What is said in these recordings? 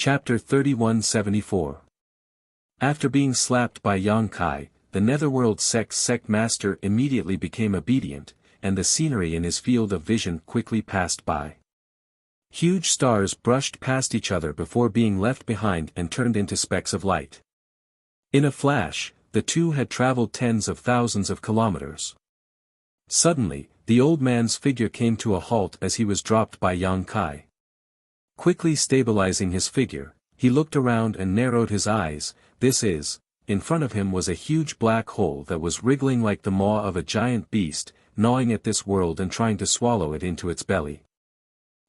Chapter 3174. After being slapped by Yang Kai, the Netherworld sect master immediately became obedient, and the scenery in his field of vision quickly passed by. Huge stars brushed past each other before being left behind and turned into specks of light. In a flash, the two had traveled tens of thousands of kilometers. Suddenly, the old man's figure came to a halt as he was dropped by Yang Kai. Quickly stabilizing his figure, he looked around and narrowed his eyes. In front of him was a huge black hole that was wriggling like the maw of a giant beast, gnawing at this world and trying to swallow it into its belly.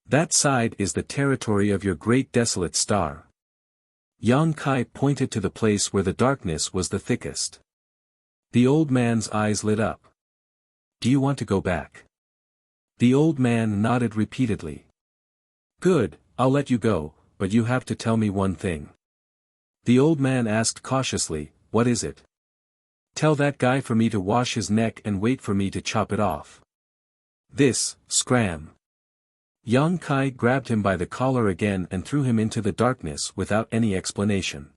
That side is the territory of your great desolate star. Yang Kai pointed to the place where the darkness was the thickest. The old man's eyes lit up. Do you want to go back? The old man nodded repeatedly. Good, I'll let you go, but you have to tell me one thing. The old man asked cautiously, what is it? Tell that guy for me to wash his neck and wait for me to chop it off. Scram. Yang Kai grabbed him by the collar again and threw him into the darkness without any explanation.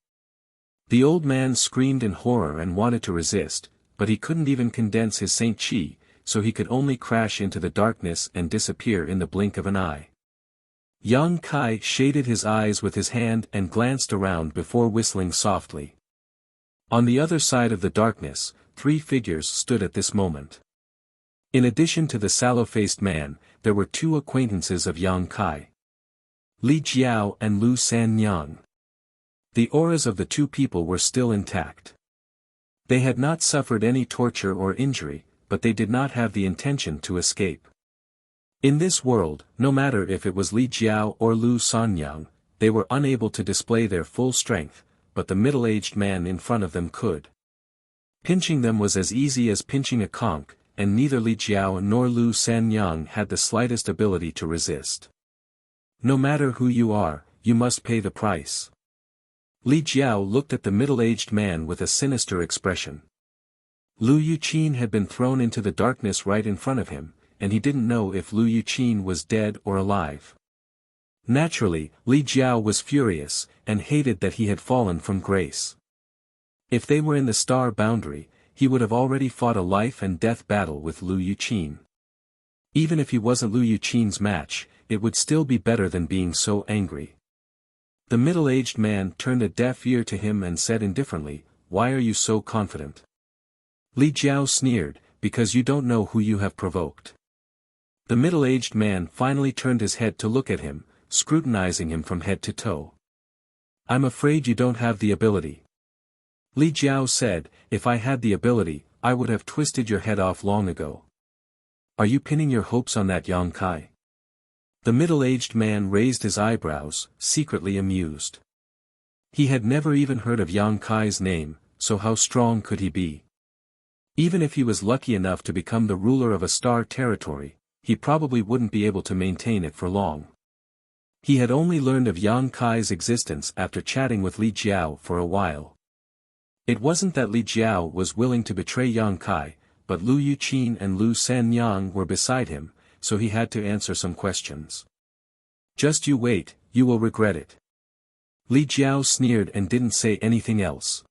The old man screamed in horror and wanted to resist, but he couldn't even condense his Saint Chi, so he could only crash into the darkness and disappear in the blink of an eye. Yang Kai shaded his eyes with his hand and glanced around before whistling softly. On the other side of the darkness, three figures stood at this moment. In addition to the sallow-faced man, there were two acquaintances of Yang Kai. Li Jiao and Lu Sanyang. The auras of the two people were still intact. They had not suffered any torture or injury, but they did not have the intention to escape. In this world, no matter if it was Li Jiao or Lu Sanyang, they were unable to display their full strength, but the middle-aged man in front of them could. Pinching them was as easy as pinching a conch, and neither Li Jiao nor Lu Sanyang had the slightest ability to resist. No matter who you are, you must pay the price. Li Jiao looked at the middle-aged man with a sinister expression. Lu Yuqin had been thrown into the darkness right in front of him, and he didn't know if Lu Yuqin was dead or alive. Naturally, Li Jiao was furious, and hated that he had fallen from grace. If they were in the star boundary, he would have already fought a life-and-death battle with Lu Yuqin. Even if he wasn't Lu Yuqin's match, it would still be better than being so angry. The middle-aged man turned a deaf ear to him and said indifferently, "Why are you so confident?" Li Jiao sneered, "Because you don't know who you have provoked." The middle-aged man finally turned his head to look at him, scrutinizing him from head to toe. "I'm afraid you don't have the ability." Li Jiao said, "If I had the ability, I would have twisted your head off long ago." "Are you pinning your hopes on that Yang Kai?" The middle-aged man raised his eyebrows, secretly amused. He had never even heard of Yang Kai's name, so how strong could he be? Even if he was lucky enough to become the ruler of a star territory, he probably wouldn't be able to maintain it for long. He had only learned of Yang Kai's existence after chatting with Li Jiao for a while. It wasn't that Li Jiao was willing to betray Yang Kai, but Lu Yuqin and Lu Sanyang were beside him, so he had to answer some questions. "Just you wait, you will regret it." Li Jiao sneered and didn't say anything else.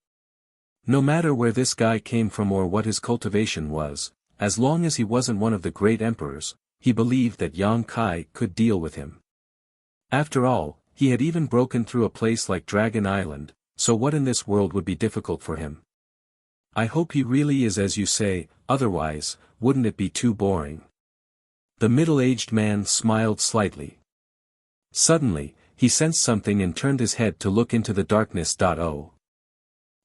No matter where this guy came from or what his cultivation was, as long as he wasn't one of the great emperors, he believed that Yang Kai could deal with him. After all, he had even broken through a place like Dragon Island, so what in this world would be difficult for him? "I hope he really is as you say, otherwise, wouldn't it be too boring?" The middle-aged man smiled slightly. Suddenly, he sensed something and turned his head to look into the darkness.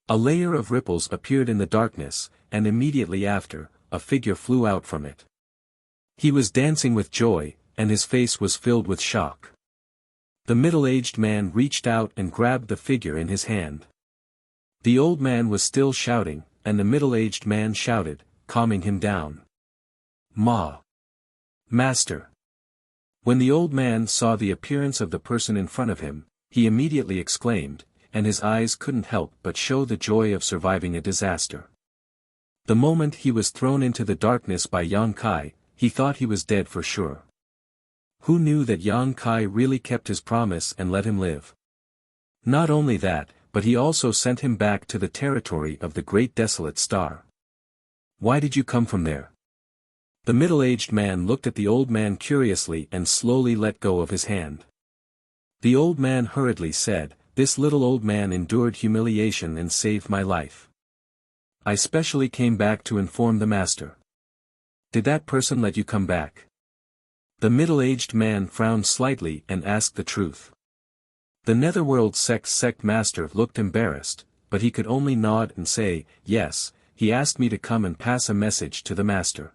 A layer of ripples appeared in the darkness, and immediately after, a figure flew out from it. He was dancing with joy, and his face was filled with shock. The middle-aged man reached out and grabbed the figure in his hand. The old man was still shouting, and the middle-aged man shouted, calming him down. "Ma! Master!" When the old man saw the appearance of the person in front of him, he immediately exclaimed, and his eyes couldn't help but show the joy of surviving a disaster. The moment he was thrown into the darkness by Yang Kai, he thought he was dead for sure. Who knew that Yang Kai really kept his promise and let him live? Not only that, but he also sent him back to the territory of the Great Desolate Star. Why did you come from there? The middle-aged man looked at the old man curiously and slowly let go of his hand. The old man hurriedly said, "This little old man endured humiliation and saved my life. I specially came back to inform the master." "Did that person let you come back?" The middle-aged man frowned slightly and asked the truth. The Netherworld sect master looked embarrassed, but he could only nod and say, "Yes, he asked me to come and pass a message to the master."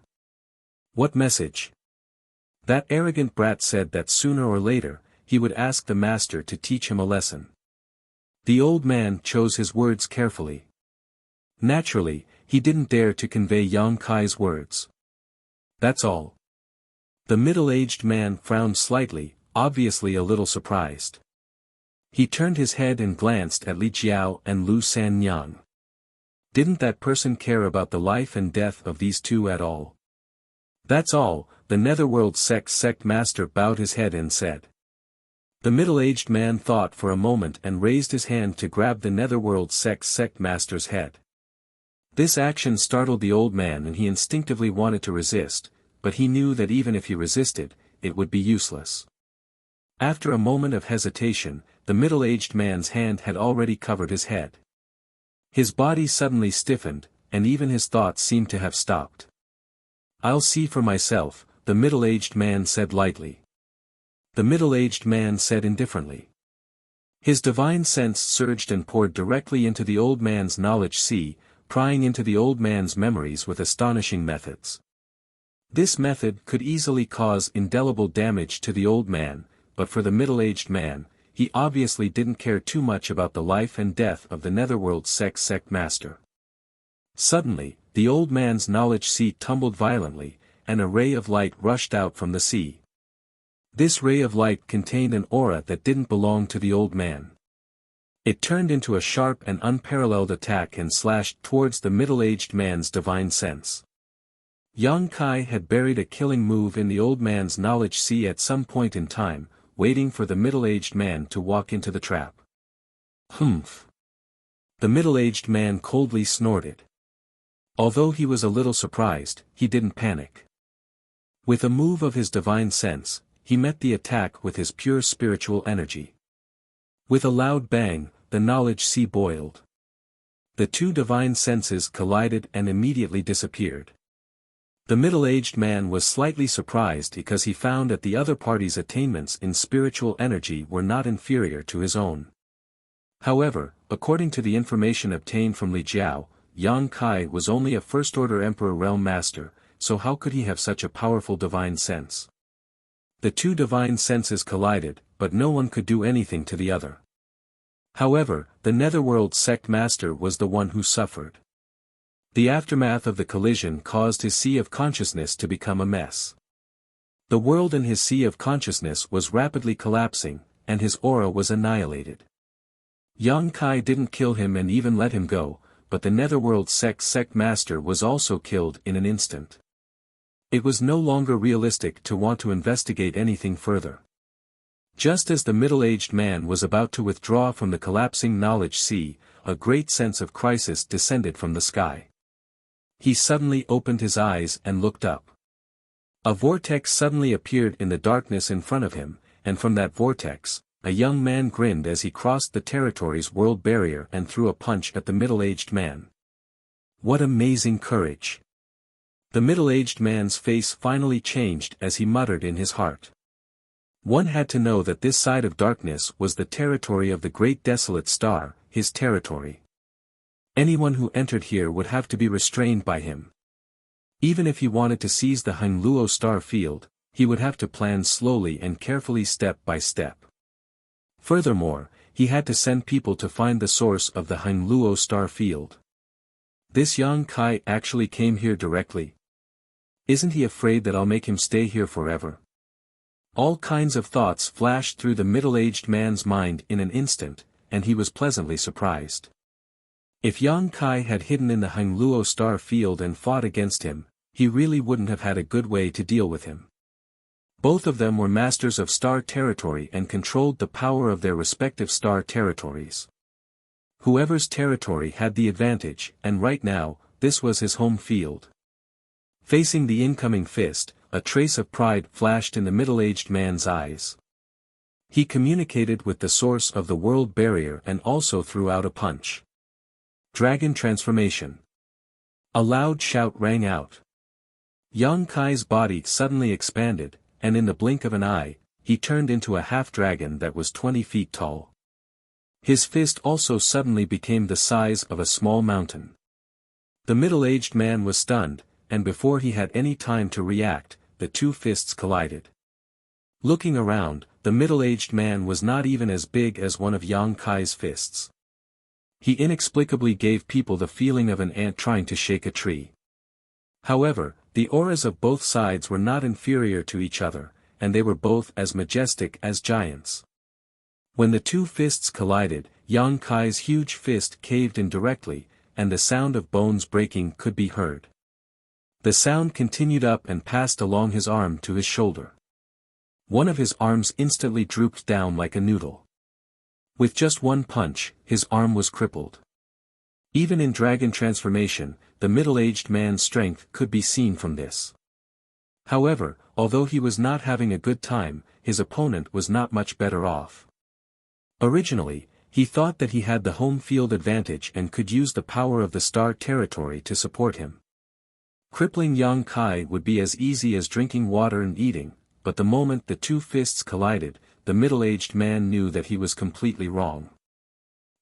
"What message?" "That arrogant brat said that sooner or later, he would ask the master to teach him a lesson." The old man chose his words carefully. Naturally, he didn't dare to convey Yang Kai's words. "That's all." The middle-aged man frowned slightly, obviously a little surprised. He turned his head and glanced at Li Jiao and Lu Sanyang. Didn't that person care about the life and death of these two at all? "That's all," the Netherworld sect master bowed his head and said. The middle-aged man thought for a moment and raised his hand to grab the Netherworld sect master's head. This action startled the old man and he instinctively wanted to resist, but he knew that even if he resisted, it would be useless. After a moment of hesitation, the middle-aged man's hand had already covered his head. His body suddenly stiffened, and even his thoughts seemed to have stopped. "I'll see for myself," the middle-aged man said lightly. The middle-aged man said indifferently. His divine sense surged and poured directly into the old man's knowledge sea, prying into the old man's memories with astonishing methods. This method could easily cause indelible damage to the old man, but for the middle-aged man, he obviously didn't care too much about the life and death of the Netherworld sect master. Suddenly, the old man's knowledge sea tumbled violently, and a ray of light rushed out from the sea. This ray of light contained an aura that didn't belong to the old man. It turned into a sharp and unparalleled attack and slashed towards the middle-aged man's divine sense. Yang Kai had buried a killing move in the old man's knowledge sea at some point in time, waiting for the middle-aged man to walk into the trap. "Humph!" The middle-aged man coldly snorted. Although he was a little surprised, he didn't panic. With a move of his divine sense, he met the attack with his pure spiritual energy. With a loud bang, the knowledge sea boiled. The two divine senses collided and immediately disappeared. The middle-aged man was slightly surprised because he found that the other party's attainments in spiritual energy were not inferior to his own. However, according to the information obtained from Li Jiao, Yang Kai was only a first-order Emperor Realm Master, so how could he have such a powerful divine sense? The two divine senses collided, but no one could do anything to the other. However, the Netherworld sect master was the one who suffered. The aftermath of the collision caused his sea of consciousness to become a mess. The world in his sea of consciousness was rapidly collapsing, and his aura was annihilated. Yang Kai didn't kill him and even let him go, but the Netherworld sect master was also killed in an instant. It was no longer realistic to want to investigate anything further. Just as the middle-aged man was about to withdraw from the collapsing knowledge sea, a great sense of crisis descended from the sky. He suddenly opened his eyes and looked up. A vortex suddenly appeared in the darkness in front of him, and from that vortex, a young man grinned as he crossed the territory's world barrier and threw a punch at the middle-aged man. What amazing courage! The middle-aged man's face finally changed as he muttered in his heart. One had to know that this side of darkness was the territory of the Great Desolate Star, his territory. Anyone who entered here would have to be restrained by him. Even if he wanted to seize the Hangluo star field, he would have to plan slowly and carefully step by step. Furthermore, he had to send people to find the source of the Hangluo star field. This Yang Kai actually came here directly. Isn't he afraid that I'll make him stay here forever? All kinds of thoughts flashed through the middle-aged man's mind in an instant, and he was pleasantly surprised. If Yang Kai had hidden in the Hangluo star field and fought against him, he really wouldn't have had a good way to deal with him. Both of them were masters of star territory and controlled the power of their respective star territories. Whoever's territory had the advantage, and right now, this was his home field. Facing the incoming fist, a trace of pride flashed in the middle-aged man's eyes. He communicated with the source of the world barrier and also threw out a punch. Dragon transformation. A loud shout rang out. Yang Kai's body suddenly expanded, and in the blink of an eye, he turned into a half-dragon that was 20 feet tall. His fist also suddenly became the size of a small mountain. The middle-aged man was stunned, and before he had any time to react, the two fists collided. Looking around, the middle-aged man was not even as big as one of Yang Kai's fists. He inexplicably gave people the feeling of an ant trying to shake a tree. However, the auras of both sides were not inferior to each other, and they were both as majestic as giants. When the two fists collided, Yang Kai's huge fist caved in directly, and the sound of bones breaking could be heard. The sound continued up and passed along his arm to his shoulder. One of his arms instantly drooped down like a noodle. With just one punch, his arm was crippled. Even in dragon transformation, the middle-aged man's strength could be seen from this. However, although he was not having a good time, his opponent was not much better off. Originally, he thought that he had the home field advantage and could use the power of the star territory to support him. Crippling Yang Kai would be as easy as drinking water and eating, but the moment the two fists collided, the middle-aged man knew that he was completely wrong.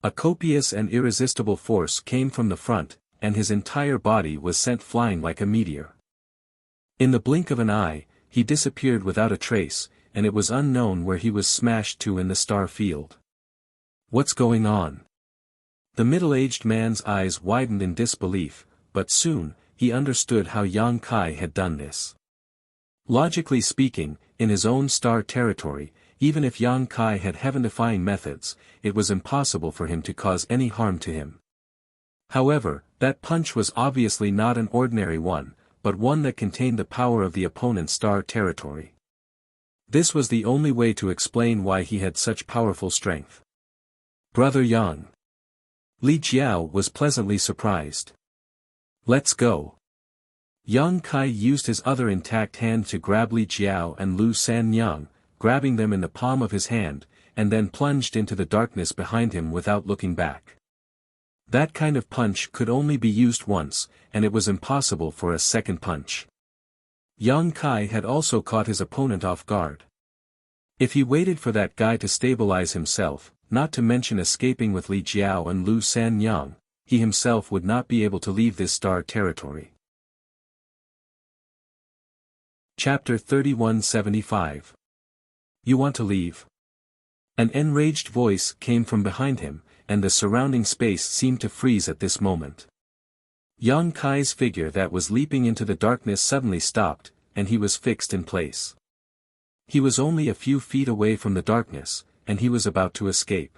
A copious and irresistible force came from the front, and his entire body was sent flying like a meteor. In the blink of an eye, he disappeared without a trace, and it was unknown where he was smashed to in the star field. What's going on? The middle-aged man's eyes widened in disbelief, but soon, he understood how Yang Kai had done this. Logically speaking, in his own star territory, even if Yang Kai had heaven-defying methods, it was impossible for him to cause any harm to him. However, that punch was obviously not an ordinary one, but one that contained the power of the opponent's star territory. This was the only way to explain why he had such powerful strength. Brother Yang. Li Jiao was pleasantly surprised. Let's go. Yang Kai used his other intact hand to grab Li Jiao and Lu Sanyang, grabbing them in the palm of his hand, and then plunged into the darkness behind him without looking back. That kind of punch could only be used once, and it was impossible for a second punch. Yang Kai had also caught his opponent off guard. If he waited for that guy to stabilize himself, not to mention escaping with Li Jiao and Lu Sanyang, he himself would not be able to leave this star territory. Chapter 3175. You want to leave? An enraged voice came from behind him, and the surrounding space seemed to freeze at this moment. Yang Kai's figure that was leaping into the darkness suddenly stopped, and he was fixed in place. He was only a few feet away from the darkness, and he was about to escape.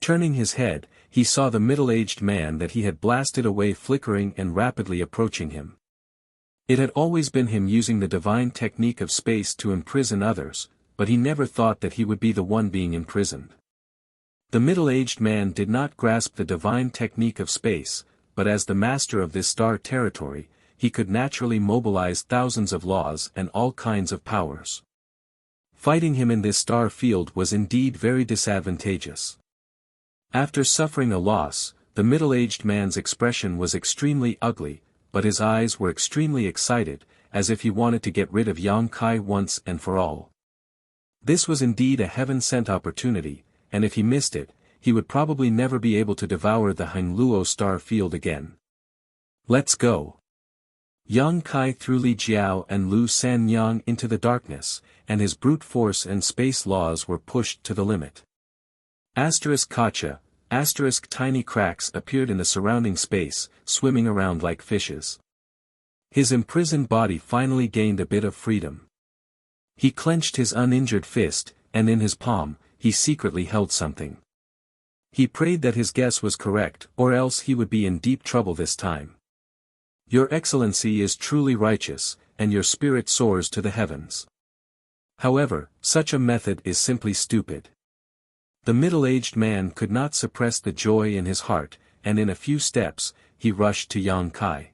Turning his head, he saw the middle-aged man that he had blasted away flickering and rapidly approaching him. It had always been him using the divine technique of space to imprison others, but he never thought that he would be the one being imprisoned. The middle-aged man did not grasp the divine technique of space, but as the master of this star territory, he could naturally mobilize thousands of laws and all kinds of powers. Fighting him in this star field was indeed very disadvantageous. After suffering a loss, the middle-aged man's expression was extremely ugly, but his eyes were extremely excited, as if he wanted to get rid of Yang Kai once and for all. This was indeed a heaven-sent opportunity, and if he missed it, he would probably never be able to devour the Hangluo star field again. Let's go. Yang Kai threw Li Jiao and Lu Sanyang into the darkness, and his brute force and space laws were pushed to the limit. Kacha, tiny cracks appeared in the surrounding space, swimming around like fishes. His imprisoned body finally gained a bit of freedom. He clenched his uninjured fist, and in his palm, he secretly held something. He prayed that his guess was correct, or else he would be in deep trouble this time. Your Excellency is truly righteous, and your spirit soars to the heavens. However, such a method is simply stupid. The middle-aged man could not suppress the joy in his heart, and in a few steps, he rushed to Yang Kai.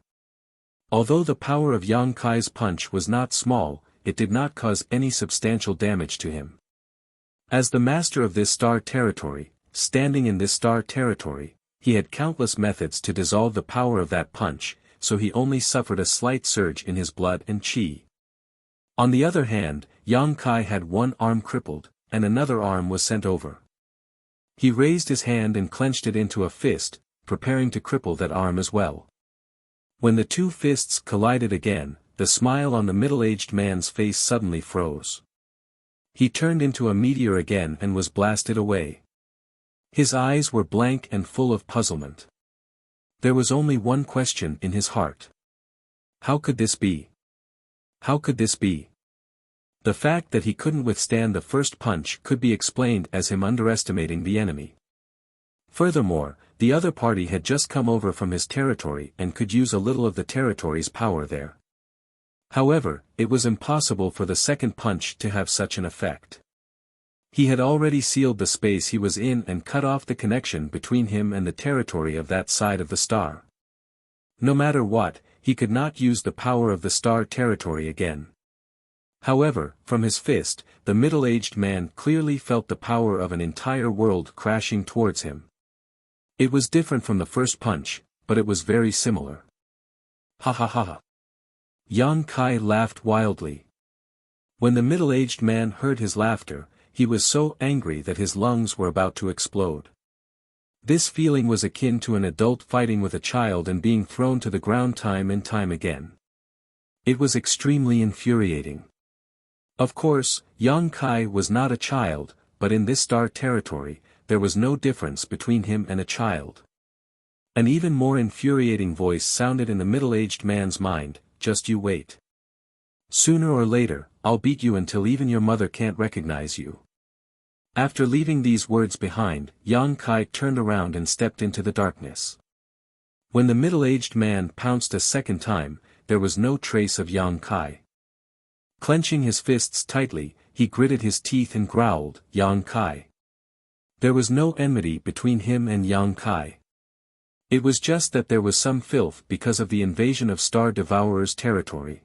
Although the power of Yang Kai's punch was not small, it did not cause any substantial damage to him. As the master of this star territory, standing in this star territory, he had countless methods to dissolve the power of that punch, so he only suffered a slight surge in his blood and chi. On the other hand, Yang Kai had one arm crippled, and another arm was sent over. He raised his hand and clenched it into a fist, preparing to cripple that arm as well. When the two fists collided again, the smile on the middle-aged man's face suddenly froze. He turned into a meteor again and was blasted away. His eyes were blank and full of puzzlement. There was only one question in his heart. How could this be? How could this be? The fact that he couldn't withstand the first punch could be explained as him underestimating the enemy. Furthermore, the other party had just come over from his territory and could use a little of the territory's power there. However, it was impossible for the second punch to have such an effect. He had already sealed the space he was in and cut off the connection between him and the territory of that side of the star. No matter what, he could not use the power of the star territory again. However, from his fist, the middle-aged man clearly felt the power of an entire world crashing towards him. It was different from the first punch, but it was very similar. Ha ha ha ha. Yang Kai laughed wildly. When the middle-aged man heard his laughter, he was so angry that his lungs were about to explode. This feeling was akin to an adult fighting with a child and being thrown to the ground time and time again. It was extremely infuriating. Of course, Yang Kai was not a child, but in this star territory, there was no difference between him and a child. An even more infuriating voice sounded in the middle-aged man's mind, just you wait. Sooner or later, I'll beat you until even your mother can't recognize you. After leaving these words behind, Yang Kai turned around and stepped into the darkness. When the middle-aged man pounced a second time, there was no trace of Yang Kai. Clenching his fists tightly, he gritted his teeth and growled, Yang Kai. There was no enmity between him and Yang Kai. It was just that there was some filth because of the invasion of Star Devourer's territory.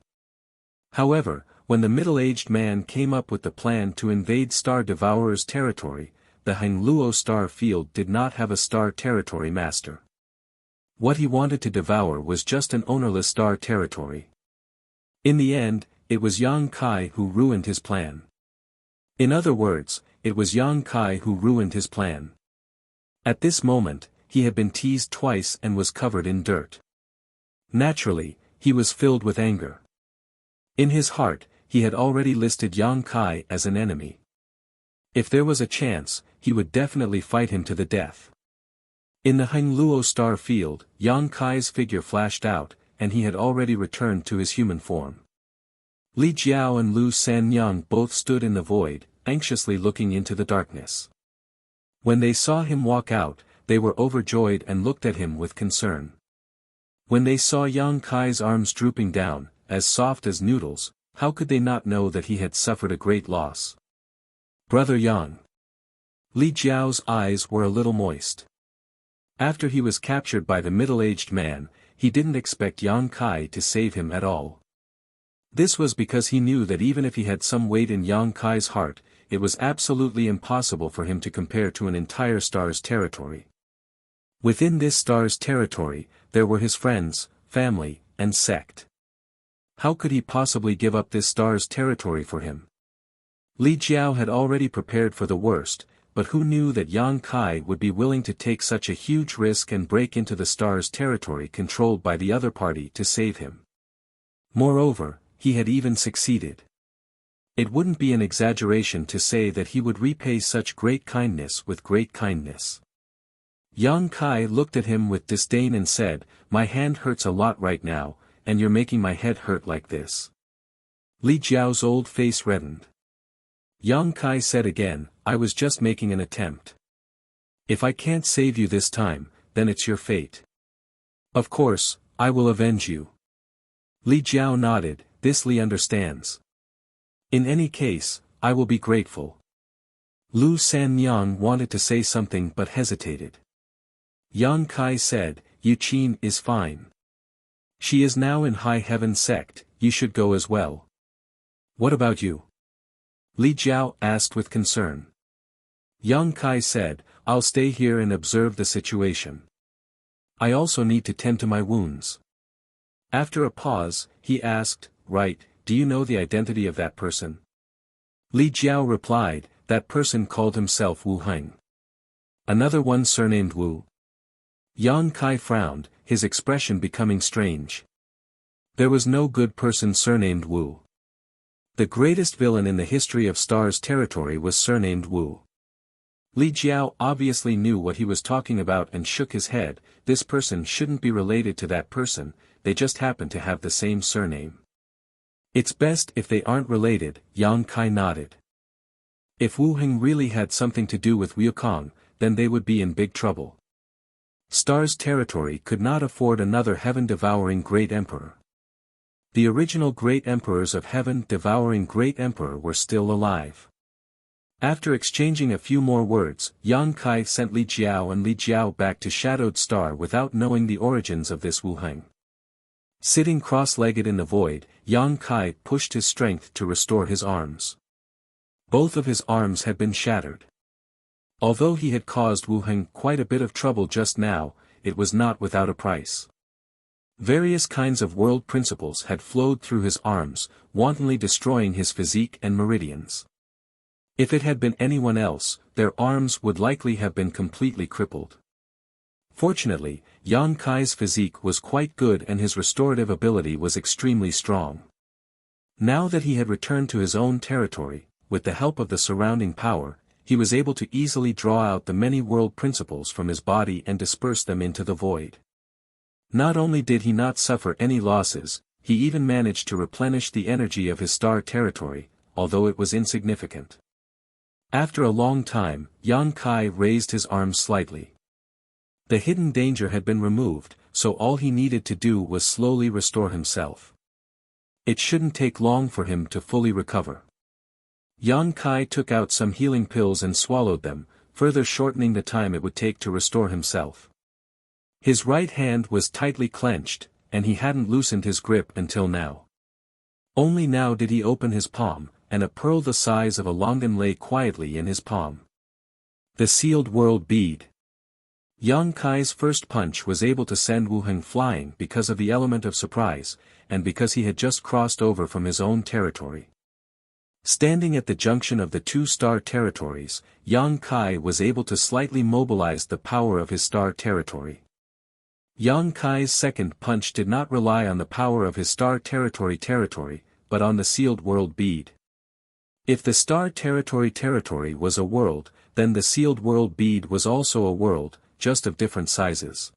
However, when the middle-aged man came up with the plan to invade Star Devourer's territory, the Hangluo star field did not have a star territory master. What he wanted to devour was just an ownerless star territory. In the end, it was Yang Kai who ruined his plan. In other words, it was Yang Kai who ruined his plan. At this moment, he had been teased twice and was covered in dirt. Naturally, he was filled with anger. In his heart, he had already listed Yang Kai as an enemy. If there was a chance, he would definitely fight him to the death. In the Hangluo star field, Yang Kai's figure flashed out, and he had already returned to his human form. Li Jiao and Lu Sanyang both stood in the void, anxiously looking into the darkness. When they saw him walk out, they were overjoyed and looked at him with concern. When they saw Yang Kai's arms drooping down, as soft as noodles, how could they not know that he had suffered a great loss? Brother Yang. Li Jiao's eyes were a little moist. After he was captured by the middle-aged man, he didn't expect Yang Kai to save him at all. This was because he knew that even if he had some weight in Yang Kai's heart, it was absolutely impossible for him to compare to an entire star's territory. Within this star's territory, there were his friends, family, and sect. How could he possibly give up this star's territory for him? Li Jiao had already prepared for the worst, but who knew that Yang Kai would be willing to take such a huge risk and break into the star's territory controlled by the other party to save him? Moreover, he had even succeeded. It wouldn't be an exaggeration to say that he would repay such great kindness with great kindness. Yang Kai looked at him with disdain and said, "My hand hurts a lot right now, and you're making my head hurt like this." Li Jiao's old face reddened. Yang Kai said again, "I was just making an attempt. If I can't save you this time, then it's your fate. Of course, I will avenge you." Li Jiao nodded, "This Li understands. In any case, I will be grateful. Lu Sanyang wanted to say something but hesitated. Yang Kai said, Yu Qin is fine. She is now in High Heaven sect, you should go as well. What about you? Li Jiao asked with concern. Yang Kai said, I'll stay here and observe the situation. I also need to tend to my wounds. After a pause, he asked, Right, do you know the identity of that person? Li Jiao replied, that person called himself Wu Heng. Another one surnamed Wu. Yang Kai frowned, his expression becoming strange. There was no good person surnamed Wu. The greatest villain in the history of Star's territory was surnamed Wu. Li Jiao obviously knew what he was talking about and shook his head. This person shouldn't be related to that person, they just happen to have the same surname. It's best if they aren't related, Yang Kai nodded. If Wu Heng really had something to do with Wukong, then they would be in big trouble. Star's territory could not afford another heaven-devouring great emperor. The original great emperors of heaven-devouring great emperor were still alive. After exchanging a few more words, Yang Kai sent Li Jiao and Li Jiao back to Shadowed Star without knowing the origins of this Wu Heng. Sitting cross-legged in the void, Yang Kai pushed his strength to restore his arms. Both of his arms had been shattered. Although he had caused Wu Heng quite a bit of trouble just now, it was not without a price. Various kinds of world principles had flowed through his arms, wantonly destroying his physique and meridians. If it had been anyone else, their arms would likely have been completely crippled. Fortunately, Yang Kai's physique was quite good and his restorative ability was extremely strong. Now that he had returned to his own territory, with the help of the surrounding power, he was able to easily draw out the many world principles from his body and disperse them into the void. Not only did he not suffer any losses, he even managed to replenish the energy of his star territory, although it was insignificant. After a long time, Yang Kai raised his arms slightly. The hidden danger had been removed, so all he needed to do was slowly restore himself. It shouldn't take long for him to fully recover. Yang Kai took out some healing pills and swallowed them, further shortening the time it would take to restore himself. His right hand was tightly clenched, and he hadn't loosened his grip until now. Only now did he open his palm, and a pearl the size of a longan lay quietly in his palm. The sealed world bead. Yang Kai's first punch was able to send Wu Heng flying because of the element of surprise, and because he had just crossed over from his own territory. Standing at the junction of the two star territories, Yang Kai was able to slightly mobilize the power of his star territory. Yang Kai's second punch did not rely on the power of his star territory, but on the sealed world bead. If the star territory was a world, then the sealed world bead was also a world, just of different sizes.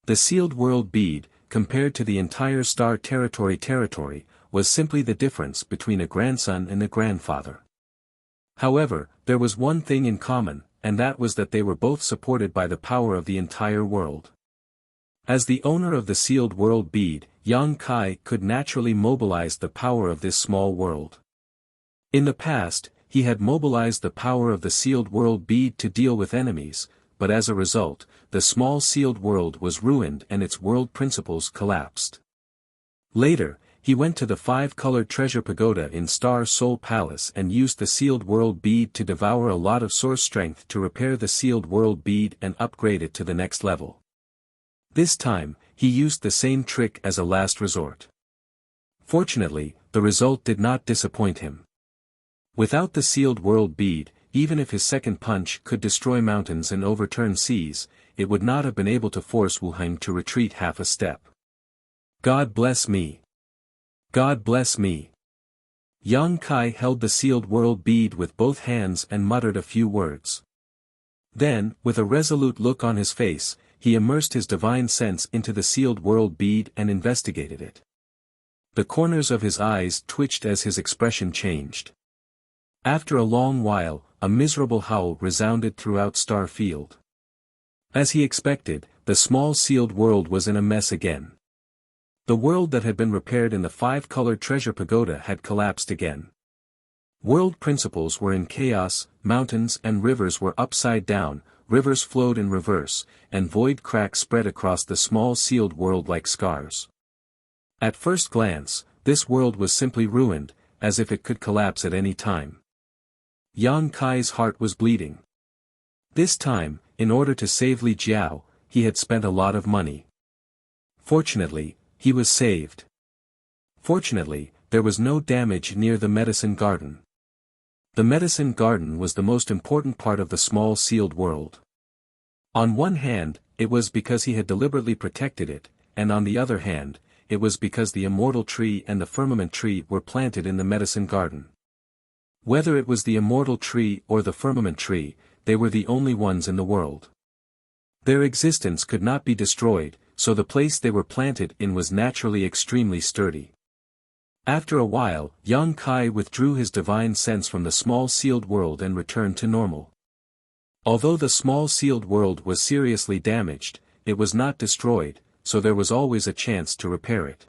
The sealed world bead, compared to the entire star territory, was simply the difference between a grandson and a grandfather. However, there was one thing in common, and that was that they were both supported by the power of the entire world. As the owner of the sealed world bead, Yang Kai could naturally mobilize the power of this small world. In the past, he had mobilized the power of the sealed world bead to deal with enemies, but as a result, the small sealed world was ruined and its world principles collapsed. Later, he went to the 5-colored treasure pagoda in Star Soul Palace and used the sealed world bead to devour a lot of source strength to repair the sealed world bead and upgrade it to the next level. This time, he used the same trick as a last resort. Fortunately, the result did not disappoint him. Without the sealed world bead, even if his second punch could destroy mountains and overturn seas, it would not have been able to force Wu Heng to retreat half a step. God bless me. God bless me. Yang Kai held the sealed world bead with both hands and muttered a few words. Then, with a resolute look on his face, he immersed his divine sense into the sealed world bead and investigated it. The corners of his eyes twitched as his expression changed. After a long while, a miserable howl resounded throughout Star Field. As he expected, the small sealed world was in a mess again. The world that had been repaired in the 5-colored treasure pagoda had collapsed again. World principles were in chaos, mountains and rivers were upside down, rivers flowed in reverse, and void cracks spread across the small sealed world like scars. At first glance, this world was simply ruined, as if it could collapse at any time. Yang Kai's heart was bleeding. This time, in order to save Li Jiao, he had spent a lot of money. Fortunately, he was saved. Fortunately, there was no damage near the medicine garden. The medicine garden was the most important part of the small sealed world. On one hand, it was because he had deliberately protected it, and on the other hand, it was because the immortal tree and the firmament tree were planted in the medicine garden. Whether it was the immortal tree or the firmament tree, they were the only ones in the world. Their existence could not be destroyed, so the place they were planted in was naturally extremely sturdy. After a while, Yang Kai withdrew his divine sense from the small sealed world and returned to normal. Although the small sealed world was seriously damaged, it was not destroyed, so there was always a chance to repair it.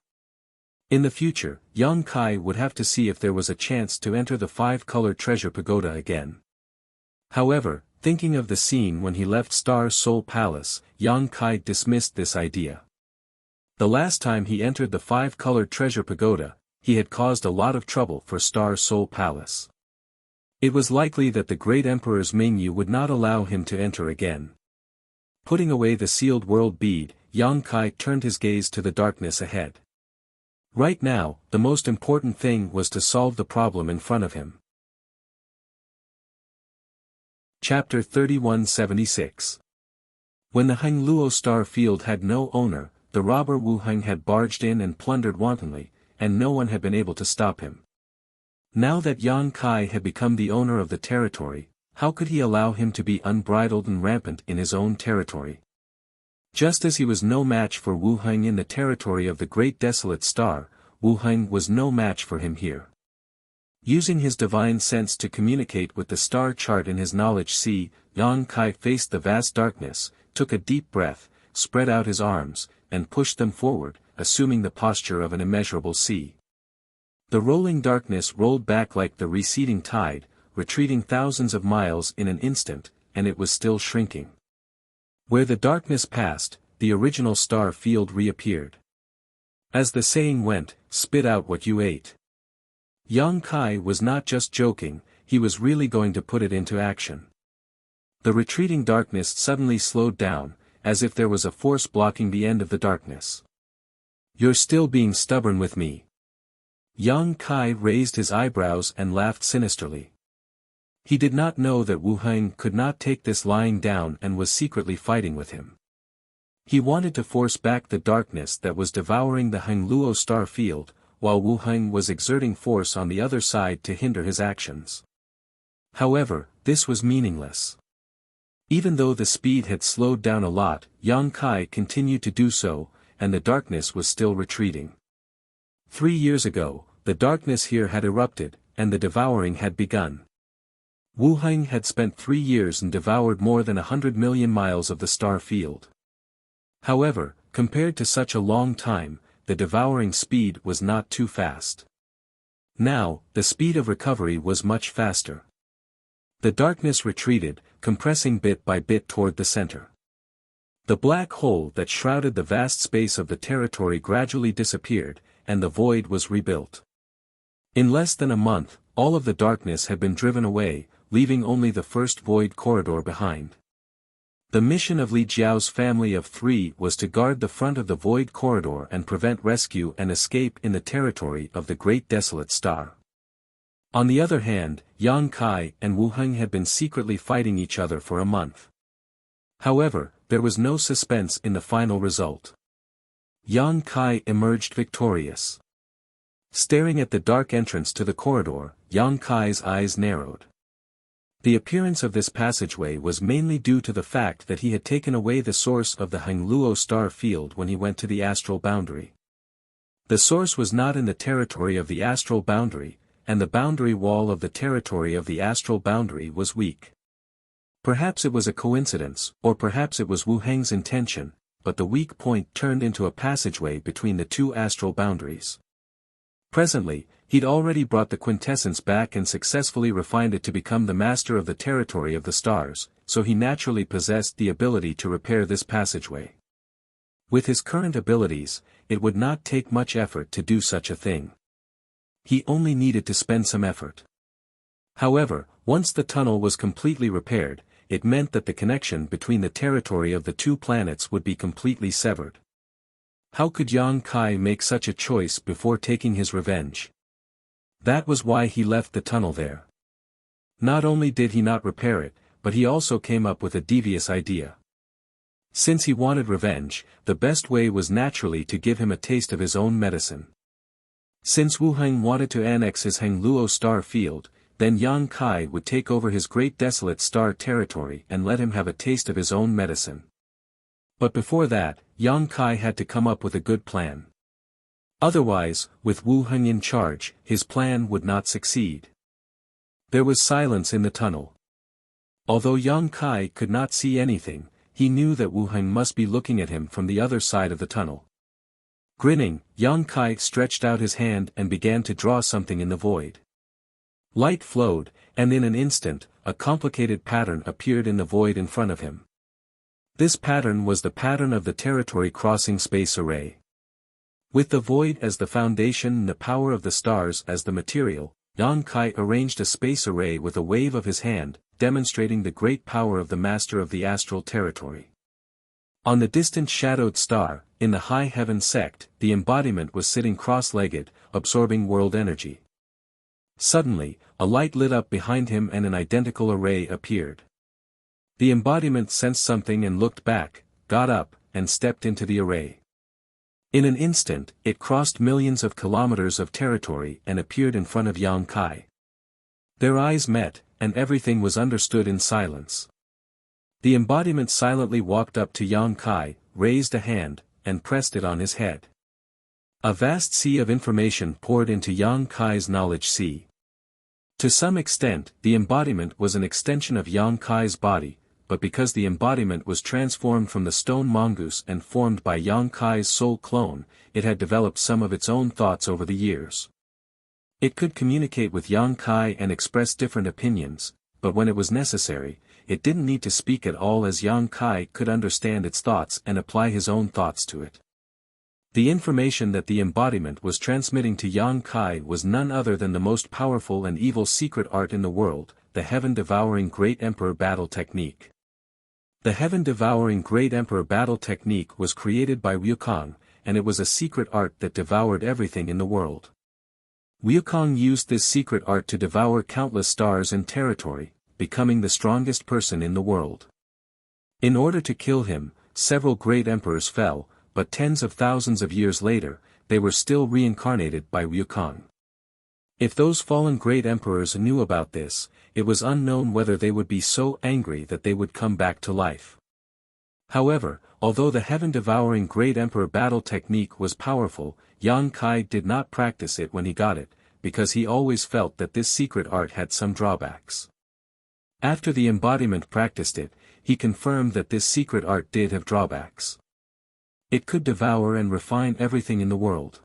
In the future, Yang Kai would have to see if there was a chance to enter the five-colored treasure pagoda again. However, thinking of the scene when he left Star Soul Palace, Yang Kai dismissed this idea. The last time he entered the five-colored treasure pagoda, he had caused a lot of trouble for Star Soul Palace. It was likely that the great Emperor's Mingyu would not allow him to enter again. Putting away the sealed world bead, Yang Kai turned his gaze to the darkness ahead. Right now, the most important thing was to solve the problem in front of him. Chapter 3176. When the Hengluo star field had no owner, the robber Wu Heng had barged in and plundered wantonly, and no one had been able to stop him. Now that Yang Kai had become the owner of the territory, how could he allow him to be unbridled and rampant in his own territory? Just as he was no match for Wu Heng in the territory of the Great Desolate Star, Wu Heng was no match for him here. Using his divine sense to communicate with the star chart in his knowledge sea, Yang Kai faced the vast darkness, took a deep breath, spread out his arms, and pushed them forward, assuming the posture of an immeasurable sea. The rolling darkness rolled back like the receding tide, retreating thousands of miles in an instant, and it was still shrinking. Where the darkness passed, the original star field reappeared. As the saying went, spit out what you ate. Yang Kai was not just joking, he was really going to put it into action. The retreating darkness suddenly slowed down, as if there was a force blocking the end of the darkness. You're still being stubborn with me. Yang Kai raised his eyebrows and laughed sinisterly. He did not know that Wu Heng could not take this lying down and was secretly fighting with him. He wanted to force back the darkness that was devouring the Hengluo star field, while Wu Heng was exerting force on the other side to hinder his actions. However, this was meaningless. Even though the speed had slowed down a lot, Yang Kai continued to do so, and the darkness was still retreating. 3 years ago, the darkness here had erupted, and the devouring had begun. Wu Heng had spent 3 years and devoured more than 100 million miles of the star field. However, compared to such a long time, the devouring speed was not too fast. Now, the speed of recovery was much faster. The darkness retreated, compressing bit by bit toward the center. The black hole that shrouded the vast space of the territory gradually disappeared, and the void was rebuilt. In less than a month, all of the darkness had been driven away, leaving only the first void corridor behind. The mission of Li Jiao's family of 3 was to guard the front of the void corridor and prevent rescue and escape in the territory of the Great Desolate Star. On the other hand, Yang Kai and Wu Heng had been secretly fighting each other for a month. However, there was no suspense in the final result. Yang Kai emerged victorious. Staring at the dark entrance to the corridor, Yang Kai's eyes narrowed. The appearance of this passageway was mainly due to the fact that he had taken away the source of the Hengluo star field when he went to the astral boundary. The source was not in the territory of the astral boundary, and the boundary wall of the territory of the astral boundary was weak. Perhaps it was a coincidence, or perhaps it was Wu Heng's intention, but the weak point turned into a passageway between the 2 astral boundaries. Presently, He'd already brought the quintessence back and successfully refined it to become the master of the territory of the stars, so he naturally possessed the ability to repair this passageway. With his current abilities, it would not take much effort to do such a thing. He only needed to spend some effort. However, once the tunnel was completely repaired, it meant that the connection between the territory of the two planets would be completely severed. How could Yang Kai make such a choice before taking his revenge? That was why he left the tunnel there. Not only did he not repair it, but he also came up with a devious idea. Since he wanted revenge, the best way was naturally to give him a taste of his own medicine. Since Wu Heng wanted to annex his Heng Luo star field, then Yang Kai would take over his great desolate star territory and let him have a taste of his own medicine. But before that, Yang Kai had to come up with a good plan. Otherwise, with Wu Heng in charge, his plan would not succeed. There was silence in the tunnel. Although Yang Kai could not see anything, he knew that Wu Heng must be looking at him from the other side of the tunnel. Grinning, Yang Kai stretched out his hand and began to draw something in the void. Light flowed, and in an instant, a complicated pattern appeared in the void in front of him. This pattern was the pattern of the territory crossing space array. With the void as the foundation and the power of the stars as the material, Yang Kai arranged a space array with a wave of his hand, demonstrating the great power of the master of the astral territory. On the distant shadowed star, in the high heaven sect, the embodiment was sitting cross-legged, absorbing world energy. Suddenly, a light lit up behind him and an identical array appeared. The embodiment sensed something and looked back, got up, and stepped into the array. In an instant, it crossed millions of kilometers of territory and appeared in front of Yang Kai. Their eyes met, and everything was understood in silence. The embodiment silently walked up to Yang Kai, raised a hand, and pressed it on his head. A vast sea of information poured into Yang Kai's knowledge sea. To some extent, the embodiment was an extension of Yang Kai's body, but because the embodiment was transformed from the stone mongoose and formed by Yang Kai's soul clone, it had developed some of its own thoughts over the years. It could communicate with Yang Kai and express different opinions, but when it was necessary, it didn't need to speak at all as Yang Kai could understand its thoughts and apply his own thoughts to it. The information that the embodiment was transmitting to Yang Kai was none other than the most powerful and evil secret art in the world, the heaven-devouring Great Emperor battle technique. The heaven-devouring Great Emperor battle technique was created by Wukong, and it was a secret art that devoured everything in the world. Wukong used this secret art to devour countless stars and territory, becoming the strongest person in the world. In order to kill him, several great emperors fell, but tens of thousands of years later, they were still reincarnated by Wukong. If those fallen great emperors knew about this, it was unknown whether they would be so angry that they would come back to life. However, although the heaven-devouring Great Emperor battle technique was powerful, Yang Kai did not practice it when he got it, because he always felt that this secret art had some drawbacks. After the embodiment practiced it, he confirmed that this secret art did have drawbacks. It could devour and refine everything in the world.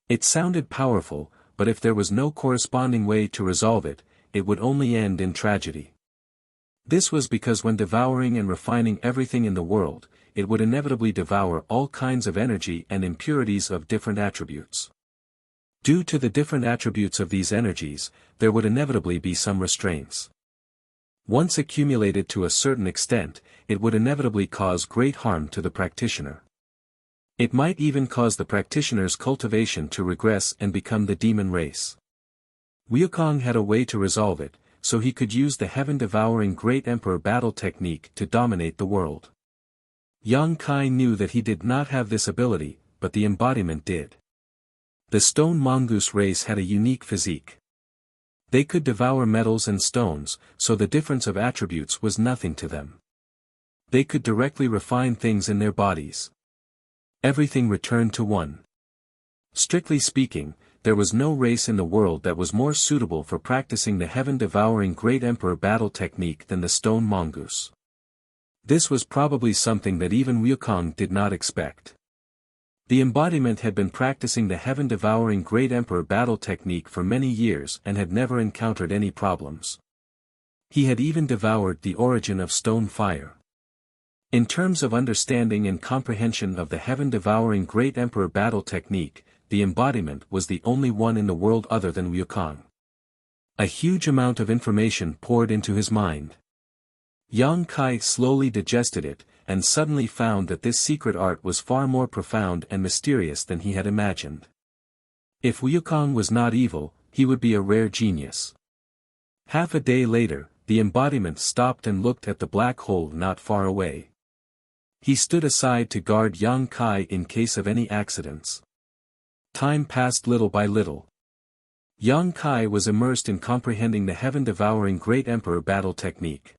It sounded powerful, but if there was no corresponding way to resolve it, it would only end in tragedy. This was because when devouring and refining everything in the world, it would inevitably devour all kinds of energy and impurities of different attributes. Due to the different attributes of these energies, there would inevitably be some restraints. Once accumulated to a certain extent, it would inevitably cause great harm to the practitioner. It might even cause the practitioner's cultivation to regress and become the demon race. Wukong had a way to resolve it, so he could use the heaven-devouring Great Emperor battle technique to dominate the world. Yang Kai knew that he did not have this ability, but the embodiment did. The stone mongoose race had a unique physique. They could devour metals and stones, so the difference of attributes was nothing to them. They could directly refine things in their bodies. Everything returned to one. Strictly speaking, there was no race in the world that was more suitable for practicing the heaven-devouring Great Emperor battle technique than the stone mongoose. This was probably something that even Wukong did not expect. The embodiment had been practicing the heaven-devouring Great Emperor battle technique for many years and had never encountered any problems. He had even devoured the origin of stone fire. In terms of understanding and comprehension of the heaven-devouring Great Emperor battle technique, the embodiment was the only one in the world other than Wukong. A huge amount of information poured into his mind. Yang Kai slowly digested it, and suddenly found that this secret art was far more profound and mysterious than he had imagined. If Wukong was not evil, he would be a rare genius. Half a day later, the embodiment stopped and looked at the black hole not far away. He stood aside to guard Yang Kai in case of any accidents. Time passed little by little. Yang Kai was immersed in comprehending the heaven-devouring Great Emperor battle technique.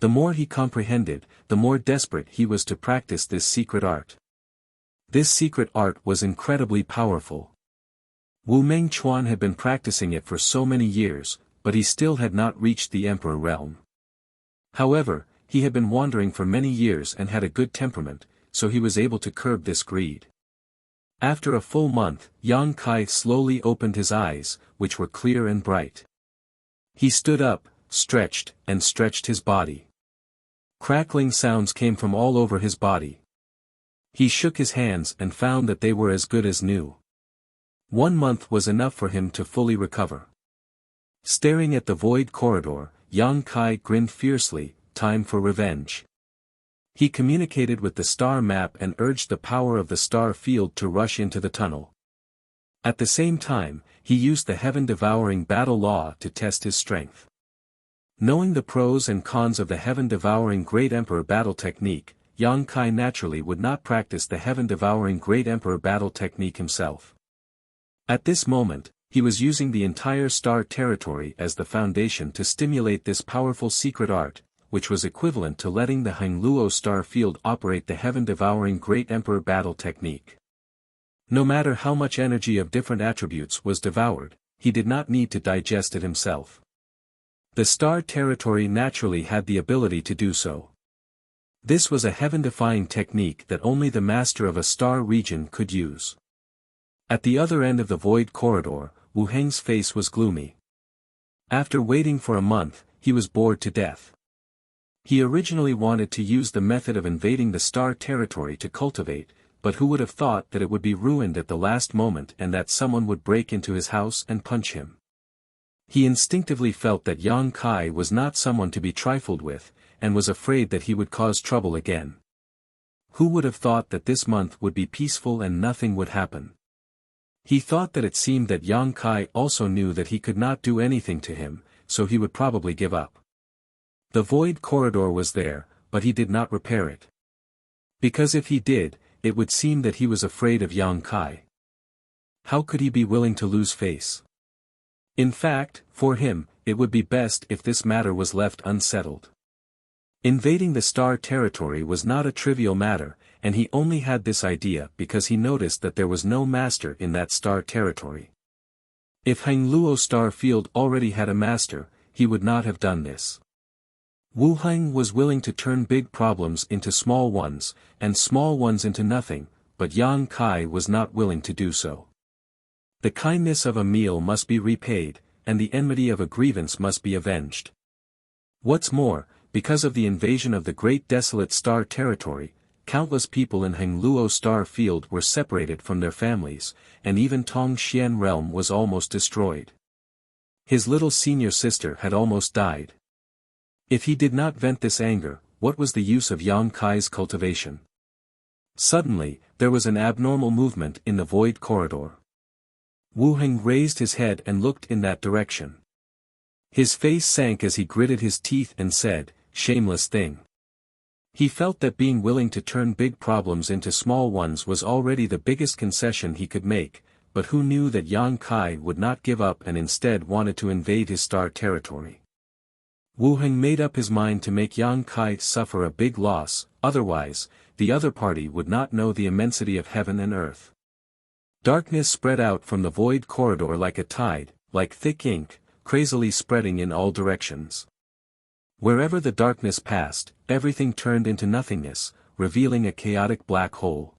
The more he comprehended, the more desperate he was to practice this secret art. This secret art was incredibly powerful. Wu Mengchuan had been practicing it for so many years, but he still had not reached the Emperor realm. However, he had been wandering for many years and had a good temperament, so he was able to curb this greed. After a full month, Yang Kai slowly opened his eyes, which were clear and bright. He stood up, stretched his body. Crackling sounds came from all over his body. He shook his hands and found that they were as good as new. 1 month was enough for him to fully recover. Staring at the void corridor, Yang Kai grinned fiercely, time for revenge. He communicated with the star map and urged the power of the star field to rush into the tunnel. At the same time, he used the heaven-devouring battle law to test his strength. Knowing the pros and cons of the heaven-devouring Great Emperor battle technique, Yang Kai naturally would not practice the heaven-devouring Great Emperor battle technique himself. At this moment, he was using the entire star territory as the foundation to stimulate this powerful secret art, which was equivalent to letting the Hangluo star field operate the heaven-devouring Great Emperor battle technique. No matter how much energy of different attributes was devoured, he did not need to digest it himself. The star territory naturally had the ability to do so. This was a heaven-defying technique that only the master of a star region could use. At the other end of the void corridor, Wu Heng's face was gloomy. After waiting for a month, he was bored to death. He originally wanted to use the method of invading the star territory to cultivate, but who would have thought that it would be ruined at the last moment and that someone would break into his house and punch him. He instinctively felt that Yang Kai was not someone to be trifled with, and was afraid that he would cause trouble again. Who would have thought that this month would be peaceful and nothing would happen? He thought that it seemed that Yang Kai also knew that he could not do anything to him, so he would probably give up. The void corridor was there, but he did not repair it. Because if he did, it would seem that he was afraid of Yang Kai. How could he be willing to lose face? In fact, for him, it would be best if this matter was left unsettled. Invading the star territory was not a trivial matter, and he only had this idea because he noticed that there was no master in that star territory. If Hangluo star field already had a master, he would not have done this. Wu Heng was willing to turn big problems into small ones, and small ones into nothing, but Yang Kai was not willing to do so. The kindness of a meal must be repaid, and the enmity of a grievance must be avenged. What's more, because of the invasion of the great desolate star territory, countless people in Hangluo star field were separated from their families, and even Tongxian realm was almost destroyed. His little senior sister had almost died. If he did not vent this anger, what was the use of Yang Kai's cultivation? Suddenly, there was an abnormal movement in the void corridor. Wu Heng raised his head and looked in that direction. His face sank as he gritted his teeth and said, "Shameless thing." He felt that being willing to turn big problems into small ones was already the biggest concession he could make, but who knew that Yang Kai would not give up and instead wanted to invade his star territory. Wu Heng made up his mind to make Yang Kai suffer a big loss, otherwise, the other party would not know the immensity of heaven and earth. Darkness spread out from the void corridor like a tide, like thick ink, crazily spreading in all directions. Wherever the darkness passed, everything turned into nothingness, revealing a chaotic black hole.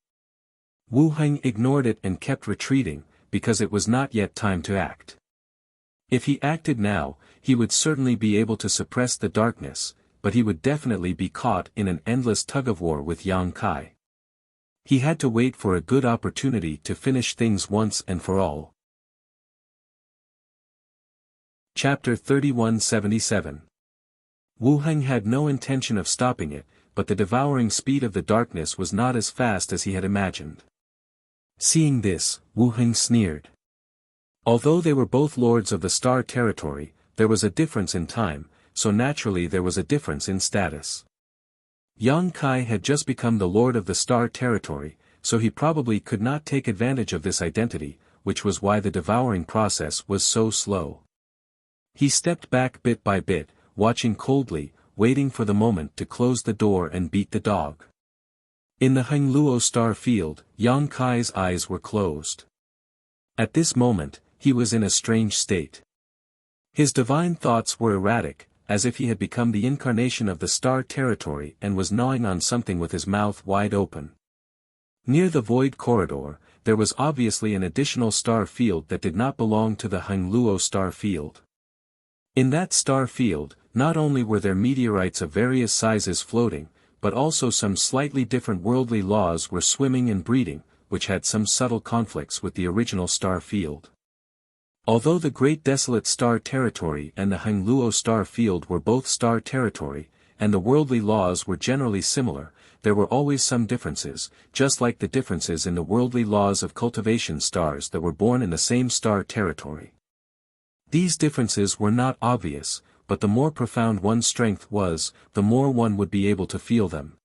Wu Heng ignored it and kept retreating, because it was not yet time to act. If he acted now, he would certainly be able to suppress the darkness, but he would definitely be caught in an endless tug-of-war with Yang Kai. He had to wait for a good opportunity to finish things once and for all. Chapter 3177. Wu Heng had no intention of stopping it, but the devouring speed of the darkness was not as fast as he had imagined. Seeing this, Wu Heng sneered. Although they were both lords of the Star Territory, there was a difference in time, so naturally there was a difference in status. Yang Kai had just become the lord of the Star Territory, so he probably could not take advantage of this identity, which was why the devouring process was so slow. He stepped back bit by bit, watching coldly, waiting for the moment to close the door and beat the dog. In the Hengluo star field, Yang Kai's eyes were closed. At this moment, he was in a strange state. His divine thoughts were erratic, as if he had become the incarnation of the Star Territory and was gnawing on something with his mouth wide open. Near the void corridor, there was obviously an additional star field that did not belong to the Hengluo star field. In that star field, not only were there meteorites of various sizes floating, but also some slightly different worldly laws were swimming and breeding, which had some subtle conflicts with the original star field. Although the Great Desolate Star Territory and the Hengluo Star Field were both Star Territory, and the worldly laws were generally similar, there were always some differences, just like the differences in the worldly laws of cultivation stars that were born in the same Star Territory. These differences were not obvious, but the more profound one's strength was, the more one would be able to feel them.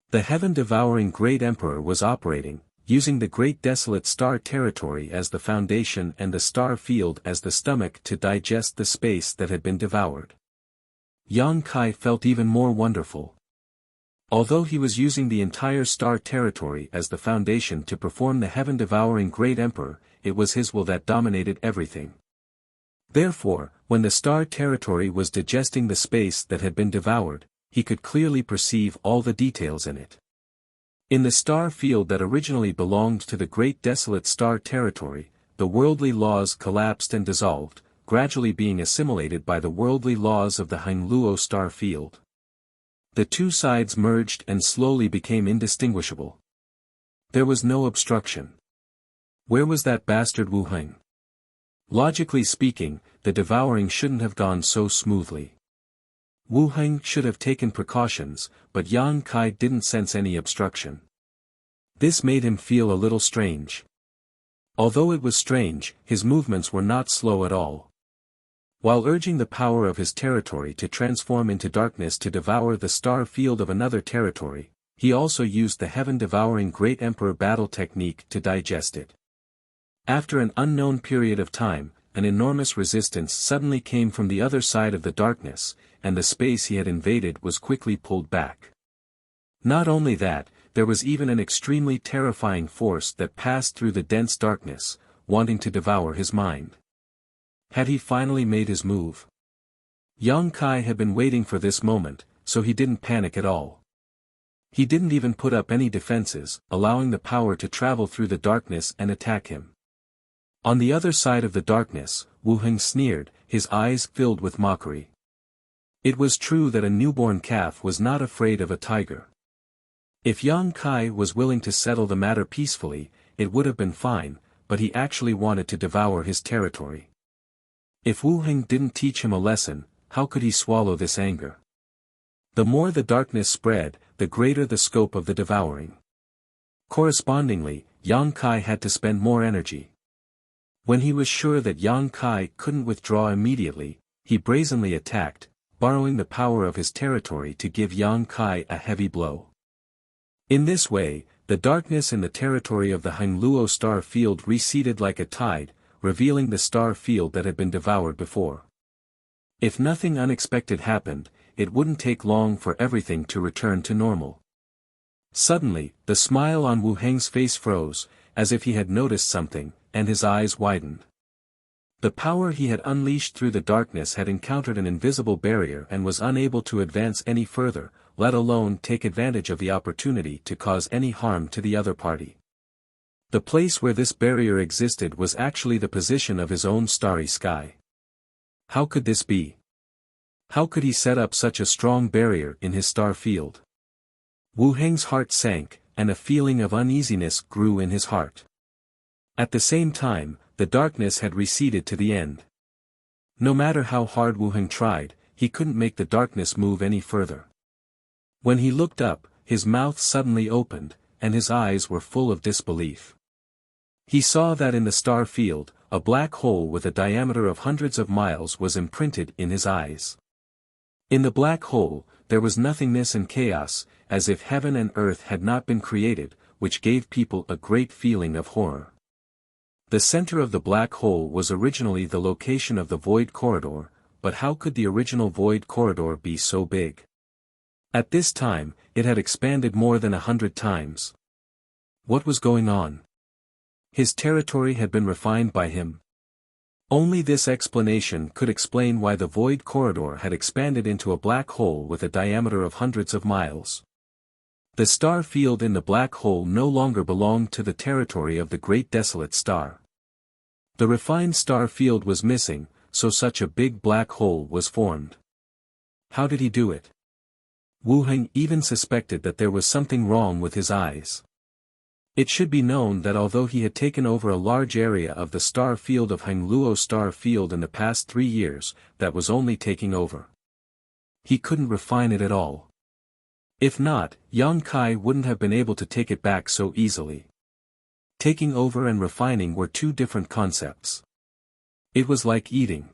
The heaven-devouring Great Emperor was operating, using the Great Desolate Star Territory as the foundation and the star field as the stomach to digest the space that had been devoured. Yang Kai felt even more wonderful. Although he was using the entire Star Territory as the foundation to perform the heaven-devouring Great Emperor, it was his will that dominated everything. Therefore, when the Star Territory was digesting the space that had been devoured, he could clearly perceive all the details in it. In the star field that originally belonged to the Great Desolate Star Territory, the worldly laws collapsed and dissolved, gradually being assimilated by the worldly laws of the Hengluo star field. The two sides merged and slowly became indistinguishable. There was no obstruction. Where was that bastard Wu Heng? Logically speaking, the devouring shouldn't have gone so smoothly. Wu Heng should have taken precautions, but Yang Kai didn't sense any obstruction. This made him feel a little strange. Although it was strange, his movements were not slow at all. While urging the power of his territory to transform into darkness to devour the star field of another territory, he also used the heaven-devouring Great Emperor battle technique to digest it. After an unknown period of time, an enormous resistance suddenly came from the other side of the darkness, and the space he had invaded was quickly pulled back. Not only that, there was even an extremely terrifying force that passed through the dense darkness, wanting to devour his mind. Had he finally made his move? Yang Kai had been waiting for this moment, so he didn't panic at all. He didn't even put up any defenses, allowing the power to travel through the darkness and attack him. On the other side of the darkness, Wu Heng sneered, his eyes filled with mockery. It was true that a newborn calf was not afraid of a tiger. If Yang Kai was willing to settle the matter peacefully, it would have been fine, but he actually wanted to devour his territory. If Wu Heng didn't teach him a lesson, how could he swallow this anger? The more the darkness spread, the greater the scope of the devouring. Correspondingly, Yang Kai had to spend more energy. When he was sure that Yang Kai couldn't withdraw immediately, he brazenly attacked, borrowing the power of his territory to give Yang Kai a heavy blow. In this way, the darkness in the territory of the Hengluo star field receded like a tide, revealing the star field that had been devoured before. If nothing unexpected happened, it wouldn't take long for everything to return to normal. Suddenly, the smile on Wu Heng's face froze, as if he had noticed something, and his eyes widened. The power he had unleashed through the darkness had encountered an invisible barrier and was unable to advance any further, let alone take advantage of the opportunity to cause any harm to the other party. The place where this barrier existed was actually the position of his own starry sky. How could this be? How could he set up such a strong barrier in his star field? Wu Heng's heart sank, and a feeling of uneasiness grew in his heart. At the same time, the darkness had receded to the end. No matter how hard Wu Heng tried, he couldn't make the darkness move any further. When he looked up, his mouth suddenly opened, and his eyes were full of disbelief. He saw that in the star field, a black hole with a diameter of hundreds of miles was imprinted in his eyes. In the black hole, there was nothingness and chaos, as if heaven and earth had not been created, which gave people a great feeling of horror. The center of the black hole was originally the location of the void corridor, but how could the original void corridor be so big? At this time, it had expanded more than 100 times. What was going on? His territory had been refined by him. Only this explanation could explain why the void corridor had expanded into a black hole with a diameter of hundreds of miles. The star field in the black hole no longer belonged to the territory of the great desolate star. The refined star field was missing, so such a big black hole was formed. How did he do it? Wu Heng even suspected that there was something wrong with his eyes. It should be known that although he had taken over a large area of the star field of Hengluo star field in the past 3 years, that was only taking over. He couldn't refine it at all. If not, Yang Kai wouldn't have been able to take it back so easily. Taking over and refining were two different concepts. It was like eating.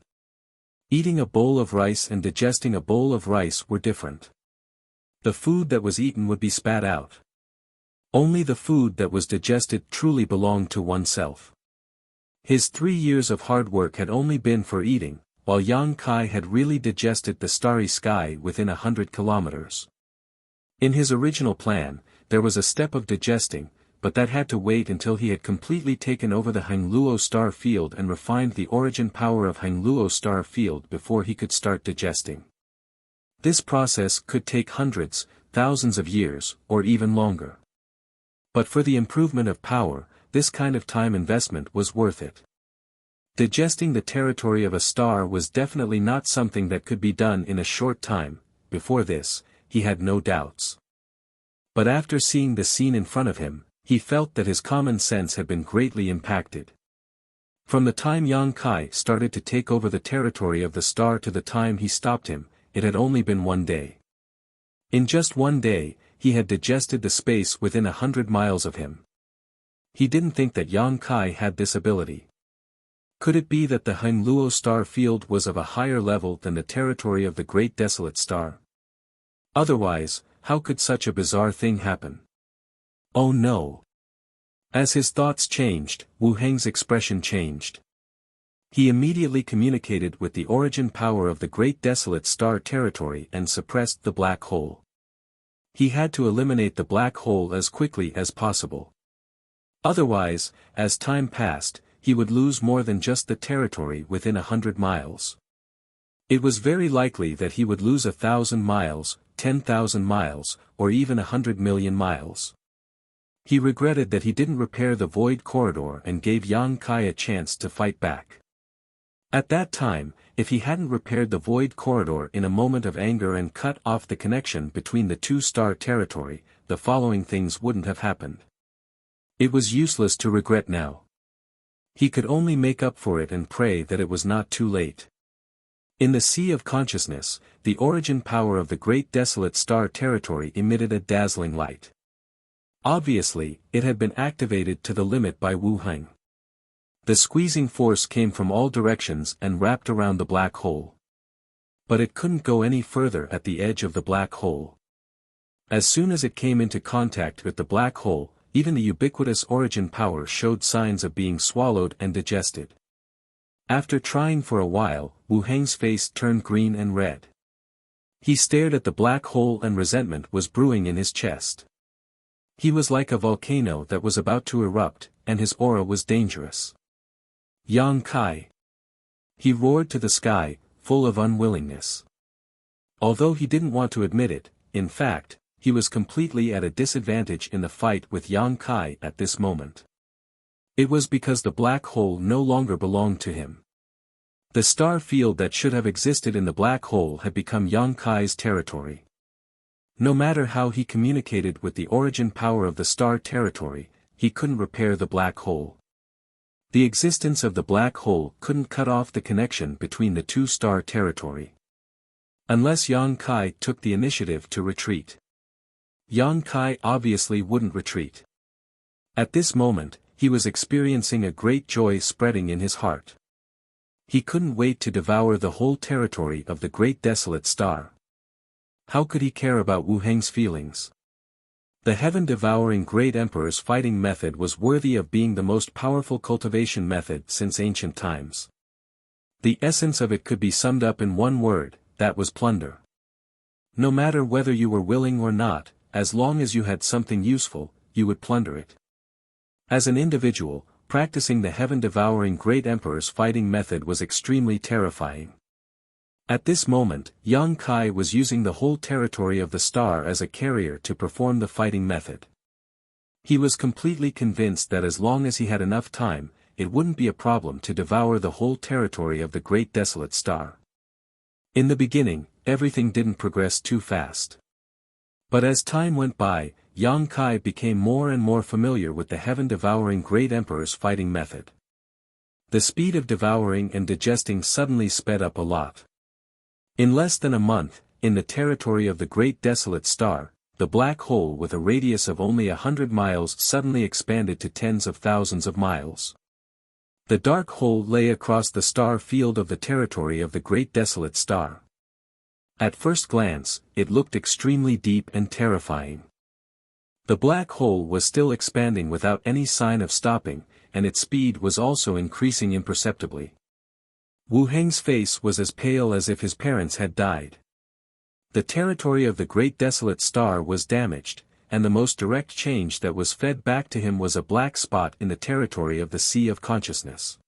Eating a bowl of rice and digesting a bowl of rice were different. The food that was eaten would be spat out. Only the food that was digested truly belonged to oneself. His 3 years of hard work had only been for eating, while Yang Kai had really digested the starry sky within 100 kilometers. In his original plan, there was a step of digesting, but that had to wait until he had completely taken over the Hengluo star field and refined the origin power of Hengluo star field before he could start digesting. This process could take hundreds, thousands of years, or even longer. But for the improvement of power, this kind of time investment was worth it. Digesting the territory of a star was definitely not something that could be done in a short time. Before this, he had no doubts. But after seeing the scene in front of him, he felt that his common sense had been greatly impacted. From the time Yang Kai started to take over the territory of the star to the time he stopped him, it had only been 1 day. In just 1 day, he had digested the space within 100 miles of him. He didn't think that Yang Kai had this ability. Could it be that the Hengluo star field was of a higher level than the territory of the great desolate star? Otherwise, how could such a bizarre thing happen? Oh no! As his thoughts changed, Wu Heng's expression changed. He immediately communicated with the origin power of the great desolate star territory and suppressed the black hole. He had to eliminate the black hole as quickly as possible. Otherwise, as time passed, he would lose more than just the territory within 100 miles. It was very likely that he would lose 1,000 miles, 10,000 miles, or even 100 million miles. He regretted that he didn't repair the void corridor and gave Yang Kai a chance to fight back. At that time, if he hadn't repaired the void corridor in a moment of anger and cut off the connection between the two-star territory, the following things wouldn't have happened. It was useless to regret now. He could only make up for it and pray that it was not too late. In the sea of consciousness, the origin power of the great desolate star territory emitted a dazzling light. Obviously, it had been activated to the limit by Wu Heng. The squeezing force came from all directions and wrapped around the black hole. But it couldn't go any further at the edge of the black hole. As soon as it came into contact with the black hole, even the ubiquitous origin power showed signs of being swallowed and digested. After trying for a while, Wu Heng's face turned green and red. He stared at the black hole and resentment was brewing in his chest. He was like a volcano that was about to erupt, and his aura was dangerous. Yang Kai! He roared to the sky, full of unwillingness. Although he didn't want to admit it, in fact, he was completely at a disadvantage in the fight with Yang Kai at this moment. It was because the black hole no longer belonged to him. The star field that should have existed in the black hole had become Yang Kai's territory. No matter how he communicated with the origin power of the star territory, he couldn't repair the black hole. The existence of the black hole couldn't cut off the connection between the two star territory. Unless Yang Kai took the initiative to retreat. Yang Kai obviously wouldn't retreat. At this moment, he was experiencing a great joy spreading in his heart. He couldn't wait to devour the whole territory of the great desolate star. How could he care about Wu Heng's feelings? The heaven-devouring great emperor's fighting method was worthy of being the most powerful cultivation method since ancient times. The essence of it could be summed up in one word, that was plunder. No matter whether you were willing or not, as long as you had something useful, you would plunder it. As an individual, practicing the heaven-devouring great emperor's fighting method was extremely terrifying. At this moment, Yang Kai was using the whole territory of the star as a carrier to perform the fighting method. He was completely convinced that as long as he had enough time, it wouldn't be a problem to devour the whole territory of the great desolate star. In the beginning, everything didn't progress too fast. But as time went by, Yang Kai became more and more familiar with the heaven-devouring great emperor's fighting method. The speed of devouring and digesting suddenly sped up a lot. In less than a month, in the territory of the great desolate star, the black hole with a radius of only 100 miles suddenly expanded to tens of thousands of miles. The dark hole lay across the star field of the territory of the great desolate star. At first glance, it looked extremely deep and terrifying. The black hole was still expanding without any sign of stopping, and its speed was also increasing imperceptibly. Wu Heng's face was as pale as if his parents had died. The territory of the great desolate star was damaged, and the most direct change that was fed back to him was a black spot in the territory of the Sea of Consciousness.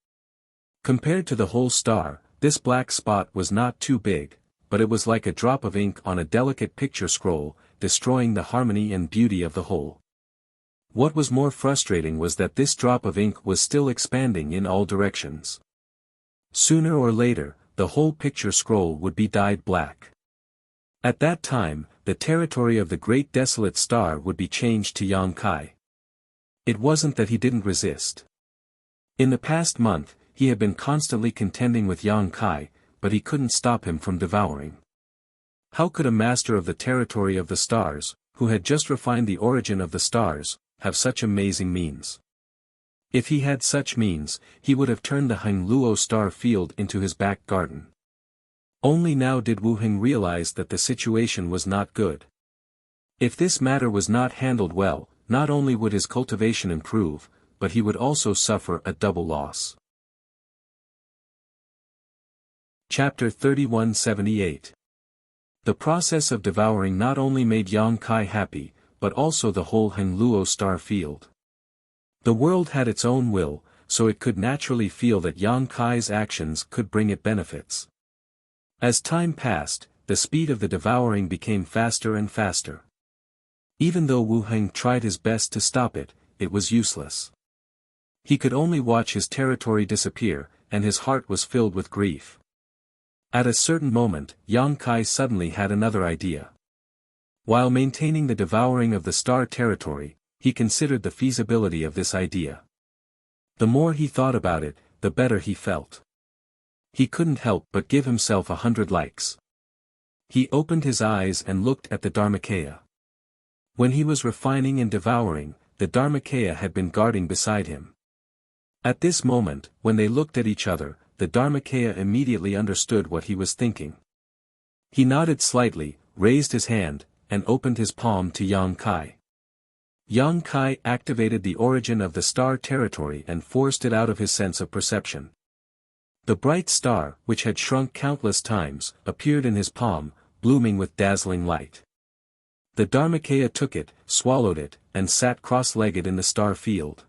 Compared to the whole star, this black spot was not too big, but it was like a drop of ink on a delicate picture scroll, destroying the harmony and beauty of the whole. What was more frustrating was that this drop of ink was still expanding in all directions. Sooner or later, the whole picture scroll would be dyed black. At that time, the territory of the great desolate star would be changed to Yang Kai. It wasn't that he didn't resist. In the past month, he had been constantly contending with Yang Kai, but he couldn't stop him from devouring. How could a master of the territory of the stars, who had just refined the origin of the stars, have such amazing means? If he had such means, he would have turned the Heng Luo star field into his back garden. Only now did Wu Heng realize that the situation was not good. If this matter was not handled well, not only would his cultivation improve, but he would also suffer a double loss. Chapter 3178. The process of devouring not only made Yang Kai happy, but also the whole Heng Luo star field. The world had its own will, so it could naturally feel that Yang Kai's actions could bring it benefits. As time passed, the speed of the devouring became faster and faster. Even though Wu Heng tried his best to stop it, it was useless. He could only watch his territory disappear, and his heart was filled with grief. At a certain moment, Yang Kai suddenly had another idea. While maintaining the devouring of the star territory, he considered the feasibility of this idea. The more he thought about it, the better he felt. He couldn't help but give himself 100 likes. He opened his eyes and looked at the Dharmakaya. When he was refining and devouring, the Dharmakaya had been guarding beside him. At this moment, when they looked at each other, the Dharmakaya immediately understood what he was thinking. He nodded slightly, raised his hand, and opened his palm to Yang Kai. Yang Kai activated the origin of the star territory and forced it out of his sense of perception. The bright star, which had shrunk countless times, appeared in his palm, blooming with dazzling light. The Dharmakaya took it, swallowed it, and sat cross-legged in the star field.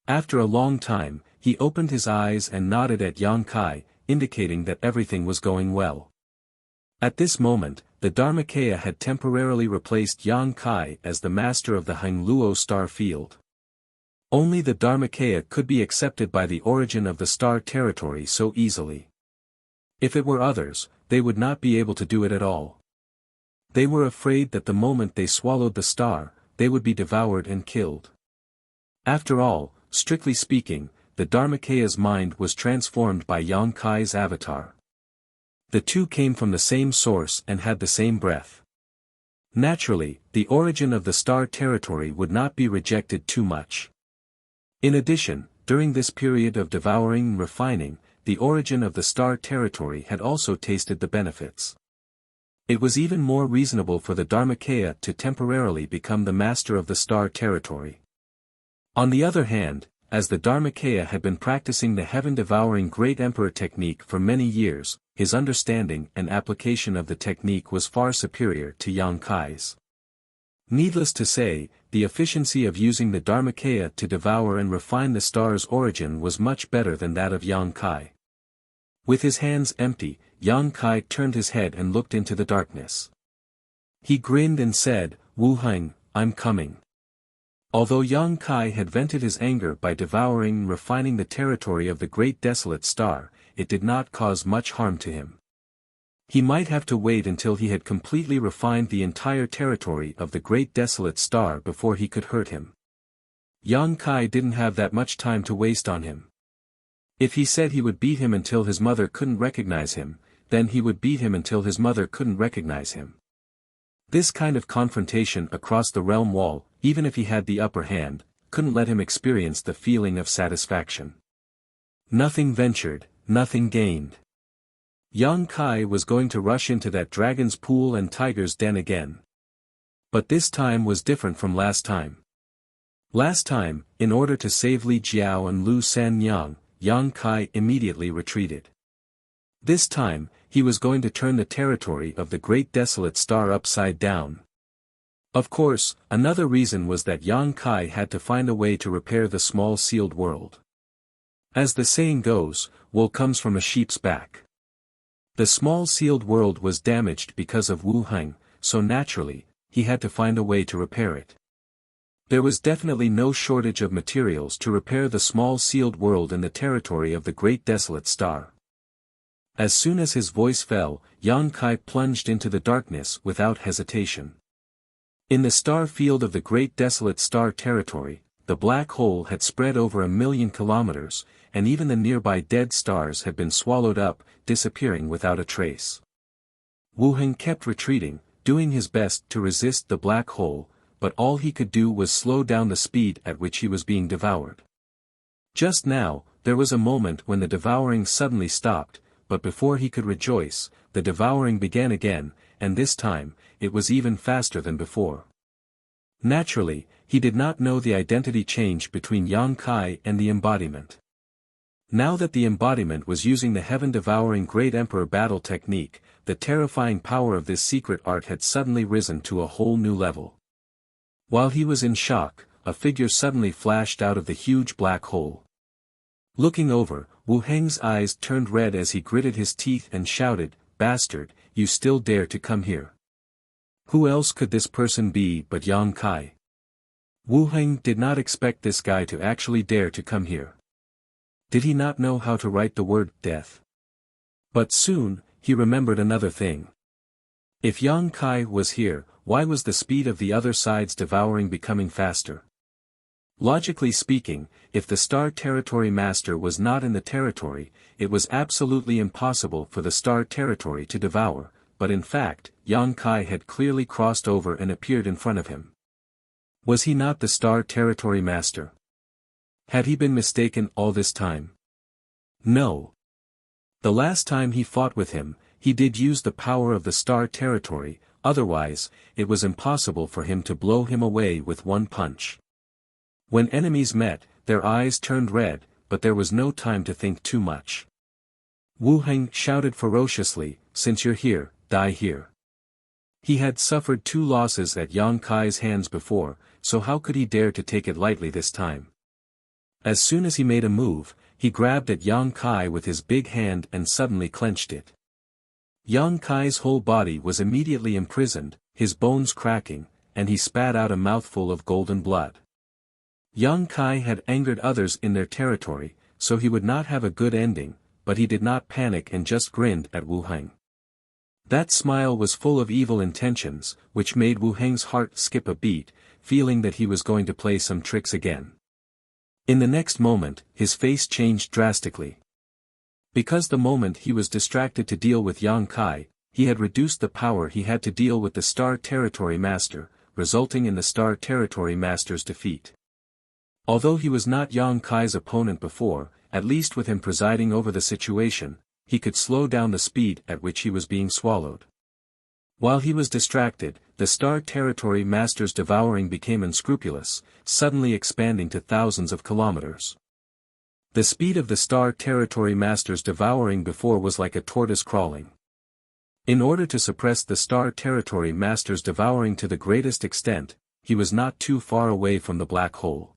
After a long time, he opened his eyes and nodded at Yang Kai, indicating that everything was going well. At this moment, the Dharmakaya had temporarily replaced Yang Kai as the master of the Heng Luo star field. Only the Dharmakaya could be accepted by the origin of the star territory so easily. If it were others, they would not be able to do it at all. They were afraid that the moment they swallowed the star, they would be devoured and killed. After all, strictly speaking, the Dharmakaya's mind was transformed by Yang Kai's avatar. The two came from the same source and had the same breath. Naturally, the origin of the star territory would not be rejected too much. In addition, during this period of devouring and refining, the origin of the star territory had also tasted the benefits. It was even more reasonable for the Dharmakaya to temporarily become the master of the star territory. On the other hand, as the Dharmakaya had been practicing the heaven-devouring Great Emperor technique for many years, his understanding and application of the technique was far superior to Yang Kai's. Needless to say, the efficiency of using the Dharmakaya to devour and refine the star's origin was much better than that of Yang Kai. With his hands empty, Yang Kai turned his head and looked into the darkness. He grinned and said, "Wu Heng, I'm coming." Although Yang Kai had vented his anger by devouring and refining the territory of the Great Desolate Star, it did not cause much harm to him. He might have to wait until he had completely refined the entire territory of the Great Desolate Star before he could hurt him. Yang Kai didn't have that much time to waste on him. If he said he would beat him until his mother couldn't recognize him, then he would beat him until his mother couldn't recognize him. This kind of confrontation across the realm wall, even if he had the upper hand, couldn't let him experience the feeling of satisfaction. Nothing ventured, nothing gained. Yang Kai was going to rush into that dragon's pool and tiger's den again. But this time was different from last time. Last time, in order to save Li Jiao and Lu Sanyang, Yang Kai immediately retreated. This time, he was going to turn the territory of the Great Desolate Star upside down. Of course, another reason was that Yang Kai had to find a way to repair the small sealed world. As the saying goes, wool comes from a sheep's back. The small sealed world was damaged because of Wu Heng, so naturally, he had to find a way to repair it. There was definitely no shortage of materials to repair the small sealed world in the territory of the Great Desolate Star. As soon as his voice fell, Yang Kai plunged into the darkness without hesitation. In the star field of the Great Desolate Star territory, the black hole had spread over 1,000,000 kilometers, and even the nearby dead stars had been swallowed up, disappearing without a trace. Wu Heng kept retreating, doing his best to resist the black hole, but all he could do was slow down the speed at which he was being devoured. Just now, there was a moment when the devouring suddenly stopped, but before he could rejoice, the devouring began again, and this time, it was even faster than before. Naturally, he did not know the identity change between Yang Kai and the embodiment. Now that the embodiment was using the heaven-devouring Great Emperor battle technique, the terrifying power of this secret art had suddenly risen to a whole new level. While he was in shock, a figure suddenly flashed out of the huge black hole. Looking over, Wu Heng's eyes turned red as he gritted his teeth and shouted, "Bastard, you still dare to come here." Who else could this person be but Yang Kai? Wu Heng did not expect this guy to actually dare to come here. Did he not know how to write the word death? But soon, he remembered another thing. If Yang Kai was here, why was the speed of the other side's devouring becoming faster? Logically speaking, if the Star Territory Master was not in the territory, it was absolutely impossible for the Star Territory to devour, but in fact, Yang Kai had clearly crossed over and appeared in front of him. Was he not the Star Territory Master? Had he been mistaken all this time? No. The last time he fought with him, he did use the power of the Star Territory, otherwise, it was impossible for him to blow him away with one punch. When enemies met, their eyes turned red, but there was no time to think too much. Wu Heng shouted ferociously, "Since you're here, die here." He had suffered 2 losses at Yang Kai's hands before, so how could he dare to take it lightly this time? As soon as he made a move, he grabbed at Yang Kai with his big hand and suddenly clenched it. Yang Kai's whole body was immediately imprisoned, his bones cracking, and he spat out a mouthful of golden blood. Yang Kai had angered others in their territory, so he would not have a good ending, but he did not panic and just grinned at Wu Heng. That smile was full of evil intentions, which made Wu Heng's heart skip a beat, feeling that he was going to play some tricks again. In the next moment, his face changed drastically. Because the moment he was distracted to deal with Yang Kai, he had reduced the power he had to deal with the Star Territory Master, resulting in the Star Territory Master's defeat. Although he was not Yang Kai's opponent before, at least with him presiding over the situation, he could slow down the speed at which he was being swallowed. While he was distracted, the Star Territory Master's devouring became unscrupulous, suddenly expanding to thousands of kilometers. The speed of the Star Territory Master's devouring before was like a tortoise crawling. In order to suppress the Star Territory Master's devouring to the greatest extent, he was not too far away from the black hole.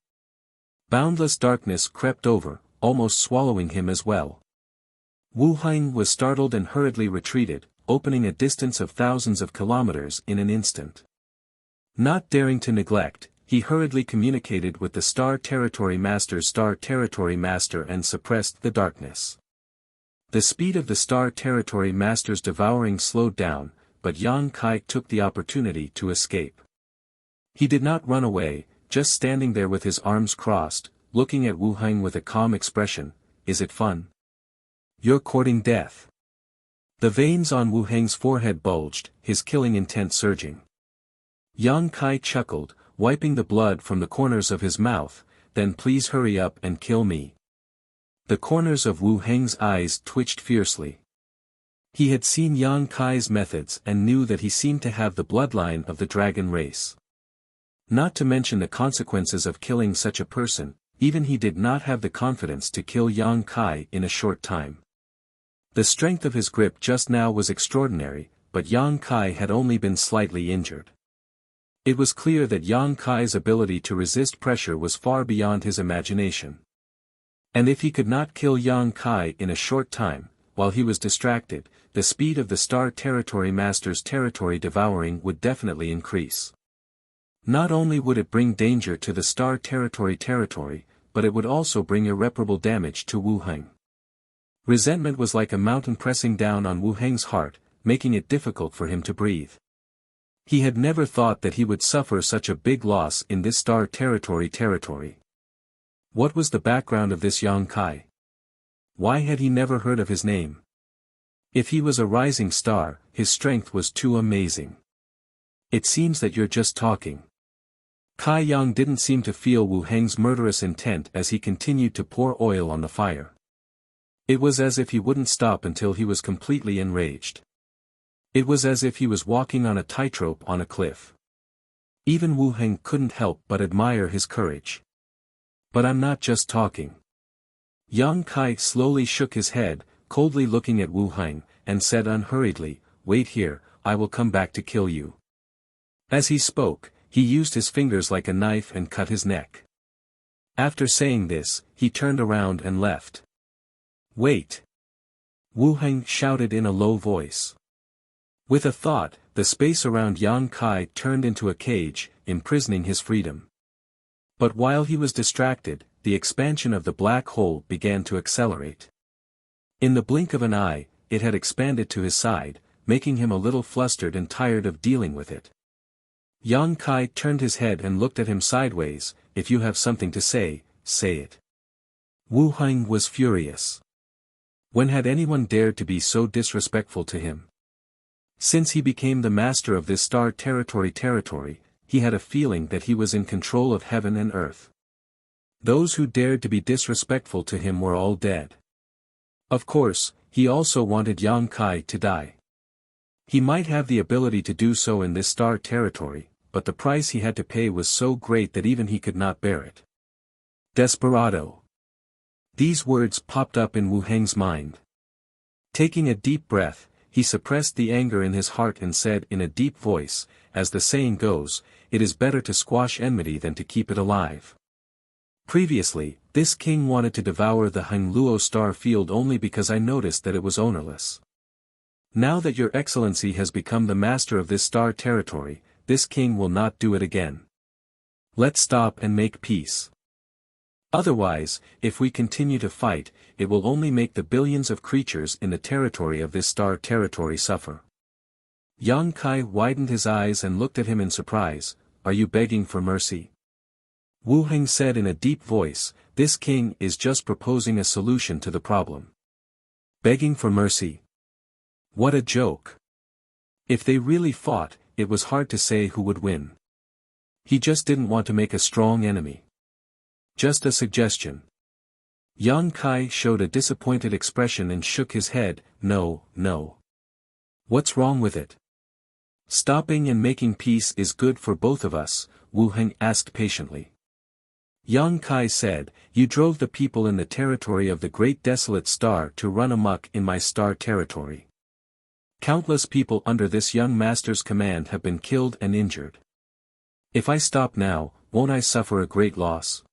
Boundless darkness crept over, almost swallowing him as well. Wu Heng was startled and hurriedly retreated, opening a distance of thousands of kilometers in an instant. Not daring to neglect, he hurriedly communicated with the Star Territory Master's Star Territory Master and suppressed the darkness. The speed of the Star Territory Master's devouring slowed down, but Yang Kai took the opportunity to escape. He did not run away, just standing there with his arms crossed, looking at Wu Heng with a calm expression. Is it fun? You're courting death. The veins on Wu Heng's forehead bulged, his killing intent surging. Yang Kai chuckled, wiping the blood from the corners of his mouth. Then please hurry up and kill me. The corners of Wu Heng's eyes twitched fiercely. He had seen Yang Kai's methods and knew that he seemed to have the bloodline of the dragon race. Not to mention the consequences of killing such a person, even he did not have the confidence to kill Yang Kai in a short time. The strength of his grip just now was extraordinary, but Yang Kai had only been slightly injured. It was clear that Yang Kai's ability to resist pressure was far beyond his imagination. And if he could not kill Yang Kai in a short time, while he was distracted, the speed of the Star Territory Master's territory devouring would definitely increase. Not only would it bring danger to the Star Territory, but it would also bring irreparable damage to Wu Heng. Resentment was like a mountain pressing down on Wu Heng's heart, making it difficult for him to breathe. He had never thought that he would suffer such a big loss in this Star Territory. What was the background of this Yang Kai? Why had he never heard of his name? If he was a rising star, his strength was too amazing. It seems that you're just talking. Kai Yang didn't seem to feel Wu Heng's murderous intent as he continued to pour oil on the fire. It was as if he wouldn't stop until he was completely enraged. It was as if he was walking on a tightrope on a cliff. Even Wu Heng couldn't help but admire his courage. But I'm not just talking. Yang Kai slowly shook his head, coldly looking at Wu Heng, and said unhurriedly, "Wait here, I will come back to kill you." As he spoke, he used his fingers like a knife and cut his neck. After saying this, he turned around and left. "Wait!" Wu Heng shouted in a low voice. With a thought, the space around Yang Kai turned into a cage, imprisoning his freedom. But while he was distracted, the expansion of the black hole began to accelerate. In the blink of an eye, it had expanded to his side, making him a little flustered and tired of dealing with it. Yang Kai turned his head and looked at him sideways. "If you have something to say, say it." Wu Heng was furious. When had anyone dared to be so disrespectful to him? Since he became the master of this Star Territory, he had a feeling that he was in control of heaven and earth. Those who dared to be disrespectful to him were all dead. Of course, he also wanted Yang Kai to die. He might have the ability to do so in this Star Territory, but the price he had to pay was so great that even he could not bear it. Desperado. These words popped up in Wu Heng's mind. Taking a deep breath, he suppressed the anger in his heart and said in a deep voice, "As the saying goes, it is better to squash enmity than to keep it alive." Previously, this king wanted to devour the Hengluo star field only because I noticed that it was ownerless. Now that your excellency has become the master of this Star Territory, this king will not do it again. Let's stop and make peace. Otherwise, if we continue to fight, it will only make the billions of creatures in the territory of this star territory suffer. Yang Kai widened his eyes and looked at him in surprise. Are you begging for mercy? Wu Heng said in a deep voice, this king is just proposing a solution to the problem. Begging for mercy? What a joke. If they really fought, it was hard to say who would win. He just didn't want to make a strong enemy. Just a suggestion. Yang Kai showed a disappointed expression and shook his head. No, no. What's wrong with it? Stopping and making peace is good for both of us, Wu Heng asked patiently. Yang Kai said, you drove the people in the territory of the Great Desolate Star to run amok in my star territory. Countless people under this young master's command have been killed and injured. If I stop now, won't I suffer a great loss?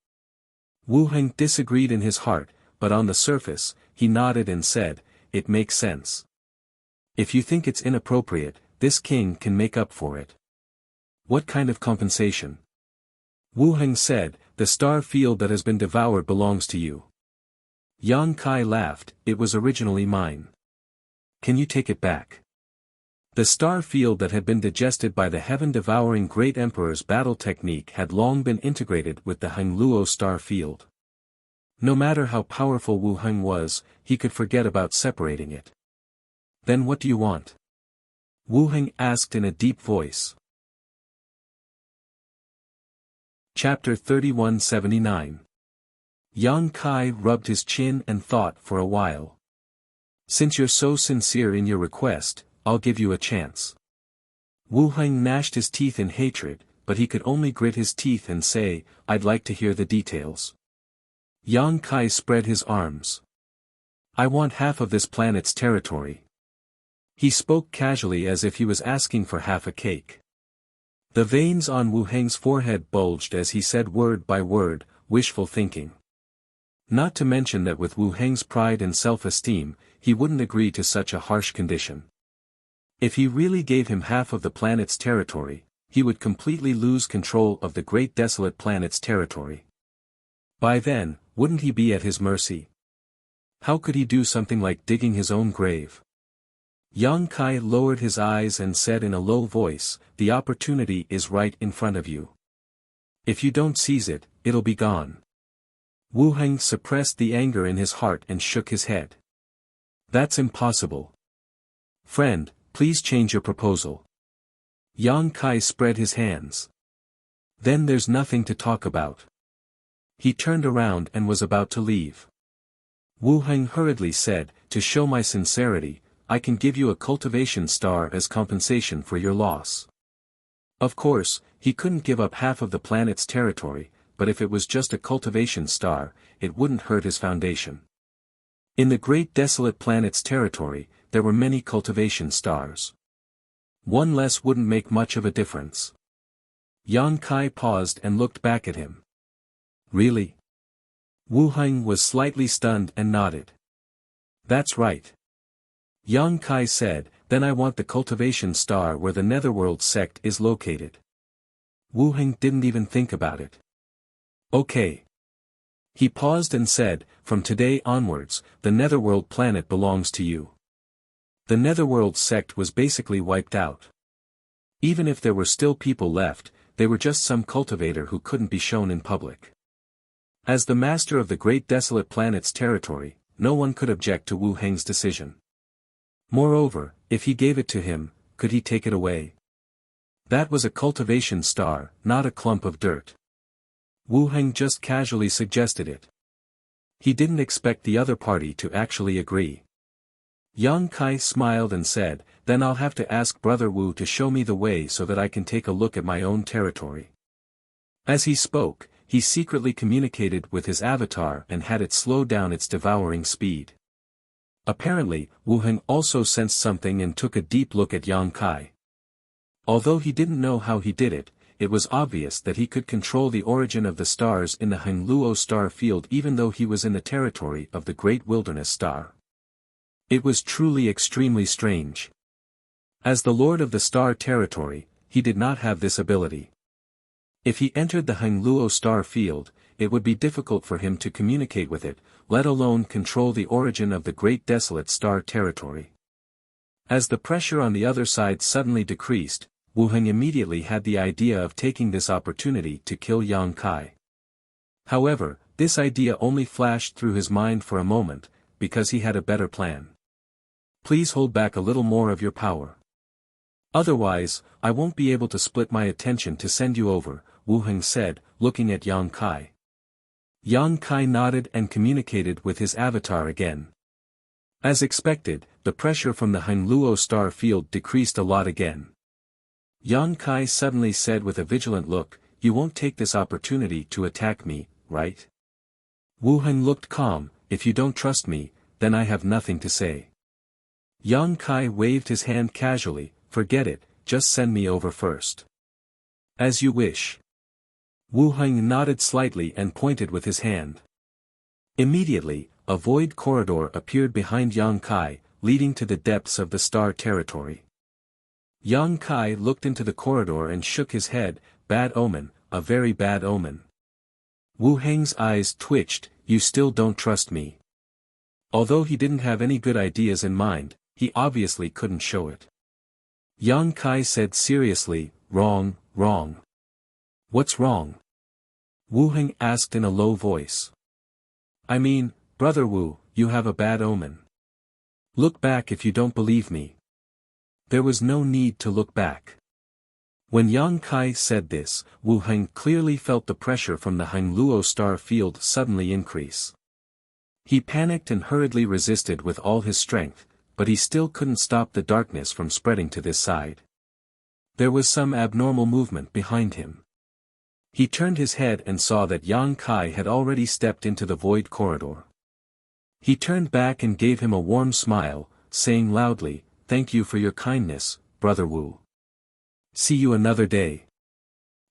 Wu Heng disagreed in his heart, but on the surface, he nodded and said, it makes sense. If you think it's inappropriate, this king can make up for it. What kind of compensation? Wu Heng said, the star field that has been devoured belongs to you. Yang Kai laughed, it was originally mine. Can you take it back? The star field that had been digested by the heaven-devouring great emperor's battle technique had long been integrated with the Hengluo star field. No matter how powerful Wu Heng was, he could forget about separating it. Then what do you want? Wu Heng asked in a deep voice. Chapter 3179. Yang Kai rubbed his chin and thought for a while. Since you're so sincere in your request, I'll give you a chance. Wu Heng gnashed his teeth in hatred, but he could only grit his teeth and say, I'd like to hear the details. Yang Kai spread his arms. I want half of this planet's territory. He spoke casually as if he was asking for half a cake. The veins on Wu Heng's forehead bulged as he said word by word, wishful thinking. Not to mention that with Wu Heng's pride and self-esteem, he wouldn't agree to such a harsh condition. If he really gave him half of the planet's territory, he would completely lose control of the great desolate planet's territory. By then, wouldn't he be at his mercy? How could he do something like digging his own grave? Yang Kai lowered his eyes and said in a low voice, the opportunity is right in front of you. If you don't seize it, it'll be gone. Wu Heng suppressed the anger in his heart and shook his head. That's impossible. Friend, please change your proposal. Yang Kai spread his hands. Then there's nothing to talk about. He turned around and was about to leave. Wu Heng hurriedly said, to show my sincerity, I can give you a cultivation star as compensation for your loss. Of course, he couldn't give up half of the planet's territory, but if it was just a cultivation star, it wouldn't hurt his foundation. In the great desolate planet's territory, there were many cultivation stars. One less wouldn't make much of a difference. Yang Kai paused and looked back at him. Really? Wu Heng was slightly stunned and nodded. That's right. Yang Kai said, then I want the cultivation star where the Netherworld sect is located. Wu Heng didn't even think about it. Okay. He paused and said, from today onwards, the Netherworld planet belongs to you. The Netherworld sect was basically wiped out. Even if there were still people left, they were just some cultivator who couldn't be shown in public. As the master of the great desolate planet's territory, no one could object to Wu Heng's decision. Moreover, if he gave it to him, could he take it away? That was a cultivation star, not a clump of dirt. Wu Heng just casually suggested it. He didn't expect the other party to actually agree. Yang Kai smiled and said, then I'll have to ask Brother Wu to show me the way so that I can take a look at my own territory. As he spoke, he secretly communicated with his avatar and had it slow down its devouring speed. Apparently, Wu Heng also sensed something and took a deep look at Yang Kai. Although he didn't know how he did it, it was obvious that he could control the origin of the stars in the Hengluo star field even though he was in the territory of the Great Wilderness Star. It was truly extremely strange. As the Lord of the Star Territory, he did not have this ability. If he entered the Hengluo star field, it would be difficult for him to communicate with it, let alone control the origin of the Great Desolate Star territory. As the pressure on the other side suddenly decreased, Wu Heng immediately had the idea of taking this opportunity to kill Yang Kai. However, this idea only flashed through his mind for a moment, because he had a better plan. Please hold back a little more of your power. Otherwise, I won't be able to split my attention to send you over, Wu Heng said, looking at Yang Kai. Yang Kai nodded and communicated with his avatar again. As expected, the pressure from the Hangluo star field decreased a lot again. Yang Kai suddenly said with a vigilant look, "You won't take this opportunity to attack me, right?" Wu Heng looked calm. "If you don't trust me, then I have nothing to say." Yang Kai waved his hand casually, "Forget it, just send me over first." "As you wish." Wu Heng nodded slightly and pointed with his hand. Immediately, a void corridor appeared behind Yang Kai, leading to the depths of the star territory. Yang Kai looked into the corridor and shook his head. "Bad omen, a very bad omen." Wu Heng's eyes twitched. "You still don't trust me." Although he didn't have any good ideas in mind, he obviously couldn't show it. Yang Kai said seriously, "Wrong, wrong." "What's wrong?" Wu Heng asked in a low voice. "I mean, Brother Wu, you have a bad omen. Look back if you don't believe me." There was no need to look back. When Yang Kai said this, Wu Heng clearly felt the pressure from the Hangluo star field suddenly increase. He panicked and hurriedly resisted with all his strength, but he still couldn't stop the darkness from spreading to this side. There was some abnormal movement behind him. He turned his head and saw that Yang Kai had already stepped into the void corridor. He turned back and gave him a warm smile, saying loudly, "Thank you for your kindness, Brother Wu. See you another day."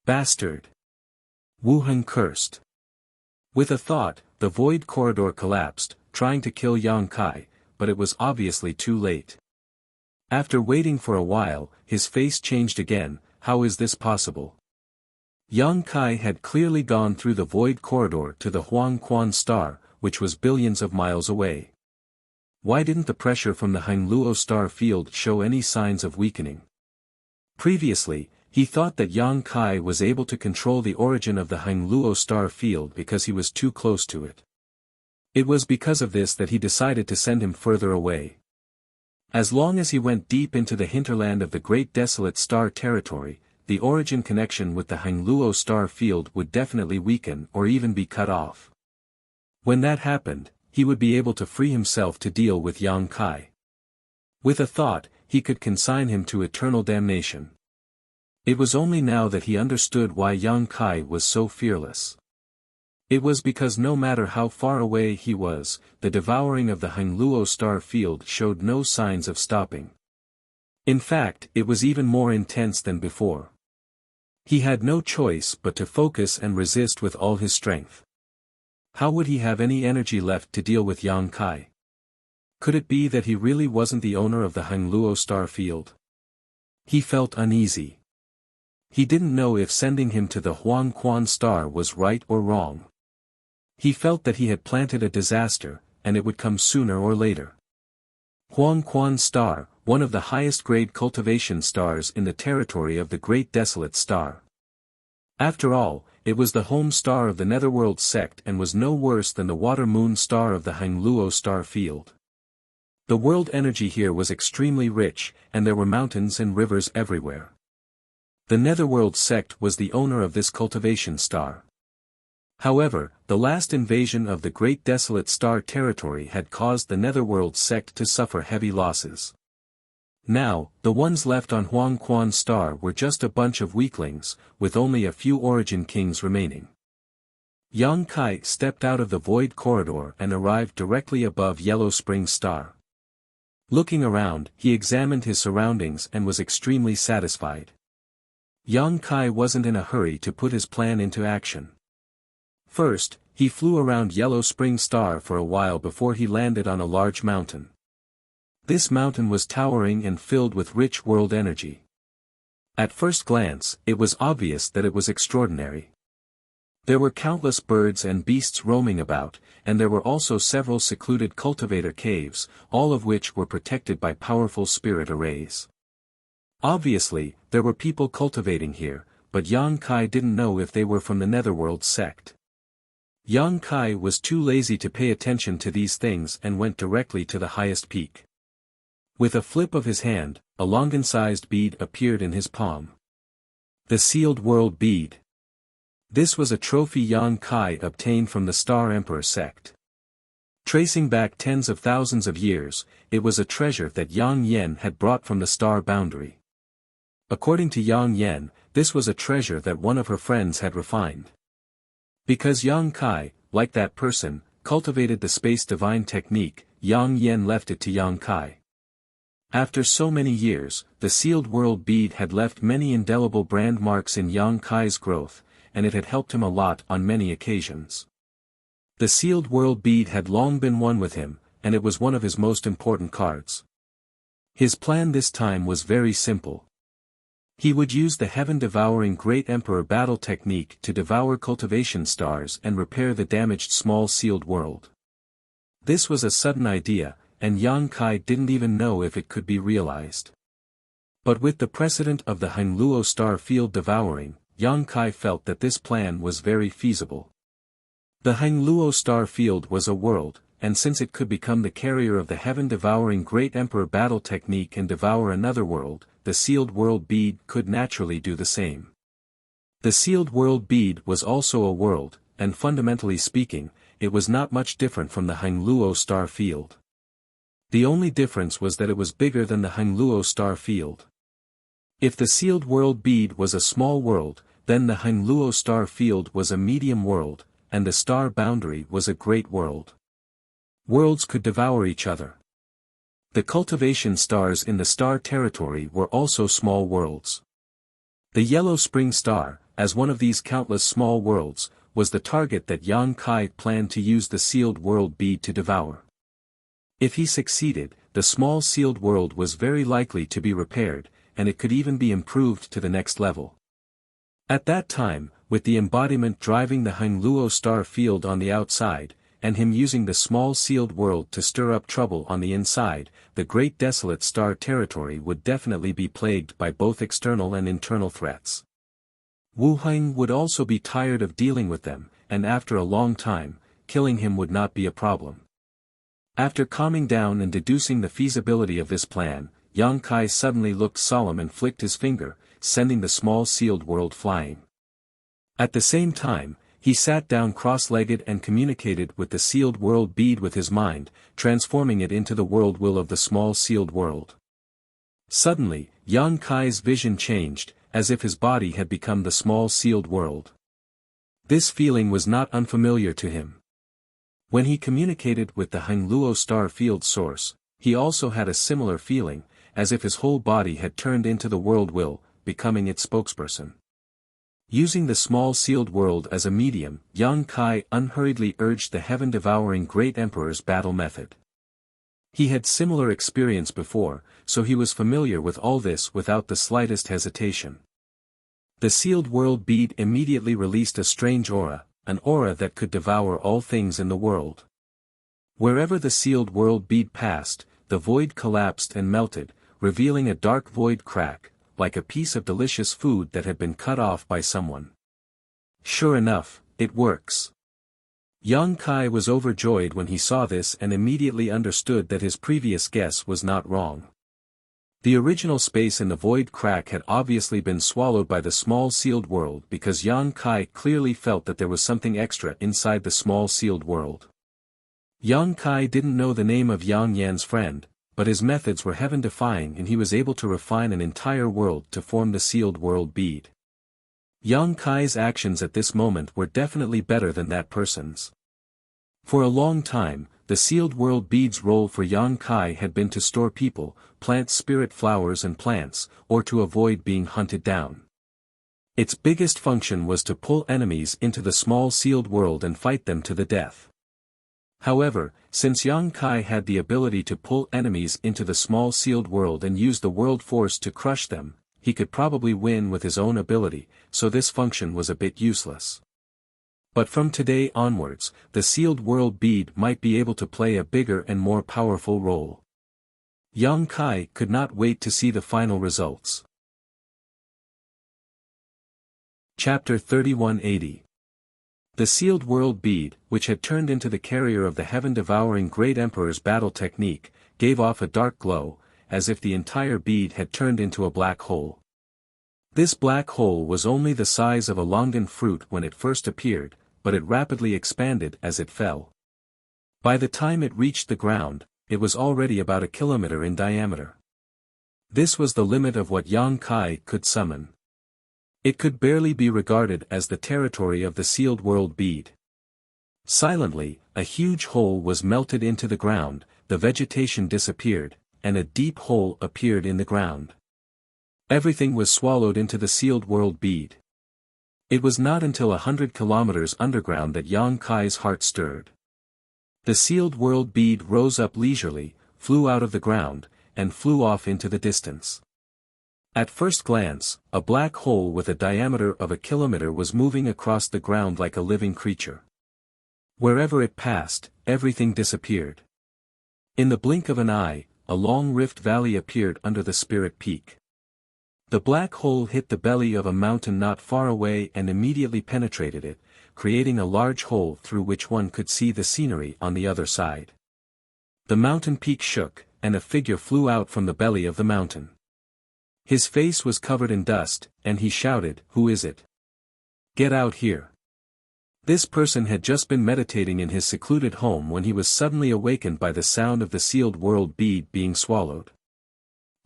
"Bastard!" Wu Heng cursed. With a thought, the void corridor collapsed, trying to kill Yang Kai, but it was obviously too late. After waiting for a while, his face changed again. "How is this possible?" Yang Kai had clearly gone through the void corridor to the Huang Quan star, which was billions of miles away. Why didn't the pressure from the Hangluo star field show any signs of weakening? Previously, he thought that Yang Kai was able to control the origin of the Hangluo star field because he was too close to it. It was because of this that he decided to send him further away. As long as he went deep into the hinterland of the Great Desolate Star territory, the origin connection with the Hangluo star field would definitely weaken or even be cut off. When that happened, he would be able to free himself to deal with Yang Kai. With a thought, he could consign him to eternal damnation. It was only now that he understood why Yang Kai was so fearless. It was because no matter how far away he was, the devouring of the Hangluo star field showed no signs of stopping. In fact, it was even more intense than before. He had no choice but to focus and resist with all his strength. How would he have any energy left to deal with Yang Kai? Could it be that he really wasn't the owner of the Hangluo star field? He felt uneasy. He didn't know if sending him to the Huang Quan star was right or wrong. He felt that he had planted a disaster, and it would come sooner or later. Huang Quan star, one of the highest grade cultivation stars in the territory of the Great Desolate Star. After all, it was the home star of the Netherworld sect and was no worse than the water moon star of the Hangluo star field. The world energy here was extremely rich, and there were mountains and rivers everywhere. The Netherworld sect was the owner of this cultivation star. However, the last invasion of the Great Desolate Star territory had caused the Netherworld sect to suffer heavy losses. Now, the ones left on Huang Quan star were just a bunch of weaklings, with only a few origin kings remaining. Yang Kai stepped out of the void corridor and arrived directly above Yellow Spring star. Looking around, he examined his surroundings and was extremely satisfied. Yang Kai wasn't in a hurry to put his plan into action. First, he flew around Yellow Spring star for a while before he landed on a large mountain. This mountain was towering and filled with rich world energy. At first glance, it was obvious that it was extraordinary. There were countless birds and beasts roaming about, and there were also several secluded cultivator caves, all of which were protected by powerful spirit arrays. Obviously, there were people cultivating here, but Yang Kai didn't know if they were from the Netherworld sect. Yang Kai was too lazy to pay attention to these things and went directly to the highest peak. With a flip of his hand, a longan-sized bead appeared in his palm. The Sealed World Bead. This was a trophy Yang Kai obtained from the Star Emperor sect. Tracing back tens of thousands of years, it was a treasure that Yang Yen had brought from the star boundary. According to Yang Yen, this was a treasure that one of her friends had refined. Because Yang Kai, like that person, cultivated the space divine technique, Yang Yen left it to Yang Kai. After so many years, the Sealed World Bead had left many indelible brand marks in Yang Kai's growth, and it had helped him a lot on many occasions. The Sealed World Bead had long been one with him, and it was one of his most important cards. His plan this time was very simple. He would use the heaven-devouring Great Emperor battle technique to devour cultivation stars and repair the damaged small sealed world. This was a sudden idea, and Yang Kai didn't even know if it could be realized. But with the precedent of the Hangluo star field devouring, Yang Kai felt that this plan was very feasible. The Hangluo star field was a world, and since it could become the carrier of the heaven-devouring Great Emperor battle technique and devour another world, the Sealed World Bead could naturally do the same. The Sealed World Bead was also a world, and fundamentally speaking, it was not much different from the Hangluo star field. The only difference was that it was bigger than the Hangluo star field. If the Sealed World Bead was a small world, then the Hangluo star field was a medium world, and the star boundary was a great world. Worlds could devour each other. The cultivation stars in the star territory were also small worlds. The Yellow Spring Star, as one of these countless small worlds, was the target that Yang Kai planned to use the Sealed World Bead to devour. If he succeeded, the small sealed world was very likely to be repaired, and it could even be improved to the next level. At that time, with the embodiment driving the Hangluo star field on the outside, and him using the small sealed world to stir up trouble on the inside, the great desolate star territory would definitely be plagued by both external and internal threats. Wu Heng would also be tired of dealing with them, and after a long time, killing him would not be a problem. After calming down and deducing the feasibility of this plan, Yang Kai suddenly looked solemn and flicked his finger, sending the small sealed world flying. At the same time, he sat down cross-legged and communicated with the Sealed World Bead with his mind, transforming it into the world will of the small sealed world. Suddenly, Yang Kai's vision changed, as if his body had become the small sealed world. This feeling was not unfamiliar to him. When he communicated with the Hangluo star field source, he also had a similar feeling, as if his whole body had turned into the world will, becoming its spokesperson. Using the small sealed world as a medium, Yang Kai unhurriedly urged the heaven-devouring Great Emperor's battle method. He had similar experience before, so he was familiar with all this without the slightest hesitation. The Sealed World Bead immediately released a strange aura, an aura that could devour all things in the world. Wherever the Sealed World Bead passed, the void collapsed and melted, revealing a dark void crack, like a piece of delicious food that had been cut off by someone. Sure enough, it works. Yang Kai was overjoyed when he saw this and immediately understood that his previous guess was not wrong. The original space in the void crack had obviously been swallowed by the small sealed world because Yang Kai clearly felt that there was something extra inside the small sealed world. Yang Kai didn't know the name of Yang Yan's friend, but his methods were heaven-defying and he was able to refine an entire world to form the Sealed World Bead. Yang Kai's actions at this moment were definitely better than that person's. For a long time, the Sealed World Bead's role for Yang Kai had been to store people, plant spirit flowers and plants, or to avoid being hunted down. Its biggest function was to pull enemies into the small sealed world and fight them to the death. However, since Yang Kai had the ability to pull enemies into the small sealed world and use the world force to crush them, he could probably win with his own ability, so this function was a bit useless. But from today onwards, the sealed world bead might be able to play a bigger and more powerful role. Yang Kai could not wait to see the final results. Chapter 3180. The sealed world bead, which had turned into the carrier of the heaven-devouring Great Emperor's battle technique, gave off a dark glow, as if the entire bead had turned into a black hole. This black hole was only the size of a longan fruit when it first appeared, but it rapidly expanded as it fell. By the time it reached the ground, it was already about a kilometer in diameter. This was the limit of what Yang Kai could summon. It could barely be regarded as the territory of the sealed world bead. Silently, a huge hole was melted into the ground, the vegetation disappeared, and a deep hole appeared in the ground. Everything was swallowed into the sealed world bead. It was not until 100 kilometers underground that Yang Kai's heart stirred. The sealed world bead rose up leisurely, flew out of the ground, and flew off into the distance. At first glance, a black hole with a diameter of a kilometer was moving across the ground like a living creature. Wherever it passed, everything disappeared. In the blink of an eye, a long rift valley appeared under the Spirit Peak. The black hole hit the belly of a mountain not far away and immediately penetrated it, creating a large hole through which one could see the scenery on the other side. The mountain peak shook, and a figure flew out from the belly of the mountain. His face was covered in dust, and he shouted, "Who is it? Get out here." This person had just been meditating in his secluded home when he was suddenly awakened by the sound of the sealed world bead being swallowed.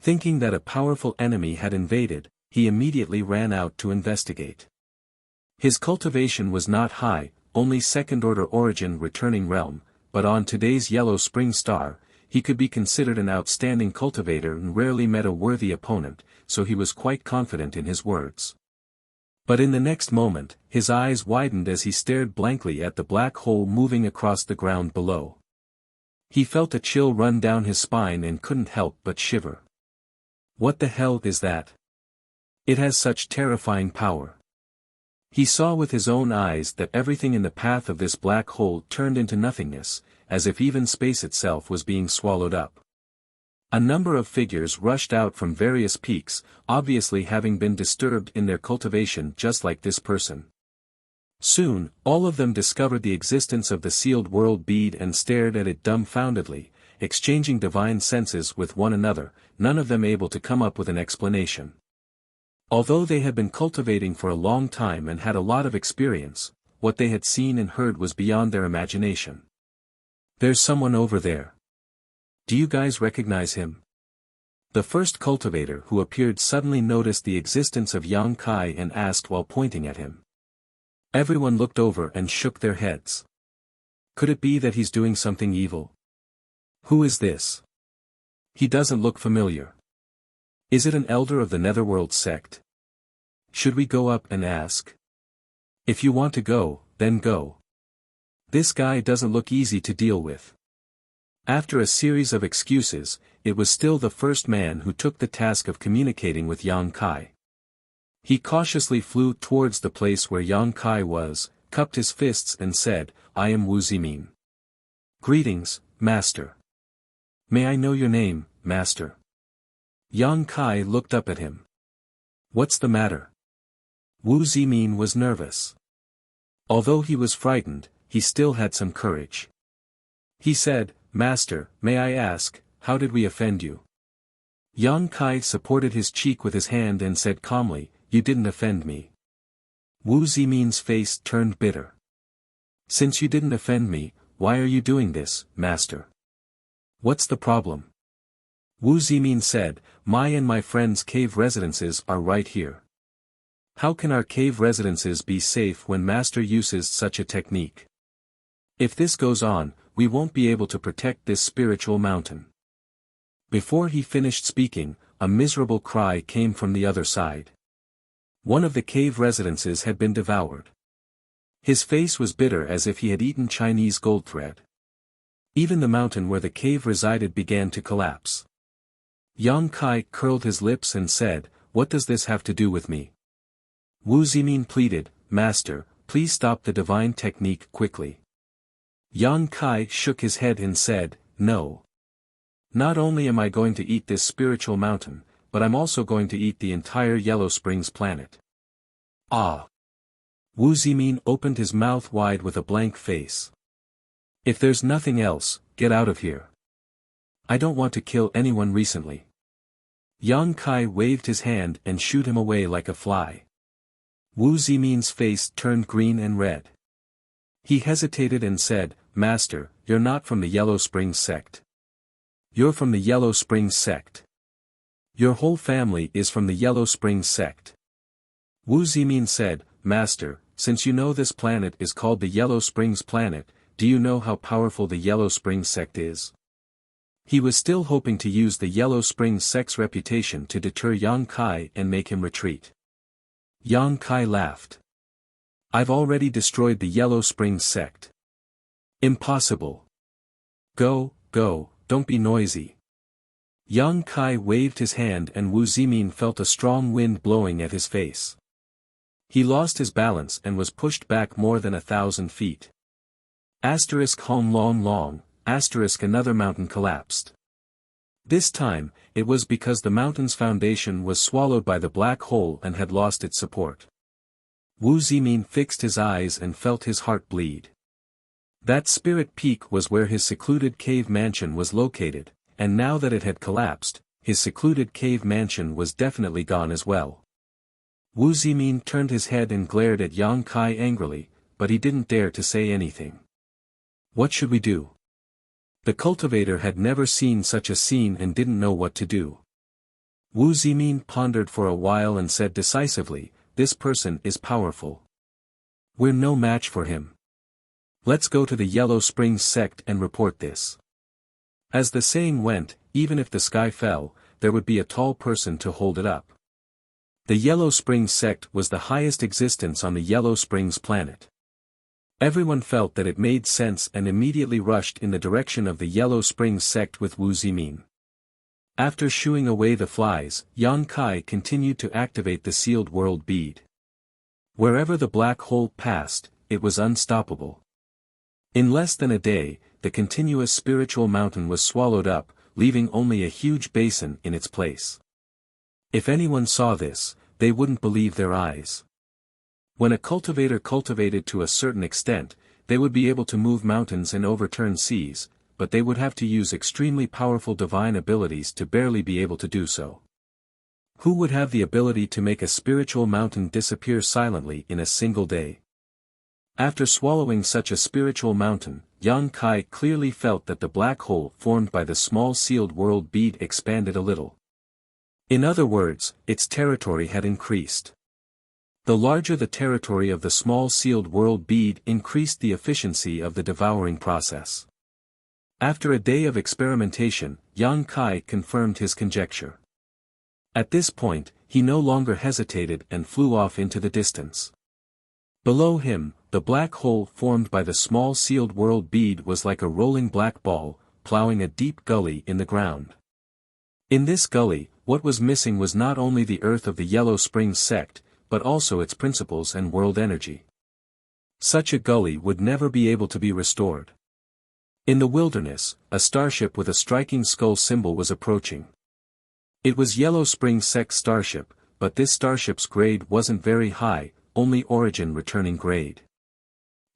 Thinking that a powerful enemy had invaded, he immediately ran out to investigate. His cultivation was not high, only second-order origin returning realm, but on today's yellow spring star, he could be considered an outstanding cultivator and rarely met a worthy opponent, so he was quite confident in his words. But in the next moment, his eyes widened as he stared blankly at the black hole moving across the ground below. He felt a chill run down his spine and couldn't help but shiver. What the hell is that? It has such terrifying power. He saw with his own eyes that everything in the path of this black hole turned into nothingness, as if even space itself was being swallowed up. A number of figures rushed out from various peaks, obviously having been disturbed in their cultivation just like this person. Soon, all of them discovered the existence of the sealed world bead and stared at it dumbfoundedly, exchanging divine senses with one another, none of them able to come up with an explanation. Although they had been cultivating for a long time and had a lot of experience, what they had seen and heard was beyond their imagination. "There's someone over there. Do you guys recognize him?" The first cultivator who appeared suddenly noticed the existence of Yang Kai and asked while pointing at him. Everyone looked over and shook their heads. Could it be that he's doing something evil? Who is this? He doesn't look familiar. Is it an elder of the Netherworld sect? Should we go up and ask? If you want to go, then go. This guy doesn't look easy to deal with. After a series of excuses, it was still the first man who took the task of communicating with Yang Kai. He cautiously flew towards the place where Yang Kai was, cupped his fists and said, "I am Wu Zimin. Greetings, Master. May I know your name, Master?" Yang Kai looked up at him. "What's the matter?" Wu Zimin was nervous. Although he was frightened, he still had some courage. He said, "Master, may I ask, how did we offend you?" Yang Kai supported his cheek with his hand and said calmly, "You didn't offend me." Wu Zimin's face turned bitter. "Since you didn't offend me, why are you doing this, Master? What's the problem?" Wu Zimin said, "My and my friend's cave residences are right here. How can our cave residences be safe when Master uses such a technique? If this goes on, we won't be able to protect this spiritual mountain." Before he finished speaking, a miserable cry came from the other side. One of the cave residences had been devoured. His face was bitter as if he had eaten Chinese gold thread. Even the mountain where the cave resided began to collapse. Yang Kai curled his lips and said, "What does this have to do with me?" Wu Zimin pleaded, "Master, please stop the divine technique quickly. Yang Kai shook his head and said, no. Not only am I going to eat this spiritual mountain, but I'm also going to eat the entire Yellow Springs planet. Ah! Wu Zimin opened his mouth wide with a blank face. If there's nothing else, get out of here. I don't want to kill anyone recently. Yang Kai waved his hand and shooed him away like a fly. Wu Zimin's face turned green and red. He hesitated and said, Master, you're not from the Yellow Springs sect. You're from the Yellow Springs sect. Your whole family is from the Yellow Springs sect. Wu Zimin said, Master, since you know this planet is called the Yellow Springs planet, do you know how powerful the Yellow Springs sect is? He was still hoping to use the Yellow Springs sect's reputation to deter Yang Kai and make him retreat. Yang Kai laughed. I've already destroyed the Yellow Springs sect. Impossible. Go, don't be noisy. Yang Kai waved his hand and Wu Zimin felt a strong wind blowing at his face. He lost his balance and was pushed back more than 1,000 feet. Hong long, another mountain collapsed. This time, it was because the mountain's foundation was swallowed by the black hole and had lost its support. Wu Zimin fixed his eyes and felt his heart bleed. That spirit peak was where his secluded cave mansion was located, and now that it had collapsed, his secluded cave mansion was definitely gone as well. Wu Zimin turned his head and glared at Yang Kai angrily, but he didn't dare to say anything. What should we do? The cultivator had never seen such a scene and didn't know what to do. Wu Zimin pondered for a while and said decisively, this person is powerful. We're no match for him. Let's go to the Yellow Springs sect and report this. As the saying went, even if the sky fell, there would be a tall person to hold it up. The Yellow Springs sect was the highest existence on the Yellow Springs planet. Everyone felt that it made sense and immediately rushed in the direction of the Yellow Springs sect with Wu Zimin. After shooing away the flies, Yang Kai continued to activate the sealed world bead. Wherever the black hole passed, it was unstoppable. In less than a day, the continuous spiritual mountain was swallowed up, leaving only a huge basin in its place. If anyone saw this, they wouldn't believe their eyes. When a cultivator cultivated to a certain extent, they would be able to move mountains and overturn seas, but they would have to use extremely powerful divine abilities to barely be able to do so. Who would have the ability to make a spiritual mountain disappear silently in a single day? After swallowing such a spiritual mountain, Yang Kai clearly felt that the black hole formed by the small sealed world bead expanded a little. In other words, its territory had increased. The larger the territory of the small sealed world bead increased the efficiency of the devouring process. After a day of experimentation, Yang Kai confirmed his conjecture. At this point, he no longer hesitated and flew off into the distance. Below him, the black hole formed by the small sealed world bead was like a rolling black ball, plowing a deep gully in the ground. In this gully, what was missing was not only the earth of the Yellow Springs sect, but also its principles and world energy. Such a gully would never be able to be restored. In the wilderness, a starship with a striking skull symbol was approaching. It was Yellow Springs sect starship, but this starship's grade wasn't very high, only origin returning grade.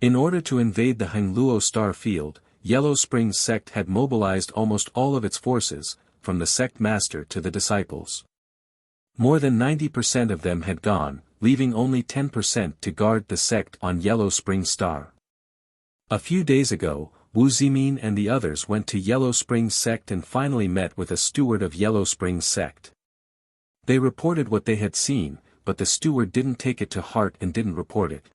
In order to invade the Hangluo star field, Yellow Springs sect had mobilized almost all of its forces, from the sect master to the disciples. More than 90% of them had gone, leaving only 10% to guard the sect on Yellow Springs star. A few days ago, Wu Zimin and the others went to Yellow Springs sect and finally met with a steward of Yellow Springs sect. They reported what they had seen, but the steward didn't take it to heart and didn't report it.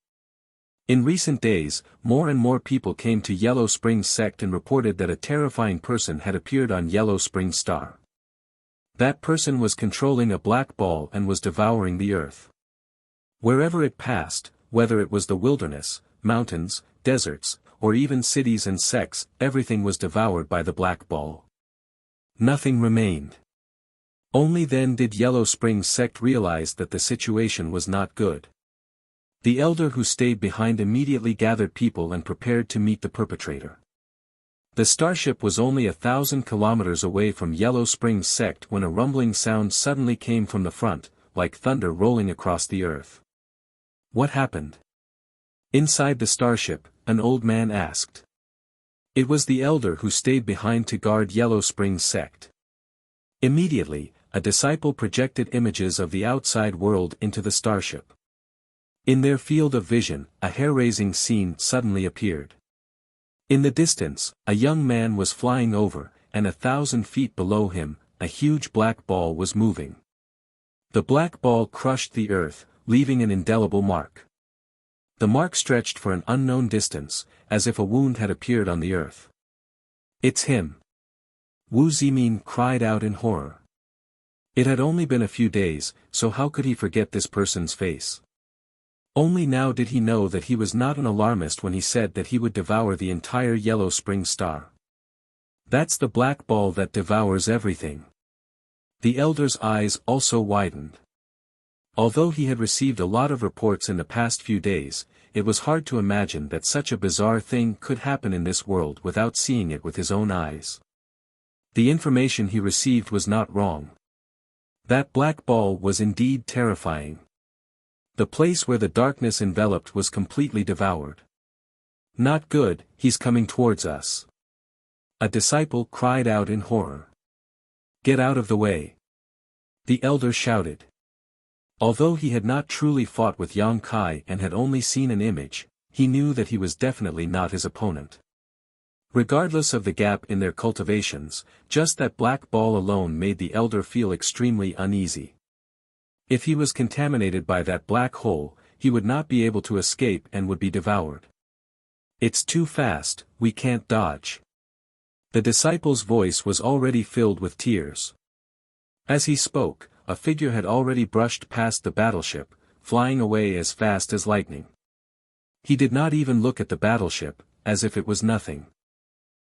In recent days, more and more people came to Yellow Springs sect and reported that a terrifying person had appeared on Yellow Springs star. That person was controlling a black ball and was devouring the earth. Wherever it passed, whether it was the wilderness, mountains, deserts, or even cities and sects, everything was devoured by the black ball. Nothing remained. Only then did Yellow Springs sect realize that the situation was not good. The elder who stayed behind immediately gathered people and prepared to meet the perpetrator. The starship was only 1,000 kilometers away from Yellow Springs sect when a rumbling sound suddenly came from the front, like thunder rolling across the earth. What happened? Inside the starship, an old man asked. It was the elder who stayed behind to guard Yellow Springs sect. Immediately, a disciple projected images of the outside world into the starship. In their field of vision, a hair-raising scene suddenly appeared. In the distance, a young man was flying over, and 1,000 feet below him, a huge black ball was moving. The black ball crushed the earth, leaving an indelible mark. The mark stretched for an unknown distance, as if a wound had appeared on the earth. It's him! Wu Zimin cried out in horror. It had only been a few days, so how could he forget this person's face? Only now did he know that he was not an alarmist when he said that he would devour the entire Yellow Spring star. That's the black ball that devours everything. The elder's eyes also widened. Although he had received a lot of reports in the past few days, it was hard to imagine that such a bizarre thing could happen in this world without seeing it with his own eyes. The information he received was not wrong. That black ball was indeed terrifying. The place where the darkness enveloped was completely devoured. Not good, he's coming towards us. A disciple cried out in horror. Get out of the way. The elder shouted. Although he had not truly fought with Yang Kai and had only seen an image, he knew that he was definitely not his opponent. Regardless of the gap in their cultivations, just that black ball alone made the elder feel extremely uneasy. If he was contaminated by that black hole, he would not be able to escape and would be devoured. It's too fast, we can't dodge. The disciple's voice was already filled with tears. As he spoke, a figure had already brushed past the battleship, flying away as fast as lightning. He did not even look at the battleship, as if it was nothing.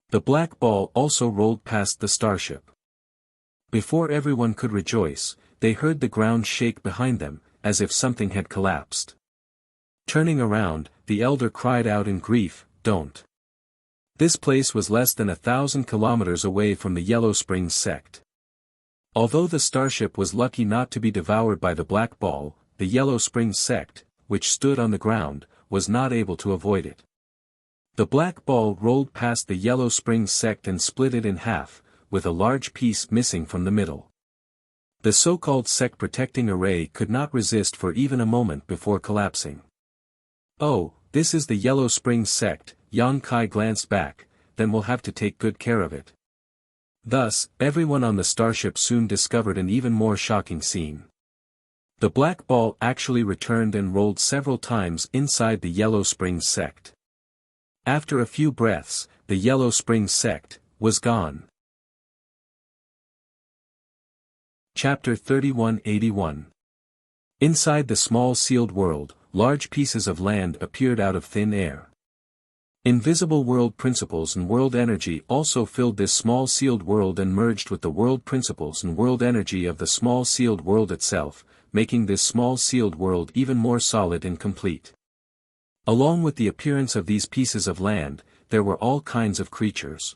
The black ball also rolled past the starship. Before everyone could rejoice, they heard the ground shake behind them, as if something had collapsed. Turning around, the elder cried out in grief, "Don't." This place was less than 1,000 kilometers away from the Yellow Springs sect. Although the starship was lucky not to be devoured by the black ball, the Yellow Springs sect, which stood on the ground, was not able to avoid it. The black ball rolled past the Yellow Springs sect and split it in half, with a large piece missing from the middle. The so-called sect protecting array could not resist for even a moment before collapsing. Oh, this is the Yellow Springs sect, Yang Kai glanced back, then we'll have to take good care of it. Thus, everyone on the starship soon discovered an even more shocking scene. The black ball actually returned and rolled several times inside the Yellow Springs sect. After a few breaths, the Yellow Springs sect was gone. Chapter 3181. Inside the small sealed world, large pieces of land appeared out of thin air. Invisible world principles and world energy also filled this small sealed world and merged with the world principles and world energy of the small sealed world itself, making this small sealed world even more solid and complete. Along with the appearance of these pieces of land, there were all kinds of creatures.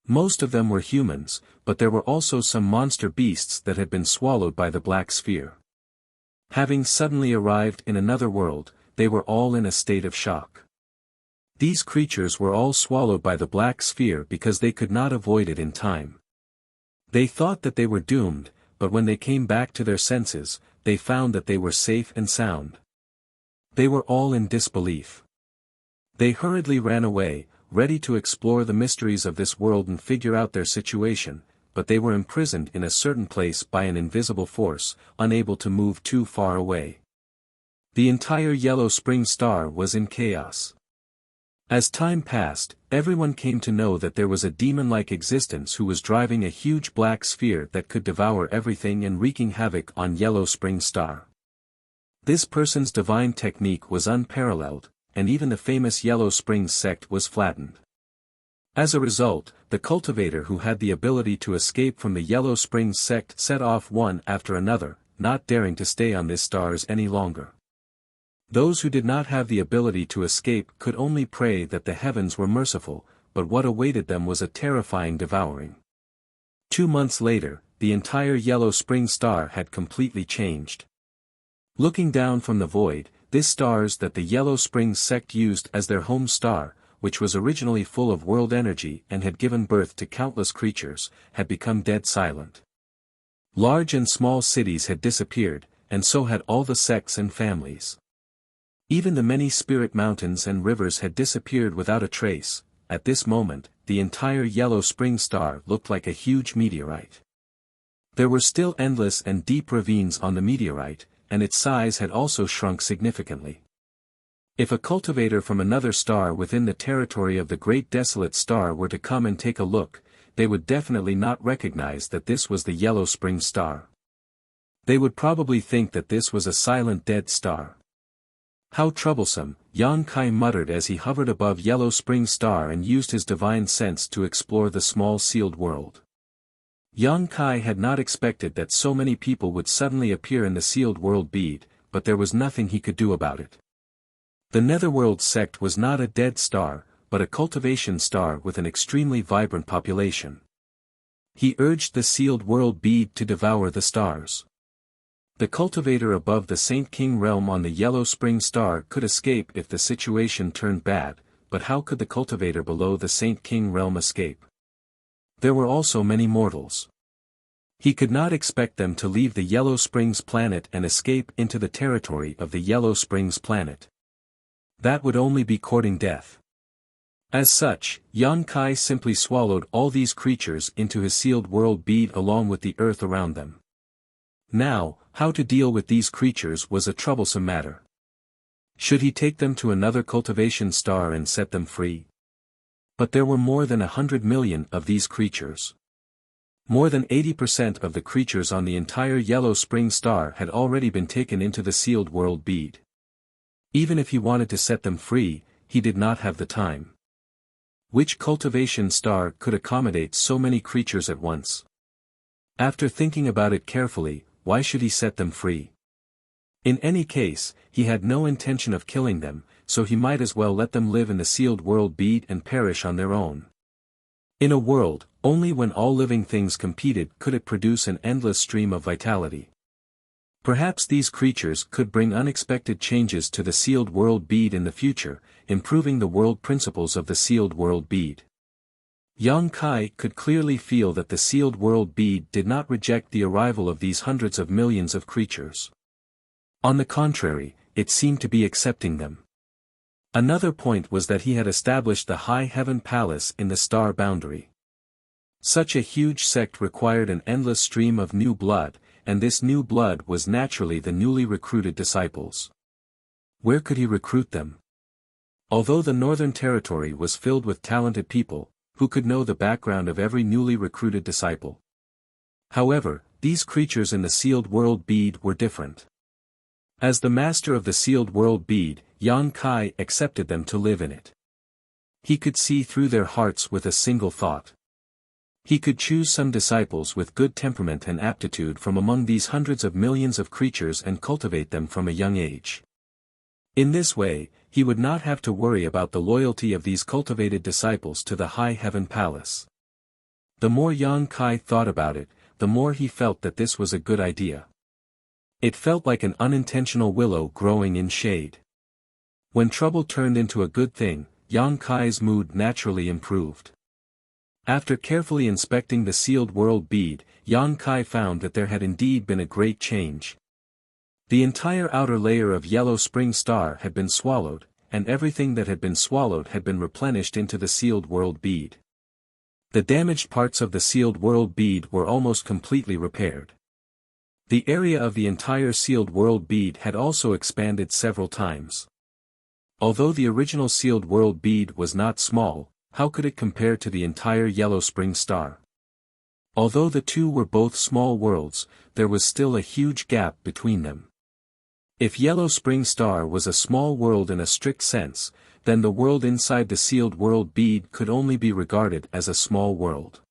Most of them were humans, but there were also some monster beasts that had been swallowed by the black sphere. Having suddenly arrived in another world, they were all in a state of shock. These creatures were all swallowed by the black sphere because they could not avoid it in time. They thought that they were doomed, but when they came back to their senses, they found that they were safe and sound. They were all in disbelief. They hurriedly ran away, ready to explore the mysteries of this world and figure out their situation, but they were imprisoned in a certain place by an invisible force, unable to move too far away. The entire Yellow Spring star was in chaos. As time passed, everyone came to know that there was a demon-like existence who was driving a huge black sphere that could devour everything and wreaking havoc on Yellow Spring star. This person's divine technique was unparalleled, and even the famous Yellow Springs sect was flattened. As a result, the cultivator who had the ability to escape from the Yellow Springs sect set off one after another, not daring to stay on this stars any longer. Those who did not have the ability to escape could only pray that the heavens were merciful, but what awaited them was a terrifying devouring. 2 months later, the entire Yellow Spring Star had completely changed. Looking down from the void, this stars that the Yellow Springs sect used as their home star, which was originally full of world energy and had given birth to countless creatures, had become dead silent. Large and small cities had disappeared, and so had all the sects and families. Even the many spirit mountains and rivers had disappeared without a trace. At this moment, the entire Yellow Spring Star looked like a huge meteorite. There were still endless and deep ravines on the meteorite, and its size had also shrunk significantly. If a cultivator from another star within the territory of the Great Desolate Star were to come and take a look, they would definitely not recognize that this was the Yellow Spring Star. They would probably think that this was a silent dead star. How troublesome, Yan Kai muttered as he hovered above Yellow Spring Star and used his divine sense to explore the small sealed world. Yan Kai had not expected that so many people would suddenly appear in the sealed world bead, but there was nothing he could do about it. The Netherworld sect was not a dead star, but a cultivation star with an extremely vibrant population. He urged the sealed world bead to devour the stars. The cultivator above the Saint King realm on the Yellow Spring Star could escape if the situation turned bad, but how could the cultivator below the Saint King realm escape? There were also many mortals. He could not expect them to leave the Yellow Springs planet and escape into the territory of the Yellow Springs planet. That would only be courting death. As such, Yan Kai simply swallowed all these creatures into his sealed world bead along with the earth around them. Now, how to deal with these creatures was a troublesome matter. Should he take them to another cultivation star and set them free? But there were more than 100 million of these creatures. More than 80% of the creatures on the entire Yellow Spring Star had already been taken into the sealed world bead. Even if he wanted to set them free, he did not have the time. Which cultivation star could accommodate so many creatures at once? After thinking about it carefully, why should he set them free? In any case, he had no intention of killing them, so he might as well let them live in the sealed world bead and perish on their own. In a world, only when all living things competed could it produce an endless stream of vitality. Perhaps these creatures could bring unexpected changes to the sealed world bead in the future, improving the world principles of the sealed world bead. Yang Kai could clearly feel that the sealed world bead did not reject the arrival of these hundreds of millions of creatures. On the contrary, it seemed to be accepting them. Another point was that he had established the High Heaven Palace in the star boundary. Such a huge sect required an endless stream of new blood, and this new blood was naturally the newly recruited disciples. Where could he recruit them? Although the Northern Territory was filled with talented people, who could know the background of every newly recruited disciple? However, these creatures in the sealed world bead were different. As the master of the sealed world bead, Yan Kai accepted them to live in it. He could see through their hearts with a single thought. He could choose some disciples with good temperament and aptitude from among these hundreds of millions of creatures and cultivate them from a young age. In this way, he would not have to worry about the loyalty of these cultivated disciples to the High Heaven Palace. The more Yan Kai thought about it, the more he felt that this was a good idea. It felt like an unintentional willow growing in shade. When trouble turned into a good thing, Yan Kai's mood naturally improved. After carefully inspecting the sealed world bead, Yan Kai found that there had indeed been a great change. The entire outer layer of Yellow Spring Star had been swallowed, and everything that had been swallowed had been replenished into the sealed world bead. The damaged parts of the sealed world bead were almost completely repaired. The area of the entire sealed world bead had also expanded several times. Although the original sealed world bead was not small, how could it compare to the entire Yellow Spring Star? Although the two were both small worlds, there was still a huge gap between them. If Yellow Spring Star was a small world in a strict sense, then the world inside the sealed world bead could only be regarded as a small world.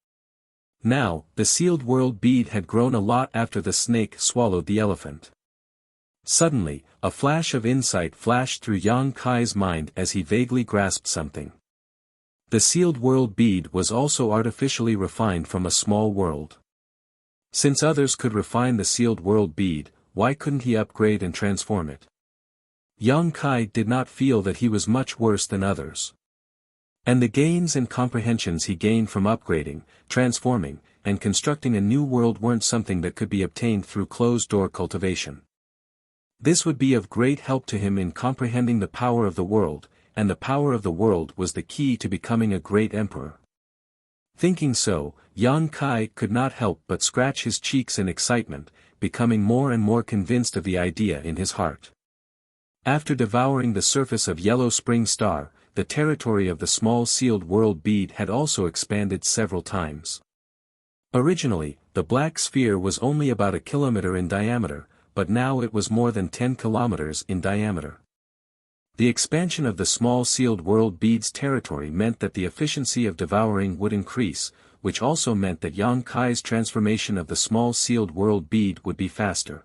Now, the sealed world bead had grown a lot after the snake swallowed the elephant. Suddenly, a flash of insight flashed through Yang Kai's mind as he vaguely grasped something. The sealed world bead was also artificially refined from a small world. Since others could refine the sealed world bead, why couldn't he upgrade and transform it? Yang Kai did not feel that he was much worse than others. And the gains and comprehensions he gained from upgrading, transforming, and constructing a new world weren't something that could be obtained through closed-door cultivation. This would be of great help to him in comprehending the power of the world, and the power of the world was the key to becoming a great emperor. Thinking so, Yang Kai could not help but scratch his cheeks in excitement, becoming more and more convinced of the idea in his heart. After devouring the surface of Yellow Spring Star, the territory of the small sealed world bead had also expanded several times. Originally, the black sphere was only about a kilometer in diameter, but now it was more than 10 kilometers in diameter. The expansion of the small sealed world bead's territory meant that the efficiency of devouring would increase, which also meant that Yang Kai's transformation of the small sealed world bead would be faster.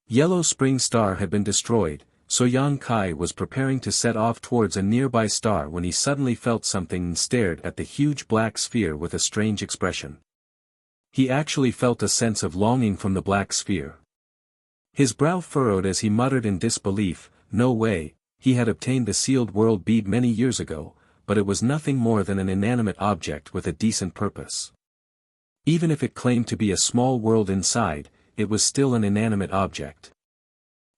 Yellow Spring Star had been destroyed, so Yang Kai was preparing to set off towards a nearby star when he suddenly felt something and stared at the huge black sphere with a strange expression. He actually felt a sense of longing from the black sphere. His brow furrowed as he muttered in disbelief, "No way, he had obtained the sealed world bead many years ago, but it was nothing more than an inanimate object with a decent purpose. Even if it claimed to be a small world inside, it was still an inanimate object."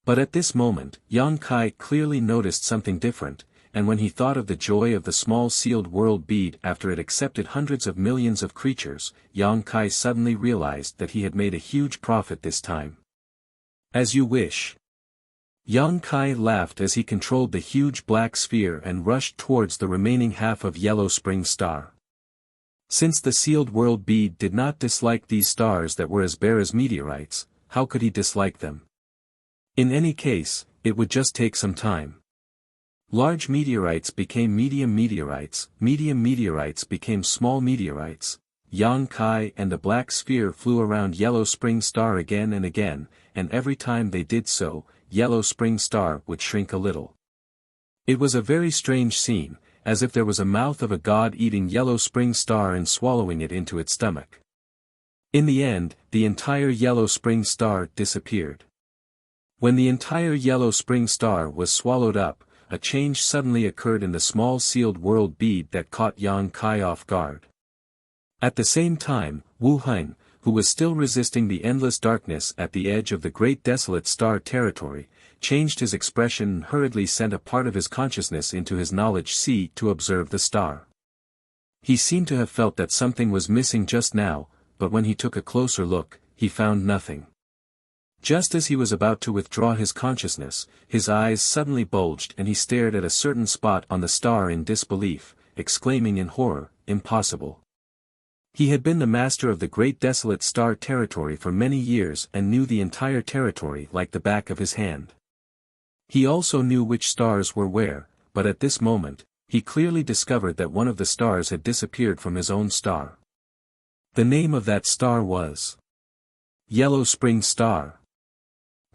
But at this moment, Yang Kai clearly noticed something different, and when he thought of the joy of the small sealed world bead after it accepted hundreds of millions of creatures, Yang Kai suddenly realized that he had made a huge profit this time. "As you wish." Yang Kai laughed as he controlled the huge black sphere and rushed towards the remaining half of Yellow Spring Star. Since the sealed world bead did not dislike these stars that were as bare as meteorites, how could he dislike them? In any case, it would just take some time. Large meteorites became medium meteorites became small meteorites. Yang Kai and the black sphere flew around Yellow Spring Star again and again, and every time they did so, Yellow Spring Star would shrink a little. It was a very strange scene, as if there was a mouth of a god eating Yellow Spring Star and swallowing it into its stomach. In the end, the entire Yellow Spring Star disappeared. When the entire Yellow Spring Star was swallowed up, a change suddenly occurred in the small sealed world bead that caught Yang Kai off guard. At the same time, Wu Hein, who was still resisting the endless darkness at the edge of the great desolate star territory, changed his expression and hurriedly sent a part of his consciousness into his knowledge sea to observe the star. He seemed to have felt that something was missing just now, but when he took a closer look, he found nothing. Just as he was about to withdraw his consciousness, his eyes suddenly bulged and he stared at a certain spot on the star in disbelief, exclaiming in horror, "Impossible." He had been the master of the great desolate star territory for many years and knew the entire territory like the back of his hand. He also knew which stars were where, but at this moment, he clearly discovered that one of the stars had disappeared from his own star. The name of that star was Yellow Spring Star.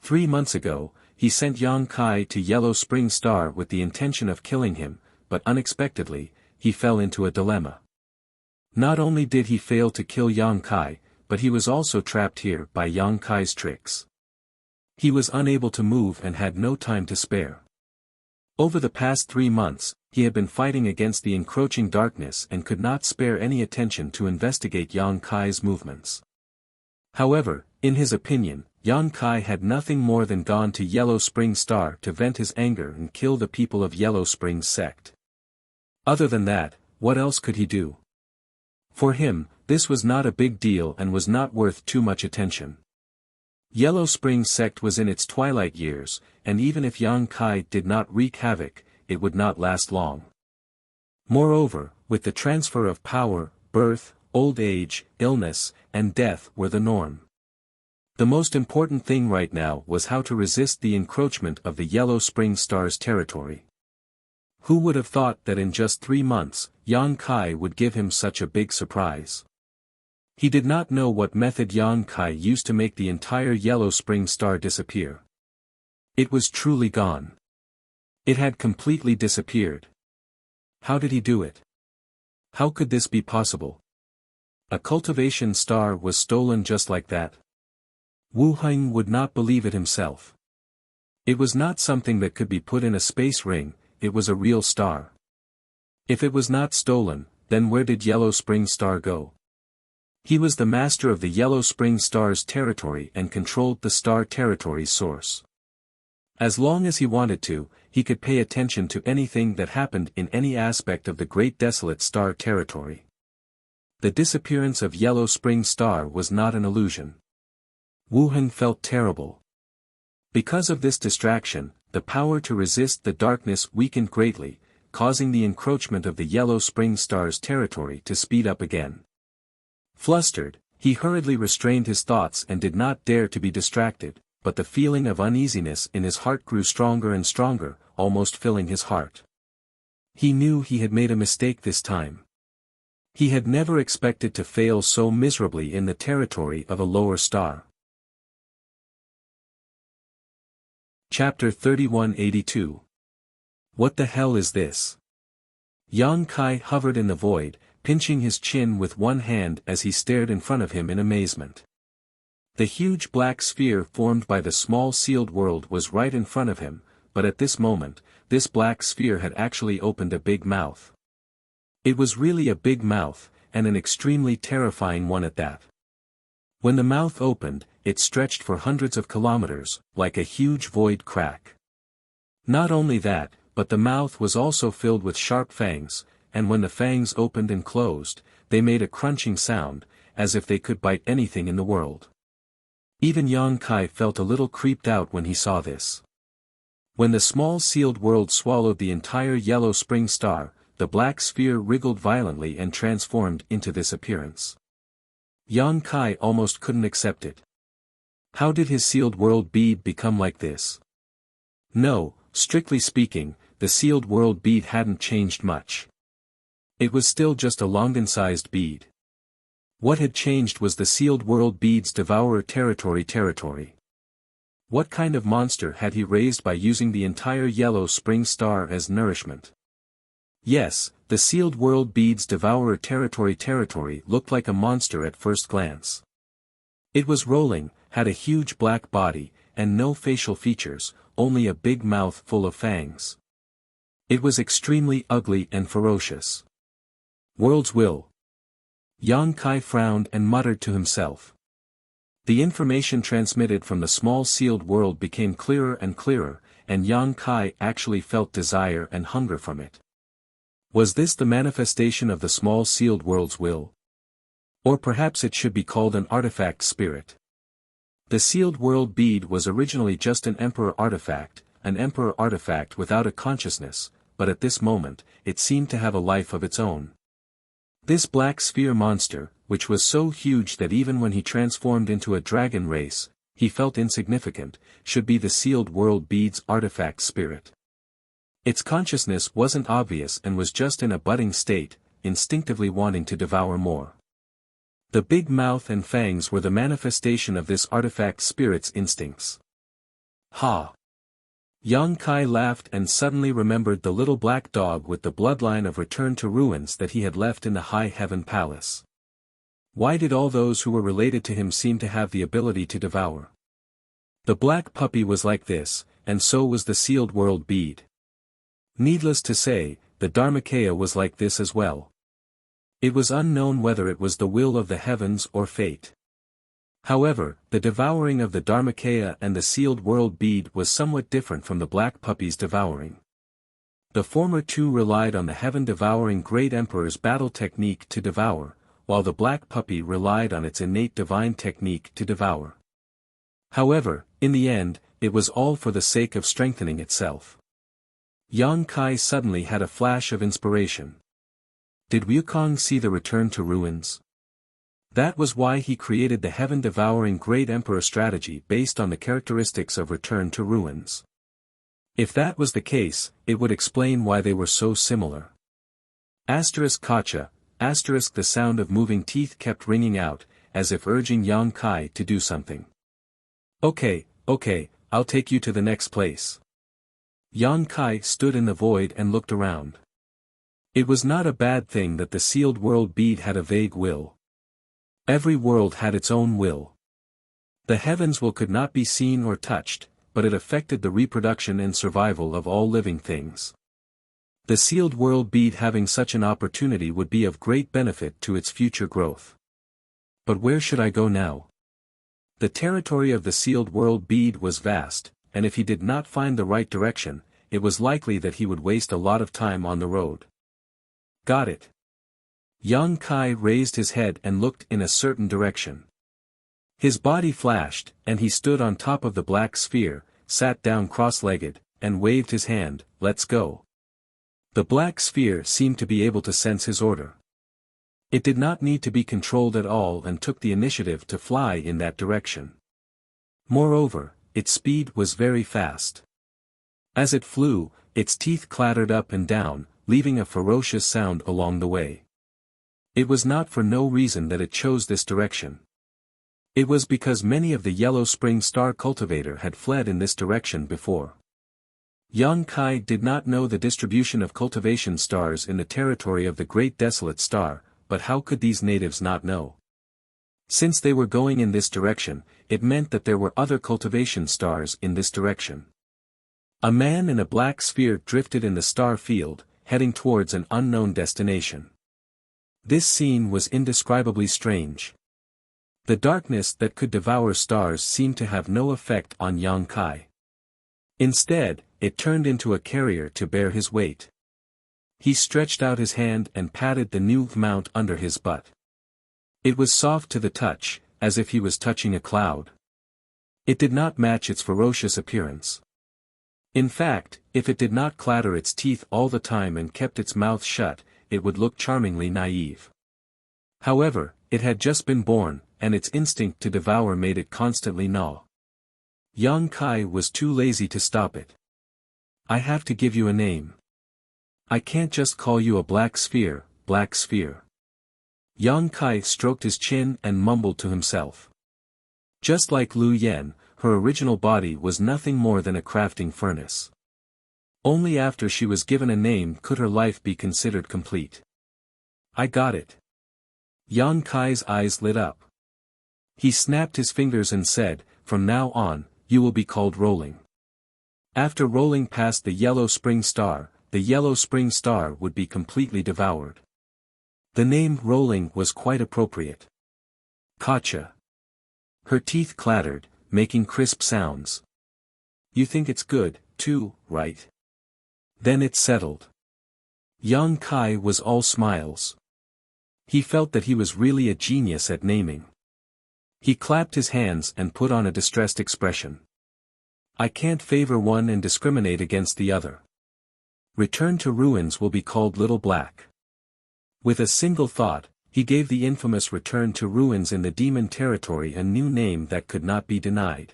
3 months ago, he sent Yang Kai to Yellow Spring Star with the intention of killing him, but unexpectedly, he fell into a dilemma. Not only did he fail to kill Yang Kai, but he was also trapped here by Yang Kai's tricks. He was unable to move and had no time to spare. Over the past 3 months, he had been fighting against the encroaching darkness and could not spare any attention to investigate Yang Kai's movements. However, in his opinion, Yang Kai had nothing more than gone to Yellow Spring Star to vent his anger and kill the people of Yellow Spring sect. Other than that, what else could he do? For him, this was not a big deal and was not worth too much attention. Yellow Spring sect was in its twilight years, and even if Yang Kai did not wreak havoc, it would not last long. Moreover, with the transfer of power, birth, old age, illness, and death were the norm. The most important thing right now was how to resist the encroachment of the Yellow Spring Star's territory. Who would have thought that in just 3 months, Yang Kai would give him such a big surprise? He did not know what method Yang Kai used to make the entire Yellow Spring Star disappear. It was truly gone. It had completely disappeared. How did he do it? How could this be possible? A cultivation star was stolen just like that. Wu Heng would not believe it himself. It was not something that could be put in a space ring, it was a real star. If it was not stolen, then where did Yellow Spring Star go? He was the master of the Yellow Spring Star's territory and controlled the star territory's source. As long as he wanted to, he could pay attention to anything that happened in any aspect of the Great Desolate Star territory. The disappearance of Yellow Spring Star was not an illusion. Wu Heng felt terrible. Because of this distraction, the power to resist the darkness weakened greatly, causing the encroachment of the Yellow Spring Star's territory to speed up again. Flustered, he hurriedly restrained his thoughts and did not dare to be distracted, but the feeling of uneasiness in his heart grew stronger and stronger, almost filling his heart. He knew he had made a mistake this time. He had never expected to fail so miserably in the territory of a lower star. Chapter 3182. What the hell is this? Yang Kai hovered in the void, pinching his chin with one hand as he stared in front of him in amazement. The huge black sphere formed by the small sealed world was right in front of him, but at this moment, this black sphere had actually opened a big mouth. It was really a big mouth, and an extremely terrifying one at that. When the mouth opened, it stretched for hundreds of kilometers, like a huge void crack. Not only that, but the mouth was also filled with sharp fangs, and when the fangs opened and closed, they made a crunching sound, as if they could bite anything in the world. Even Yang Kai felt a little creeped out when he saw this. When the small sealed world swallowed the entire Yellow Spring Star, the black sphere wriggled violently and transformed into this appearance. Yang Kai almost couldn't accept it. How did his sealed world bead become like this? No, strictly speaking, the sealed world bead hadn't changed much. It was still just a Longan-sized bead. What had changed was the sealed world bead's devourer territory. What kind of monster had he raised by using the entire Yellow Spring Star as nourishment? Yes, the sealed world bead's devourer territory looked like a monster at first glance. It was rolling, had a huge black body, and no facial features, only a big mouth full of fangs. It was extremely ugly and ferocious. World's will. Yang Kai frowned and muttered to himself. The information transmitted from the small sealed world became clearer and clearer, and Yang Kai actually felt desire and hunger from it. Was this the manifestation of the small sealed world's will? Or perhaps it should be called an artifact spirit. The sealed world bead was originally just an emperor artifact without a consciousness, but at this moment, it seemed to have a life of its own. This black sphere monster, which was so huge that even when he transformed into a dragon race, he felt insignificant, should be the sealed world bead's artifact spirit. Its consciousness wasn't obvious and was just in a budding state, instinctively wanting to devour more. The big mouth and fangs were the manifestation of this artifact spirit's instincts. Ha! Yang Kai laughed and suddenly remembered the little black dog with the bloodline of Return to Ruins that he had left in the High Heaven Palace. Why did all those who were related to him seem to have the ability to devour? The black puppy was like this, and so was the sealed world bead. Needless to say, the Dharmakaya was like this as well. It was unknown whether it was the will of the heavens or fate. However, the devouring of the Dharmakaya and the sealed world bead was somewhat different from the black puppy's devouring. The former two relied on the heaven-devouring Great Emperor's battle technique to devour, while the black puppy relied on its innate divine technique to devour. However, in the end, it was all for the sake of strengthening itself. Yang Kai suddenly had a flash of inspiration. Did Wukong see the Return to Ruins? That was why he created the heaven-devouring Great Emperor strategy based on the characteristics of Return to Ruins. If that was the case, it would explain why they were so similar. Gotcha, the sound of moving teeth kept ringing out, as if urging Yang Kai to do something. Okay, I'll take you to the next place. Yang Kai stood in the void and looked around. It was not a bad thing that the sealed world bead had a vague will. Every world had its own will. The heavens' will could not be seen or touched, but it affected the reproduction and survival of all living things. The sealed world bead having such an opportunity would be of great benefit to its future growth. But where should I go now? The territory of the sealed world bead was vast, and if he did not find the right direction, it was likely that he would waste a lot of time on the road. Got it. Yang Kai raised his head and looked in a certain direction. His body flashed, and he stood on top of the black sphere, sat down cross-legged, and waved his hand, "Let's go." The black sphere seemed to be able to sense his order. It did not need to be controlled at all and took the initiative to fly in that direction. Moreover, its speed was very fast. As it flew, its teeth clattered up and down, leaving a ferocious sound along the way. It was not for no reason that it chose this direction. It was because many of the Yellow Spring Star cultivator had fled in this direction before. Yang Kai did not know the distribution of cultivation stars in the territory of the Great Desolate Star, but how could these natives not know? Since they were going in this direction, it meant that there were other cultivation stars in this direction. A man in a black sphere drifted in the star field, heading towards an unknown destination. This scene was indescribably strange. The darkness that could devour stars seemed to have no effect on Yang Kai. Instead, it turned into a carrier to bear his weight. He stretched out his hand and patted the new mount under his butt. It was soft to the touch, as if he was touching a cloud. It did not match its ferocious appearance. In fact, if it did not clatter its teeth all the time and kept its mouth shut, it would look charmingly naive. However, it had just been born, and its instinct to devour made it constantly gnaw. Yang Kai was too lazy to stop it. "I have to give you a name. I can't just call you a black sphere, black sphere." Yang Kai stroked his chin and mumbled to himself. Just like Lu Yen, her original body was nothing more than a crafting furnace. Only after she was given a name could her life be considered complete. "I got it." Yang Kai's eyes lit up. He snapped his fingers and said, "From now on, you will be called Rolling." After rolling past the Yellow Spring Star, the Yellow Spring Star would be completely devoured. The name Rolling was quite appropriate. Gotcha. Her teeth clattered, making crisp sounds. "You think it's good, too, right?" Then it settled. Yang Kai was all smiles. He felt that he was really a genius at naming. He clapped his hands and put on a distressed expression. "I can't favor one and discriminate against the other. Return to Ruins will be called Little Black." With a single thought, he gave the infamous Return to Ruins in the demon territory a new name that could not be denied.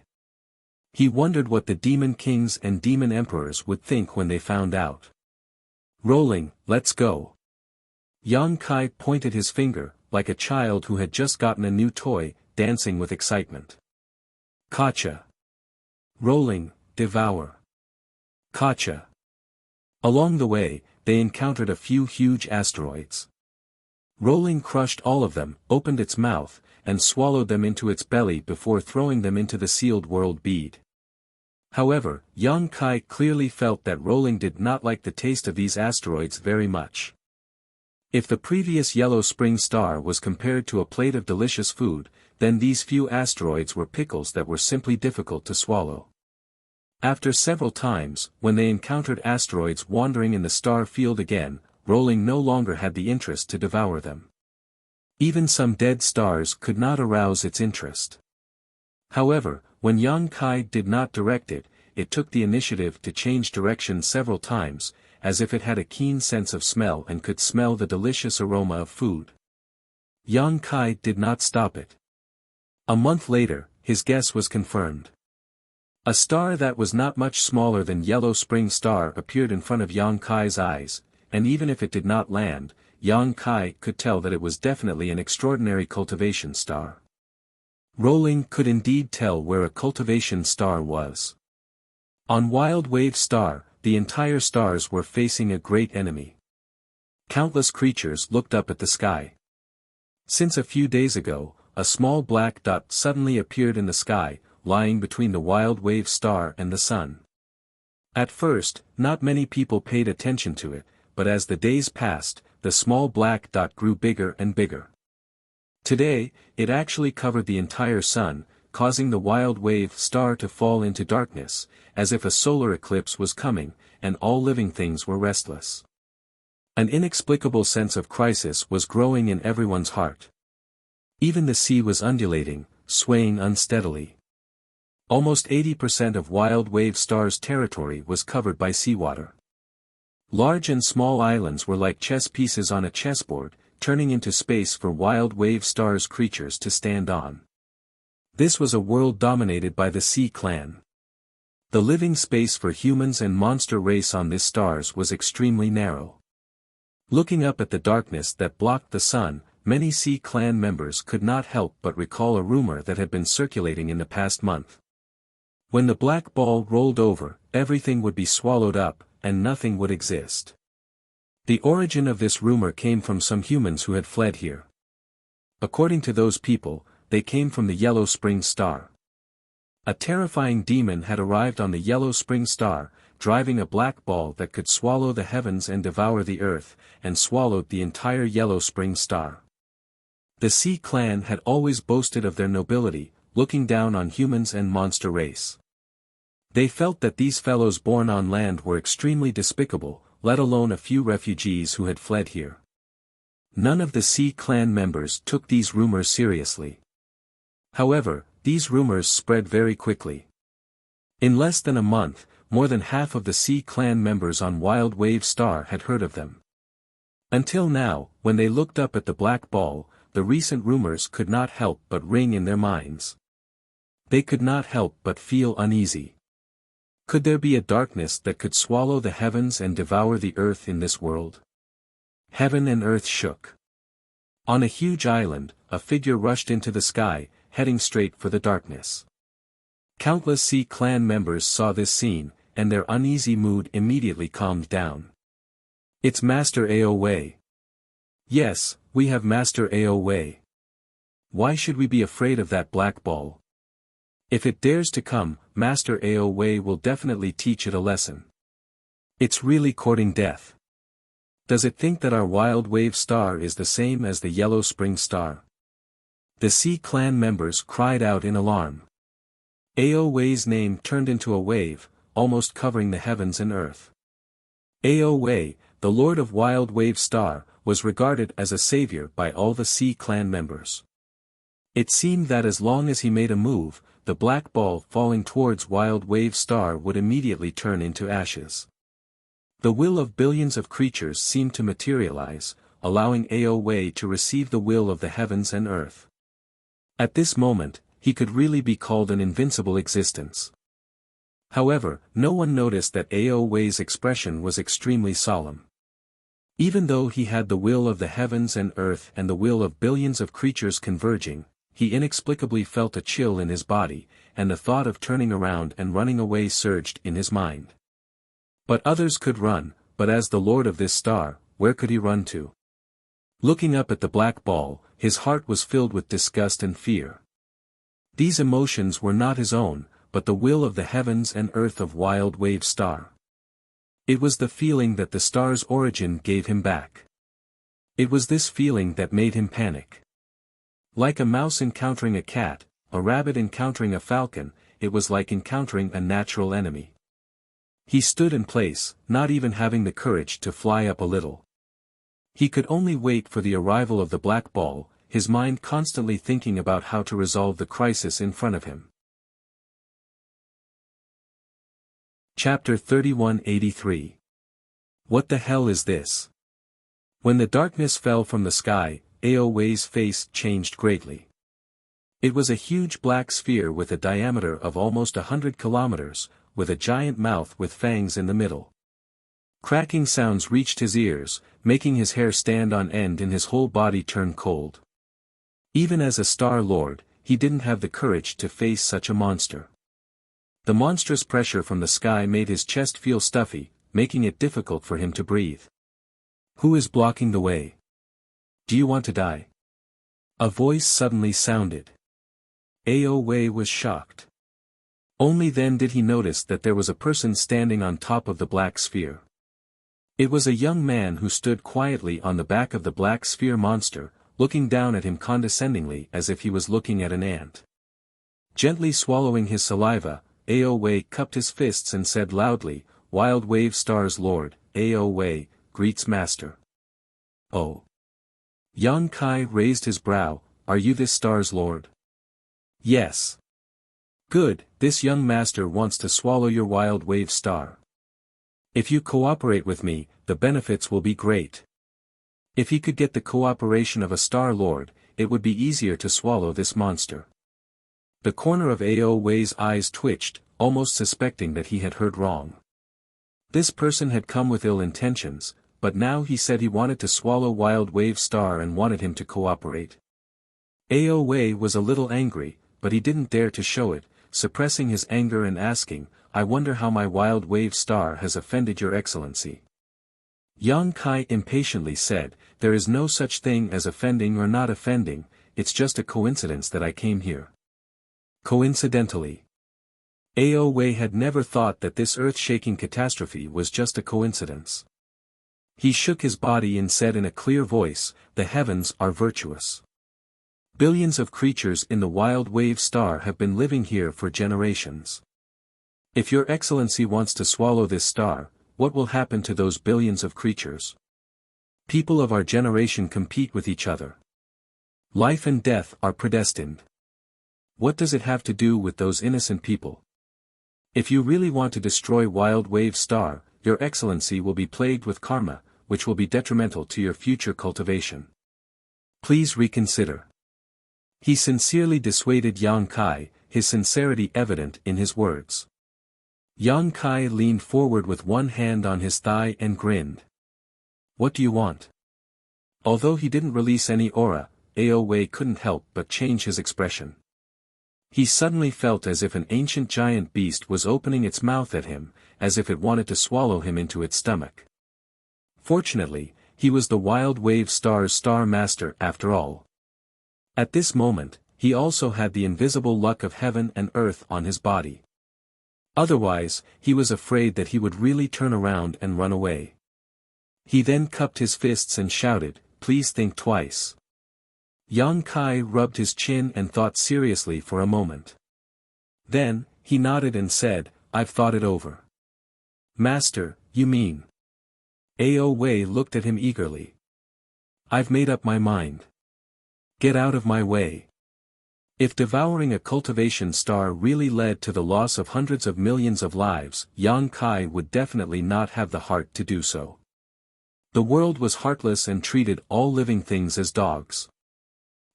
He wondered what the demon kings and demon emperors would think when they found out. "Rolling, let's go." Yang Kai pointed his finger, like a child who had just gotten a new toy, dancing with excitement. "Gotcha. Rolling, devour. Gotcha." Along the way, they encountered a few huge asteroids. Rolling crushed all of them, opened its mouth, and swallowed them into its belly before throwing them into the sealed world bead. However, Yang Kai clearly felt that Rolling did not like the taste of these asteroids very much. If the previous Yellow Spring Star was compared to a plate of delicious food, then these few asteroids were pickles that were simply difficult to swallow. After several times, when they encountered asteroids wandering in the star field again, Rolling no longer had the interest to devour them. Even some dead stars could not arouse its interest. However, when Yang Kai did not direct it, it took the initiative to change direction several times, as if it had a keen sense of smell and could smell the delicious aroma of food. Yang Kai did not stop it. A month later, his guess was confirmed. A star that was not much smaller than Yellow Spring Star appeared in front of Yang Kai's eyes, and even if it did not land, Yang Kai could tell that it was definitely an extraordinary cultivation star. Rolling could indeed tell where a cultivation star was. On Wild Wave Star, the entire stars were facing a great enemy. Countless creatures looked up at the sky. Since a few days ago, a small black dot suddenly appeared in the sky, lying between the Wild Wave Star and the sun. At first, not many people paid attention to it, but as the days passed, the small black dot grew bigger and bigger. Today, it actually covered the entire sun, causing the Wild Wave Star to fall into darkness, as if a solar eclipse was coming, and all living things were restless. An inexplicable sense of crisis was growing in everyone's heart. Even the sea was undulating, swaying unsteadily. Almost 80% of Wild Wave Star's territory was covered by seawater. Large and small islands were like chess pieces on a chessboard, turning into space for Wild Wave Star's creatures to stand on. This was a world dominated by the Sea Clan. The living space for humans and monster race on this stars was extremely narrow. Looking up at the darkness that blocked the sun, many Sea Clan members could not help but recall a rumor that had been circulating in the past month. When the black ball rolled over, everything would be swallowed up, and nothing would exist. The origin of this rumor came from some humans who had fled here. According to those people, they came from the Yellow Spring Star. A terrifying demon had arrived on the Yellow Spring Star, driving a black ball that could swallow the heavens and devour the earth, and swallowed the entire Yellow Spring Star. The Sea Clan had always boasted of their nobility, looking down on humans and monster race. They felt that these fellows born on land were extremely despicable, let alone a few refugees who had fled here. None of the Sea Clan members took these rumors seriously. However, these rumors spread very quickly. In less than a month, more than half of the Sea Clan members on Wild Wave Star had heard of them. Until now, when they looked up at the black ball, the recent rumors could not help but ring in their minds. They could not help but feel uneasy. Could there be a darkness that could swallow the heavens and devour the earth in this world? Heaven and earth shook. On a huge island, a figure rushed into the sky, heading straight for the darkness. Countless Sea Clan members saw this scene, and their uneasy mood immediately calmed down. It's Master Ao Wei. Yes, we have Master Ao Wei. Why should we be afraid of that black ball? If it dares to come, Master Ao Wei will definitely teach it a lesson. It's really courting death. Does it think that our Wild Wave Star is the same as the Yellow Spring Star? The Sea Clan members cried out in alarm. Ao Wei's name turned into a wave, almost covering the heavens and earth. Ao Wei, the Lord of Wild Wave Star, was regarded as a savior by all the Sea Clan members. It seemed that as long as he made a move, the black ball falling towards Wild Wave Star would immediately turn into ashes. The will of billions of creatures seemed to materialize, allowing Ao Wei to receive the will of the heavens and earth. At this moment, he could really be called an invincible existence. However, no one noticed that Ao Wei's expression was extremely solemn. Even though he had the will of the heavens and earth and the will of billions of creatures converging, he inexplicably felt a chill in his body, and the thought of turning around and running away surged in his mind. But others could run, but as the lord of this star, where could he run to? Looking up at the black ball, his heart was filled with disgust and fear. These emotions were not his own, but the will of the heavens and earth of Wild Wave Star. It was the feeling that the star's origin gave him back. It was this feeling that made him panic. Like a mouse encountering a cat, a rabbit encountering a falcon, it was like encountering a natural enemy. He stood in place, not even having the courage to fly up a little. He could only wait for the arrival of the black ball, his mind constantly thinking about how to resolve the crisis in front of him. Chapter 3183. What the hell is this? When the darkness fell from the sky, Ao Wei's face changed greatly. It was a huge black sphere with a diameter of almost 100 kilometers, with a giant mouth with fangs in the middle. Cracking sounds reached his ears, making his hair stand on end and his whole body turn cold. Even as a Star Lord, he didn't have the courage to face such a monster. The monstrous pressure from the sky made his chest feel stuffy, making it difficult for him to breathe. Who is blocking the way? Do you want to die? A voice suddenly sounded. Ao Wei was shocked. Only then did he notice that there was a person standing on top of the black sphere. It was a young man who stood quietly on the back of the black sphere monster, looking down at him condescendingly as if he was looking at an ant. Gently swallowing his saliva, Ao Wei cupped his fists and said loudly, "Wild Wave Star's Lord, Ao Wei, greets Master." Oh. Yang Kai raised his brow, "Are you this star's lord?" "Yes." "Good, this young master wants to swallow your wild wave star. If you cooperate with me, the benefits will be great." If he could get the cooperation of a star lord, it would be easier to swallow this monster. The corner of Ao Wei's eyes twitched, almost suspecting that he had heard wrong. This person had come with ill intentions, but now he said he wanted to swallow Wild Wave Star and wanted him to cooperate. Ao Wei was a little angry, but he didn't dare to show it, suppressing his anger and asking, "I wonder how my Wild Wave Star has offended your excellency." Yang Kai impatiently said, "There is no such thing as offending or not offending, it's just a coincidence that I came here." Coincidentally. Ao Wei had never thought that this earth-shaking catastrophe was just a coincidence. He shook his body and said in a clear voice, "The heavens are virtuous. Billions of creatures in the Wild Wave Star have been living here for generations. If your excellency wants to swallow this star, what will happen to those billions of creatures? People of our generation compete with each other. Life and death are predestined. What does it have to do with those innocent people? If you really want to destroy Wild Wave Star, your excellency will be plagued with karma, which will be detrimental to your future cultivation. Please reconsider." He sincerely dissuaded Yang Kai, his sincerity evident in his words. Yang Kai leaned forward with one hand on his thigh and grinned. "What do you want?" Although he didn't release any aura, Ao Wei couldn't help but change his expression. He suddenly felt as if an ancient giant beast was opening its mouth at him, as if it wanted to swallow him into its stomach. Fortunately, he was the Wild Wave Star's Star Master after all. At this moment, he also had the invisible luck of heaven and earth on his body. Otherwise, he was afraid that he would really turn around and run away. He then cupped his fists and shouted, "Please think twice." Yang Kai rubbed his chin and thought seriously for a moment. Then, he nodded and said, "I've thought it over." "Master, you mean?" Ao Wei looked at him eagerly. "I've made up my mind. Get out of my way." If devouring a cultivation star really led to the loss of hundreds of millions of lives, Yang Kai would definitely not have the heart to do so. The world was heartless and treated all living things as dogs.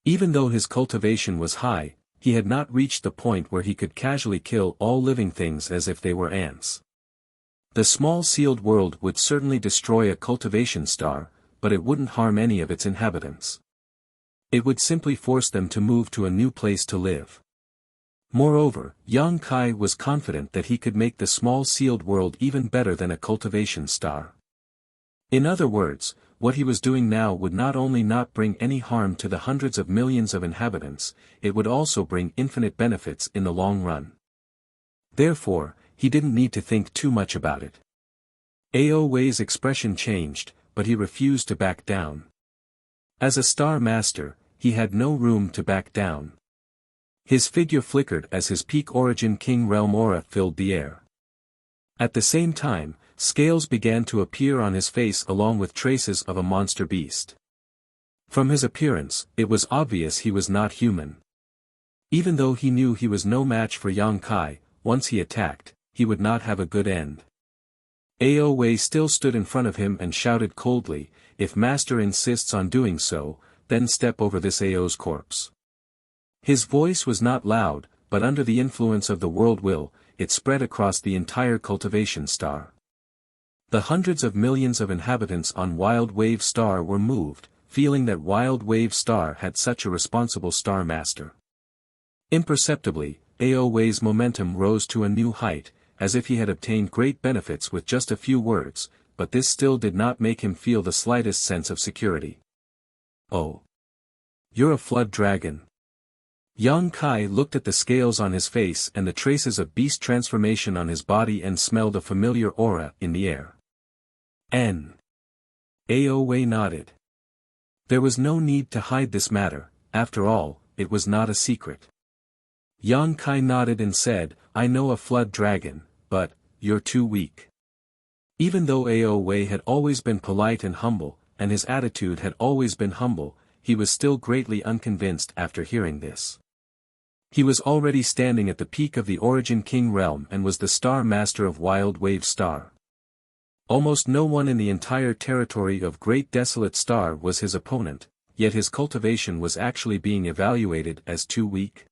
Even though his cultivation was high, he had not reached the point where he could casually kill all living things as if they were ants. The small sealed world would certainly destroy a cultivation star, but it wouldn't harm any of its inhabitants. It would simply force them to move to a new place to live. Moreover, Yang Kai was confident that he could make the small sealed world even better than a cultivation star. In other words, what he was doing now would not only not bring any harm to the hundreds of millions of inhabitants, it would also bring infinite benefits in the long run. Therefore, he didn't need to think too much about it. Ao Wei's expression changed, but he refused to back down. As a star master, he had no room to back down. His figure flickered as his peak origin King Realm aura filled the air. At the same time, scales began to appear on his face along with traces of a monster beast. From his appearance, it was obvious he was not human. Even though he knew he was no match for Yang Kai, once he attacked, he would not have a good end. Ao Wei still stood in front of him and shouted coldly, "If Master insists on doing so, then step over this Ao's corpse." His voice was not loud, but under the influence of the world will, it spread across the entire cultivation star. The hundreds of millions of inhabitants on Wild Wave Star were moved, feeling that Wild Wave Star had such a responsible star master. Imperceptibly, Aowei's momentum rose to a new height, as if he had obtained great benefits with just a few words, but this still did not make him feel the slightest sense of security. "Oh. You're a flood dragon." Yang Kai looked at the scales on his face and the traces of beast transformation on his body and smelled a familiar aura in the air. Aowei nodded. There was no need to hide this matter, after all, it was not a secret. Yang Kai nodded and said, "I know a flood dragon, but, you're too weak." Even though Aowei had always been polite and humble, and his attitude had always been humble, he was still greatly unconvinced after hearing this. He was already standing at the peak of the Origin King realm and was the Star Master of Wild Wave Star. Almost no one in the entire territory of Great Desolate Star was his opponent, yet his cultivation was actually being evaluated as too weak.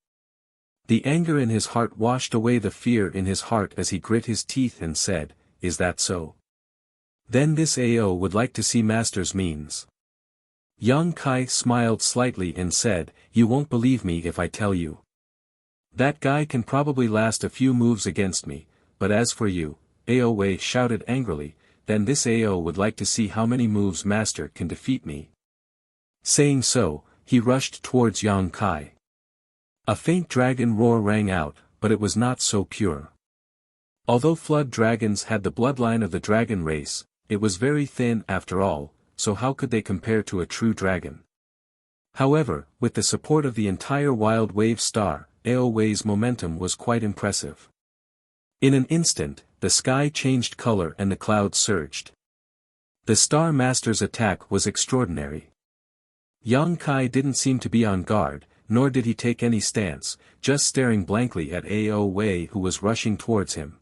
The anger in his heart washed away the fear in his heart as he grit his teeth and said, "Is that so? Then this AO would like to see Master's means." Yang Kai smiled slightly and said, "You won't believe me if I tell you. That guy can probably last a few moves against me, but as for you," Aowei shouted angrily, "then this AO would like to see how many moves Master can defeat me." Saying so, he rushed towards Yang Kai. A faint dragon roar rang out, but it was not so pure. Although flood dragons had the bloodline of the dragon race, it was very thin after all, so how could they compare to a true dragon? However, with the support of the entire Wild Wave Star, Aowei's momentum was quite impressive. In an instant, the sky changed color and the clouds surged. The Star Master's attack was extraordinary. Yang Kai didn't seem to be on guard, nor did he take any stance, just staring blankly at Aowei who was rushing towards him.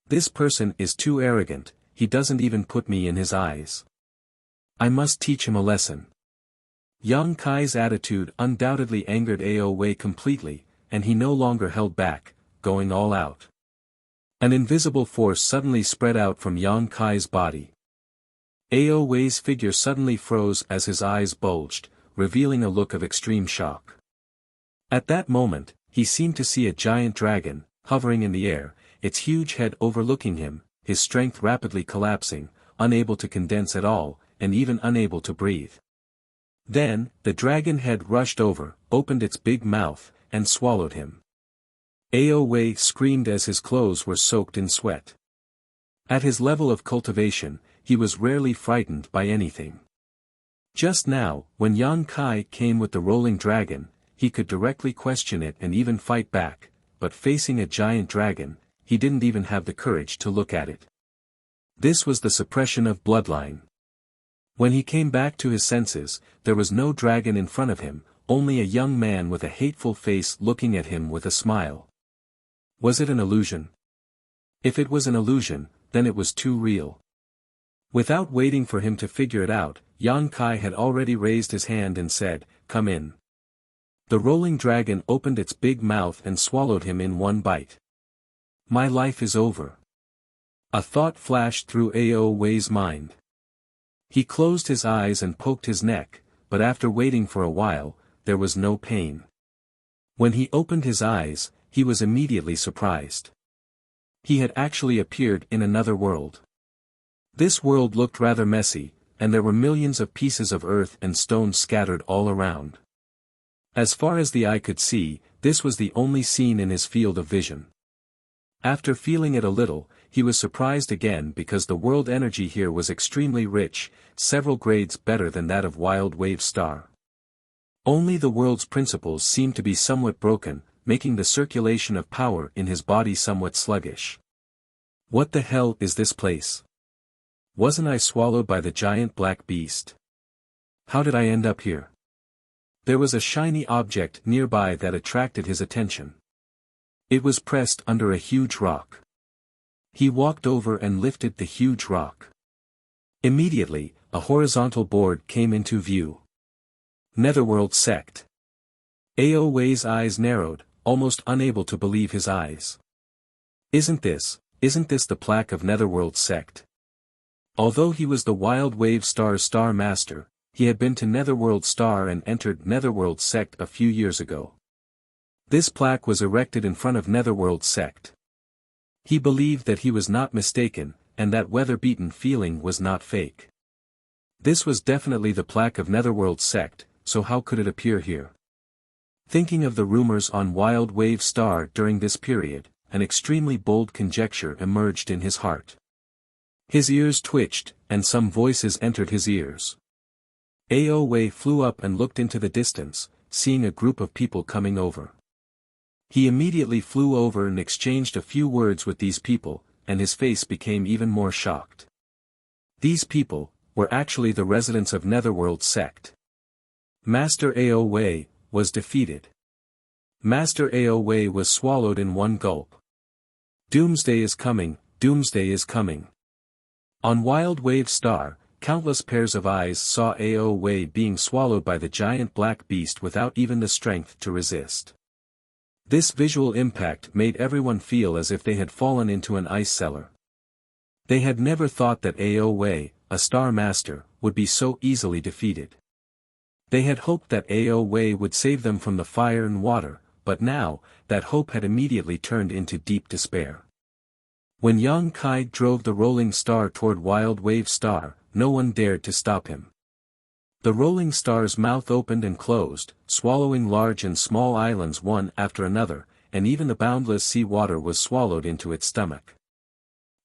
"This person is too arrogant, he doesn't even put me in his eyes. I must teach him a lesson." Yang Kai's attitude undoubtedly angered Aowei completely, and he no longer held back, going all out. An invisible force suddenly spread out from Yang Kai's body. Aowei's figure suddenly froze as his eyes bulged, revealing a look of extreme shock. At that moment, he seemed to see a giant dragon, hovering in the air, its huge head overlooking him, his strength rapidly collapsing, unable to condense at all, and even unable to breathe. Then, the dragon head rushed over, opened its big mouth, and swallowed him. Aowei screamed as his clothes were soaked in sweat. At his level of cultivation, he was rarely frightened by anything. Just now, when Yang Kai came with the rolling dragon, he could directly question it and even fight back, but facing a giant dragon, he didn't even have the courage to look at it. This was the suppression of bloodline. When he came back to his senses, there was no dragon in front of him, only a young man with a hateful face looking at him with a smile. Was it an illusion? If it was an illusion, then it was too real. Without waiting for him to figure it out, Yang Kai had already raised his hand and said, "Come in." The rolling dragon opened its big mouth and swallowed him in one bite. "My life is over." A thought flashed through Aowei's mind. He closed his eyes and poked his neck, but after waiting for a while, there was no pain. When he opened his eyes, he was immediately surprised. He had actually appeared in another world. This world looked rather messy, and there were millions of pieces of earth and stones scattered all around. As far as the eye could see, this was the only scene in his field of vision. After feeling it a little, he was surprised again because the world energy here was extremely rich, several grades better than that of Wild Wave Star. Only the world's principles seemed to be somewhat broken, making the circulation of power in his body somewhat sluggish. What the hell is this place? Wasn't I swallowed by the giant black beast? How did I end up here? There was a shiny object nearby that attracted his attention. It was pressed under a huge rock. He walked over and lifted the huge rock. Immediately, a horizontal board came into view. Netherworld Sect. Aowei's eyes narrowed, almost unable to believe his eyes. Isn't this the plaque of Netherworld Sect? Although he was the Wild Wave Star's Star Master, he had been to Netherworld Star and entered Netherworld Sect a few years ago. This plaque was erected in front of Netherworld's sect. He believed that he was not mistaken, and that weather-beaten feeling was not fake. This was definitely the plaque of Netherworld's sect, so how could it appear here? Thinking of the rumors on Wild Wave Star during this period, an extremely bold conjecture emerged in his heart. His ears twitched, and some voices entered his ears. Ao Wei flew up and looked into the distance, seeing a group of people coming over. He immediately flew over and exchanged a few words with these people, and his face became even more shocked. These people were actually the residents of Netherworld's sect. Master Ao Wei was defeated. Master Ao Wei was swallowed in one gulp. Doomsday is coming, doomsday is coming. On Wild Wave Star, countless pairs of eyes saw Ao Wei being swallowed by the giant black beast without even the strength to resist. This visual impact made everyone feel as if they had fallen into an ice cellar. They had never thought that Ao Wei, a Star Master, would be so easily defeated. They had hoped that Ao Wei would save them from the fire and water, but now, that hope had immediately turned into deep despair. When Yang Kai drove the rolling star toward Wild Wave Star, no one dared to stop him. The rolling star's mouth opened and closed, swallowing large and small islands one after another, and even the boundless sea water was swallowed into its stomach.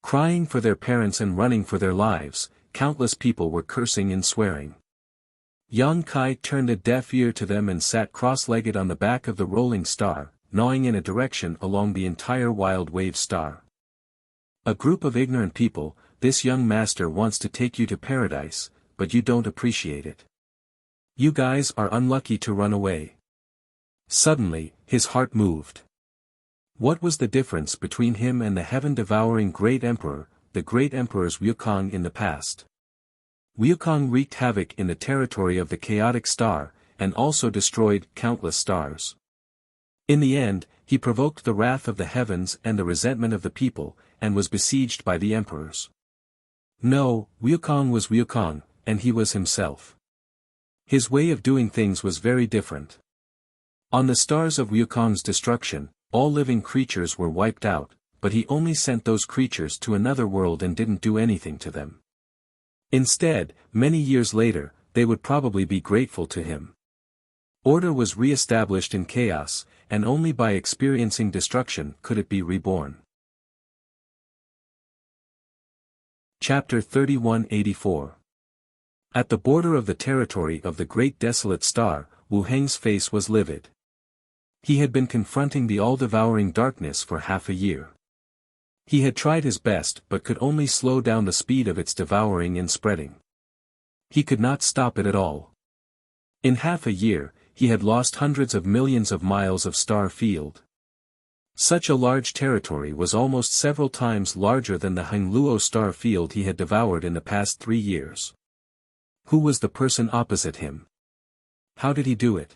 Crying for their parents and running for their lives, countless people were cursing and swearing. Yang Kai turned a deaf ear to them and sat cross-legged on the back of the rolling star, gnawing in a direction along the entire Wild Wave Star. A group of ignorant people, this young master wants to take you to paradise, but you don't appreciate it. You guys are unlucky to run away. Suddenly, his heart moved. What was the difference between him and the heaven-devouring Great Emperor, the Great Emperor's Wukong in the past? Wukong wreaked havoc in the territory of the chaotic star, and also destroyed countless stars. In the end, he provoked the wrath of the heavens and the resentment of the people, and was besieged by the emperors. No, Wukong was Wukong, and he was himself. His way of doing things was very different. On the stars of Wukong's destruction, all living creatures were wiped out, but he only sent those creatures to another world and didn't do anything to them. Instead, many years later, they would probably be grateful to him. Order was re-established in chaos, and only by experiencing destruction could it be reborn. Chapter 3184. At the border of the territory of the Great Desolate Star, Wu Heng's face was livid. He had been confronting the all-devouring darkness for half a year. He had tried his best but could only slow down the speed of its devouring and spreading. He could not stop it at all. In half a year, he had lost hundreds of millions of miles of star field. Such a large territory was almost several times larger than the Hengluo star field he had devoured in the past 3 years. Who was the person opposite him? How did he do it?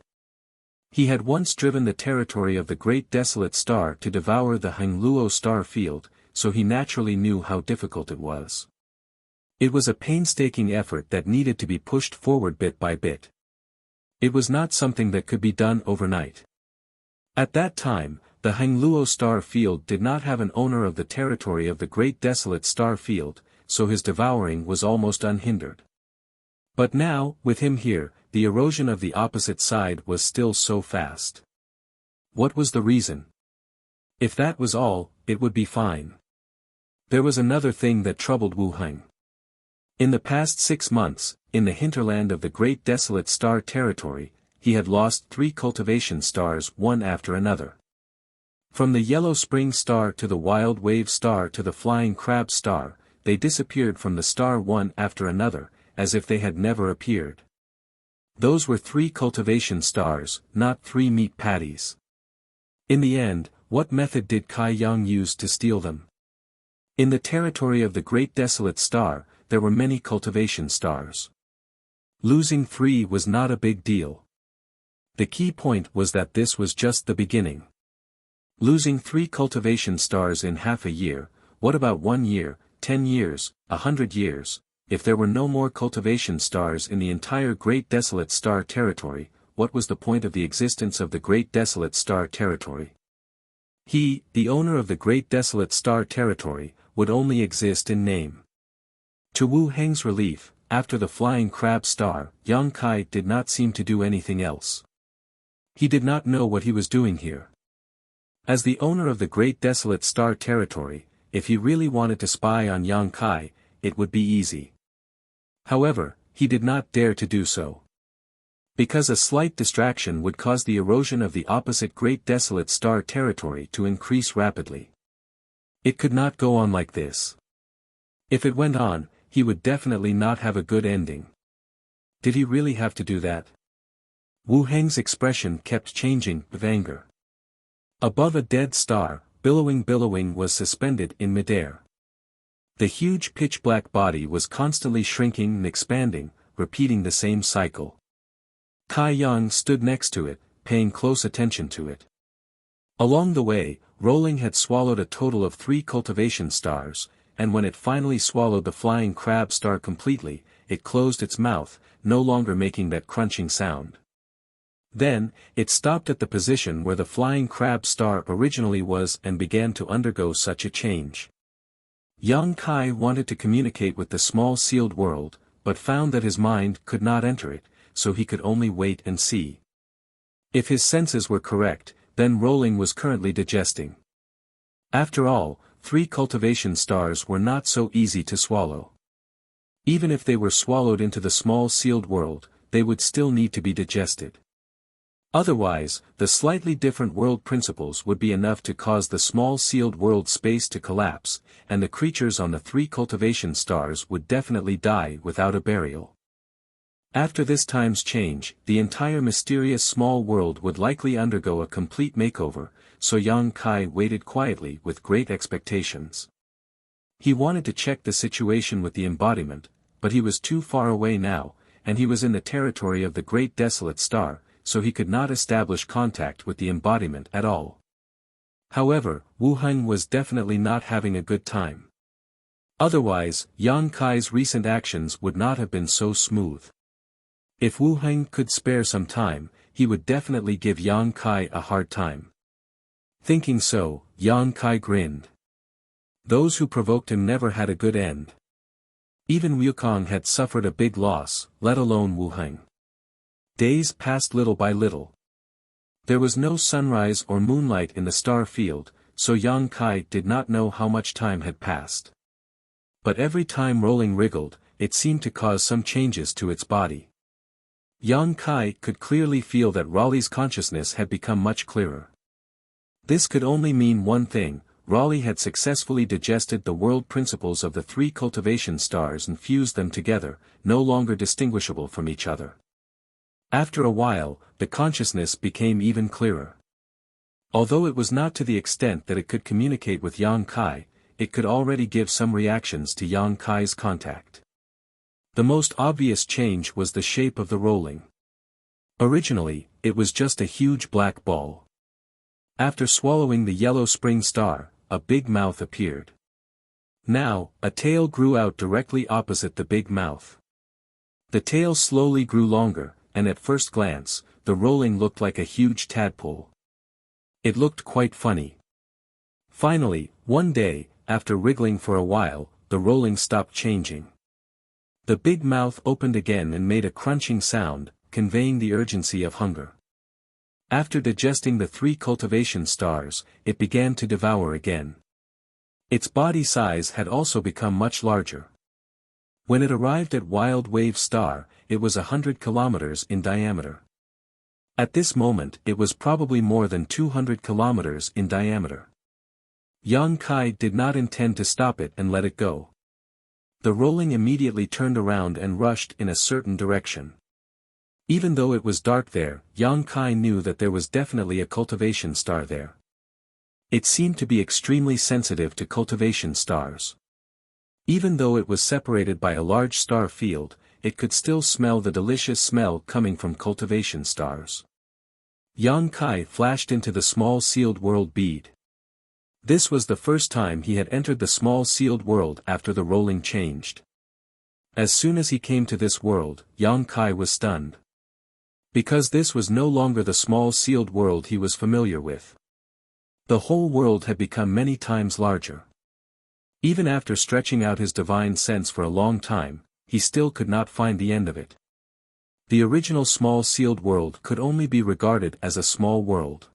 He had once driven the territory of the Great Desolate Star to devour the Hengluo star field, so he naturally knew how difficult it was. It was a painstaking effort that needed to be pushed forward bit by bit. It was not something that could be done overnight. At that time, the Hengluo star field did not have an owner of the territory of the Great Desolate Star field, so his devouring was almost unhindered. But now, with him here, the erosion of the opposite side was still so fast. What was the reason? If that was all, it would be fine. There was another thing that troubled Wu Heng. In the past 6 months, in the hinterland of the Great Desolate Star territory, he had lost 3 cultivation stars one after another. From the Yellow Spring Star to the Wild Wave Star to the Flying Crab Star, they disappeared from the star one after another, as if they had never appeared. Those were 3 cultivation stars, not 3 meat patties. In the end, what method did Kai Yang use to steal them? In the territory of the Great Desolate Star, there were many cultivation stars. Losing 3 was not a big deal. The key point was that this was just the beginning. Losing 3 cultivation stars in half a year, what about 1 year, 10 years, 100 years? If there were no more cultivation stars in the entire Great Desolate Star territory, what was the point of the existence of the Great Desolate Star Territory? He, the owner of the Great Desolate Star Territory, would only exist in name. To Wu Heng's relief, after the Flying Crab Star, Yang Kai did not seem to do anything else. He did not know what he was doing here. As the owner of the Great Desolate Star Territory, if he really wanted to spy on Yang Kai, it would be easy. However, he did not dare to do so. Because a slight distraction would cause the erosion of the opposite Great Desolate Star Territory to increase rapidly. It could not go on like this. If it went on, he would definitely not have a good ending. Did he really have to do that? Wu Heng's expression kept changing with anger. Above a dead star, billowing was suspended in midair. The huge pitch-black body was constantly shrinking and expanding, repeating the same cycle. Kai Yang stood next to it, paying close attention to it. Along the way, Rolling had swallowed a total of 3 cultivation stars, and when it finally swallowed the Flying Crab Star completely, it closed its mouth, no longer making that crunching sound. Then, it stopped at the position where the Flying Crab Star originally was and began to undergo such a change. Yang Kai wanted to communicate with the small sealed world, but found that his mind could not enter it, so he could only wait and see. If his senses were correct, then Rolling was currently digesting. After all, 3 cultivation stars were not so easy to swallow. Even if they were swallowed into the small sealed world, they would still need to be digested. Otherwise, the slightly different world principles would be enough to cause the small sealed world space to collapse, and the creatures on the 3 cultivation stars would definitely die without a burial. After this time's change, the entire mysterious small world would likely undergo a complete makeover, so Yang Kai waited quietly with great expectations. He wanted to check the situation with the embodiment, but he was too far away now, and he was in the territory of the Great Desolate Star, so he could not establish contact with the embodiment at all. However, Wu Heng was definitely not having a good time. Otherwise, Yang Kai's recent actions would not have been so smooth. If Wu Heng could spare some time, he would definitely give Yang Kai a hard time. Thinking so, Yang Kai grinned. Those who provoked him never had a good end. Even Wukong had suffered a big loss, let alone Wu Heng. Days passed little by little. There was no sunrise or moonlight in the star field, so Yang Kai did not know how much time had passed. But every time Rolling wriggled, it seemed to cause some changes to its body. Yang Kai could clearly feel that Raleigh's consciousness had become much clearer. This could only mean one thing: Raleigh had successfully digested the world principles of the 3 cultivation stars and fused them together, no longer distinguishable from each other. After a while, the consciousness became even clearer. Although it was not to the extent that it could communicate with Yang Kai, it could already give some reactions to Yang Kai's contact. The most obvious change was the shape of the Rolling. Originally, it was just a huge black ball. After swallowing the yellow spring star, a big mouth appeared. Now, a tail grew out directly opposite the big mouth. The tail slowly grew longer, and at first glance, the Rolling looked like a huge tadpole. It looked quite funny. Finally, one day, after wriggling for a while, the Rolling stopped changing. The big mouth opened again and made a crunching sound, conveying the urgency of hunger. After digesting the 3 cultivation stars, it began to devour again. Its body size had also become much larger. When it arrived at Wild Wave Star, it was 100 kilometers in diameter. At this moment it was probably more than 200 kilometers in diameter. Yang Kai did not intend to stop it and let it go. The Rolling immediately turned around and rushed in a certain direction. Even though it was dark there, Yang Kai knew that there was definitely a cultivation star there. It seemed to be extremely sensitive to cultivation stars. Even though it was separated by a large star field, it could still smell the delicious smell coming from cultivation stars. Yang Kai flashed into the small sealed world bead. This was the first time he had entered the small sealed world after the Rolling changed. As soon as he came to this world, Yang Kai was stunned. Because this was no longer the small sealed world he was familiar with. The whole world had become many times larger. Even after stretching out his divine sense for a long time, he still could not find the end of it. The original small sealed world could only be regarded as a small world.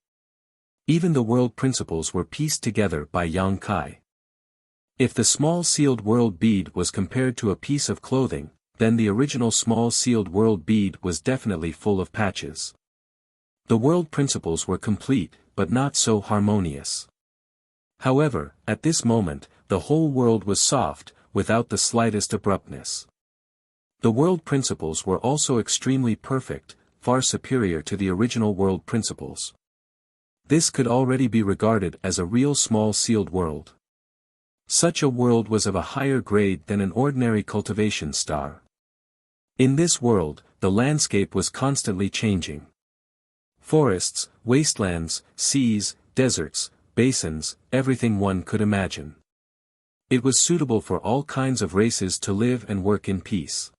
Even the world principles were pieced together by Yang Kai. If the small sealed world bead was compared to a piece of clothing, then the original small sealed world bead was definitely full of patches. The world principles were complete, but not so harmonious. However, at this moment, the whole world was soft, without the slightest abruptness. The world principles were also extremely perfect, far superior to the original world principles. This could already be regarded as a real small sealed world. Such a world was of a higher grade than an ordinary cultivation star. In this world, the landscape was constantly changing. Forests, wastelands, seas, deserts, basins, everything one could imagine. It was suitable for all kinds of races to live and work in peace.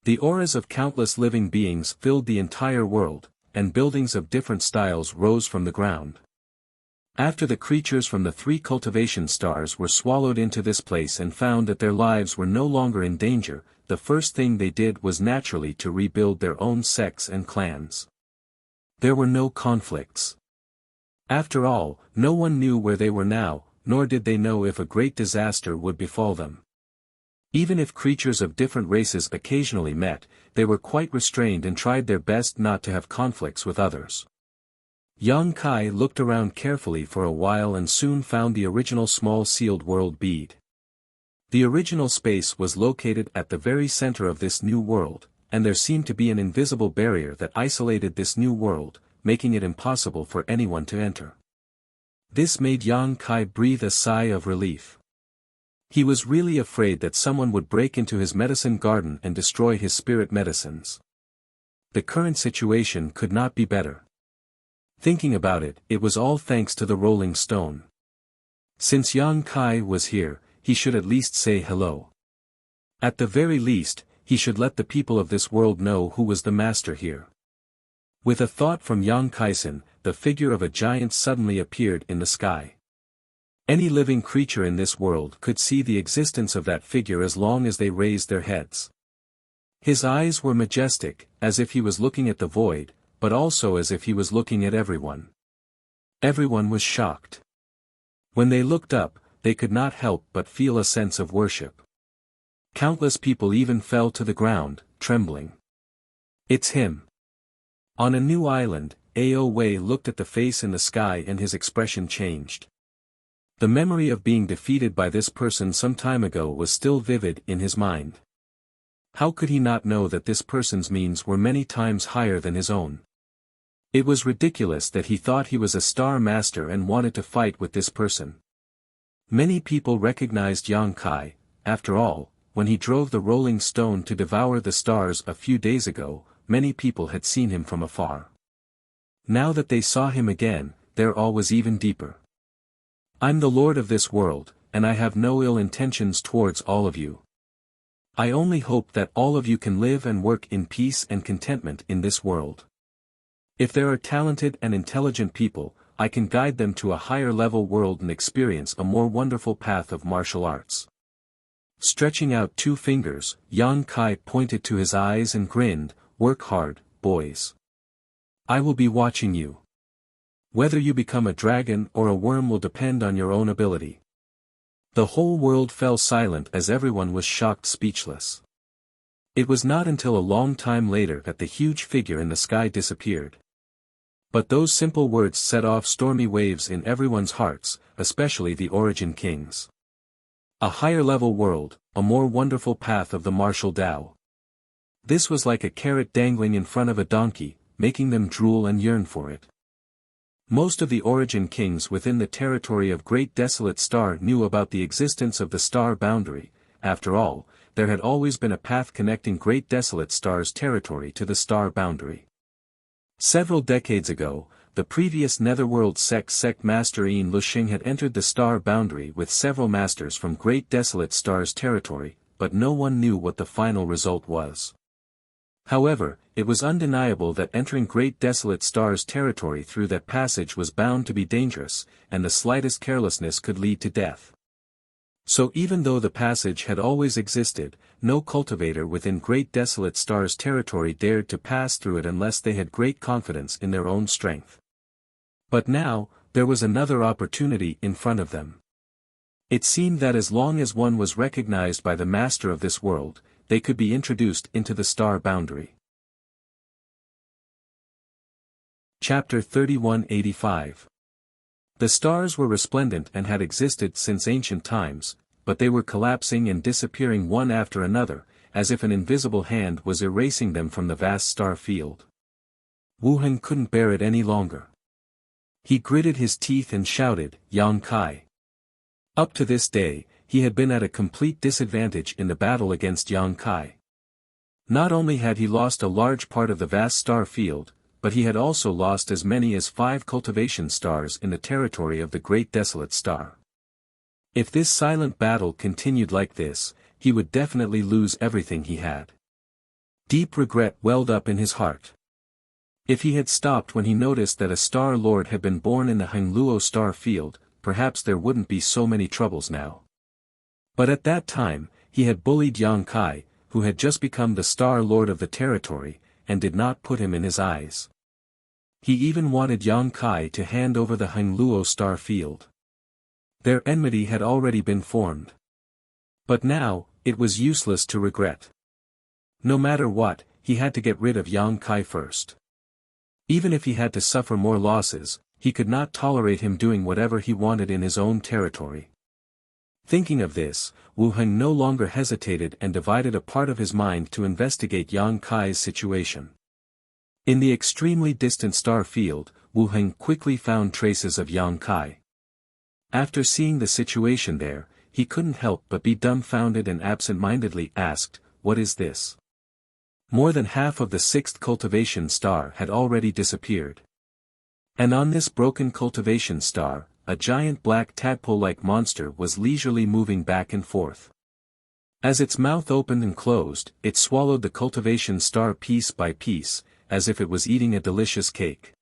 The auras of countless living beings filled the entire world, and buildings of different styles rose from the ground. After the creatures from the 3 cultivation stars were swallowed into this place and found that their lives were no longer in danger, the first thing they did was naturally to rebuild their own sects and clans. There were no conflicts. After all, no one knew where they were now, nor did they know if a great disaster would befall them. Even if creatures of different races occasionally met, they were quite restrained and tried their best not to have conflicts with others. Yang Kai looked around carefully for a while and soon found the original small sealed world bead. The original space was located at the very center of this new world, and there seemed to be an invisible barrier that isolated this new world, making it impossible for anyone to enter. This made Yang Kai breathe a sigh of relief. He was really afraid that someone would break into his medicine garden and destroy his spirit medicines. The current situation could not be better. Thinking about it, it was all thanks to the rolling stone. Since Yang Kai was here, he should at least say hello. At the very least, he should let the people of this world know who was the master here. With a thought from Yang Kai-san, the figure of a giant suddenly appeared in the sky. Any living creature in this world could see the existence of that figure as long as they raised their heads. His eyes were majestic, as if he was looking at the void, but also as if he was looking at everyone. Everyone was shocked. When they looked up, they could not help but feel a sense of worship. Countless people even fell to the ground, trembling. It's him. On a new island, Ao Wei looked at the face in the sky and his expression changed. The memory of being defeated by this person some time ago was still vivid in his mind. How could he not know that this person's means were many times higher than his own? It was ridiculous that he thought he was a star master and wanted to fight with this person. Many people recognized Yang Kai. After all, when he drove the rolling stone to devour the stars a few days ago, many people had seen him from afar. Now that they saw him again, their awe was even deeper. I'm the Lord of this world, and I have no ill intentions towards all of you. I only hope that all of you can live and work in peace and contentment in this world. If there are talented and intelligent people, I can guide them to a higher level world and experience a more wonderful path of martial arts. Stretching out 2 fingers, Yang Kai pointed to his eyes and grinned, "Work hard, boys. I will be watching you. Whether you become a dragon or a worm will depend on your own ability." The whole world fell silent as everyone was shocked speechless. It was not until a long time later that the huge figure in the sky disappeared. But those simple words set off stormy waves in everyone's hearts, especially the Origin Kings. A higher level world, a more wonderful path of the martial Tao. This was like a carrot dangling in front of a donkey, making them drool and yearn for it. Most of the Origin Kings within the territory of Great Desolate Star knew about the existence of the star boundary. After all, there had always been a path connecting Great Desolate Star's territory to the star boundary. Several decades ago, the previous Netherworld sect master Ian Lushing had entered the star boundary with several masters from Great Desolate Star's territory, but no one knew what the final result was. However, it was undeniable that entering Great Desolate Star's territory through that passage was bound to be dangerous, and the slightest carelessness could lead to death. So even though the passage had always existed, no cultivator within Great Desolate Star's territory dared to pass through it unless they had great confidence in their own strength. But now, there was another opportunity in front of them. It seemed that as long as one was recognized by the master of this world, they could be introduced into the star boundary. Chapter 3185. The stars were resplendent and had existed since ancient times, but they were collapsing and disappearing one after another, as if an invisible hand was erasing them from the vast star field. Wu Heng couldn't bear it any longer. He gritted his teeth and shouted, "Yang Kai!" Up to this day, he had been at a complete disadvantage in the battle against Yang Kai. Not only had he lost a large part of the vast star field, but he had also lost as many as 5 cultivation stars in the territory of the Great Desolate Star. If this silent battle continued like this, he would definitely lose everything he had. Deep regret welled up in his heart. If he had stopped when he noticed that a Star Lord had been born in the Hengluo star field, perhaps there wouldn't be so many troubles now. But at that time, he had bullied Yang Kai, who had just become the Star Lord of the territory, and did not put him in his eyes. He even wanted Yang Kai to hand over the Hengluo star field. Their enmity had already been formed. But now, it was useless to regret. No matter what, he had to get rid of Yang Kai first. Even if he had to suffer more losses, he could not tolerate him doing whatever he wanted in his own territory. Thinking of this, Wu Heng no longer hesitated and divided a part of his mind to investigate Yang Kai's situation. In the extremely distant star field, Wu Heng quickly found traces of Yang Kai. After seeing the situation there, he couldn't help but be dumbfounded and absent-mindedly asked, "What is this?" More than half of the 6th cultivation star had already disappeared. And on this broken cultivation star, a giant black tadpole-like monster was leisurely moving back and forth. As its mouth opened and closed, it swallowed the cultivation star piece by piece, as if it was eating a delicious cake.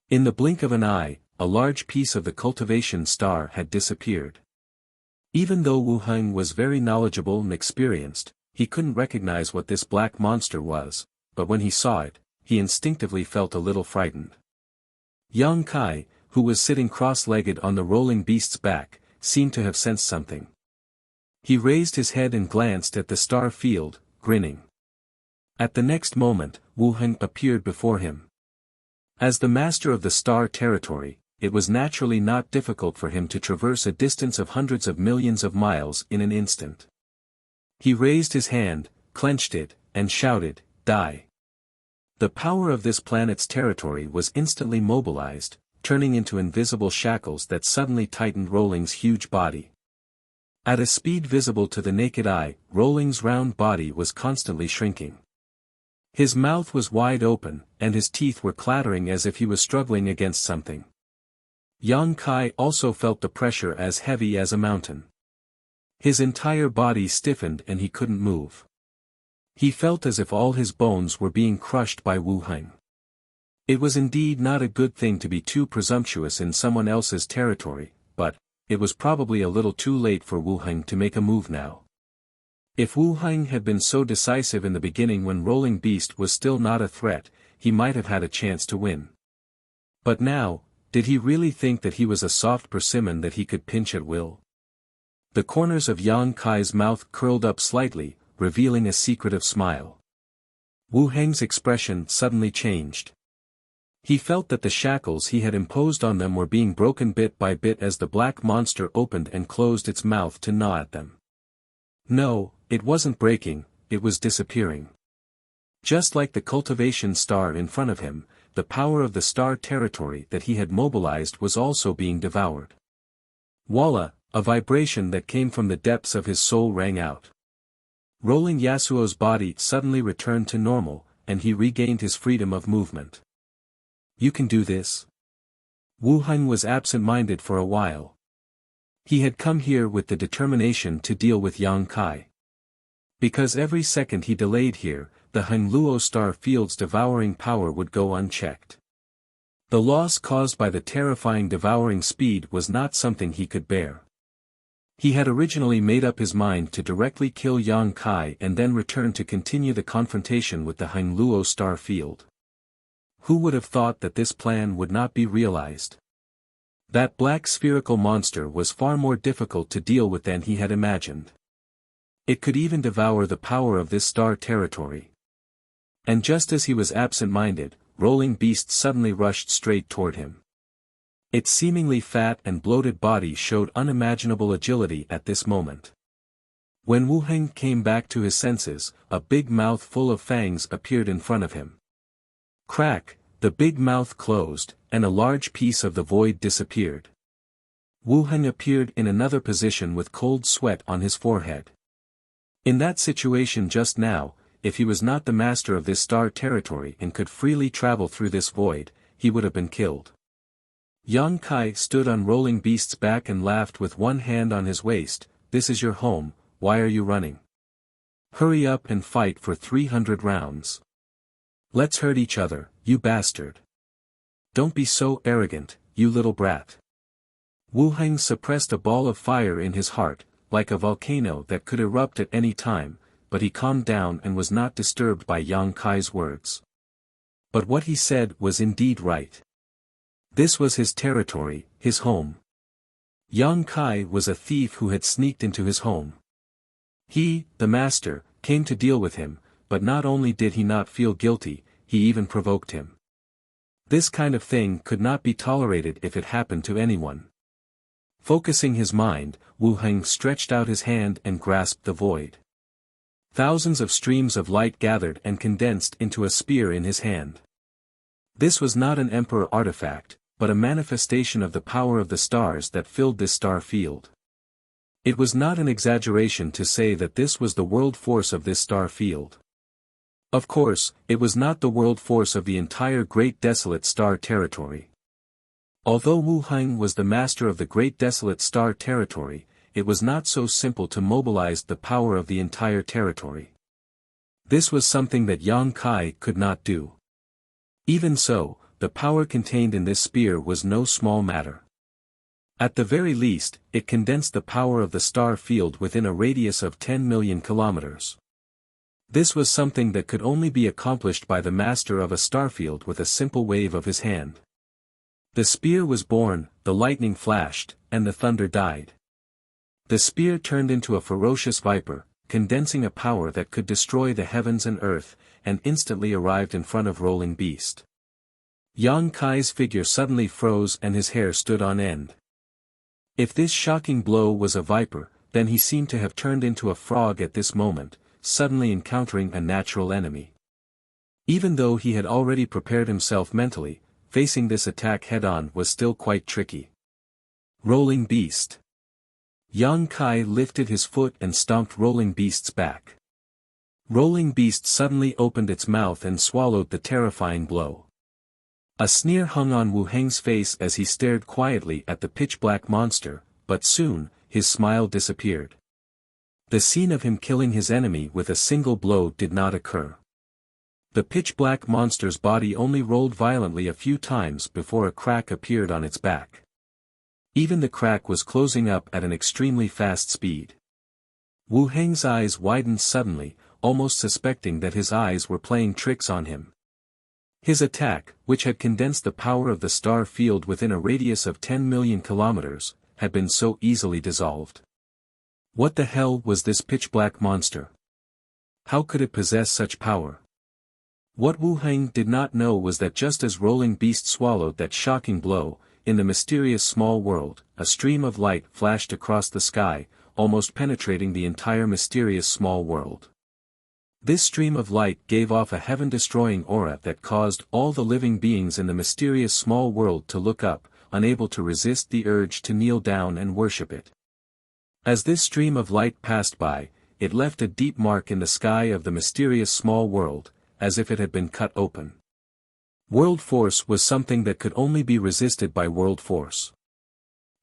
In the blink of an eye, a large piece of the cultivation star had disappeared. Even though Wu Heng was very knowledgeable and experienced, he couldn't recognize what this black monster was, but when he saw it, he instinctively felt a little frightened. Yang Kai, who was sitting cross-legged on the rolling beast's back, seemed to have sensed something. He raised his head and glanced at the star field, grinning. At the next moment, Wu Heng appeared before him. As the master of the star territory, it was naturally not difficult for him to traverse a distance of hundreds of millions of miles in an instant. He raised his hand, clenched it, and shouted, "Die!" The power of this planet's territory was instantly mobilized, turning into invisible shackles that suddenly tightened Rolling's huge body. At a speed visible to the naked eye, Rolling's round body was constantly shrinking. His mouth was wide open, and his teeth were clattering as if he was struggling against something. Yang Kai also felt the pressure as heavy as a mountain. His entire body stiffened and he couldn't move. He felt as if all his bones were being crushed by Wu Heng. It was indeed not a good thing to be too presumptuous in someone else's territory, but it was probably a little too late for Wu Heng to make a move now. If Wu Heng had been so decisive in the beginning when Rolling Beast was still not a threat, he might have had a chance to win. But now, did he really think that he was a soft persimmon that he could pinch at will? The corners of Yang Kai's mouth curled up slightly, revealing a secretive smile. Wu Heng's expression suddenly changed. He felt that the shackles he had imposed on them were being broken bit by bit as the black monster opened and closed its mouth to gnaw at them. No, it wasn't breaking, it was disappearing. Just like the cultivation star in front of him, the power of the star territory that he had mobilized was also being devoured. Walla, a vibration that came from the depths of his soul rang out. Rolling Yasuo's body suddenly returned to normal, and he regained his freedom of movement. "You can do this?" Wu Heng was absent-minded for a while. He had come here with the determination to deal with Yang Kai. Because every second he delayed here, the Hengluo star field's devouring power would go unchecked. The loss caused by the terrifying devouring speed was not something he could bear. He had originally made up his mind to directly kill Yang Kai and then return to continue the confrontation with the Hengluo star field. Who would have thought that this plan would not be realized? That black spherical monster was far more difficult to deal with than he had imagined. It could even devour the power of this star territory. And just as he was absent-minded, Rolling Beast suddenly rushed straight toward him. Its seemingly fat and bloated body showed unimaginable agility at this moment. When Wu Heng came back to his senses, a big mouth full of fangs appeared in front of him. Crack, the big mouth closed, and a large piece of the void disappeared. Wu Heng appeared in another position with cold sweat on his forehead. In that situation just now, if he was not the master of this star territory and could freely travel through this void, he would have been killed. Yang Kai stood on Rolling Beast's back and laughed with one hand on his waist. "This is your home, why are you running? Hurry up and fight for 300 rounds. Let's hurt each other, you bastard. Don't be so arrogant, you little brat." Wu Heng suppressed a ball of fire in his heart, like a volcano that could erupt at any time, but he calmed down and was not disturbed by Yang Kai's words. But what he said was indeed right. This was his territory, his home. Yang Kai was a thief who had sneaked into his home. He, the master, came to deal with him, but not only did he not feel guilty, he even provoked him. This kind of thing could not be tolerated if it happened to anyone. Focusing his mind, Wu Heng stretched out his hand and grasped the void. Thousands of streams of light gathered and condensed into a spear in his hand. This was not an emperor artifact, but a manifestation of the power of the stars that filled this star field. It was not an exaggeration to say that this was the world force of this star field. Of course, it was not the world force of the entire Great Desolate Star Territory. Although Wu Heng was the master of the Great Desolate Star Territory, it was not so simple to mobilize the power of the entire territory. This was something that Yang Kai could not do. Even so, the power contained in this spear was no small matter. At the very least, it condensed the power of the star field within a radius of 10 million kilometers. This was something that could only be accomplished by the master of a starfield with a simple wave of his hand. The spear was born, the lightning flashed, and the thunder died. The spear turned into a ferocious viper, condensing a power that could destroy the heavens and earth, and instantly arrived in front of Rolling Beast. Yang Kai's figure suddenly froze and his hair stood on end. If this shocking blow was a viper, then he seemed to have turned into a frog at this moment, suddenly encountering a natural enemy. Even though he had already prepared himself mentally, facing this attack head-on was still quite tricky. Rolling Beast. Yang Kai lifted his foot and stomped Rolling Beast's back. Rolling Beast suddenly opened its mouth and swallowed the terrifying blow. A sneer hung on Wu Heng's face as he stared quietly at the pitch-black monster, but soon, his smile disappeared. The scene of him killing his enemy with a single blow did not occur. The pitch-black monster's body only rolled violently a few times before a crack appeared on its back. Even the crack was closing up at an extremely fast speed. Wu Heng's eyes widened suddenly, almost suspecting that his eyes were playing tricks on him. His attack, which had condensed the power of the star field within a radius of 10 million kilometers, had been so easily dissolved. What the hell was this pitch-black monster? How could it possess such power? What Wu Heng did not know was that just as Rolling Beast swallowed that shocking blow, in the mysterious small world, a stream of light flashed across the sky, almost penetrating the entire mysterious small world. This stream of light gave off a heaven-destroying aura that caused all the living beings in the mysterious small world to look up, unable to resist the urge to kneel down and worship it. As this stream of light passed by, it left a deep mark in the sky of the mysterious small world, as if it had been cut open. World force was something that could only be resisted by world force.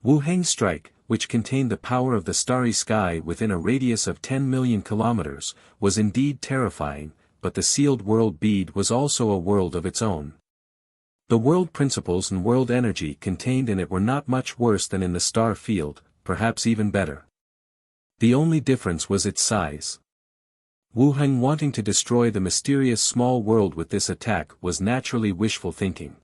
Wu Heng's strike, which contained the power of the starry sky within a radius of 10 million kilometers, was indeed terrifying, but the sealed world bead was also a world of its own. The world principles and world energy contained in it were not much worse than in the star field, perhaps even better. The only difference was its size. Wu Heng wanting to destroy the mysterious small world with this attack was naturally wishful thinking.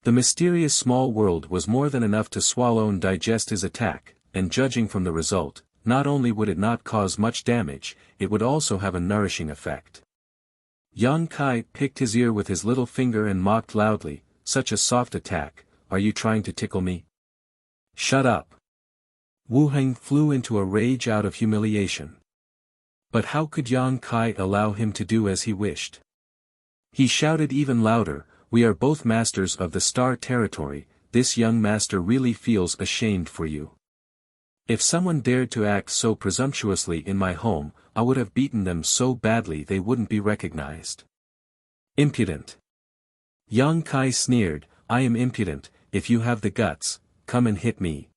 The mysterious small world was more than enough to swallow and digest his attack, and judging from the result, not only would it not cause much damage, it would also have a nourishing effect. Yang Kai picked his ear with his little finger and mocked loudly, "Such a soft attack, are you trying to tickle me? Shut up." Wu Heng flew into a rage out of humiliation. But how could Yang Kai allow him to do as he wished? He shouted even louder, "We are both masters of the star territory, this young master really feels ashamed for you. If someone dared to act so presumptuously in my home, I would have beaten them so badly they wouldn't be recognized." Impudent. Yang Kai sneered, "I am impudent, if you have the guts, come and hit me."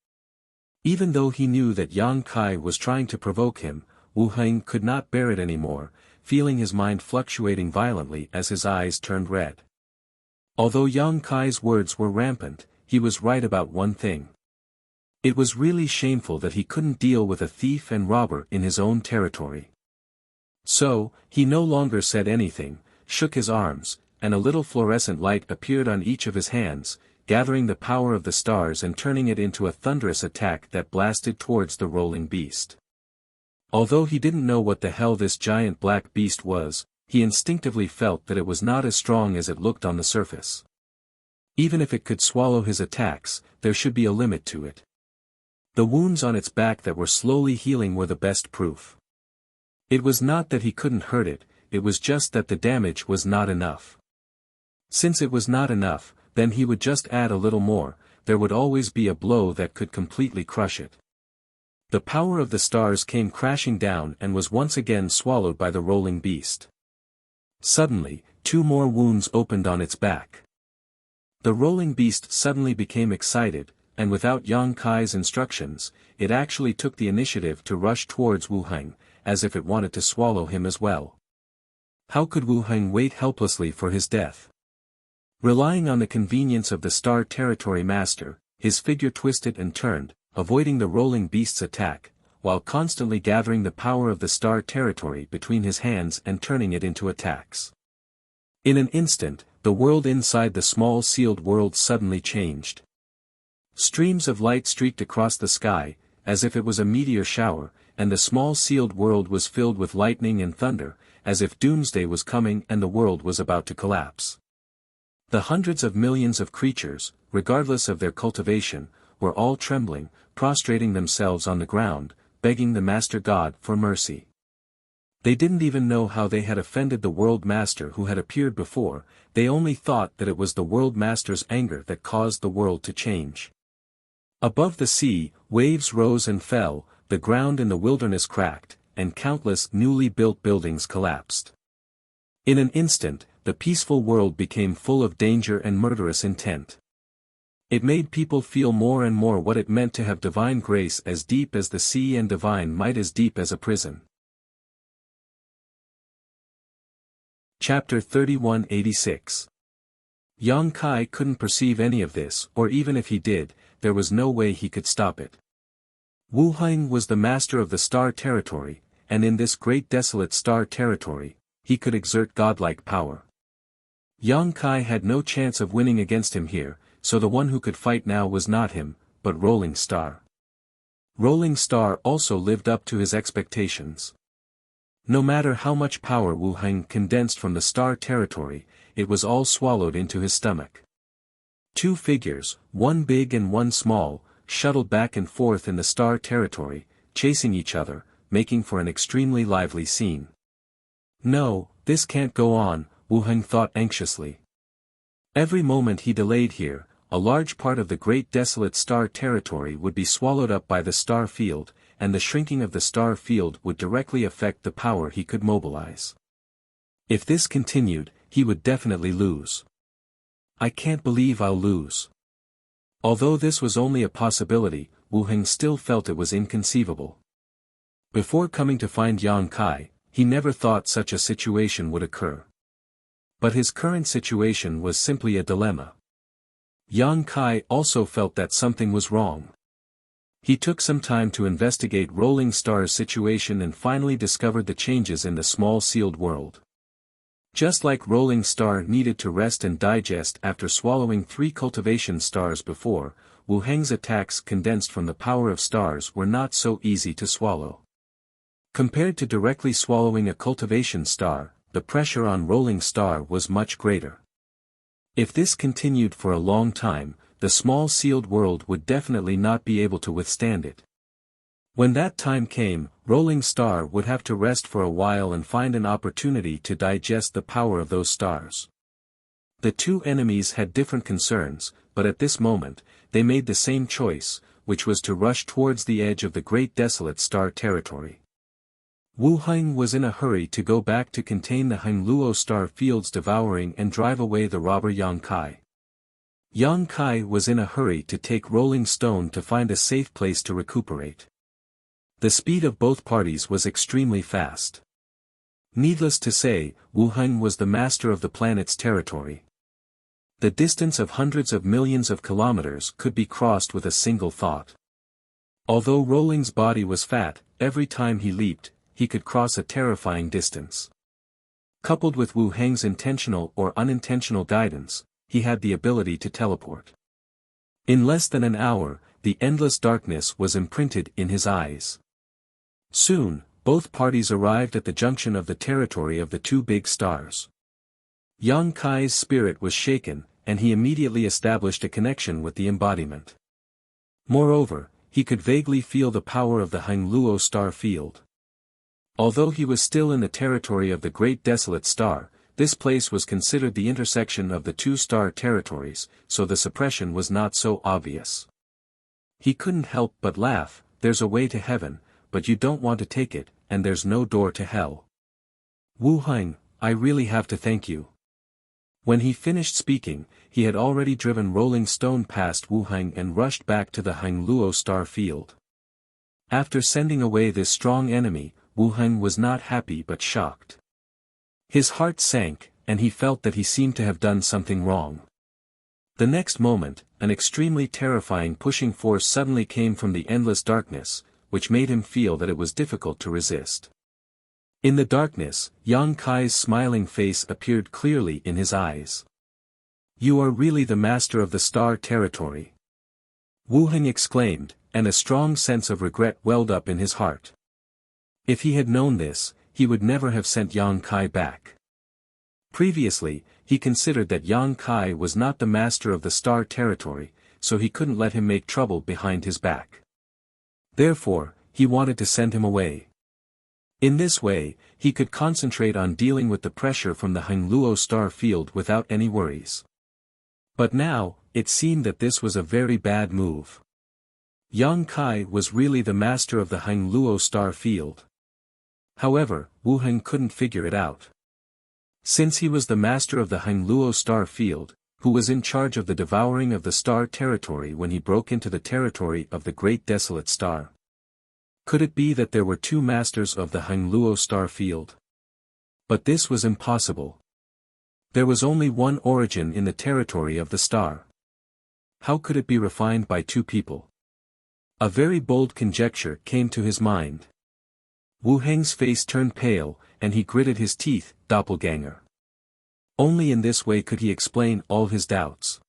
Even though he knew that Yang Kai was trying to provoke him, Wu Heng could not bear it anymore, feeling his mind fluctuating violently as his eyes turned red. Although Yang Kai's words were rampant, he was right about one thing. It was really shameful that he couldn't deal with a thief and robber in his own territory. So, he no longer said anything, shook his arms, and a little fluorescent light appeared on each of his hands, gathering the power of the stars and turning it into a thunderous attack that blasted towards the rolling beast. Although he didn't know what the hell this giant black beast was, he instinctively felt that it was not as strong as it looked on the surface. Even if it could swallow his attacks, there should be a limit to it. The wounds on its back that were slowly healing were the best proof. It was not that he couldn't hurt it, it was just that the damage was not enough. Since it was not enough, then he would just add a little more, there would always be a blow that could completely crush it. The power of the stars came crashing down and was once again swallowed by the rolling beast. Suddenly, 2 more wounds opened on its back. The rolling beast suddenly became excited, and without Yang Kai's instructions, it actually took the initiative to rush towards Wu Heng, as if it wanted to swallow him as well. How could Wu Heng wait helplessly for his death? Relying on the convenience of the Star Territory Master, his figure twisted and turned, avoiding the rolling beast's attack, while constantly gathering the power of the Star Territory between his hands and turning it into attacks. In an instant, the world inside the small sealed world suddenly changed. Streams of light streaked across the sky, as if it was a meteor shower, and the small sealed world was filled with lightning and thunder, as if doomsday was coming and the world was about to collapse. The hundreds of millions of creatures, regardless of their cultivation, were all trembling, prostrating themselves on the ground, begging the Master God for mercy. They didn't even know how they had offended the World Master who had appeared before, they only thought that it was the World Master's anger that caused the world to change. Above the sea, waves rose and fell, the ground in the wilderness cracked, and countless newly built buildings collapsed. In an instant, the peaceful world became full of danger and murderous intent. It made people feel more and more what it meant to have divine grace as deep as the sea and divine might as deep as a prison. Chapter 3186. Yang Kai couldn't perceive any of this, or even if he did, there was no way he could stop it. Wu Heng was the master of the Star Territory, and in this great desolate Star Territory, he could exert godlike power. Yang Kai had no chance of winning against him here, so the one who could fight now was not him, but Rolling Star. Rolling Star also lived up to his expectations. No matter how much power Wu Heng condensed from the Star Territory, it was all swallowed into his stomach. 2 figures, one big and one small, shuttled back and forth in the Star Territory, chasing each other, making for an extremely lively scene. No, this can't go on, Wu Heng thought anxiously. Every moment he delayed here, a large part of the great desolate Star Territory would be swallowed up by the star field, and the shrinking of the star field would directly affect the power he could mobilize. If this continued, he would definitely lose. I can't believe I'll lose. Although this was only a possibility, Wu Heng still felt it was inconceivable. Before coming to find Yang Kai, he never thought such a situation would occur. But his current situation was simply a dilemma. Yang Kai also felt that something was wrong. He took some time to investigate Rolling Star's situation and finally discovered the changes in the small sealed world. Just like Rolling Star needed to rest and digest after swallowing 3 cultivation stars before, Wu Heng's attacks condensed from the power of stars were not so easy to swallow. Compared to directly swallowing a cultivation star, the pressure on Rolling Star was much greater. If this continued for a long time, the small sealed world would definitely not be able to withstand it. When that time came, Rolling Star would have to rest for a while and find an opportunity to digest the power of those stars. The two enemies had different concerns, but at this moment, they made the same choice, which was to rush towards the edge of the Great Desolate Star territory. Wu Heng was in a hurry to go back to contain the Hengluo star fields devouring and drive away the robber Yang Kai. Yang Kai was in a hurry to take Rolling Stone to find a safe place to recuperate. The speed of both parties was extremely fast. Needless to say, Wu Heng was the master of the planet's territory. The distance of hundreds of millions of kilometers could be crossed with a single thought. Although Rolling's body was fat, every time he leaped, he could cross a terrifying distance. Coupled with Wu Heng's intentional or unintentional guidance, he had the ability to teleport. In less than an hour, the endless darkness was imprinted in his eyes. Soon, both parties arrived at the junction of the territory of the 2 big stars. Yang Kai's spirit was shaken, and he immediately established a connection with the embodiment. Moreover, he could vaguely feel the power of the Hengluo star field. Although he was still in the territory of the Great Desolate Star, this place was considered the intersection of the 2 star territories, so the suppression was not so obvious. He couldn't help but laugh. There's a way to heaven, but you don't want to take it, and there's no door to hell. Wu Heng, I really have to thank you. When he finished speaking, he had already driven Rolling Stone past Wu Heng and rushed back to the Hengluo star field. After sending away this strong enemy, Wu Heng was not happy but shocked. His heart sank, and he felt that he seemed to have done something wrong. The next moment, an extremely terrifying pushing force suddenly came from the endless darkness, which made him feel that it was difficult to resist. In the darkness, Yang Kai's smiling face appeared clearly in his eyes. You are really the master of the star territory. Wu Heng exclaimed, and a strong sense of regret welled up in his heart. If he had known this, he would never have sent Yang Kai back. Previously, he considered that Yang Kai was not the master of the star territory, so he couldn't let him make trouble behind his back. Therefore, he wanted to send him away. In this way, he could concentrate on dealing with the pressure from the Hengluo star field without any worries. But now, it seemed that this was a very bad move. Yang Kai was really the master of the Hengluo star field. However, Wu Heng couldn't figure it out. Since he was the master of the Hengluo star field, who was in charge of the devouring of the star territory when he broke into the territory of the Great Desolate Star? Could it be that there were 2 masters of the Hengluo star field? But this was impossible. There was only one origin in the territory of the star. How could it be refined by 2 people? A very bold conjecture came to his mind. Wu Heng's face turned pale, and he gritted his teeth. Doppelganger. Only in this way could he explain all his doubts.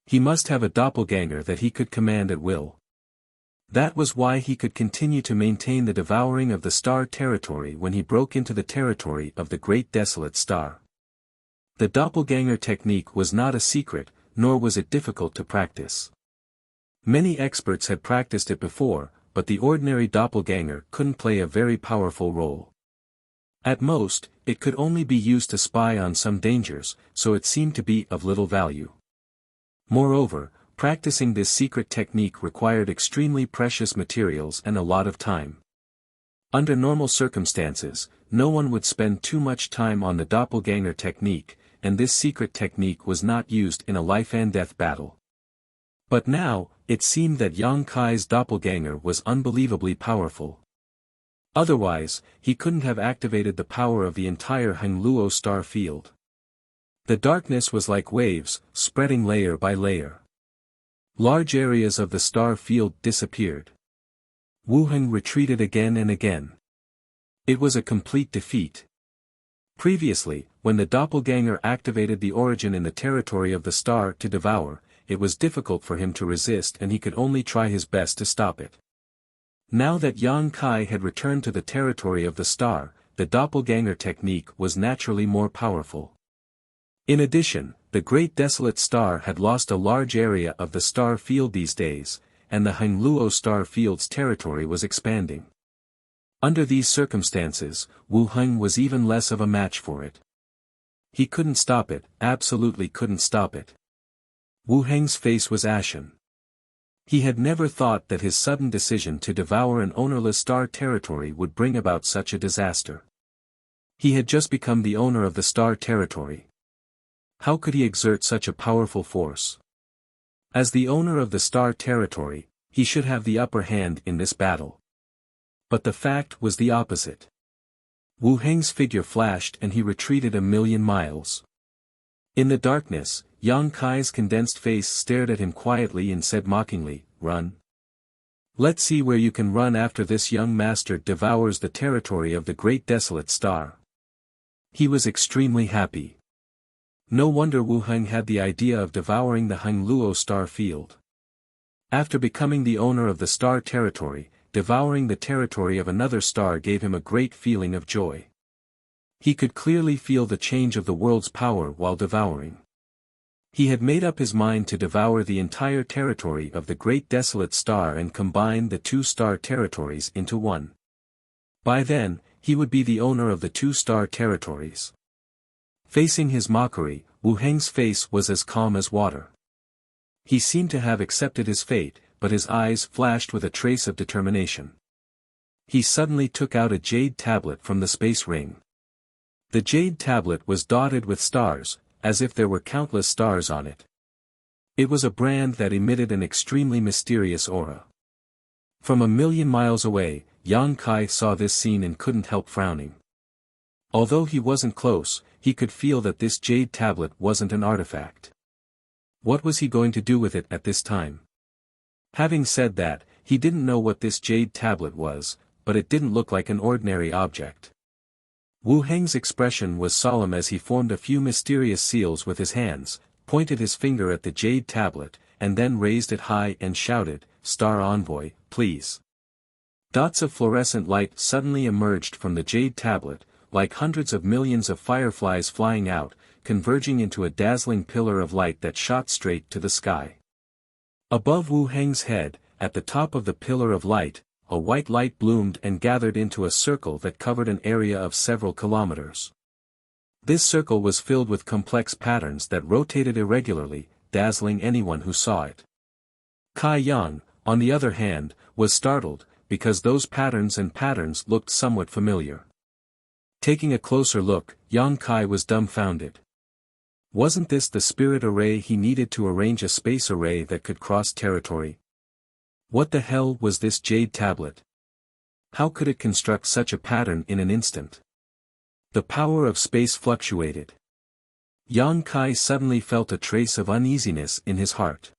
He must have a doppelganger that he could command at will. That was why he could continue to maintain the devouring of the star territory when he broke into the territory of the Great Desolate Star. The doppelganger technique was not a secret, nor was it difficult to practice. Many experts had practiced it before, but the ordinary doppelganger couldn't play a very powerful role. At most, it could only be used to spy on some dangers, so it seemed to be of little value. Moreover, practicing this secret technique required extremely precious materials and a lot of time. Under normal circumstances, no one would spend too much time on the doppelganger technique, and this secret technique was not used in a life-and-death battle. But now, it seemed that Yang Kai's doppelganger was unbelievably powerful. Otherwise, he couldn't have activated the power of the entire Hengluo star field. The darkness was like waves, spreading layer by layer. Large areas of the star field disappeared. Wu Heng retreated again and again. It was a complete defeat. Previously, when the doppelganger activated the origin in the territory of the star to devour, it was difficult for him to resist and he could only try his best to stop it. Now that Yang Kai had returned to the territory of the star, the doppelganger technique was naturally more powerful. In addition, the Great Desolate Star had lost a large area of the star field these days, and the Hengluo star field's territory was expanding. Under these circumstances, Wu Heng was even less of a match for it. He couldn't stop it, absolutely couldn't stop it. Wu Heng's face was ashen. He had never thought that his sudden decision to devour an ownerless star territory would bring about such a disaster. He had just become the owner of the star territory. How could he exert such a powerful force? As the owner of the star territory, he should have the upper hand in this battle. But the fact was the opposite. Wu Heng's figure flashed and he retreated 1,000,000 miles. In the darkness, Yang Kai's condensed face stared at him quietly and said mockingly, "Run. Let's see where you can run after this young master devours the territory of the Great Desolate Star." He was extremely happy. No wonder Wu Heng had the idea of devouring the Hengluo star field. After becoming the owner of the star territory, devouring the territory of another star gave him a great feeling of joy. He could clearly feel the change of the world's power while devouring. He had made up his mind to devour the entire territory of the Great Desolate Star and combine the two star territories into one. By then, he would be the owner of the two star territories. Facing his mockery, Wu Heng's face was as calm as water. He seemed to have accepted his fate, but his eyes flashed with a trace of determination. He suddenly took out a jade tablet from the space ring. The jade tablet was dotted with stars, as if there were countless stars on it. It was a brand that emitted an extremely mysterious aura. From 1,000,000 miles away, Yang Kai saw this scene and couldn't help frowning. Although he wasn't close, he could feel that this jade tablet wasn't an artifact. What was he going to do with it at this time? Having said that, he didn't know what this jade tablet was, but it didn't look like an ordinary object. Wu Heng's expression was solemn as he formed a few mysterious seals with his hands, pointed his finger at the jade tablet, and then raised it high and shouted, "Star Envoy, please." Dots of fluorescent light suddenly emerged from the jade tablet, like hundreds of millions of fireflies flying out, converging into a dazzling pillar of light that shot straight to the sky. Above Wu Heng's head, at the top of the pillar of light, a white light bloomed and gathered into a circle that covered an area of several kilometers. This circle was filled with complex patterns that rotated irregularly, dazzling anyone who saw it. Kai Yang, on the other hand, was startled, because those patterns looked somewhat familiar. Taking a closer look, Yang Kai was dumbfounded. Wasn't this the spirit array he needed to arrange a space array that could cross territory? What the hell was this jade tablet? How could it construct such a pattern in an instant? The power of space fluctuated. Yang Kai suddenly felt a trace of uneasiness in his heart.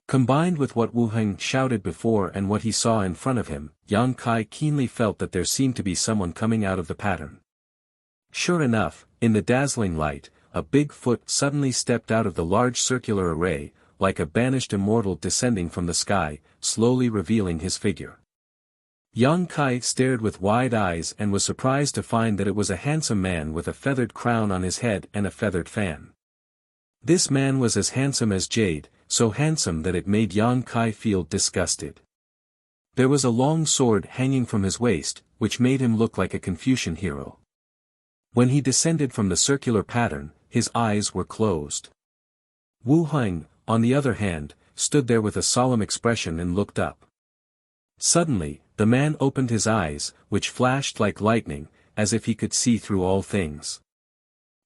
Combined with what Wu Heng shouted before and what he saw in front of him, Yang Kai keenly felt that there seemed to be someone coming out of the pattern. Sure enough, in the dazzling light, a big foot suddenly stepped out of the large circular array, like a banished immortal descending from the sky, slowly revealing his figure. Yang Kai stared with wide eyes and was surprised to find that it was a handsome man with a feathered crown on his head and a feathered fan. This man was as handsome as jade, so handsome that it made Yang Kai feel disgusted. There was a long sword hanging from his waist, which made him look like a Confucian hero. When he descended from the circular pattern, his eyes were closed. Wu Heng, on the other hand, stood there with a solemn expression and looked up. Suddenly, the man opened his eyes, which flashed like lightning, as if he could see through all things.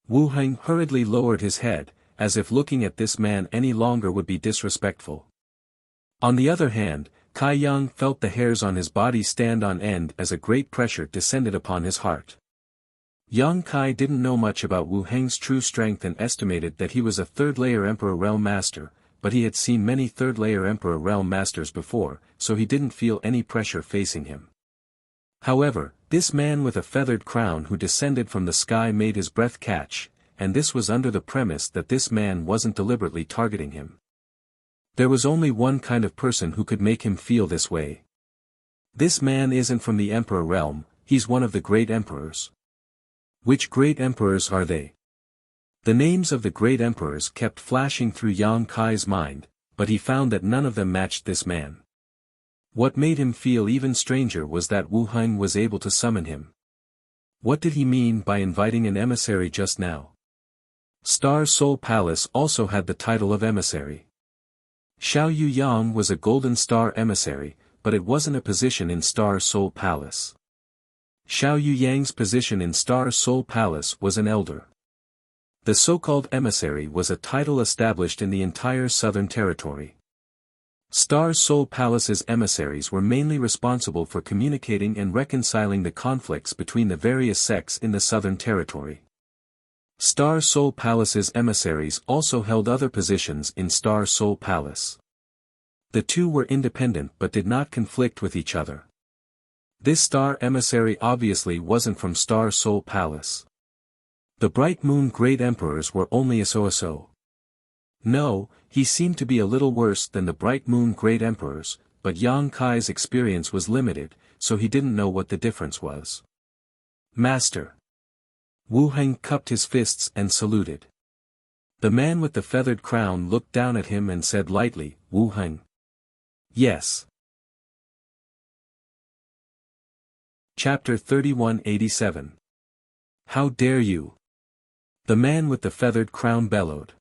Wu Heng hurriedly lowered his head, as if looking at this man any longer would be disrespectful. On the other hand, Kai Yang felt the hairs on his body stand on end as a great pressure descended upon his heart. Yang Kai didn't know much about Wu Heng's true strength and estimated that he was a third-layer Emperor Realm Master, but he had seen many third-layer Emperor Realm Masters before, so he didn't feel any pressure facing him. However, this man with a feathered crown who descended from the sky made his breath catch, and this was under the premise that this man wasn't deliberately targeting him. There was only one kind of person who could make him feel this way. This man isn't from the Emperor realm, he's one of the great emperors. Which great emperors are they? The names of the great emperors kept flashing through Yang Kai's mind, but he found that none of them matched this man. What made him feel even stranger was that Wu Heng was able to summon him. What did he mean by inviting an emissary just now? Star Soul Palace also had the title of emissary. Xiao Yu Yang was a Golden Star emissary, but it wasn't a position in Star Soul Palace. Xiao Yu Yang's position in Star Soul Palace was an elder. The so-called emissary was a title established in the entire Southern Territory. Star Soul Palace's emissaries were mainly responsible for communicating and reconciling the conflicts between the various sects in the Southern Territory. Star Soul Palace's emissaries also held other positions in Star Soul Palace. The two were independent but did not conflict with each other. This star emissary obviously wasn't from Star Soul Palace. The Bright Moon Great Emperors were only so. No, he seemed to be a little worse than the Bright Moon Great Emperors, but Yang Kai's experience was limited, so he didn't know what the difference was. Master. Wu Heng cupped his fists and saluted. The man with the feathered crown looked down at him and said lightly, Wu Heng. Yes. Chapter 3187. How dare you? The man with the feathered crown bellowed.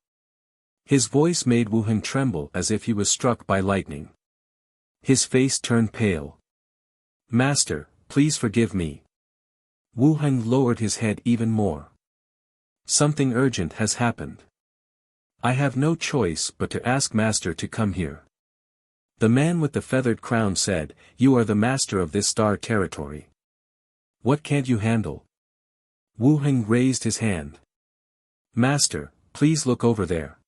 His voice made Wu Heng tremble as if he was struck by lightning. His face turned pale. Master, please forgive me. Wu Heng lowered his head even more. Something urgent has happened. I have no choice but to ask Master to come here. The man with the feathered crown said, You are the master of this star territory. What can't you handle? Wu Heng raised his hand. Master, please look over there.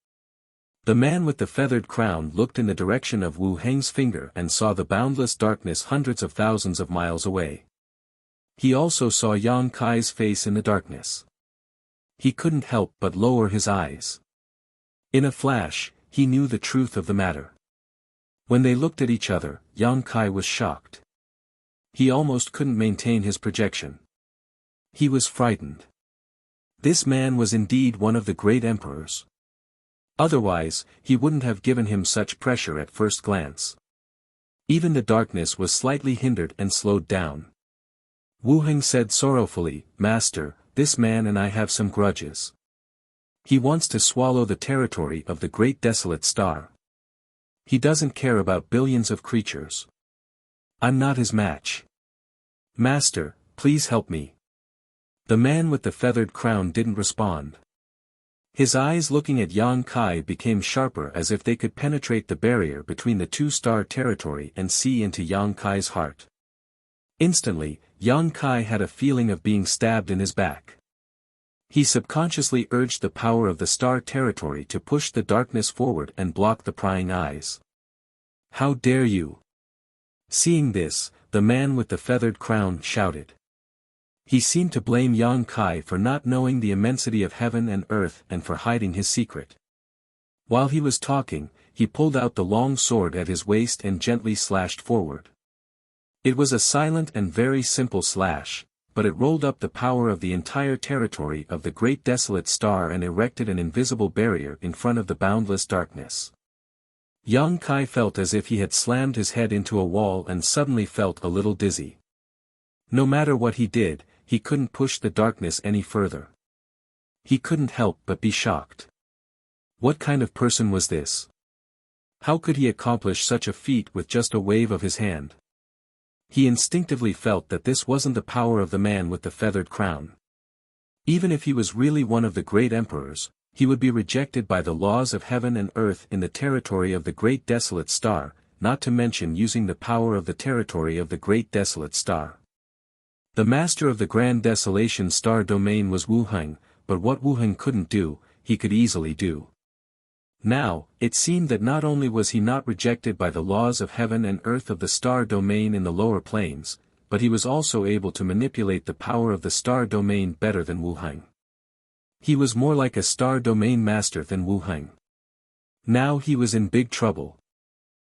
The man with the feathered crown looked in the direction of Wu Heng's finger and saw the boundless darkness hundreds of thousands of miles away. He also saw Yang Kai's face in the darkness. He couldn't help but lower his eyes. In a flash, he knew the truth of the matter. When they looked at each other, Yang Kai was shocked. He almost couldn't maintain his projection. He was frightened. This man was indeed one of the great emperors. Otherwise, he wouldn't have given him such pressure at first glance. Even the darkness was slightly hindered and slowed down. Wu Heng said sorrowfully, Master, this man and I have some grudges. He wants to swallow the territory of the great desolate star. He doesn't care about billions of creatures. I'm not his match. Master, please help me. The man with the feathered crown didn't respond. His eyes looking at Yang Kai became sharper as if they could penetrate the barrier between the two-star territory and see into Yang Kai's heart. Instantly, Yang Kai had a feeling of being stabbed in his back. He subconsciously urged the power of the star territory to push the darkness forward and block the prying eyes. How dare you? Seeing this, the man with the feathered crown shouted. He seemed to blame Yang Kai for not knowing the immensity of heaven and earth and for hiding his secret. While he was talking, he pulled out the long sword at his waist and gently slashed forward. It was a silent and very simple slash, but it rolled up the power of the entire territory of the great desolate star and erected an invisible barrier in front of the boundless darkness. Yang Kai felt as if he had slammed his head into a wall and suddenly felt a little dizzy. No matter what he did, he couldn't push the darkness any further. He couldn't help but be shocked. What kind of person was this? How could he accomplish such a feat with just a wave of his hand? He instinctively felt that this wasn't the power of the man with the feathered crown. Even if he was really one of the great emperors, he would be rejected by the laws of heaven and earth in the territory of the great desolate star, not to mention using the power of the territory of the Great Desolate Star. The master of the Grand Desolation Star domain was Wu Heng, but what Wu Heng couldn't do, he could easily do. Now, it seemed that not only was he not rejected by the laws of heaven and earth of the star domain in the lower planes, but he was also able to manipulate the power of the star domain better than Wu Heng. He was more like a star domain master than Wu Heng. Now he was in big trouble.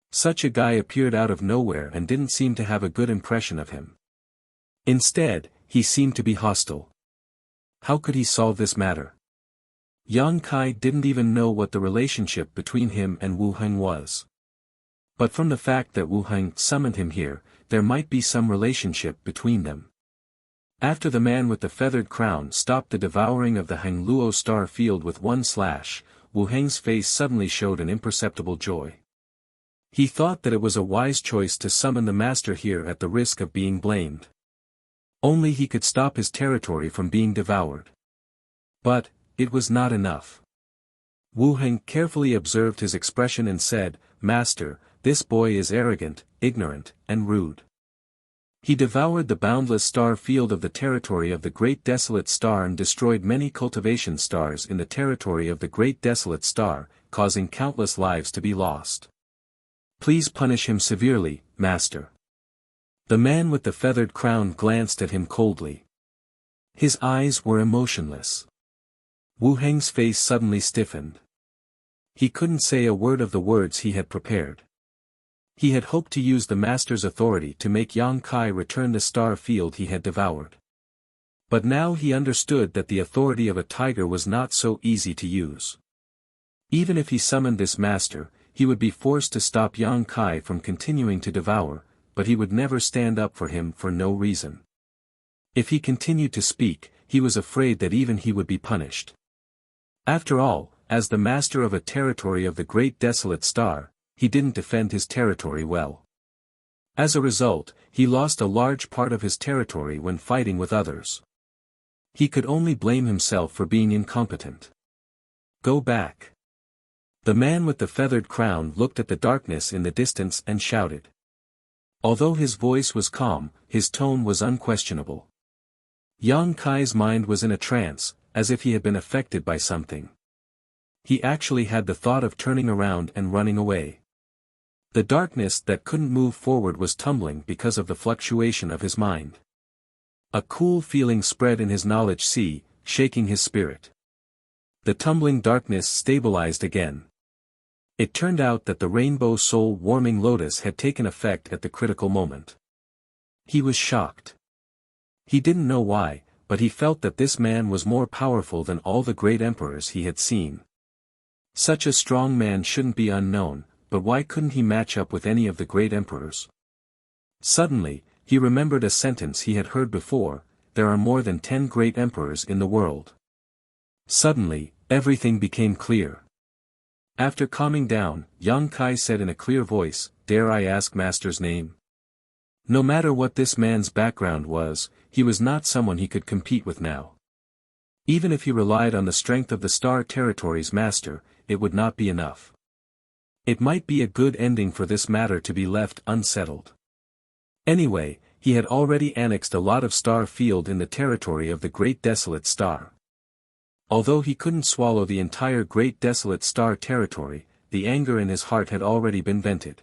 Such a guy appeared out of nowhere and didn't seem to have a good impression of him. Instead, he seemed to be hostile. How could he solve this matter? Yang Kai didn't even know what the relationship between him and Wu Heng was. But from the fact that Wu Heng summoned him here, there might be some relationship between them. After the man with the feathered crown stopped the devouring of the Heng Luo star field with one slash, Wu Heng's face suddenly showed an imperceptible joy. He thought that it was a wise choice to summon the master here at the risk of being blamed. Only he could stop his territory from being devoured. But, it was not enough. Wu Heng carefully observed his expression and said, "Master, this boy is arrogant, ignorant, and rude. He devoured the boundless star field of the territory of the Great Desolate Star and destroyed many cultivation stars in the territory of the Great Desolate Star, causing countless lives to be lost. Please punish him severely, Master." The man with the feathered crown glanced at him coldly. His eyes were emotionless. Wu Heng's face suddenly stiffened. He couldn't say a word of the words he had prepared. He had hoped to use the master's authority to make Yang Kai return the star field he had devoured. But now he understood that the authority of a tiger was not so easy to use. Even if he summoned this master, he would be forced to stop Yang Kai from continuing to devour, but he would never stand up for him for no reason. If he continued to speak, he was afraid that even he would be punished. After all, as the master of a territory of the Great Desolate Star, he didn't defend his territory well. As a result, he lost a large part of his territory when fighting with others. He could only blame himself for being incompetent. Go back. The man with the feathered crown looked at the darkness in the distance and shouted. Although his voice was calm, his tone was unquestionable. Yang Kai's mind was in a trance, as if he had been affected by something. He actually had the thought of turning around and running away. The darkness that couldn't move forward was tumbling because of the fluctuation of his mind. A cool feeling spread in his knowledge sea, shaking his spirit. The tumbling darkness stabilized again. It turned out that the rainbow soul-warming lotus had taken effect at the critical moment. He was shocked. He didn't know why, but he felt that this man was more powerful than all the great emperors he had seen. Such a strong man shouldn't be unknown, but why couldn't he match up with any of the great emperors? Suddenly, he remembered a sentence he had heard before, "There are more than 10 great emperors in the world." Suddenly, everything became clear. After calming down, Yang Kai said in a clear voice, "Dare I ask Master's name?" No matter what this man's background was, he was not someone he could compete with now. Even if he relied on the strength of the Star Territory's master, it would not be enough. It might be a good ending for this matter to be left unsettled. Anyway, he had already annexed a lot of star field in the territory of the Great Desolate Star. Although he couldn't swallow the entire Great Desolate Star territory, the anger in his heart had already been vented.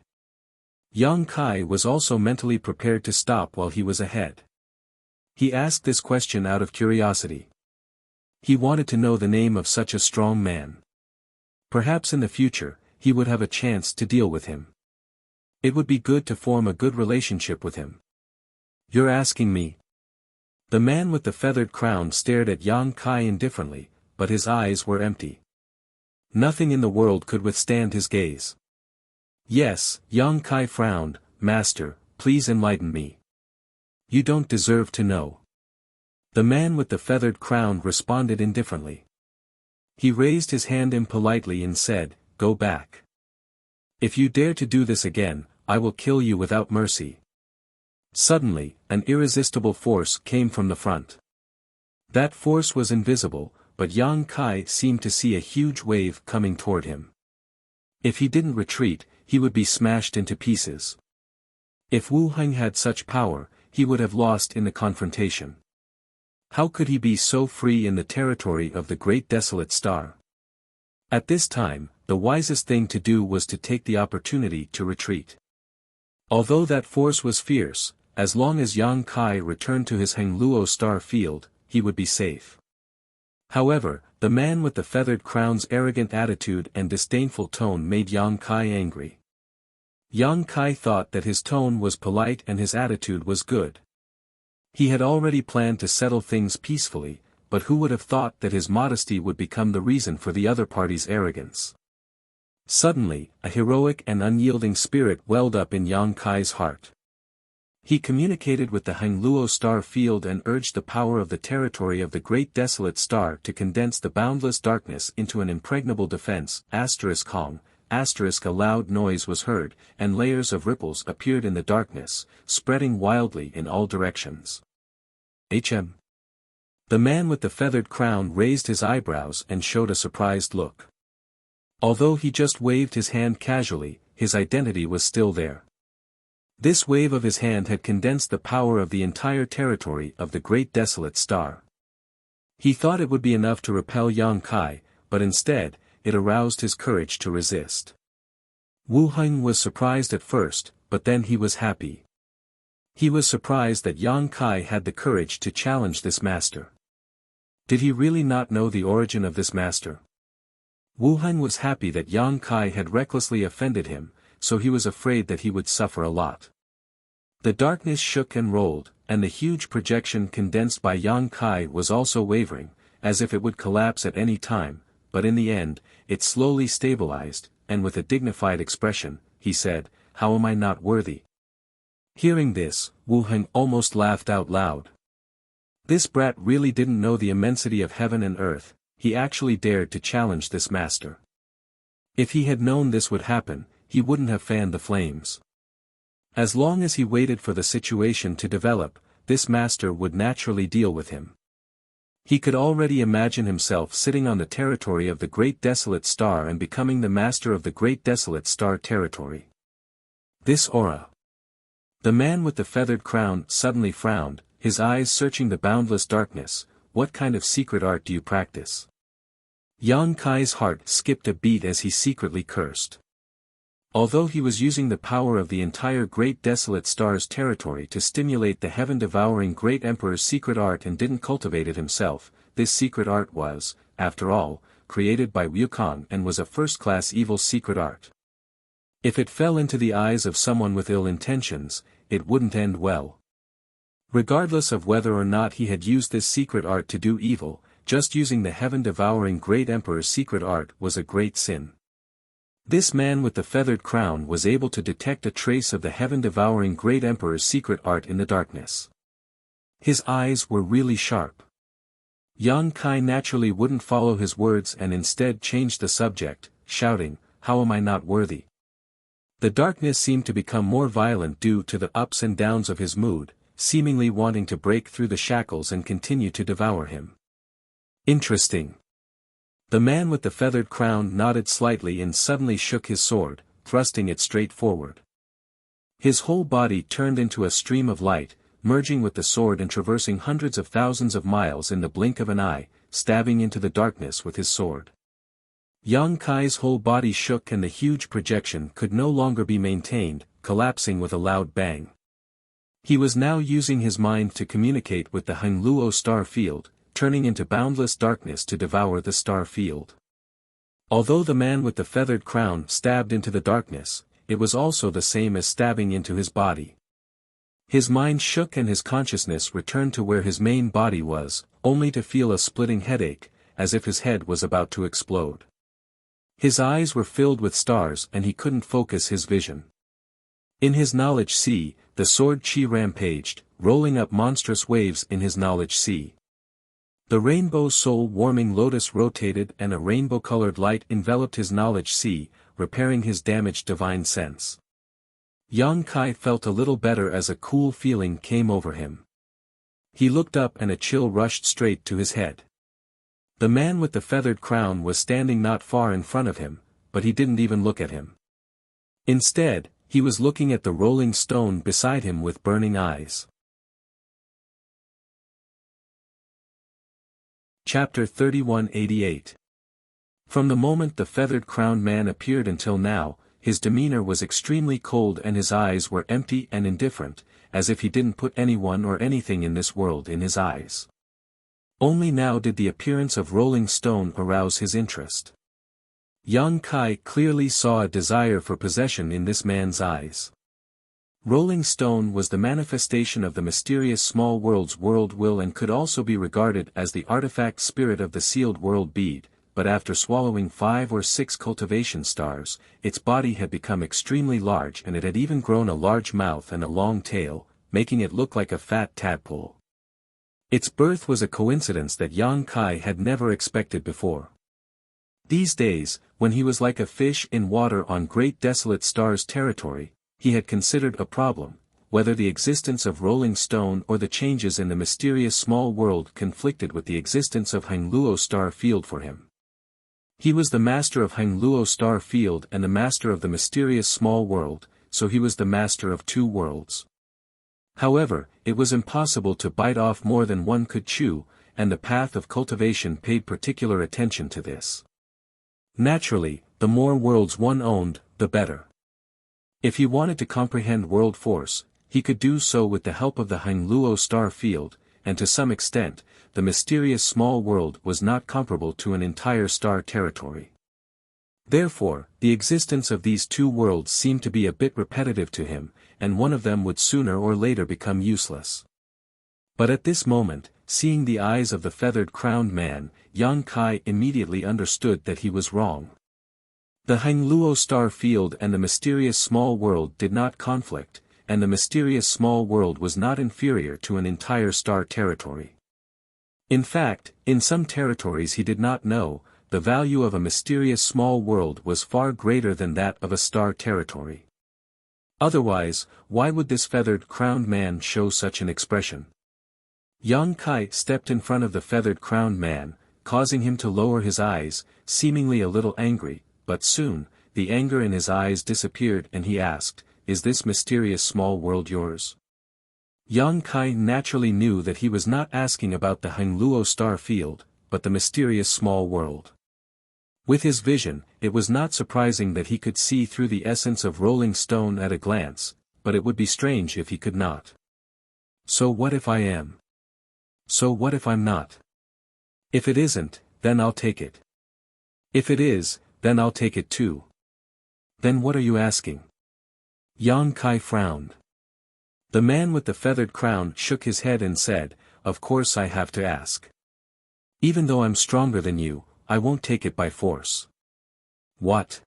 Yang Kai was also mentally prepared to stop while he was ahead. He asked this question out of curiosity. He wanted to know the name of such a strong man. Perhaps in the future, he would have a chance to deal with him. It would be good to form a good relationship with him. "You're asking me?" The man with the feathered crown stared at Yang Kai indifferently, but his eyes were empty. Nothing in the world could withstand his gaze. "Yes," Yang Kai frowned, "Master, please enlighten me. You don't deserve to know." The man with the feathered crown responded indifferently. He raised his hand impolitely and said, "Go back. If you dare to do this again, I will kill you without mercy." Suddenly, an irresistible force came from the front. That force was invisible, but Yang Kai seemed to see a huge wave coming toward him. If he didn't retreat, he would be smashed into pieces. If Wu Heng had such power, he would have lost in the confrontation. How could he be so free in the territory of the great desolate star? At this time, the wisest thing to do was to take the opportunity to retreat. Although that force was fierce, as long as Yang Kai returned to his Hengluo star field, he would be safe. However, the man with the feathered crown's arrogant attitude and disdainful tone made Yang Kai angry. Yang Kai thought that his tone was polite and his attitude was good. He had already planned to settle things peacefully, but who would have thought that his modesty would become the reason for the other party's arrogance? Suddenly, a heroic and unyielding spirit welled up in Yang Kai's heart. He communicated with the Hengluo star field and urged the power of the territory of the great desolate star to condense the boundless darkness into an impregnable defense. Hong, a loud noise was heard, and layers of ripples appeared in the darkness, spreading wildly in all directions. The man with the feathered crown raised his eyebrows and showed a surprised look. Although he just waved his hand casually, his identity was still there. This wave of his hand had condensed the power of the entire territory of the great desolate star. He thought it would be enough to repel Yang Kai, but instead, it aroused his courage to resist. Wu Heng was surprised at first, but then he was happy. He was surprised that Yang Kai had the courage to challenge this master. Did he really not know the origin of this master? Wu Heng was happy that Yang Kai had recklessly offended him, so he was afraid that he would suffer a lot. The darkness shook and rolled, and the huge projection condensed by Yang Kai was also wavering, as if it would collapse at any time, but in the end, it slowly stabilized, and with a dignified expression, he said, "How am I not worthy?" Hearing this, Wu Heng almost laughed out loud. This brat really didn't know the immensity of heaven and earth, he actually dared to challenge this master. If he had known this would happen, he wouldn't have fanned the flames. As long as he waited for the situation to develop, this master would naturally deal with him. He could already imagine himself sitting on the territory of the Great Desolate Star and becoming the master of the Great Desolate Star territory. This aura. The man with the feathered crown suddenly frowned, his eyes searching the boundless darkness. "What kind of secret art do you practice?" Yang Kai's heart skipped a beat as he secretly cursed. Although he was using the power of the entire Great Desolate Star's territory to stimulate the heaven-devouring Great Emperor's secret art and didn't cultivate it himself, this secret art was, after all, created by Wukong and was a first-class evil secret art. If it fell into the eyes of someone with ill intentions, it wouldn't end well. Regardless of whether or not he had used this secret art to do evil, just using the heaven-devouring Great Emperor's secret art was a great sin. This man with the feathered crown was able to detect a trace of the heaven-devouring Great Emperor's secret art in the darkness. His eyes were really sharp. Yang Kai naturally wouldn't follow his words and instead changed the subject, shouting, "How am I not worthy?" The darkness seemed to become more violent due to the ups and downs of his mood, seemingly wanting to break through the shackles and continue to devour him. Interesting. The man with the feathered crown nodded slightly and suddenly shook his sword, thrusting it straight forward. His whole body turned into a stream of light, merging with the sword and traversing hundreds of thousands of miles in the blink of an eye, stabbing into the darkness with his sword. Yang Kai's whole body shook and the huge projection could no longer be maintained, collapsing with a loud bang. He was now using his mind to communicate with the Hengluo star field, turning into boundless darkness to devour the star field. Although the man with the feathered crown stabbed into the darkness, it was also the same as stabbing into his body. His mind shook and his consciousness returned to where his main body was, only to feel a splitting headache, as if his head was about to explode. His eyes were filled with stars and he couldn't focus his vision. In his knowledge sea, the sword chi rampaged, rolling up monstrous waves in his knowledge sea. The rainbow soul-warming lotus rotated and a rainbow-colored light enveloped his knowledge sea, repairing his damaged divine sense. Yang Kai felt a little better as a cool feeling came over him. He looked up and a chill rushed straight to his head. The man with the feathered crown was standing not far in front of him, but he didn't even look at him. Instead, he was looking at the rolling stone beside him with burning eyes. Chapter 3188. From the moment the feathered-crowned man appeared until now, his demeanor was extremely cold and his eyes were empty and indifferent, as if he didn't put anyone or anything in this world in his eyes. Only now did the appearance of Rolling Stone arouse his interest. Yang Kai clearly saw a desire for possession in this man's eyes. Rolling Stone was the manifestation of the mysterious small world's world will and could also be regarded as the artifact spirit of the sealed world bead, but after swallowing 5 or 6 cultivation stars, its body had become extremely large and it had even grown a large mouth and a long tail, making it look like a fat tadpole. Its birth was a coincidence that Yang Kai had never expected before. These days, when he was like a fish in water on great desolate stars territory, he had considered a problem, whether the existence of Rolling Stone or the changes in the mysterious small world conflicted with the existence of Hangluo star field for him. He was the master of Hangluo star field and the master of the mysterious small world, so he was the master of 2 worlds. However, it was impossible to bite off more than one could chew, and the path of cultivation paid particular attention to this. Naturally, the more worlds one owned, the better. If he wanted to comprehend world force, he could do so with the help of the Hangluo star field, and to some extent, the mysterious small world was not comparable to an entire star territory. Therefore, the existence of these 2 worlds seemed to be a bit repetitive to him, and one of them would sooner or later become useless. But at this moment, seeing the eyes of the feathered-crowned man, Yang Kai immediately understood that he was wrong. The Hangluo star field and the mysterious small world did not conflict, and the mysterious small world was not inferior to an entire star territory. In fact, in some territories he did not know, the value of a mysterious small world was far greater than that of a star territory. Otherwise, why would this feathered-crowned man show such an expression? Yang Kai stepped in front of the feathered-crowned man, causing him to lower his eyes, seemingly a little angry, but soon, the anger in his eyes disappeared and he asked, "Is this mysterious small world yours?" Yang Kai naturally knew that he was not asking about the Hangluo star field, but the mysterious small world. With his vision, it was not surprising that he could see through the essence of Rolling Stone at a glance, but it would be strange if he could not. So what if I am? So what if I'm not? If it isn't, then I'll take it. If it is, then I'll take it too. Then what are you asking? Yang Kai frowned. The man with the feathered crown shook his head and said, "Of course I have to ask. Even though I'm stronger than you, I won't take it by force." What?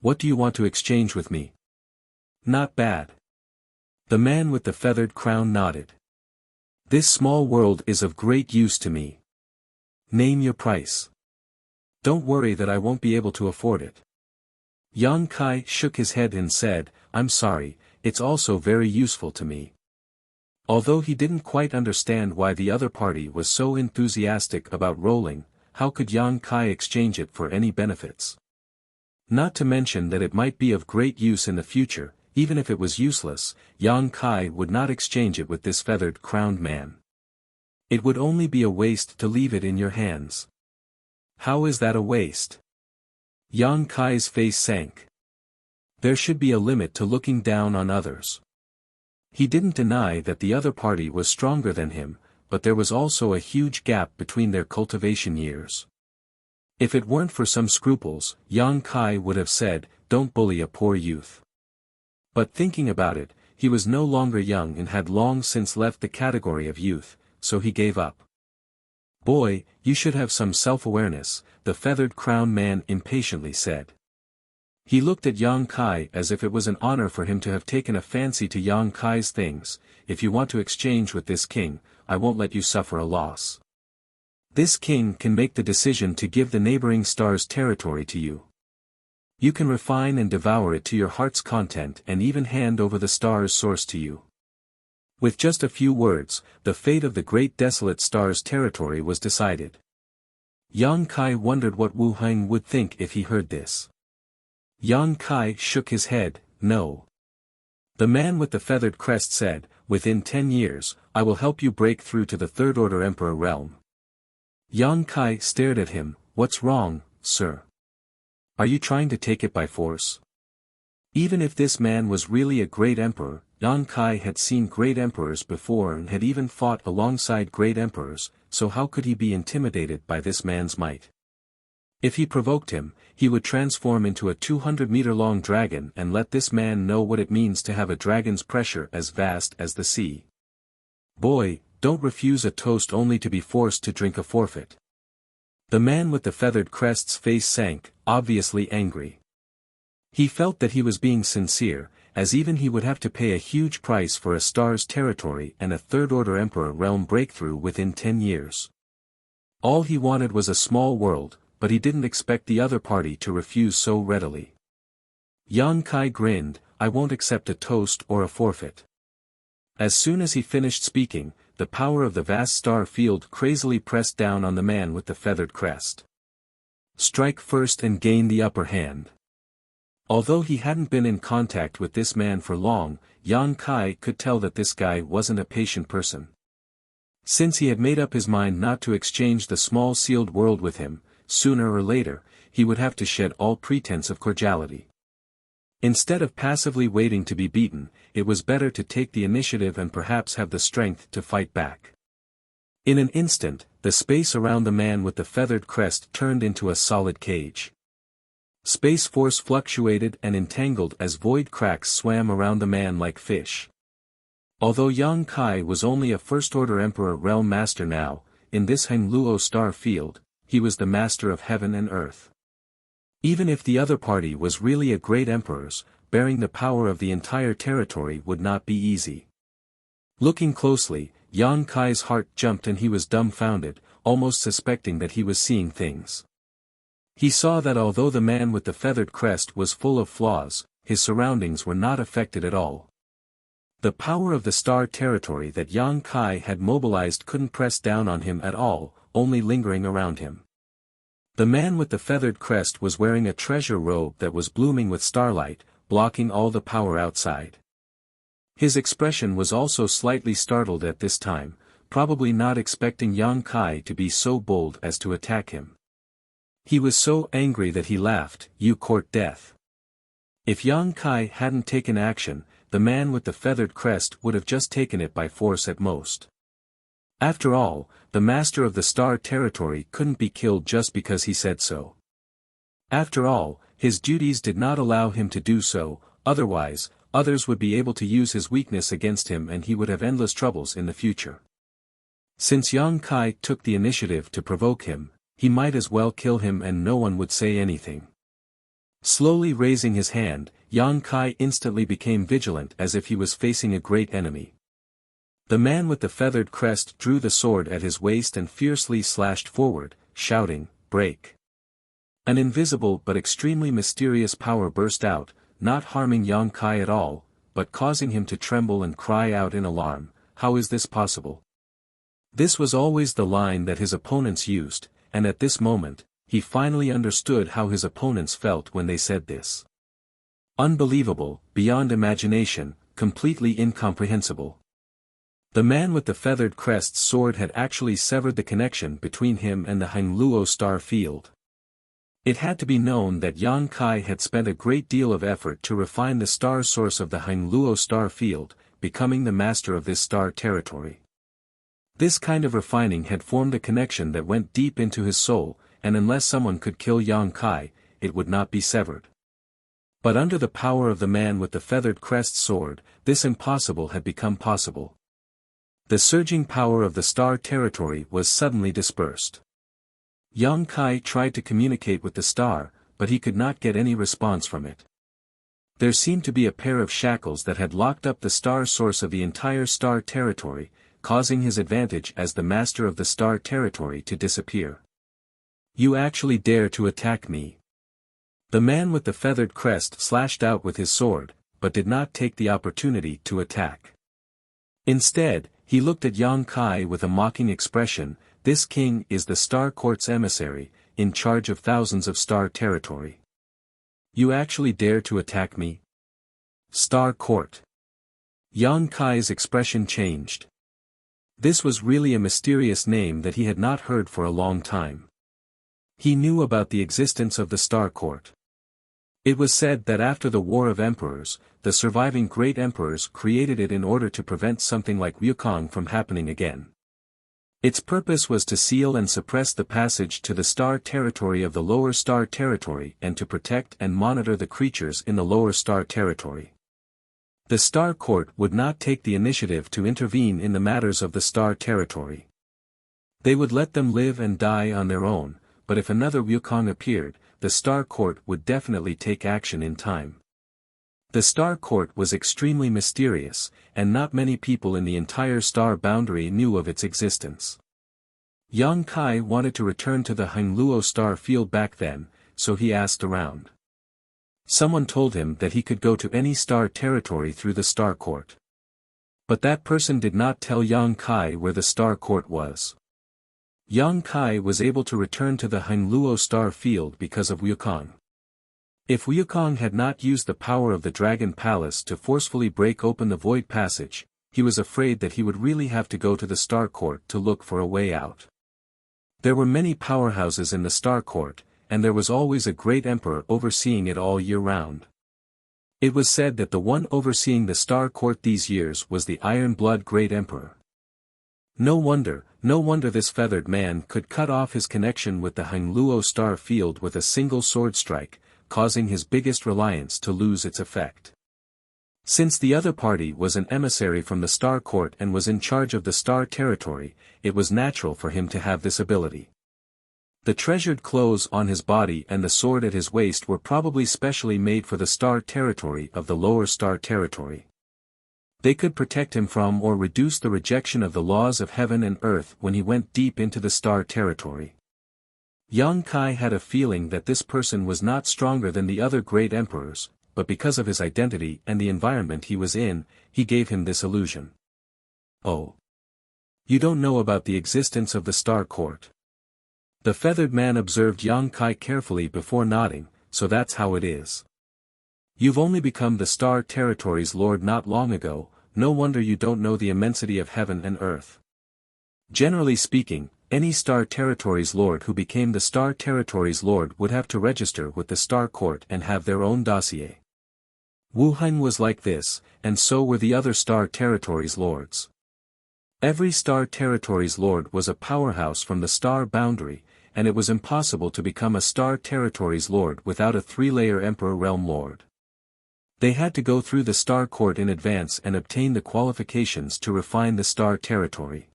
What do you want to exchange with me? Not bad. The man with the feathered crown nodded. This small world is of great use to me. Name your price. Don't worry that I won't be able to afford it. Yang Kai shook his head and said, "I'm sorry, it's also very useful to me." Although he didn't quite understand why the other party was so enthusiastic about rolling, how could Yang Kai exchange it for any benefits? Not to mention that it might be of great use in the future, even if it was useless, Yang Kai would not exchange it with this feathered-crowned man. It would only be a waste to leave it in your hands. How is that a waste? Yang Kai's face sank. There should be a limit to looking down on others. He didn't deny that the other party was stronger than him, but there was also a huge gap between their cultivation years. If it weren't for some scruples, Yang Kai would have said, "Don't bully a poor youth." But thinking about it, he was no longer young and had long since left the category of youth, so he gave up. "Boy, you should have some self-awareness," the feathered-crowned man impatiently said. He looked at Yang Kai as if it was an honor for him to have taken a fancy to Yang Kai's things. "If you want to exchange with this king, I won't let you suffer a loss. This king can make the decision to give the neighboring star's territory to you. You can refine and devour it to your heart's content and even hand over the star's source to you." With just a few words, the fate of the great desolate star's territory was decided. Yang Kai wondered what Wu Heng would think if he heard this. Yang Kai shook his head, no. The man with the feathered crest said, within 10 years, I will help you break through to the Third Order Emperor realm. Yang Kai stared at him, what's wrong, sir? Are you trying to take it by force? Even if this man was really a great emperor, Yang Kai had seen great emperors before and had even fought alongside great emperors, so how could he be intimidated by this man's might? If he provoked him, he would transform into a 200-meter-long dragon and let this man know what it means to have a dragon's pressure as vast as the sea. Boy, don't refuse a toast only to be forced to drink a forfeit. The man with the feathered crest's face sank, obviously angry. He felt that he was being sincere, as even he would have to pay a huge price for a star's territory and a Third Order Emperor realm breakthrough within 10 years. All he wanted was a small world, but he didn't expect the other party to refuse so readily. Yang Kai grinned, I won't accept a toast or a forfeit. As soon as he finished speaking, the power of the vast star field crazily pressed down on the man with the feathered crest. Strike first and gain the upper hand. Although he hadn't been in contact with this man for long, Yang Kai could tell that this guy wasn't a patient person. Since he had made up his mind not to exchange the small sealed world with him, sooner or later, he would have to shed all pretense of cordiality. Instead of passively waiting to be beaten, it was better to take the initiative and perhaps have the strength to fight back. In an instant, the space around the man with the feathered crest turned into a solid cage. Space force fluctuated and entangled as void cracks swam around the man like fish. Although Yang Kai was only a First Order Emperor realm master now, in this Hengluo star field, he was the master of heaven and earth. Even if the other party was really a great emperor's, bearing the power of the entire territory would not be easy. Looking closely, Yang Kai's heart jumped and he was dumbfounded, almost suspecting that he was seeing things. He saw that although the man with the feathered crest was full of flaws, his surroundings were not affected at all. The power of the star territory that Yang Kai had mobilized couldn't press down on him at all, only lingering around him. The man with the feathered crest was wearing a treasure robe that was blooming with starlight, blocking all the power outside. His expression was also slightly startled at this time, probably not expecting Yang Kai to be so bold as to attack him. He was so angry that he laughed, you court death. If Yang Kai hadn't taken action, the man with the feathered crest would have just taken it by force at most. After all, the master of the star territory couldn't be killed just because he said so. After all, his duties did not allow him to do so, otherwise, others would be able to use his weakness against him and he would have endless troubles in the future. Since Yang Kai took the initiative to provoke him, he might as well kill him and no one would say anything. Slowly raising his hand, Yang Kai instantly became vigilant as if he was facing a great enemy. The man with the feathered crest drew the sword at his waist and fiercely slashed forward, shouting, break. An invisible but extremely mysterious power burst out, not harming Yang Kai at all, but causing him to tremble and cry out in alarm, how is this possible? This was always the line that his opponents used, and at this moment, he finally understood how his opponents felt when they said this. Unbelievable, beyond imagination, completely incomprehensible. The man with the feathered crest's sword had actually severed the connection between him and the Hengluo star field. It had to be known that Yang Kai had spent a great deal of effort to refine the star source of the Hengluo star field, becoming the master of this star territory. This kind of refining had formed a connection that went deep into his soul, and unless someone could kill Yang Kai, it would not be severed. But under the power of the man with the feathered crest sword, this impossible had become possible. The surging power of the star territory was suddenly dispersed. Yang Kai tried to communicate with the star, but he could not get any response from it. There seemed to be a pair of shackles that had locked up the star source of the entire star territory, causing his advantage as the master of the star territory to disappear. You actually dare to attack me? The man with the feathered crest slashed out with his sword, but did not take the opportunity to attack. Instead, he looked at Yang Kai with a mocking expression. This king is the Star Court's emissary, in charge of thousands of star territory. You actually dare to attack me? Star Court. Yang Kai's expression changed. This was really a mysterious name that he had not heard for a long time. He knew about the existence of the Star Court. It was said that after the War of Emperors, the surviving great emperors created it in order to prevent something like Wukong from happening again. Its purpose was to seal and suppress the passage to the star territory of the lower star territory and to protect and monitor the creatures in the lower star territory. The Star Court would not take the initiative to intervene in the matters of the star territory. They would let them live and die on their own, but if another Wukong appeared, the Star Court would definitely take action in time. The Star Court was extremely mysterious, and not many people in the entire star boundary knew of its existence. Yang Kai wanted to return to the Hangluo star field back then, so he asked around. Someone told him that he could go to any star territory through the Star Court. But that person did not tell Yang Kai where the Star Court was. Yang Kai was able to return to the Hangluo star field because of Wukong. If Wukong had not used the power of the Dragon Palace to forcefully break open the Void Passage, he was afraid that he would really have to go to the Star Court to look for a way out. There were many powerhouses in the Star Court, and there was always a great emperor overseeing it all year round. It was said that the one overseeing the Star Court these years was the Iron Blood Great Emperor. No wonder this feathered man could cut off his connection with the Hangluo star field with a single sword strike, causing his biggest reliance to lose its effect. Since the other party was an emissary from the Star Court and was in charge of the star territory, it was natural for him to have this ability. The treasured clothes on his body and the sword at his waist were probably specially made for the star territory of the lower star territory. They could protect him from or reduce the rejection of the laws of heaven and earth when he went deep into the star territory. Yang Kai had a feeling that this person was not stronger than the other great emperors, but because of his identity and the environment he was in, he gave him this illusion. Oh. You don't know about the existence of the Star Court. The feathered man observed Yang Kai carefully before nodding, so that's how it is. You've only become the Star Territory's lord not long ago, no wonder you don't know the immensity of heaven and earth. Generally speaking, any Star Territory's lord who became the Star Territory's lord would have to register with the Star Court and have their own dossier. Wuhan was like this, and so were the other Star Territory's lords. Every Star Territory's lord was a powerhouse from the star boundary, and it was impossible to become a Star Territory's lord without a three-layer Emperor Realm Lord. They had to go through the Star Court in advance and obtain the qualifications to refine the Star Territory.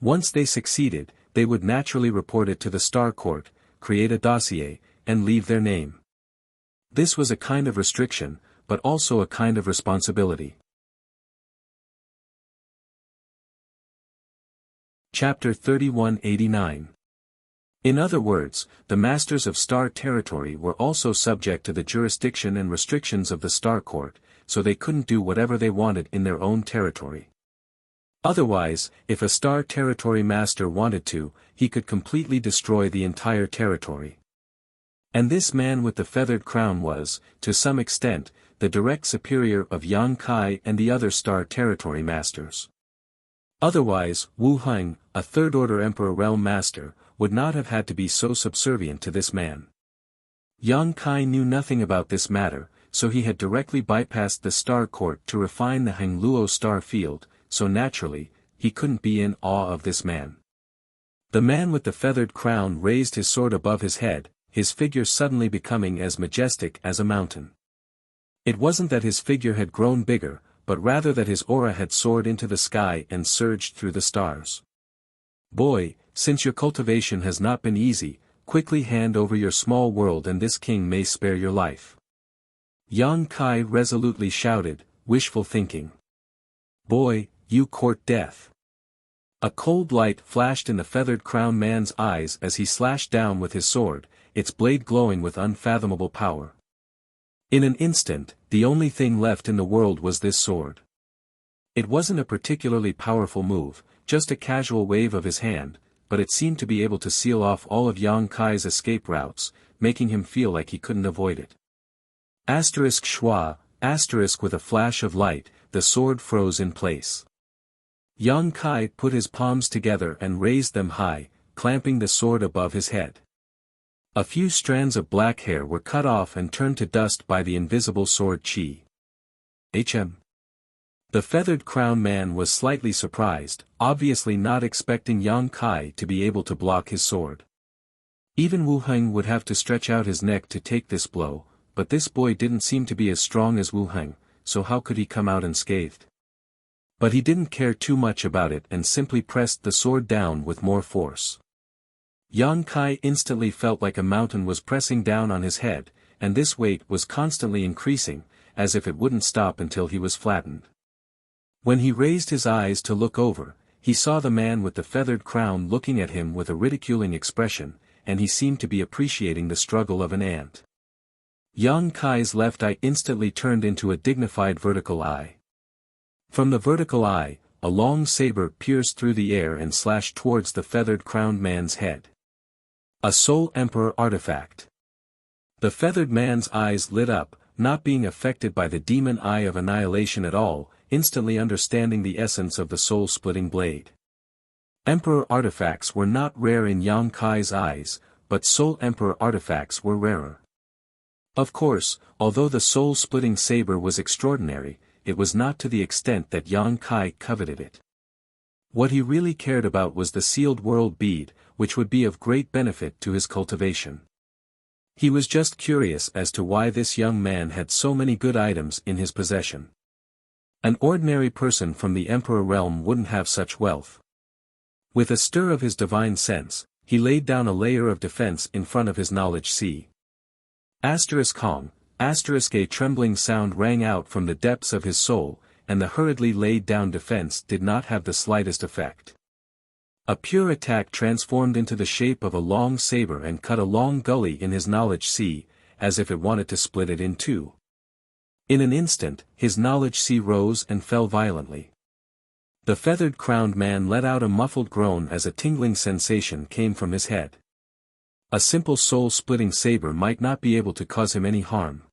Once they succeeded, they would naturally report it to the Star Court, create a dossier, and leave their name. This was a kind of restriction, but also a kind of responsibility. Chapter 3189. In other words, the Masters of Star Territory were also subject to the jurisdiction and restrictions of the Star Court, so they couldn't do whatever they wanted in their own territory. Otherwise, if a Star Territory Master wanted to, he could completely destroy the entire territory. And this man with the feathered crown was, to some extent, the direct superior of Yang Kai and the other Star Territory Masters. Otherwise, Wu Heng, a third-order Emperor Realm Master, would not have had to be so subservient to this man. Yang Kai knew nothing about this matter, so he had directly bypassed the Star Court to refine the Hangluo star field, so naturally, he couldn't be in awe of this man. The man with the feathered crown raised his sword above his head, his figure suddenly becoming as majestic as a mountain. It wasn't that his figure had grown bigger, but rather that his aura had soared into the sky and surged through the stars. Boy, since your cultivation has not been easy, quickly hand over your small world and this king may spare your life. Yang Kai resolutely shouted, wishful thinking. Boy, you court death. A cold light flashed in the feathered crown man's eyes as he slashed down with his sword, its blade glowing with unfathomable power. In an instant, the only thing left in the world was this sword. It wasn't a particularly powerful move, just a casual wave of his hand, but it seemed to be able to seal off all of Yang Kai's escape routes, making him feel like he couldn't avoid it. Asterisk schwa, asterisk with a flash of light, the sword froze in place. Yang Kai put his palms together and raised them high, clamping the sword above his head. A few strands of black hair were cut off and turned to dust by the invisible sword chi. The feathered crown man was slightly surprised, obviously not expecting Yang Kai to be able to block his sword. Even Wu Heng would have to stretch out his neck to take this blow, but this boy didn't seem to be as strong as Wu Heng, so how could he come out unscathed? But he didn't care too much about it and simply pressed the sword down with more force. Yang Kai instantly felt like a mountain was pressing down on his head, and this weight was constantly increasing, as if it wouldn't stop until he was flattened. When he raised his eyes to look over, he saw the man with the feathered crown looking at him with a ridiculing expression, and he seemed to be appreciating the struggle of an ant. Yang Kai's left eye instantly turned into a dignified vertical eye. From the vertical eye, a long saber pierced through the air and slashed towards the feathered crowned man's head. A Soul Emperor artifact. The feathered man's eyes lit up, not being affected by the demon eye of annihilation at all, instantly understanding the essence of the soul-splitting blade. Emperor artifacts were not rare in Yang Kai's eyes, but Soul Emperor artifacts were rarer. Of course, although the soul-splitting saber was extraordinary, it was not to the extent that Yang Kai coveted it. What he really cared about was the sealed world bead, which would be of great benefit to his cultivation. He was just curious as to why this young man had so many good items in his possession. An ordinary person from the Emperor realm wouldn't have such wealth. With a stir of his divine sense, he laid down a layer of defense in front of his knowledge sea. Hong, a trembling sound rang out from the depths of his soul, and the hurriedly laid down defense did not have the slightest effect. A pure attack transformed into the shape of a long saber and cut a long gully in his knowledge sea, as if it wanted to split it in two. In an instant, his knowledge sea rose and fell violently. The feathered crowned man let out a muffled groan as a tingling sensation came from his head. A simple soul-splitting saber might not be able to cause him any harm.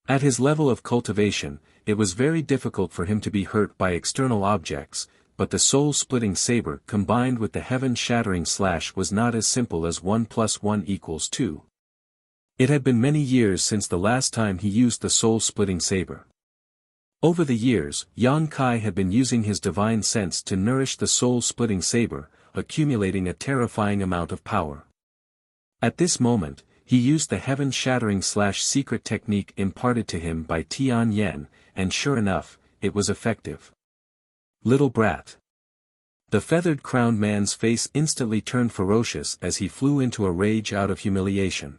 At his level of cultivation, it was very difficult for him to be hurt by external objects, but the soul-splitting saber combined with the heaven-shattering slash was not as simple as 1 + 1 = 2. It had been many years since the last time he used the soul-splitting saber. Over the years, Yang Kai had been using his divine sense to nourish the soul-splitting saber, accumulating a terrifying amount of power. At this moment, he used the heaven-shattering slash secret technique imparted to him by Tian Yen, and sure enough, it was effective. Little brat. The feathered crowned man's face instantly turned ferocious as he flew into a rage out of humiliation.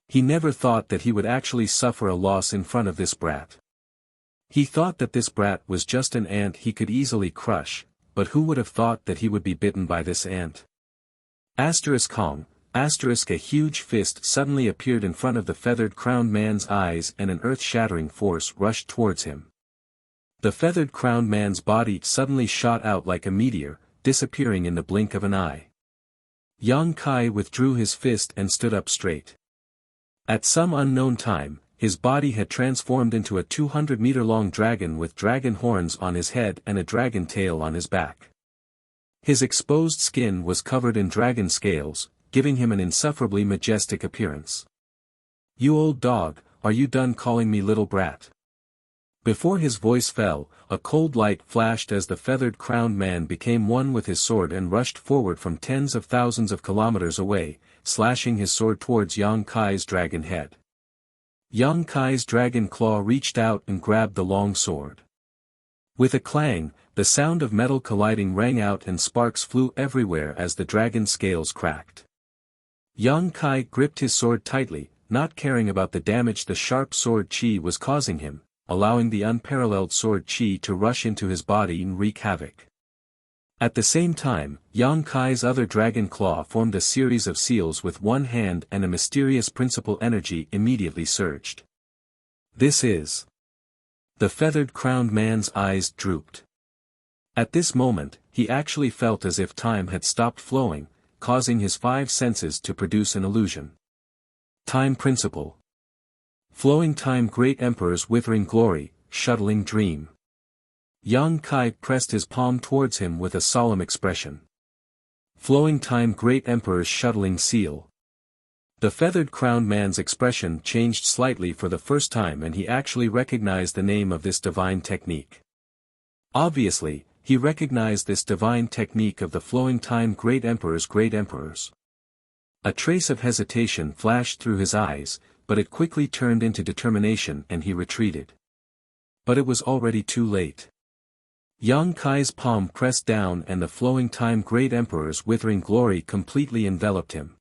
He never thought that he would actually suffer a loss in front of this brat. He thought that this brat was just an ant he could easily crush, but who would have thought that he would be bitten by this ant? Hong, a huge fist suddenly appeared in front of the feathered crowned man's eyes and an earth-shattering force rushed towards him. The feathered crowned man's body suddenly shot out like a meteor, disappearing in the blink of an eye. Yang Kai withdrew his fist and stood up straight. At some unknown time, his body had transformed into a 200-meter-long dragon with dragon horns on his head and a dragon tail on his back. His exposed skin was covered in dragon scales, giving him an insufferably majestic appearance. "You old dog, are you done calling me little brat?" Before his voice fell, a cold light flashed as the feathered crowned man became one with his sword and rushed forward from tens of thousands of kilometers away, slashing his sword towards Yang Kai's dragon head. Yang Kai's dragon claw reached out and grabbed the long sword. With a clang, the sound of metal colliding rang out and sparks flew everywhere as the dragon scales cracked. Yang Kai gripped his sword tightly, not caring about the damage the sharp sword chi was causing him, allowing the unparalleled sword chi to rush into his body and wreak havoc. At the same time, Yang Kai's other dragon claw formed a series of seals with one hand and a mysterious principal energy immediately surged. "This is..." The feathered crowned man's eyes drooped. At this moment, he actually felt as if time had stopped flowing, causing his 5 senses to produce an illusion. Time principle. Flowing time great emperor's withering glory, shuttling dream. Yang Kai pressed his palm towards him with a solemn expression. Flowing time great emperor's shuttling seal. The feathered crowned man's expression changed slightly for the first time, and he actually recognized the name of this divine technique. Obviously, he recognized this divine technique of the flowing time great emperors. A trace of hesitation flashed through his eyes, but it quickly turned into determination and he retreated. But it was already too late. Yang Kai's palm pressed down and the flowing time great emperor's withering glory completely enveloped him.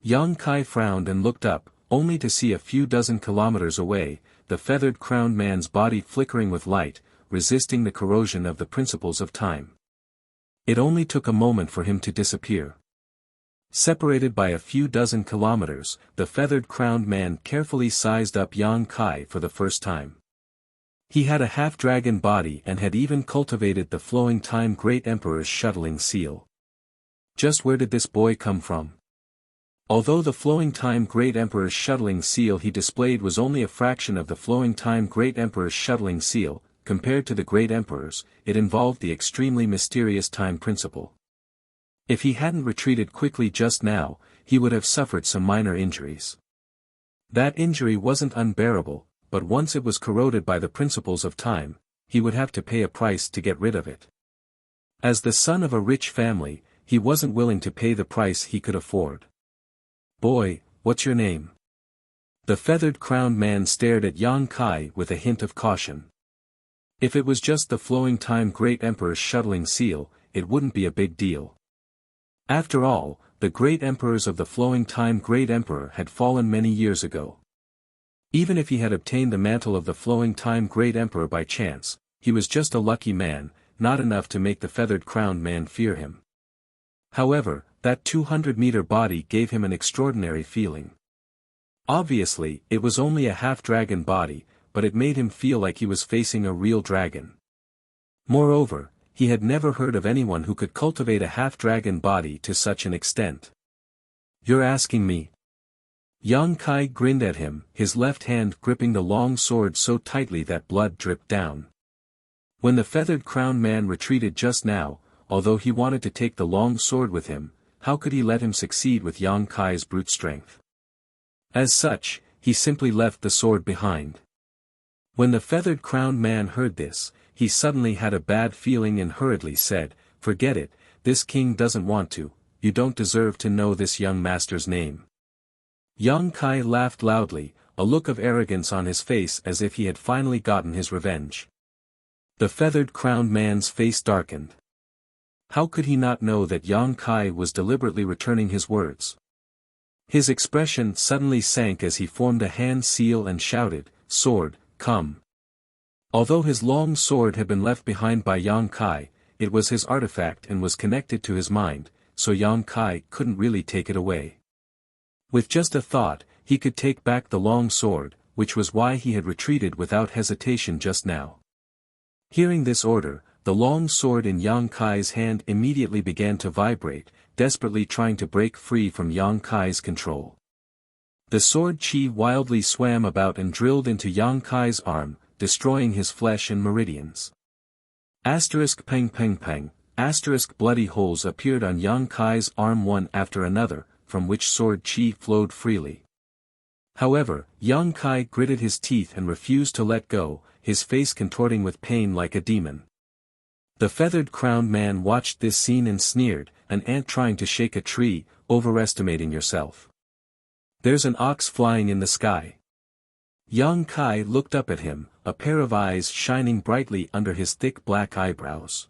Yang Kai frowned and looked up, only to see a few dozen kilometers away, the feathered crowned man's body flickering with light, resisting the corrosion of the principles of time. It only took a moment for him to disappear. Separated by a few dozen kilometers, the feathered crowned man carefully sized up Yang Kai for the first time. He had a half-dragon body and had even cultivated the flowing time great emperor's shuttling seal. Just where did this boy come from? Although the flowing time great emperor's shuttling seal he displayed was only a fraction of the flowing time great emperor's shuttling seal, compared to the great emperor's, it involved the extremely mysterious time principle. If he hadn't retreated quickly just now, he would have suffered some minor injuries. That injury wasn't unbearable, but once it was corroded by the principles of time, he would have to pay a price to get rid of it. As the son of a rich family, he wasn't willing to pay the price he could afford. "Boy, what's your name?" The feathered crowned man stared at Yang Kai with a hint of caution. If it was just the flowing time great emperor's shuttling seal, it wouldn't be a big deal. After all, the great emperors of the flowing time great emperor had fallen many years ago. Even if he had obtained the mantle of the flowing time great emperor by chance, he was just a lucky man, not enough to make the feathered crowned man fear him. However, that 200-meter body gave him an extraordinary feeling. Obviously, it was only a half-dragon body, but it made him feel like he was facing a real dragon. Moreover, he had never heard of anyone who could cultivate a half-dragon body to such an extent. "You're asking me?" Yang Kai grinned at him, his left hand gripping the long sword so tightly that blood dripped down. When the feathered crowned man retreated just now, although he wanted to take the long sword with him, how could he let him succeed with Yang Kai's brute strength? As such, he simply left the sword behind. When the feathered crowned man heard this, he suddenly had a bad feeling and hurriedly said, "Forget it, this king doesn't want to, you don't deserve to know this young master's name." Yang Kai laughed loudly, a look of arrogance on his face as if he had finally gotten his revenge. The feathered crowned man's face darkened. How could he not know that Yang Kai was deliberately returning his words? His expression suddenly sank as he formed a hand seal and shouted, "Sword, come." Although his long sword had been left behind by Yang Kai, it was his artifact and was connected to his mind, so Yang Kai couldn't really take it away. With just a thought, he could take back the long sword, which was why he had retreated without hesitation just now. Hearing this order, the long sword in Yang Kai's hand immediately began to vibrate, desperately trying to break free from Yang Kai's control. The sword chi wildly swam about and drilled into Yang Kai's arm, destroying his flesh and meridians. Peng peng peng, bloody holes appeared on Yang Kai's arm one after another, from which sword chi flowed freely. However, Yang Kai gritted his teeth and refused to let go, his face contorting with pain like a demon. The feathered crowned man watched this scene and sneered, "An ant trying to shake a tree, overestimating yourself. There's an ox flying in the sky." Yang Kai looked up at him, a pair of eyes shining brightly under his thick black eyebrows.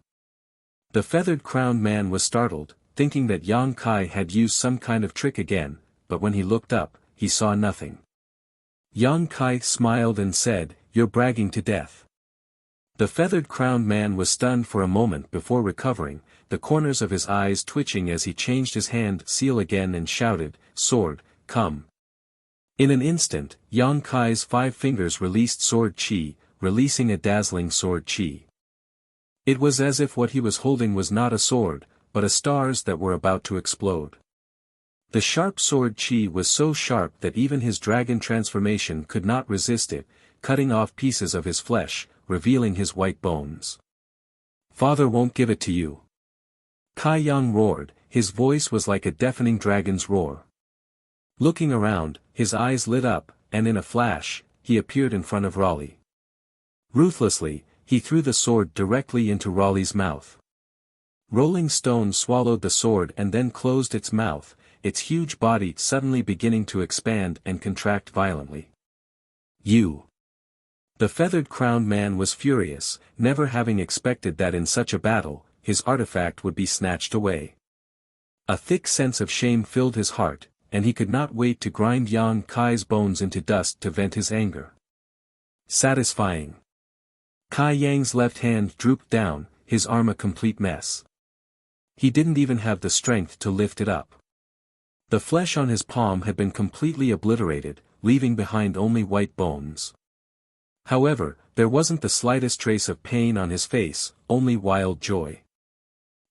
The feathered crowned man was startled, thinking that Yang Kai had used some kind of trick again, but when he looked up, he saw nothing. Yang Kai smiled and said, "You're bragging to death." The feathered crowned man was stunned for a moment before recovering, the corners of his eyes twitching as he changed his hand seal again and shouted, "Sword, come." In an instant, Yang Kai's 5 fingers released sword chi, releasing a dazzling sword chi. It was as if what he was holding was not a sword, but a stars that were about to explode. The sharp sword chi was so sharp that even his dragon transformation could not resist it, cutting off pieces of his flesh, revealing his white bones. Father won't give it to you. Kai Yang roared, his voice was like a deafening dragon's roar. Looking around, his eyes lit up, and in a flash, he appeared in front of Raleigh. Ruthlessly, he threw the sword directly into Raleigh's mouth. Rolling Stone swallowed the sword and then closed its mouth, its huge body suddenly beginning to expand and contract violently. You! The feathered-crowned man was furious, never having expected that in such a battle, his artifact would be snatched away. A thick sense of shame filled his heart, and he could not wait to grind Yang Kai's bones into dust to vent his anger. Satisfying. Kai Yang's left hand drooped down, his arm a complete mess. He didn't even have the strength to lift it up. The flesh on his palm had been completely obliterated, leaving behind only white bones. However, there wasn't the slightest trace of pain on his face, only wild joy.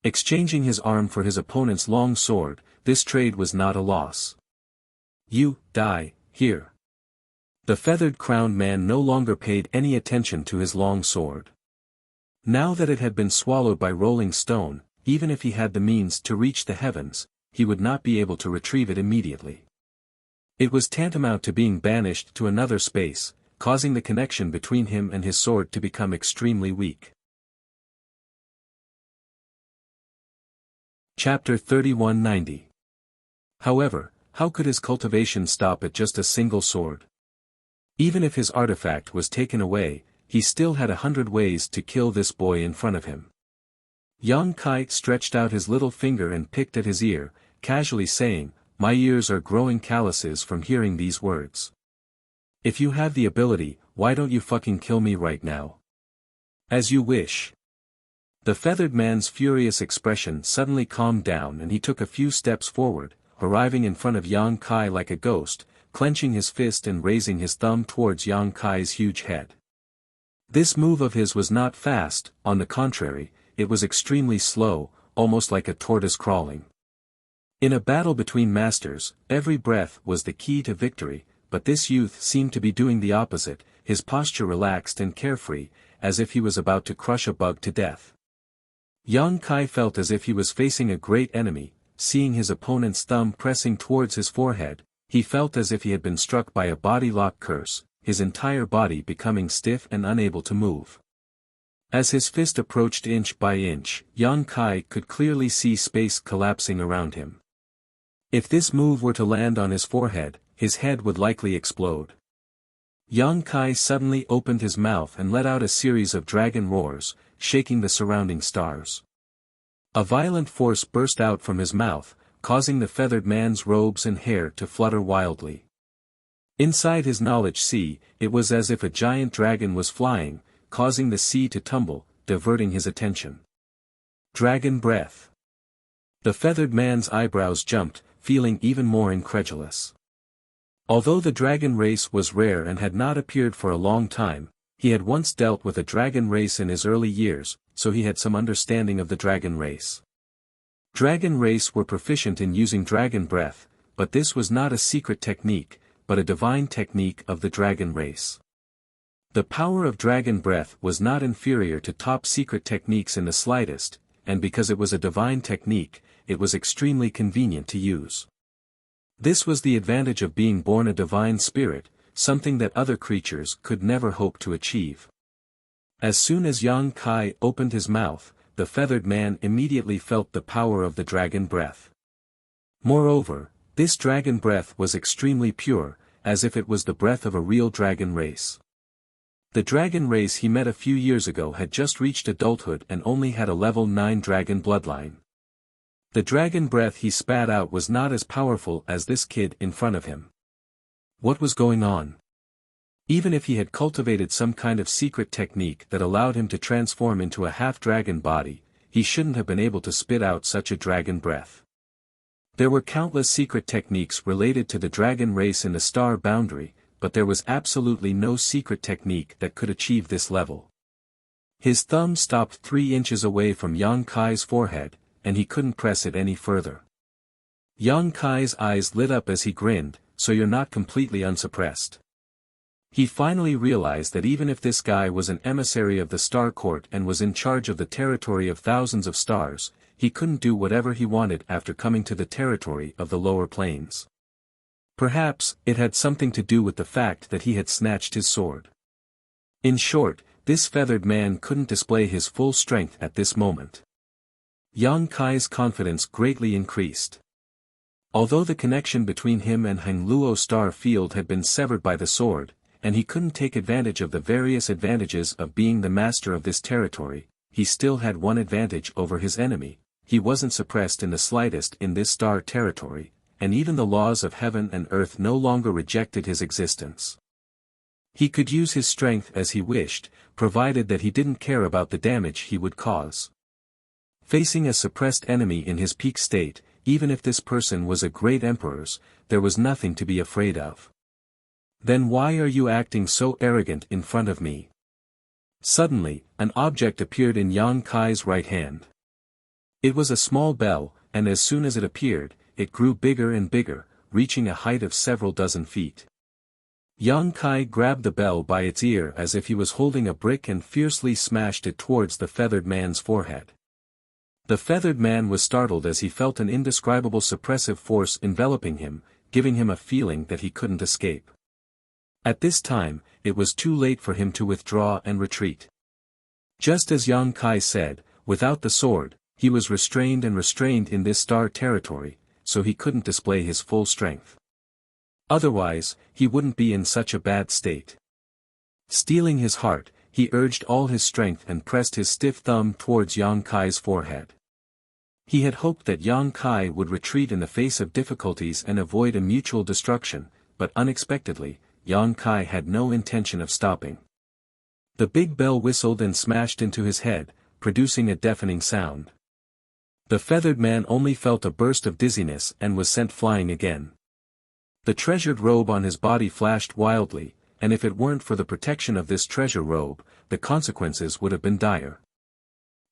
Exchanging his arm for his opponent's long sword, this trade was not a loss. You, die, here. The feathered-crowned man no longer paid any attention to his long sword. Now that it had been swallowed by Rolling Stone, even if he had the means to reach the heavens, he would not be able to retrieve it immediately. It was tantamount to being banished to another space, causing the connection between him and his sword to become extremely weak. Chapter 3190. However, how could his cultivation stop at just a single sword? Even if his artifact was taken away, he still had 100 ways to kill this boy in front of him. Yang Kai stretched out his little finger and picked at his ear, casually saying, "My ears are growing calluses from hearing these words. If you have the ability, why don't you fucking kill me right now?" "As you wish." The feathered man's furious expression suddenly calmed down and he took a few steps forward, arriving in front of Yang Kai like a ghost, clenching his fist and raising his thumb towards Yang Kai's huge head. This move of his was not fast, on the contrary, it was extremely slow, almost like a tortoise crawling. In a battle between masters, every breath was the key to victory, but this youth seemed to be doing the opposite, his posture relaxed and carefree, as if he was about to crush a bug to death. Yang Kai felt as if he was facing a great enemy, seeing his opponent's thumb pressing towards his forehead, he felt as if he had been struck by a body-lock curse, his entire body becoming stiff and unable to move. As his fist approached inch by inch, Yang Kai could clearly see space collapsing around him. If this move were to land on his forehead, his head would likely explode. Yang Kai suddenly opened his mouth and let out a series of dragon roars, shaking the surrounding stars. A violent force burst out from his mouth, causing the feathered man's robes and hair to flutter wildly. Inside his knowledge sea, it was as if a giant dragon was flying, causing the sea to tumble, diverting his attention. Dragon breath. The feathered man's eyebrows jumped, feeling even more incredulous. Although the dragon race was rare and had not appeared for a long time, he had once dealt with a dragon race in his early years, so he had some understanding of the dragon race. Dragon race were proficient in using dragon breath, but this was not a secret technique, but a divine technique of the dragon race. The power of dragon breath was not inferior to top secret techniques in the slightest, and because it was a divine technique, it was extremely convenient to use. This was the advantage of being born a divine spirit, something that other creatures could never hope to achieve. As soon as Yang Kai opened his mouth, the feathered man immediately felt the power of the dragon breath. Moreover, this dragon breath was extremely pure, as if it was the breath of a real dragon race. The dragon race he met a few years ago had just reached adulthood and only had a level 9 dragon bloodline. The dragon breath he spat out was not as powerful as this kid in front of him. What was going on? Even if he had cultivated some kind of secret technique that allowed him to transform into a half-dragon body, he shouldn't have been able to spit out such a dragon breath. There were countless secret techniques related to the dragon race in the star boundary, but there was absolutely no secret technique that could achieve this level. His thumb stopped 3 inches away from Yang Kai's forehead, and he couldn't press it any further. Yang Kai's eyes lit up as he grinned, so you're not completely unsuppressed. He finally realized that even if this guy was an emissary of the Star Court and was in charge of the territory of thousands of stars, he couldn't do whatever he wanted after coming to the territory of the lower planes. Perhaps, it had something to do with the fact that he had snatched his sword. In short, this feathered man couldn't display his full strength at this moment. Yang Kai's confidence greatly increased. Although the connection between him and Heng Luo star field had been severed by the sword, and he couldn't take advantage of the various advantages of being the master of this territory, he still had one advantage over his enemy: he wasn't suppressed in the slightest in this star territory, and even the laws of heaven and earth no longer rejected his existence. He could use his strength as he wished, provided that he didn't care about the damage he would cause. Facing a suppressed enemy in his peak state, even if this person was a great emperor's, there was nothing to be afraid of. Then why are you acting so arrogant in front of me? Suddenly, an object appeared in Yang Kai's right hand. It was a small bell, and as soon as it appeared, it grew bigger and bigger, reaching a height of several dozen feet. Yang Kai grabbed the bell by its ear as if he was holding a brick and fiercely smashed it towards the feathered man's forehead. The feathered man was startled as he felt an indescribable suppressive force enveloping him, giving him a feeling that he couldn't escape. At this time, it was too late for him to withdraw and retreat. Just as Yang Kai said, without the sword, he was restrained in this star territory, so he couldn't display his full strength. Otherwise, he wouldn't be in such a bad state. Steeling his heart, he urged all his strength and pressed his stiff thumb towards Yang Kai's forehead. He had hoped that Yang Kai would retreat in the face of difficulties and avoid a mutual destruction, but unexpectedly, Yang Kai had no intention of stopping. The big bell whistled and smashed into his head, producing a deafening sound. The feathered man only felt a burst of dizziness and was sent flying again. The treasured robe on his body flashed wildly, and if it weren't for the protection of this treasure robe, the consequences would have been dire.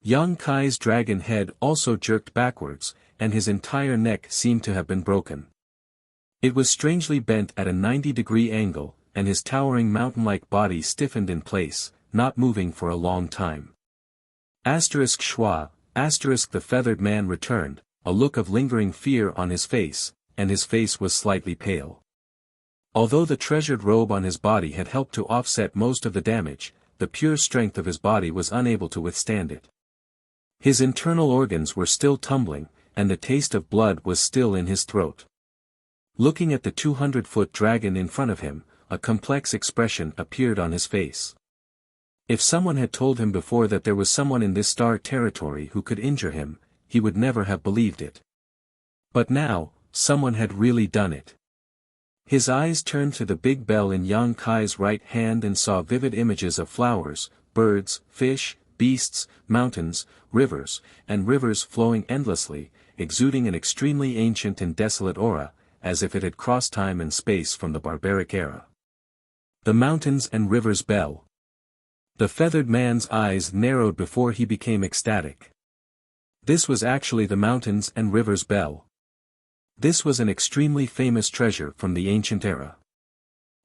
Yang Kai's dragon head also jerked backwards, and his entire neck seemed to have been broken. It was strangely bent at a 90-degree angle, and his towering mountain-like body stiffened in place, not moving for a long time. Schwa, the feathered man returned, a look of lingering fear on his face, and his face was slightly pale. Although the treasured robe on his body had helped to offset most of the damage, the pure strength of his body was unable to withstand it. His internal organs were still tumbling, and the taste of blood was still in his throat. Looking at the 200-foot dragon in front of him, a complex expression appeared on his face. If someone had told him before that there was someone in this star territory who could injure him, he would never have believed it. But now, someone had really done it. His eyes turned to the big bell in Yang Kai's right hand and saw vivid images of flowers, birds, fish, beasts, mountains, rivers, and rivers flowing endlessly, exuding an extremely ancient and desolate aura, as if it had crossed time and space from the barbaric era. The mountains and rivers bell. The feathered man's eyes narrowed before he became ecstatic. This was actually the mountains and rivers bell. This was an extremely famous treasure from the ancient era.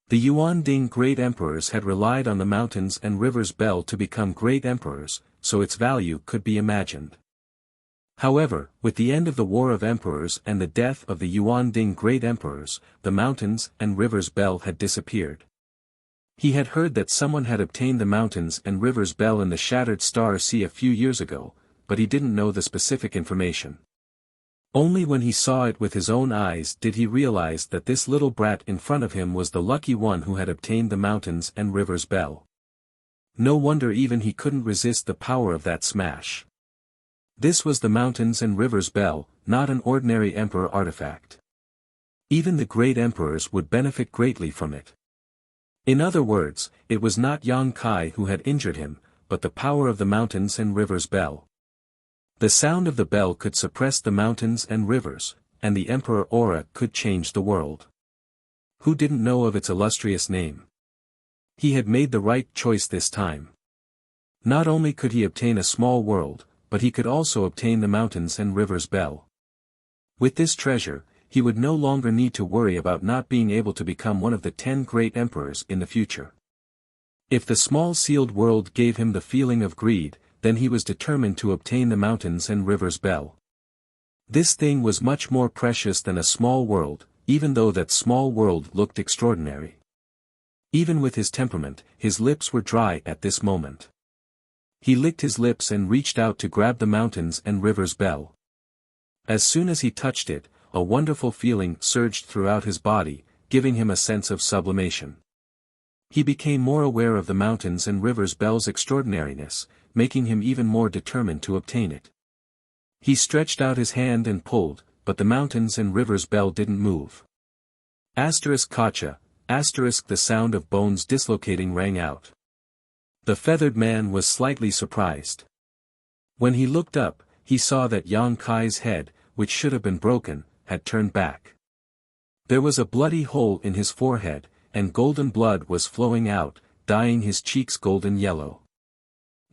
The Yuan Ding great emperors had relied on the mountains and rivers bell to become great emperors, so its value could be imagined. However, with the end of the War of Emperors and the death of the Yuan Ding great emperors, the mountains and rivers bell had disappeared. He had heard that someone had obtained the mountains and rivers bell in the Shattered Star Sea a few years ago, but he didn't know the specific information. Only when he saw it with his own eyes did he realize that this little brat in front of him was the lucky one who had obtained the mountains and rivers bell. No wonder even he couldn't resist the power of that smash. This was the mountains and rivers bell, not an ordinary emperor artifact. Even the great emperors would benefit greatly from it. In other words, it was not Yang Kai who had injured him, but the power of the mountains and rivers bell. The sound of the bell could suppress the mountains and rivers, and the Emperor Aura could change the world. Who didn't know of its illustrious name? He had made the right choice this time. Not only could he obtain a small world, but he could also obtain the mountains and rivers bell. With this treasure, he would no longer need to worry about not being able to become one of the 10 great emperors in the future. If the small sealed world gave him the feeling of greed, then he was determined to obtain the mountains and rivers bell. This thing was much more precious than a small world, even though that small world looked extraordinary. Even with his temperament, his lips were dry at this moment. He licked his lips and reached out to grab the mountains and rivers bell. As soon as he touched it, a wonderful feeling surged throughout his body, giving him a sense of sublimation. He became more aware of the mountains and rivers bell's extraordinariness, making him even more determined to obtain it. He stretched out his hand and pulled, but the mountains and rivers bell didn't move. Kacha, the sound of bones dislocating rang out. The feathered man was slightly surprised. When he looked up, he saw that Yang Kai's head, which should have been broken, had turned back. There was a bloody hole in his forehead, and golden blood was flowing out, dyeing his cheeks golden yellow.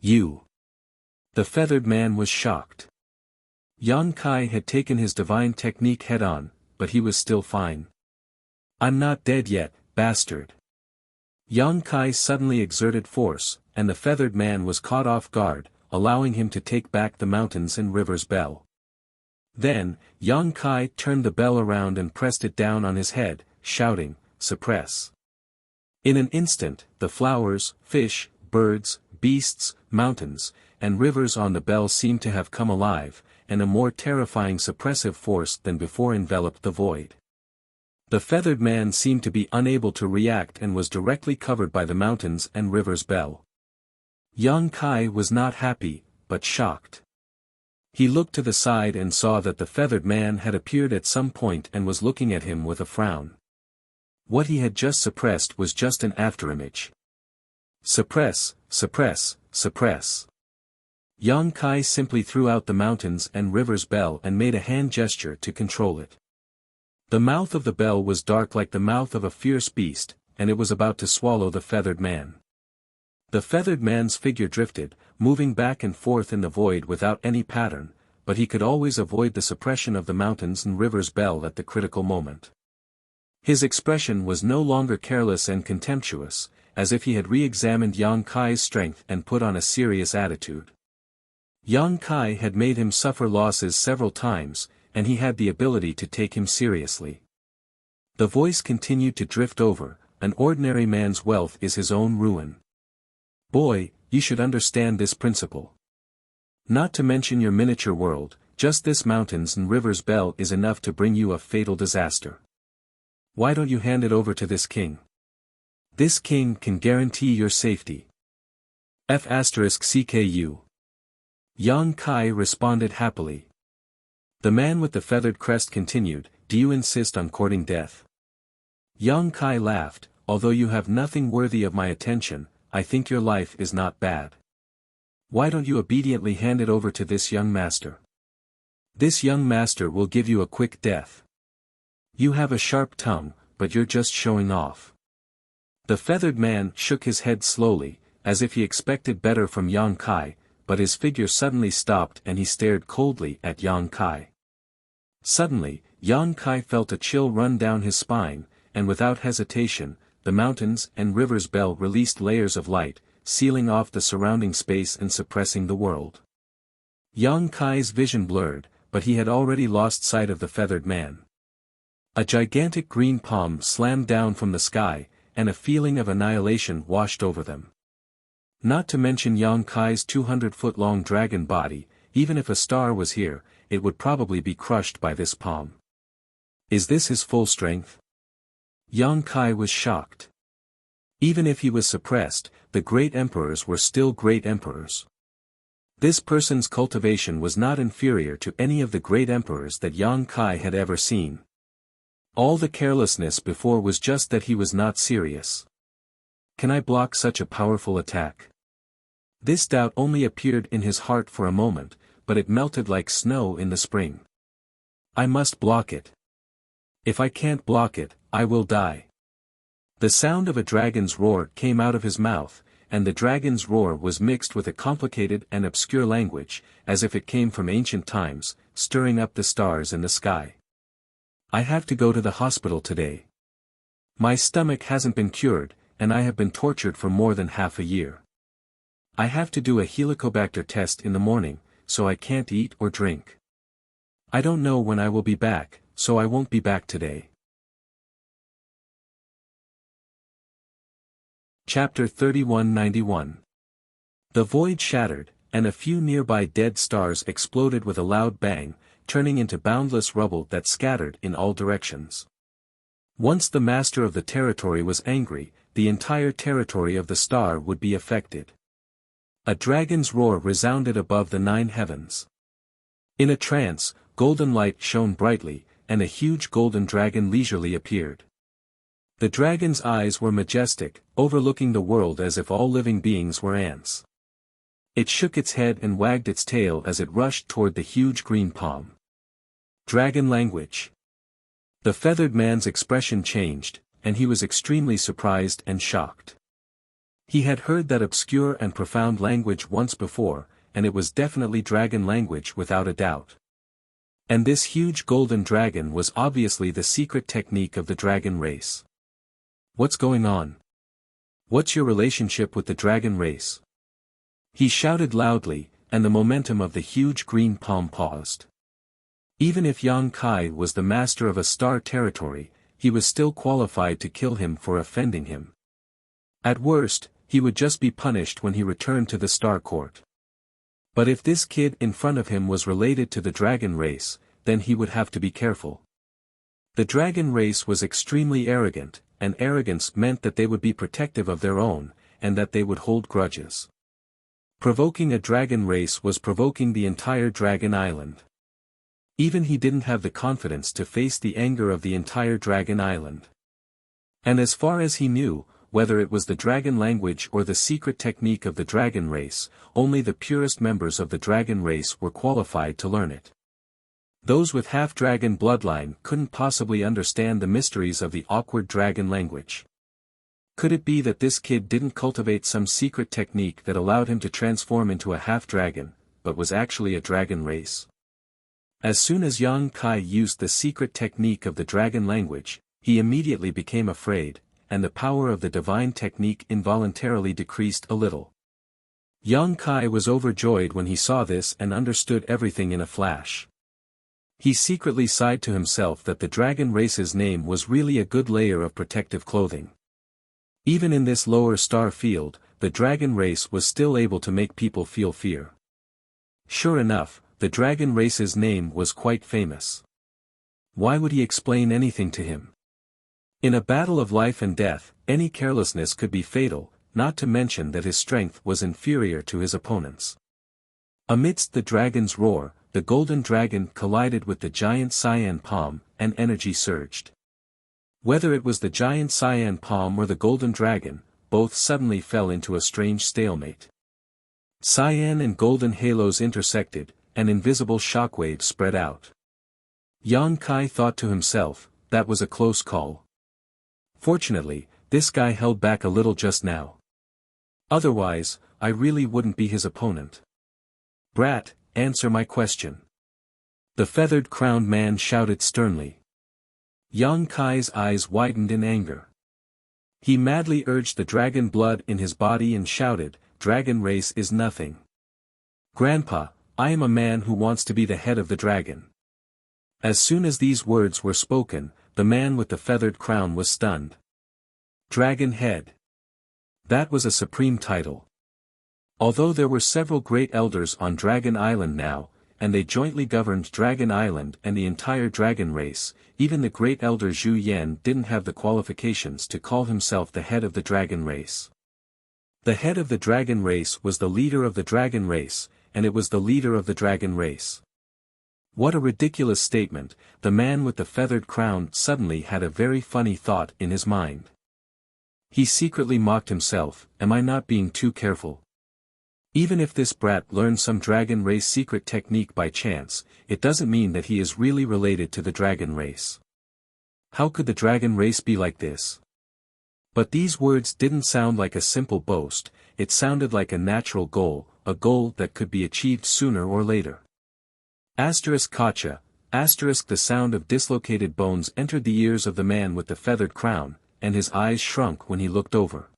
You! The feathered man was shocked. Yang Kai had taken his divine technique head-on, but he was still fine. I'm not dead yet, bastard. Yang Kai suddenly exerted force, and the feathered man was caught off guard, allowing him to take back the mountains and rivers bell. Then, Yang Kai turned the bell around and pressed it down on his head, shouting, "Suppress." In an instant, the flowers, fish, birds, beasts, mountains, and rivers on the bell seemed to have come alive, and a more terrifying suppressive force than before enveloped the void. The feathered man seemed to be unable to react and was directly covered by the mountains and rivers bell. Yang Kai was not happy, but shocked. He looked to the side and saw that the feathered man had appeared at some point and was looking at him with a frown. What he had just suppressed was just an afterimage. Suppress, suppress, suppress. Yang Kai simply threw out the mountains and rivers bell and made a hand gesture to control it. The mouth of the bell was dark like the mouth of a fierce beast, and it was about to swallow the feathered man. The feathered man's figure drifted, moving back and forth in the void without any pattern, but he could always avoid the suppression of the mountains and rivers bell at the critical moment. His expression was no longer careless and contemptuous, as if he had re-examined Yang Kai's strength and put on a serious attitude. Yang Kai had made him suffer losses several times, and he had the ability to take him seriously. The voice continued to drift over, "An ordinary man's wealth is his own ruin. Boy, you should understand this principle. Not to mention your miniature world, just this mountains and rivers bell is enough to bring you a fatal disaster. Why don't you hand it over to this king? This king can guarantee your safety." F***CKU. Yang Kai responded happily. The man with the feathered crest continued, "Do you insist on courting death?" Yang Kai laughed, "Although you have nothing worthy of my attention, I think your life is not bad. Why don't you obediently hand it over to this young master? This young master will give you a quick death. You have a sharp tongue, but you're just showing off." The feathered man shook his head slowly, as if he expected better from Yang Kai, but his figure suddenly stopped and he stared coldly at Yang Kai. Suddenly, Yang Kai felt a chill run down his spine, and without hesitation, the mountains and rivers bell released layers of light, sealing off the surrounding space and suppressing the world. Yang Kai's vision blurred, but he had already lost sight of the feathered man. A gigantic green palm slammed down from the sky, and a feeling of annihilation washed over them. Not to mention Yang Kai's 200-foot-long dragon body, even if a star was here, it would probably be crushed by this palm. Is this his full strength? Yang Kai was shocked. Even if he was suppressed, the great emperors were still great emperors. This person's cultivation was not inferior to any of the great emperors that Yang Kai had ever seen. All the carelessness before was just that he was not serious. Can I block such a powerful attack? This doubt only appeared in his heart for a moment, but it melted like snow in the spring. I must block it. If I can't block it, I will die. The sound of a dragon's roar came out of his mouth, and the dragon's roar was mixed with a complicated and obscure language, as if it came from ancient times, stirring up the stars in the sky. I have to go to the hospital today. My stomach hasn't been cured, and I have been tortured for more than half a year. I have to do a Helicobacter test in the morning, so I can't eat or drink. I don't know when I will be back, so I won't be back today. Chapter 3191. The void shattered, and a few nearby dead stars exploded with a loud bang, turning into boundless rubble that scattered in all directions. Once the master of the territory was angry, the entire territory of the star would be affected. A dragon's roar resounded above the 9 heavens. In a trance, golden light shone brightly, and a huge golden dragon leisurely appeared. The dragon's eyes were majestic, overlooking the world as if all living beings were ants. It shook its head and wagged its tail as it rushed toward the huge green palm. Dragon language. The feathered man's expression changed, and he was extremely surprised and shocked. He had heard that obscure and profound language once before, and it was definitely dragon language without a doubt. And this huge golden dragon was obviously the secret technique of the dragon race. What's going on? What's your relationship with the dragon race? He shouted loudly, and the momentum of the huge green palm paused. Even if Yang Kai was the master of a star territory, he was still qualified to kill him for offending him. At worst, he would just be punished when he returned to the star court. But if this kid in front of him was related to the dragon race, then he would have to be careful. The dragon race was extremely arrogant, and arrogance meant that they would be protective of their own, and that they would hold grudges. Provoking a dragon race was provoking the entire dragon island. Even he didn't have the confidence to face the anger of the entire dragon island. And as far as he knew, whether it was the dragon language or the secret technique of the dragon race, only the purest members of the dragon race were qualified to learn it. Those with half-dragon bloodline couldn't possibly understand the mysteries of the awkward dragon language. Could it be that this kid didn't cultivate some secret technique that allowed him to transform into a half-dragon, but was actually a dragon race? As soon as Yang Kai used the secret technique of the dragon language, he immediately became afraid, and the power of the divine technique involuntarily decreased a little. Yang Kai was overjoyed when he saw this and understood everything in a flash. He secretly sighed to himself that the dragon race's name was really a good layer of protective clothing. Even in this lower star field, the dragon race was still able to make people feel fear. Sure enough, the dragon race's name was quite famous. Why would he explain anything to him? In a battle of life and death, any carelessness could be fatal, not to mention that his strength was inferior to his opponent's. Amidst the dragon's roar, the golden dragon collided with the giant cyan palm, and energy surged. Whether it was the giant cyan palm or the golden dragon, both suddenly fell into a strange stalemate. Cyan and golden halos intersected, and invisible shockwaves spread out. Yang Kai thought to himself, that was a close call. Fortunately, this guy held back a little just now. Otherwise, I really wouldn't be his opponent. Brat, answer my question. The feathered crowned man shouted sternly. Yang Kai's eyes widened in anger. He madly urged the dragon blood in his body and shouted, "Dragon race is nothing. Grandpa, I am a man who wants to be the head of the dragon." As soon as these words were spoken, the man with the feathered crown was stunned. Dragon head. That was a supreme title. Although there were several great elders on Dragon Island now, and they jointly governed Dragon Island and the entire dragon race, even the great elder Zhu Yan didn't have the qualifications to call himself the head of the dragon race. The head of the dragon race was the leader of the dragon race, and it was the leader of the dragon race. What a ridiculous statement. The man with the feathered crown suddenly had a very funny thought in his mind. He secretly mocked himself, am I not being too careful? Even if this brat learned some dragon race secret technique by chance, it doesn't mean that he is really related to the dragon race. How could the dragon race be like this? But these words didn't sound like a simple boast, it sounded like a natural goal, a goal that could be achieved sooner or later. Asterisk Kacha, The sound of dislocated bones entered the ears of the man with the feathered crown, and his eyes shrunk when he looked over.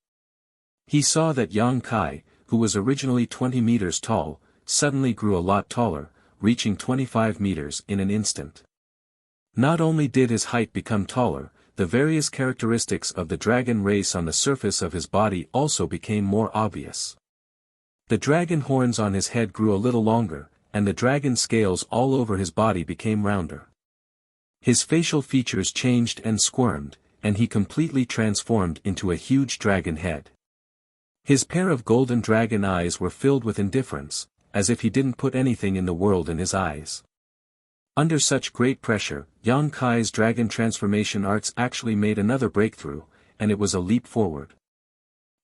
He saw that Yang Kai, who was originally 20 meters tall, suddenly grew a lot taller, reaching 25 meters in an instant. Not only did his height become taller, the various characteristics of the dragon race on the surface of his body also became more obvious. The dragon horns on his head grew a little longer, and the dragon scales all over his body became rounder. His facial features changed and squirmed, and he completely transformed into a huge dragon head. His pair of golden dragon eyes were filled with indifference, as if he didn't put anything in the world in his eyes. Under such great pressure, Yang Kai's dragon transformation arts actually made another breakthrough, and it was a leap forward.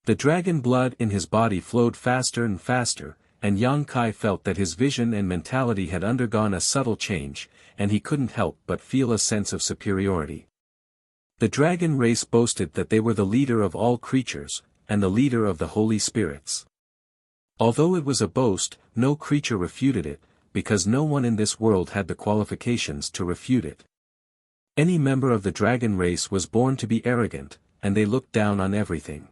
The dragon blood in his body flowed faster and faster, and Yang Kai felt that his vision and mentality had undergone a subtle change, and he couldn't help but feel a sense of superiority. The dragon race boasted that they were the leader of all creatures, and the leader of the holy spirits. Although it was a boast, no creature refuted it, because no one in this world had the qualifications to refute it. Any member of the dragon race was born to be arrogant, and they looked down on everything.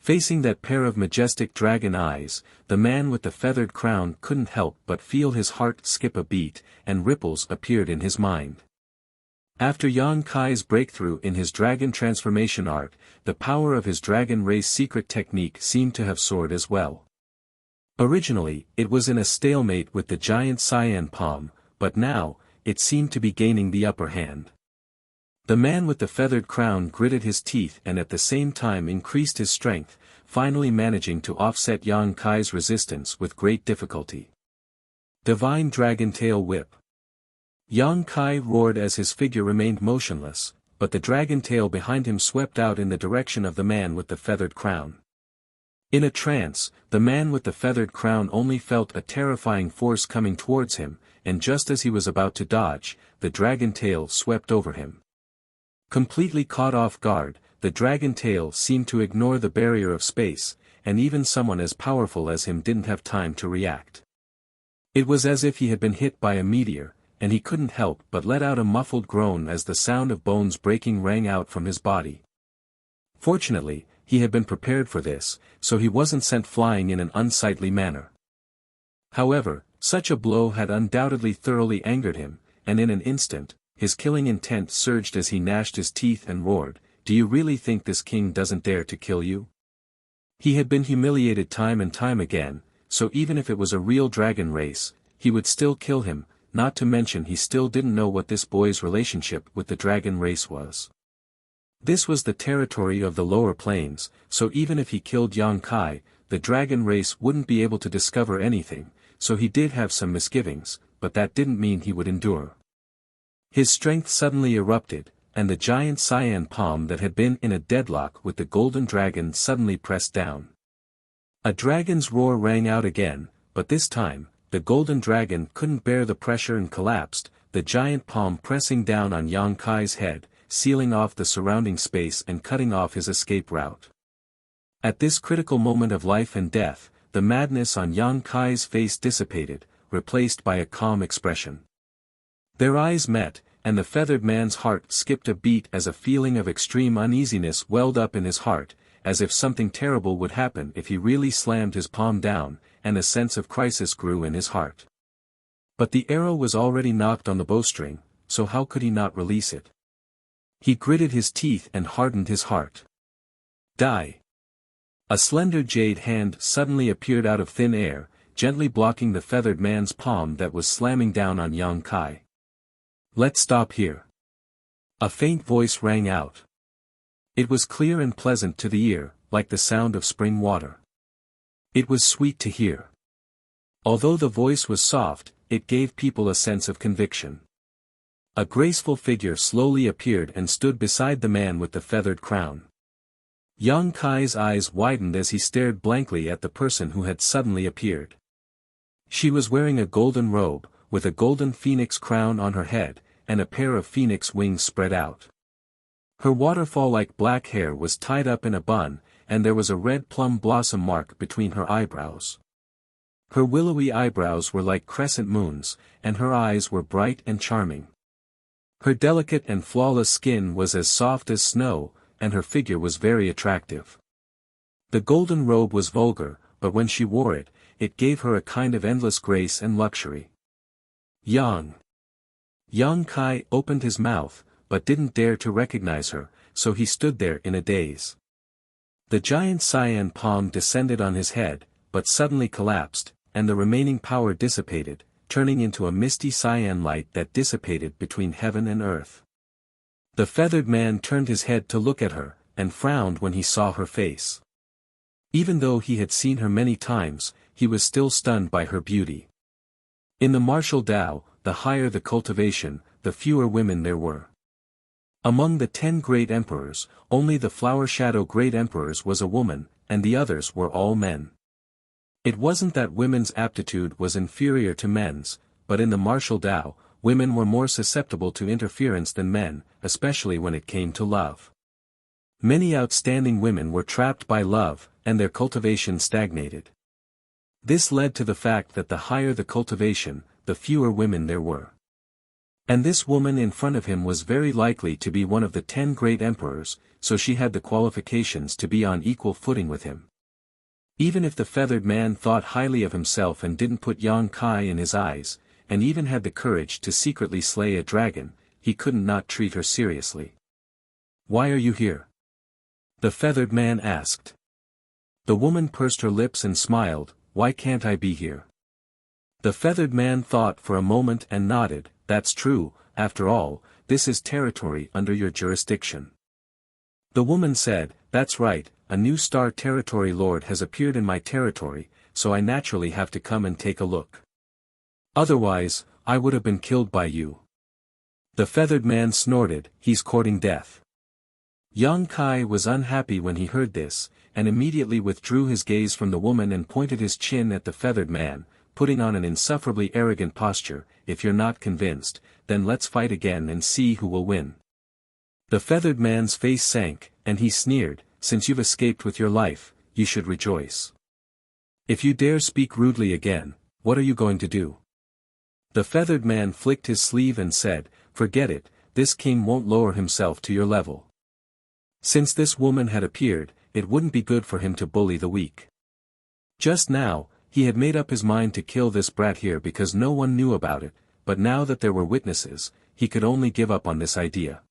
Facing that pair of majestic dragon eyes, the man with the feathered crown couldn't help but feel his heart skip a beat, and ripples appeared in his mind. After Yang Kai's breakthrough in his dragon transformation art, the power of his dragon race secret technique seemed to have soared as well. Originally, it was in a stalemate with the giant cyan palm, but now, it seemed to be gaining the upper hand. The man with the feathered crown gritted his teeth and at the same time increased his strength, finally managing to offset Yang Kai's resistance with great difficulty. Divine Dragon Tail Whip. Yang Kai roared as his figure remained motionless, but the dragon tail behind him swept out in the direction of the man with the feathered crown. In a trance, the man with the feathered crown only felt a terrifying force coming towards him, and just as he was about to dodge, the dragon tail swept over him. Completely caught off guard, the dragon tail seemed to ignore the barrier of space, and even someone as powerful as him didn't have time to react. It was as if he had been hit by a meteor, and he couldn't help but let out a muffled groan as the sound of bones breaking rang out from his body. Fortunately, he had been prepared for this, so he wasn't sent flying in an unsightly manner. However, such a blow had undoubtedly thoroughly angered him, and in an instant, his killing intent surged as he gnashed his teeth and roared, "Do you really think this king doesn't dare to kill you?" He had been humiliated time and time again, so even if it was a real dragon race, he would still kill him, not to mention he still didn't know what this boy's relationship with the dragon race was. This was the territory of the lower planes, so even if he killed Yang Kai, the dragon race wouldn't be able to discover anything, so he did have some misgivings, but that didn't mean he would endure. His strength suddenly erupted, and the giant cyan palm that had been in a deadlock with the golden dragon suddenly pressed down. A dragon's roar rang out again, but this time, the golden dragon couldn't bear the pressure and collapsed, the giant palm pressing down on Yang Kai's head, sealing off the surrounding space and cutting off his escape route. At this critical moment of life and death, the madness on Yang Kai's face dissipated, replaced by a calm expression. Their eyes met, and the feathered man's heart skipped a beat as a feeling of extreme uneasiness welled up in his heart, as if something terrible would happen if he really slammed his palm down, and a sense of crisis grew in his heart. But the arrow was already knocked on the bowstring, so how could he not release it? He gritted his teeth and hardened his heart. Die! A slender jade hand suddenly appeared out of thin air, gently blocking the feathered man's palm that was slamming down on Yang Kai. "Let's stop here." A faint voice rang out. It was clear and pleasant to the ear, like the sound of spring water. It was sweet to hear. Although the voice was soft, it gave people a sense of conviction. A graceful figure slowly appeared and stood beside the man with the feathered crown. Yang Kai's eyes widened as he stared blankly at the person who had suddenly appeared. She was wearing a golden robe, with a golden phoenix crown on her head, and a pair of phoenix wings spread out. Her waterfall-like black hair was tied up in a bun, and there was a red plum blossom mark between her eyebrows. Her willowy eyebrows were like crescent moons, and her eyes were bright and charming. Her delicate and flawless skin was as soft as snow, and her figure was very attractive. The golden robe was vulgar, but when she wore it, it gave her a kind of endless grace and luxury. Yang Kai opened his mouth, but didn't dare to recognize her, so he stood there in a daze. The giant cyan palm descended on his head, but suddenly collapsed, and the remaining power dissipated, turning into a misty cyan light that dissipated between heaven and earth. The feathered man turned his head to look at her, and frowned when he saw her face. Even though he had seen her many times, he was still stunned by her beauty. In the martial Tao, the higher the cultivation, the fewer women there were. Among the 10 great emperors, only the Flower Shadow Great Emperors was a woman, and the others were all men. It wasn't that women's aptitude was inferior to men's, but in the martial Tao, women were more susceptible to interference than men, especially when it came to love. Many outstanding women were trapped by love, and their cultivation stagnated. This led to the fact that the higher the cultivation, the fewer women there were. And this woman in front of him was very likely to be one of the 10 great emperors, so she had the qualifications to be on equal footing with him. Even if the feathered man thought highly of himself and didn't put Yang Kai in his eyes, and even had the courage to secretly slay a dragon, he couldn't not treat her seriously. "Why are you here?" the feathered man asked. The woman pursed her lips and smiled, "Why can't I be here?" The feathered man thought for a moment and nodded, "That's true, after all, this is territory under your jurisdiction." The woman said, "That's right, a new star territory lord has appeared in my territory, so I naturally have to come and take a look. Otherwise, I would have been killed by you." The feathered man snorted, "He's courting death." Yang Kai was unhappy when he heard this, and immediately withdrew his gaze from the woman and pointed his chin at the feathered man, putting on an insufferably arrogant posture. "If you're not convinced, then let's fight again and see who will win." The feathered man's face sank, and he sneered, "Since you've escaped with your life, you should rejoice. If you dare speak rudely again, what are you going to do?" The feathered man flicked his sleeve and said, "Forget it, this king won't lower himself to your level." Since this woman had appeared, it wouldn't be good for him to bully the weak. Just now, he had made up his mind to kill this brat here because no one knew about it, but now that there were witnesses, he could only give up on this idea.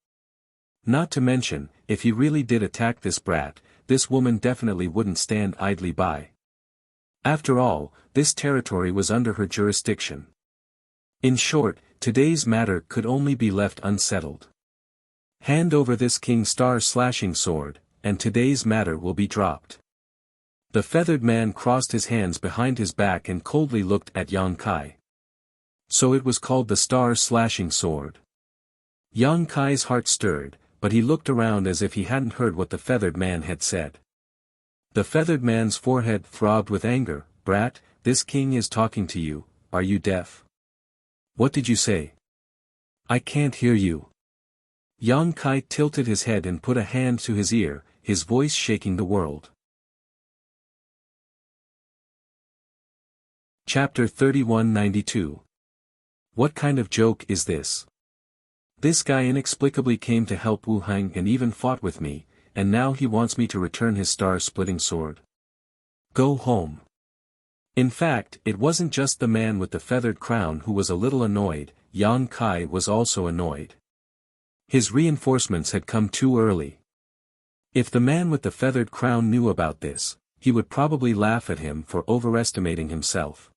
Not to mention, if he really did attack this brat, this woman definitely wouldn't stand idly by. After all, this territory was under her jurisdiction. In short, today's matter could only be left unsettled. Hand over this king's star-slashing sword, and today's matter will be dropped. The feathered man crossed his hands behind his back and coldly looked at Yang Kai. So it was called the star-slashing sword. Yang Kai's heart stirred, but he looked around as if he hadn't heard what the feathered man had said. The feathered man's forehead throbbed with anger. "Brat, this king is talking to you, are you deaf? What did you say? I can't hear you." Yang Kai tilted his head and put a hand to his ear, his voice shaking the world. Chapter 3192. What kind of joke is this? This guy inexplicably came to help Wu Hang and even fought with me, and now he wants me to return his star-splitting sword. Go home. In fact, it wasn't just the man with the feathered crown who was a little annoyed, Yang Kai was also annoyed. His reinforcements had come too early. If the man with the feathered crown knew about this, he would probably laugh at him for overestimating himself.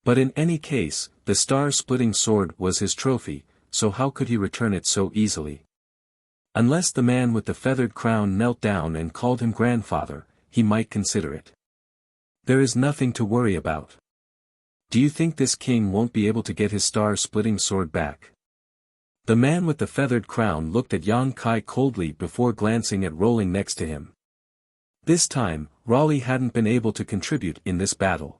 But in any case, the star-splitting sword was his trophy, so how could he return it so easily? Unless the man with the feathered crown knelt down and called him grandfather, he might consider it. There is nothing to worry about. Do you think this king won't be able to get his star-splitting sword back? The man with the feathered crown looked at Yang Kai coldly before glancing at Rolling next to him. This time, Raleigh hadn't been able to contribute in this battle.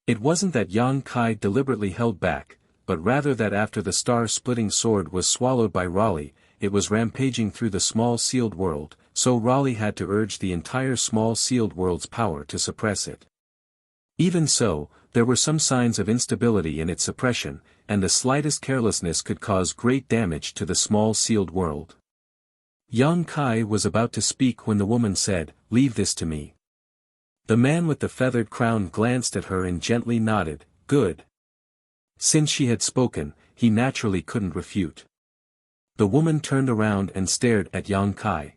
It wasn't that Yang Kai deliberately held back, but rather that after the star-splitting sword was swallowed by Raleigh, it was rampaging through the small sealed world, so Raleigh had to urge the entire small sealed world's power to suppress it. Even so, there were some signs of instability in its suppression, and the slightest carelessness could cause great damage to the small sealed world. Yang Kai was about to speak when the woman said, "Leave this to me." The man with the feathered crown glanced at her and gently nodded, "Good." Since she had spoken, he naturally couldn't refute. The woman turned around and stared at Yang Kai.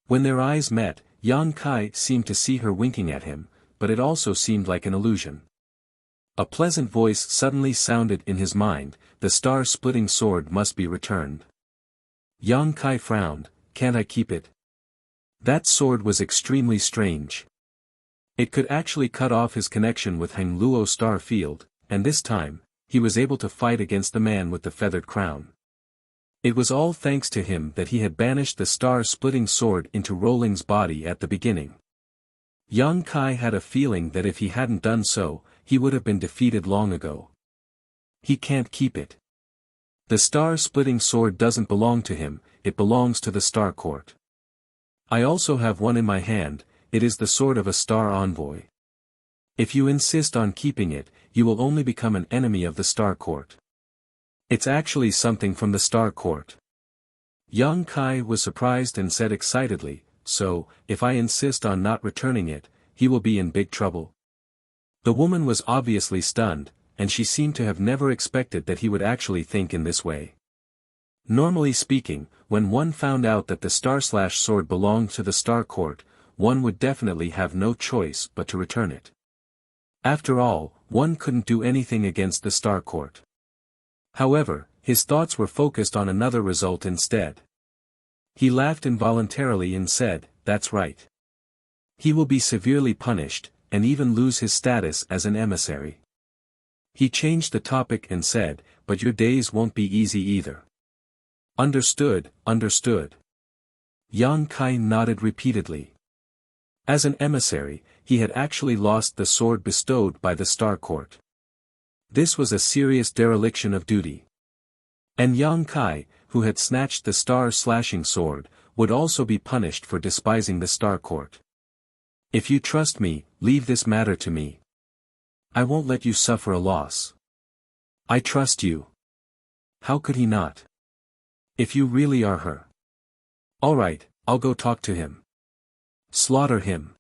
When their eyes met, Yang Kai seemed to see her winking at him, but it also seemed like an illusion. A pleasant voice suddenly sounded in his mind, "The star-splitting sword must be returned." Yang Kai frowned, "Can't I keep it?" That sword was extremely strange. It could actually cut off his connection with Heng Luo star field, and this time, he was able to fight against the man with the feathered crown. It was all thanks to him that he had banished the star-splitting sword into Rolling's body at the beginning. Yang Kai had a feeling that if he hadn't done so, he would have been defeated long ago. He can't keep it. The star-splitting sword doesn't belong to him, it belongs to the Star Court. I also have one in my hand, it is the sword of a star envoy. If you insist on keeping it, you will only become an enemy of the Star Court. It's actually something from the Star Court. Yang Kai was surprised and said excitedly, "So, if I insist on not returning it, he will be in big trouble." The woman was obviously stunned, and she seemed to have never expected that he would actually think in this way. Normally speaking, when one found out that the Star/Sword belonged to the Star Court, one would definitely have no choice but to return it. After all, one couldn't do anything against the Star Court. However, his thoughts were focused on another result instead. He laughed involuntarily and said, "That's right. He will be severely punished, and even lose his status as an emissary." He changed the topic and said, "But your days won't be easy either." "Understood, understood." Yang Kai nodded repeatedly. As an emissary, he had actually lost the sword bestowed by the Star Court. This was a serious dereliction of duty. And Yang Kai, who had snatched the star-slashing sword, would also be punished for despising the Star Court. "If you trust me, leave this matter to me. I won't let you suffer a loss. I trust you." How could he not? If you really are her. All right, I'll go talk to him. Slaughter him.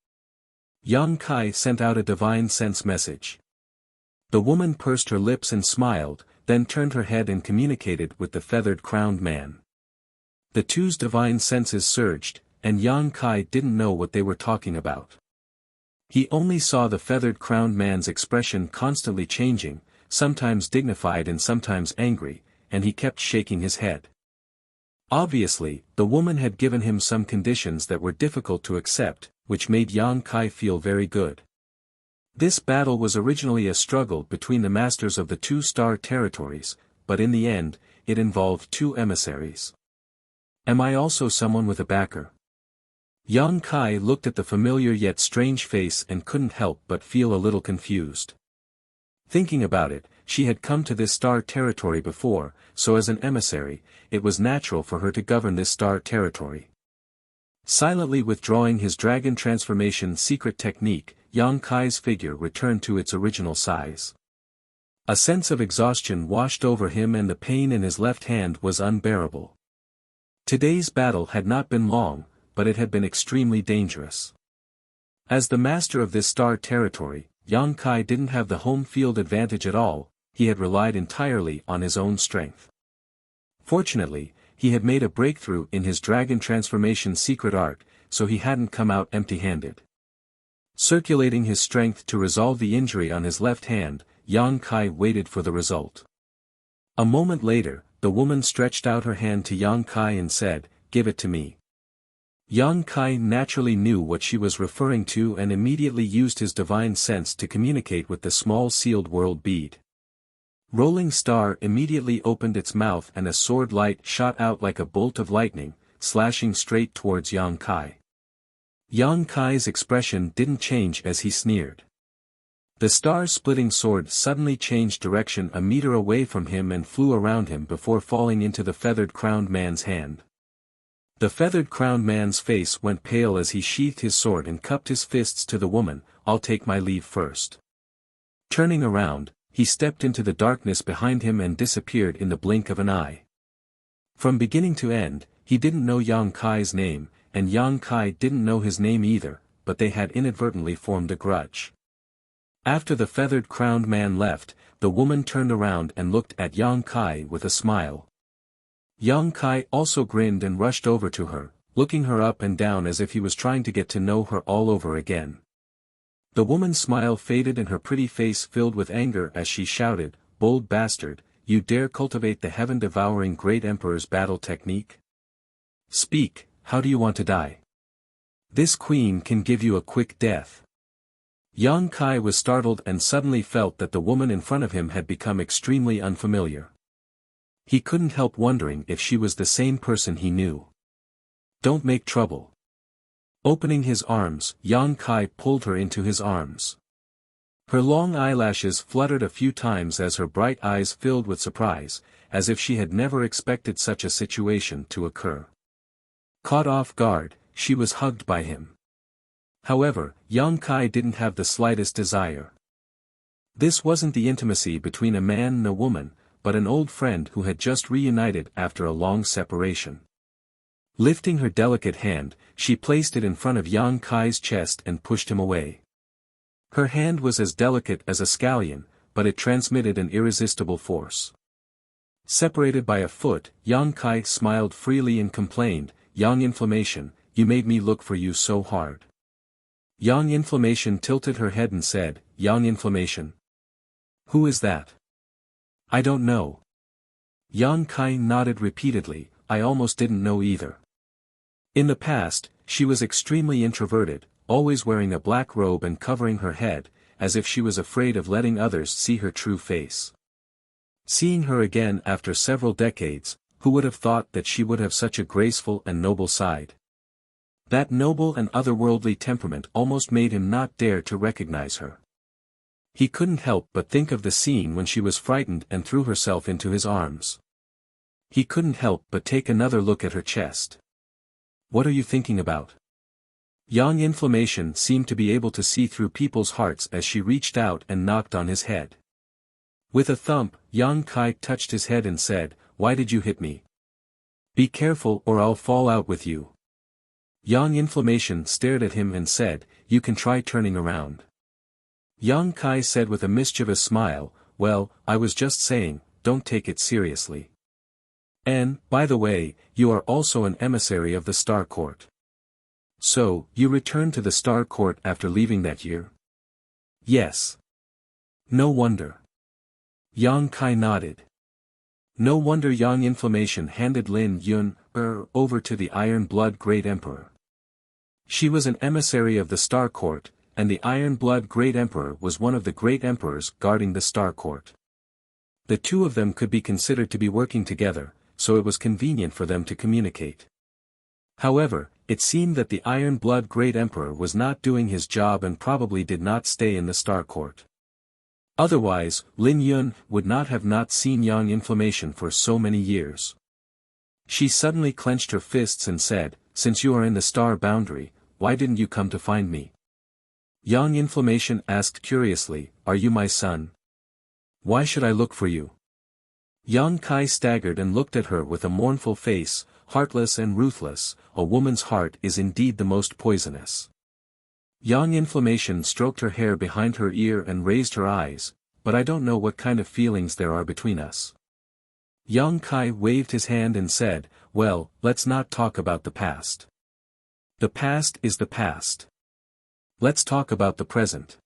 Yang Kai sent out a divine sense message. The woman pursed her lips and smiled, then turned her head and communicated with the feathered-crowned man. The two's divine senses surged, and Yang Kai didn't know what they were talking about. He only saw the feathered-crowned man's expression constantly changing, sometimes dignified and sometimes angry, and he kept shaking his head. Obviously, the woman had given him some conditions that were difficult to accept, which made Yang Kai feel very good. This battle was originally a struggle between the masters of the two star territories, but in the end, it involved two emissaries. Am I also someone with a backer? Yang Kai looked at the familiar yet strange face and couldn't help but feel a little confused. Thinking about it, she had come to this star territory before, so as an emissary, it was natural for her to govern this star territory. Silently withdrawing his dragon transformation secret technique, Yang Kai's figure returned to its original size. A sense of exhaustion washed over him and the pain in his left hand was unbearable. Today's battle had not been long, but it had been extremely dangerous. As the master of this star territory, Yang Kai didn't have the home field advantage at all, he had relied entirely on his own strength. Fortunately, he had made a breakthrough in his dragon transformation secret art, so he hadn't come out empty-handed. Circulating his strength to resolve the injury on his left hand, Yang Kai waited for the result. A moment later, the woman stretched out her hand to Yang Kai and said, "Give it to me." Yang Kai naturally knew what she was referring to and immediately used his divine sense to communicate with the small sealed world bead. Rolling Star immediately opened its mouth and a sword light shot out like a bolt of lightning, slashing straight towards Yang Kai. Yang Kai's expression didn't change as he sneered. The star-splitting sword suddenly changed direction a meter away from him and flew around him before falling into the feathered-crowned man's hand. The feathered-crowned man's face went pale as he sheathed his sword and cupped his fists to the woman, "I'll take my leave first." Turning around, he stepped into the darkness behind him and disappeared in the blink of an eye. From beginning to end, he didn't know Yang Kai's name, and Yang Kai didn't know his name either, but they had inadvertently formed a grudge. After the feathered-crowned man left, the woman turned around and looked at Yang Kai with a smile. Yang Kai also grinned and rushed over to her, looking her up and down as if he was trying to get to know her all over again. The woman's smile faded and her pretty face filled with anger as she shouted, "Bold bastard, you dare cultivate the heaven-devouring great emperor's battle technique? Speak, how do you want to die? This queen can give you a quick death." Yang Kai was startled and suddenly felt that the woman in front of him had become extremely unfamiliar. He couldn't help wondering if she was the same person he knew. "Don't make trouble." Opening his arms, Yang Kai pulled her into his arms. Her long eyelashes fluttered a few times as her bright eyes filled with surprise, as if she had never expected such a situation to occur. Caught off guard, she was hugged by him. However, Yang Kai didn't have the slightest desire. This wasn't the intimacy between a man and a woman, but an old friend who had just reunited after a long separation. Lifting her delicate hand, she placed it in front of Yang Kai's chest and pushed him away. Her hand was as delicate as a scallion, but it transmitted an irresistible force. Separated by a foot, Yang Kai smiled freely and complained, "Yang Inflammation, you made me look for you so hard." Yang Inflammation tilted her head and said, "Yang Inflammation? Who is that?" "I don't know." Yang Kai nodded repeatedly, "I almost didn't know either." In the past, she was extremely introverted, always wearing a black robe and covering her head, as if she was afraid of letting others see her true face. Seeing her again after several decades, who would have thought that she would have such a graceful and noble side? That noble and otherworldly temperament almost made him not dare to recognize her. He couldn't help but think of the scene when she was frightened and threw herself into his arms. He couldn't help but take another look at her chest. "What are you thinking about?" Yang Inflammation seemed to be able to see through people's hearts as she reached out and knocked on his head. With a thump, Yang Kai touched his head and said, "Why did you hit me? Be careful or I'll fall out with you." Yang Inflammation stared at him and said, "You can try turning around." Yang Kai said with a mischievous smile, "Well, I was just saying, don't take it seriously. And, by the way, you are also an emissary of the Star Court. So, you returned to the Star Court after leaving that year?" "Yes." "No wonder." Yang Kai nodded. No wonder Yang Inflammation handed Lin Yun over to the Iron Blood Great Emperor. She was an emissary of the Star Court, and the Iron Blood Great Emperor was one of the Great Emperors guarding the Star Court. The two of them could be considered to be working together, so it was convenient for them to communicate. However, it seemed that the Iron Blood Great Emperor was not doing his job and probably did not stay in the Star Court. Otherwise, Lin Yun would not have not seen Yang Inflammation for so many years. She suddenly clenched her fists and said, "Since you are in the Star Boundary, why didn't you come to find me?" Yang Inflammation asked curiously, "Are you my son? Why should I look for you?" Yang Kai staggered and looked at her with a mournful face, "Heartless and ruthless, a woman's heart is indeed the most poisonous." Yang Inflammation stroked her hair behind her ear and raised her eyes, "But I don't know what kind of feelings there are between us." Yang Kai waved his hand and said, "Well, let's not talk about the past. The past is the past. Let's talk about the present.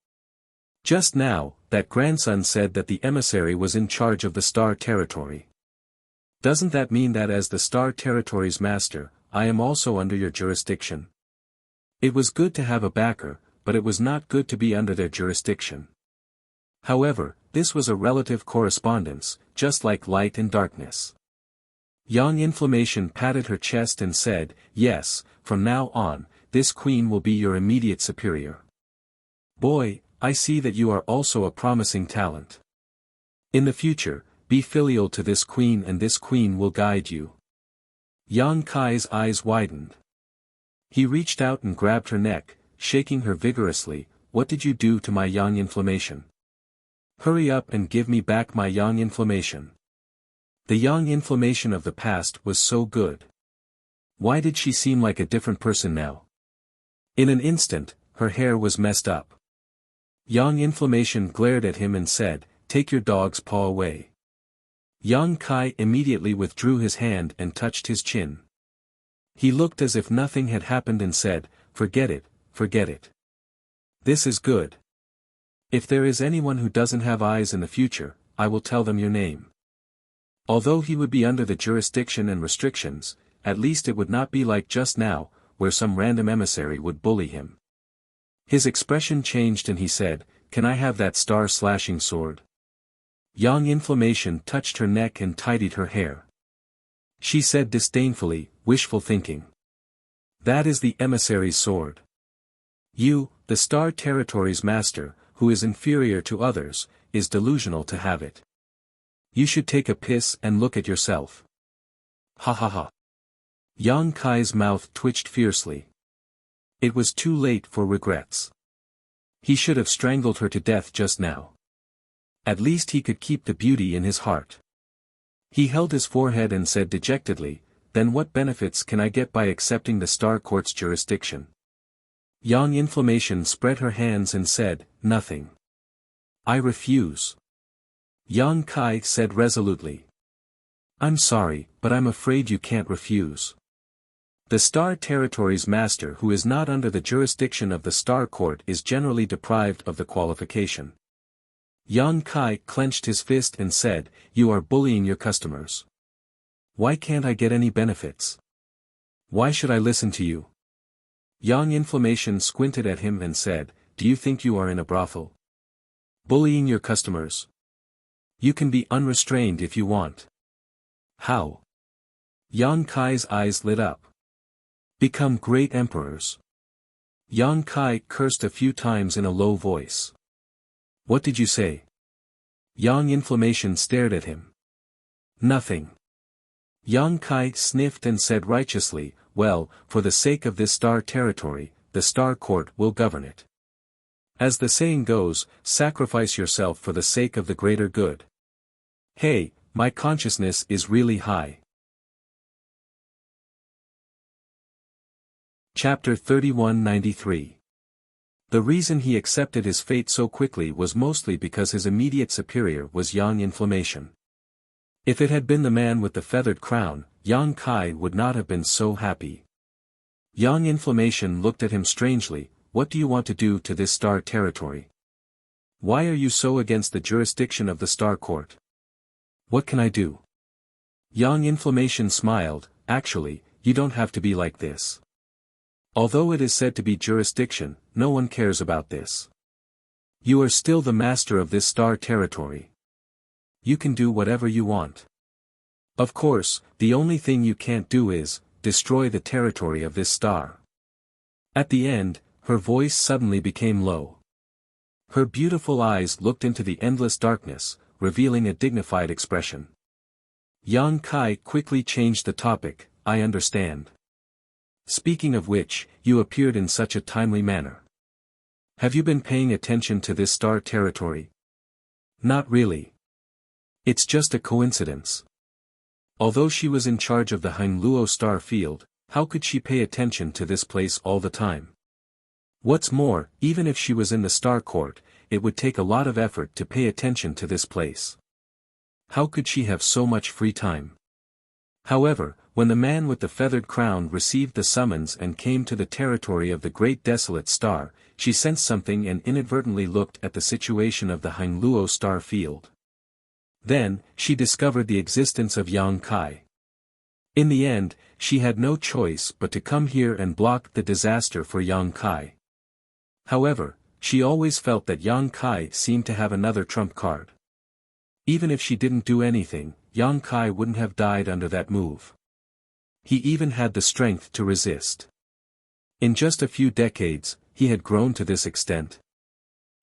Just now, that grandson said that the emissary was in charge of the Star Territory. Doesn't that mean that as the Star Territory's master, I am also under your jurisdiction?" It was good to have a backer, but it was not good to be under their jurisdiction. However, this was a relative correspondence, just like light and darkness. Yang Inflammation patted her chest and said, "Yes, from now on, this queen will be your immediate superior. Boy, I see that you are also a promising talent. In the future, be filial to this queen and this queen will guide you." Yang Kai's eyes widened. He reached out and grabbed her neck, shaking her vigorously. "What did you do to my Yang Inflammation? Hurry up and give me back my yang inflammation. The yang inflammation of the past was so good. Why did she seem like a different person now? In an instant, her hair was messed up. Yang inflammation glared at him and said, "Take your dog's paw away." Yang Kai immediately withdrew his hand and touched his chin. He looked as if nothing had happened and said, "Forget it, forget it. This is good. If there is anyone who doesn't have eyes in the future, I will tell them your name." Although he would be under the jurisdiction and restrictions, at least it would not be like just now, where some random emissary would bully him. His expression changed and he said, "Can I have that star-slashing sword?" Yang inflammation touched her neck and tidied her hair. She said disdainfully, "Wishful thinking. That is the emissary's sword. You, the Star Territory's master, who is inferior to others, is delusional to have it. You should take a piss and look at yourself." Ha ha ha. Yang Kai's mouth twitched fiercely. It was too late for regrets. He should have strangled her to death just now. At least he could keep the beauty in his heart. He held his forehead and said dejectedly, "Then what benefits can I get by accepting the Star Court's jurisdiction?" Yang inflammation spread her hands and said, "Nothing. I refuse." Yang Kai said resolutely, "I'm sorry, but I'm afraid you can't refuse. The Star Territory's master who is not under the jurisdiction of the Star Court is generally deprived of the qualification." Yang Kai clenched his fist and said, "You are bullying your customers. Why can't I get any benefits? Why should I listen to you?" Yang inflammation squinted at him and said, "Do you think you are in a brothel? Bullying your customers? You can be unrestrained if you want." "How?" Yang Kai's eyes lit up. "Become great emperors." Yang Kai cursed a few times in a low voice. "What did you say?" Yang inflammation stared at him. "Nothing." Yang Kai sniffed and said righteously, "Well, for the sake of this Star Territory, the Star Court will govern it. As the saying goes, sacrifice yourself for the sake of the greater good. Hey, my consciousness is really high." Chapter 3193. The reason he accepted his fate so quickly was mostly because his immediate superior was Yang Inflammation. If it had been the man with the feathered crown, Yang Kai would not have been so happy. Yang Inflammation looked at him strangely. "What do you want to do to this Star Territory? Why are you so against the jurisdiction of the Star Court?" "What can I do?" Yang Inflammation smiled, "Actually, you don't have to be like this. Although it is said to be jurisdiction, no one cares about this. You are still the master of this Star Territory. You can do whatever you want. Of course, the only thing you can't do is destroy the territory of this star." At the end, her voice suddenly became low. Her beautiful eyes looked into the endless darkness, revealing a dignified expression. Yang Kai quickly changed the topic, "I understand. Speaking of which, you appeared in such a timely manner. Have you been paying attention to this Star Territory?" "Not really. It's just a coincidence." Although she was in charge of the Heinluo star field, how could she pay attention to this place all the time? What's more, even if she was in the Star Court, it would take a lot of effort to pay attention to this place. How could she have so much free time? However, when the man with the feathered crown received the summons and came to the territory of the Great Desolate Star, she sensed something and inadvertently looked at the situation of the Heinluo star field. Then, she discovered the existence of Yang Kai. In the end, she had no choice but to come here and block the disaster for Yang Kai. However, she always felt that Yang Kai seemed to have another trump card. Even if she didn't do anything, Yang Kai wouldn't have died under that move. He even had the strength to resist. In just a few decades, he had grown to this extent.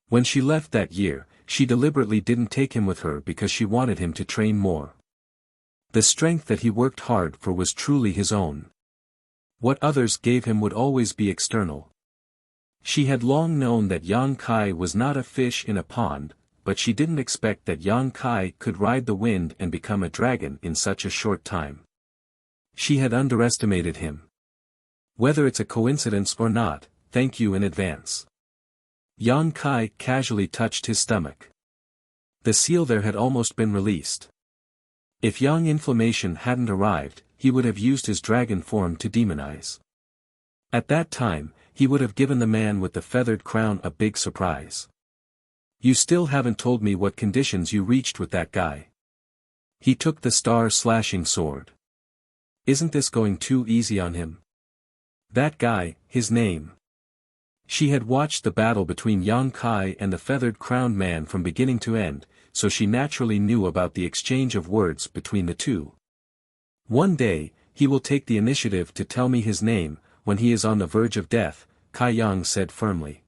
When she left that year, she deliberately didn't take him with her because she wanted him to train more. The strength that he worked hard for was truly his own. What others gave him would always be external. She had long known that Yang Kai was not a fish in a pond, but she didn't expect that Yang Kai could ride the wind and become a dragon in such a short time. She had underestimated him. Whether it's a coincidence or not, thank you in advance. Yang Kai casually touched his stomach. The seal there had almost been released. If Yang Inflammation hadn't arrived, he would have used his dragon form to demonize. At that time, he would have given the man with the feathered crown a big surprise. You still haven't told me what conditions you reached with that guy. He took the star-slashing sword. Isn't this going too easy on him? That guy, his name. She had watched the battle between Yang Kai and the feathered-crowned man from beginning to end, so she naturally knew about the exchange of words between the two. One day, he will take the initiative to tell me his name, when he is on the verge of death, Kai Yang said firmly.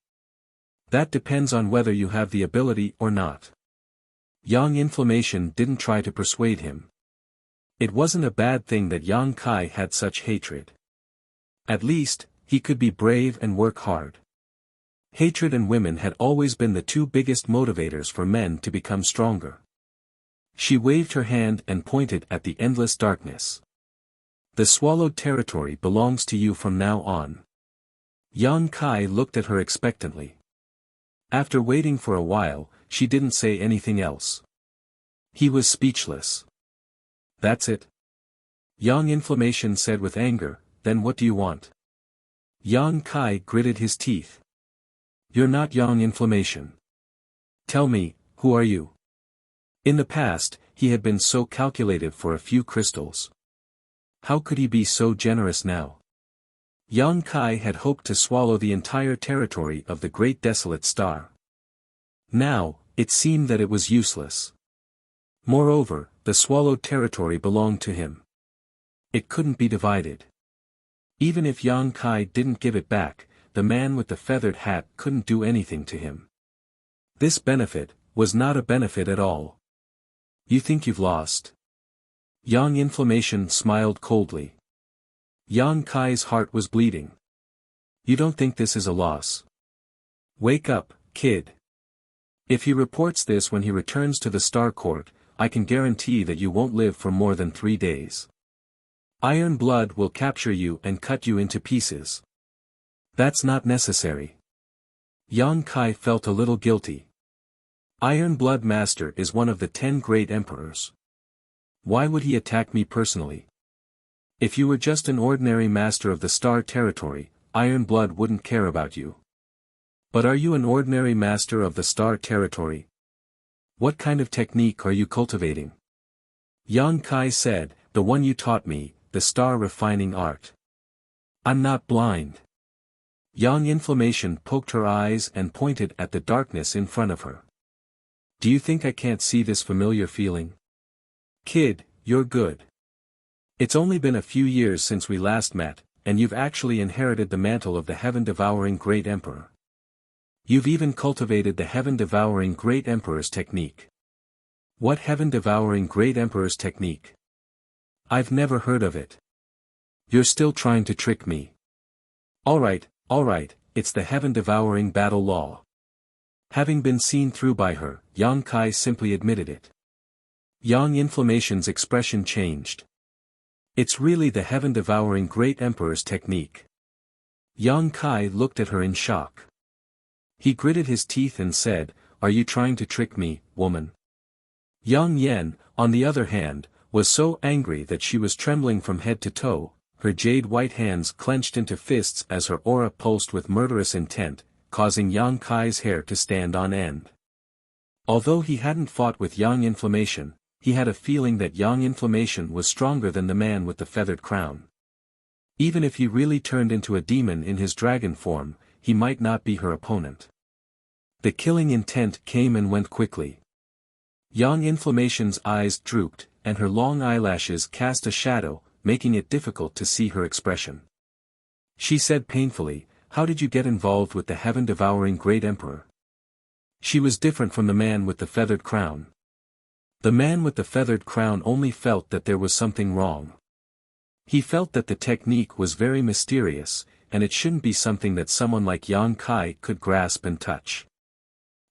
That depends on whether you have the ability or not. Yang Inflammation didn't try to persuade him. It wasn't a bad thing that Yang Kai had such hatred. At least, he could be brave and work hard. Hatred and women had always been the two biggest motivators for men to become stronger. She waved her hand and pointed at the endless darkness. The swallowed territory belongs to you from now on. Yang Kai looked at her expectantly. After waiting for a while, she didn't say anything else. He was speechless. That's it? Yang Inflammation said with anger, then what do you want? Yang Kai gritted his teeth. You're not Yang Inflammation. Tell me, who are you? In the past, he had been so calculative for a few crystals. How could he be so generous now? Yang Kai had hoped to swallow the entire territory of the Great Desolate Star. Now, it seemed that it was useless. Moreover, the swallowed territory belonged to him. It couldn't be divided. Even if Yang Kai didn't give it back, the man with the feathered hat couldn't do anything to him. This benefit was not a benefit at all. You think you've lost? Yang Inflammation smiled coldly. Yang Kai's heart was bleeding. You don't think this is a loss? Wake up, kid. If he reports this when he returns to the Star Court, I can guarantee that you won't live for more than 3 days. Iron Blood will capture you and cut you into pieces. That's not necessary. Yang Kai felt a little guilty. Iron Blood Master is one of the 10 great emperors. Why would he attack me personally? If you were just an ordinary master of the Star Territory, Iron Blood wouldn't care about you. But are you an ordinary master of the Star Territory? What kind of technique are you cultivating? Yang Kai said, the one you taught me, the star refining art. I'm not blind. Yang Inflammation poked her eyes and pointed at the darkness in front of her. Do you think I can't see this familiar feeling? Kid, you're good. It's only been a few years since we last met, and you've actually inherited the mantle of the heaven-devouring Great Emperor. You've even cultivated the heaven-devouring Great Emperor's technique. What heaven-devouring Great Emperor's technique? I've never heard of it. You're still trying to trick me. Alright, it's the heaven-devouring battle law. Having been seen through by her, Yang Kai simply admitted it. Yang Inflammation's expression changed. It's really the heaven-devouring Great Emperor's technique. Yang Kai looked at her in shock. He gritted his teeth and said, are you trying to trick me, woman? Yang Yen, on the other hand, was so angry that she was trembling from head to toe, her jade-white hands clenched into fists as her aura pulsed with murderous intent, causing Yang Kai's hair to stand on end. Although he hadn't fought with Yang Inflammation, he had a feeling that Yang Inflammation was stronger than the man with the feathered crown. Even if he really turned into a demon in his dragon form, he might not be her opponent. The killing intent came and went quickly. Yang Inflammation's eyes drooped, and her long eyelashes cast a shadow, making it difficult to see her expression. She said painfully, how did you get involved with the heaven-devouring Great Emperor? She was different from the man with the feathered crown. The man with the feathered crown only felt that there was something wrong. He felt that the technique was very mysterious, and it shouldn't be something that someone like Yang Kai could grasp and touch.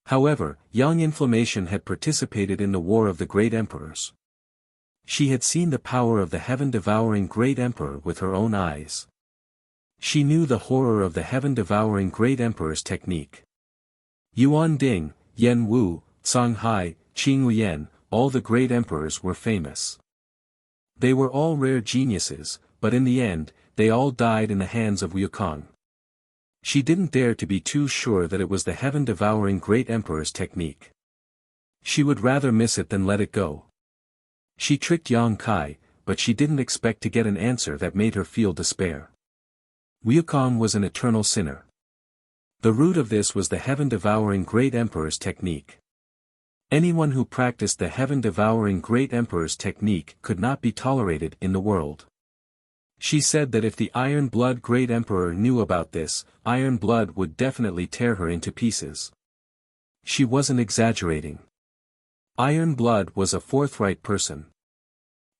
However, young Inflammation had participated in the War of the Great Emperors. She had seen the power of the heaven-devouring Great Emperor with her own eyes. She knew the horror of the heaven-devouring Great Emperor's technique. Yuan Ding, Yen Wu, Song Hai, Qing Lian, all the great emperors were famous. They were all rare geniuses, but in the end, they all died in the hands of Wukong. She didn't dare to be too sure that it was the heaven-devouring Great Emperor's technique. She would rather miss it than let it go. She tricked Yang Kai, but she didn't expect to get an answer that made her feel despair. Wukong was an eternal sinner. The root of this was the heaven-devouring Great Emperor's technique. Anyone who practiced the heaven-devouring Great Emperor's technique could not be tolerated in the world. She said that if the Iron Blood Great Emperor knew about this, Iron Blood would definitely tear her into pieces. She wasn't exaggerating. Iron Blood was a forthright person.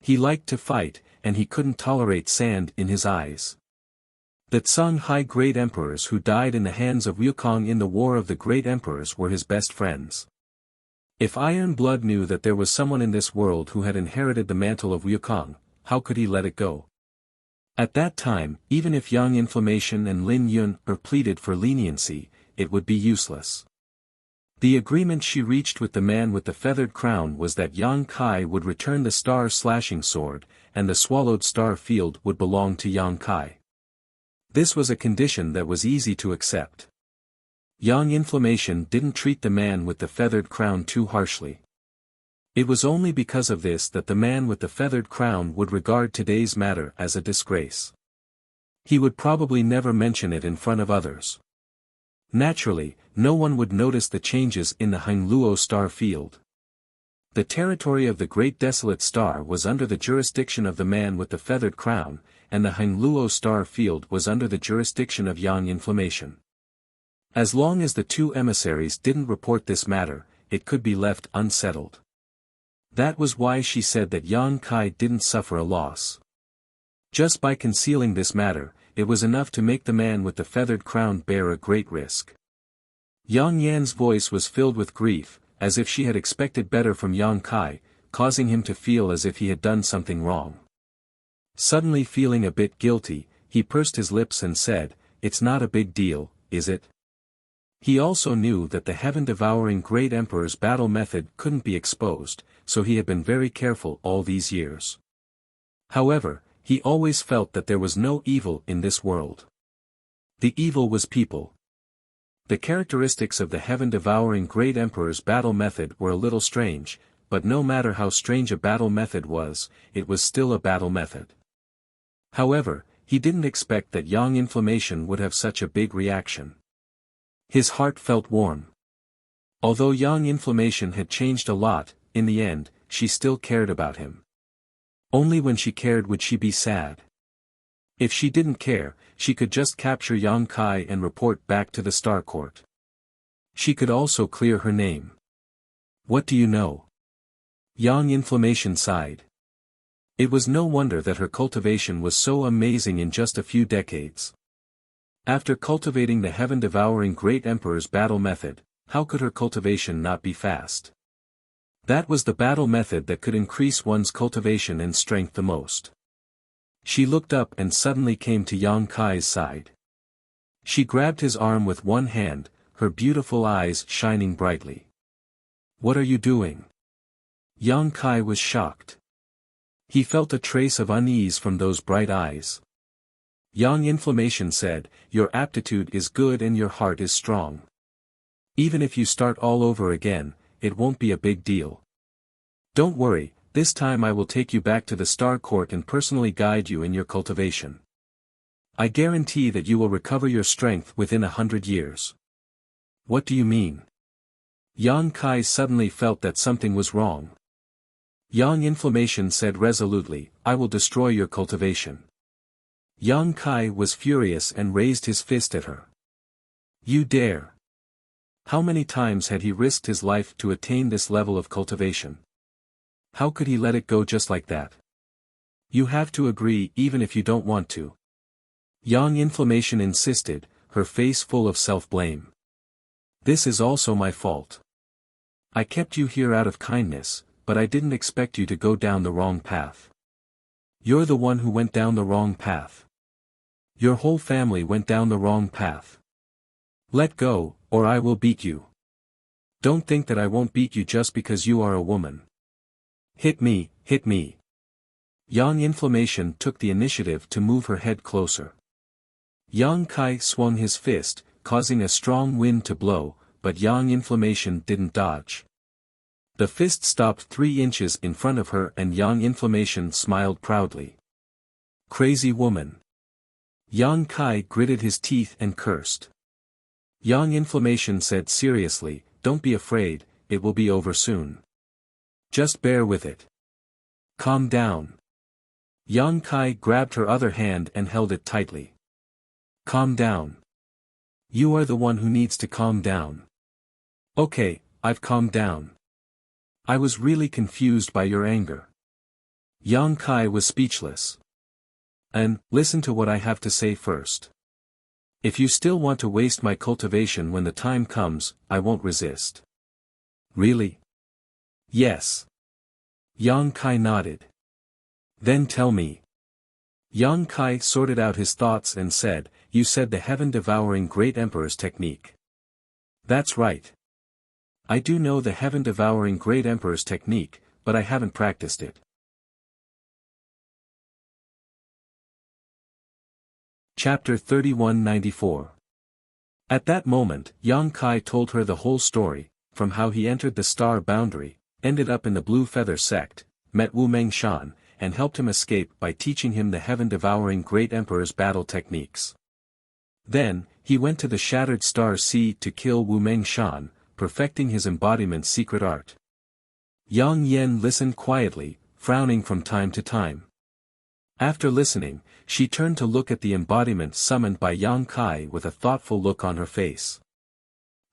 He liked to fight, and he couldn't tolerate sand in his eyes. The Song Hai Great Emperors who died in the hands of Wukong in the War of the Great Emperors were his best friends. If Iron Blood knew that there was someone in this world who had inherited the mantle of Wukong, how could he let it go? At that time, even if Young Inflammation and Lin Yun pleaded for leniency, it would be useless. The agreement she reached with the man with the feathered crown was that Yang Kai would return the star-slashing sword, and the swallowed star field would belong to Yang Kai. This was a condition that was easy to accept. Young Inflammation didn't treat the man with the feathered crown too harshly. It was only because of this that the man with the feathered crown would regard today's matter as a disgrace. He would probably never mention it in front of others. Naturally, no one would notice the changes in the Hangluo star field. The territory of the Great Desolate Star was under the jurisdiction of the man with the feathered crown, and the Hangluo star field was under the jurisdiction of Young Inflammation. As long as the two emissaries didn't report this matter, it could be left unsettled. That was why she said that Yang Kai didn't suffer a loss. Just by concealing this matter, it was enough to make the man with the feathered crown bear a great risk. Yang Yan's voice was filled with grief, as if she had expected better from Yang Kai, causing him to feel as if he had done something wrong. Suddenly feeling a bit guilty, he pursed his lips and said, "It's not a big deal, is it?" He also knew that the heaven-devouring Great Emperor's battle method couldn't be exposed, so he had been very careful all these years. However, he always felt that there was no evil in this world. The evil was people. The characteristics of the heaven-devouring Great Emperor's battle method were a little strange, but no matter how strange a battle method was, it was still a battle method. However, he didn't expect that Young Inflammation would have such a big reaction. His heart felt warm. Although Young Inflammation had changed a lot, in the end, she still cared about him. Only when she cared would she be sad. If she didn't care, she could just capture Yang Kai and report back to the Star Court. She could also clear her name. What do you know? Young Inflammation sighed. It was no wonder that her cultivation was so amazing in just a few decades. After cultivating the heaven-devouring Great Emperor's battle method, how could her cultivation not be fast? That was the battle method that could increase one's cultivation and strength the most. She looked up and suddenly came to Yang Kai's side. She grabbed his arm with one hand, her beautiful eyes shining brightly. "What are you doing?" Yang Kai was shocked. He felt a trace of unease from those bright eyes. Young Inflammation said, "Your aptitude is good and your heart is strong. Even if you start all over again, it won't be a big deal. Don't worry, this time I will take you back to the Star Court and personally guide you in your cultivation. I guarantee that you will recover your strength within 100 years. What do you mean? Yang Kai suddenly felt that something was wrong. Young Inflammation said resolutely, "I will destroy your cultivation." Yang Kai was furious and raised his fist at her. "You dare!" How many times had he risked his life to attain this level of cultivation? How could he let it go just like that? You have to agree even if you don't want to. Young Inflammation insisted, her face full of self-blame. This is also my fault. I kept you here out of kindness, but I didn't expect you to go down the wrong path. You're the one who went down the wrong path. Your whole family went down the wrong path. Let go, or I will beat you. Don't think that I won't beat you just because you are a woman. Hit me, hit me. Yang Inflammation took the initiative to move her head closer. Yang Kai swung his fist, causing a strong wind to blow, but Yang Inflammation didn't dodge. The fist stopped 3 inches in front of her and Yang Inflammation smiled proudly. Crazy woman. Yang Kai gritted his teeth and cursed. Yang Inflammation said seriously, don't be afraid, it will be over soon. Just bear with it. Calm down. Yang Kai grabbed her other hand and held it tightly. Calm down. You are the one who needs to calm down. Okay, I've calmed down. I was really confused by your anger. Yang Kai was speechless. And, listen to what I have to say first. If you still want to waste my cultivation when the time comes, I won't resist. Really? Yes. Yang Kai nodded. Then tell me. Yang Kai sorted out his thoughts and said, you said the heaven-devouring Great Emperor's technique. That's right. I do know the heaven-devouring Great Emperor's technique, but I haven't practiced it. Chapter 3194. At that moment, Yang Kai told her the whole story, from how he entered the star boundary, ended up in the Blue Feather sect, met Wu Mengshan, and helped him escape by teaching him the heaven-devouring Great Emperor's battle techniques. Then, he went to the Shattered Star Sea to kill Wu Mengshan, perfecting his embodiment's secret art. Yang Yen listened quietly, frowning from time to time. After listening, she turned to look at the embodiment summoned by Yang Kai with a thoughtful look on her face.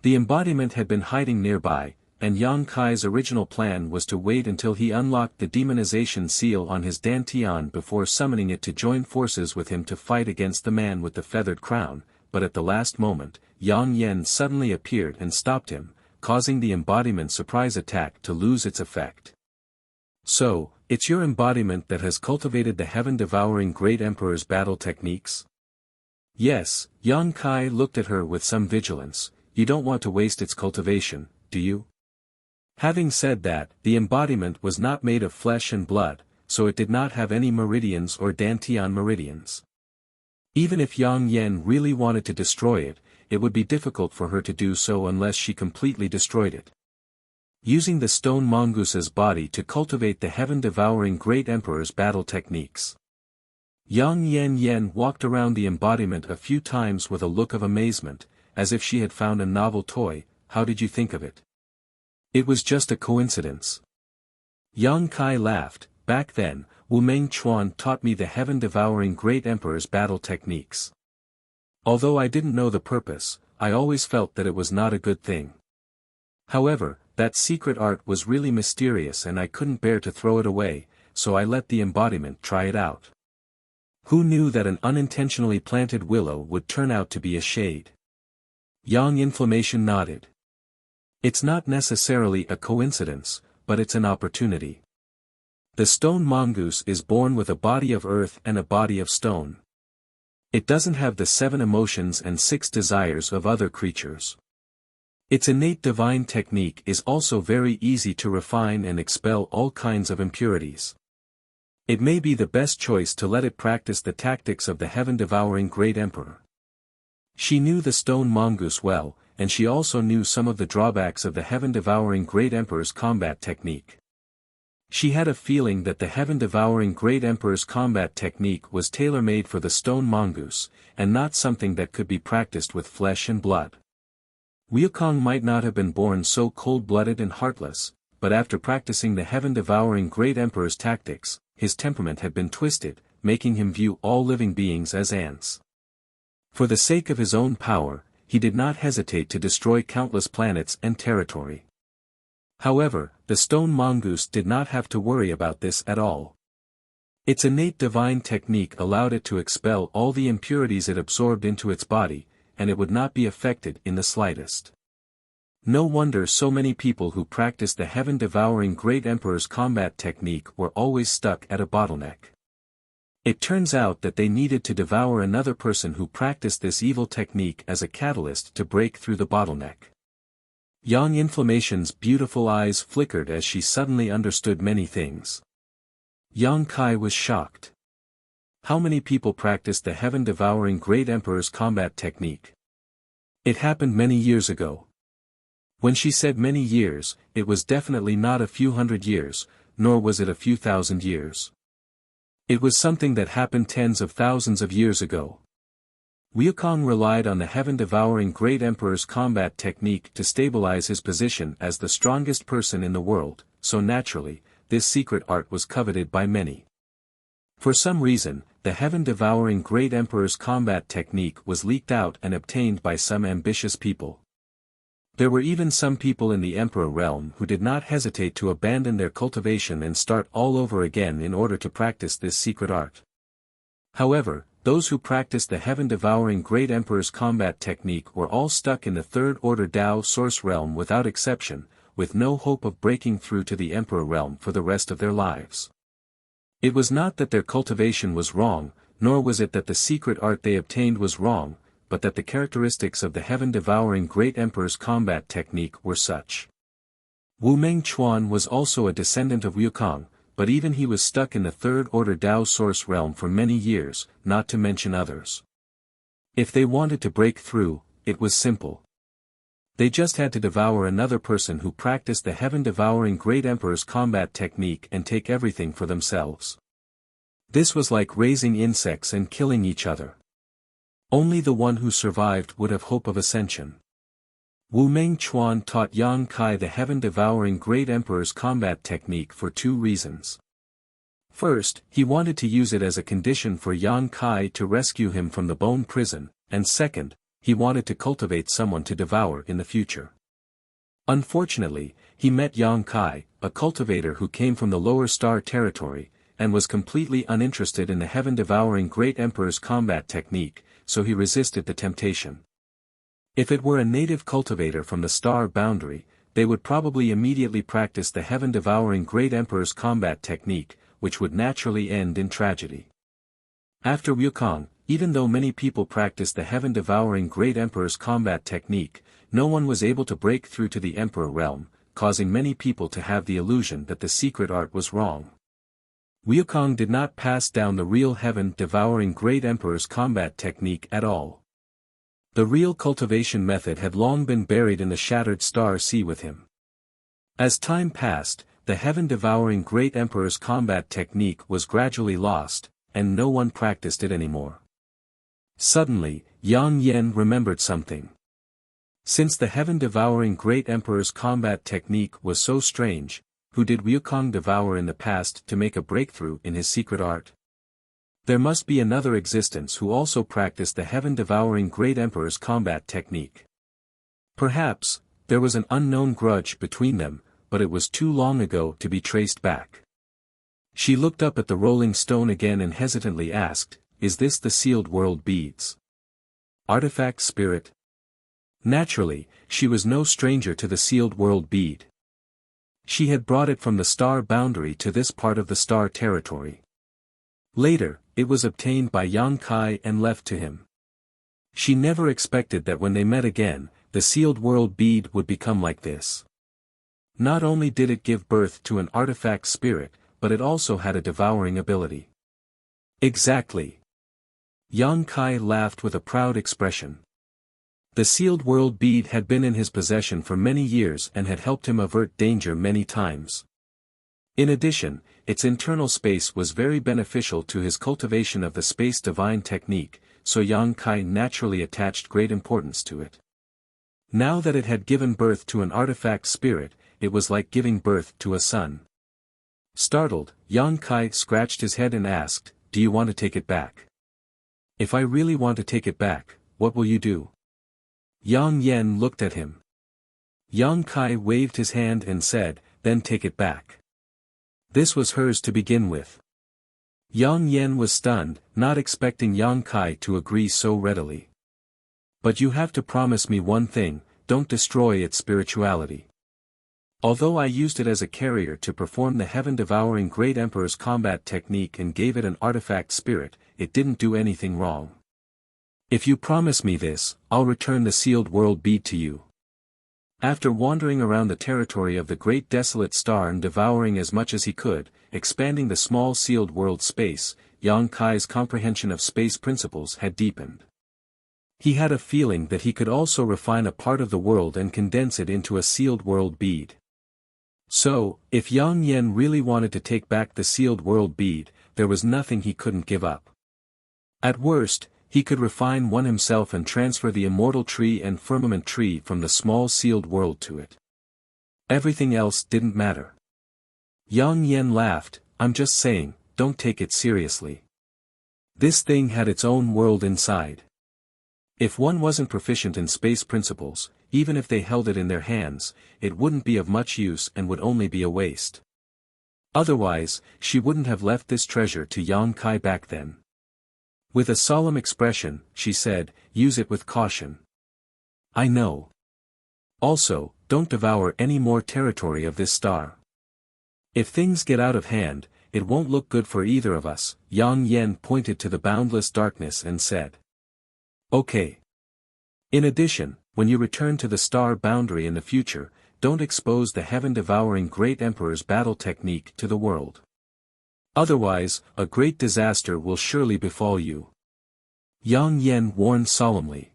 The embodiment had been hiding nearby, and Yang Kai's original plan was to wait until he unlocked the demonization seal on his dantian before summoning it to join forces with him to fight against the man with the feathered crown, but at the last moment, Yang Yen suddenly appeared and stopped him, causing the embodiment's surprise attack to lose its effect. So, it's your embodiment that has cultivated the heaven-devouring Great Emperor's battle techniques? Yes, Yang Kai looked at her with some vigilance. You don't want to waste its cultivation, do you? Having said that, the embodiment was not made of flesh and blood, so it did not have any meridians or dantian meridians. Even if Yang Yen really wanted to destroy it, it would be difficult for her to do so unless she completely destroyed it. Using the stone mongoose's body to cultivate the heaven-devouring Great Emperor's battle techniques. Yang Yen walked around the embodiment a few times with a look of amazement, as if she had found a novel toy. How did you think of it? It was just a coincidence. Yang Kai laughed. Back then, Wu Mengchuan taught me the heaven-devouring Great Emperor's battle techniques. Although I didn't know the purpose, I always felt that it was not a good thing. However, that secret art was really mysterious and I couldn't bear to throw it away, so I let the embodiment try it out. Who knew that an unintentionally planted willow would turn out to be a shade? Yang Inflammation nodded. It's not necessarily a coincidence, but it's an opportunity. The stone mongoose is born with a body of earth and a body of stone. It doesn't have the 7 emotions and 6 desires of other creatures. Its innate divine technique is also very easy to refine and expel all kinds of impurities. It may be the best choice to let it practice the tactics of the heaven-devouring Great Emperor. She knew the stone mongoose well, and she also knew some of the drawbacks of the heaven-devouring Great Emperor's combat technique. She had a feeling that the heaven-devouring Great Emperor's combat technique was tailor-made for the stone mongoose, and not something that could be practiced with flesh and blood. Wukong might not have been born so cold-blooded and heartless, but after practicing the heaven-devouring Great Emperor's tactics, his temperament had been twisted, making him view all living beings as ants. For the sake of his own power, he did not hesitate to destroy countless planets and territory. However, the stone mongoose did not have to worry about this at all. Its innate divine technique allowed it to expel all the impurities it absorbed into its body, and it would not be affected in the slightest. No wonder so many people who practiced the heaven-devouring Great Emperor's combat technique were always stuck at a bottleneck. It turns out that they needed to devour another person who practiced this evil technique as a catalyst to break through the bottleneck. Yang Inflammation's beautiful eyes flickered as she suddenly understood many things. Yang Kai was shocked. How many people practiced the heaven-devouring Great Emperor's combat technique? It happened many years ago. When she said many years, it was definitely not a few hundred years, nor was it a few thousand years. It was something that happened tens of thousands of years ago. Wukong relied on the heaven-devouring Great Emperor's combat technique to stabilize his position as the strongest person in the world, so naturally, this secret art was coveted by many. For some reason, the heaven-devouring Great Emperor's combat technique was leaked out and obtained by some ambitious people. There were even some people in the Emperor realm who did not hesitate to abandon their cultivation and start all over again in order to practice this secret art. However, those who practiced the heaven-devouring Great Emperor's combat technique were all stuck in the third-order Dao Source realm without exception, with no hope of breaking through to the Emperor realm for the rest of their lives. It was not that their cultivation was wrong, nor was it that the secret art they obtained was wrong, but that the characteristics of the heaven-devouring Great Emperor's combat technique were such. Wu Mengchuan was also a descendant of Wukong, but even he was stuck in the third-order Dao Source realm for many years, not to mention others. If they wanted to break through, it was simple. They just had to devour another person who practiced the heaven-devouring Great Emperor's combat technique and take everything for themselves. This was like raising insects and killing each other. Only the one who survived would have hope of ascension. Wu Mengchuan taught Yang Kai the heaven-devouring Great Emperor's combat technique for two reasons. First, he wanted to use it as a condition for Yang Kai to rescue him from the bone prison, and second, he wanted to cultivate someone to devour in the future. Unfortunately, he met Yang Kai, a cultivator who came from the lower star territory, and was completely uninterested in the heaven-devouring Great Emperor's combat technique, so he resisted the temptation. If it were a native cultivator from the star boundary, they would probably immediately practice the heaven-devouring Great Emperor's combat technique, which would naturally end in tragedy. After Wukong, even though many people practiced the heaven-devouring Great Emperor's combat technique, no one was able to break through to the Emperor realm, causing many people to have the illusion that the secret art was wrong. Wukong did not pass down the real heaven-devouring Great Emperor's combat technique at all. The real cultivation method had long been buried in the shattered star sea with him. As time passed, the heaven-devouring Great Emperor's combat technique was gradually lost, and no one practiced it anymore. Suddenly, Yang Yen remembered something. Since the heaven-devouring Great Emperor's combat technique was so strange, who did Wukong devour in the past to make a breakthrough in his secret art? There must be another existence who also practiced the heaven-devouring Great Emperor's combat technique. Perhaps, there was an unknown grudge between them, but it was too long ago to be traced back. She looked up at the rolling stone again and hesitantly asked, "Is this the sealed world beads? Artifact spirit?" Naturally, she was no stranger to the sealed world bead. She had brought it from the star boundary to this part of the star territory. Later, it was obtained by Yang Kai and left to him. She never expected that when they met again, the sealed world bead would become like this. Not only did it give birth to an artifact spirit, but it also had a devouring ability. Exactly. Yang Kai laughed with a proud expression. The sealed world bead had been in his possession for many years and had helped him avert danger many times. In addition, its internal space was very beneficial to his cultivation of the space divine technique, so Yang Kai naturally attached great importance to it. Now that it had given birth to an artifact spirit, it was like giving birth to a son. Startled, Yang Kai scratched his head and asked, "Do you want to take it back?" "If I really want to take it back, what will you do?" Yang Yen looked at him. Yang Kai waved his hand and said, "Then take it back." This was hers to begin with. Yang Yen was stunned, not expecting Yang Kai to agree so readily. "But you have to promise me one thing, don't destroy its spirituality. Although I used it as a carrier to perform the heaven-devouring Great Emperor's combat technique and gave it an artifact spirit, it didn't do anything wrong. If you promise me this, I'll return the sealed world bead to you. After wandering around the territory of the great desolate star and devouring as much as he could, expanding the small sealed world space, Yang Kai's comprehension of space principles had deepened. He had a feeling that he could also refine a part of the world and condense it into a sealed world bead. So, if Yang Yen really wanted to take back the sealed world bead, there was nothing he couldn't give up. At worst, he could refine one himself and transfer the immortal tree and firmament tree from the small sealed world to it. Everything else didn't matter. Yang Yen laughed, I'm just saying, don't take it seriously. This thing had its own world inside. If one wasn't proficient in space principles, even if they held it in their hands, it wouldn't be of much use and would only be a waste. Otherwise, she wouldn't have left this treasure to Yang Kai back then. With a solemn expression, she said, use it with caution. I know. Also, don't devour any more territory of this star. If things get out of hand, it won't look good for either of us. Yang Yen pointed to the boundless darkness and said. Okay. In addition, when you return to the star boundary in the future, don't expose the heaven-devouring Great Emperor's battle technique to the world. Otherwise, a great disaster will surely befall you. Yang Yen warned solemnly.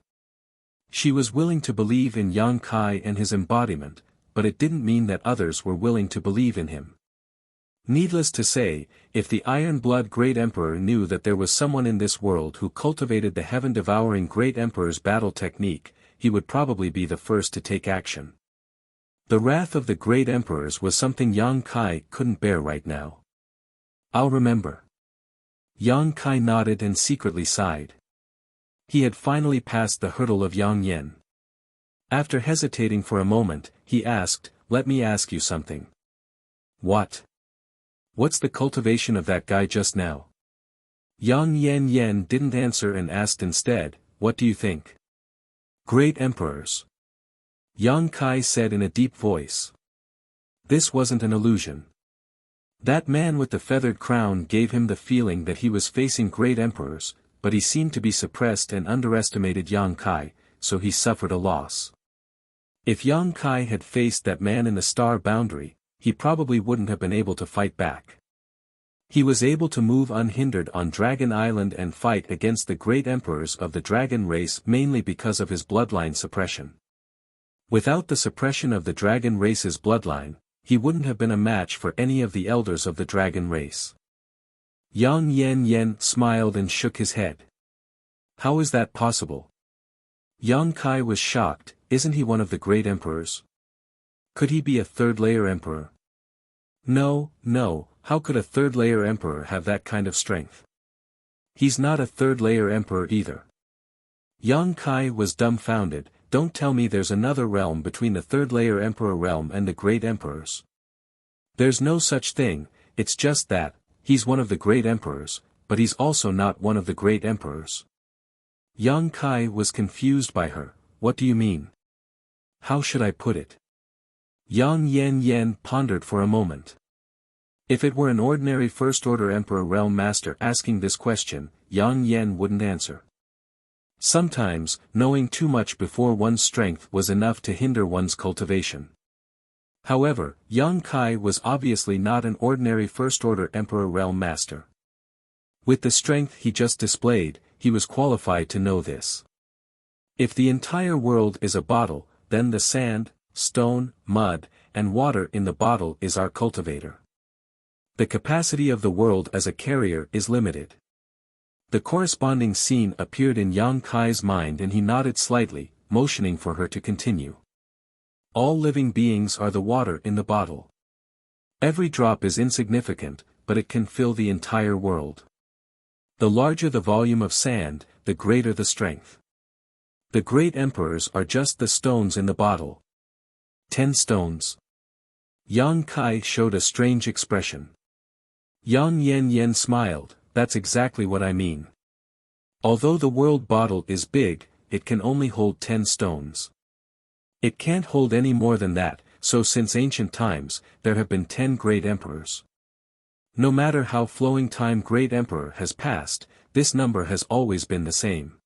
She was willing to believe in Yang Kai and his embodiment, but it didn't mean that others were willing to believe in him. Needless to say, if the Iron-Blood Great Emperor knew that there was someone in this world who cultivated the heaven-devouring Great Emperor's battle technique, he would probably be the first to take action. The wrath of the Great Emperors was something Yang Kai couldn't bear right now. I'll remember. Yang Kai nodded and secretly sighed. He had finally passed the hurdle of Yang Yen. After hesitating for a moment, he asked, let me ask you something. What? What's the cultivation of that guy just now? Yang Yen didn't answer and asked instead, what do you think? Great Emperors. Yang Kai said in a deep voice. This wasn't an illusion. That man with the feathered crown gave him the feeling that he was facing great emperors, but he seemed to be suppressed and underestimated Yang Kai, so he suffered a loss. If Yang Kai had faced that man in the star boundary, he probably wouldn't have been able to fight back. He was able to move unhindered on Dragon Island and fight against the great emperors of the dragon race mainly because of his bloodline suppression. Without the suppression of the dragon race's bloodline, he wouldn't have been a match for any of the elders of the dragon race. Yang Yen smiled and shook his head. How is that possible? Yang Kai was shocked, isn't he one of the great emperors? Could he be a third-layer emperor? No, how could a third-layer emperor have that kind of strength? He's not a third-layer emperor either. Yang Kai was dumbfounded, don't tell me there's another realm between the third-layer emperor realm and the great emperors. There's no such thing, it's just that, he's one of the great emperors, but he's also not one of the great emperors. Yang Kai was confused by her, what do you mean? How should I put it? Yang Yen pondered for a moment. If it were an ordinary first-order emperor realm master asking this question, Yang Yen wouldn't answer. Sometimes, knowing too much before one's strength was enough to hinder one's cultivation. However, Yang Kai was obviously not an ordinary first-order emperor realm master. With the strength he just displayed, he was qualified to know this. If the entire world is a bottle, then the sand, stone, mud, and water in the bottle is our cultivator. The capacity of the world as a carrier is limited. The corresponding scene appeared in Yang Kai's mind and he nodded slightly, motioning for her to continue. All living beings are the water in the bottle. Every drop is insignificant, but it can fill the entire world. The larger the volume of sand, the greater the strength. The great emperors are just the stones in the bottle. 10 stones. Yang Kai showed a strange expression. Yang Yen smiled, that's exactly what I mean. Although the world bottle is big, it can only hold 10 stones. It can't hold any more than that, so since ancient times, there have been 10 great emperors. No matter how flowing time great emperor has passed, this number has always been the same.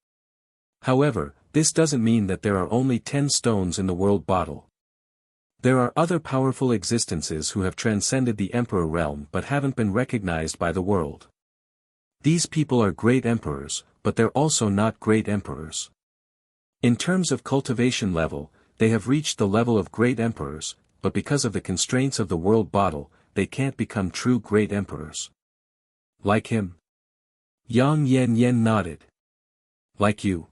However, this doesn't mean that there are only 10 stones in the world bottle. There are other powerful existences who have transcended the emperor realm but haven't been recognized by the world. These people are great emperors, but they're also not great emperors. In terms of cultivation level, they have reached the level of great emperors, but because of the constraints of the world bottle, they can't become true great emperors. Like him? Yang Yen Yen nodded. Like you.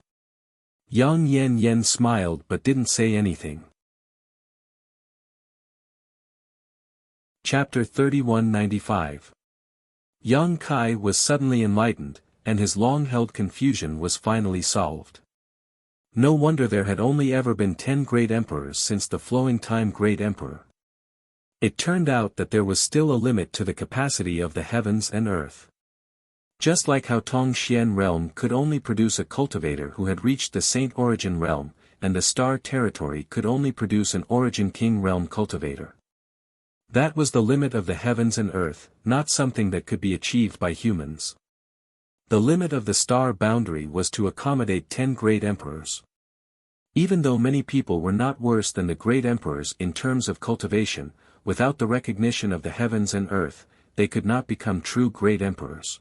Yang Yen Yen smiled but didn't say anything. Chapter 3195. Yang Kai was suddenly enlightened, and his long-held confusion was finally solved. No wonder there had only ever been 10 great emperors since the flowing time great emperor. It turned out that there was still a limit to the capacity of the heavens and earth. Just like how Tong Xian realm could only produce a cultivator who had reached the Saint Origin realm, and the Star Territory could only produce an Origin King realm cultivator. That was the limit of the heavens and earth, not something that could be achieved by humans. The limit of the star boundary was to accommodate 10 great emperors. Even though many people were not worse than the great emperors in terms of cultivation, without the recognition of the heavens and earth, they could not become true great emperors.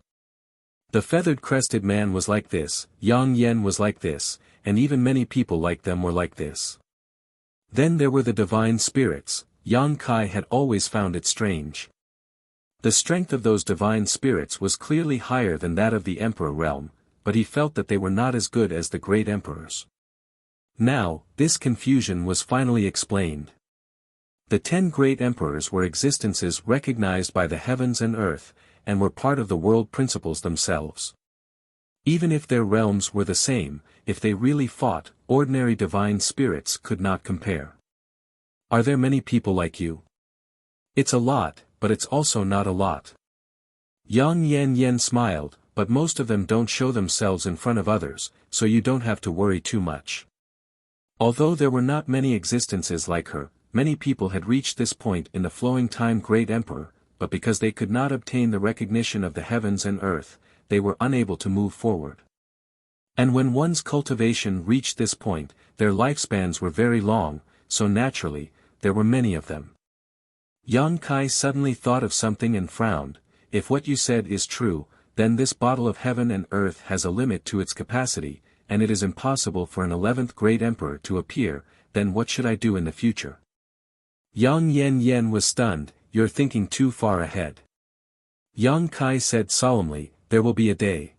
The feathered crested man was like this, Yang Yen was like this, and even many people like them were like this. Then there were the divine spirits. Yang Kai had always found it strange. The strength of those divine spirits was clearly higher than that of the emperor realm, but he felt that they were not as good as the great emperors. Now, this confusion was finally explained. The 10 great emperors were existences recognized by the heavens and earth, and were part of the world principles themselves. Even if their realms were the same, if they really fought, ordinary divine spirits could not compare. Are there many people like you? It's a lot, but it's also not a lot. Yang Yen Yen smiled, but most of them don't show themselves in front of others, so you don't have to worry too much. Although there were not many existences like her, many people had reached this point in the flowing time great emperor, but because they could not obtain the recognition of the heavens and earth, they were unable to move forward. And when one's cultivation reached this point, their lifespans were very long, so naturally, there were many of them. Yang Kai suddenly thought of something and frowned. If what you said is true, then this bottle of heaven and earth has a limit to its capacity, and it is impossible for an 11th great emperor to appear, then what should I do in the future? Yang Yen Yen was stunned. You're thinking too far ahead. Yang Kai said solemnly, there will be a day.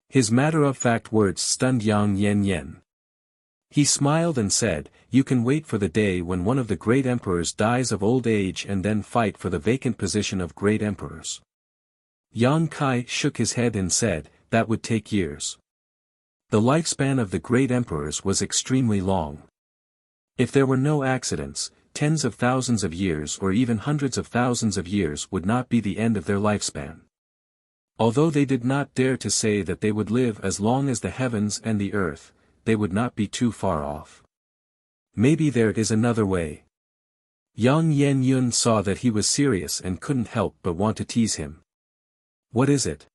His matter-of-fact words stunned Yang Yen Yen. He smiled and said, you can wait for the day when one of the great emperors dies of old age and then fight for the vacant position of great emperors. Yang Kai shook his head and said, that would take years. The lifespan of the great emperors was extremely long. If there were no accidents, tens of thousands of years or even hundreds of thousands of years would not be the end of their lifespan. Although they did not dare to say that they would live as long as the heavens and the earth, they would not be too far off. Maybe there is another way. Yang Yen Yun saw that he was serious and couldn't help but want to tease him. What is it?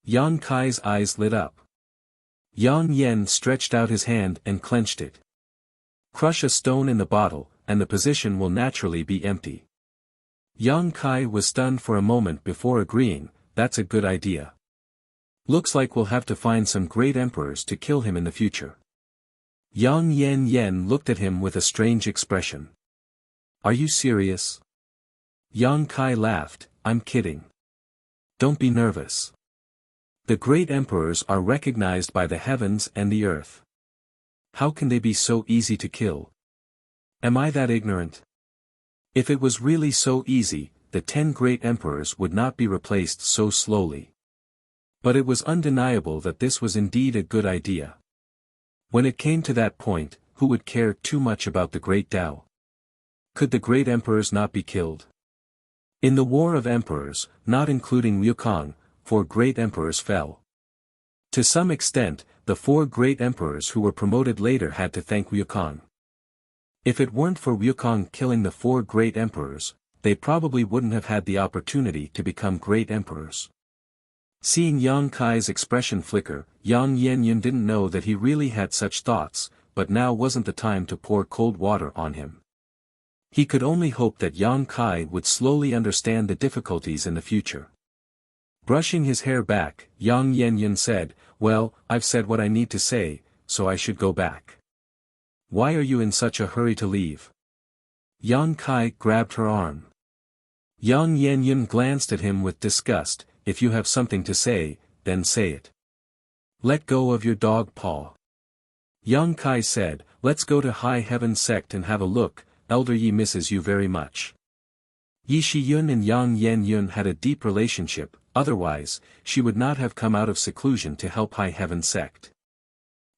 Yang Kai's eyes lit up. Yang Yen stretched out his hand and clenched it. Crush a stone in the bottle, and the position will naturally be empty. Yang Kai was stunned for a moment before agreeing, that's a good idea. Looks like we'll have to find some great emperors to kill him in the future. Yang Yen Yen looked at him with a strange expression. Are you serious? Yang Kai laughed, I'm kidding. Don't be nervous. The great emperors are recognized by the heavens and the earth. How can they be so easy to kill? Am I that ignorant? If it was really so easy, the 10 great emperors would not be replaced so slowly. But it was undeniable that this was indeed a good idea. When it came to that point, who would care too much about the great Tao? Could the great emperors not be killed? In the War of Emperors, not including Wukong, 4 great emperors fell. To some extent, the 4 great emperors who were promoted later had to thank Wukong. If it weren't for Wukong killing the 4 great emperors, they probably wouldn't have had the opportunity to become great emperors. Seeing Yang Kai's expression flicker, Yang Yanyan didn't know that he really had such thoughts, but now wasn't the time to pour cold water on him. He could only hope that Yang Kai would slowly understand the difficulties in the future. Brushing his hair back, Yang Yanyan said, "Well, I've said what I need to say, so I should go back. Why are you in such a hurry to leave?" Yang Kai grabbed her arm. Yang Yanyan glanced at him with disgust. "If you have something to say, then say it. Let go of your dog paw." Yang Kai said, "Let's go to High Heaven Sect and have a look, Elder Yi misses you very much." Yi Shiyun and Yang Yanyan had a deep relationship, otherwise, she would not have come out of seclusion to help High Heaven Sect.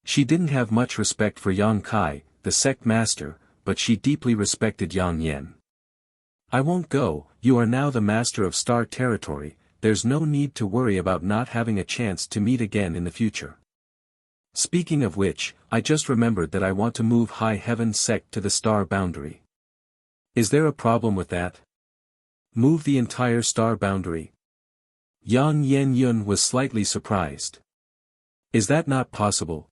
She didn't have much respect for Yang Kai, the sect master, but she deeply respected Yang Yan. "I won't go, you are now the master of Star Territory, there's no need to worry about not having a chance to meet again in the future. Speaking of which, I just remembered that I want to move High Heaven Sect to the star boundary. Is there a problem with that? Move the entire star boundary?" Yang Yanyan was slightly surprised. "Is that not possible?"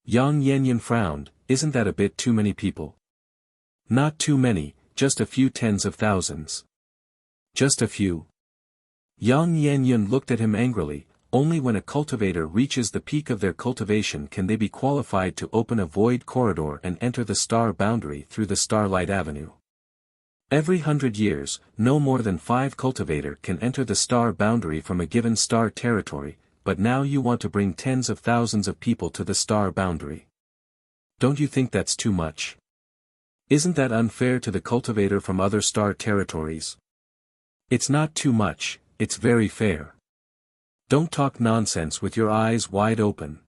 Yang Yanyan frowned. "Isn't that a bit too many people?" "Not too many, just a few tens of thousands." "Just a few?" Yang Yanyan looked at him angrily. "Only when a cultivator reaches the peak of their cultivation can they be qualified to open a void corridor and enter the star boundary through the Starlight Avenue. Every 100 years, no more than 5 cultivator can enter the star boundary from a given star territory, but now you want to bring tens of thousands of people to the star boundary. Don't you think that's too much? Isn't that unfair to the cultivator from other star territories?" "It's not too much, it's very fair. Don't talk nonsense with your eyes wide open.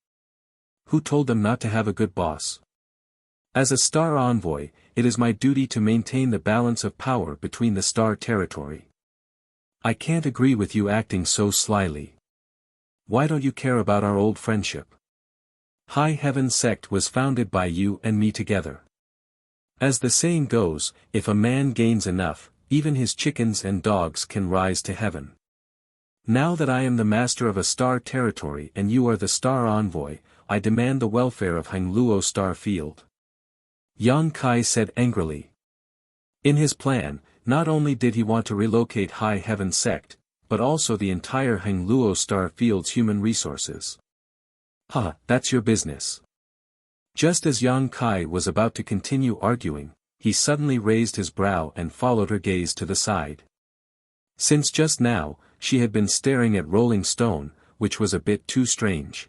Who told them not to have a good boss? As a star envoy, it is my duty to maintain the balance of power between the star territory. I can't agree with you acting so slyly. Why don't you care about our old friendship? High Heaven Sect was founded by you and me together. As the saying goes, if a man gains enough, even his chickens and dogs can rise to heaven. Now that I am the master of a star territory and you are the star envoy, I demand the welfare of Hangluo Star Field." Yang Kai said angrily. In his plan, not only did he want to relocate High Heaven Sect, but also the entire Hangluo Star Field's human resources. "Ha, that's your business." Just as Yang Kai was about to continue arguing, he suddenly raised his brow and followed her gaze to the side. Since just now, she had been staring at Rolling Stone, which was a bit too strange.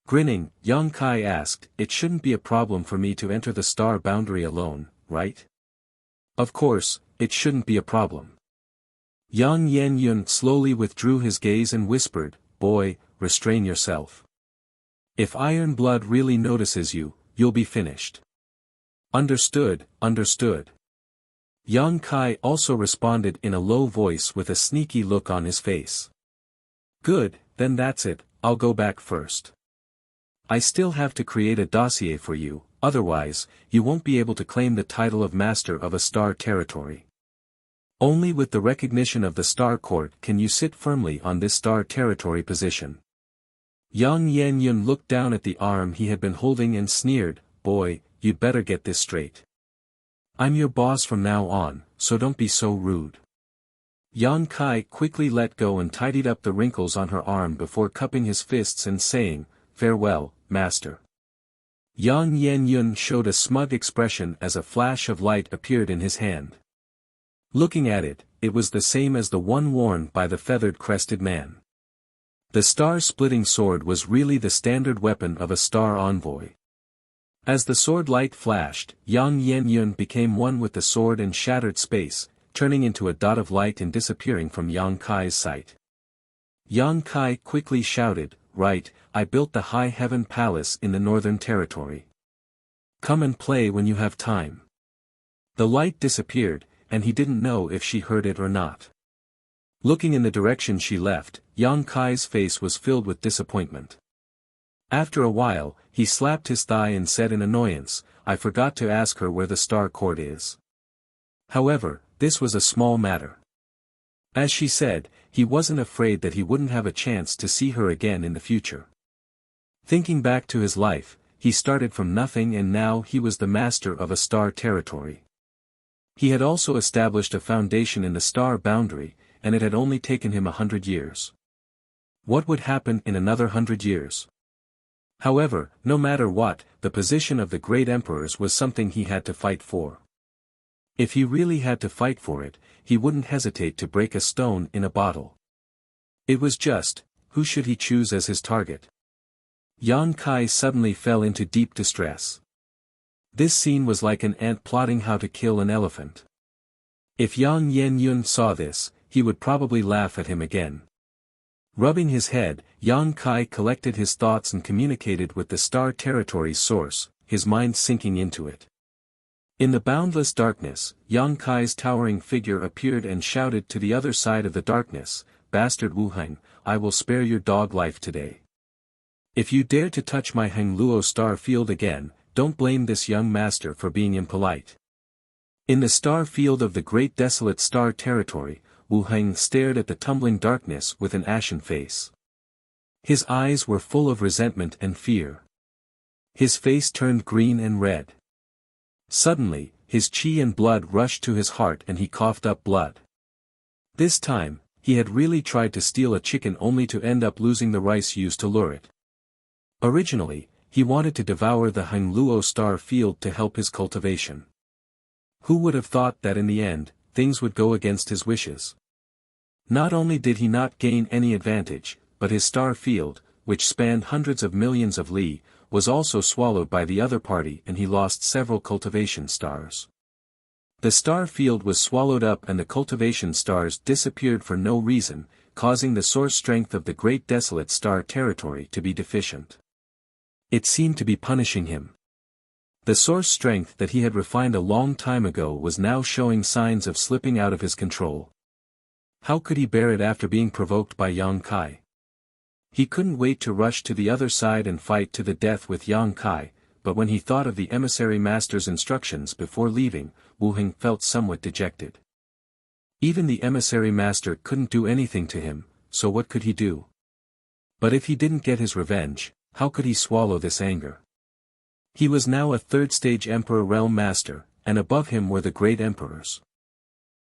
Grinning, Yang Kai asked, "It shouldn't be a problem for me to enter the star boundary alone, right?" "Of course, it shouldn't be a problem." Yang Yanyan slowly withdrew his gaze and whispered, "Boy, restrain yourself. If Iron Blood really notices you, you'll be finished." "Understood, understood." Yang Kai also responded in a low voice with a sneaky look on his face. "Good, then that's it, I'll go back first. I still have to create a dossier for you, otherwise, you won't be able to claim the title of Master of a Star Territory. Only with the recognition of the Star Court can you sit firmly on this Star Territory position." Yang Yanyan looked down at the arm he had been holding and sneered, "Boy, you'd better get this straight. I'm your boss from now on, so don't be so rude." Yang Kai quickly let go and tidied up the wrinkles on her arm before cupping his fists and saying, "Farewell, Master." Yang Yanyan showed a smug expression as a flash of light appeared in his hand. Looking at it, it was the same as the one worn by the feathered crested man. The star-splitting sword was really the standard weapon of a star envoy. As the sword light flashed, Yang Yanyan became one with the sword and shattered space, turning into a dot of light and disappearing from Yang Kai's sight. Yang Kai quickly shouted, "Right, I built the High Heaven Palace in the Northern Territory. Come and play when you have time." The light disappeared, and he didn't know if she heard it or not. Looking in the direction she left, Yang Kai's face was filled with disappointment. After a while, he slapped his thigh and said in annoyance, I forgot to ask her where the star court is. However, this was a small matter. As she said, he wasn't afraid that he wouldn't have a chance to see her again in the future. Thinking back to his life, he started from nothing and now he was the master of a star territory. He had also established a foundation in the star boundary, and it had only taken him 100 years. What would happen in another 100 years? However, no matter what, the position of the great emperors was something he had to fight for. If he really had to fight for it, he wouldn't hesitate to break a stone in a bottle. It was just, who should he choose as his target? Yang Kai suddenly fell into deep distress. This scene was like an ant plotting how to kill an elephant. If Yang Yen-yun saw this, he would probably laugh at him again. Rubbing his head, Yang Kai collected his thoughts and communicated with the star territory's source, his mind sinking into it. In the boundless darkness, Yang Kai's towering figure appeared and shouted to the other side of the darkness, "Bastard Wu Heng, I will spare your dog life today. If you dare to touch my Heng Luo star field again, don't blame this young master for being impolite." In the star field of the great desolate star territory, Wu Heng stared at the tumbling darkness with an ashen face. His eyes were full of resentment and fear. His face turned green and red. Suddenly, his qi and blood rushed to his heart and he coughed up blood. This time, he had really tried to steal a chicken only to end up losing the rice used to lure it. Originally, he wanted to devour the Heng Luo star field to help his cultivation. Who would have thought that in the end, things would go against his wishes? Not only did he not gain any advantage, but his star field, which spanned hundreds of millions of li, was also swallowed by the other party and he lost several cultivation stars. The star field was swallowed up and the cultivation stars disappeared for no reason, causing the source strength of the great desolate star territory to be deficient. It seemed to be punishing him. The source strength that he had refined a long time ago was now showing signs of slipping out of his control. How could he bear it after being provoked by Yang Kai? He couldn't wait to rush to the other side and fight to the death with Yang Kai, but when he thought of the emissary master's instructions before leaving, Wu Heng felt somewhat dejected. Even the emissary master couldn't do anything to him, so what could he do? But if he didn't get his revenge, how could he swallow this anger? He was now a third-stage emperor realm master, and above him were the great emperors.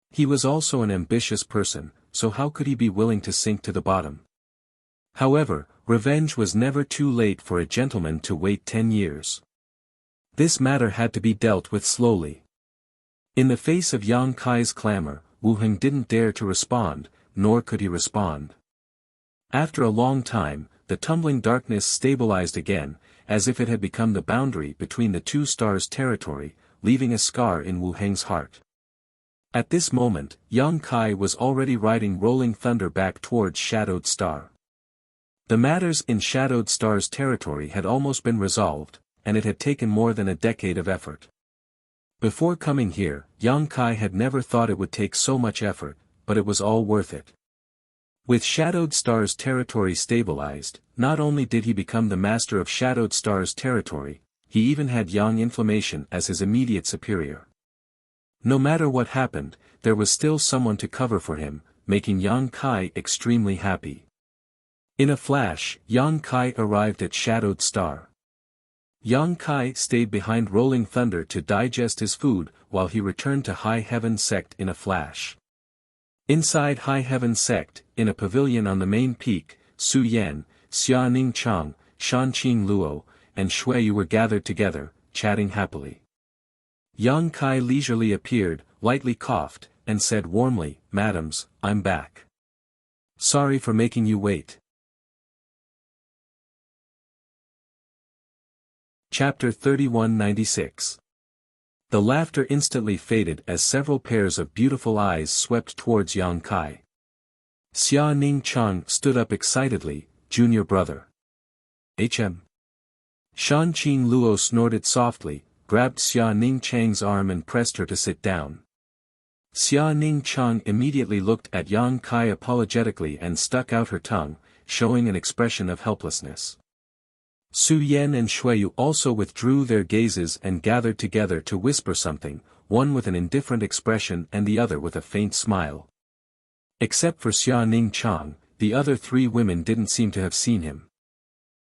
He was also an ambitious person, so how could he be willing to sink to the bottom? However, revenge was never too late for a gentleman to wait 10 years. This matter had to be dealt with slowly. In the face of Yang Kai's clamor, Wu Heng didn't dare to respond, nor could he respond. After a long time, the tumbling darkness stabilized again, as if it had become the boundary between the two stars' territory, leaving a scar in Wu Heng's heart. At this moment, Yang Kai was already riding Rolling Thunder back towards Shadowed Star. The matters in Shadowed Star's territory had almost been resolved, and it had taken more than a decade of effort. Before coming here, Yang Kai had never thought it would take so much effort, but it was all worth it. With Shadowed Star's territory stabilized, not only did he become the master of Shadowed Star's territory, he even had Yang Inflammation as his immediate superior. No matter what happened, there was still someone to cover for him, making Yang Kai extremely happy. In a flash, Yang Kai arrived at Shadowed Star. Yang Kai stayed behind Rolling Thunder to digest his food while he returned to High Heaven Sect in a flash. Inside High Heaven Sect, in a pavilion on the main peak, Su Yan, Xia Ning Chang, Shan Qing Luo, and Shui Yu were gathered together, chatting happily. Yang Kai leisurely appeared, lightly coughed, and said warmly, "Madams, I'm back. Sorry for making you wait." Chapter 3196. The laughter instantly faded as several pairs of beautiful eyes swept towards Yang Kai. Xia Ning Chang stood up excitedly, "Junior brother." "HM." Shan Qing Luo snorted softly, grabbed Xia Ning Chang's arm and pressed her to sit down. Xia Ning Chang immediately looked at Yang Kai apologetically and stuck out her tongue, showing an expression of helplessness. Su Yan and Shuiyu also withdrew their gazes and gathered together to whisper something, one with an indifferent expression and the other with a faint smile. Except for Xia Ning Chang, the other three women didn't seem to have seen him.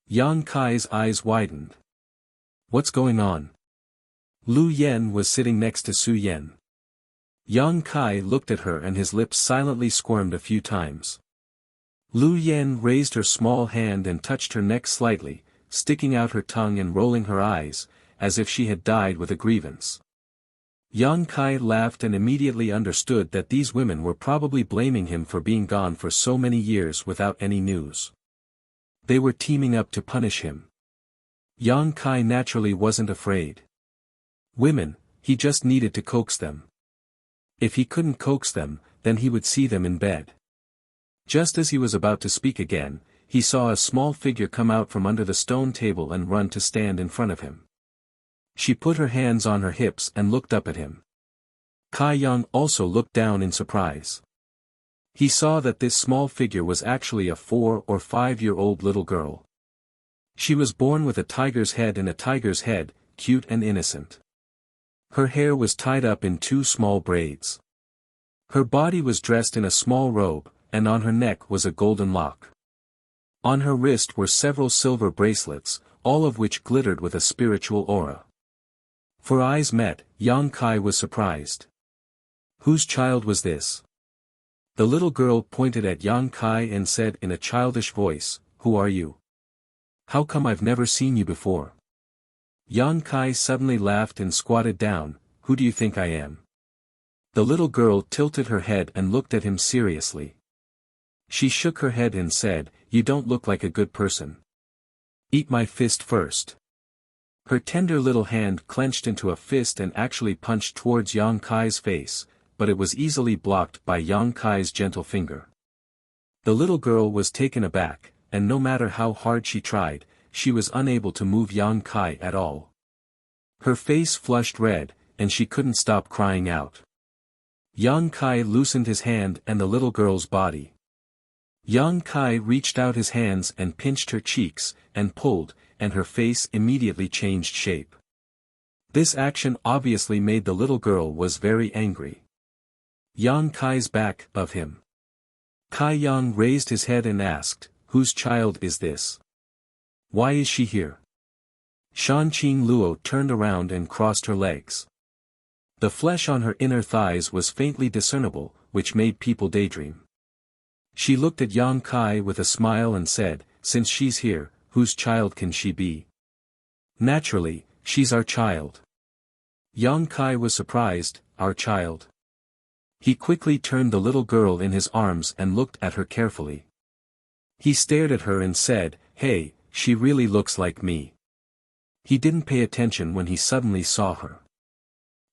Yang Kai's eyes widened. What's going on? Lu Yen was sitting next to Su Yan. Yang Kai looked at her and his lips silently squirmed a few times. Lu Yen raised her small hand and touched her neck slightly, sticking out her tongue and rolling her eyes, as if she had died with a grievance. Yang Kai laughed and immediately understood that these women were probably blaming him for being gone for so many years without any news. They were teaming up to punish him. Yang Kai naturally wasn't afraid. Women, he just needed to coax them. If he couldn't coax them, then he would see them in bed. Just as he was about to speak again, he saw a small figure come out from under the stone table and run to stand in front of him. She put her hands on her hips and looked up at him. Kai Yang also looked down in surprise. He saw that this small figure was actually a 4 or 5-year-old little girl. She was born with a tiger's head and a tiger's head, cute and innocent. Her hair was tied up in 2 small braids. Her body was dressed in a small robe, and on her neck was a golden lock. On her wrist were several silver bracelets, all of which glittered with a spiritual aura. For eyes met, Yang Kai was surprised. Whose child was this? The little girl pointed at Yang Kai and said in a childish voice, "Who are you? How come I've never seen you before?" Yang Kai suddenly laughed and squatted down. "Who do you think I am?" The little girl tilted her head and looked at him seriously. She shook her head and said, "You don't look like a good person. Eat my fist first." Her tender little hand clenched into a fist and actually punched towards Yang Kai's face, but it was easily blocked by Yang Kai's gentle finger. The little girl was taken aback, and no matter how hard she tried, she was unable to move Yang Kai at all. Her face flushed red, and she couldn't stop crying out. Yang Kai loosened his hand and the little girl's body. Yang Kai reached out his hands and pinched her cheeks, and pulled, and her face immediately changed shape. This action obviously made the little girl was very angry. Yang Kai's back of him. Kai Yang raised his head and asked, "Whose child is this? Why is she here?" Shanqing Luo turned around and crossed her legs. The flesh on her inner thighs was faintly discernible, which made people daydream. She looked at Yang Kai with a smile and said, "Since she's here, whose child can she be?" "Naturally, she's our child." Yang Kai was surprised. "Our child?" He quickly turned the little girl in his arms and looked at her carefully. He stared at her and said, "Hey, she really looks like me." He didn't pay attention when he suddenly saw her.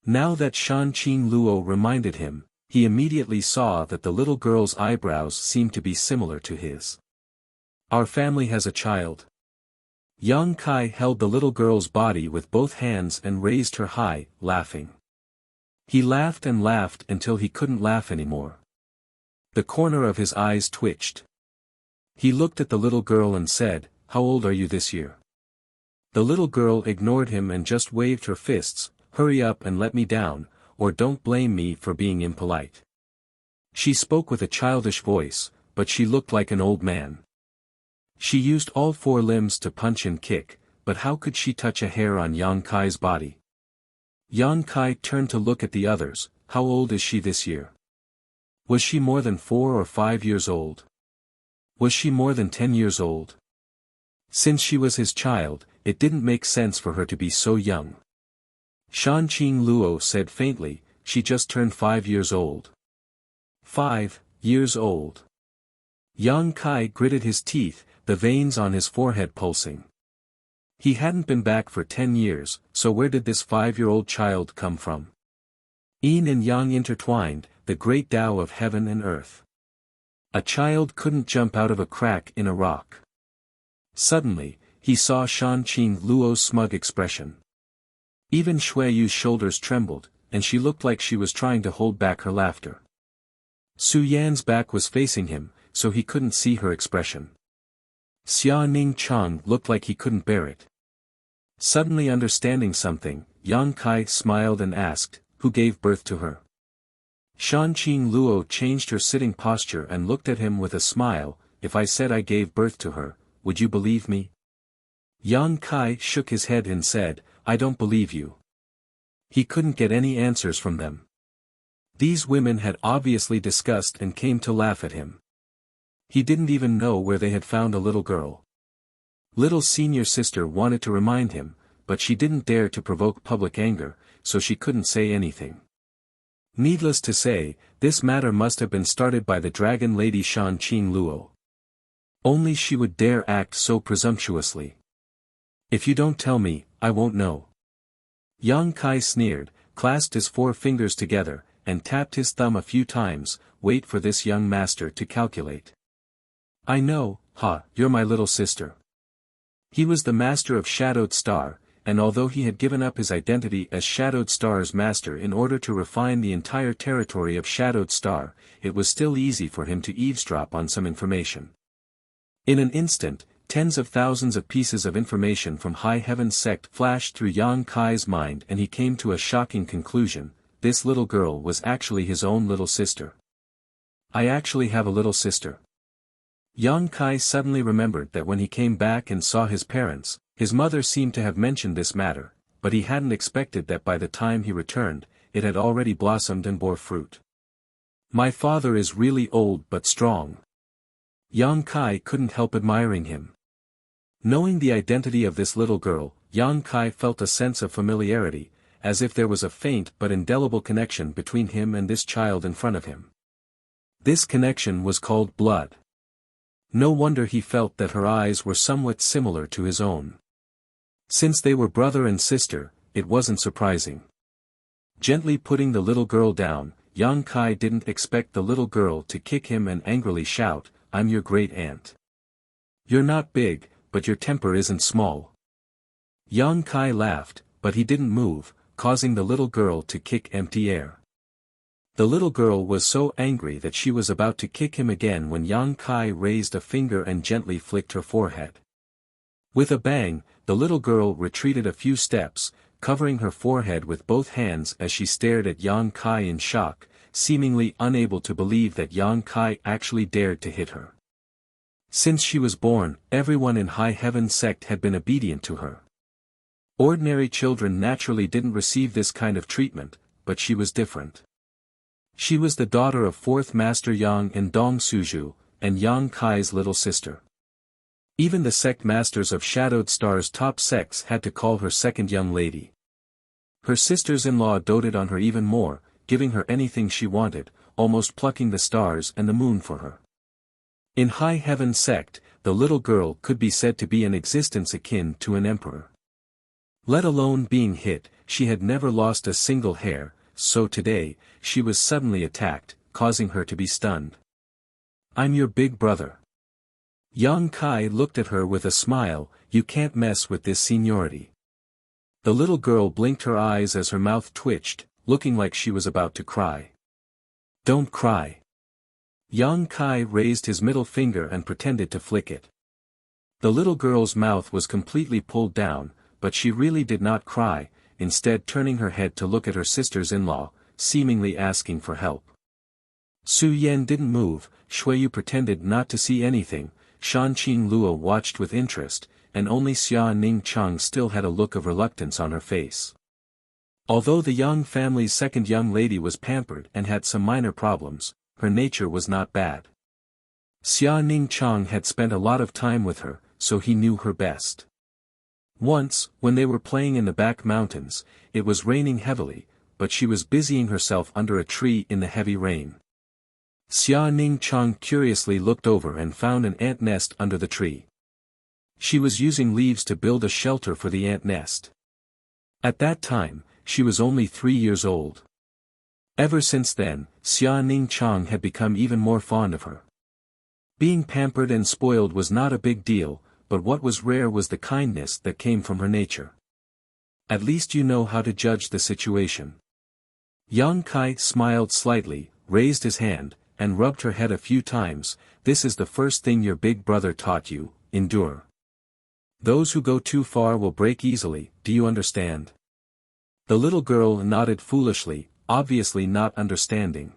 Now that Shanqing Luo reminded him, he immediately saw that the little girl's eyebrows seemed to be similar to his. "Our family has a child." Yang Kai held the little girl's body with both hands and raised her high, laughing. He laughed and laughed until he couldn't laugh anymore. The corner of his eyes twitched. He looked at the little girl and said, "How old are you this year?" The little girl ignored him and just waved her fists, "Hurry up and let me down, or don't blame me for being impolite." She spoke with a childish voice, but she looked like an old man. She used all 4 limbs to punch and kick, but how could she touch a hair on Yang Kai's body? Yang Kai turned to look at the others. "How old is she this year? Was she more than 4 or 5 years old? Was she more than 10 years old?" Since she was his child, it didn't make sense for her to be so young. Shanqing Luo said faintly, "She just turned 5 years old." 5 years old. Yang Kai gritted his teeth, the veins on his forehead pulsing. He hadn't been back for 10 years, so where did this 5-year-old child come from? Yin and Yang intertwined, the great Tao of heaven and earth. A child couldn't jump out of a crack in a rock. Suddenly, he saw Shanqing Luo's smug expression. Even Shuiyu's shoulders trembled, and she looked like she was trying to hold back her laughter. Su Yan's back was facing him, so he couldn't see her expression. Xia Ning Chang looked like he couldn't bear it. Suddenly understanding something, Yang Kai smiled and asked, "Who gave birth to her?" Shanqing Luo changed her sitting posture and looked at him with a smile. "If I said I gave birth to her, would you believe me?" Yang Kai shook his head and said, "I don't believe you." He couldn't get any answers from them. These women had obviously discussed and came to laugh at him. He didn't even know where they had found a little girl. Little senior sister wanted to remind him, but she didn't dare to provoke public anger, so she couldn't say anything. Needless to say, this matter must have been started by the dragon lady Shanqing Luo. Only she would dare act so presumptuously. "If you don't tell me, I won't know." Yang Kai sneered, clasped his 4 fingers together, and tapped his thumb a few times. "Wait for this young master to calculate." "I know, you're my little sister." He was the master of Shadowed Star, and although he had given up his identity as Shadowed Star's master in order to refine the entire territory of Shadowed Star, it was still easy for him to eavesdrop on some information. In an instant, tens of thousands of pieces of information from High Heaven Sect flashed through Yang Kai's mind, and he came to a shocking conclusion: this little girl was actually his own little sister. "I actually have a little sister." Yang Kai suddenly remembered that when he came back and saw his parents, his mother seemed to have mentioned this matter, but he hadn't expected that by the time he returned, it had already blossomed and bore fruit. "My father is really old but strong." Yang Kai couldn't help admiring him. Knowing the identity of this little girl, Yang Kai felt a sense of familiarity, as if there was a faint but indelible connection between him and this child in front of him. This connection was called blood. No wonder he felt that her eyes were somewhat similar to his own. Since they were brother and sister, it wasn't surprising. Gently putting the little girl down, Yang Kai didn't expect the little girl to kick him and angrily shout, "I'm your great aunt. You're not big, but your temper isn't small." Yang Kai laughed, but he didn't move, causing the little girl to kick empty air. The little girl was so angry that she was about to kick him again when Yang Kai raised a finger and gently flicked her forehead. With a bang, the little girl retreated a few steps, covering her forehead with both hands as she stared at Yang Kai in shock, seemingly unable to believe that Yang Kai actually dared to hit her. Since she was born, everyone in High Heaven Sect had been obedient to her. Ordinary children naturally didn't receive this kind of treatment, but she was different. She was the daughter of 4th Master Yang and Dong Suju, and Yang Kai's little sister. Even the sect masters of Shadowed Star's top sects had to call her second young lady. Her sisters-in-law doted on her even more, giving her anything she wanted, almost plucking the stars and the moon for her. In High Heaven Sect, the little girl could be said to be an existence akin to an emperor. Let alone being hit, she had never lost a single hair, so today, she was suddenly attacked, causing her to be stunned. "I'm your big brother." Yang Kai looked at her with a smile. "You can't mess with this seniority." The little girl blinked her eyes as her mouth twitched, looking like she was about to cry. "Don't cry." Yang Kai raised his middle finger and pretended to flick it. The little girl's mouth was completely pulled down, but she really did not cry, instead turning her head to look at her sisters-in-law, seemingly asking for help. Su Yan didn't move, Shuiyu pretended not to see anything, Shanqing Luo watched with interest, and only Xia Ning Chang still had a look of reluctance on her face. Although the Yang family's second young lady was pampered and had some minor problems, her nature was not bad. Xia Ning Chang had spent a lot of time with her, so he knew her best. Once, when they were playing in the back mountains, it was raining heavily, but she was busying herself under a tree in the heavy rain. Xia Ning Chang curiously looked over and found an ant nest under the tree. She was using leaves to build a shelter for the ant nest. At that time, she was only 3 years old. Ever since then, Xia Ning Chang had become even more fond of her. Being pampered and spoiled was not a big deal, but what was rare was the kindness that came from her nature. "At least you know how to judge the situation." Yang Kai smiled slightly, raised his hand, and rubbed her head a few times. "This is the first thing your big brother taught you, endure. Those who go too far will break easily, do you understand? The little girl nodded foolishly, obviously not understanding.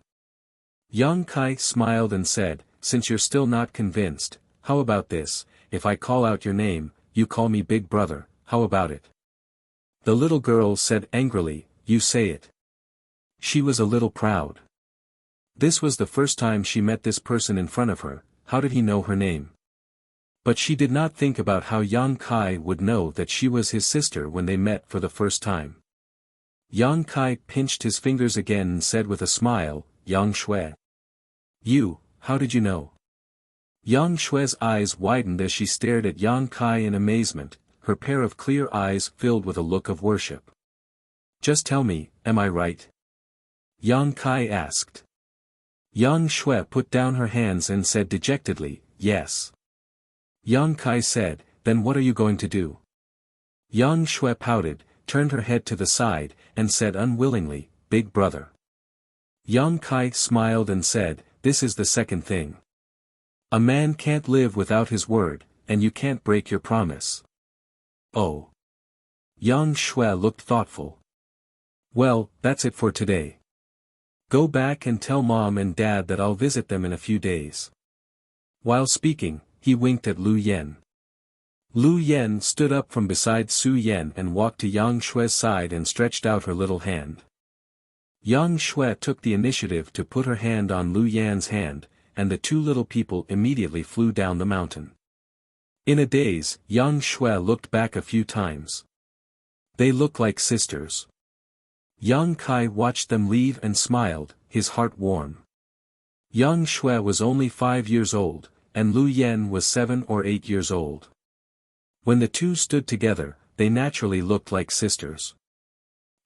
Yang Kai smiled and said, since you're still not convinced, how about this, if I call out your name, you call me Big Brother, how about it? The little girl said angrily, you say it. She was a little proud. This was the first time she met this person in front of her, how did he know her name? But she did not think about how Yang Kai would know that she was his sister when they met for the first time. Yang Kai pinched his fingers again and said with a smile, Yang Shui. You, how did you know? Yang Shui's eyes widened as she stared at Yang Kai in amazement, her pair of clear eyes filled with a look of worship. Just tell me, am I right? Yang Kai asked. Yang Shui put down her hands and said dejectedly, yes. Yang Kai said, then what are you going to do? Yang Shui pouted, turned her head to the side, and said unwillingly, Big Brother. Yang Kai smiled and said, this is the second thing. A man can't live without his word, and you can't break your promise. Oh. Yang Shui looked thoughtful. Well, that's it for today. Go back and tell Mom and Dad that I'll visit them in a few days. While speaking, he winked at Lu Yen. Lu Yen stood up from beside Su Yen and walked to Yang Shui's side and stretched out her little hand. Yang Shui took the initiative to put her hand on Lu Yan's hand, and the two little people immediately flew down the mountain. In a daze, Yang Shui looked back a few times. They look like sisters. Yang Kai watched them leave and smiled, his heart warm. Yang Shui was only 5 years old, and Lu Yen was 7 or 8 years old. When the two stood together, they naturally looked like sisters.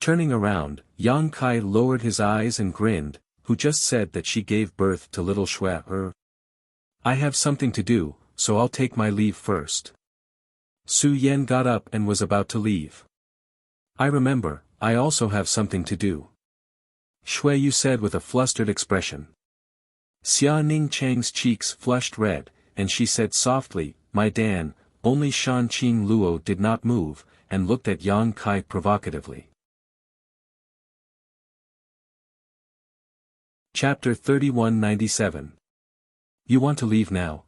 Turning around, Yang Kai lowered his eyes and grinned, who just said that she gave birth to little Shui. I have something to do, so I'll take my leave first. Su Yen got up and was about to leave. I remember, I also have something to do. Shui Yu said with a flustered expression. Xia Ning Chang's cheeks flushed red, and she said softly, my Dan, only Shan Qing Luo did not move, and looked at Yang Kai provocatively. Chapter 3197. You want to leave now?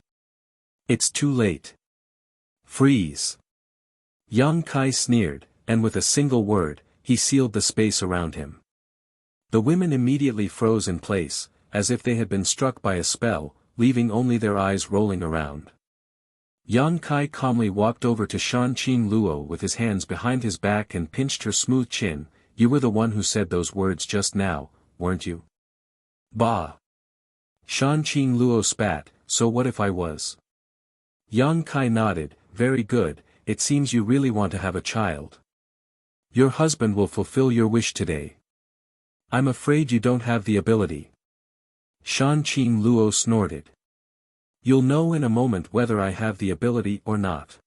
It's too late. Freeze. Yang Kai sneered, and with a single word, he sealed the space around him. The women immediately froze in place, as if they had been struck by a spell, leaving only their eyes rolling around. Yang Kai calmly walked over to Shan Qing Luo with his hands behind his back and pinched her smooth chin. You were the one who said those words just now, weren't you? Bah! Shan Qing Luo spat, so what if I was? Yang Kai nodded, very good, it seems you really want to have a child. Your husband will fulfill your wish today. I'm afraid you don't have the ability. Shan Qing Luo snorted. You'll know in a moment whether I have the ability or not.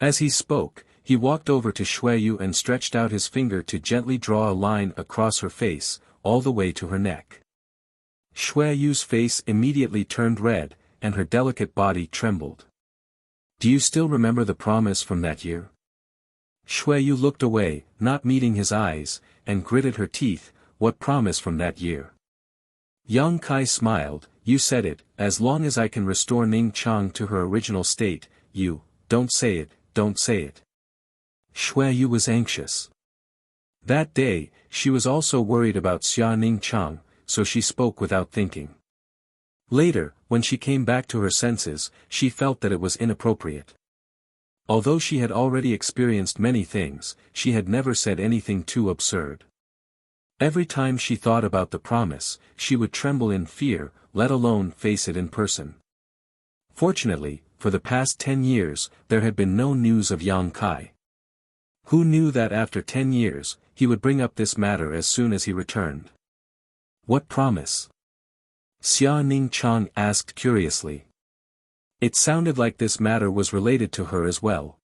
As he spoke, he walked over to Shui Yu and stretched out his finger to gently draw a line across her face, all the way to her neck. Shui Yu's face immediately turned red, and her delicate body trembled. Do you still remember the promise from that year? Shui Yu looked away, not meeting his eyes, and gritted her teeth. What promise from that year? Yang Kai smiled, you said it, as long as I can restore Ning Chang to her original state, you, don't say it, don't say it. Shui Yu was anxious. That day, she was also worried about Xia Ning Chang, so she spoke without thinking. Later, when she came back to her senses, she felt that it was inappropriate. Although she had already experienced many things, she had never said anything too absurd. Every time she thought about the promise, she would tremble in fear, let alone face it in person. Fortunately, for the past 10 years, there had been no news of Yang Kai. Who knew that after 10 years, he would bring up this matter as soon as he returned? What promise? Xia Ning Chang asked curiously. It sounded like this matter was related to her as well.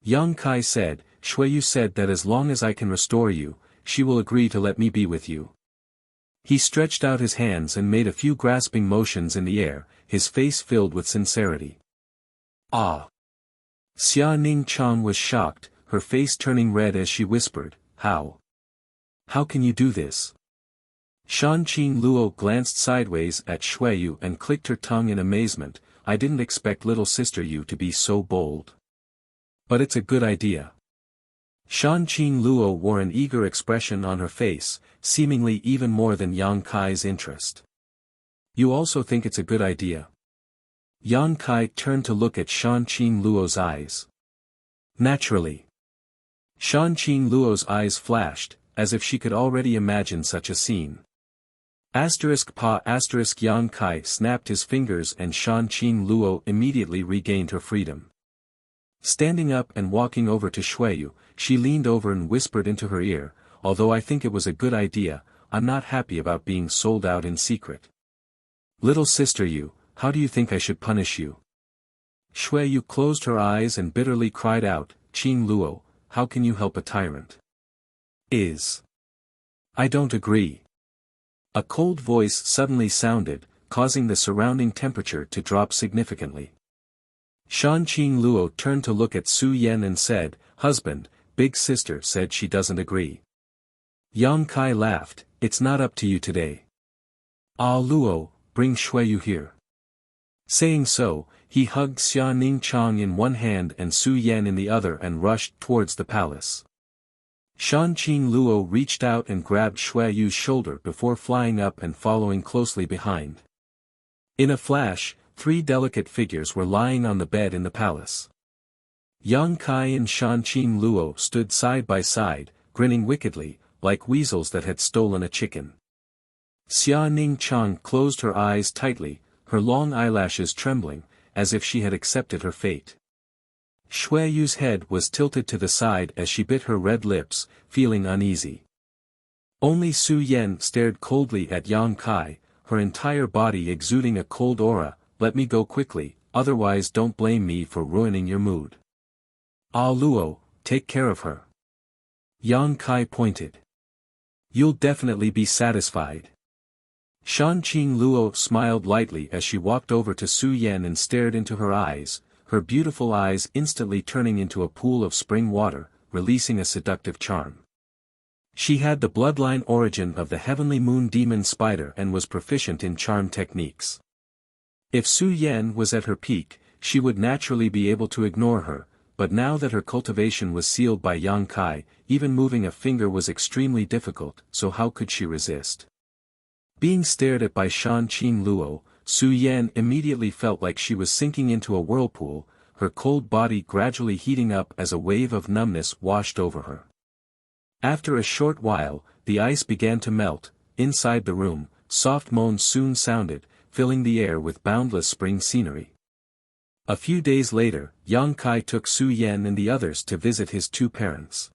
Yang Kai said, Shui Yu said that as long as I can restore you, she will agree to let me be with you. He stretched out his hands and made a few grasping motions in the air, his face filled with sincerity. Ah! Xia Ning Chang was shocked, her face turning red as she whispered, How? How can you do this? Shan Qing Luo glanced sideways at Shuiyu and clicked her tongue in amazement. I didn't expect little sister you to be so bold. But it's a good idea. Shan Qing Luo wore an eager expression on her face, seemingly even more than Yang Kai's interest. You also think it's a good idea? Yang Kai turned to look at Shan Qing Luo's eyes. Naturally. Shan Qing Luo's eyes flashed, as if she could already imagine such a scene. Yang Kai snapped his fingers and Shan Qing Luo immediately regained her freedom. Standing up and walking over to Shuiyu, she leaned over and whispered into her ear, although I think it was a good idea, I'm not happy about being sold out in secret. Little sister you, how do you think I should punish you? Shuiyu closed her eyes and bitterly cried out, Qing Luo, how can you help a tyrant? I don't agree. A cold voice suddenly sounded, causing the surrounding temperature to drop significantly. Shan Qing Luo turned to look at Su Yan and said, Husband, big sister said she doesn't agree. Yang Kai laughed, it's not up to you today. Ah Luo, bring Shuiyu here. Saying so, he hugged Xia Ning Chang in one hand and Su Yan in the other and rushed towards the palace. Shan Qing Luo reached out and grabbed Shuiyu's shoulder before flying up and following closely behind. In a flash, 3 delicate figures were lying on the bed in the palace. Yang Kai and Shan Qing Luo stood side by side, grinning wickedly, like weasels that had stolen a chicken. Xia Ning Chang closed her eyes tightly, her long eyelashes trembling, as if she had accepted her fate. Shuiyu's head was tilted to the side as she bit her red lips, feeling uneasy. Only Su Yan stared coldly at Yang Kai, her entire body exuding a cold aura. Let me go quickly, otherwise don't blame me for ruining your mood. Ah Luo, take care of her. Yang Kai pointed. You'll definitely be satisfied. Shan Qing Luo smiled lightly as she walked over to Su Yan and stared into her eyes, her beautiful eyes instantly turning into a pool of spring water, releasing a seductive charm. She had the bloodline origin of the heavenly moon demon spider and was proficient in charm techniques. If Su Yan was at her peak, she would naturally be able to ignore her, but now that her cultivation was sealed by Yang Kai, even moving a finger was extremely difficult, so how could she resist? Being stared at by Shan Qing Luo, Su Yan immediately felt like she was sinking into a whirlpool, her cold body gradually heating up as a wave of numbness washed over her. After a short while, the ice began to melt. Inside the room, soft moans soon sounded, filling the air with boundless spring scenery. A few days later, Yang Kai took Su Yan and the others to visit his 2 parents.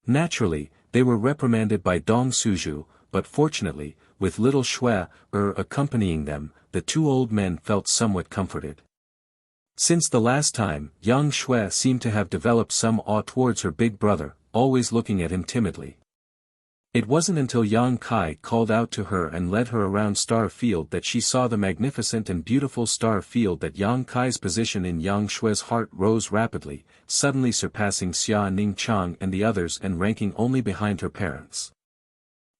Naturally, they were reprimanded by Dong Suju, but fortunately, with little Shui accompanying them, the 2 old men felt somewhat comforted. Since the last time, young Shui seemed to have developed some awe towards her big brother, always looking at him timidly. It wasn't until Yang Kai called out to her and led her around Star Field that she saw the magnificent and beautiful Star Field that Yang Kai's position in Yang Shui's heart rose rapidly, suddenly surpassing Xia Ning Chang and the others and ranking only behind her parents.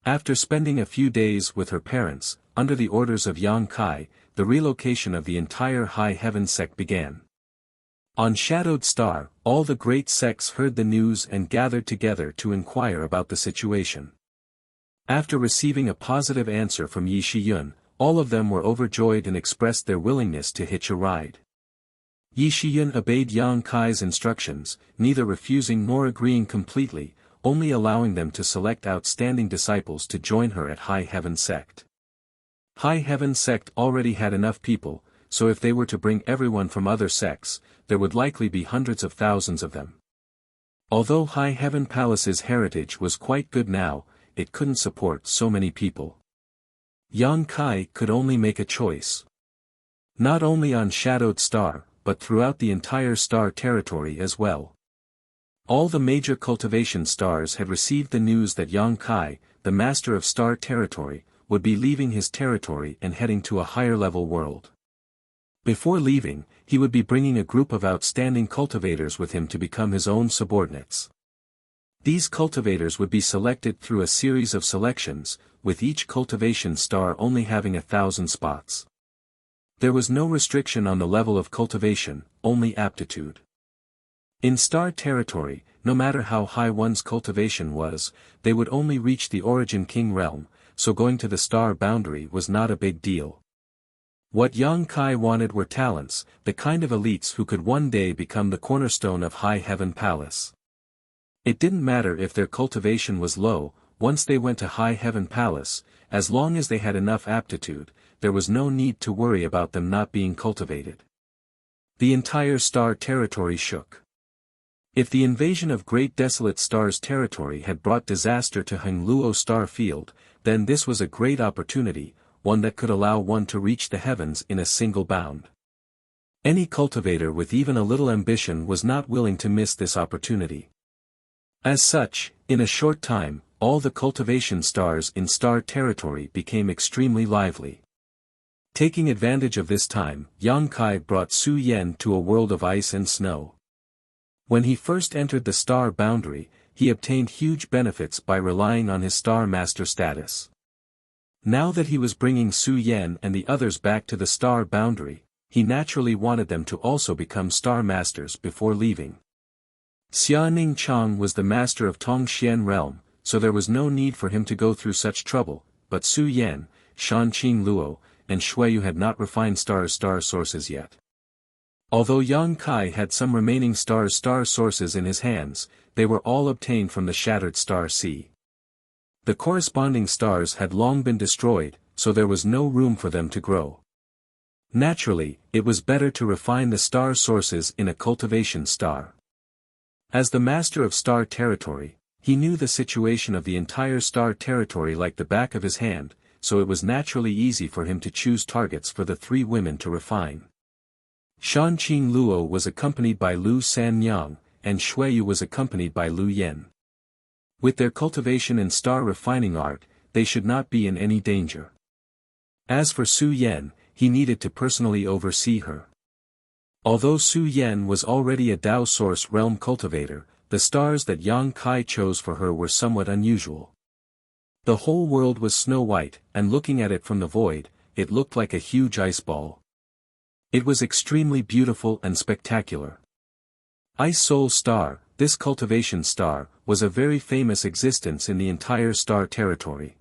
After spending a few days with her parents, under the orders of Yang Kai, the relocation of the entire High Heaven sect began. On Shadowed Star, all the great sects heard the news and gathered together to inquire about the situation. After receiving a positive answer from Yi Shiyun, all of them were overjoyed and expressed their willingness to hitch a ride. Yi Shiyun obeyed Yang Kai's instructions, neither refusing nor agreeing completely, only allowing them to select outstanding disciples to join her at High Heaven Sect. High Heaven Sect already had enough people, so if they were to bring everyone from other sects, there would likely be hundreds of thousands of them. Although High Heaven Palace's heritage was quite good now, it couldn't support so many people. Yang Kai could only make a choice. Not only on Shadowed Star, but throughout the entire star territory as well. All the major cultivation stars had received the news that Yang Kai, the master of star territory, would be leaving his territory and heading to a higher level world. Before leaving, he would be bringing a group of outstanding cultivators with him to become his own subordinates. These cultivators would be selected through a series of selections, with each cultivation star only having 1,000 spots. There was no restriction on the level of cultivation, only aptitude. In star territory, no matter how high one's cultivation was, they would only reach the Origin King realm, so going to the star boundary was not a big deal. What Yang Kai wanted were talents, the kind of elites who could one day become the cornerstone of High Heaven Palace. It didn't matter if their cultivation was low, once they went to High Heaven Palace, as long as they had enough aptitude, there was no need to worry about them not being cultivated. The entire star territory shook. If the invasion of Great Desolate Star's territory had brought disaster to Hengluo Star Field, then this was a great opportunity, one that could allow one to reach the heavens in a single bound. Any cultivator with even a little ambition was not willing to miss this opportunity. As such, in a short time, all the cultivation stars in star territory became extremely lively. Taking advantage of this time, Yang Kai brought Su Yen to a world of ice and snow. When he first entered the star boundary, he obtained huge benefits by relying on his star master status. Now that he was bringing Su Yen and the others back to the star boundary, he naturally wanted them to also become star masters before leaving. Xia Ning Chang was the master of Tongxian realm, so there was no need for him to go through such trouble, but Su Yen, Shan Qing Luo, and Shuiyu had not refined star sources yet. Although Yang Kai had some remaining star sources in his hands, they were all obtained from the shattered star sea. The corresponding stars had long been destroyed, so there was no room for them to grow. Naturally, it was better to refine the star sources in a cultivation star. As the master of star territory, he knew the situation of the entire star territory like the back of his hand, so it was naturally easy for him to choose targets for the 3 women to refine. Shan Qing Luo was accompanied by Lu Sanyang, and Shuiyu was accompanied by Lu Yen. With their cultivation and star refining art, they should not be in any danger. As for Su Yen, he needed to personally oversee her. Although Su Yen was already a Dao Source realm cultivator, the stars that Yang Kai chose for her were somewhat unusual. The whole world was snow-white, and looking at it from the void, it looked like a huge ice ball. It was extremely beautiful and spectacular. Ice Soul Star, this cultivation star, was a very famous existence in the entire star territory.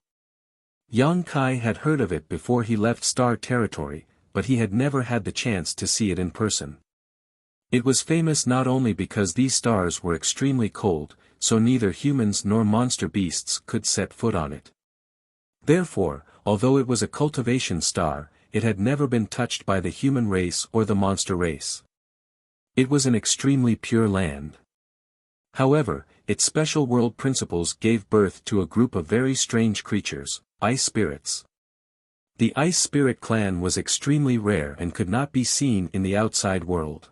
Yang Kai had heard of it before he left star territory, but he had never had the chance to see it in person. It was famous not only because these stars were extremely cold, so neither humans nor monster beasts could set foot on it. Therefore, although it was a cultivation star, it had never been touched by the human race or the monster race. It was an extremely pure land. However, its special world principles gave birth to a group of very strange creatures, ice spirits. The Ice Spirit clan was extremely rare and could not be seen in the outside world.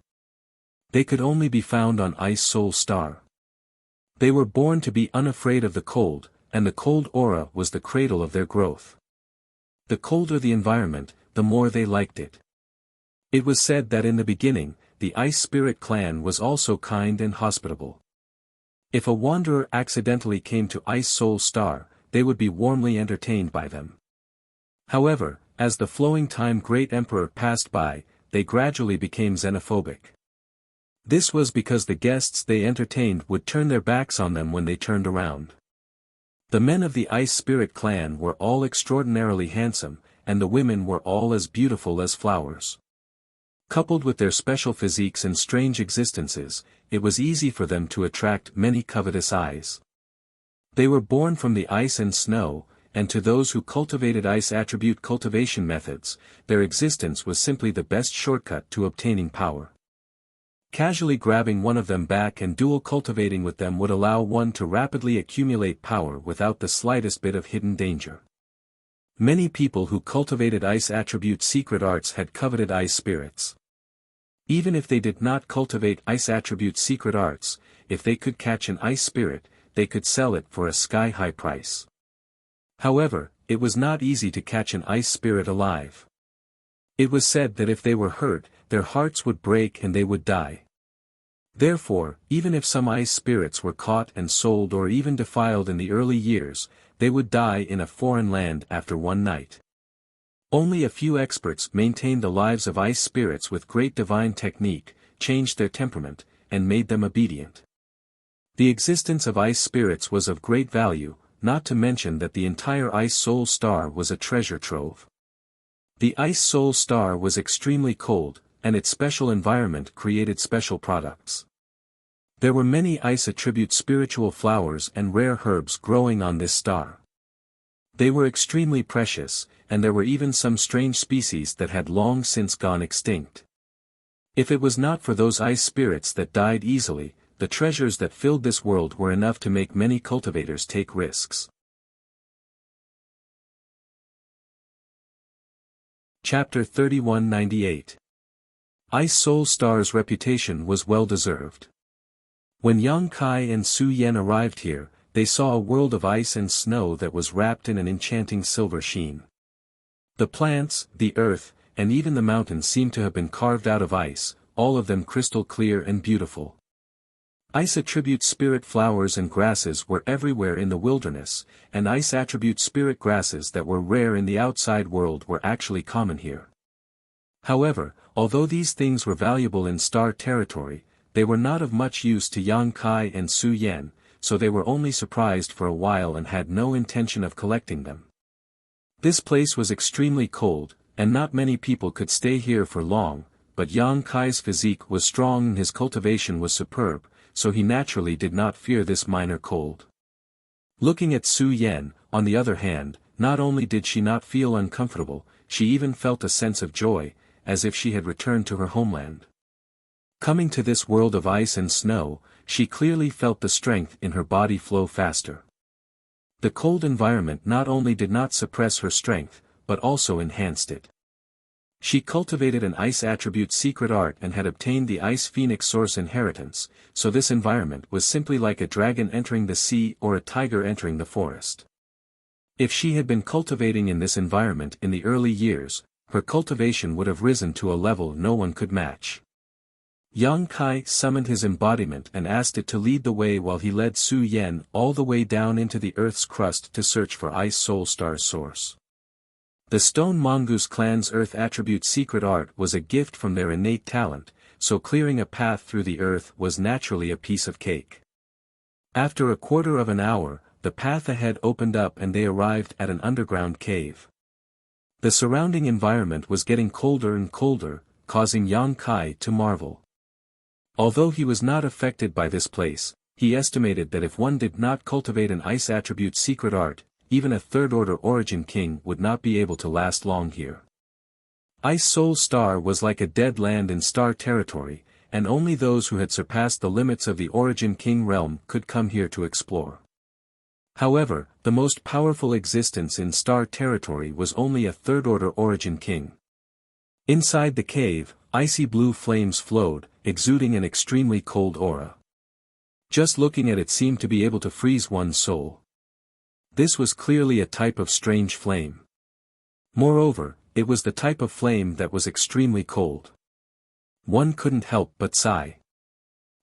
They could only be found on Ice Soul Star. They were born to be unafraid of the cold, and the cold aura was the cradle of their growth. The colder the environment, the more they liked it. It was said that in the beginning, the Ice Spirit clan was also kind and hospitable. If a wanderer accidentally came to Ice Soul Star, they would be warmly entertained by them. However, as the flowing time Great Emperor passed by, they gradually became xenophobic. This was because the guests they entertained would turn their backs on them when they turned around. The men of the Ice Spirit clan were all extraordinarily handsome, and the women were all as beautiful as flowers. Coupled with their special physiques and strange existences, it was easy for them to attract many covetous eyes. They were born from the ice and snow, and to those who cultivated ice attribute cultivation methods, their existence was simply the best shortcut to obtaining power. Casually grabbing one of them back and dual cultivating with them would allow one to rapidly accumulate power without the slightest bit of hidden danger. Many people who cultivated ice attribute secret arts had coveted ice spirits. Even if they did not cultivate ice attribute secret arts, if they could catch an ice spirit, they could sell it for a sky-high price. However, it was not easy to catch an ice spirit alive. It was said that if they were hurt, their hearts would break and they would die. Therefore, even if some ice spirits were caught and sold or even defiled in the early years, they would die in a foreign land after one night. Only a few experts maintained the lives of ice spirits with great divine technique, changed their temperament, and made them obedient. The existence of ice spirits was of great value, not to mention that the entire Ice Soul Star was a treasure trove. The Ice Soul Star was extremely cold, and its special environment created special products. There were many ice attribute spiritual flowers and rare herbs growing on this star. They were extremely precious, and there were even some strange species that had long since gone extinct. If it was not for those ice spirits that died easily, the treasures that filled this world were enough to make many cultivators take risks. Chapter 3198. Ice Soul Star's reputation was well deserved. When Yang Kai and Su Yan arrived here, they saw a world of ice and snow that was wrapped in an enchanting silver sheen. The plants, the earth, and even the mountains seemed to have been carved out of ice, all of them crystal clear and beautiful. Ice attribute spirit flowers and grasses were everywhere in the wilderness, and ice attribute spirit grasses that were rare in the outside world were actually common here. However, although these things were valuable in star territory, they were not of much use to Yang Kai and Su Yan, so they were only surprised for a while and had no intention of collecting them. This place was extremely cold, and not many people could stay here for long, but Yang Kai's physique was strong and his cultivation was superb, so he naturally did not fear this minor cold. Looking at Su Yan, on the other hand, not only did she not feel uncomfortable, she even felt a sense of joy, as if she had returned to her homeland. Coming to this world of ice and snow, she clearly felt the strength in her body flow faster. The cold environment not only did not suppress her strength, but also enhanced it. She cultivated an ice attribute secret art and had obtained the Ice Phoenix Source inheritance, so this environment was simply like a dragon entering the sea or a tiger entering the forest. If she had been cultivating in this environment in the early years, her cultivation would have risen to a level no one could match. Yang Kai summoned his embodiment and asked it to lead the way while he led Su Yan all the way down into the earth's crust to search for Ice Soul Star's source. The Stone Mongoose clan's earth attribute secret art was a gift from their innate talent, so clearing a path through the earth was naturally a piece of cake. After a quarter of an hour, the path ahead opened up and they arrived at an underground cave. The surrounding environment was getting colder and colder, causing Yang Kai to marvel. Although he was not affected by this place, he estimated that if one did not cultivate an ice attribute secret art, even a third-order origin king would not be able to last long here. Ice Soul Star was like a dead land in star territory, and only those who had surpassed the limits of the origin king realm could come here to explore. However, the most powerful existence in star territory was only a third-order origin king. Inside the cave, icy blue flames flowed, exuding an extremely cold aura. Just looking at it seemed to be able to freeze one's soul. This was clearly a type of strange flame. Moreover, it was the type of flame that was extremely cold. One couldn't help but sigh.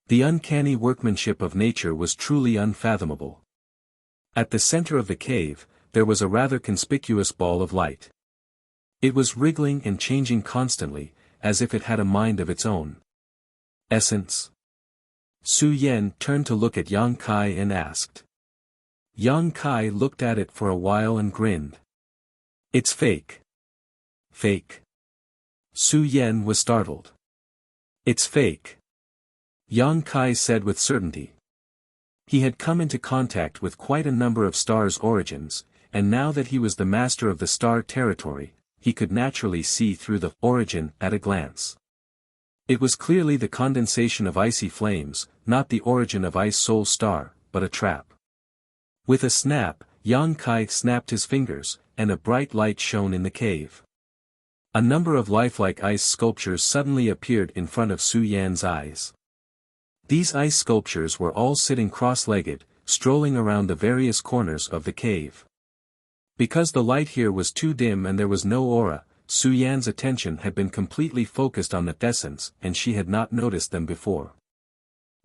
The uncanny workmanship of nature was truly unfathomable. At the center of the cave, there was a rather conspicuous ball of light. It was wriggling and changing constantly, as if it had a mind of its own. Essence? Su Yan turned to look at Yang Kai and asked. Yang Kai looked at it for a while and grinned. It's fake. Fake? Su Yan was startled. It's fake. Yang Kai said with certainty. He had come into contact with quite a number of stars' origins, and now that he was the master of the star territory, he could naturally see through the origin at a glance. It was clearly the condensation of icy flames, not the origin of Ice Soul Star, but a trap. With a snap, Yang Kai snapped his fingers, and a bright light shone in the cave. A number of lifelike ice sculptures suddenly appeared in front of Su Yan's eyes. These ice sculptures were all sitting cross-legged, strolling around the various corners of the cave. Because the light here was too dim and there was no aura, Su Yan's attention had been completely focused on the essence and she had not noticed them before.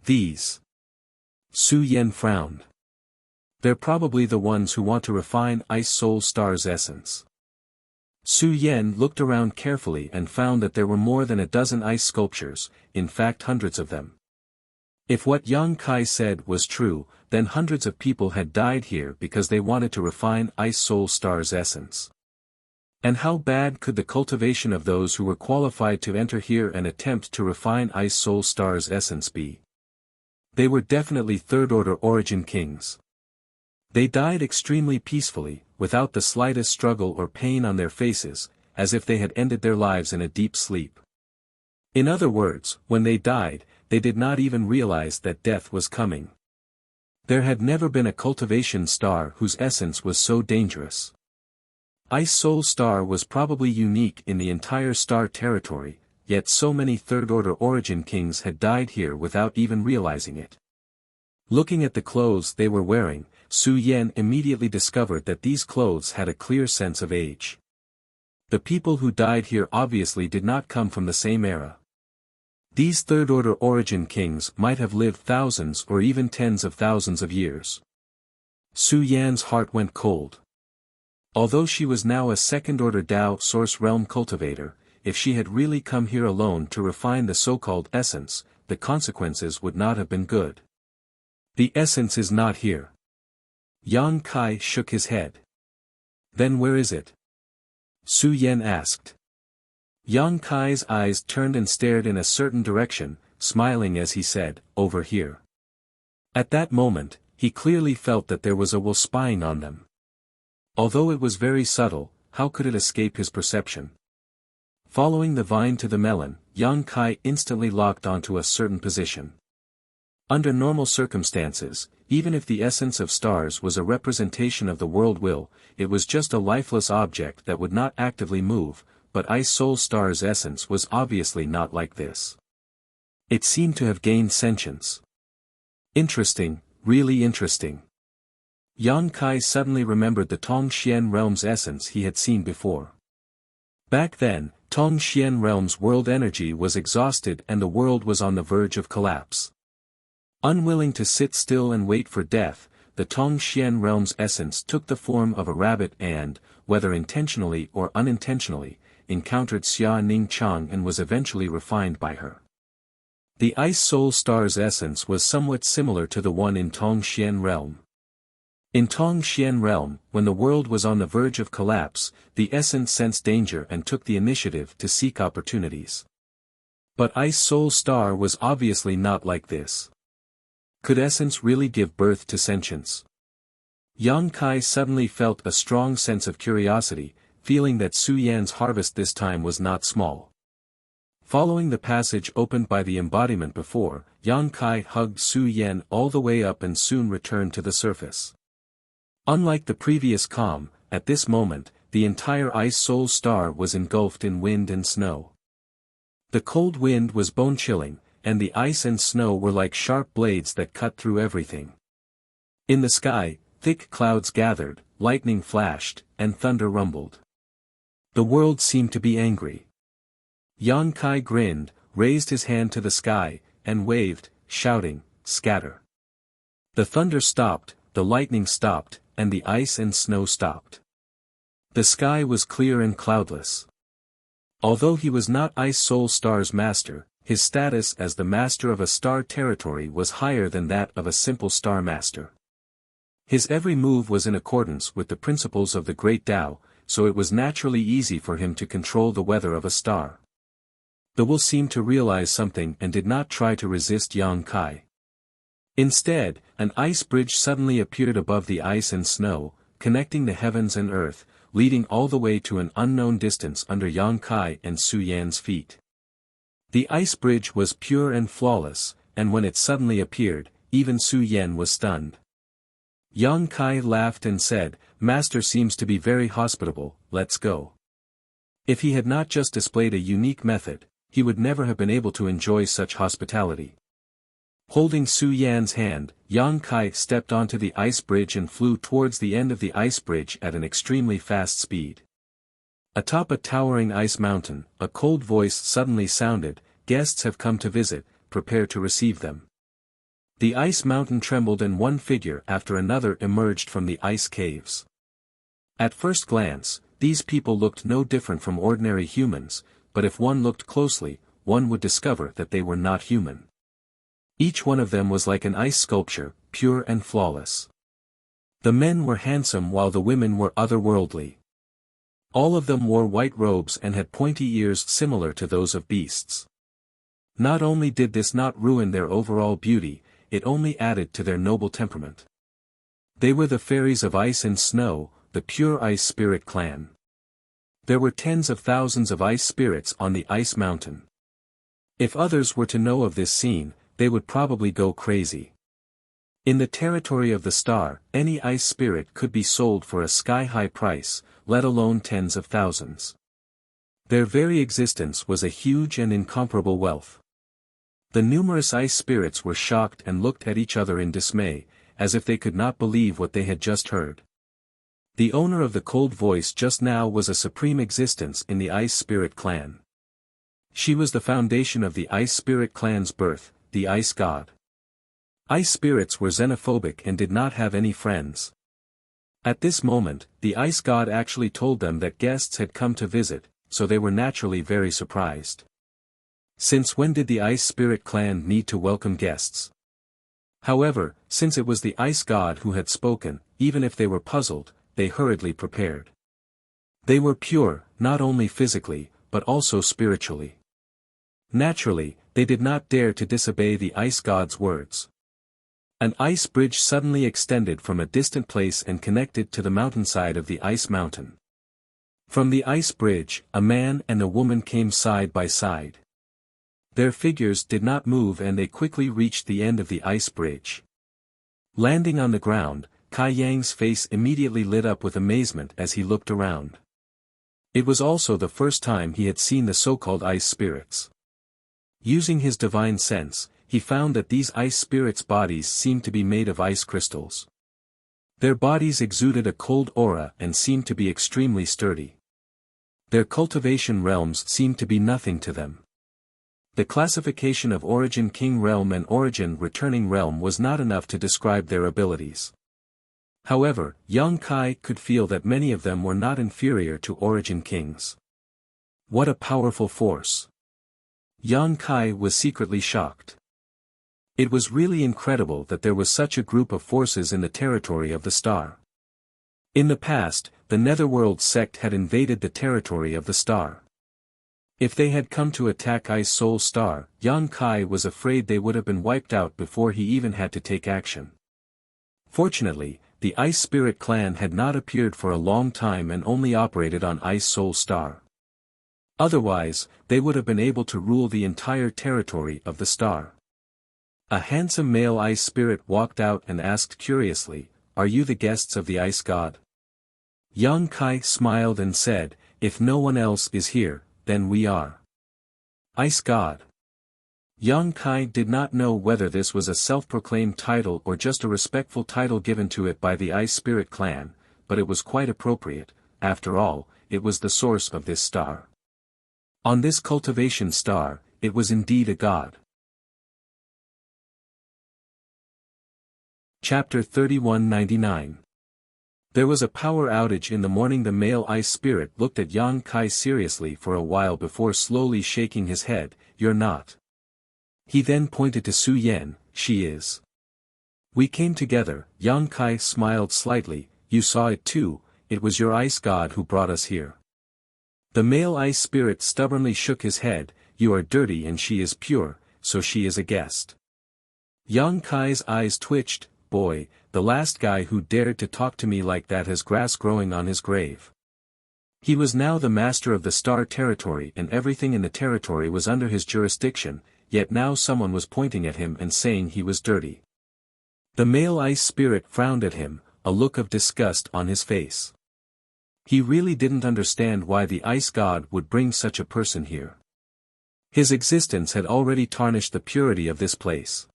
These. Su Yan frowned. They're probably the ones who want to refine Ice Soul Star's essence. Su Yan looked around carefully and found that there were more than a dozen ice sculptures, in fact hundreds of them. If what Yang Kai said was true, then hundreds of people had died here because they wanted to refine Ice Soul Star's essence. And how bad could the cultivation of those who were qualified to enter here and attempt to refine Ice Soul Star's essence be? They were definitely third-order origin kings. They died extremely peacefully, without the slightest struggle or pain on their faces, as if they had ended their lives in a deep sleep. In other words, when they died, they did not even realize that death was coming. There had never been a cultivation star whose essence was so dangerous. Ice Soul Star was probably unique in the entire star territory, yet so many third-order origin kings had died here without even realizing it. Looking at the clothes they were wearing, Su Yan immediately discovered that these clothes had a clear sense of age. The people who died here obviously did not come from the same era. These third-order origin kings might have lived thousands or even tens of thousands of years. Su Yan's heart went cold. Although she was now a second-order Tao Source Realm cultivator, if she had really come here alone to refine the so-called essence, the consequences would not have been good. The essence is not here. Yang Kai shook his head. Then where is it? Su Yan asked. Yang Kai's eyes turned and stared in a certain direction, smiling as he said, over here. At that moment, he clearly felt that there was a will spying on them. Although it was very subtle, how could it escape his perception? Following the vine to the melon, Yang Kai instantly locked onto a certain position. Under normal circumstances, even if the essence of stars was a representation of the world will, it was just a lifeless object that would not actively move, but Ice Soul Star's essence was obviously not like this. It seemed to have gained sentience. Interesting, really interesting. Yang Kai suddenly remembered the Tongxian realm's essence he had seen before. Back then, Tongxian realm's world energy was exhausted and the world was on the verge of collapse. Unwilling to sit still and wait for death, the Tongxian realm's essence took the form of a rabbit and, whether intentionally or unintentionally, encountered Xia Ning Chang and was eventually refined by her. The Ice Soul Star's essence was somewhat similar to the one in Tongxian realm. In Tongxian realm, when the world was on the verge of collapse, the essence sensed danger and took the initiative to seek opportunities. But Ice Soul Star was obviously not like this. Could essence really give birth to sentience? Yang Kai suddenly felt a strong sense of curiosity, feeling that Su Yan's harvest this time was not small. Following the passage opened by the embodiment before, Yang Kai hugged Su Yan all the way up and soon returned to the surface. Unlike the previous calm, at this moment, the entire Ice Soul Star was engulfed in wind and snow. The cold wind was bone-chilling, and the ice and snow were like sharp blades that cut through everything. In the sky, thick clouds gathered, lightning flashed, and thunder rumbled. The world seemed to be angry. Yang Kai grinned, raised his hand to the sky, and waved, shouting, "Scatter." The thunder stopped, the lightning stopped, and the ice and snow stopped. The sky was clear and cloudless. Although he was not Ice Soul Star's master, his status as the master of a star territory was higher than that of a simple star master. His every move was in accordance with the principles of the Great Tao, so it was naturally easy for him to control the weather of a star. The will seemed to realize something and did not try to resist Yang Kai. Instead, an ice bridge suddenly appeared above the ice and snow, connecting the heavens and earth, leading all the way to an unknown distance under Yang Kai and Su Yan's feet. The ice bridge was pure and flawless, and when it suddenly appeared, even Su Yan was stunned. Yang Kai laughed and said, "Master seems to be very hospitable, let's go." If he had not just displayed a unique method, he would never have been able to enjoy such hospitality. Holding Su Yan's hand, Yang Kai stepped onto the ice bridge and flew towards the end of the ice bridge at an extremely fast speed. Atop a towering ice mountain, a cold voice suddenly sounded, "Guests have come to visit, prepare to receive them." The ice mountain trembled and one figure after another emerged from the ice caves. At first glance, these people looked no different from ordinary humans, but if one looked closely, one would discover that they were not human. Each one of them was like an ice sculpture, pure and flawless. The men were handsome while the women were otherworldly. All of them wore white robes and had pointy ears similar to those of beasts. Not only did this not ruin their overall beauty, it only added to their noble temperament. They were the fairies of ice and snow, the pure ice spirit clan. There were tens of thousands of ice spirits on the ice mountain. If others were to know of this scene, they would probably go crazy. In the territory of the star, any ice spirit could be sold for a sky-high price, let alone tens of thousands. Their very existence was a huge and incomparable wealth. The numerous ice spirits were shocked and looked at each other in dismay, as if they could not believe what they had just heard. The owner of the cold voice just now was a supreme existence in the ice spirit clan. She was the foundation of the ice spirit clan's birth, the ice god. Ice spirits were xenophobic and did not have any friends. At this moment, the ice god actually told them that guests had come to visit, so they were naturally very surprised. Since when did the ice spirit clan need to welcome guests? However, since it was the ice god who had spoken, even if they were puzzled, they hurriedly prepared. They were pure, not only physically, but also spiritually. Naturally, they did not dare to disobey the ice god's words. An ice bridge suddenly extended from a distant place and connected to the mountainside of the ice mountain. From the ice bridge, a man and a woman came side by side. Their figures did not move and they quickly reached the end of the ice bridge. Landing on the ground, Kai Yang's face immediately lit up with amazement as he looked around. It was also the first time he had seen the so-called ice spirits. Using his divine sense, he found that these ice spirits' bodies seemed to be made of ice crystals. Their bodies exuded a cold aura and seemed to be extremely sturdy. Their cultivation realms seemed to be nothing to them. The classification of Origin King Realm and Origin Returning Realm was not enough to describe their abilities. However, young Kai could feel that many of them were not inferior to Origin Kings. What a powerful force! Yang Kai was secretly shocked. It was really incredible that there was such a group of forces in the territory of the star. In the past, the Netherworld sect had invaded the territory of the star. If they had come to attack Ice Soul Star, Yang Kai was afraid they would have been wiped out before he even had to take action. Fortunately, the Ice Spirit clan had not appeared for a long time and only operated on Ice Soul Star. Otherwise, they would have been able to rule the entire territory of the star. A handsome male ice spirit walked out and asked curiously, "Are you the guests of the ice god?" Yang Kai smiled and said, "If no one else is here, then we are." Ice god. Yang Kai did not know whether this was a self-proclaimed title or just a respectful title given to it by the ice spirit clan, but it was quite appropriate. After all, it was the source of this star. On this cultivation star, it was indeed a god. Chapter 3199. There was a power outage in the morning. The male ice spirit looked at Yang Kai seriously for a while before slowly shaking his head. "You're not." He then pointed to Su Yan. "She is." "We came together." Yang Kai smiled slightly. "You saw it too, it was your ice god who brought us here." The male ice spirit stubbornly shook his head. "You are dirty and she is pure, so she is a guest." Yang Kai's eyes twitched. "Boy, the last guy who dared to talk to me like that has grass growing on his grave." He was now the master of the star territory and everything in the territory was under his jurisdiction, yet now someone was pointing at him and saying he was dirty. The male ice spirit frowned at him, a look of disgust on his face. He really didn't understand why the ice god would bring such a person here. His existence had already tarnished the purity of this place.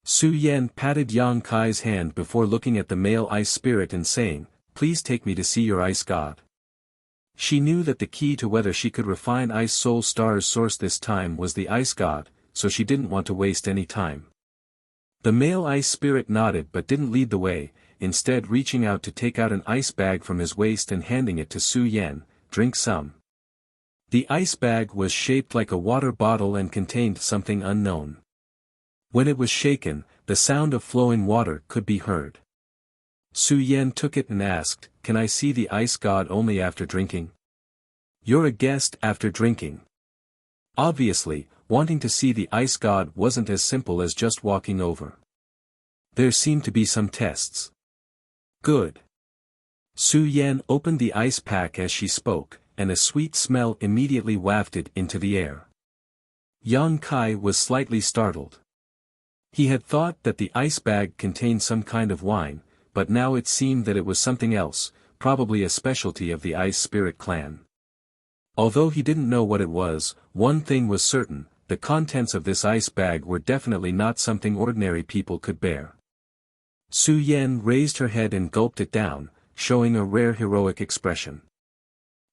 Su Yan patted Yang Kai's hand before looking at the male ice spirit and saying, "Please take me to see your ice god." She knew that the key to whether she could refine Ice Soul Star's source this time was the Ice God, so she didn't want to waste any time. The male ice spirit nodded but didn't lead the way, instead reaching out to take out an ice bag from his waist and handing it to Su Yan. "Drink some." The ice bag was shaped like a water bottle and contained something unknown. When it was shaken, the sound of flowing water could be heard. Su Yan took it and asked, "Can I see the ice god only after drinking?" "You're a guest after drinking." Obviously, wanting to see the ice god wasn't as simple as just walking over. There seemed to be some tests. "Good." Su Yan opened the ice pack as she spoke, and a sweet smell immediately wafted into the air. Yang Kai was slightly startled. He had thought that the ice bag contained some kind of wine, but now it seemed that it was something else, probably a specialty of the Ice Spirit clan. Although he didn't know what it was, one thing was certain: the contents of this ice bag were definitely not something ordinary people could bear. Su Yan raised her head and gulped it down, showing a rare heroic expression.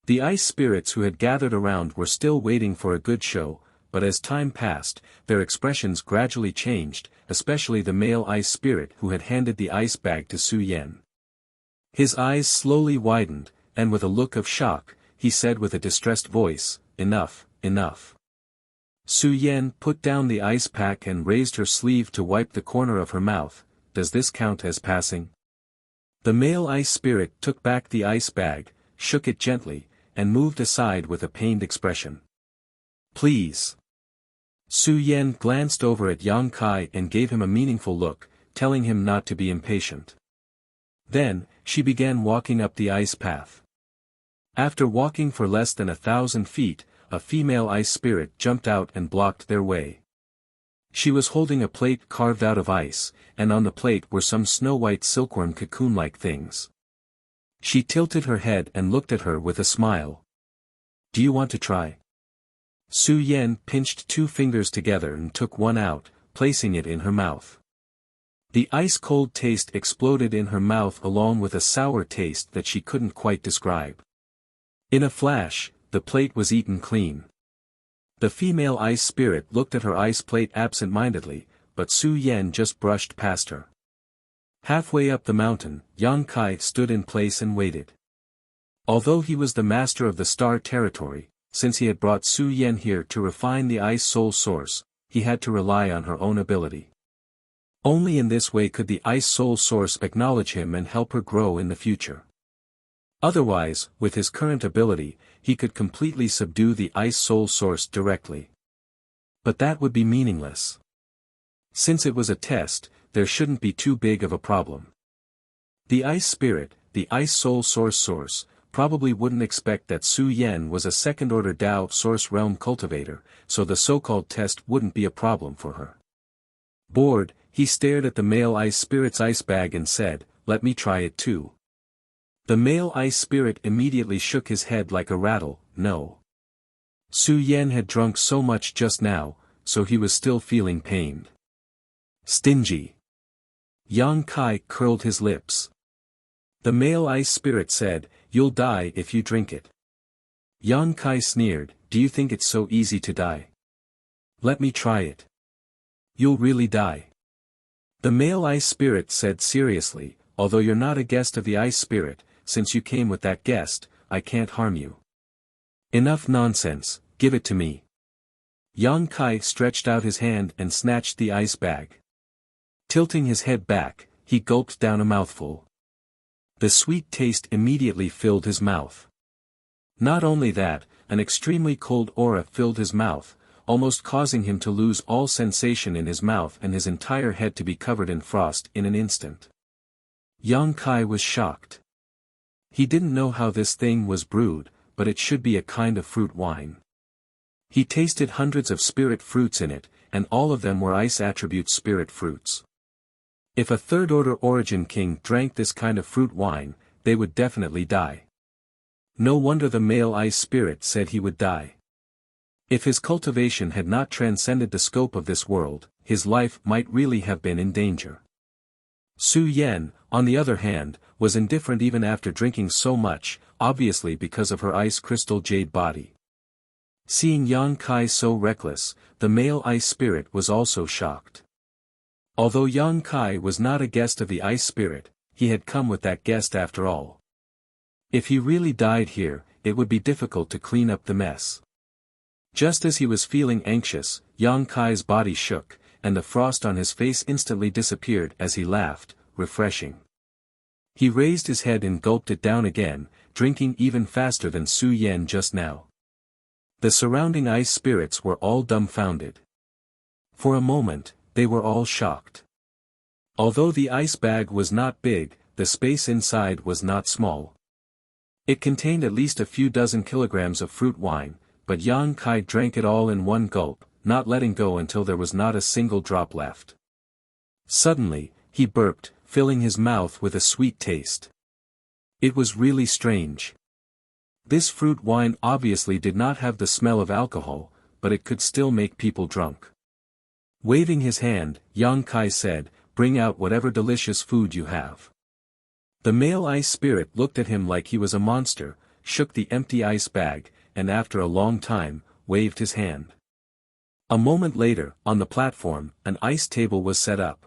The ice spirits who had gathered around were still waiting for a good show, but as time passed, their expressions gradually changed, especially the male ice spirit who had handed the ice bag to Su Yan. His eyes slowly widened, and with a look of shock, he said with a distressed voice, "Enough, enough." Su Yan put down the ice pack and raised her sleeve to wipe the corner of her mouth. "Does this count as passing?" The male ice spirit took back the ice bag, shook it gently, and moved aside with a pained expression. "Please." Su Yan glanced over at Yang Kai and gave him a meaningful look, telling him not to be impatient. Then, she began walking up the ice path. After walking for less than 1,000 feet, a female ice spirit jumped out and blocked their way. She was holding a plate carved out of ice, and on the plate were some snow-white silkworm cocoon-like things. She tilted her head and looked at her with a smile. "Do you want to try?" Su Yan pinched 2 fingers together and took one out, placing it in her mouth. The ice-cold taste exploded in her mouth along with a sour taste that she couldn't quite describe. In a flash, the plate was eaten clean. The female ice spirit looked at her ice plate absent-mindedly, but Su Yan just brushed past her. Halfway up the mountain, Yang Kai stood in place and waited. Although he was the master of the Star Territory, since he had brought Su Yan here to refine the Ice Soul Source, he had to rely on her own ability. Only in this way could the Ice Soul Source acknowledge him and help her grow in the future. Otherwise, with his current ability, he could completely subdue the Ice Soul Source directly. But that would be meaningless. Since it was a test, there shouldn't be too big of a problem. The Ice Spirit, the Ice Soul Source, probably wouldn't expect that Su Yan was a second-order Dao Source Realm cultivator, so the so-called test wouldn't be a problem for her. Bored, he stared at the male ice spirit's ice bag and said, "Let me try it too." The male ice spirit immediately shook his head like a rattle. "No." Su Yan had drunk so much just now, so he was still feeling pained. "Stingy." Yang Kai curled his lips. The male ice spirit said, "You'll die if you drink it." Yang Kai sneered, "Do you think it's so easy to die? Let me try it." "You'll really die." The male ice spirit said seriously, "Although you're not a guest of the ice spirit, since you came with that guest, I can't harm you." "Enough nonsense, give it to me." Yang Kai stretched out his hand and snatched the ice bag. Tilting his head back, he gulped down a mouthful. The sweet taste immediately filled his mouth. Not only that, an extremely cold aura filled his mouth, almost causing him to lose all sensation in his mouth and his entire head to be covered in frost in an instant. Yang Kai was shocked. He didn't know how this thing was brewed, but it should be a kind of fruit wine. He tasted hundreds of spirit fruits in it, and all of them were ice attribute spirit fruits. If a third-order origin king drank this kind of fruit wine, they would definitely die. No wonder the male ice spirit said he would die. If his cultivation had not transcended the scope of this world, his life might really have been in danger. Su Yan, on the other hand, was indifferent even after drinking so much, obviously because of her ice crystal jade body. Seeing Yang Kai so reckless, the male ice spirit was also shocked. Although Yang Kai was not a guest of the ice spirit, he had come with that guest after all. If he really died here, it would be difficult to clean up the mess. Just as he was feeling anxious, Yang Kai's body shook, and the frost on his face instantly disappeared as he laughed, refreshing. He raised his head and gulped it down again, drinking even faster than Su Yan just now. The surrounding ice spirits were all dumbfounded. For a moment, they were all shocked. Although the ice bag was not big, the space inside was not small. It contained at least a few dozen kilograms of fruit wine, but Yang Kai drank it all in one gulp, not letting go until there was not a single drop left. Suddenly, he burped, filling his mouth with a sweet taste. It was really strange. This fruit wine obviously did not have the smell of alcohol, but it could still make people drunk. Waving his hand, Yang Kai said, "Bring out whatever delicious food you have." The male ice spirit looked at him like he was a monster, shook the empty ice bag, and after a long time, waved his hand. A moment later, on the platform, an ice table was set up.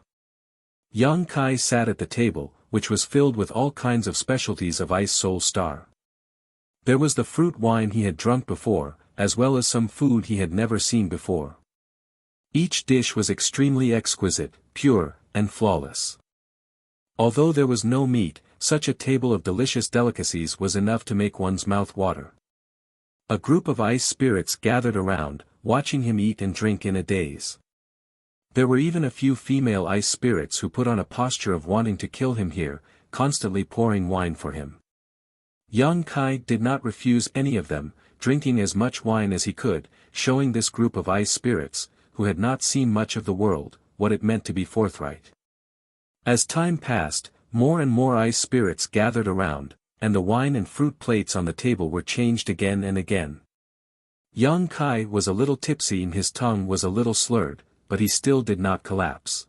Yang Kai sat at the table, which was filled with all kinds of specialties of Ice Soul Star. There was the fruit wine he had drunk before, as well as some food he had never seen before. Each dish was extremely exquisite, pure, and flawless. Although there was no meat, such a table of delicious delicacies was enough to make one's mouth water. A group of ice spirits gathered around, watching him eat and drink in a daze. There were even a few female ice spirits who put on a posture of wanting to kill him here, constantly pouring wine for him. Yang Kai did not refuse any of them, drinking as much wine as he could, showing this group of ice spirits, who had not seen much of the world, what it meant to be forthright. As time passed, more and more ice spirits gathered around, and the wine and fruit plates on the table were changed again and again. Yang Kai was a little tipsy and his tongue was a little slurred, but he still did not collapse.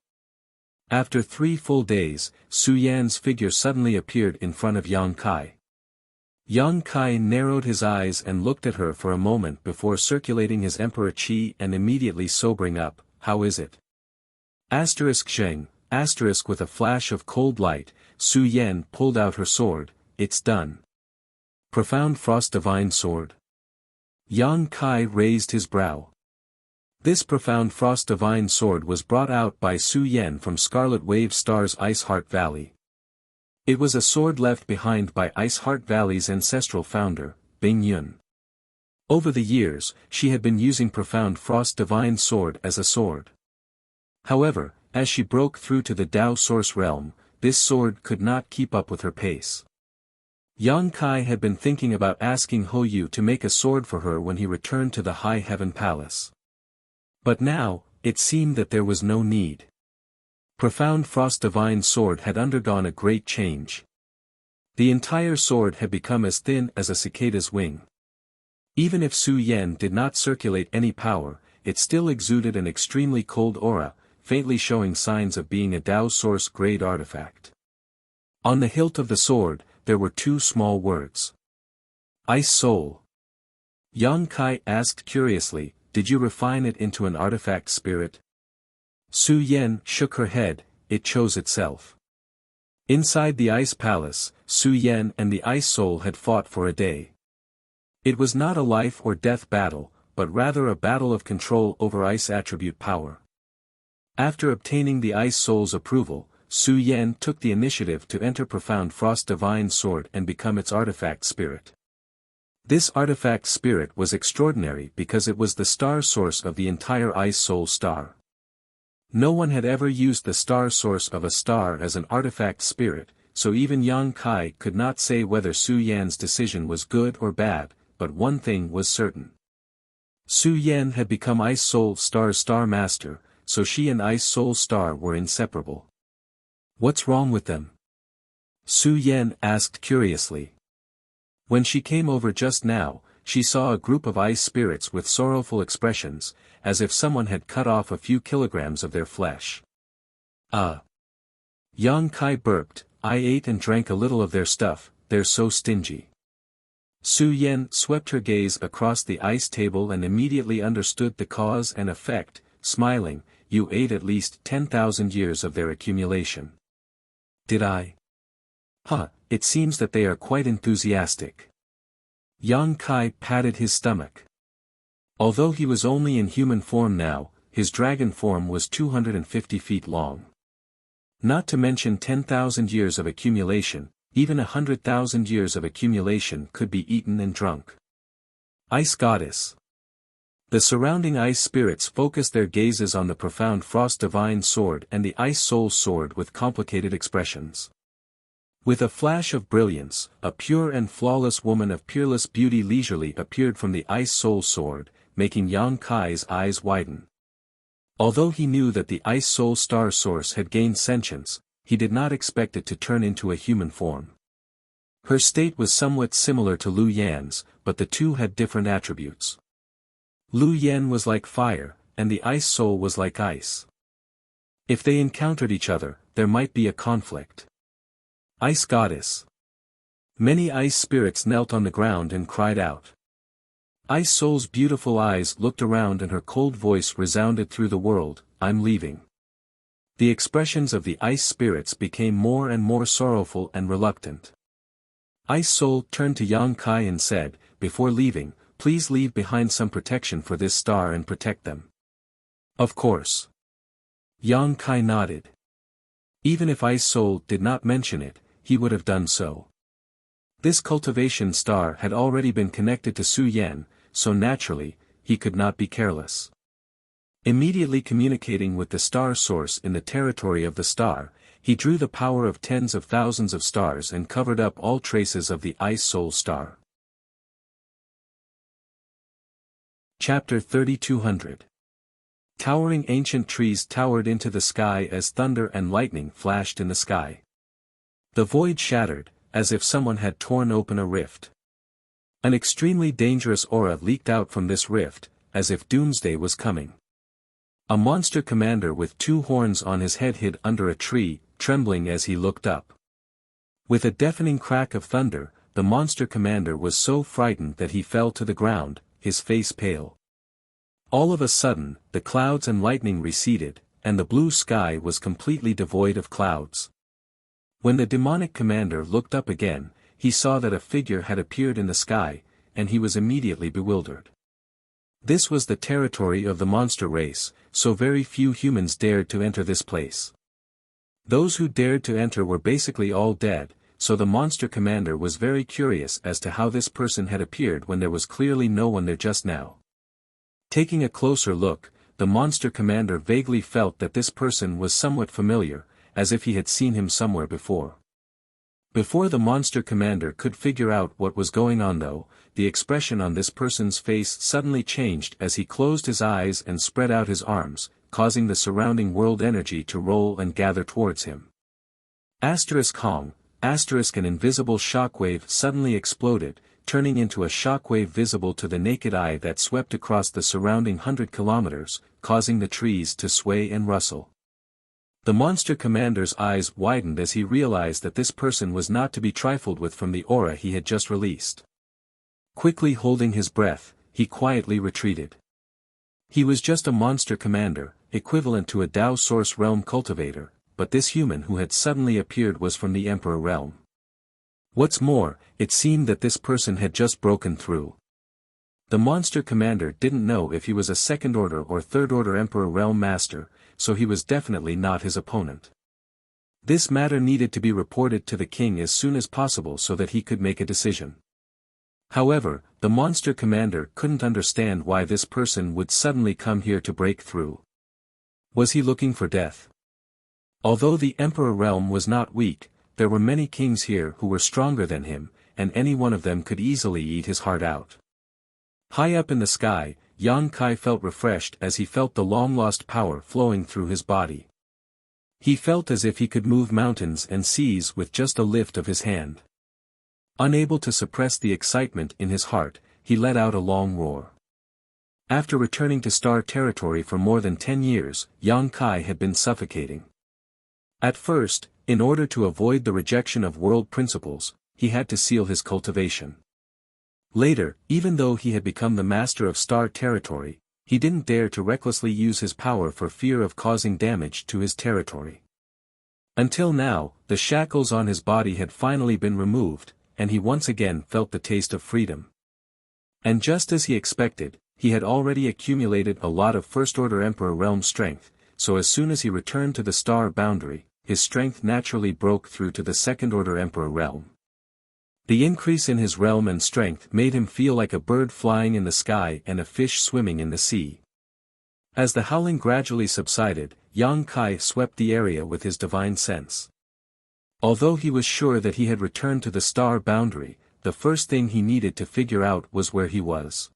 After 3 full days, Su Yan's figure suddenly appeared in front of Yang Kai. Yang Kai narrowed his eyes and looked at her for a moment before circulating his emperor chi and immediately sobering up. "How is it?" Zheng, with a flash of cold light, Su Yan pulled out her sword. "It's done." Profound Frost Divine Sword. Yang Kai raised his brow. This Profound Frost Divine Sword was brought out by Su Yan from Scarlet Wave Star's Ice Heart Valley. It was a sword left behind by Ice Heart Valley's ancestral founder, Bing Yun. Over the years, she had been using Profound Frost Divine Sword as a sword. However, as she broke through to the Tao Source realm, this sword could not keep up with her pace. Yang Kai had been thinking about asking Ho Yu to make a sword for her when he returned to the High Heaven Palace. But now, it seemed that there was no need. Profound Frost Divine Sword had undergone a great change. The entire sword had become as thin as a cicada's wing. Even if Su Yan did not circulate any power, it still exuded an extremely cold aura, faintly showing signs of being a Tao Source grade artifact. On the hilt of the sword, there were 2 small words. Ice Soul. Yang Kai asked curiously, "Did you refine it into an artifact spirit?" Su Yan shook her head. "It chose itself." Inside the Ice Palace, Su Yan and the Ice Soul had fought for a day. It was not a life or death battle, but rather a battle of control over ice attribute power. After obtaining the Ice Soul's approval, Su Yan took the initiative to enter Profound Frost Divine Sword and become its artifact spirit. This artifact spirit was extraordinary because it was the star source of the entire Ice Soul Star. No one had ever used the star source of a star as an artifact spirit, so even Yang Kai could not say whether Su Yan's decision was good or bad, but one thing was certain. Su Yan had become Ice Soul Star's Star Master, so she and Ice Soul Star were inseparable. "What's wrong with them?" Su Yan asked curiously. When she came over just now, she saw a group of ice spirits with sorrowful expressions, as if someone had cut off a few kilograms of their flesh. Yang Kai burped, I ate and drank a little of their stuff, they're so stingy. Su Yan swept her gaze across the ice table and immediately understood the cause and effect, smiling, you ate at least 10,000 years of their accumulation. Did I? It seems that they are quite enthusiastic. Yang Kai patted his stomach. Although he was only in human form now, his dragon form was 250 feet long. Not to mention 10,000 years of accumulation, even 100,000 years of accumulation could be eaten and drunk. Ice Goddess. The surrounding ice spirits focused their gazes on the profound Frost Divine Sword and the Ice Soul Sword with complicated expressions. With a flash of brilliance, a pure and flawless woman of peerless beauty leisurely appeared from the Ice Soul Sword, making Yang Kai's eyes widen. Although he knew that the Ice Soul Star Source had gained sentience, he did not expect it to turn into a human form. Her state was somewhat similar to Lu Yan's, but the two had different attributes. Lu Yan was like fire, and the Ice Soul was like ice. If they encountered each other, there might be a conflict. Ice Goddess. Many ice spirits knelt on the ground and cried out. Ice Soul's beautiful eyes looked around and her cold voice resounded through the world, I'm leaving. The expressions of the ice spirits became more and more sorrowful and reluctant. Ice Soul turned to Yang Kai and said, before leaving, please leave behind some protection for this star and protect them. Of course. Yang Kai nodded. Even if Ice Soul did not mention it, he would have done so. This cultivation star had already been connected to Su Yan, so naturally, he could not be careless. Immediately communicating with the star source in the territory of the star, he drew the power of tens of thousands of stars and covered up all traces of the Ice Soul Star. Chapter 3200. Towering ancient trees towered into the sky as thunder and lightning flashed in the sky. The void shattered, as if someone had torn open a rift. An extremely dangerous aura leaked out from this rift, as if doomsday was coming. A monster commander with 2 horns on his head hid under a tree, trembling as he looked up. With a deafening crack of thunder, the monster commander was so frightened that he fell to the ground, his face pale. All of a sudden, the clouds and lightning receded, and the blue sky was completely devoid of clouds. When the demonic commander looked up again, he saw that a figure had appeared in the sky, and he was immediately bewildered. This was the territory of the monster race, so very few humans dared to enter this place. Those who dared to enter were basically all dead, so the monster commander was very curious as to how this person had appeared when there was clearly no one there just now. Taking a closer look, the monster commander vaguely felt that this person was somewhat familiar, as if he had seen him somewhere before. Before the monster commander could figure out what was going on though, the expression on this person's face suddenly changed as he closed his eyes and spread out his arms, causing the surrounding world energy to roll and gather towards him. Hong, an invisible shockwave suddenly exploded, turning into a shockwave visible to the naked eye that swept across the surrounding 100 kilometers, causing the trees to sway and rustle. The monster commander's eyes widened as he realized that this person was not to be trifled with from the aura he had just released. Quickly holding his breath, he quietly retreated. He was just a monster commander, equivalent to a Dao Source Realm cultivator, but this human who had suddenly appeared was from the Emperor Realm. What's more, it seemed that this person had just broken through. The monster commander didn't know if he was a second-order or third-order Emperor Realm Master, so he was definitely not his opponent. This matter needed to be reported to the king as soon as possible so that he could make a decision. However, the monster commander couldn't understand why this person would suddenly come here to break through. Was he looking for death? Although the Emperor Realm was not weak, there were many kings here who were stronger than him, and any one of them could easily eat his heart out. High up in the sky, Yang Kai felt refreshed as he felt the long-lost power flowing through his body. He felt as if he could move mountains and seas with just a lift of his hand. Unable to suppress the excitement in his heart, he let out a long roar. After returning to Star Territory for more than 10 years, Yang Kai had been suffocating. At first, In order to avoid the rejection of world principles, he had to seal his cultivation. Later, even though he had become the master of star territory, he didn't dare to recklessly use his power for fear of causing damage to his territory. Until now, the shackles on his body had finally been removed, and he once again felt the taste of freedom. And just as he expected, he had already accumulated a lot of First-Order Emperor realm strength, so as soon as he returned to the star boundary, his strength naturally broke through to the Second-Order Emperor realm. The increase in his realm and strength made him feel like a bird flying in the sky and a fish swimming in the sea. As the howling gradually subsided, Yang Kai swept the area with his divine sense. Although he was sure that he had returned to the star boundary, the first thing he needed to figure out was where he was.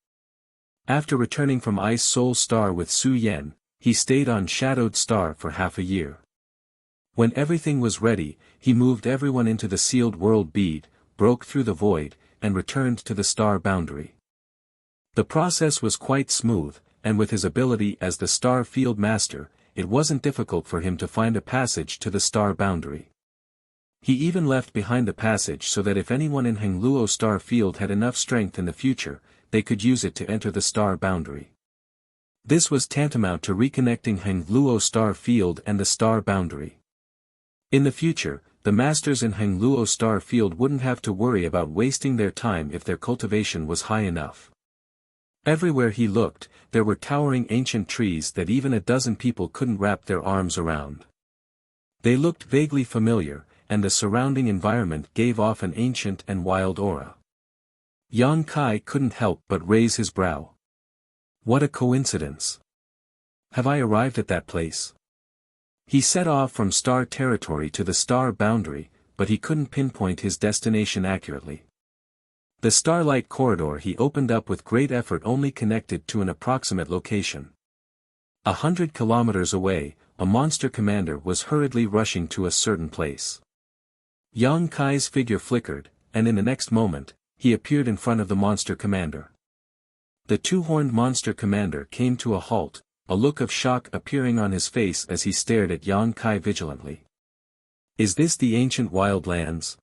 After returning from Ice Soul Star with Su Yen, he stayed on Shadowed Star for half a year. When everything was ready, he moved everyone into the sealed world bead, broke through the void, and returned to the star boundary. The process was quite smooth, and with his ability as the star field master, it wasn't difficult for him to find a passage to the star boundary. He even left behind the passage so that if anyone in Hengluo star field had enough strength in the future, they could use it to enter the star boundary. This was tantamount to reconnecting Hengluo star field and the star boundary. In the future, the masters in Hengluo star field wouldn't have to worry about wasting their time if their cultivation was high enough. Everywhere he looked, there were towering ancient trees that even a dozen people couldn't wrap their arms around. They looked vaguely familiar, and the surrounding environment gave off an ancient and wild aura. Yang Kai couldn't help but raise his brow. What a coincidence! Have I arrived at that place? He set off from star territory to the star boundary, but he couldn't pinpoint his destination accurately. The starlight corridor he opened up with great effort only connected to an approximate location. 100 kilometers away, a monster commander was hurriedly rushing to a certain place. Yang Kai's figure flickered, and in the next moment, he appeared in front of the monster commander. The two-horned monster commander came to a halt, a look of shock appearing on his face as he stared at Yang Kai vigilantly. Is this the ancient wildlands?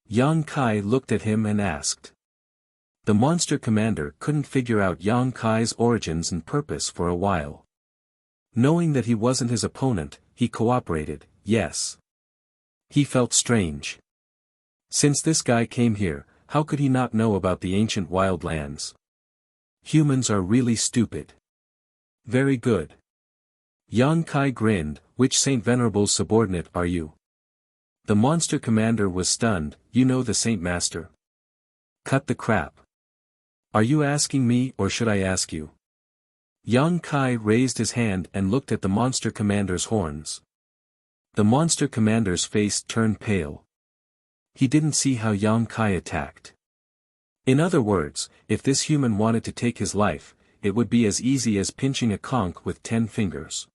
Yang Kai looked at him and asked. The monster commander couldn't figure out Yang Kai's origins and purpose for a while. Knowing that he wasn't his opponent, he cooperated, yes. He felt strange. Since this guy came here, how could he not know about the ancient wildlands? Humans are really stupid. Very good. Yang Kai grinned, which Saint Venerable's subordinate are you? The monster commander was stunned, you know the Saint Master. Cut the crap. Are you asking me or should I ask you? Yang Kai raised his hand and looked at the monster commander's horns. The monster commander's face turned pale. He didn't see how Yang Kai attacked. In other words, if this human wanted to take his life, it would be as easy as pinching a conch with 10 fingers.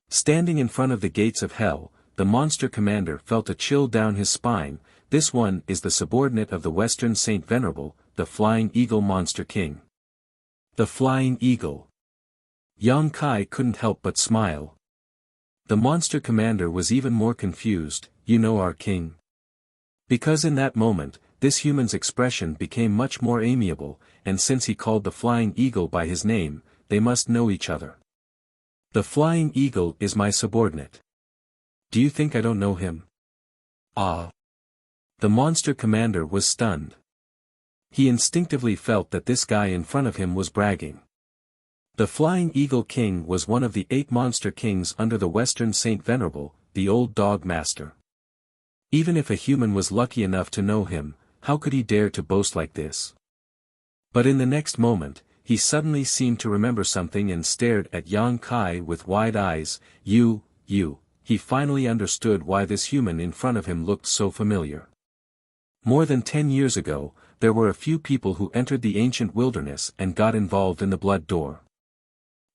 Standing in front of the gates of hell, the monster commander felt a chill down his spine. This one is the subordinate of the Western Saint Venerable, the Flying Eagle Monster King. The Flying Eagle. Yang Kai couldn't help but smile. The monster commander was even more confused, you know our king. Because in that moment, this human's expression became much more amiable, and since he called the Flying Eagle by his name, they must know each other. The Flying Eagle is my subordinate. Do you think I don't know him? Ah. The monster commander was stunned. He instinctively felt that this guy in front of him was bragging. The Flying Eagle King was one of the 8 monster kings under the Western Saint Venerable, the old dog master. Even if a human was lucky enough to know him, how could he dare to boast like this? But in the next moment, he suddenly seemed to remember something and stared at Yang Kai with wide eyes. You. He finally understood why this human in front of him looked so familiar. More than 10 years ago, there were a few people who entered the ancient wilderness and got involved in the Blood Door.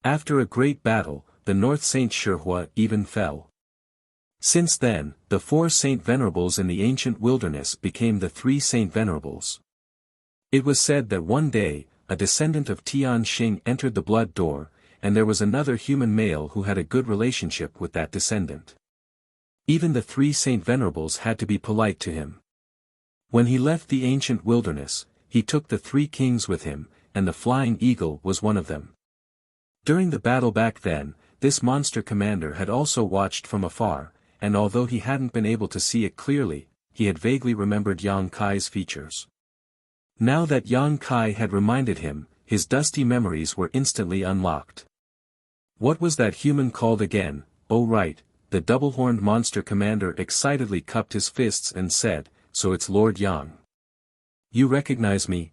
After a great battle, the North Saint Shihua even fell. Since then, the 4 Saint Venerables in the ancient wilderness became the 3 Saint Venerables. It was said that one day, a descendant of Tian Xing entered the Blood Door, and there was another human male who had a good relationship with that descendant. Even the 3 Saint Venerables had to be polite to him. When he left the ancient wilderness, he took the 3 kings with him, and the flying eagle was one of them. During the battle back then, this monster commander had also watched from afar, and although he hadn't been able to see it clearly, he had vaguely remembered Yang Kai's features. Now that Yang Kai had reminded him, his dusty memories were instantly unlocked. What was that human called again? Oh right, the double-horned monster commander excitedly cupped his fists and said, so it's Lord Yang. You recognize me?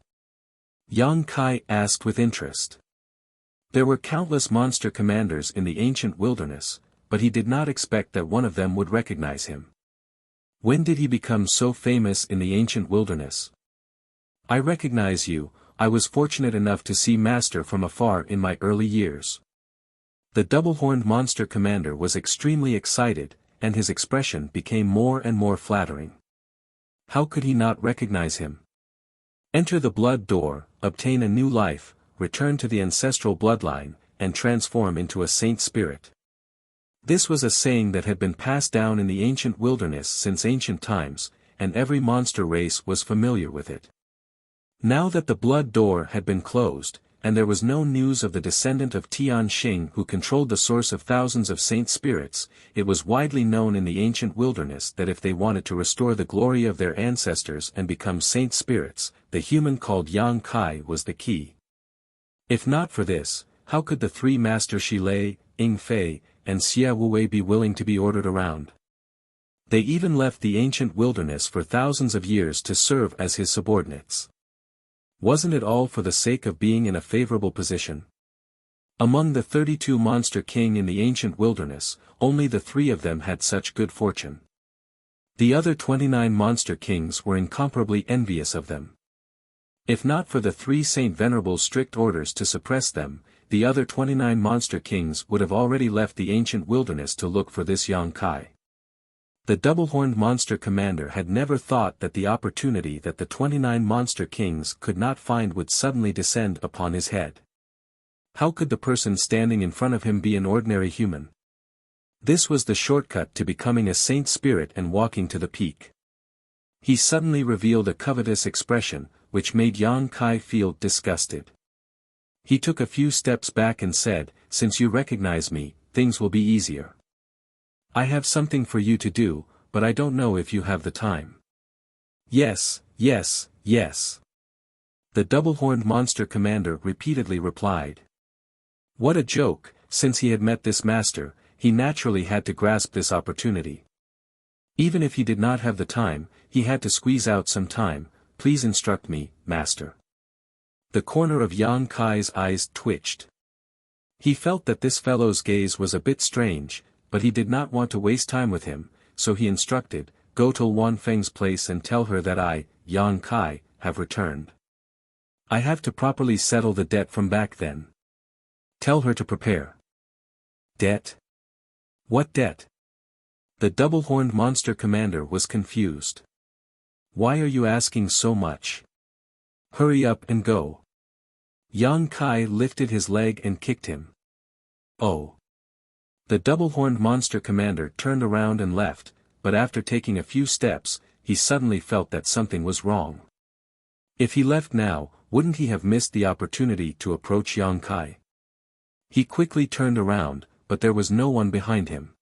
Yang Kai asked with interest. There were countless monster commanders in the ancient wilderness, but he did not expect that one of them would recognize him. When did he become so famous in the ancient wilderness? I recognize you. I was fortunate enough to see Master from afar in my early years. The double-horned monster commander was extremely excited, and his expression became more and more flattering. How could he not recognize him? Enter the blood door, obtain a new life, return to the ancestral bloodline, and transform into a saint spirit. This was a saying that had been passed down in the ancient wilderness since ancient times, and every monster race was familiar with it. Now that the blood door had been closed, and there was no news of the descendant of Tian Xing who controlled the source of thousands of saint spirits, it was widely known in the ancient wilderness that if they wanted to restore the glory of their ancestors and become saint spirits, the human called Yang Kai was the key. If not for this, how could the 3 Master Shilei, Ing Fei, and Xia Wuwei be willing to be ordered around? They even left the ancient wilderness for thousands of years to serve as his subordinates. Wasn't it all for the sake of being in a favorable position? Among the 32 monster king in the ancient wilderness, only the 3 of them had such good fortune. The other 29 monster kings were incomparably envious of them. If not for the 3 Saint Venerables' strict orders to suppress them, the other 29 monster kings would have already left the ancient wilderness to look for this Yang Kai. The double-horned monster commander had never thought that the opportunity that the 29 monster kings could not find would suddenly descend upon his head. How could the person standing in front of him be an ordinary human? This was the shortcut to becoming a saint spirit and walking to the peak. He suddenly revealed a covetous expression, which made Yang Kai feel disgusted. He took a few steps back and said, "Since you recognize me, things will be easier. I have something for you to do, but I don't know if you have the time." "Yes, yes, yes." The double-horned monster commander repeatedly replied. What a joke, since he had met this master, he naturally had to grasp this opportunity. Even if he did not have the time, he had to squeeze out some time. "Please instruct me, master." The corner of Yang Kai's eyes twitched. He felt that this fellow's gaze was a bit strange, but he did not want to waste time with him, so he instructed, "Go to Wan Feng's place and tell her that I, Yang Kai, have returned. I have to properly settle the debt from back then. Tell her to prepare." Debt? What debt? The double-horned monster commander was confused. "Why are you asking so much? Hurry up and go." Yang Kai lifted his leg and kicked him. Oh. The double-horned monster commander turned around and left, but after taking a few steps, he suddenly felt that something was wrong. If he left now, wouldn't he have missed the opportunity to approach Yang Kai? He quickly turned around, but there was no one behind him.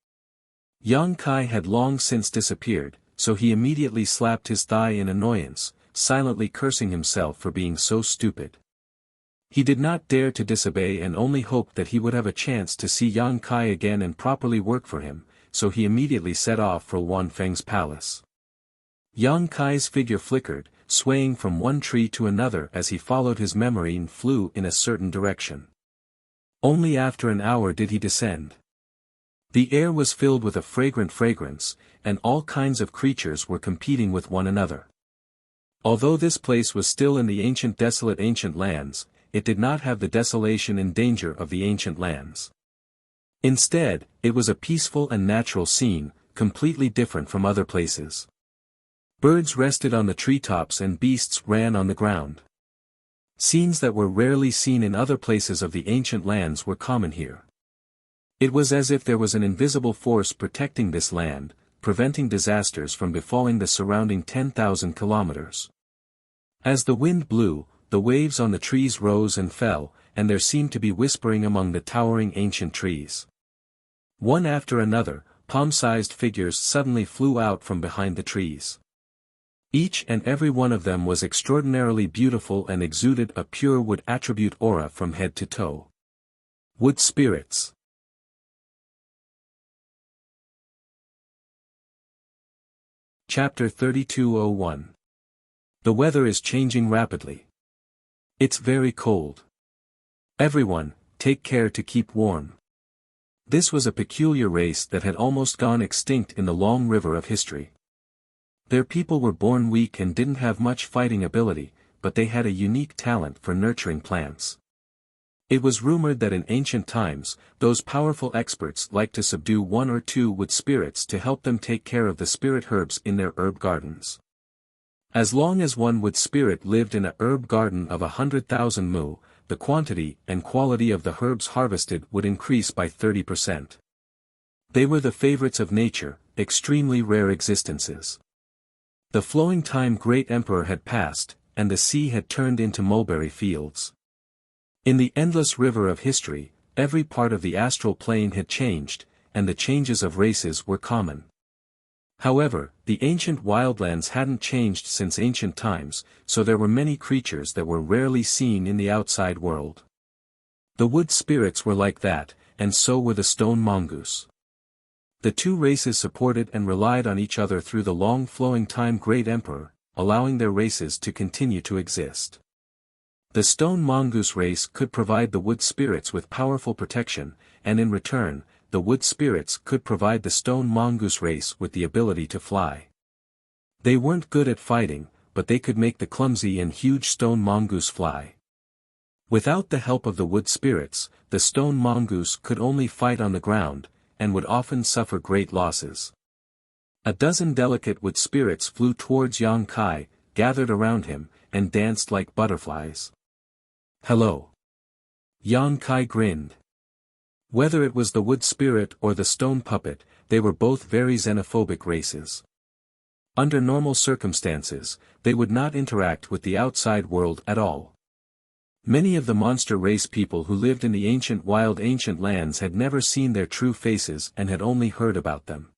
Yang Kai had long since disappeared, so he immediately slapped his thigh in annoyance, silently cursing himself for being so stupid. He did not dare to disobey and only hoped that he would have a chance to see Yang Kai again and properly work for him, so he immediately set off for Wan Feng's palace. Yang Kai's figure flickered, swaying from one tree to another as he followed his memory and flew in a certain direction. Only after an hour did he descend. The air was filled with a fragrant fragrance, and all kinds of creatures were competing with one another. Although this place was still in the desolate ancient lands, it did not have the desolation and danger of the ancient lands. Instead, it was a peaceful and natural scene, completely different from other places. Birds rested on the treetops and beasts ran on the ground. Scenes that were rarely seen in other places of the ancient lands were common here. It was as if there was an invisible force protecting this land, preventing disasters from befalling the surrounding 10,000 kilometers. As the wind blew, the waves on the trees rose and fell, and there seemed to be whispering among the towering ancient trees. One after another, palm-sized figures suddenly flew out from behind the trees. Each and every one of them was extraordinarily beautiful and exuded a pure wood attribute aura from head to toe. Wood spirits. Chapter 32:01. The weather is changing rapidly. It's very cold. Everyone, take care to keep warm. This was a peculiar race that had almost gone extinct in the long river of history. Their people were born weak and didn't have much fighting ability, but they had a unique talent for nurturing plants. It was rumored that in ancient times, those powerful experts liked to subdue one or two wood spirits to help them take care of the spirit herbs in their herb gardens. As long as one wood spirit lived in a herb garden of 100,000 mu, the quantity and quality of the herbs harvested would increase by 30%. They were the favorites of nature, extremely rare existences. The flowing time great emperor had passed, and the sea had turned into mulberry fields. In the endless river of history, every part of the astral plane had changed, and the changes of races were common. However, the ancient wildlands hadn't changed since ancient times, so there were many creatures that were rarely seen in the outside world. The wood spirits were like that, and so were the stone mongoose. The two races supported and relied on each other through the long flowing time great emperor, allowing their races to continue to exist. The stone mongoose race could provide the wood spirits with powerful protection, and in return, the wood spirits could provide the stone mongoose race with the ability to fly. They weren't good at fighting, but they could make the clumsy and huge stone mongoose fly. Without the help of the wood spirits, the stone mongoose could only fight on the ground, and would often suffer great losses. A dozen delicate wood spirits flew towards Yang Kai, gathered around him, and danced like butterflies. "Hello." Yang Kai grinned. Whether it was the wood spirit or the stone puppet, they were both very xenophobic races. Under normal circumstances, they would not interact with the outside world at all. Many of the monster race people who lived in the ancient lands had never seen their true faces and had only heard about them.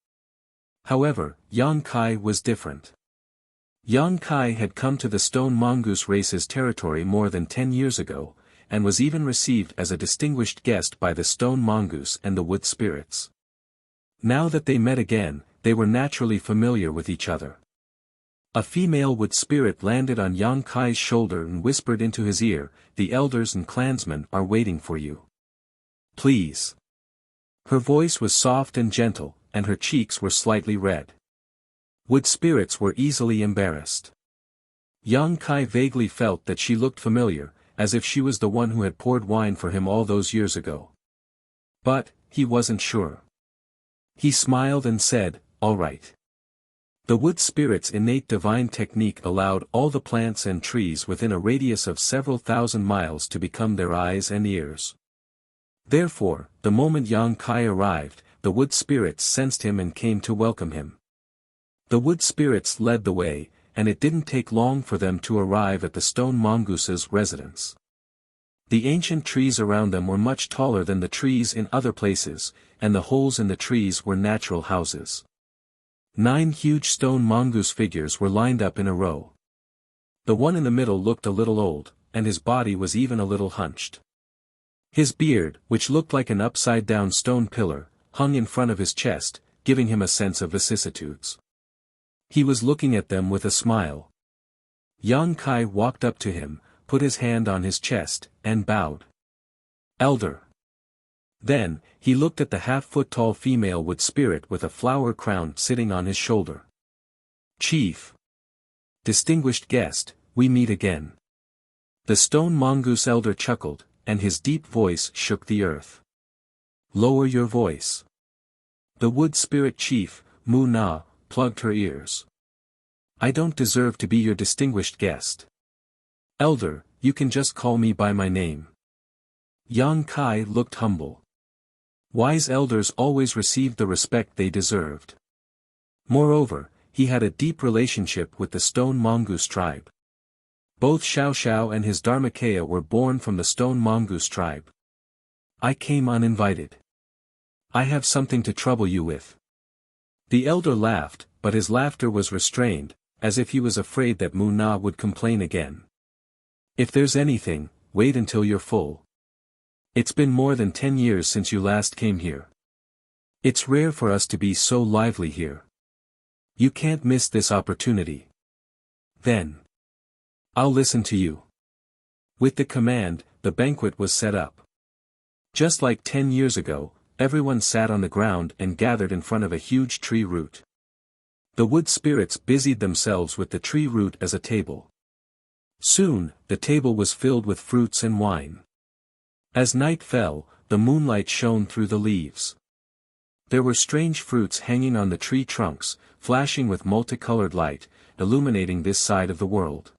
However, Yang Kai was different. Yang Kai had come to the stone mongoose race's territory more than 10 years ago, and was even received as a distinguished guest by the stone mongoose and the wood spirits. Now that they met again, they were naturally familiar with each other. A female wood spirit landed on Yang Kai's shoulder and whispered into his ear, "The elders and clansmen are waiting for you. Please." Her voice was soft and gentle, and her cheeks were slightly red. Wood spirits were easily embarrassed. Yang Kai vaguely felt that she looked familiar, as if she was the one who had poured wine for him all those years ago. But, he wasn't sure. He smiled and said, "All right." The wood spirit's innate divine technique allowed all the plants and trees within a radius of several thousand miles to become their eyes and ears. Therefore, the moment Yang Kai arrived, the wood spirits sensed him and came to welcome him. The wood spirits led the way, and it didn't take long for them to arrive at the stone mongoose's residence. The ancient trees around them were much taller than the trees in other places, and the holes in the trees were natural houses. 9 huge stone mongoose figures were lined up in a row. The one in the middle looked a little old, and his body was even a little hunched. His beard, which looked like an upside-down stone pillar, hung in front of his chest, giving him a sense of vicissitudes. He was looking at them with a smile. Yang Kai walked up to him, put his hand on his chest, and bowed. "Elder." Then, he looked at the half-foot-tall female wood spirit with a flower crown sitting on his shoulder. "Chief. Distinguished guest, we meet again." The stone mongoose elder chuckled, and his deep voice shook the earth. "Lower your voice." The wood spirit chief, Mu Na, plugged her ears. "I don't deserve to be your distinguished guest. Elder, you can just call me by my name." Yang Kai looked humble. Wise elders always received the respect they deserved. Moreover, he had a deep relationship with the stone mongoose tribe. Both Xiao Xiao and his Dharmakaya were born from the stone mongoose tribe. I came uninvited. I have something to trouble you with. The elder laughed, but his laughter was restrained, as if he was afraid that Mu Na would complain again. If there's anything, wait until you're full. It's been more than 10 years since you last came here. It's rare for us to be so lively here. You can't miss this opportunity. Then I'll listen to you. With the command, the banquet was set up. Just like 10 years ago, everyone sat on the ground and gathered in front of a huge tree root. The wood spirits busied themselves with the tree root as a table. Soon, the table was filled with fruits and wine. As night fell, the moonlight shone through the leaves. There were strange fruits hanging on the tree trunks, flashing with multicolored light, illuminating this side of the world.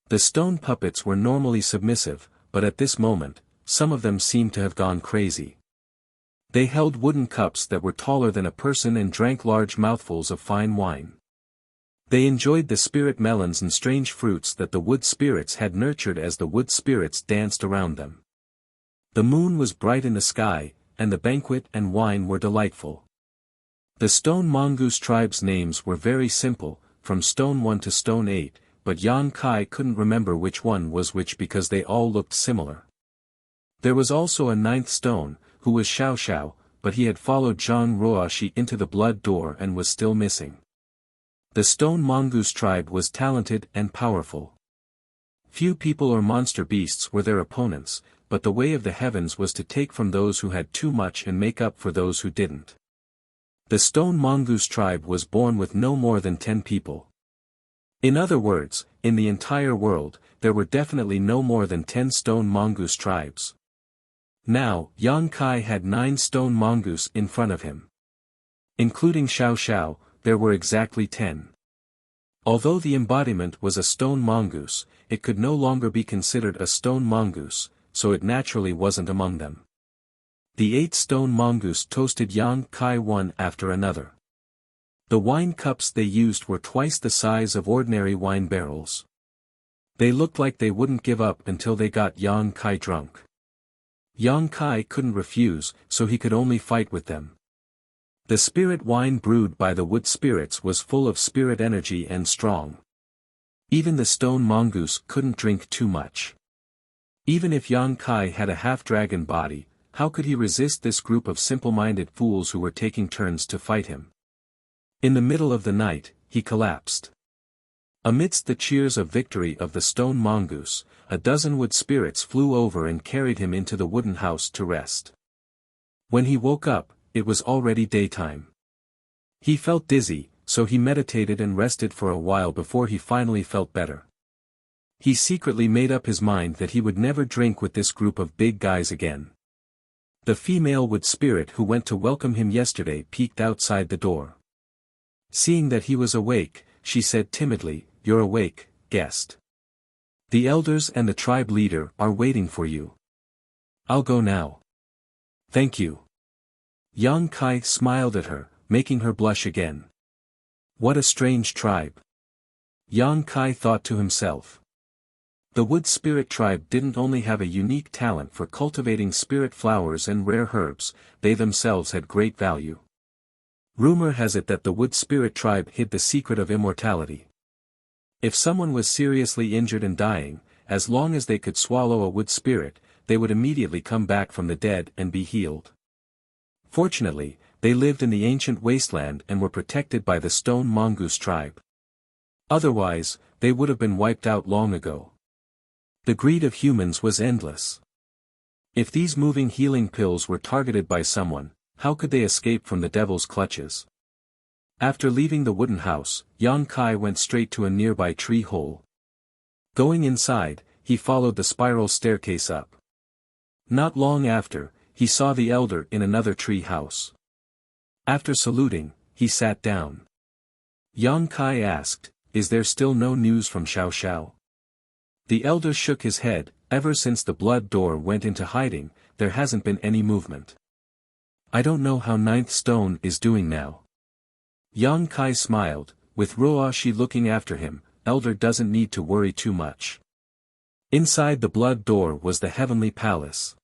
The stone puppets were normally submissive, but at this moment, some of them seemed to have gone crazy. They held wooden cups that were taller than a person and drank large mouthfuls of fine wine. They enjoyed the spirit melons and strange fruits that the wood spirits had nurtured as the wood spirits danced around them. The moon was bright in the sky, and the banquet and wine were delightful. The stone mongoose tribe's names were very simple, from Stone 1 to Stone 8, but Yan Kai couldn't remember which one was which because they all looked similar. There was also a ninth stone, who was Xiao Xiao, but he had followed Zhang Ruoxi into the blood door and was still missing. The stone mongoose tribe was talented and powerful. Few people or monster beasts were their opponents, but the way of the heavens was to take from those who had too much and make up for those who didn't. The stone mongoose tribe was born with no more than 10 people. In other words, in the entire world, there were definitely no more than 10 stone mongoose tribes. Now, Yan Kai had 9 stone mongoose in front of him. Including Xiao Xiao, there were exactly 10. Although the embodiment was a stone mongoose, it could no longer be considered a stone mongoose, so it naturally wasn't among them. The 8 stone mongoose toasted Yan Kai one after another. The wine cups they used were twice the size of ordinary wine barrels. They looked like they wouldn't give up until they got Yan Kai drunk. Yan Kai couldn't refuse, so he could only fight with them. The spirit wine brewed by the wood spirits was full of spirit energy and strong. Even the stone mongoose couldn't drink too much. Even if Yan Kai had a half-dragon body, how could he resist this group of simple-minded fools who were taking turns to fight him? In the middle of the night, he collapsed. Amidst the cheers of victory of the stone mongoose, a dozen wood spirits flew over and carried him into the wooden house to rest. When he woke up, it was already daytime. He felt dizzy, so he meditated and rested for a while before he finally felt better. He secretly made up his mind that he would never drink with this group of big guys again. The female wood spirit who went to welcome him yesterday peeked outside the door. Seeing that he was awake, she said timidly, "You're awake, guest. The elders and the tribe leader are waiting for you. I'll go now." "Thank you." Yan Kai smiled at her, making her blush again. What a strange tribe. Yan Kai thought to himself. The wood spirit tribe didn't only have a unique talent for cultivating spirit flowers and rare herbs, they themselves had great value. Rumor has it that the wood spirit tribe hid the secret of immortality. If someone was seriously injured and dying, as long as they could swallow a wood spirit, they would immediately come back from the dead and be healed. Fortunately, they lived in the ancient wasteland and were protected by the stone mongoose tribe. Otherwise, they would have been wiped out long ago. The greed of humans was endless. If these moving healing pills were targeted by someone, how could they escape from the devil's clutches? After leaving the wooden house, Yan Kai went straight to a nearby tree hole. Going inside, he followed the spiral staircase up. Not long after, he saw the elder in another tree house. After saluting, he sat down. Yan Kai asked, "Is there still no news from Xiao Xiao?" The elder shook his head. "Ever since the blood door went into hiding, there hasn't been any movement. I don't know how Ninth Stone is doing now." Yang Kai smiled, with Ruoshi looking after him. Elder doesn't need to worry too much. Inside the blood door was the heavenly palace.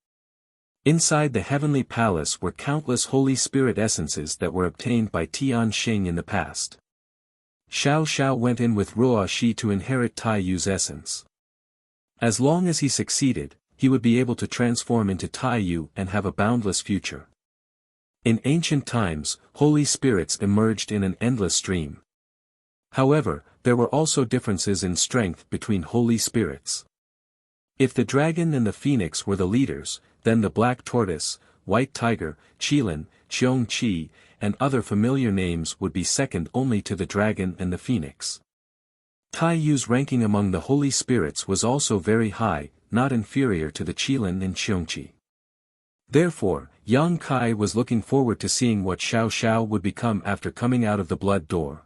Inside the heavenly palace were countless Holy Spirit essences that were obtained by Tian Xing in the past. Xiao Xiao went in with Ruoshi to inherit Tai Yu's essence. As long as he succeeded, he would be able to transform into Tai Yu and have a boundless future. In ancient times, Holy Spirits emerged in an endless stream. However, there were also differences in strength between Holy Spirits. If the dragon and the phoenix were the leaders, then the black tortoise, white tiger, Qilin, Qiong Qi, and other familiar names would be second only to the dragon and the phoenix. Tai Yu's ranking among the Holy Spirits was also very high, not inferior to the Qilin and Qiong Qi. Therefore, Yang Kai was looking forward to seeing what Xiao Xiao would become after coming out of the blood door.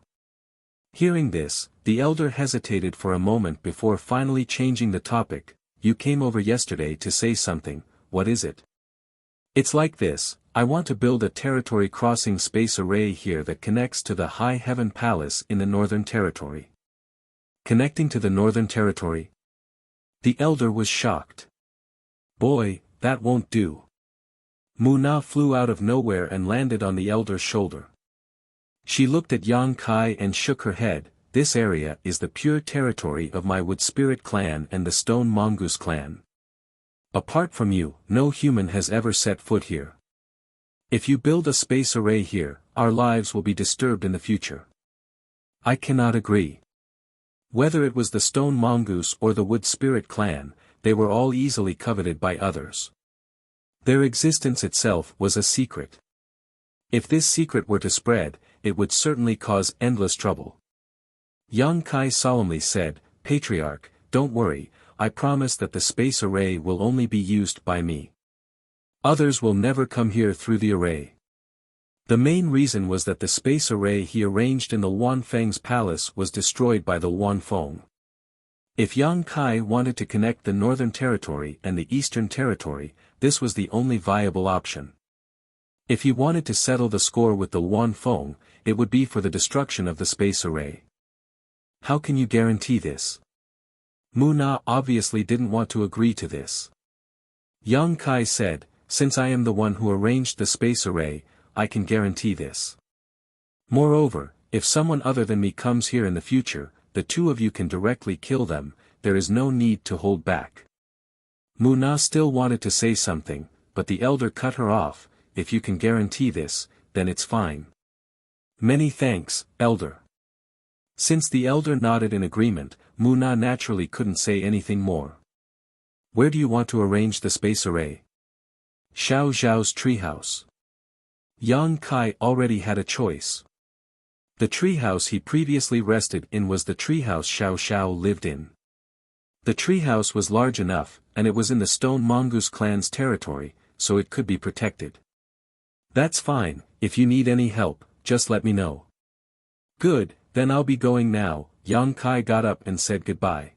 Hearing this, the elder hesitated for a moment before finally changing the topic. You came over yesterday to say something, what is it? It's like this, I want to build a territory crossing space array here that connects to the High Heaven Palace in the Northern Territory. Connecting to the Northern Territory? The elder was shocked. Boy, that won't do. Mu Na flew out of nowhere and landed on the elder's shoulder. She looked at Yang Kai and shook her head. This area is the pure territory of my Wood Spirit clan and the Stone Mongoose clan. Apart from you, no human has ever set foot here. If you build a space array here, our lives will be disturbed in the future. I cannot agree. Whether it was the Stone Mongoose or the Wood Spirit clan, they were all easily coveted by others. Their existence itself was a secret. If this secret were to spread, it would certainly cause endless trouble. Yang Kai solemnly said, Patriarch, don't worry, I promise that the space array will only be used by me. Others will never come here through the array. The main reason was that the space array he arranged in the Wanfeng's palace was destroyed by the Wanfeng. If Yang Kai wanted to connect the Northern Territory and the Eastern Territory, this was the only viable option. If he wanted to settle the score with the Wanfeng, it would be for the destruction of the space array. How can you guarantee this? Mu Na obviously didn't want to agree to this. Yang Kai said, since I am the one who arranged the space array, I can guarantee this. Moreover, if someone other than me comes here in the future, the two of you can directly kill them, there is no need to hold back. Mu Na still wanted to say something, but the elder cut her off. If you can guarantee this, then it's fine. Many thanks, elder. Since the elder nodded in agreement, Mu Na naturally couldn't say anything more. Where do you want to arrange the space array? Xiao Zhao's treehouse. Yang Kai already had a choice. The treehouse he previously rested in was the treehouse Xiao Xiao lived in. The treehouse was large enough, and it was in the Stone Mongoose clan's territory, so it could be protected. That's fine, if you need any help, just let me know. Good, then I'll be going now. Yang Kai got up and said goodbye.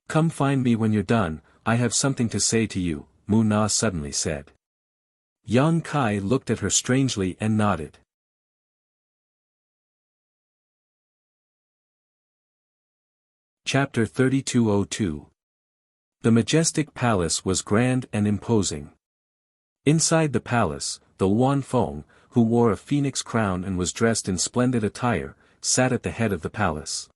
Come find me when you're done, I have something to say to you, Mu Na suddenly said. Yang Kai looked at her strangely and nodded. Chapter 3202. The majestic palace was grand and imposing. Inside the palace, the Wanfeng, who wore a phoenix crown and was dressed in splendid attire, sat at the head of the palace.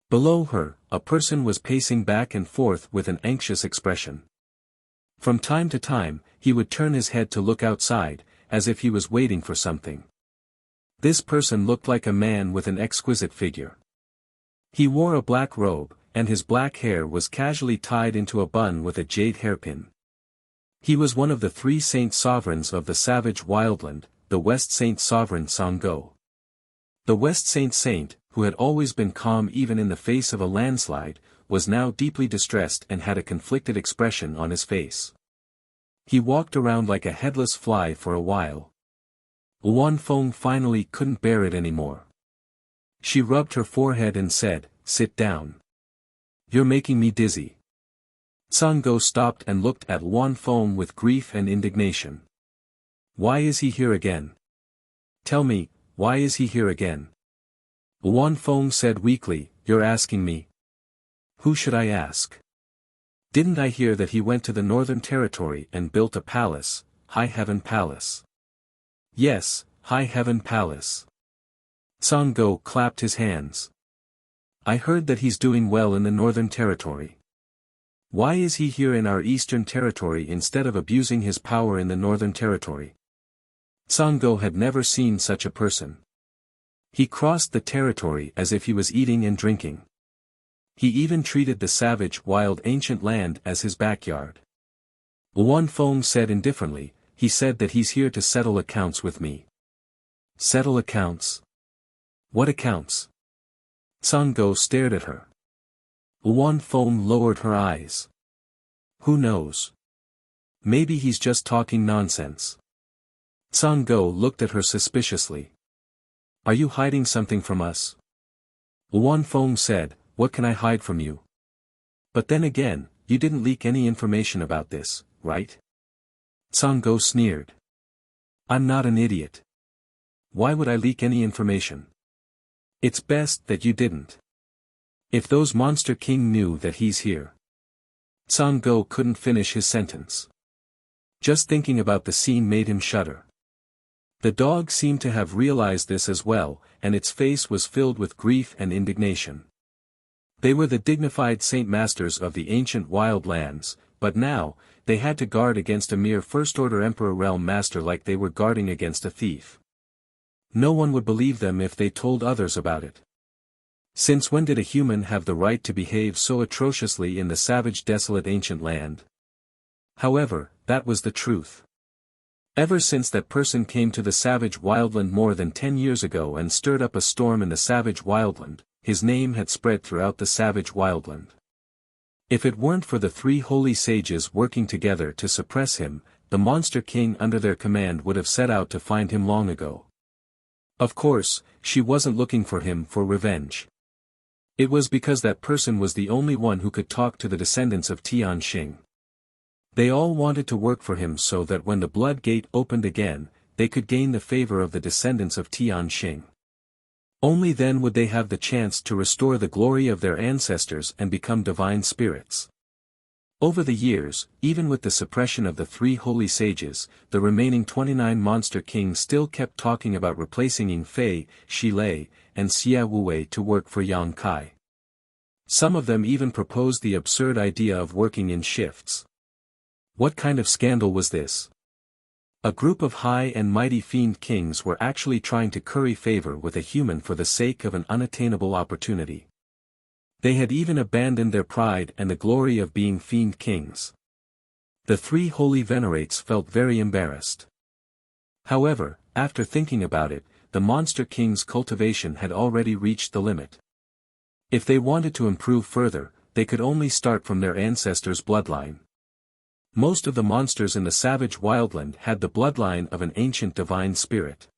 Below her, a person was pacing back and forth with an anxious expression. From time to time, he would turn his head to look outside, as if he was waiting for something. This person looked like a man with an exquisite figure. He wore a black robe, and his black hair was casually tied into a bun with a jade hairpin. He was one of the 3 saint sovereigns of the savage wildland, the West Saint Sovereign Sanggo. The West Saint, who had always been calm even in the face of a landslide, was now deeply distressed and had a conflicted expression on his face. He walked around like a headless fly for a while. Wanfeng finally couldn't bear it anymore. She rubbed her forehead and said, "Sit down. You're making me dizzy." Sanggo stopped and looked at Wanfeng with grief and indignation. Why is he here again? Tell me, why is he here again? Wan Feng said weakly, you're asking me? Who should I ask? Didn't I hear that he went to the Northern Territory and built a palace, High Heaven Palace? Yes, High Heaven Palace. Song Go clapped his hands. I heard that he's doing well in the Northern Territory. Why is he here in our Eastern Territory instead of abusing his power in the Northern Territory? Song Go had never seen such a person. He crossed the territory as if he was eating and drinking. He even treated the savage wild ancient land as his backyard. Wan Feng said indifferently, he said that he's here to settle accounts with me. Settle accounts? What accounts? Song Go stared at her. Wan Feng lowered her eyes. Who knows? Maybe he's just talking nonsense. Song Go looked at her suspiciously. Are you hiding something from us? Wan Feng said, what can I hide from you? But then again, you didn't leak any information about this, right? Song Go sneered. I'm not an idiot. Why would I leak any information? It's best that you didn't. If those Monster King knew that he's here. Song Go couldn't finish his sentence. Just thinking about the scene made him shudder. The dog seemed to have realized this as well, and its face was filled with grief and indignation. They were the dignified Saint Masters of the ancient wild lands, but now, they had to guard against a mere First-Order Emperor Realm Master like they were guarding against a thief. No one would believe them if they told others about it. Since when did a human have the right to behave so atrociously in the savage desolate ancient land? However, that was the truth. Ever since that person came to the savage wildland more than 10 years ago and stirred up a storm in the savage wildland, his name had spread throughout the savage wildland. If it weren't for the 3 holy sages working together to suppress him, the Monster King under their command would have set out to find him long ago. Of course, she wasn't looking for him for revenge. It was because that person was the only one who could talk to the descendants of Tian Xing. They all wanted to work for him so that when the Blood Gate opened again, they could gain the favor of the descendants of Tian Xing. Only then would they have the chance to restore the glory of their ancestors and become divine spirits. Over the years, even with the suppression of the 3 holy sages, the remaining 29 Monster Kings still kept talking about replacing Ying Fei, Shi Lei, and Xia Wuwei to work for Yang Kai. Some of them even proposed the absurd idea of working in shifts. What kind of scandal was this? A group of high and mighty fiend kings were actually trying to curry favor with a human for the sake of an unattainable opportunity. They had even abandoned their pride and the glory of being fiend kings. The 3 holy venerates felt very embarrassed. However, after thinking about it, the Monster King's cultivation had already reached the limit. If they wanted to improve further, they could only start from their ancestors' bloodline. Most of the monsters in the savage wildland had the bloodline of an ancient divine spirit.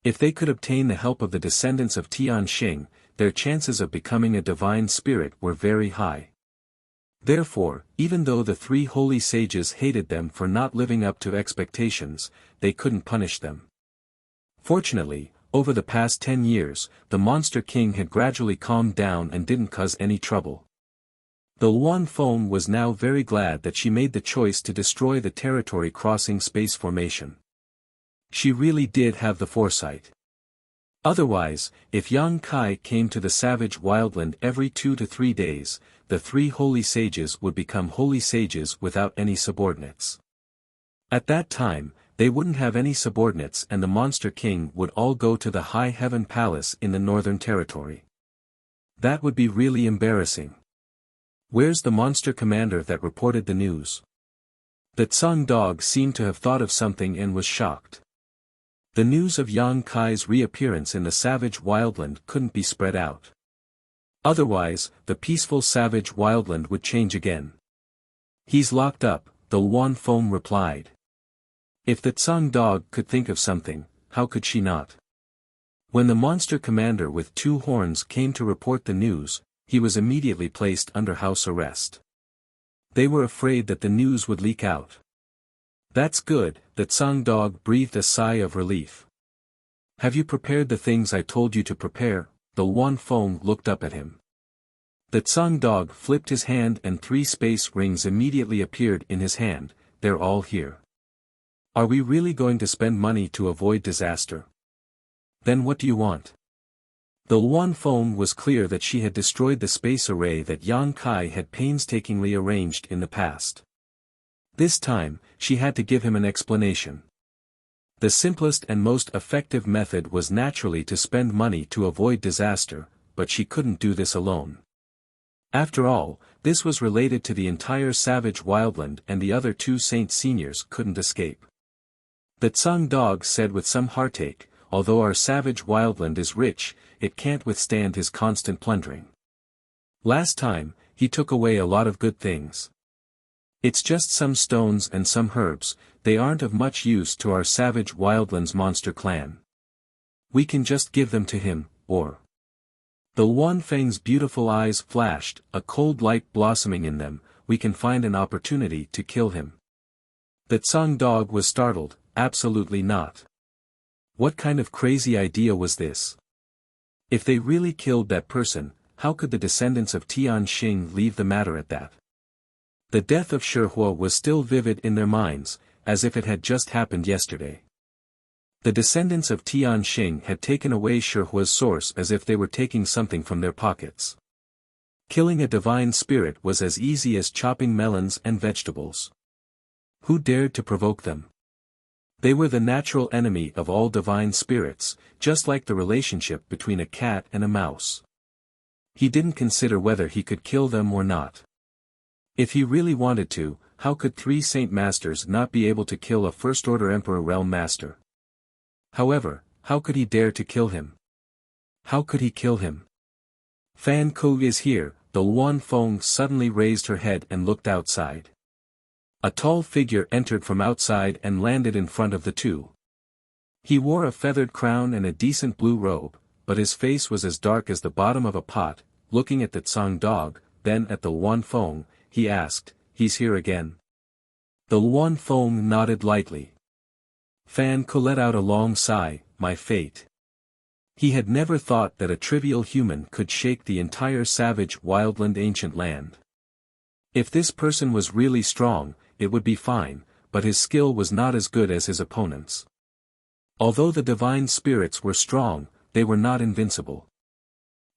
If they could obtain the help of the descendants of Tian Xing, their chances of becoming a divine spirit were very high. Therefore, even though the 3 holy sages hated them for not living up to expectations, they couldn't punish them. Fortunately, over the past 10 years, the Monster King had gradually calmed down and didn't cause any trouble. The Wan Feng was now very glad that she made the choice to destroy the territory crossing space formation. She really did have the foresight. Otherwise, if Yang Kai came to the savage wildland every 2 to 3 days, the 3 holy sages would become holy sages without any subordinates. At that time, they wouldn't have any subordinates and the Monster King would all go to the High Heaven Palace in the Northern Territory. That would be really embarrassing. Where's the monster commander that reported the news? The Tsung dog seemed to have thought of something and was shocked. The news of Yang Kai's reappearance in the savage wildland couldn't be spread out. Otherwise, the peaceful savage wildland would change again. He's locked up, the Wan Feng replied. If the Tsung dog could think of something, how could she not? When the monster commander with 2 horns came to report the news, he was immediately placed under house arrest. They were afraid that the news would leak out. That's good, the Tsung dog breathed a sigh of relief. Have you prepared the things I told you to prepare? The Wan Fong looked up at him. The Tsang dog flipped his hand and 3 space rings immediately appeared in his hand. They're all here. Are we really going to spend money to avoid disaster? Then what do you want? The Wan Fong was clear that she had destroyed the space array that Yang Kai had painstakingly arranged in the past. This time, she had to give him an explanation. The simplest and most effective method was naturally to spend money to avoid disaster, but she couldn't do this alone. After all, this was related to the entire savage wildland and the other 2 Saint Seniors couldn't escape. The Tsang dog said with some heartache, although our savage wildland is rich, it can't withstand his constant plundering. Last time, he took away a lot of good things. It's just some stones and some herbs, they aren't of much use to our savage wildlands monster clan. We can just give them to him, or... The Wan Feng's beautiful eyes flashed, a cold light blossoming in them, we can find an opportunity to kill him. The Tsang dog was startled, absolutely not. What kind of crazy idea was this? If they really killed that person, how could the descendants of Tian Xing leave the matter at that? The death of Shihua was still vivid in their minds, as if it had just happened yesterday. The descendants of Tian Xing had taken away Shihua's source as if they were taking something from their pockets. Killing a divine spirit was as easy as chopping melons and vegetables. Who dared to provoke them? They were the natural enemy of all divine spirits, just like the relationship between a cat and a mouse. He didn't consider whether he could kill them or not. If he really wanted to, how could 3 Saint Masters not be able to kill a First-Order Emperor Realm Master? However, how could he dare to kill him? How could he kill him? Fan Ku is here. The Wan Fong suddenly raised her head and looked outside. A tall figure entered from outside and landed in front of the 2. He wore a feathered crown and a decent blue robe, but his face was as dark as the bottom of a pot. Looking at the Tsang dog, then at the Wan Fong, he asked, "He's here again?" The Wan Fong nodded lightly. Fan Ku let out a long sigh, my fate. He had never thought that a trivial human could shake the entire savage wildland ancient land. If this person was really strong, it would be fine, but his skill was not as good as his opponent's. Although the divine spirits were strong, they were not invincible.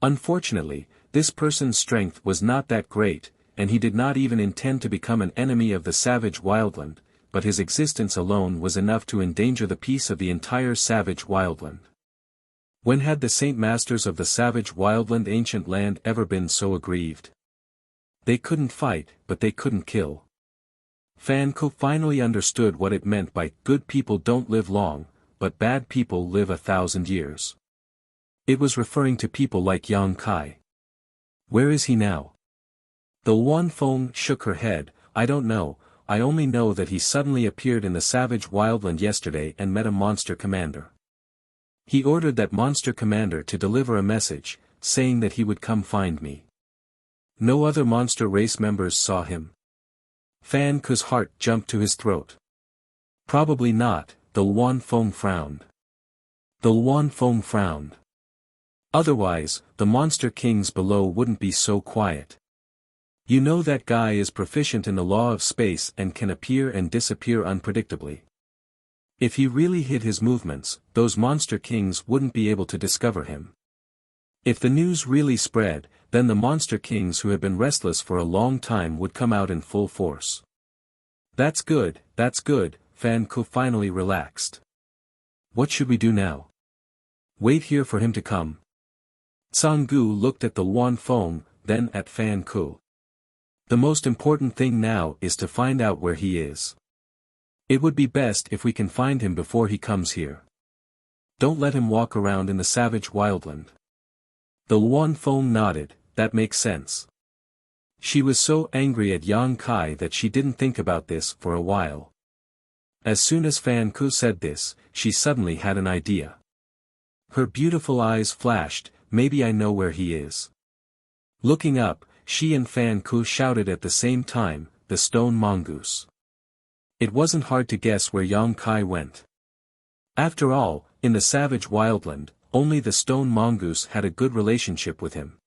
Unfortunately, this person's strength was not that great, and he did not even intend to become an enemy of the savage wildland, but his existence alone was enough to endanger the peace of the entire savage wildland. When had the Saint Masters of the savage wildland ancient land ever been so aggrieved? They couldn't fight, but they couldn't kill. Fan Ku finally understood what it meant by good people don't live long, but bad people live 1,000 years. It was referring to people like Yang Kai. Where is he now? The Wan Fong shook her head. I don't know, I only know that he suddenly appeared in the savage wildland yesterday and met a monster commander. He ordered that monster commander to deliver a message, saying that he would come find me. No other monster race members saw him. Fan Ku's heart jumped to his throat. Probably not, the Wan Fong frowned. The Wan Fong frowned. Otherwise, the monster kings below wouldn't be so quiet. You know that guy is proficient in the law of space and can appear and disappear unpredictably. If he really hid his movements, those monster kings wouldn't be able to discover him. If the news really spread, then the monster kings who had been restless for a long time would come out in full force. That's good, Fan Ku finally relaxed. What should we do now? Wait here for him to come. Tsang Gu looked at the Wan Fong, then at Fan Ku. The most important thing now is to find out where he is. It would be best if we can find him before he comes here. Don't let him walk around in the savage wildland. The Wan Fong nodded, that makes sense. She was so angry at Yang Kai that she didn't think about this for a while. As soon as Fan Ku said this, she suddenly had an idea. Her beautiful eyes flashed, maybe I know where he is. Looking up, she and Fan Ku shouted at the same time, the stone mongoose. It wasn't hard to guess where Yang Kai went. After all, In the savage wildland, only the stone mongoose had a good relationship with him.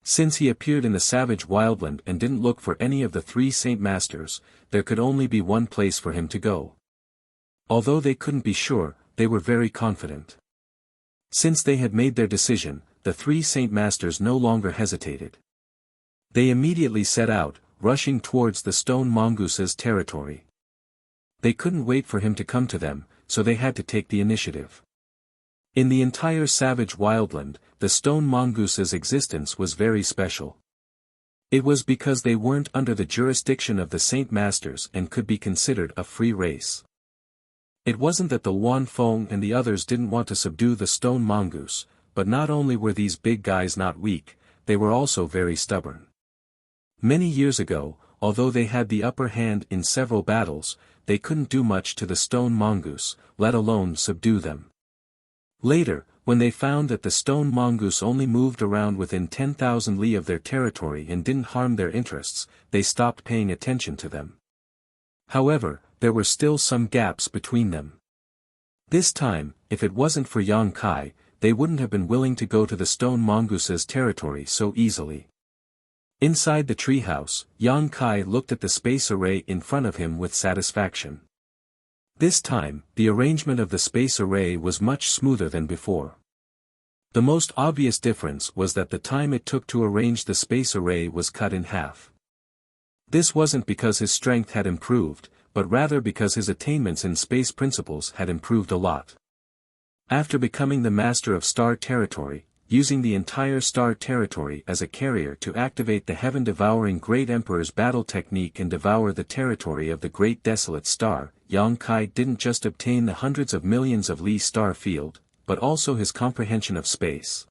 Since he appeared in the savage wildland and didn't look for any of the three Saint Masters, there could only be one place for him to go. Although they couldn't be sure, they were very confident. Since they had made their decision, the three Saint Masters no longer hesitated. They immediately set out, rushing towards the stone mongoose's territory. They couldn't wait for him to come to them, so they had to take the initiative. In the entire savage wildland, the stone mongoose's existence was very special. It was because they weren't under the jurisdiction of the Saint Masters and could be considered a free race. It wasn't that the Wan Fong and the others didn't want to subdue the stone mongoose, but not only were these big guys not weak, they were also very stubborn. Many years ago, although they had the upper hand in several battles, they couldn't do much to the stone mongoose, let alone subdue them. Later, when they found that the stone mongoose only moved around within 10,000 li of their territory and didn't harm their interests, they stopped paying attention to them. However, there were still some gaps between them. This time, if it wasn't for Yang Kai, they wouldn't have been willing to go to the stone mongoose's territory so easily. Inside the treehouse, Yang Kai looked at the space array in front of him with satisfaction. This time, the arrangement of the space array was much smoother than before. The most obvious difference was that the time it took to arrange the space array was cut in half. This wasn't because his strength had improved, but rather because his attainments in space principles had improved a lot. After becoming the master of star territory, using the entire star territory as a carrier to activate the heaven-devouring Great Emperor's battle technique and devour the territory of the Great Desolate Star, Yang Kai didn't just obtain the hundreds of millions of Li star field, but also his comprehension of space.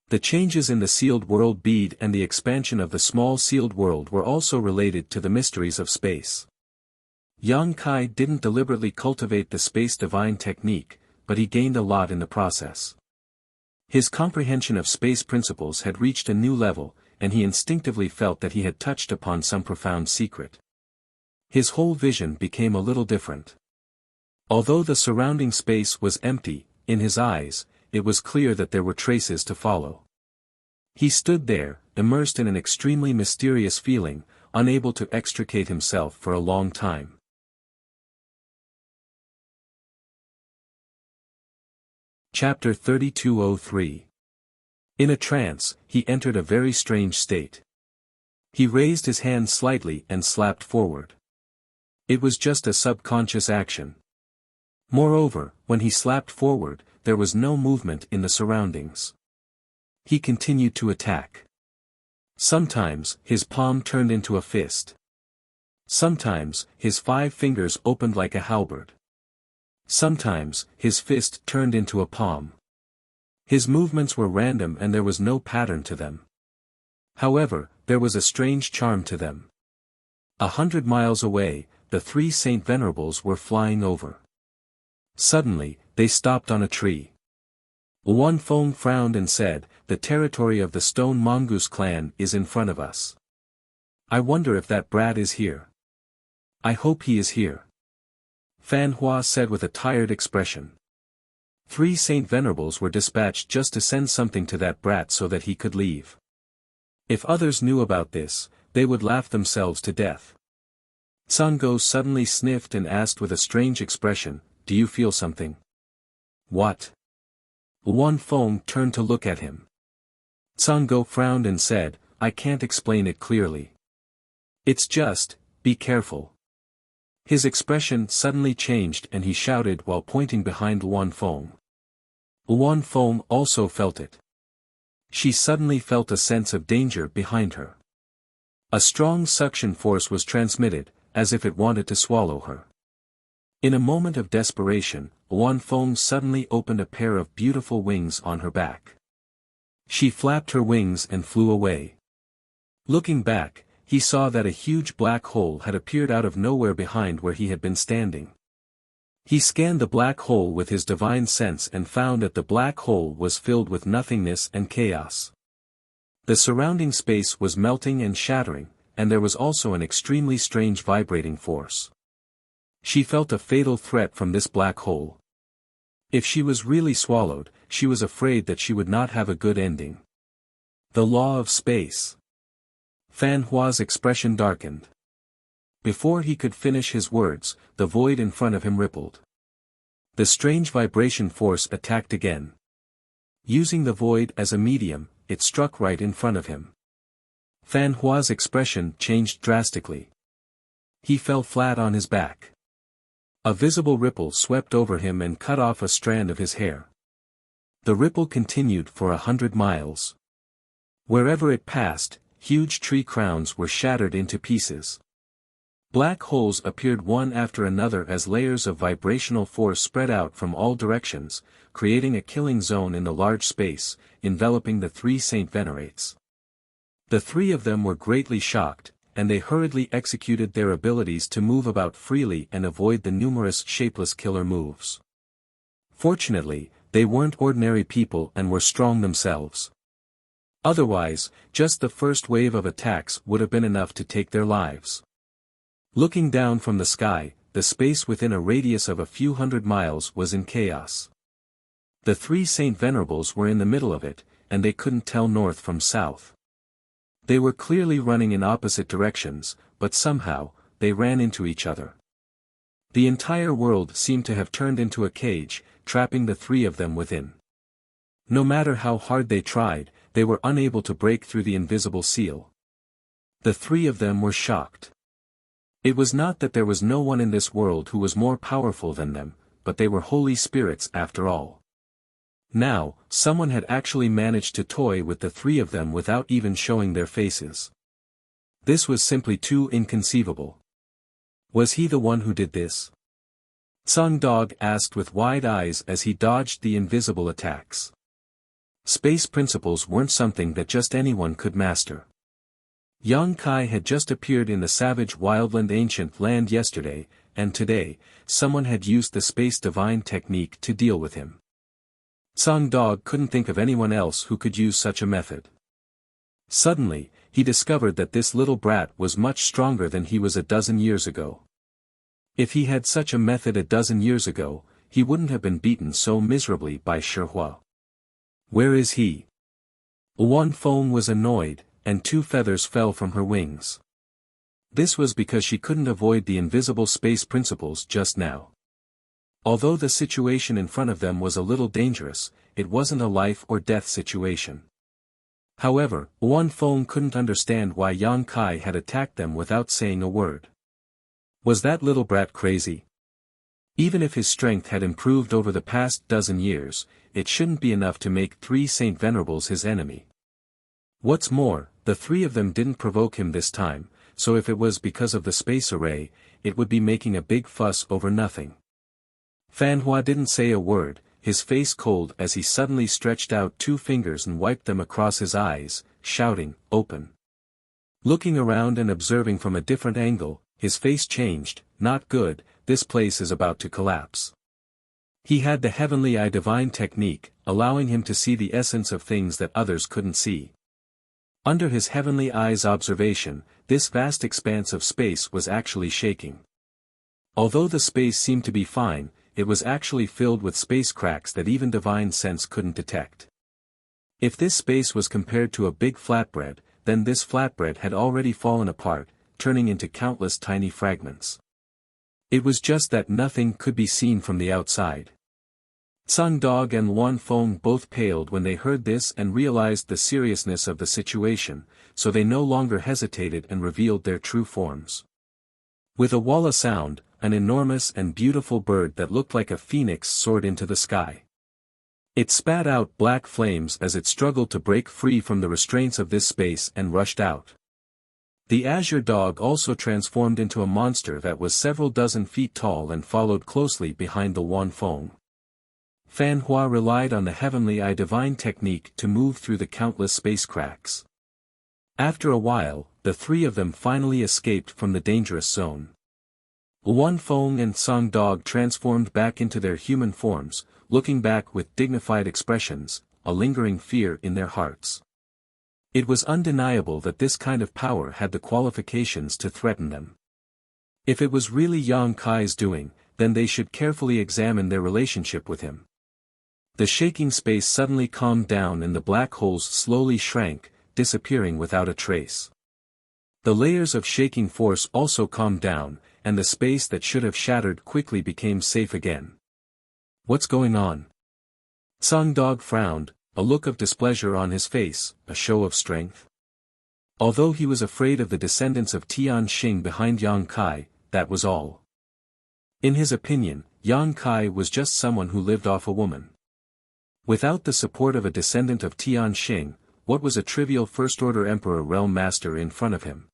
The changes in the sealed world bead and the expansion of the small sealed world were also related to the mysteries of space. Yang Kai didn't deliberately cultivate the space divine technique, but he gained a lot in the process. His comprehension of space principles had reached a new level, and he instinctively felt that he had touched upon some profound secret. His whole vision became a little different. Although the surrounding space was empty, in his eyes, it was clear that there were traces to follow. He stood there, immersed in an extremely mysterious feeling, unable to extricate himself for a long time. Chapter 3203. In a trance, he entered a very strange state. He raised his hand slightly and slapped forward. It was just a subconscious action. Moreover, when he slapped forward, there was no movement in the surroundings. He continued to attack. Sometimes, his palm turned into a fist. Sometimes, his 5 fingers opened like a halberd. Sometimes, his fist turned into a palm. His movements were random and there was no pattern to them. However, there was a strange charm to them. 100 miles away, the 3 Saint Venerables were flying over. Suddenly, they stopped on a tree. Wan Fong frowned and said, "The territory of the Stone Mongoose clan is in front of us. I wonder if that brat is here. I hope he is here." Fan Hua said with a tired expression. 3 Saint Venerables were dispatched just to send something to that brat so that he could leave. If others knew about this, they would laugh themselves to death. Sango suddenly sniffed and asked with a strange expression, "Do you feel something?" "What?" Wan Fong turned to look at him. Sango frowned and said, "I can't explain it clearly. It's just, be careful." His expression suddenly changed and he shouted while pointing behind Wan Fong. Wan Fong also felt it. She suddenly felt a sense of danger behind her. A strong suction force was transmitted, as if it wanted to swallow her. In a moment of desperation, Wan Fong suddenly opened a pair of beautiful wings on her back. She flapped her wings and flew away. Looking back, he saw that a huge black hole had appeared out of nowhere behind where he had been standing. He scanned the black hole with his divine sense and found that the black hole was filled with nothingness and chaos. The surrounding space was melting and shattering, and there was also an extremely strange vibrating force. She felt a fatal threat from this black hole. If she was really swallowed, she was afraid that she would not have a good ending. The law of space. Fan Hua's expression darkened. Before he could finish his words, the void in front of him rippled. The strange vibration force attacked again. Using the void as a medium, it struck right in front of him. Fan Hua's expression changed drastically. He fell flat on his back. A visible ripple swept over him and cut off a strand of his hair. The ripple continued for 100 miles. Wherever it passed, huge tree crowns were shattered into pieces. Black holes appeared one after another as layers of vibrational force spread out from all directions, creating a killing zone in the large space, enveloping the three Saint Venerates. The three of them were greatly shocked, and they hurriedly executed their abilities to move about freely and avoid the numerous shapeless killer moves. Fortunately, they weren't ordinary people and were strong themselves. Otherwise, just the first wave of attacks would have been enough to take their lives. Looking down from the sky, the space within a radius of a few hundred miles was in chaos. The three Saint Venerables were in the middle of it, and they couldn't tell north from south. They were clearly running in opposite directions, but somehow, they ran into each other. The entire world seemed to have turned into a cage, trapping the three of them within. No matter how hard they tried, they were unable to break through the invisible seal. The three of them were shocked. It was not that there was no one in this world who was more powerful than them, but they were holy spirits after all. Now, someone had actually managed to toy with the three of them without even showing their faces. This was simply too inconceivable. Was he the one who did this? Sung Dog asked with wide eyes as he dodged the invisible attacks. Space principles weren't something that just anyone could master. Yang Kai had just appeared in the savage wildland ancient land yesterday, and today, someone had used the space divine technique to deal with him. Sung Dog couldn't think of anyone else who could use such a method. Suddenly, he discovered that this little brat was much stronger than he was a dozen years ago. If he had such a method a dozen years ago, he wouldn't have been beaten so miserably by Shihua. Where is he? Wan Feng was annoyed, and 2 feathers fell from her wings. This was because she couldn't avoid the invisible space principles just now. Although the situation in front of them was a little dangerous, it wasn't a life or death situation. However, Wan Feng couldn't understand why Yang Kai had attacked them without saying a word. Was that little brat crazy? Even if his strength had improved over the past dozen years, it shouldn't be enough to make 3 Saint Venerables his enemy. What's more, the 3 of them didn't provoke him this time, so if it was because of the space array, it would be making a big fuss over nothing. Fan Hua didn't say a word, his face cold as he suddenly stretched out 2 fingers and wiped them across his eyes, shouting, "Open." Looking around and observing from a different angle, his face changed. "Not good, this place is about to collapse." He had the Heavenly Eye divine technique, allowing him to see the essence of things that others couldn't see. Under his Heavenly Eye's observation, this vast expanse of space was actually shaking. Although the space seemed to be fine, it was actually filled with space cracks that even divine sense couldn't detect. If this space was compared to a big flatbread, then this flatbread had already fallen apart, turning into countless tiny fragments. It was just that nothing could be seen from the outside. Sung Dog and Wan Feng both paled when they heard this and realized the seriousness of the situation, so they no longer hesitated and revealed their true forms. With a walla sound, an enormous and beautiful bird that looked like a phoenix soared into the sky. It spat out black flames as it struggled to break free from the restraints of this space and rushed out. The azure dog also transformed into a monster that was several dozen feet tall and followed closely behind the Wan Feng. Fan Hua relied on the Heavenly Eye divine technique to move through the countless space cracks. After a while, the 3 of them finally escaped from the dangerous zone. Wan Feng and Sung Dog transformed back into their human forms, looking back with dignified expressions, a lingering fear in their hearts. It was undeniable that this kind of power had the qualifications to threaten them. If it was really Yang Kai's doing, then they should carefully examine their relationship with him. The shaking space suddenly calmed down and the black holes slowly shrank, disappearing without a trace. The layers of shaking force also calmed down, and the space that should have shattered quickly became safe again. What's going on? Song Dog frowned, a look of displeasure on his face, a show of strength. Although he was afraid of the descendants of Tian Xing behind Yang Kai, that was all. In his opinion, Yang Kai was just someone who lived off a woman. Without the support of a descendant of Tian Xing, what was a trivial first-order Emperor Realm Master in front of him?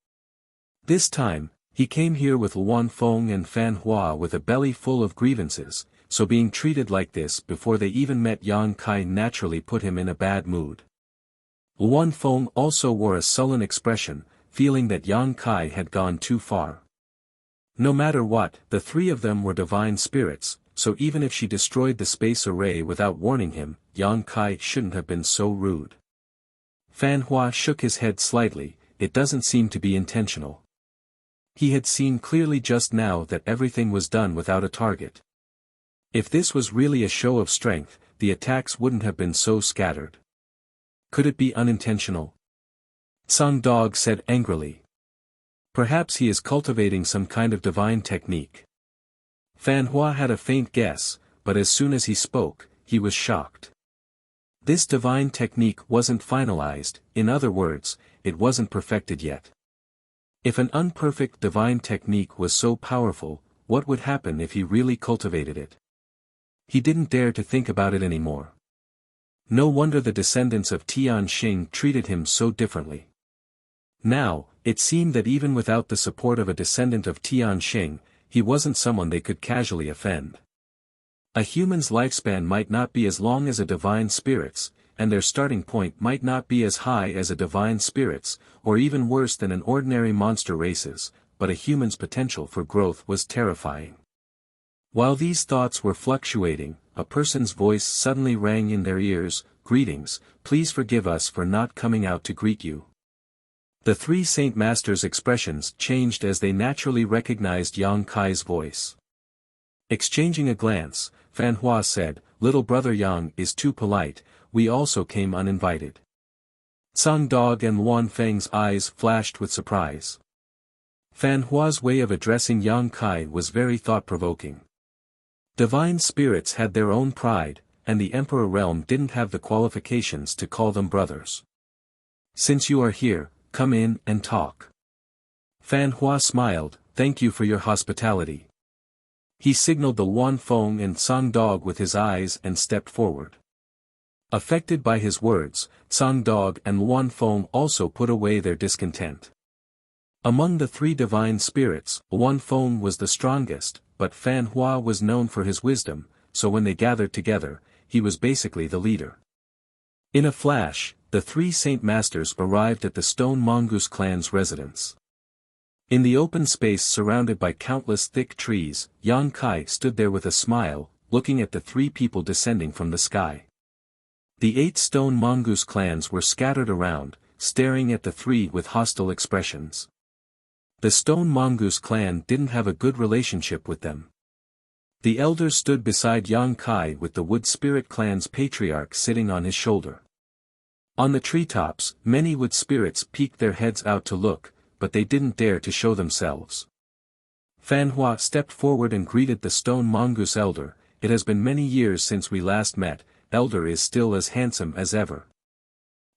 This time, he came here with Luan Feng and Fan Hua with a belly full of grievances, so being treated like this before they even met Yang Kai naturally put him in a bad mood. Luan Feng also wore a sullen expression, feeling that Yang Kai had gone too far. No matter what, the three of them were divine spirits, so even if she destroyed the space array without warning him, Yang Kai shouldn't have been so rude. Fan Hua shook his head slightly, it doesn't seem to be intentional. He had seen clearly just now that everything was done without a target. If this was really a show of strength, the attacks wouldn't have been so scattered. Could it be unintentional? Song Dog said angrily. Perhaps he is cultivating some kind of divine technique. Fan Hua had a faint guess, but as soon as he spoke, he was shocked. This divine technique wasn't finalized, in other words, it wasn't perfected yet. If an unperfect divine technique was so powerful, what would happen if he really cultivated it? He didn't dare to think about it anymore. No wonder the descendants of Tian Xing treated him so differently. Now, it seemed that even without the support of a descendant of Tian Xing, he wasn't someone they could casually offend. A human's lifespan might not be as long as a divine spirit's, and their starting point might not be as high as a divine spirit's, or even worse than an ordinary monster race's, but a human's potential for growth was terrifying. While these thoughts were fluctuating, a person's voice suddenly rang in their ears, "Greetings, please forgive us for not coming out to greet you." The three Saint Masters' expressions changed as they naturally recognized Yang Kai's voice. Exchanging a glance, Fan Hua said, "Little brother Yang is too polite, we also came uninvited." Song Dog and Luan Feng's eyes flashed with surprise. Fan Hua's way of addressing Yang Kai was very thought-provoking. Divine spirits had their own pride, and the Emperor realm didn't have the qualifications to call them brothers. "Since you are here, come in and talk." Fan Hua smiled, "Thank you for your hospitality." He signaled the Luan Feng and Song Dog with his eyes and stepped forward. Affected by his words, Song Dog and Luan Feng also put away their discontent. Among the three divine spirits, Luan Feng was the strongest, but Fan Hua was known for his wisdom, so when they gathered together, he was basically the leader. In a flash, the three Saint Masters arrived at the Stone Mongoose clan's residence. In the open space surrounded by countless thick trees, Yang Kai stood there with a smile, looking at the three people descending from the sky. The 8 Stone Mongoose clans were scattered around, staring at the three with hostile expressions. The Stone Mongoose clan didn't have a good relationship with them. The elders stood beside Yang Kai with the Wood Spirit clan's patriarch sitting on his shoulder. On the treetops, many wood spirits peeked their heads out to look, but they didn't dare to show themselves. Fan Hua stepped forward and greeted the Stone Mongoose elder. "It has been many years since we last met, elder is still as handsome as ever."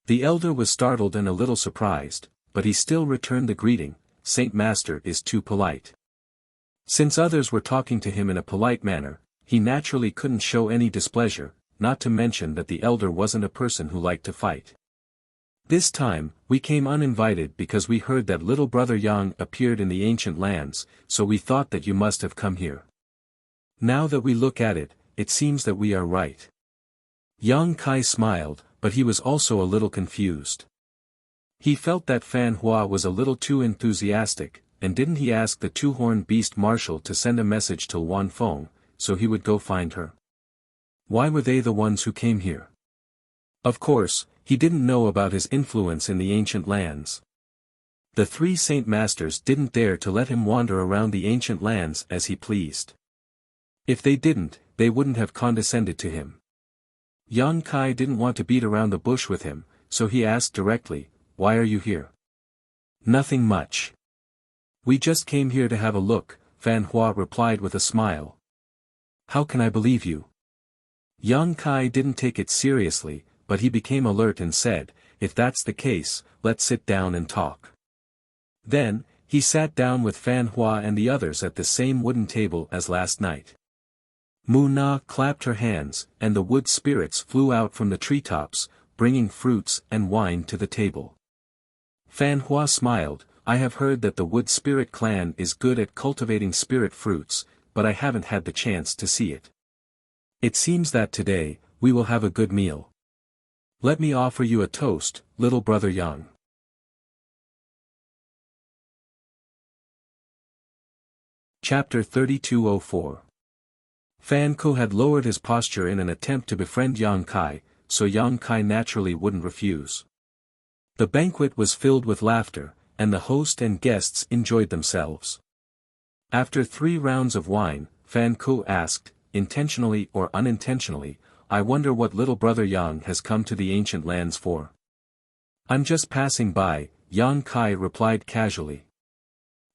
The elder was startled and a little surprised, but he still returned the greeting, "Saint Master is too polite." Since others were talking to him in a polite manner, he naturally couldn't show any displeasure, not to mention that the elder wasn't a person who liked to fight. "This time, we came uninvited because we heard that little brother Yang appeared in the ancient lands, so we thought that you must have come here. Now that we look at it, it seems that we are right." Yang Kai smiled, but he was also a little confused. He felt that Fan Hua was a little too enthusiastic, and didn't he ask the two-horned beast marshal to send a message to Luan Feng, so he would go find her? Why were they the ones who came here? Of course, he didn't know about his influence in the ancient lands. The three Saint Masters didn't dare to let him wander around the ancient lands as he pleased. If they didn't, they wouldn't have condescended to him. Yang Kai didn't want to beat around the bush with him, so he asked directly, "Why are you here?" "Nothing much. We just came here to have a look," Fan Hua replied with a smile. "How can I believe you?" Yang Kai didn't take it seriously, but he became alert and said, "If that's the case, let's sit down and talk." Then, he sat down with Fan Hua and the others at the same wooden table as last night. Mu Na clapped her hands, and the wood spirits flew out from the treetops, bringing fruits and wine to the table. Fan Hua smiled, "I have heard that the wood spirit clan is good at cultivating spirit fruits, but I haven't had the chance to see it. It seems that today, we will have a good meal. Let me offer you a toast, little brother Yang." Chapter 3204. Fan Ko had lowered his posture in an attempt to befriend Yang Kai, so Yang Kai naturally wouldn't refuse. The banquet was filled with laughter, and the host and guests enjoyed themselves. After 3 rounds of wine, Fan Ko asked, intentionally or unintentionally, "I wonder what little brother Yang has come to the ancient lands for." "I'm just passing by," Yang Kai replied casually.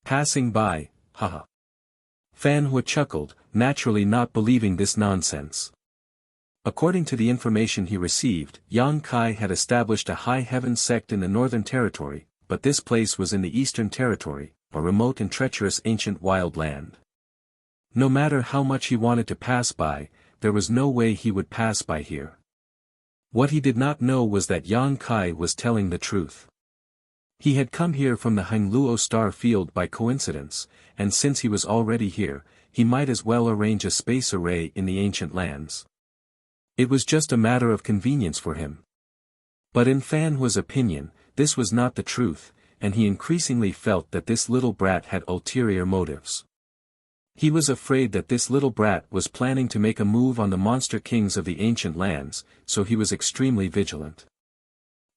"Passing by, haha." Fan Hua chuckled, naturally not believing this nonsense. According to the information he received, Yang Kai had established a high heaven sect in the Northern Territory, but this place was in the Eastern Territory, a remote and treacherous ancient wild land. No matter how much he wanted to pass by, there was no way he would pass by here. What he did not know was that Yang Kai was telling the truth. He had come here from the Hangluo star field by coincidence, and since he was already here, he might as well arrange a space array in the ancient lands. It was just a matter of convenience for him. But in Fan Hua's opinion, this was not the truth, and he increasingly felt that this little brat had ulterior motives. He was afraid that this little brat was planning to make a move on the monster kings of the ancient lands, so he was extremely vigilant.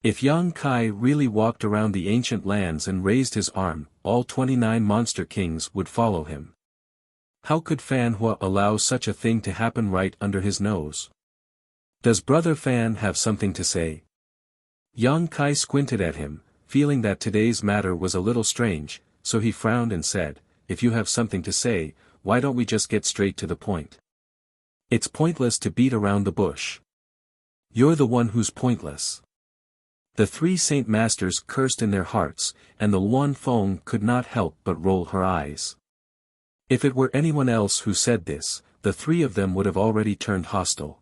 If Yang Kai really walked around the ancient lands and raised his arm, all 29 monster kings would follow him. How could Fan Hua allow such a thing to happen right under his nose? "Does Brother Fan have something to say?" Yang Kai squinted at him, feeling that today's matter was a little strange, so he frowned and said, "If you have something to say, why don't we just get straight to the point? It's pointless to beat around the bush." "You're the one who's pointless." The 3 Saint Masters cursed in their hearts, and the Luan Feng could not help but roll her eyes. If it were anyone else who said this, the 3 of them would have already turned hostile.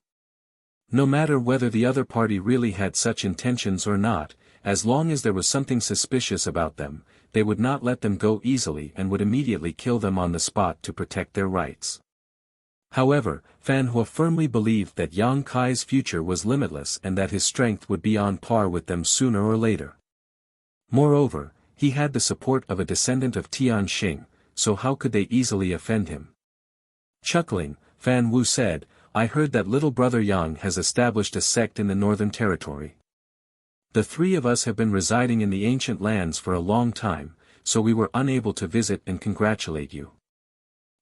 No matter whether the other party really had such intentions or not, as long as there was something suspicious about them, they would not let them go easily and would immediately kill them on the spot to protect their rights. However, Fan Hua firmly believed that Yang Kai's future was limitless and that his strength would be on par with them sooner or later. Moreover, he had the support of a descendant of Tian Xing, so how could they easily offend him? Chuckling, Fan Wu said, "I heard that little brother Yang has established a sect in the Northern Territory. The 3 of us have been residing in the ancient lands for a long time, so we were unable to visit and congratulate you."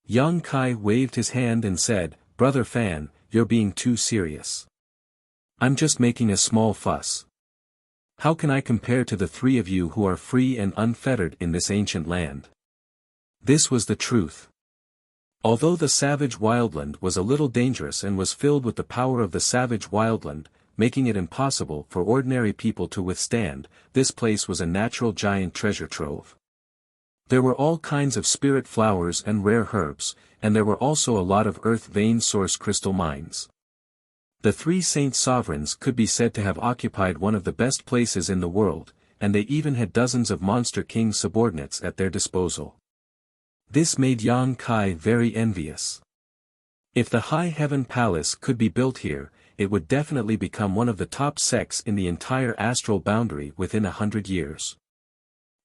Yang Kai waved his hand and said, "Brother Fan, you're being too serious. I'm just making a small fuss. How can I compare to the 3 of you who are free and unfettered in this ancient land?" This was the truth. Although the savage wildland was a little dangerous and was filled with the power of the savage wildland, making it impossible for ordinary people to withstand, this place was a natural giant treasure trove. There were all kinds of spirit flowers and rare herbs, and there were also a lot of earth vein source crystal mines. The 3 saint sovereigns could be said to have occupied one of the best places in the world, and they even had dozens of monster king subordinates at their disposal. This made Yang Kai very envious. If the High Heaven Palace could be built here, it would definitely become one of the top sects in the entire astral boundary within 100 years.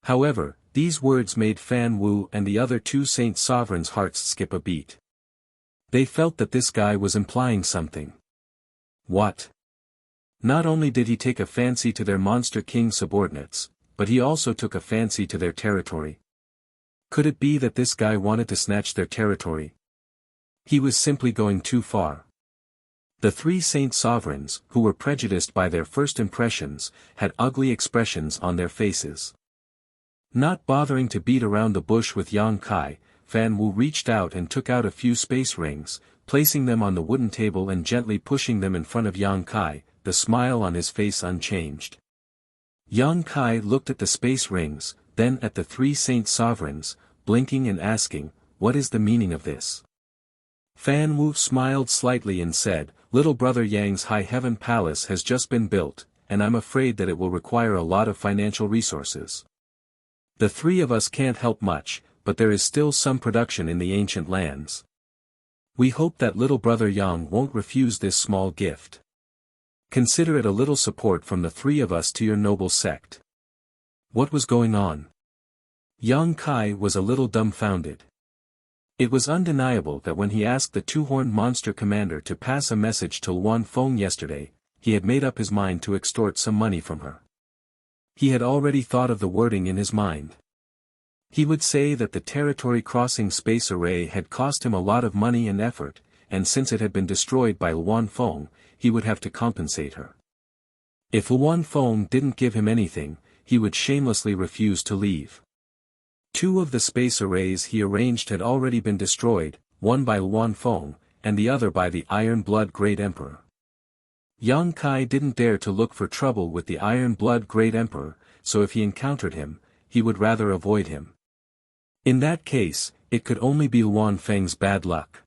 However, these words made Fan Wu and the other 2 saint sovereigns' hearts skip a beat. They felt that this guy was implying something. What? Not only did he take a fancy to their monster king subordinates, but he also took a fancy to their territory. Could it be that this guy wanted to snatch their territory? He was simply going too far. The three saint sovereigns, who were prejudiced by their first impressions, had ugly expressions on their faces. Not bothering to beat around the bush with Yang Kai, Fan Wu reached out and took out a few space rings, placing them on the wooden table and gently pushing them in front of Yang Kai, the smile on his face unchanged. Yang Kai looked at the space rings, then at the three saint sovereigns, blinking and asking, "What is the meaning of this?" Fan Wu smiled slightly and said, "Little brother Yang's high heaven palace has just been built, and I'm afraid that it will require a lot of financial resources. The three of us can't help much, but there is still some production in the ancient lands. We hope that little brother Yang won't refuse this small gift. Consider it a little support from the three of us to your noble sect." What was going on? Yang Kai was a little dumbfounded. It was undeniable that when he asked the two-horned monster commander to pass a message to Luan Feng yesterday, he had made up his mind to extort some money from her. He had already thought of the wording in his mind. He would say that the territory-crossing space array had cost him a lot of money and effort, and since it had been destroyed by Luan Feng, he would have to compensate her. If Luan Feng didn't give him anything, he would shamelessly refuse to leave. Two of the space arrays he arranged had already been destroyed, one by Luan Feng, and the other by the Iron Blood Great Emperor. Yang Kai didn't dare to look for trouble with the Iron Blood Great Emperor, so if he encountered him, he would rather avoid him. In that case, it could only be Luan Feng's bad luck.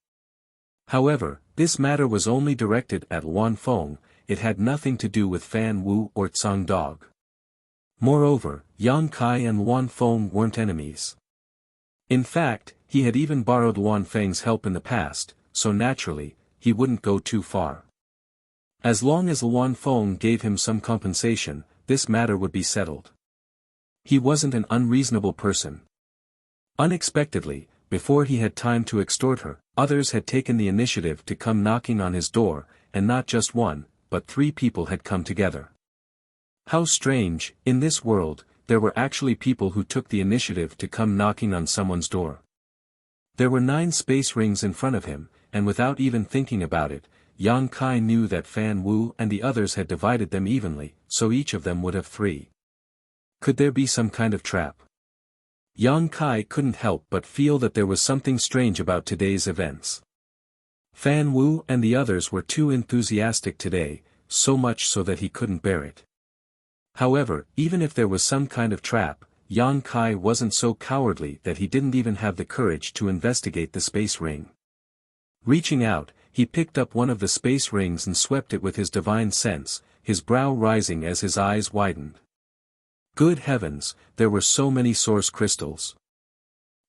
However, this matter was only directed at Luan Feng, it had nothing to do with Fan Wu or Tsang Dog. Moreover, Yang Kai and Luan Feng weren't enemies. In fact, he had even borrowed Luan Feng's help in the past, so naturally, he wouldn't go too far. As long as Luan Feng gave him some compensation, this matter would be settled. He wasn't an unreasonable person. Unexpectedly, before he had time to extort her, others had taken the initiative to come knocking on his door, and not just one, but three people had come together. How strange, in this world, there were actually people who took the initiative to come knocking on someone's door. There were 9 space rings in front of him, and without even thinking about it, Yang Kai knew that Fan Wu and the others had divided them evenly, so each of them would have 3. Could there be some kind of trap? Yang Kai couldn't help but feel that there was something strange about today's events. Fan Wu and the others were too enthusiastic today, so much so that he couldn't bear it. However, even if there was some kind of trap, Yang Kai wasn't so cowardly that he didn't even have the courage to investigate the space ring. Reaching out, he picked up one of the space rings and swept it with his divine sense, his brow rising as his eyes widened. Good heavens, there were so many source crystals.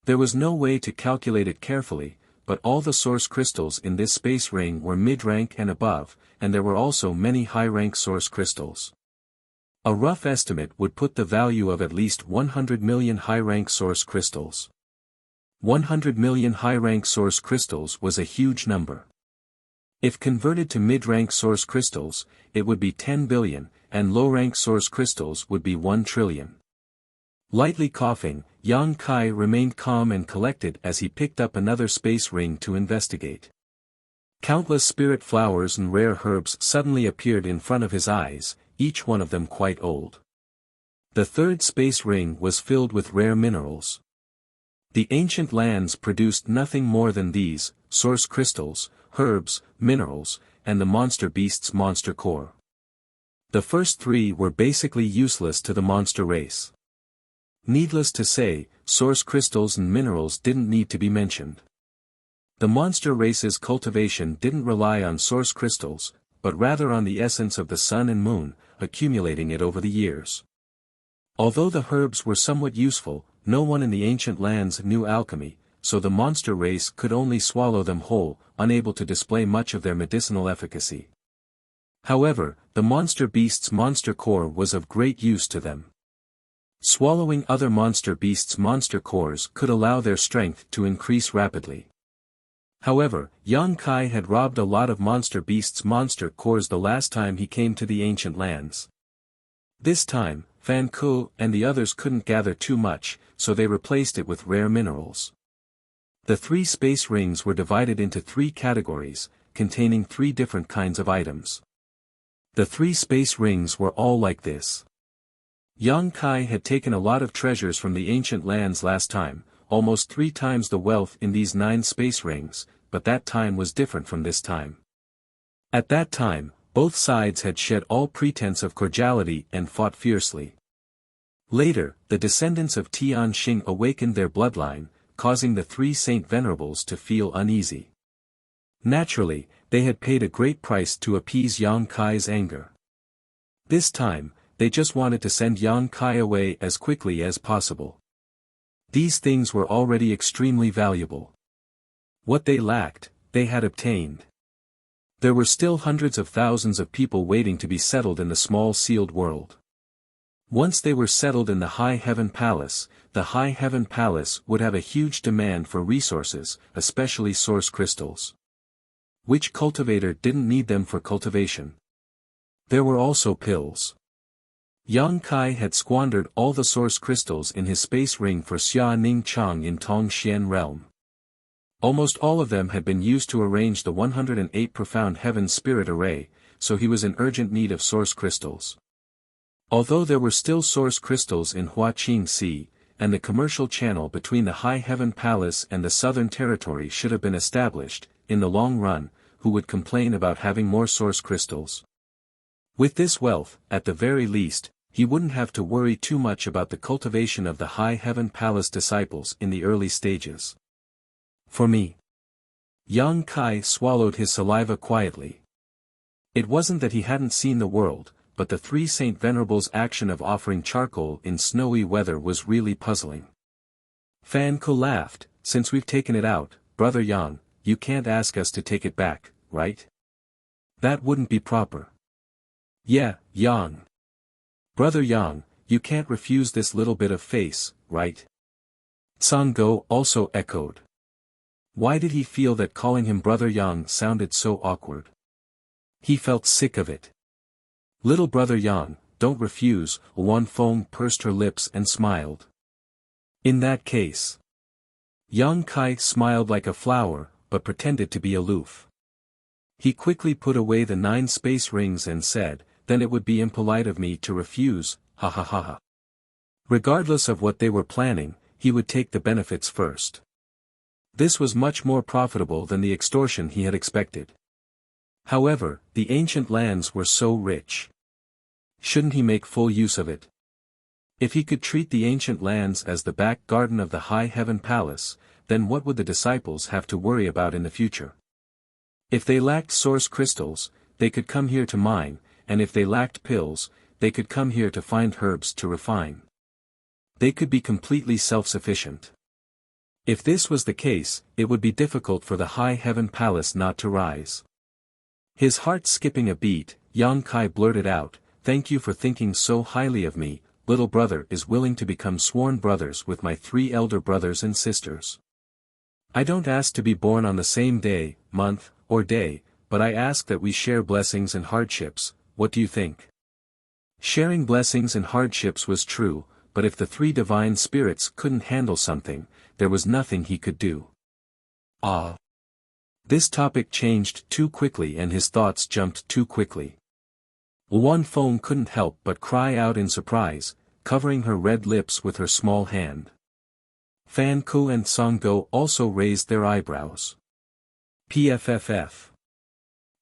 There was no way to calculate it carefully, but all the source crystals in this space ring were mid-rank and above, and there were also many high-rank source crystals. A rough estimate would put the value of at least 100 million high-rank source crystals. 100 million high-rank source crystals was a huge number. If converted to mid-rank source crystals, it would be 10 billion, and low-rank source crystals would be 1 trillion. Lightly coughing, Yang Kai remained calm and collected as he picked up another space ring to investigate. Countless spirit flowers and rare herbs suddenly appeared in front of his eyes, each one of them quite old. The third space ring was filled with rare minerals. The ancient lands produced nothing more than these, source crystals, herbs, minerals, and the monster beast's monster core. The first 3 were basically useless to the monster race. Needless to say, source crystals and minerals didn't need to be mentioned. The monster race's cultivation didn't rely on source crystals, but rather on the essence of the sun and moon, accumulating it over the years. Although the herbs were somewhat useful, no one in the ancient lands knew alchemy, so the monster race could only swallow them whole, unable to display much of their medicinal efficacy. However, the monster beast's monster core was of great use to them. Swallowing other monster beasts' monster cores could allow their strength to increase rapidly. However, Yang Kai had robbed a lot of monster beasts' monster cores the last time he came to the ancient lands. This time, Fan Ku and the others couldn't gather too much, so they replaced it with rare minerals. The 3 space rings were divided into 3 categories: containing 3 different kinds of items. The 3 space rings were all like this. Yang Kai had taken a lot of treasures from the ancient lands last time, almost 3 times the wealth in these 9 space rings, but that time was different from this time. At that time, both sides had shed all pretense of cordiality and fought fiercely. Later, the descendants of Tian Xing awakened their bloodline, causing the 3 Saint Venerables to feel uneasy. Naturally, they had paid a great price to appease Yang Kai's anger. This time, they just wanted to send Yang Kai away as quickly as possible. These things were already extremely valuable. What they lacked, they had obtained. There were still hundreds of thousands of people waiting to be settled in the small sealed world. Once they were settled in the High Heaven Palace, the High Heaven Palace would have a huge demand for resources, especially source crystals. Which cultivator didn't need them for cultivation? There were also pills. Yang Kai had squandered all the source crystals in his space ring for Xia Ning Chang in Tongxian realm. Almost all of them had been used to arrange the 108 profound heaven spirit array, so he was in urgent need of source crystals. Although there were still source crystals in Huaqing Sea, and the commercial channel between the High Heaven Palace and the Southern Territory should have been established, in the long run, who would complain about having more source crystals? With this wealth, at the very least, he wouldn't have to worry too much about the cultivation of the High Heaven Palace disciples in the early stages. For me. Yang Kai swallowed his saliva quietly. It wasn't that he hadn't seen the world, but the 3 Saint Venerables' action of offering charcoal in snowy weather was really puzzling. Fan Ku laughed, "Since we've taken it out, Brother Yang, you can't ask us to take it back, right? That wouldn't be proper." "Yeah, Yang. Brother Yang, you can't refuse this little bit of face, right?" Song Go also echoed. Why did he feel that calling him Brother Yang sounded so awkward? He felt sick of it. "Little Brother Yang, don't refuse," Wan Feng pursed her lips and smiled. "In that case." Yang Kai smiled like a flower, but pretended to be aloof. He quickly put away the 9 space rings and said, "Then it would be impolite of me to refuse, ha ha ha ha." Regardless of what they were planning, he would take the benefits first. This was much more profitable than the extortion he had expected. However, the ancient lands were so rich. Shouldn't he make full use of it? If he could treat the ancient lands as the back garden of the High Heaven Palace, then what would the disciples have to worry about in the future? If they lacked source crystals, they could come here to mine, and if they lacked pills, they could come here to find herbs to refine. They could be completely self-sufficient. If this was the case, it would be difficult for the High Heaven Palace not to rise. His heart skipping a beat, Yang Kai blurted out, "Thank you for thinking so highly of me. Little brother is willing to become sworn brothers with my 3 elder brothers and sisters. I don't ask to be born on the same day, month, or day, but I ask that we share blessings and hardships. What do you think?" Sharing blessings and hardships was true, but if the 3 divine spirits couldn't handle something, there was nothing he could do. This topic changed too quickly and his thoughts jumped too quickly. Wan Feng couldn't help but cry out in surprise, covering her red lips with her small hand. Fan Ku and Song Go also raised their eyebrows. PFFF.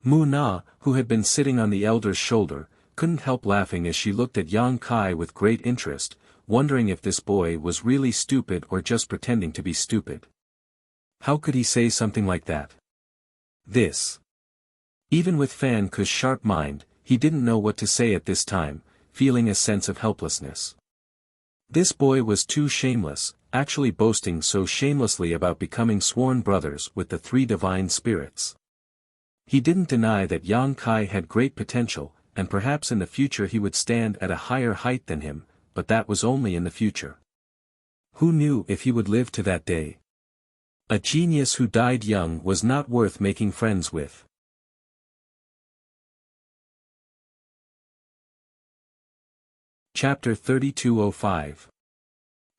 Mu Na, who had been sitting on the elder's shoulder, couldn't help laughing as she looked at Yang Kai with great interest, wondering if this boy was really stupid or just pretending to be stupid. How could he say something like that? Even with Fan Ku's sharp mind, he didn't know what to say at this time, feeling a sense of helplessness. This boy was too shameless, actually boasting so shamelessly about becoming sworn brothers with the 3 divine spirits. He didn't deny that Yang Kai had great potential, and perhaps in the future he would stand at a higher height than him, but that was only in the future. Who knew if he would live to that day? A genius who died young was not worth making friends with. Chapter 3205.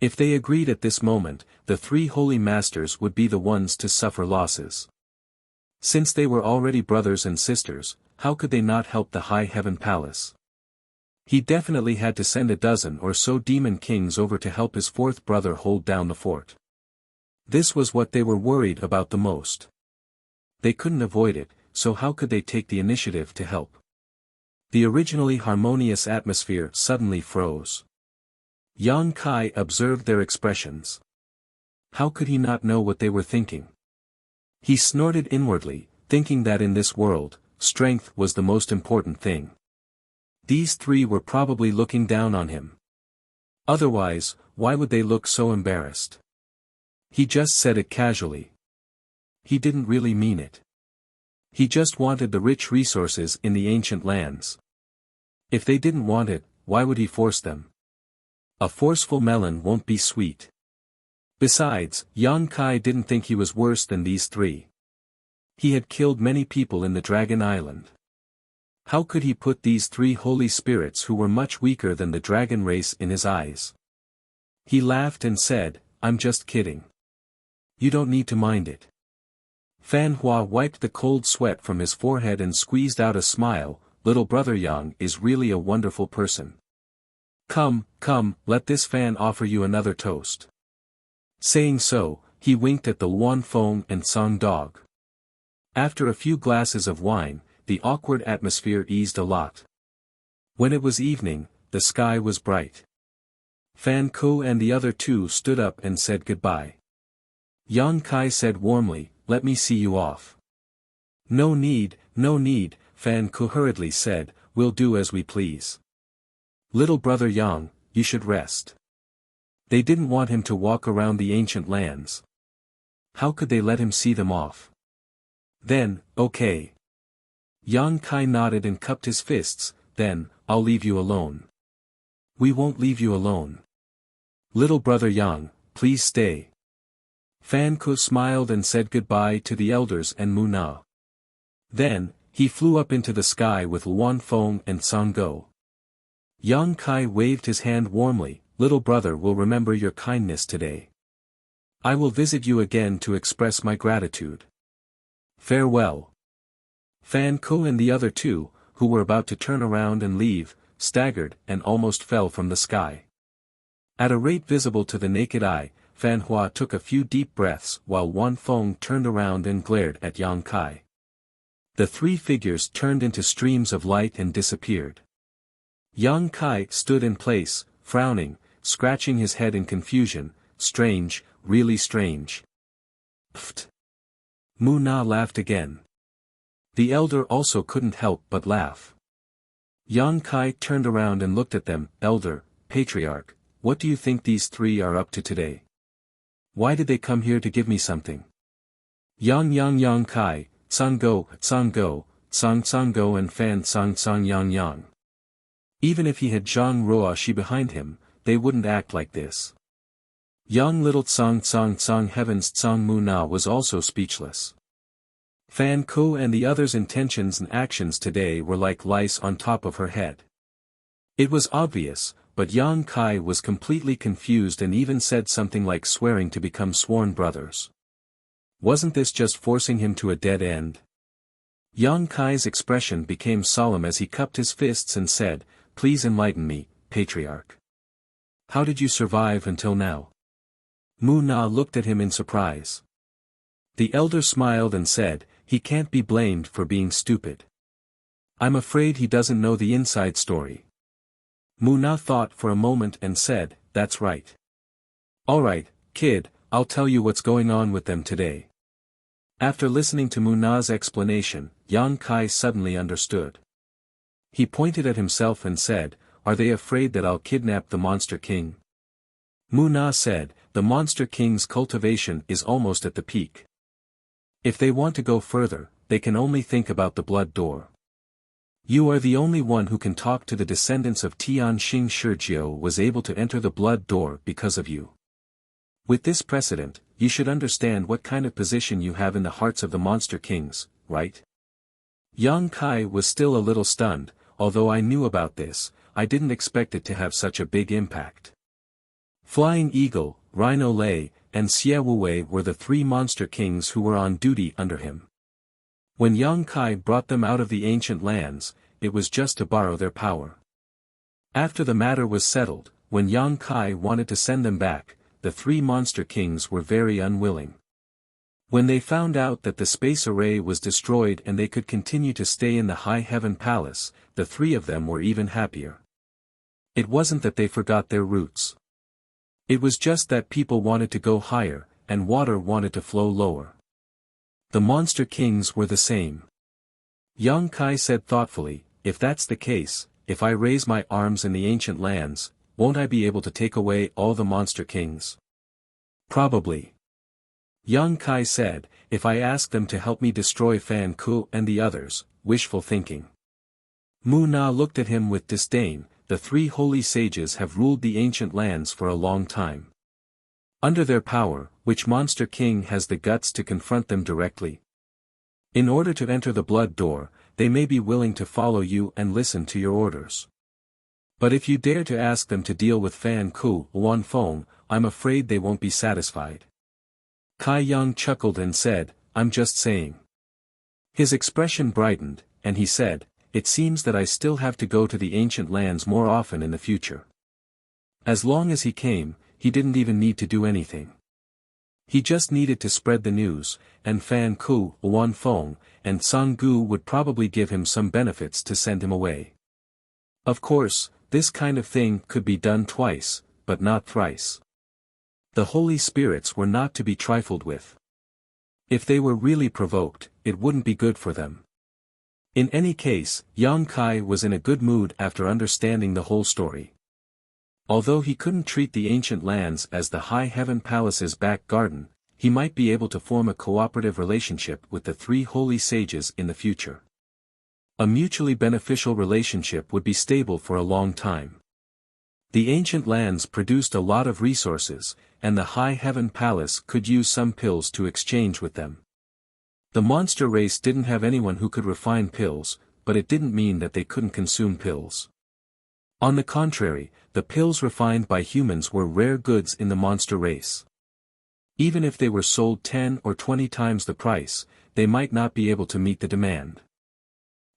If they agreed at this moment, the 3 holy masters would be the ones to suffer losses. Since they were already brothers and sisters, how could they not help the High Heaven Palace? He definitely had to send a dozen or so demon kings over to help his fourth brother hold down the fort. This was what they were worried about the most. They couldn't avoid it, so how could they take the initiative to help? The originally harmonious atmosphere suddenly froze. Yang Kai observed their expressions. How could he not know what they were thinking? He snorted inwardly, thinking that in this world, strength was the most important thing. These three were probably looking down on him. Otherwise, why would they look so embarrassed? He just said it casually. He didn't really mean it. He just wanted the rich resources in the ancient lands. If they didn't want it, why would he force them? A forceful melon won't be sweet. Besides, Yang Kai didn't think he was worse than these three. He had killed many people in the Dragon Island. How could he put these three holy spirits who were much weaker than the dragon race in his eyes? He laughed and said, "I'm just kidding. You don't need to mind it." Fan Hua wiped the cold sweat from his forehead and squeezed out a smile. "Little brother Yang is really a wonderful person. Come, let this fan offer you another toast." Saying so, he winked at the Luan Feng and Song Dog. After a few glasses of wine, the awkward atmosphere eased a lot. When it was evening, the sky was bright. Fan Ku and the other two stood up and said goodbye. Yang Kai said warmly, "Let me see you off." No need, Fan Ku hurriedly said, "We'll do as we please. Little brother Yang, you should rest." They didn't want him to walk around the ancient lands. How could they let him see them off? Then, okay. Yang Kai nodded and cupped his fists. "Then, I'll leave you alone." "We won't leave you alone. Little brother Yang, please stay." Fan Ku smiled and said goodbye to the elders and Mu Na. Then, he flew up into the sky with Luan Feng and Song Go. Yang Kai waved his hand warmly. "Little brother will remember your kindness today. I will visit you again to express my gratitude. Farewell." Fan Ku and the other two, who were about to turn around and leave, staggered and almost fell from the sky. At a rate visible to the naked eye, Fan Hua took a few deep breaths while Luan Feng turned around and glared at Yang Kai. The three figures turned into streams of light and disappeared. Yang Kai stood in place, frowning, scratching his head in confusion. "Strange, really strange." Pfft. Mu Na laughed again. The elder also couldn't help but laugh. Yang Kai turned around and looked at them. "Elder, Patriarch, what do you think these three are up to today? Why did they come here to give me something?" Yang Kai, Song Go, Song Go and Fan Song Yang. Even if he had Zhang Ruoshi behind him, they wouldn't act like this. Young little Tsang Heaven's Tsang Mu Na was also speechless. Fan Ku and the others' intentions and actions today were like lice on top of her head. It was obvious, but Yang Kai was completely confused and even said something like swearing to become sworn brothers. Wasn't this just forcing him to a dead end? Yang Kai's expression became solemn as he cupped his fists and said, "Please enlighten me, Patriarch. How did you survive until now?" Mu Na looked at him in surprise. The elder smiled and said, "He can't be blamed for being stupid. I'm afraid he doesn't know the inside story." Mu Na thought for a moment and said, "That's right. All right, kid, I'll tell you what's going on with them today." After listening to Mu Na's explanation, Yang Kai suddenly understood. He pointed at himself and said, "Are they afraid that I'll kidnap the Monster King?" Mu Na said, "The Monster King's cultivation is almost at the peak. If they want to go further, they can only think about the Blood Door. You are the only one who can talk to the descendants of Tian Xing Shijio was able to enter the Blood Door because of you. With this precedent, you should understand what kind of position you have in the hearts of the Monster Kings, right?" Yang Kai was still a little stunned. "Although I knew about this, I didn't expect it to have such a big impact." Flying Eagle, Rhino Lei, and Xie Wuwei were the three Monster Kings who were on duty under him. When Yang Kai brought them out of the ancient lands, it was just to borrow their power. After the matter was settled, when Yang Kai wanted to send them back, the three monster kings were very unwilling. When they found out that the space array was destroyed and they could continue to stay in the High Heaven Palace, the three of them were even happier. It wasn't that they forgot their roots. It was just that people wanted to go higher, and water wanted to flow lower. The monster kings were the same. Yang Kai said thoughtfully, if that's the case, if I raise my arms in the ancient lands, won't I be able to take away all the monster kings? Probably. Yang Kai said, if I ask them to help me destroy Fan Ku and the others, wishful thinking. Mu Na looked at him with disdain. The three holy sages have ruled the ancient lands for a long time. Under their power, which monster king has the guts to confront them directly? In order to enter the blood door, they may be willing to follow you and listen to your orders. But if you dare to ask them to deal with Fan Ku Wan Feng, I'm afraid they won't be satisfied. Kai Yang chuckled and said, I'm just saying. His expression brightened, and he said, it seems that I still have to go to the ancient lands more often in the future. As long as he came, he didn't even need to do anything. He just needed to spread the news, and Fan Ku Wan Feng and Sang Gu would probably give him some benefits to send him away. Of course, this kind of thing could be done twice, but not thrice. The holy spirits were not to be trifled with. If they were really provoked, it wouldn't be good for them. In any case, Yang Kai was in a good mood after understanding the whole story. Although he couldn't treat the ancient lands as the High Heaven Palace's back garden, he might be able to form a cooperative relationship with the three holy sages in the future. A mutually beneficial relationship would be stable for a long time. The ancient lands produced a lot of resources, and the High Heaven Palace could use some pills to exchange with them. The monster race didn't have anyone who could refine pills, but it didn't mean that they couldn't consume pills. On the contrary, the pills refined by humans were rare goods in the monster race. Even if they were sold 10 or 20 times the price, they might not be able to meet the demand.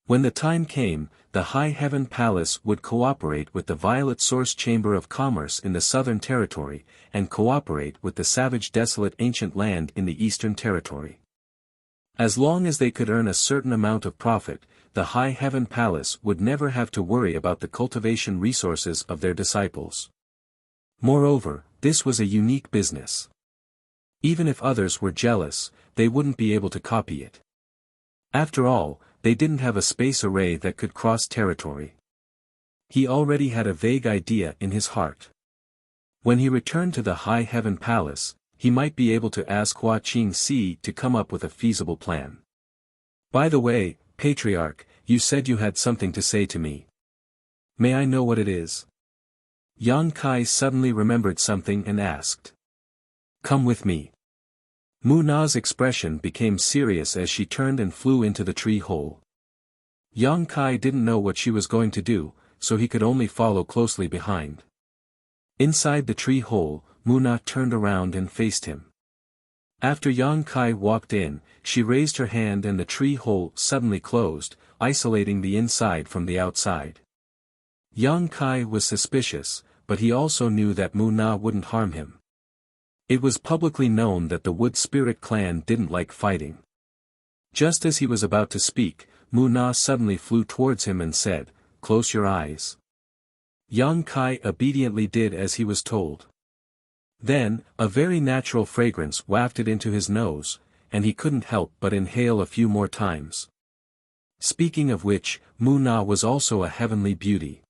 When the time came, the High Heaven Palace would cooperate with the Violet Source Chamber of Commerce in the Southern Territory, and cooperate with the Savage Desolate Ancient Land in the Eastern Territory. As long as they could earn a certain amount of profit, the High Heaven Palace would never have to worry about the cultivation resources of their disciples. Moreover, this was a unique business. Even if others were jealous, they wouldn't be able to copy it. After all, they didn't have a space array that could cross territory. He already had a vague idea in his heart. When he returned to the High Heaven Palace, he might be able to ask Hua Qingxi to come up with a feasible plan. By the way, Patriarch, you said you had something to say to me. May I know what it is? Yang Kai suddenly remembered something and asked. Come with me. Mu Na's expression became serious as she turned and flew into the tree hole. Yang Kai didn't know what she was going to do, so he could only follow closely behind. Inside the tree hole, Mu Na turned around and faced him. After Yang Kai walked in, she raised her hand and the tree hole suddenly closed, isolating the inside from the outside. Yang Kai was suspicious, but he also knew that Mu Na wouldn't harm him. It was publicly known that the Wood Spirit clan didn't like fighting. Just as he was about to speak, Mu Na suddenly flew towards him and said, "Close your eyes." Yang Kai obediently did as he was told. Then, a very natural fragrance wafted into his nose, and he couldn't help but inhale a few more times. Speaking of which, Mu Na was also a heavenly beauty.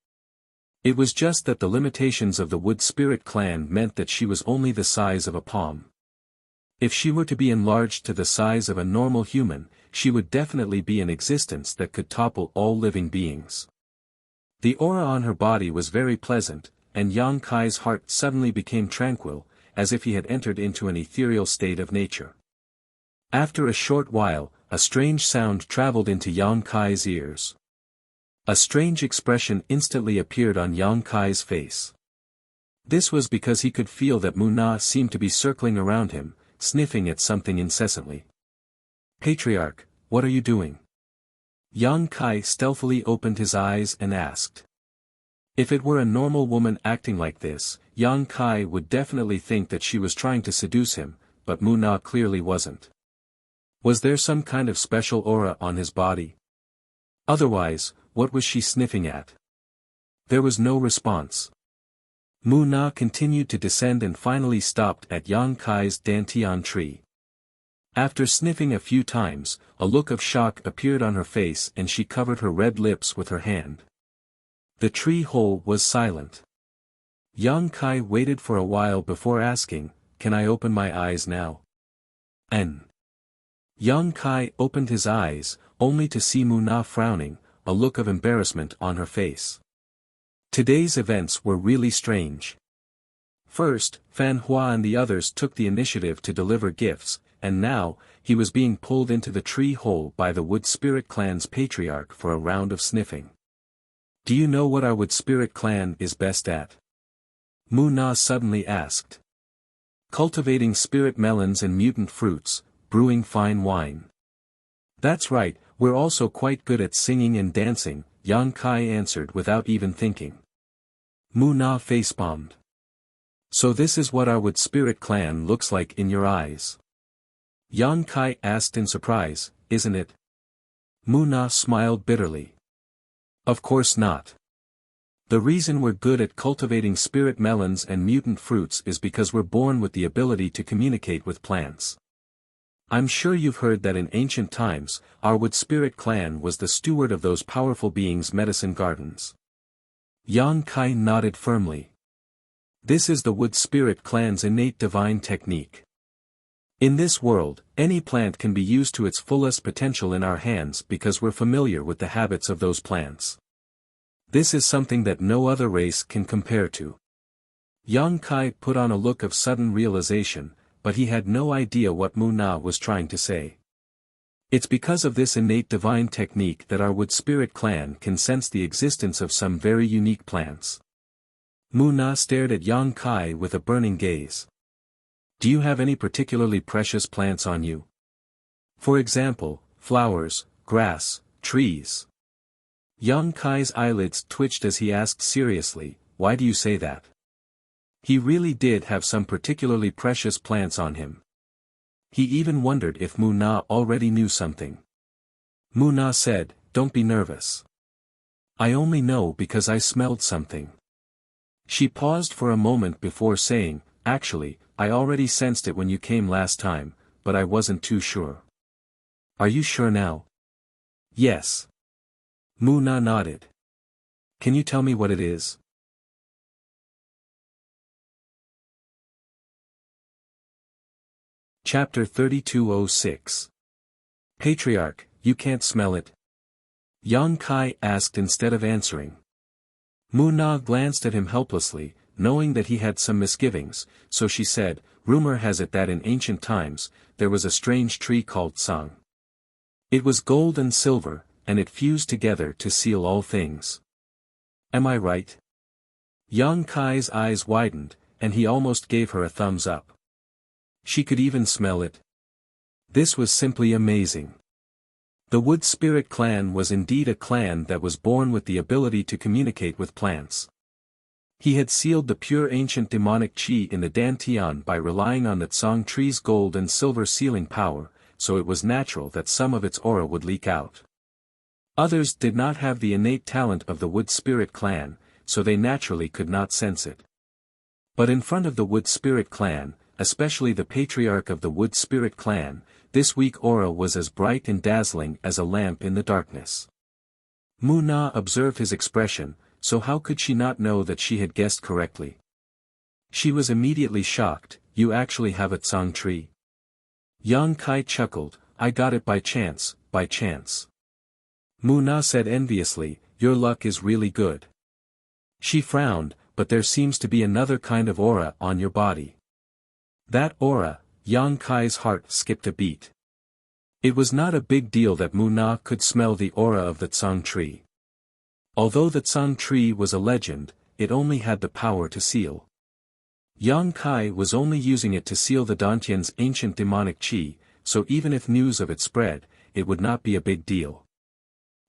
It was just that the limitations of the Wood Spirit clan meant that she was only the size of a palm. If she were to be enlarged to the size of a normal human, she would definitely be an existence that could topple all living beings. The aura on her body was very pleasant, and Yang Kai's heart suddenly became tranquil, as if he had entered into an ethereal state of nature. After a short while, a strange sound traveled into Yang Kai's ears. A strange expression instantly appeared on Yang Kai's face. This was because he could feel that Mu Na seemed to be circling around him, sniffing at something incessantly. "Patriarch, what are you doing? Yang Kai stealthily opened his eyes and asked. If it were a normal woman acting like this, Yang Kai would definitely think that she was trying to seduce him, but Mu Na clearly wasn't. Was there some kind of special aura on his body? Otherwise, what was she sniffing at? There was no response. Mu Na continued to descend and finally stopped at Yang Kai's dantian tree. After sniffing a few times, a look of shock appeared on her face and she covered her red lips with her hand. The tree hole was silent. Yang Kai waited for a while before asking, "Can I open my eyes now?" N. Yang Kai opened his eyes, only to see Mu Na frowning, a look of embarrassment on her face. Today's events were really strange. First, Fan Hua and the others took the initiative to deliver gifts, and now, he was being pulled into the tree hole by the Wood Spirit Clan's patriarch for a round of sniffing. Do you know what our Wood Spirit Clan is best at? Mu Na suddenly asked. Cultivating spirit melons and mutant fruits, brewing fine wine. That's right, we're also quite good at singing and dancing, Yang Kai answered without even thinking. Mu Na facepalmed. So this is what our Wood Spirit Clan looks like in your eyes? Yang Kai asked in surprise, isn't it? Mu Na smiled bitterly. Of course not. The reason we're good at cultivating spirit melons and mutant fruits is because we're born with the ability to communicate with plants. I'm sure you've heard that in ancient times, our Wood Spirit Clan was the steward of those powerful beings' medicine gardens. Yang Kai nodded firmly. This is the Wood Spirit Clan's innate divine technique. In this world, any plant can be used to its fullest potential in our hands because we're familiar with the habits of those plants. This is something that no other race can compare to. Yang Kai put on a look of sudden realization, but he had no idea what Mu Na was trying to say. It's because of this innate divine technique that our Wood Spirit Clan can sense the existence of some very unique plants. Mu Na stared at Yang Kai with a burning gaze. Do you have any particularly precious plants on you? For example, flowers, grass, trees. Yang Kai's eyelids twitched as he asked seriously, why do you say that? He really did have some particularly precious plants on him. He even wondered if Mu Na already knew something. Mu Na said, don't be nervous. I only know because I smelled something. She paused for a moment before saying, actually, I already sensed it when you came last time, but I wasn't too sure. Are you sure now? Yes. Mu Na nodded. Can you tell me what it is? Chapter 3206. Patriarch, you can't smell it? Yang Kai asked instead of answering. Mu Na glanced at him helplessly, knowing that he had some misgivings, so she said, rumor has it that in ancient times, there was a strange tree called Sang. It was gold and silver, and it fused together to seal all things. Am I right? Yang Kai's eyes widened, and he almost gave her a thumbs up. She could even smell it. This was simply amazing. The Wood Spirit Clan was indeed a clan that was born with the ability to communicate with plants. He had sealed the pure ancient demonic chi in the Dantian by relying on the Tsang tree's gold and silver sealing power, so it was natural that some of its aura would leak out. Others did not have the innate talent of the Wood Spirit Clan, so they naturally could not sense it. But in front of the Wood Spirit Clan, especially the patriarch of the Wood Spirit Clan, this weak aura was as bright and dazzling as a lamp in the darkness. Mu Na observed his expression, so how could she not know that she had guessed correctly? She was immediately shocked. You actually have a Tsang tree? Yang Kai chuckled, I got it by chance, by chance. Mu Na said enviously, your luck is really good. She frowned, but there seems to be another kind of aura on your body. That aura, Yang Kai's heart skipped a beat. It was not a big deal that Mu Na could smell the aura of the Tsang tree. Although the Tsang tree was a legend, it only had the power to seal. Yang Kai was only using it to seal the Dantian's ancient demonic chi, so even if news of it spread, it would not be a big deal.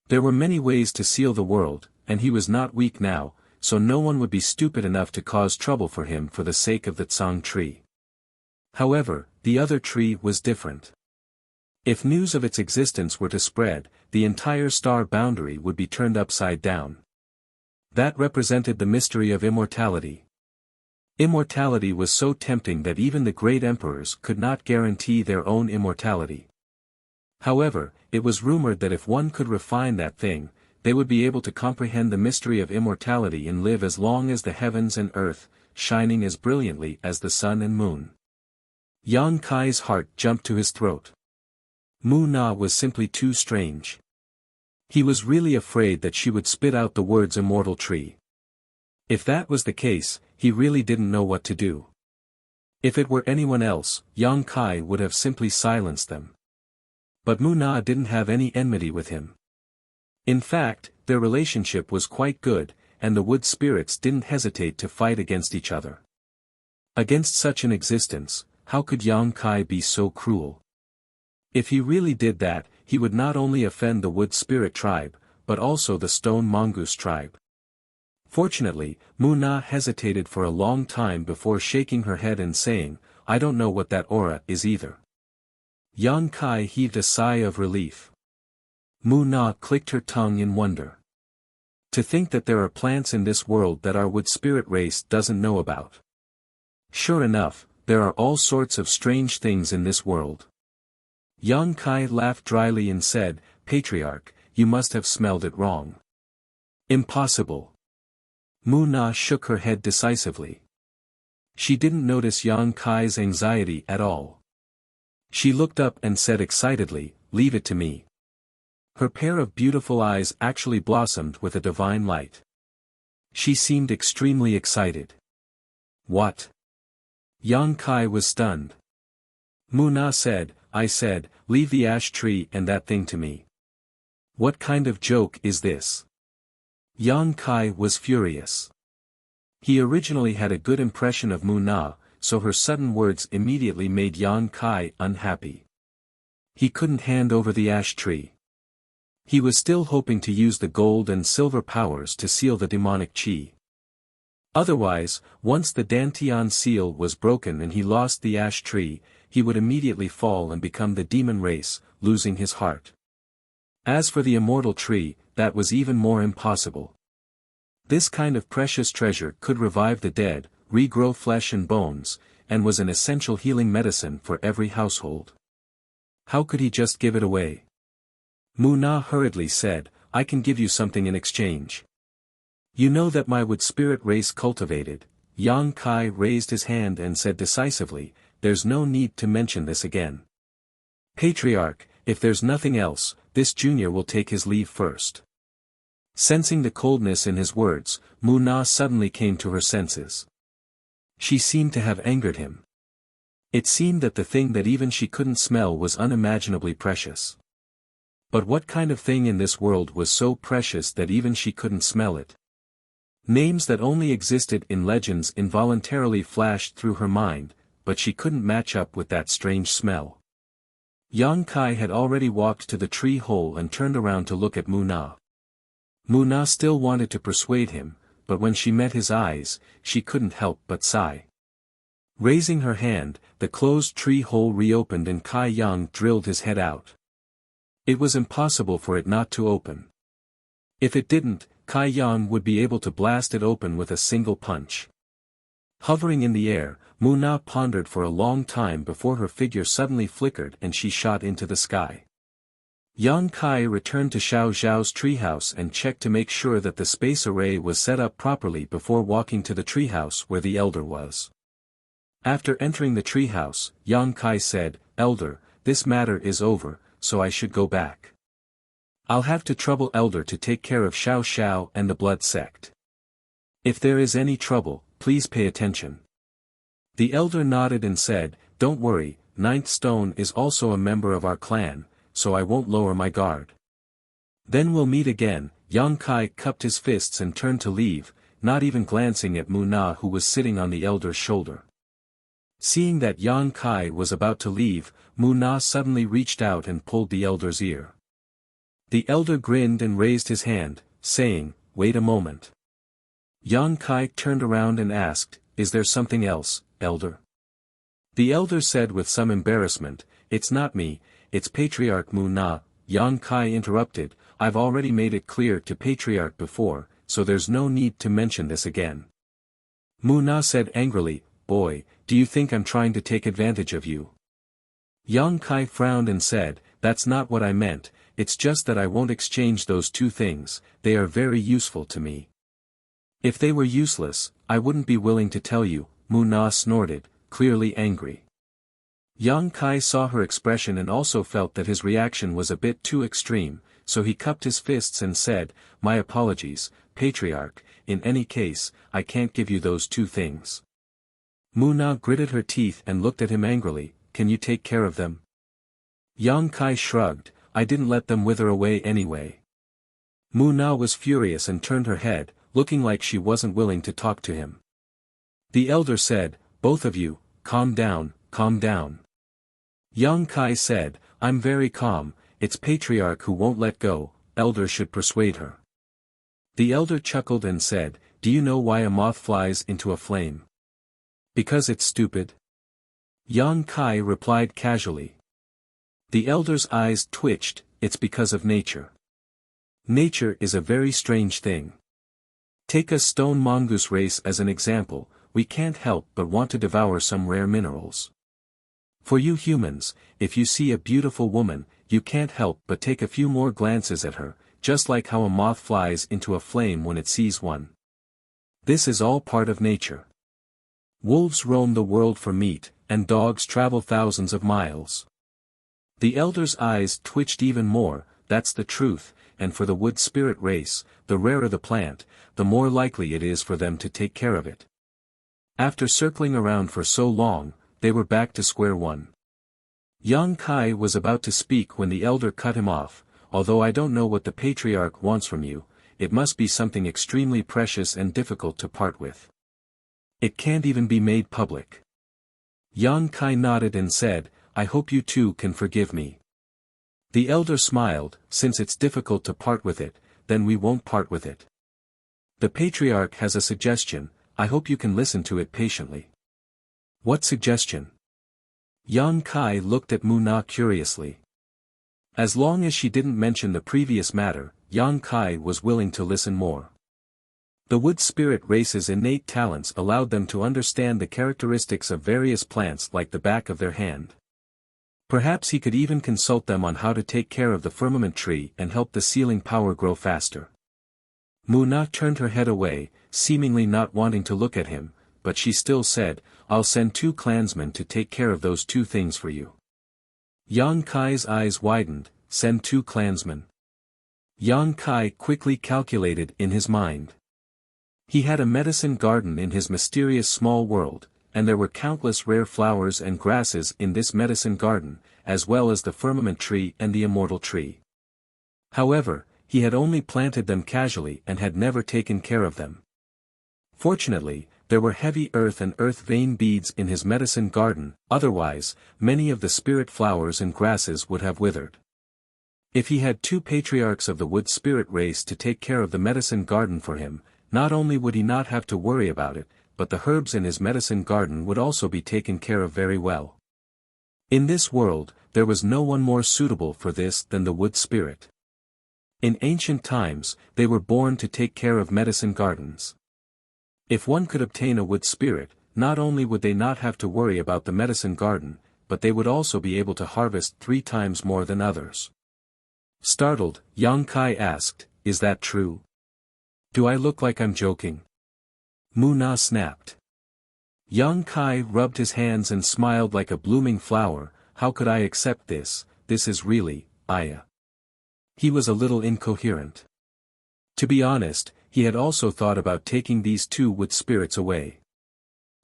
There were many ways to seal the world, and he was not weak now, so no one would be stupid enough to cause trouble for him for the sake of the Tsang tree. However, the other tree was different. If news of its existence were to spread, the entire star boundary would be turned upside down. That represented the mystery of immortality. Immortality was so tempting that even the great emperors could not guarantee their own immortality. However, it was rumored that if one could refine that thing, they would be able to comprehend the mystery of immortality and live as long as the heavens and earth, shining as brilliantly as the sun and moon. Yang Kai's heart jumped to his throat. Mu Na was simply too strange. He was really afraid that she would spit out the words immortal tree. If that was the case, he really didn't know what to do. If it were anyone else, Yang Kai would have simply silenced them. But Mu Na didn't have any enmity with him. In fact, their relationship was quite good, and the wood spirits didn't hesitate to fight against each other. Against such an existence, how could Yang Kai be so cruel? If he really did that, he would not only offend the wood spirit tribe, but also the stone mongoose tribe. Fortunately, Mu Na hesitated for a long time before shaking her head and saying, "I don't know what that aura is either." Yang Kai heaved a sigh of relief. Mu Na clicked her tongue in wonder. To think that there are plants in this world that our wood spirit race doesn't know about. Sure enough, there are all sorts of strange things in this world. Yang Kai laughed dryly and said, "Patriarch, you must have smelled it wrong." "Impossible." Mu Na shook her head decisively. She didn't notice Yang Kai's anxiety at all. She looked up and said excitedly, "Leave it to me." Her pair of beautiful eyes actually blossomed with a divine light. She seemed extremely excited. "What?" Yang Kai was stunned. Mu Na said, "I said, leave the ash tree and that thing to me. What kind of joke is this?" Yang Kai was furious. He originally had a good impression of Mu Na, so her sudden words immediately made Yang Kai unhappy. He couldn't hand over the ash tree. He was still hoping to use the gold and silver powers to seal the demonic chi. Otherwise, once the Dantian seal was broken and he lost the ash tree, he would immediately fall and become the demon race, losing his heart. As for the immortal tree, that was even more impossible. This kind of precious treasure could revive the dead, regrow flesh and bones, and was an essential healing medicine for every household. How could he just give it away? Mu Na hurriedly said, "I can give you something in exchange. You know that my wood spirit race cultivated." Yang Kai raised his hand and said decisively, "There's no need to mention this again. Patriarch, if there's nothing else, this junior will take his leave first." Sensing the coldness in his words, Mu Na suddenly came to her senses. She seemed to have angered him. It seemed that the thing that even she couldn't smell was unimaginably precious. But what kind of thing in this world was so precious that even she couldn't smell it? Names that only existed in legends involuntarily flashed through her mind, but she couldn't match up with that strange smell. Yang Kai had already walked to the tree hole and turned around to look at Mu Na. Mu Na still wanted to persuade him, but when she met his eyes, she couldn't help but sigh. Raising her hand, the closed tree hole reopened and Kai Yang drilled his head out. It was impossible for it not to open. If it didn't, Kai Yang would be able to blast it open with a single punch. Hovering in the air, Mu Na pondered for a long time before her figure suddenly flickered and she shot into the sky. Yang Kai returned to Xiao Zhao's treehouse and checked to make sure that the space array was set up properly before walking to the treehouse where the elder was. After entering the treehouse, Yang Kai said, "Elder, this matter is over, so I should go back. I'll have to trouble Elder to take care of Xiao Xiao and the blood sect. If there is any trouble, please pay attention." The elder nodded and said, "Don't worry, Ninth Stone is also a member of our clan, so I won't lower my guard." "Then we'll meet again." Yang Kai cupped his fists and turned to leave, not even glancing at Mu Na who was sitting on the elder's shoulder. Seeing that Yang Kai was about to leave, Mu Na suddenly reached out and pulled the elder's ear. The elder grinned and raised his hand, saying, "Wait a moment." Yang Kai turned around and asked, "Is there something else, elder?" The elder said with some embarrassment, "It's not me, it's Patriarch Mu Na." Yang Kai interrupted, "I've already made it clear to Patriarch before, so there's no need to mention this again." Mu Na said angrily, "Boy, do you think I'm trying to take advantage of you?" Yang Kai frowned and said, "That's not what I meant, it's just that I won't exchange those two things, they are very useful to me." "If they were useless, I wouldn't be willing to tell you," Mu Na snorted, clearly angry. Yang Kai saw her expression and also felt that his reaction was a bit too extreme, so he cupped his fists and said, "My apologies, Patriarch, in any case, I can't give you those two things." Mu Na gritted her teeth and looked at him angrily, "Can you take care of them?" Yang Kai shrugged, "I didn't let them wither away anyway." Mu Na was furious and turned her head, looking like she wasn't willing to talk to him. The elder said, "Both of you, calm down, calm down." Yang Kai said, "I'm very calm, it's Patriarch who won't let go, elder should persuade her." The elder chuckled and said, "Do you know why a moth flies into a flame?" "Because it's stupid." Yang Kai replied casually. The elder's eyes twitched, "It's because of nature. Nature is a very strange thing. Take a stone mongoose race as an example, we can't help but want to devour some rare minerals. For you humans, if you see a beautiful woman, you can't help but take a few more glances at her, just like how a moth flies into a flame when it sees one. This is all part of nature. Wolves roam the world for meat, and dogs travel thousands of miles." The elder's eyes twitched even more, "That's the truth, and for the wood spirit race, the rarer the plant, the more likely it is for them to take care of it." After circling around for so long, they were back to square one. Yang Kai was about to speak when the elder cut him off, "Although I don't know what the Patriarch wants from you, it must be something extremely precious and difficult to part with. It can't even be made public." Yang Kai nodded and said, "I hope you too can forgive me." The elder smiled, "Since it's difficult to part with it, then we won't part with it. The Patriarch has a suggestion, I hope you can listen to it patiently." "What suggestion?" Yang Kai looked at Mu Na curiously. As long as she didn't mention the previous matter, Yang Kai was willing to listen more. The wood spirit race's innate talents allowed them to understand the characteristics of various plants like the back of their hand. Perhaps he could even consult them on how to take care of the firmament tree and help the sealing power grow faster. Mu Na turned her head away, seemingly not wanting to look at him, but she still said, "I'll send 2 clansmen to take care of those 2 things for you." Yang Kai's eyes widened, "Send 2 clansmen." Yang Kai quickly calculated in his mind. He had a medicine garden in his mysterious small world, and there were countless rare flowers and grasses in this medicine garden, as well as the firmament tree and the immortal tree. However, he had only planted them casually and had never taken care of them. Fortunately, there were heavy earth and earth vein beads in his medicine garden, otherwise, many of the spirit flowers and grasses would have withered. If he had 2 patriarchs of the wood spirit race to take care of the medicine garden for him, not only would he not have to worry about it, but the herbs in his medicine garden would also be taken care of very well. In this world, there was no one more suitable for this than the wood spirit. In ancient times, they were born to take care of medicine gardens. If one could obtain a wood spirit, not only would they not have to worry about the medicine garden, but they would also be able to harvest 3 times more than others. Startled, Yang Kai asked, "Is that true? Do I look like I'm joking?" Mu Na snapped. Yang Kai rubbed his hands and smiled like a blooming flower, "How could I accept this? This is really, Aya." He was a little incoherent. To be honest, he had also thought about taking these 2 wood spirits away.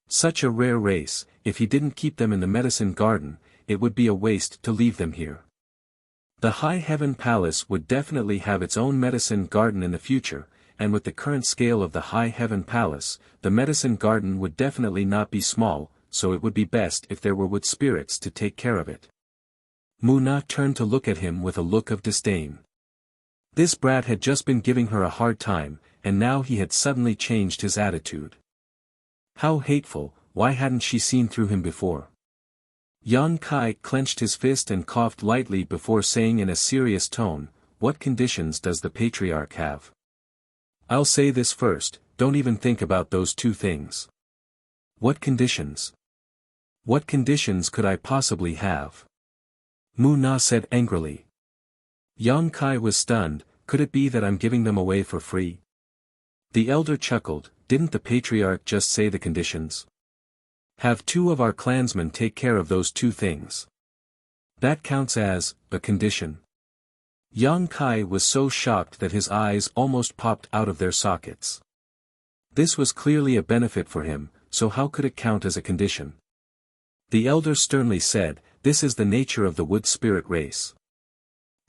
Such a rare race, if he didn't keep them in the medicine garden, it would be a waste to leave them here. The High Heaven Palace would definitely have its own medicine garden in the future, and with the current scale of the High Heaven Palace, the medicine garden would definitely not be small, so it would be best if there were wood spirits to take care of it. Mu Na turned to look at him with a look of disdain. This brat had just been giving her a hard time, and now he had suddenly changed his attitude. How hateful, why hadn't she seen through him before? Yan Kai clenched his fist and coughed lightly before saying in a serious tone, "What conditions does the patriarch have? I'll say this first, don't even think about those two things." "What conditions? What conditions could I possibly have?" Mu Na said angrily. Yang Kai was stunned. Could it be that I'm giving them away for free? The elder chuckled. Didn't the patriarch just say the conditions? Have two of our clansmen take care of those two things. That counts as a condition. Yang Kai was so shocked that his eyes almost popped out of their sockets. This was clearly a benefit for him, so how could it count as a condition? The elder sternly said, "This is the nature of the wood spirit race.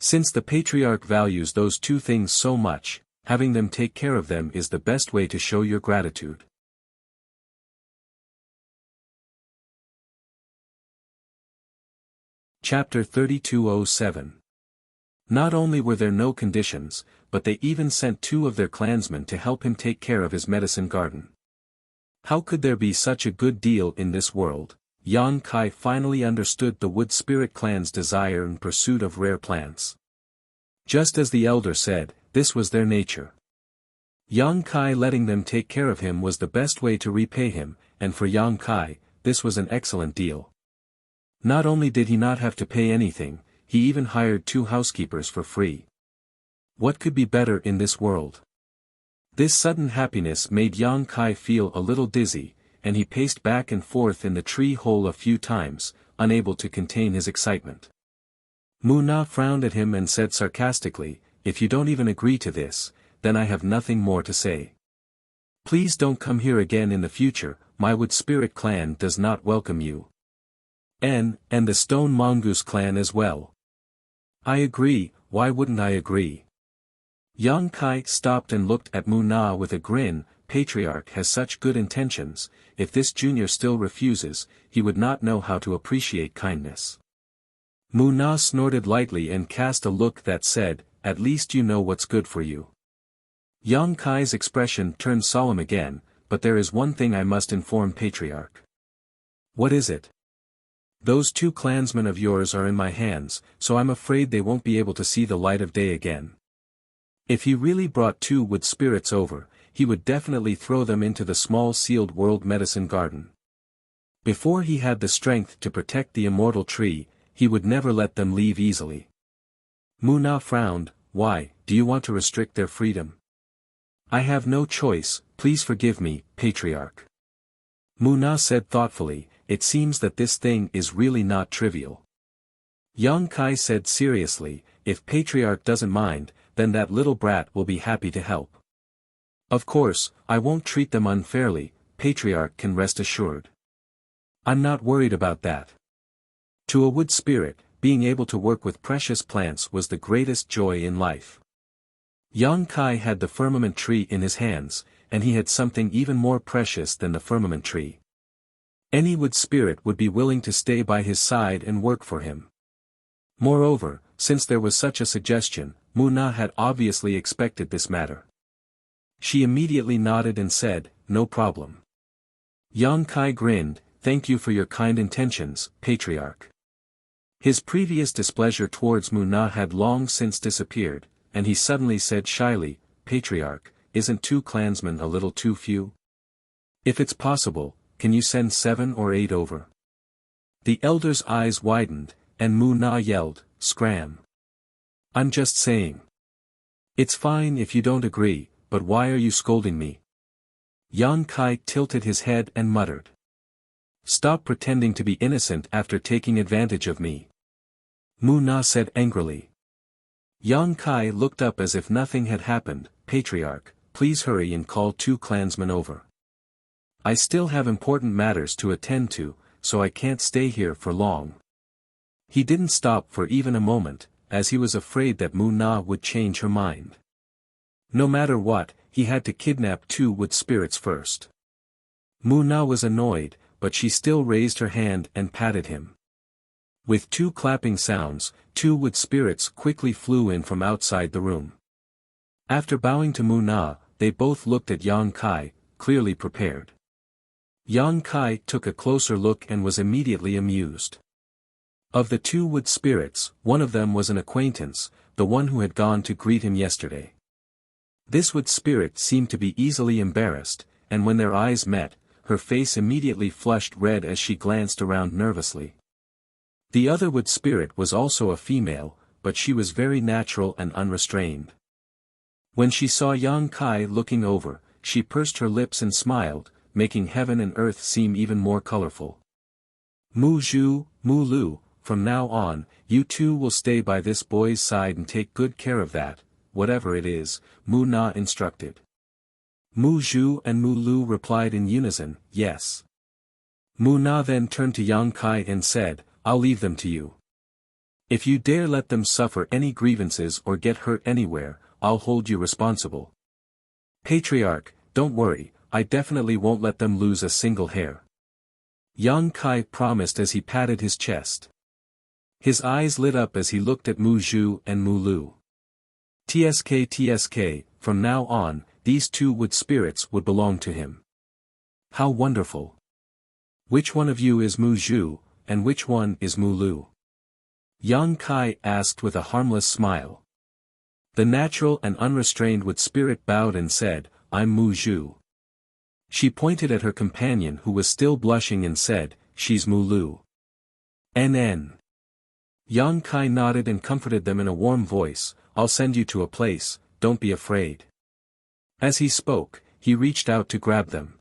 Since the patriarch values those two things so much, having them take care of them is the best way to show your gratitude." Chapter 3207. Not only were there no conditions, but they even sent two of their clansmen to help him take care of his medicine garden. How could there be such a good deal in this world? Yan Kai finally understood the wood spirit clan's desire and pursuit of rare plants. Just as the elder said, this was their nature. Yan Kai letting them take care of him was the best way to repay him, and for Yan Kai, this was an excellent deal. Not only did he not have to pay anything, he even hired two housekeepers for free. What could be better in this world? This sudden happiness made Yan Kai feel a little dizzy, and he paced back and forth in the tree hole a few times, unable to contain his excitement. Mu Na frowned at him and said sarcastically, "If you don't even agree to this, then I have nothing more to say. Please don't come here again in the future, my wood spirit clan does not welcome you. And the stone mongoose clan as well." "I agree, why wouldn't I agree?" Yang Kai stopped and looked at Mu Na with a grin. Patriarch has such good intentions, if this junior still refuses, he would not know how to appreciate kindness. Mu Na snorted lightly and cast a look that said, "At least you know what's good for you." Yang Kai's expression turned solemn again, "But there is one thing I must inform Patriarch." "What is it?" "Those two clansmen of yours are in my hands, so I'm afraid they won't be able to see the light of day again. If he really brought two wood spirits over, he would definitely throw them into the small sealed world medicine garden. Before he had the strength to protect the immortal tree, he would never let them leave easily." Mu Na frowned. "Why, do you want to restrict their freedom?" "I have no choice, please forgive me, Patriarch." Mu Na said thoughtfully, "It seems that this thing is really not trivial." Yang Kai said seriously, "If Patriarch doesn't mind, then that little brat will be happy to help. Of course, I won't treat them unfairly, Patriarch can rest assured. I'm not worried about that." To a wood spirit, being able to work with precious plants was the greatest joy in life. Yang Kai had the firmament tree in his hands, and he had something even more precious than the firmament tree. Any wood spirit would be willing to stay by his side and work for him. Moreover, since there was such a suggestion, Mu Na had obviously expected this matter. She immediately nodded and said, "No problem." Yang Kai grinned, "Thank you for your kind intentions, Patriarch." His previous displeasure towards Mu Na had long since disappeared, and he suddenly said shyly, "Patriarch, isn't two clansmen a little too few? If it's possible, can you send 7 or 8 over?" The elder's eyes widened, and Mu Na yelled, "Scram! I'm just saying. It's fine if you don't agree, but why are you scolding me?" Yan Kai tilted his head and muttered, "Stop pretending to be innocent after taking advantage of me." Mu Na said angrily. Yan Kai looked up as if nothing had happened. "Patriarch, please hurry and call 2 clansmen over. I still have important matters to attend to, so I can't stay here for long." He didn't stop for even a moment, as he was afraid that Mu Na would change her mind. No matter what, he had to kidnap 2 wood spirits first. Mu Na was annoyed, but she still raised her hand and patted him. With two clapping sounds, two wood spirits quickly flew in from outside the room. After bowing to Mu Na, they both looked at Yang Kai, clearly prepared. Yang Kai took a closer look and was immediately amused. Of the two wood spirits, one of them was an acquaintance, the one who had gone to greet him yesterday. This wood spirit seemed to be easily embarrassed, and when their eyes met, her face immediately flushed red as she glanced around nervously. The other wood spirit was also a female, but she was very natural and unrestrained. When she saw Yang Kai looking over, she pursed her lips and smiled, making heaven and earth seem even more colorful. Mu Zhu, Mu Lu, from now on, you two will stay by this boy's side and take good care of that, whatever it is, Mu Na instructed. Mu Zhu and Mu Lu replied in unison, yes. Mu Na then turned to Yang Kai and said, I'll leave them to you. If you dare let them suffer any grievances or get hurt anywhere, I'll hold you responsible. Patriarch, don't worry, I definitely won't let them lose a single hair. Yang Kai promised as he patted his chest. His eyes lit up as he looked at Mu Zhu and Mu Lu. TSK, from now on, these two wood spirits would belong to him. How wonderful. Which one of you is Mu Zhu, and which one is Mu Lu? Yang Kai asked with a harmless smile. The natural and unrestrained wood spirit bowed and said, I'm Mu Zhu. She pointed at her companion who was still blushing and said, she's Mu Lu. NN. Yang Kai nodded and comforted them in a warm voice, I'll send you to a place, don't be afraid. As he spoke, he reached out to grab them.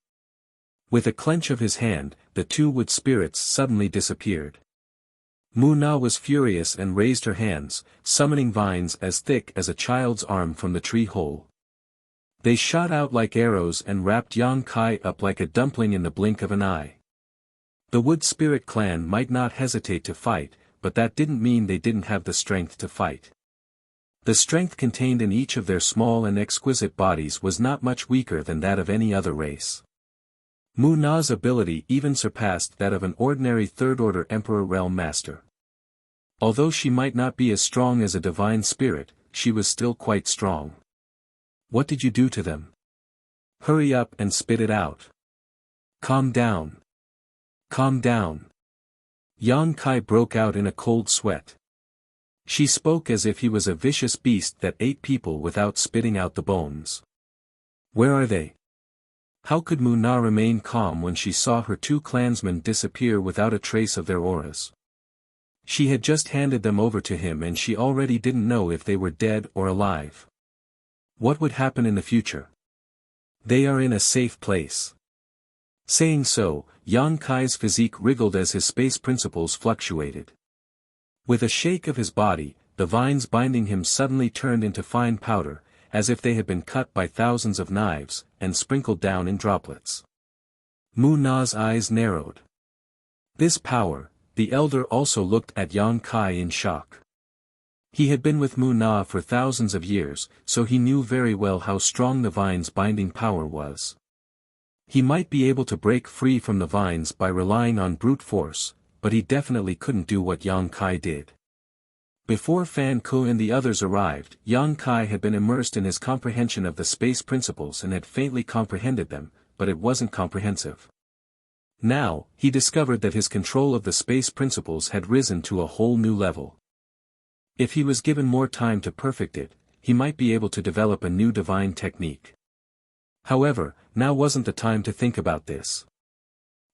With a clench of his hand, the two wood spirits suddenly disappeared. Mu Na was furious and raised her hands, summoning vines as thick as a child's arm from the tree hole. They shot out like arrows and wrapped Yang Kai up like a dumpling in the blink of an eye. The Wood Spirit clan might not hesitate to fight, but that didn't mean they didn't have the strength to fight. The strength contained in each of their small and exquisite bodies was not much weaker than that of any other race. Mu Na's ability even surpassed that of an ordinary third-order Emperor Realm Master. Although she might not be as strong as a divine spirit, she was still quite strong. What did you do to them? Hurry up and spit it out. Calm down. Calm down. Yang Kai broke out in a cold sweat. She spoke as if he was a vicious beast that ate people without spitting out the bones. Where are they? How could Mu Na remain calm when she saw her two clansmen disappear without a trace of their auras? She had just handed them over to him and she already didn't know if they were dead or alive. What would happen in the future? They are in a safe place. Saying so, Yang Kai's physique wriggled as his space principles fluctuated. With a shake of his body, the vines binding him suddenly turned into fine powder, as if they had been cut by thousands of knives, and sprinkled down in droplets. Mu Na's eyes narrowed. This power, the elder also looked at Yang Kai in shock. He had been with Mu Na for thousands of years, so he knew very well how strong the vine's binding power was. He might be able to break free from the vines by relying on brute force, but he definitely couldn't do what Yang Kai did. Before Fan Ku and the others arrived, Yang Kai had been immersed in his comprehension of the space principles and had faintly comprehended them, but it wasn't comprehensive. Now, he discovered that his control of the space principles had risen to a whole new level. If he was given more time to perfect it, he might be able to develop a new divine technique. However, now wasn't the time to think about this.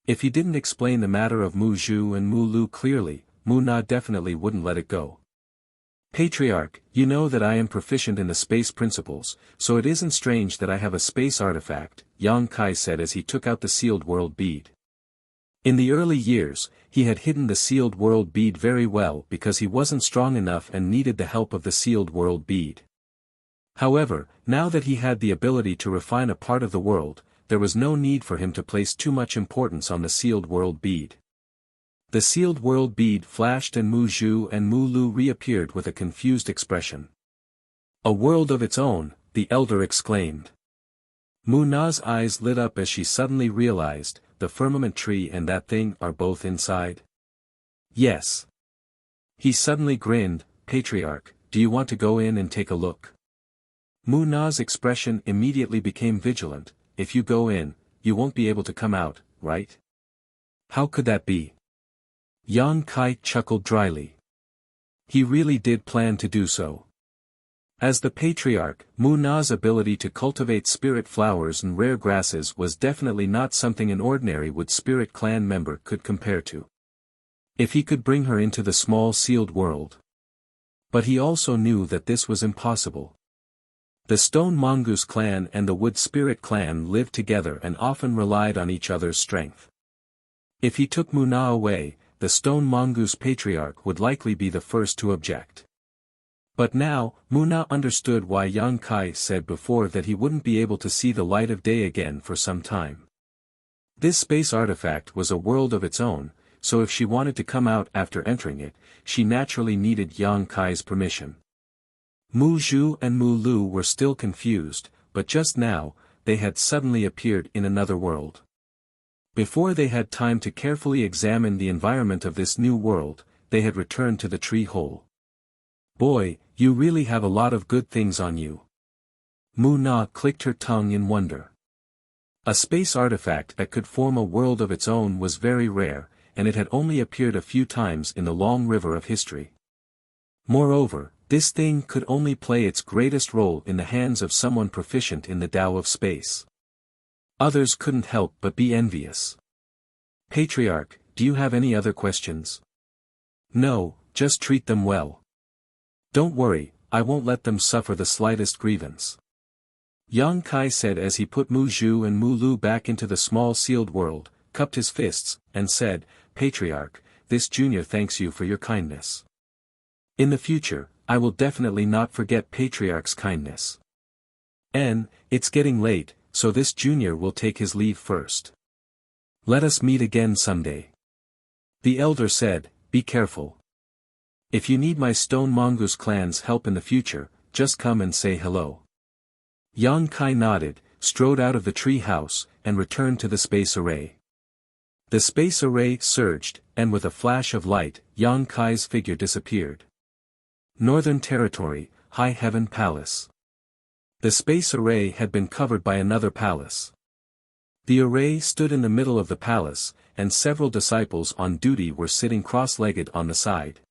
If he didn't explain the matter of Mu Zhu and Mu Lu clearly, Mu Na definitely wouldn't let it go. Patriarch, you know that I am proficient in the space principles, so it isn't strange that I have a space artifact, Yang Kai said as he took out the sealed world bead. In the early years, he had hidden the sealed world bead very well because he wasn't strong enough and needed the help of the sealed world bead. However, now that he had the ability to refine a part of the world, there was no need for him to place too much importance on the sealed world bead. The sealed world bead flashed and Mu Zhu and Mu Lu reappeared with a confused expression. A world of its own, the elder exclaimed. Mu Na's eyes lit up as she suddenly realized, the firmament tree and that thing are both inside? Yes. He suddenly grinned. Patriarch, do you want to go in and take a look? Mu Na's expression immediately became vigilant. If you go in, you won't be able to come out, right? How could that be? Yang Kai chuckled dryly. He really did plan to do so. As the patriarch, Mu Na's ability to cultivate spirit flowers and rare grasses was definitely not something an ordinary Wood Spirit clan member could compare to. If he could bring her into the small sealed world. But he also knew that this was impossible. The Stone Mongoose clan and the Wood Spirit clan lived together and often relied on each other's strength. If he took Mu Na away, the Stone Mongoose patriarch would likely be the first to object. But now, Mu Na understood why Yang Kai said before that he wouldn't be able to see the light of day again for some time. This space artifact was a world of its own, so if she wanted to come out after entering it, she naturally needed Yang Kai's permission. Mu Zhu and Mu Lu were still confused, but just now, they had suddenly appeared in another world. Before they had time to carefully examine the environment of this new world, they had returned to the tree hole. Boy, you really have a lot of good things on you. Mu Na clicked her tongue in wonder. A space artifact that could form a world of its own was very rare, and it had only appeared a few times in the long river of history. Moreover, this thing could only play its greatest role in the hands of someone proficient in the Tao of space. Others couldn't help but be envious. Patriarch, do you have any other questions? No, just treat them well. Don't worry, I won't let them suffer the slightest grievance. Yang Kai said as he put Mu Zhu and Mu Lu back into the small sealed world, cupped his fists, and said, Patriarch, this junior thanks you for your kindness. In the future, I will definitely not forget Patriarch's kindness. It's getting late, so this junior will take his leave first. Let us meet again someday. The elder said, be careful. If you need my Stone Mongoose clan's help in the future, just come and say hello. Yang Kai nodded, strode out of the tree house, and returned to the space array. The space array surged, and with a flash of light, Yang Kai's figure disappeared. Northern Territory, High Heaven Palace. The space array had been covered by another palace. The array stood in the middle of the palace, and several disciples on duty were sitting cross-legged on the side.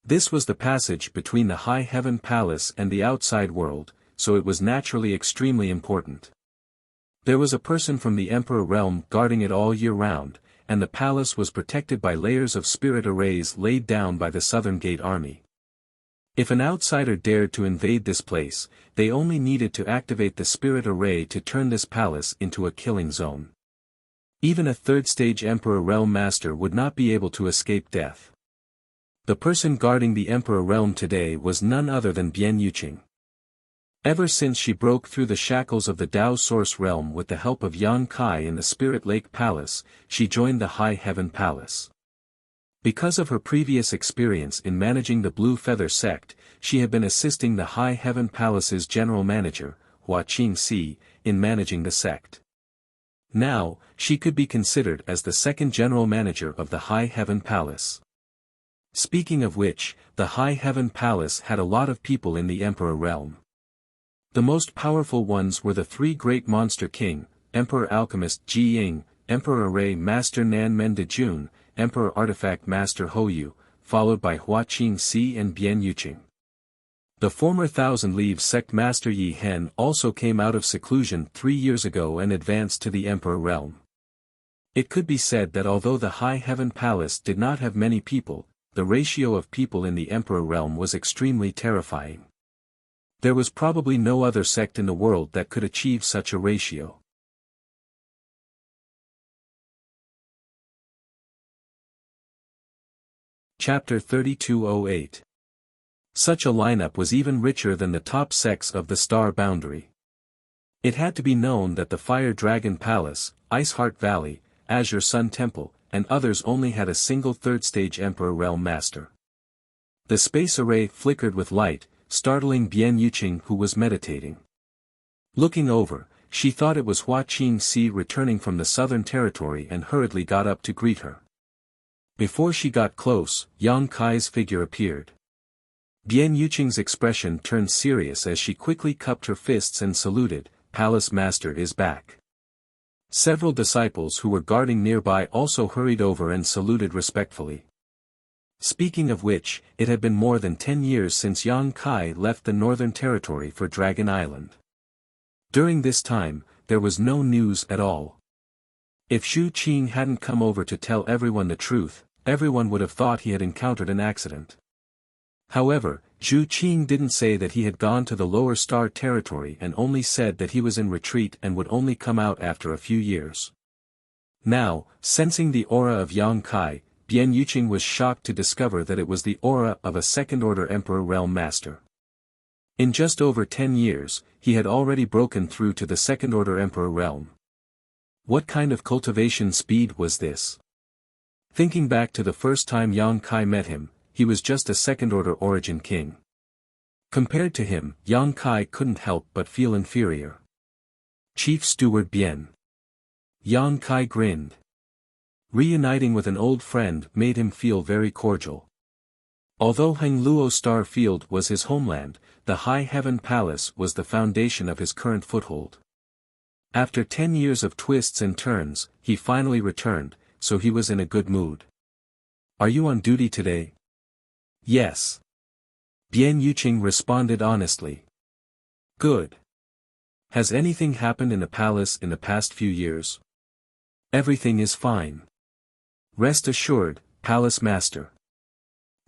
This was the passage between the High Heaven Palace and the outside world, so it was naturally extremely important. There was a person from the Emperor realm guarding it all year round, and the palace was protected by layers of spirit arrays laid down by the Southern Gate Army. If an outsider dared to invade this place, they only needed to activate the spirit array to turn this palace into a killing zone. Even a third-stage Emperor Realm Master would not be able to escape death. The person guarding the Emperor Realm today was none other than Bian Yuqing. Ever since she broke through the shackles of the Tao Source Realm with the help of Yang Kai in the Spirit Lake Palace, she joined the High Heaven Palace. Because of her previous experience in managing the Blue Feather Sect, she had been assisting the High Heaven Palace's general manager, Hua Qingxi, in managing the sect. Now, she could be considered as the second general manager of the High Heaven Palace. Speaking of which, the High Heaven Palace had a lot of people in the Emperor Realm. The most powerful ones were the three great Monster King, Emperor Alchemist Ji Ying, Emperor Array Master Nan Men De Jun, Emperor Artifact Master Ho Yu, followed by Hua Qingxi and Bian Yuqing. The former Thousand Leaves Sect Master Yi Hen also came out of seclusion 3 years ago and advanced to the Emperor Realm. It could be said that although the High Heaven Palace did not have many people, the ratio of people in the Emperor Realm was extremely terrifying. There was probably no other sect in the world that could achieve such a ratio. Chapter 3208. Such a lineup was even richer than the top sects of the Star Boundary. It had to be known that the Fire Dragon Palace, Ice Heart Valley, Azure Sun Temple, and others only had a single third-stage Emperor Realm Master. The space array flickered with light, startling Bian Yuqing who was meditating. Looking over, she thought it was Hua Qingxi returning from the Southern Territory and hurriedly got up to greet her. Before she got close, Yang Kai's figure appeared. Bian Yuqing's expression turned serious as she quickly cupped her fists and saluted, "Palace Master is back." Several disciples who were guarding nearby also hurried over and saluted respectfully. Speaking of which, it had been more than 10 years since Yang Kai left the Northern Territory for Dragon Island. During this time, there was no news at all. If Xu Qing hadn't come over to tell everyone the truth, everyone would have thought he had encountered an accident. However, Xu Qing didn't say that he had gone to the Lower Star Territory and only said that he was in retreat and would only come out after a few years. Now, sensing the aura of Yang Kai, Bian Yuqing was shocked to discover that it was the aura of a second-order Emperor Realm Master. In just over 10 years, he had already broken through to the second-order Emperor Realm. What kind of cultivation speed was this? Thinking back to the first time Yang Kai met him, he was just a second-order origin king. Compared to him, Yang Kai couldn't help but feel inferior. Chief Steward Bian. Yang Kai grinned. Reuniting with an old friend made him feel very cordial. Although Hengluo Star Field was his homeland, the High Heaven Palace was the foundation of his current foothold. After 10 years of twists and turns, he finally returned, so he was in a good mood. "Are you on duty today?" "Yes." Bian Yuqing responded honestly. "Good. Has anything happened in the palace in the past few years?" "Everything is fine. Rest assured, Palace Master."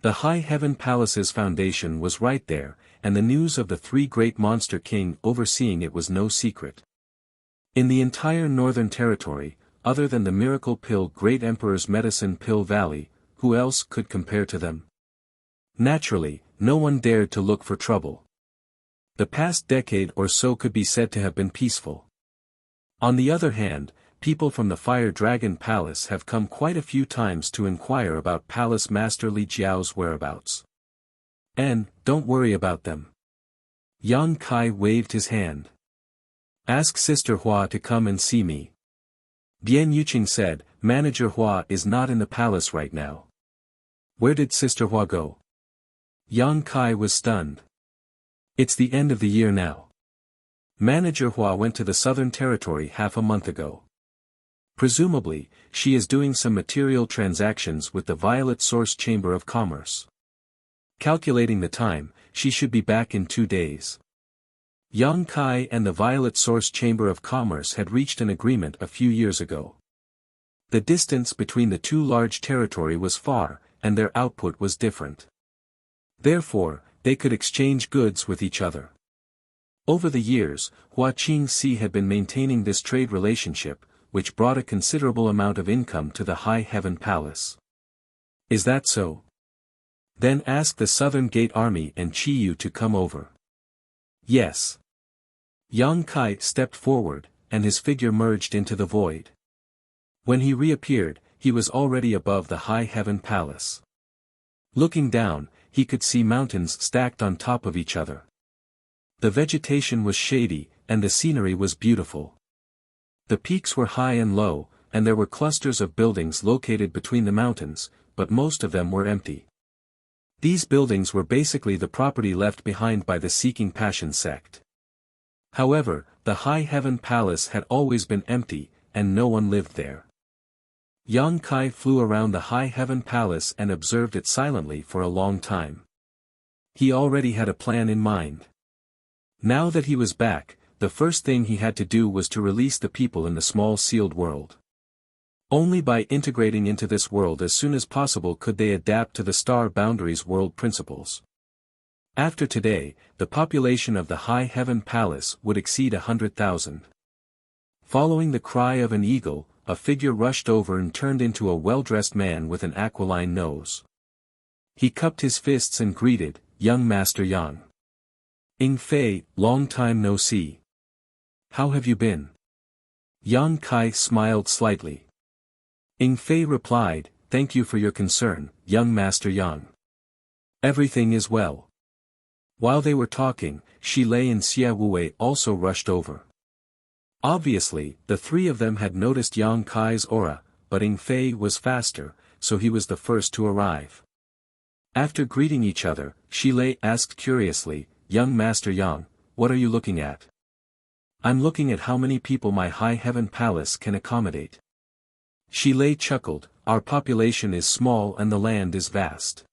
The High Heaven Palace's foundation was right there, and the news of the 3 great monster king overseeing it was no secret. In the entire Northern Territory, other than the Miracle Pill Great Emperor's Medicine Pill Valley, who else could compare to them? Naturally, no one dared to look for trouble. The past decade or so could be said to have been peaceful. On the other hand, people from the Fire Dragon Palace have come quite a few times to inquire about Palace Master Li Jiao's whereabouts. And, don't worry about them. Yang Kai waved his hand. "Ask Sister Hua to come and see me." Bian Yuqing said, "Manager Hua is not in the palace right now." "Where did Sister Hua go?" Yang Kai was stunned. "It's the end of the year now. Manager Hua went to the Southern Territory half a month ago. Presumably, she is doing some material transactions with the Violet Source Chamber of Commerce. Calculating the time, she should be back in 2 days." Yang Kai and the Violet Source Chamber of Commerce had reached an agreement a few years ago. The distance between the 2 large territory was far, and their output was different. Therefore, they could exchange goods with each other. Over the years, Hua Qingxi had been maintaining this trade relationship, which brought a considerable amount of income to the High Heaven Palace. "Is that so? Then ask the Southern Gate Army and Chi Yu to come over." "Yes." Yang Kai stepped forward, and his figure merged into the void. When he reappeared, he was already above the High Heaven Palace. Looking down, he could see mountains stacked on top of each other. The vegetation was shady, and the scenery was beautiful. The peaks were high and low, and there were clusters of buildings located between the mountains, but most of them were empty. These buildings were basically the property left behind by the Seeking Passion sect. However, the High Heaven Palace had always been empty, and no one lived there. Yang Kai flew around the High Heaven Palace and observed it silently for a long time. He already had a plan in mind. Now that he was back, the first thing he had to do was to release the people in the small sealed world. Only by integrating into this world as soon as possible could they adapt to the Star Boundaries world principles. After today, the population of the High Heaven Palace would exceed 100,000. Following the cry of an eagle, a figure rushed over and turned into a well-dressed man with an aquiline nose. He cupped his fists and greeted, "Young Master Yang. Ing Fei, long time no see. How have you been?" Yang Kai smiled slightly. Ing Fei replied, "Thank you for your concern, young Master Yang. Everything is well." While they were talking, Shi Lei and Xia Wuwei also rushed over. Obviously, the 3 of them had noticed Yang Kai's aura, but Ing Fei was faster, so he was the first to arrive. After greeting each other, Shi Lei asked curiously, "Young Master Yang, what are you looking at?" "I'm looking at how many people my high heaven palace can accommodate." Shi Lei chuckled, "Our population is small and the land is vast.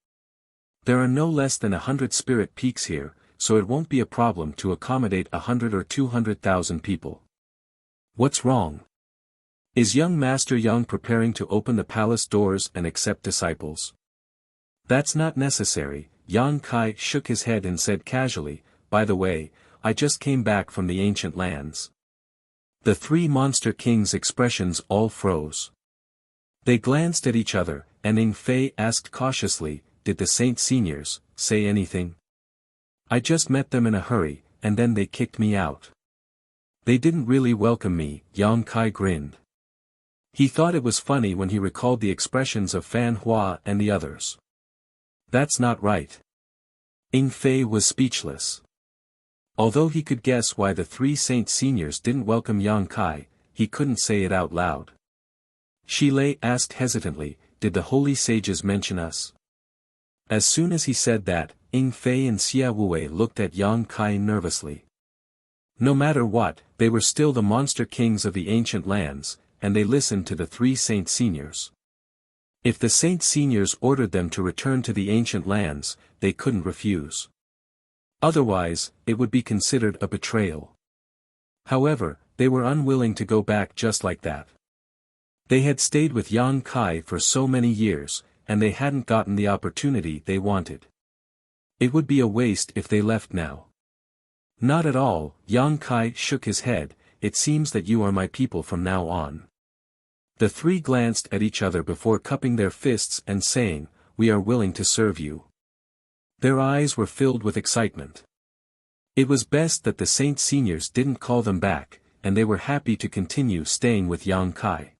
There are no less than 100 spirit peaks here, so it won't be a problem to accommodate 100 or 200,000 people." "What's wrong? Is young Master Yang preparing to open the palace doors and accept disciples?" "That's not necessary." Yang Kai shook his head and said casually, "By the way, I just came back from the ancient lands." The three monster kings' expressions all froze. They glanced at each other, and Ing Fei asked cautiously, "Did the Saint Seniors say anything?" "I just met them in a hurry, and then they kicked me out." "They didn't really welcome me," Yang Kai grinned. He thought it was funny when he recalled the expressions of Fan Hua and the others. "That's not right." Ing Fei was speechless. Although he could guess why the three Saint Seniors didn't welcome Yang Kai, he couldn't say it out loud. Shi Lei asked hesitantly, "Did the holy sages mention us?" As soon as he said that, Ing Fei and Xia Wei looked at Yang Kai nervously. No matter what, they were still the monster kings of the ancient lands, and they listened to the three Saint Seniors. If the Saint Seniors ordered them to return to the ancient lands, they couldn't refuse. Otherwise, it would be considered a betrayal. However, they were unwilling to go back just like that. They had stayed with Yang Kai for so many years, and they hadn't gotten the opportunity they wanted. It would be a waste if they left now. "Not at all," Yang Kai shook his head, "it seems that you are my people from now on." The three glanced at each other before cupping their fists and saying, "We are willing to serve you." Their eyes were filled with excitement. It was best that the Saint Seniors didn't call them back, and they were happy to continue staying with Yang Kai.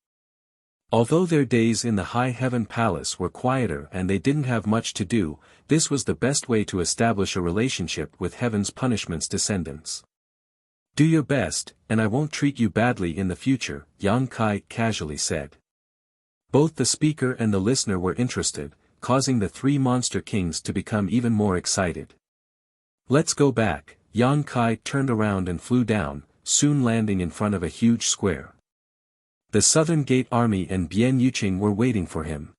Although their days in the High Heaven Palace were quieter and they didn't have much to do, this was the best way to establish a relationship with Heaven's Punishment's descendants. "Do your best, and I won't treat you badly in the future," Yang Kai casually said. Both the speaker and the listener were interested, causing the three monster kings to become even more excited. "Let's go back." Yang Kai turned around and flew down, soon landing in front of a huge square. The Southern Gate Army and Bian Yuqing were waiting for him.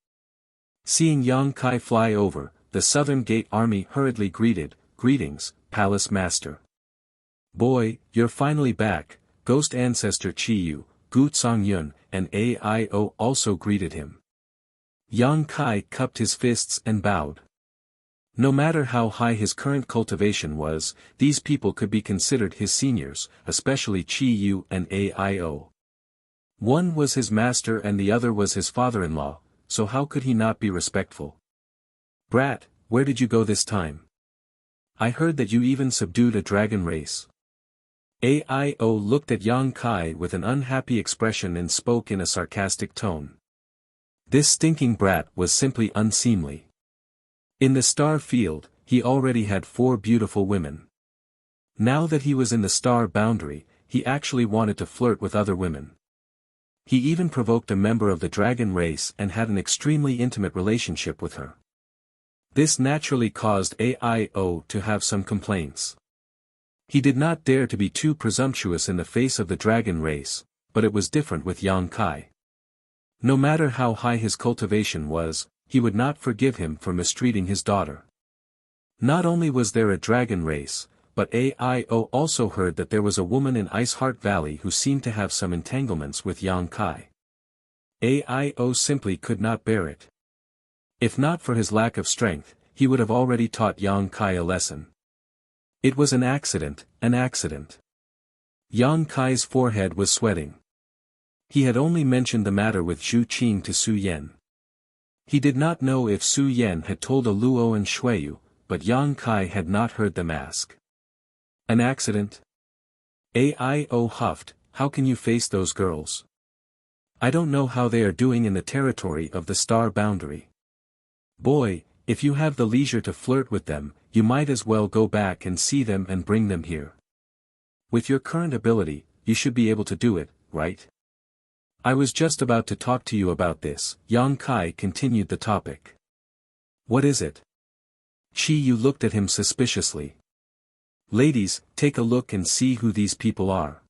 Seeing Yang Kai fly over, the Southern Gate Army hurriedly greeted, "Greetings, Palace Master." "Boy, you're finally back." Ghost Ancestor Chi-Yu, Gu Tsang-yun, and Aio also greeted him. Yang Kai cupped his fists and bowed. No matter how high his current cultivation was, these people could be considered his seniors, especially Chi-Yu and Aio. One was his master and the other was his father-in-law, so how could he not be respectful? "Brat, where did you go this time? I heard that you even subdued a dragon race." Aio looked at Yang Kai with an unhappy expression and spoke in a sarcastic tone. This stinking brat was simply unseemly. In the star field, he already had 4 beautiful women. Now that he was in the star boundary, he actually wanted to flirt with other women. He even provoked a member of the dragon race and had an extremely intimate relationship with her. This naturally caused Aio to have some complaints. He did not dare to be too presumptuous in the face of the dragon race, but it was different with Yang Kai. No matter how high his cultivation was, he would not forgive him for mistreating his daughter. Not only was there a dragon race, but Aio also heard that there was a woman in Ice Heart Valley who seemed to have some entanglements with Yang Kai. Aio simply could not bear it. If not for his lack of strength, he would have already taught Yang Kai a lesson. It was an accident, an accident. Yang Kai's forehead was sweating. He had only mentioned the matter with Zhu Qing to Su Yan. He did not know if Su Yan had told Luo and Shuiyu, but Yang Kai had not heard them ask. An accident? Aio huffed, "How can you face those girls? I don't know how they are doing in the territory of the star boundary. Boy, if you have the leisure to flirt with them, you might as well go back and see them and bring them here. With your current ability, you should be able to do it, right?" I was just about to talk to you about this, Yang Kai continued the topic. What is it? Chi Yu looked at him suspiciously. Ladies, take a look and see who these people are.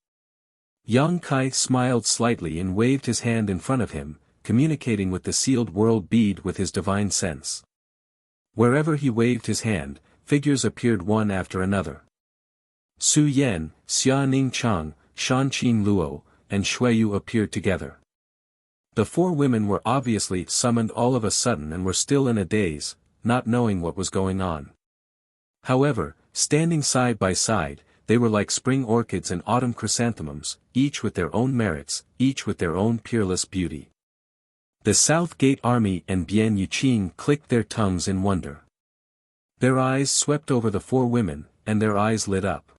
Yang Kai smiled slightly and waved his hand in front of him, communicating with the sealed world bead with his divine sense. Wherever he waved his hand, figures appeared one after another. Su Yan, Xia Ning Chang, Shan Qin Luo, and Shuiyu appeared together. The four women were obviously summoned all of a sudden and were still in a daze, not knowing what was going on. However, standing side by side, they were like spring orchids and autumn chrysanthemums, each with their own merits, each with their own peerless beauty. The South Gate Army and Bian Yuqing clicked their tongues in wonder. Their eyes swept over the four women, and their eyes lit up.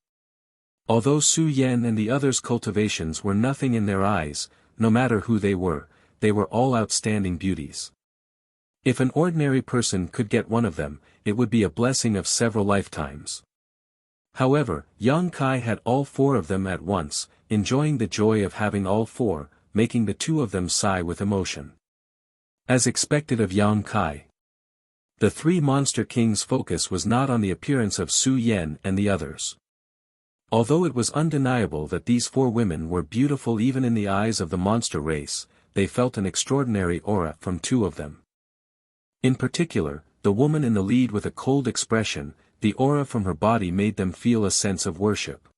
Although Su Yan and the others' cultivations were nothing in their eyes, no matter who they were all outstanding beauties. If an ordinary person could get one of them, it would be a blessing of several lifetimes. However, Yang Kai had all four of them at once, enjoying the joy of having all four, making the two of them sigh with emotion. As expected of Yang Kai, the three monster kings' focus was not on the appearance of Su Yan and the others. Although it was undeniable that these four women were beautiful even in the eyes of the monster race, they felt an extraordinary aura from two of them. In particular, the woman in the lead with a cold expression, the aura from her body made them feel a sense of worship.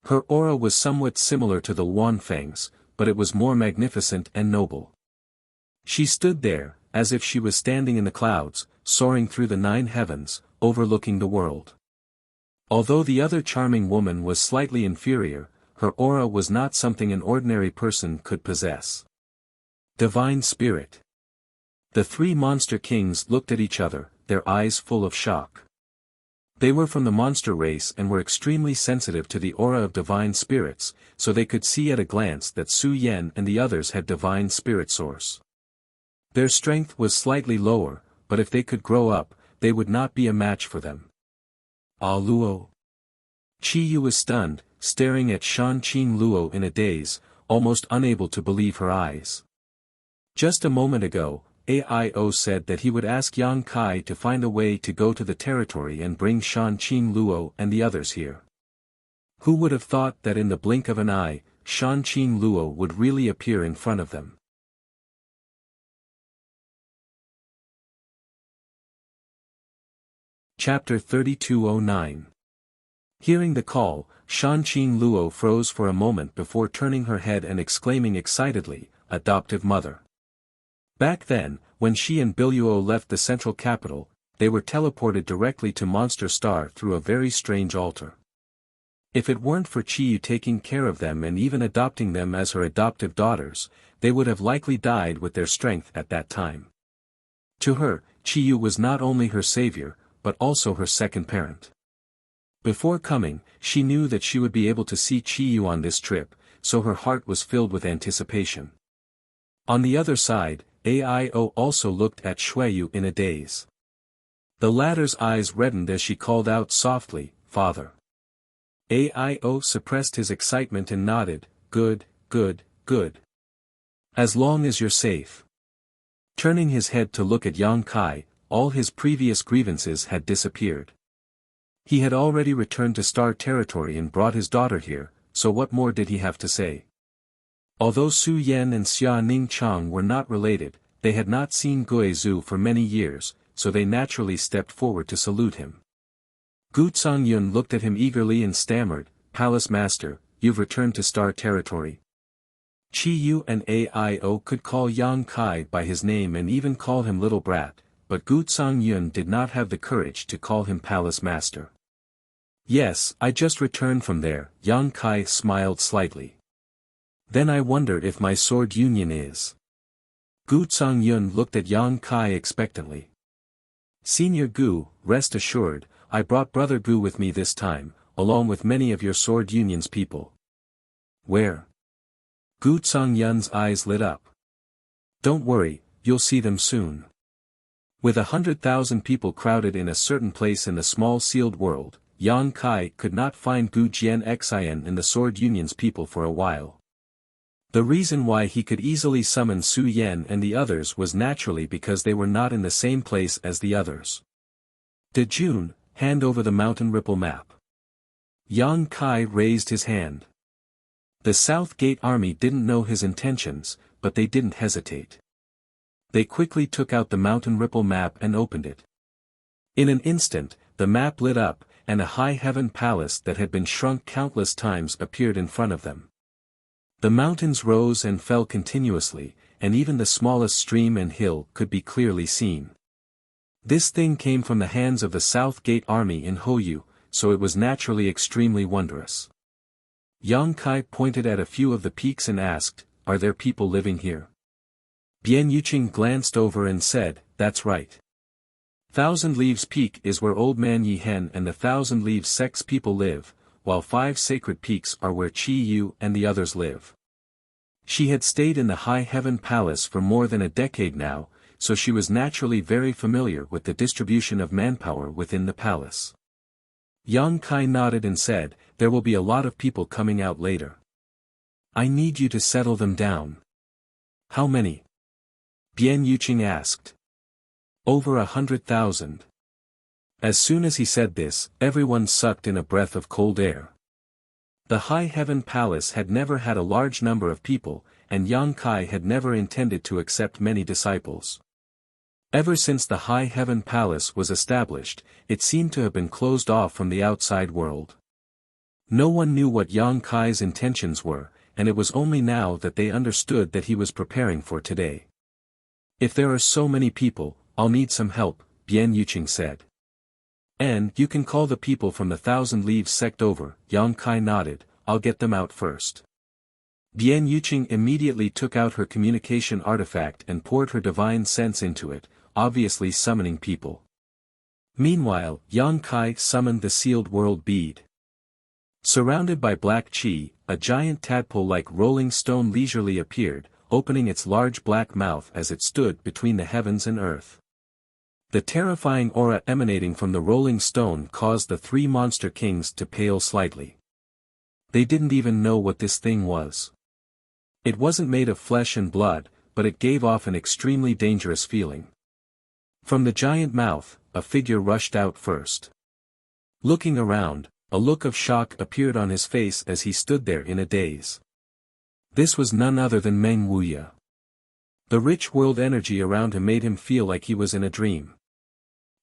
Her aura was somewhat similar to the Wanfeng's, but it was more magnificent and noble. She stood there, as if she was standing in the clouds, soaring through the 9 heavens, overlooking the world. Although the other charming woman was slightly inferior, her aura was not something an ordinary person could possess. Divine Spirit. The three monster kings looked at each other, their eyes full of shock. They were from the monster race and were extremely sensitive to the aura of divine spirits, so they could see at a glance that Su Yan and the others had divine spirit source. Their strength was slightly lower, but if they could grow up, they would not be a match for them. Ah Luo. Chi Yu was stunned, staring at Shan Qin Luo in a daze, almost unable to believe her eyes. Just a moment ago, Aio said that he would ask Yang Kai to find a way to go to the territory and bring Shan Qin Luo and the others here. Who would have thought that in the blink of an eye, Shan Qin Luo would really appear in front of them? Chapter 3209. Hearing the call, Shan Qin Luo froze for a moment before turning her head and exclaiming excitedly, "Adoptive mother." Back then, when she and Biluo left the central capital, they were teleported directly to Monster Star through a very strange altar. If it weren't for Chi Yu taking care of them and even adopting them as her adoptive daughters, they would have likely died with their strength at that time. To her, Chi Yu was not only her savior, but also her second parent. Before coming, she knew that she would be able to see Chi Yu on this trip, so her heart was filled with anticipation. On the other side, Aio also looked at Shuiyu in a daze. The latter's eyes reddened as she called out softly, "Father." Aio suppressed his excitement and nodded, "Good, good, good. As long as you're safe." Turning his head to look at Yang Kai, all his previous grievances had disappeared. He had already returned to Star Territory and brought his daughter here, so what more did he have to say? Although Su Yan and Xia Ning Chang were not related, they had not seen Gui Zhu for many years, so they naturally stepped forward to salute him. Gu Yun looked at him eagerly and stammered, "Palace Master, you've returned to Star Territory." Chi Yu and Aio could call Yang Kai by his name and even call him Little Brat, but Gu Yun did not have the courage to call him Palace Master. "Yes, I just returned from there," Yang Kai smiled slightly. "Then I wonder if my sword union is." Gu Yun looked at Yang Kai expectantly. "Senior Gu, rest assured, I brought Brother Gu with me this time, along with many of your sword union's people." "Where?" Gu Yun's eyes lit up. "Don't worry, you'll see them soon." With 100,000 people crowded in a certain place in the small sealed world, Yang Kai could not find Gu Jian Xin and the Sword Union's people for a while. The reason why he could easily summon Su Yan and the others was naturally because they were not in the same place as the others. De Jun, hand over the mountain ripple map. Yang Kai raised his hand. The South Gate army didn't know his intentions, but they didn't hesitate. They quickly took out the mountain ripple map and opened it. In an instant, the map lit up, and a high heaven palace that had been shrunk countless times appeared in front of them. The mountains rose and fell continuously, and even the smallest stream and hill could be clearly seen. This thing came from the hands of the South Gate army in Hoyu, so it was naturally extremely wondrous. Yang Kai pointed at a few of the peaks and asked, "Are there people living here?" Bian Yuqing glanced over and said, "That's right. Thousand Leaves Peak is where Old Man Yi Hen and the Thousand Leaves sect's people live, while 5 sacred peaks are where Qi Yu and the others live." She had stayed in the High Heaven Palace for more than a decade now, so she was naturally very familiar with the distribution of manpower within the palace. Yang Kai nodded and said, "There will be a lot of people coming out later. I need you to settle them down." "How many?" Bian Yuqing asked. "Over 100,000. As soon as he said this, everyone sucked in a breath of cold air. The High Heaven Palace had never had a large number of people, and Yang Kai had never intended to accept many disciples. Ever since the High Heaven Palace was established, it seemed to have been closed off from the outside world. No one knew what Yang Kai's intentions were, and it was only now that they understood that he was preparing for today. "If there are so many people, I'll need some help," Bian Yuqing said. "And you can call the people from the Thousand Leaves sect over." Yang Kai nodded. "I'll get them out first." Bian Yuqing immediately took out her communication artifact and poured her divine sense into it, obviously summoning people. Meanwhile, Yang Kai summoned the sealed world bead. Surrounded by black chi, a giant tadpole-like rolling stone leisurely appeared, opening its large black mouth as it stood between the heavens and earth. The terrifying aura emanating from the rolling stone caused the 3 monster kings to pale slightly. They didn't even know what this thing was. It wasn't made of flesh and blood, but it gave off an extremely dangerous feeling. From the giant mouth, a figure rushed out first. Looking around, a look of shock appeared on his face as he stood there in a daze. This was none other than Meng Wuya. The rich world energy around him made him feel like he was in a dream.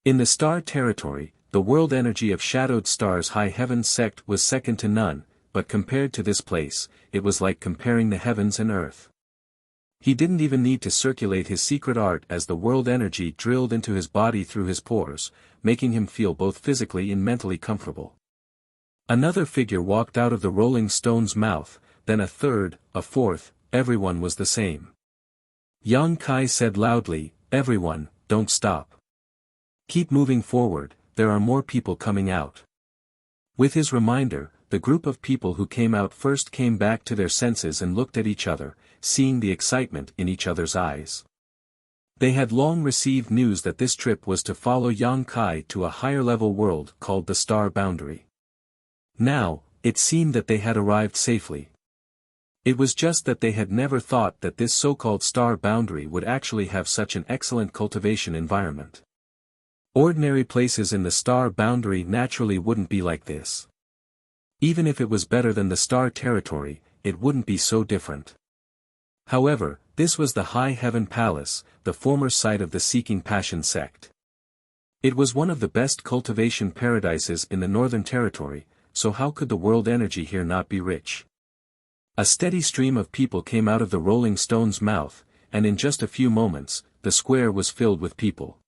In the star territory, the world energy of Shadowed Star's High Heaven sect was second to none, but compared to this place, it was like comparing the heavens and earth. He didn't even need to circulate his secret art as the world energy drilled into his body through his pores, making him feel both physically and mentally comfortable. Another figure walked out of the rolling stone's mouth, then a third, a fourth, everyone was the same. Yang Kai said loudly, "Everyone, don't stop. Keep moving forward, there are more people coming out." With his reminder, the group of people who came out first came back to their senses and looked at each other, seeing the excitement in each other's eyes. They had long received news that this trip was to follow Yang Kai to a higher-level world called the Star Boundary. Now, it seemed that they had arrived safely. It was just that they had never thought that this so-called Star Boundary would actually have such an excellent cultivation environment. Ordinary places in the Star Boundary naturally wouldn't be like this. Even if it was better than the Star Territory, it wouldn't be so different. However, this was the High Heaven Palace, the former site of the Seeking Passion sect. It was one of the best cultivation paradises in the Northern Territory, so how could the world energy here not be rich? A steady stream of people came out of the rolling stone's mouth, and in just a few moments, the square was filled with people.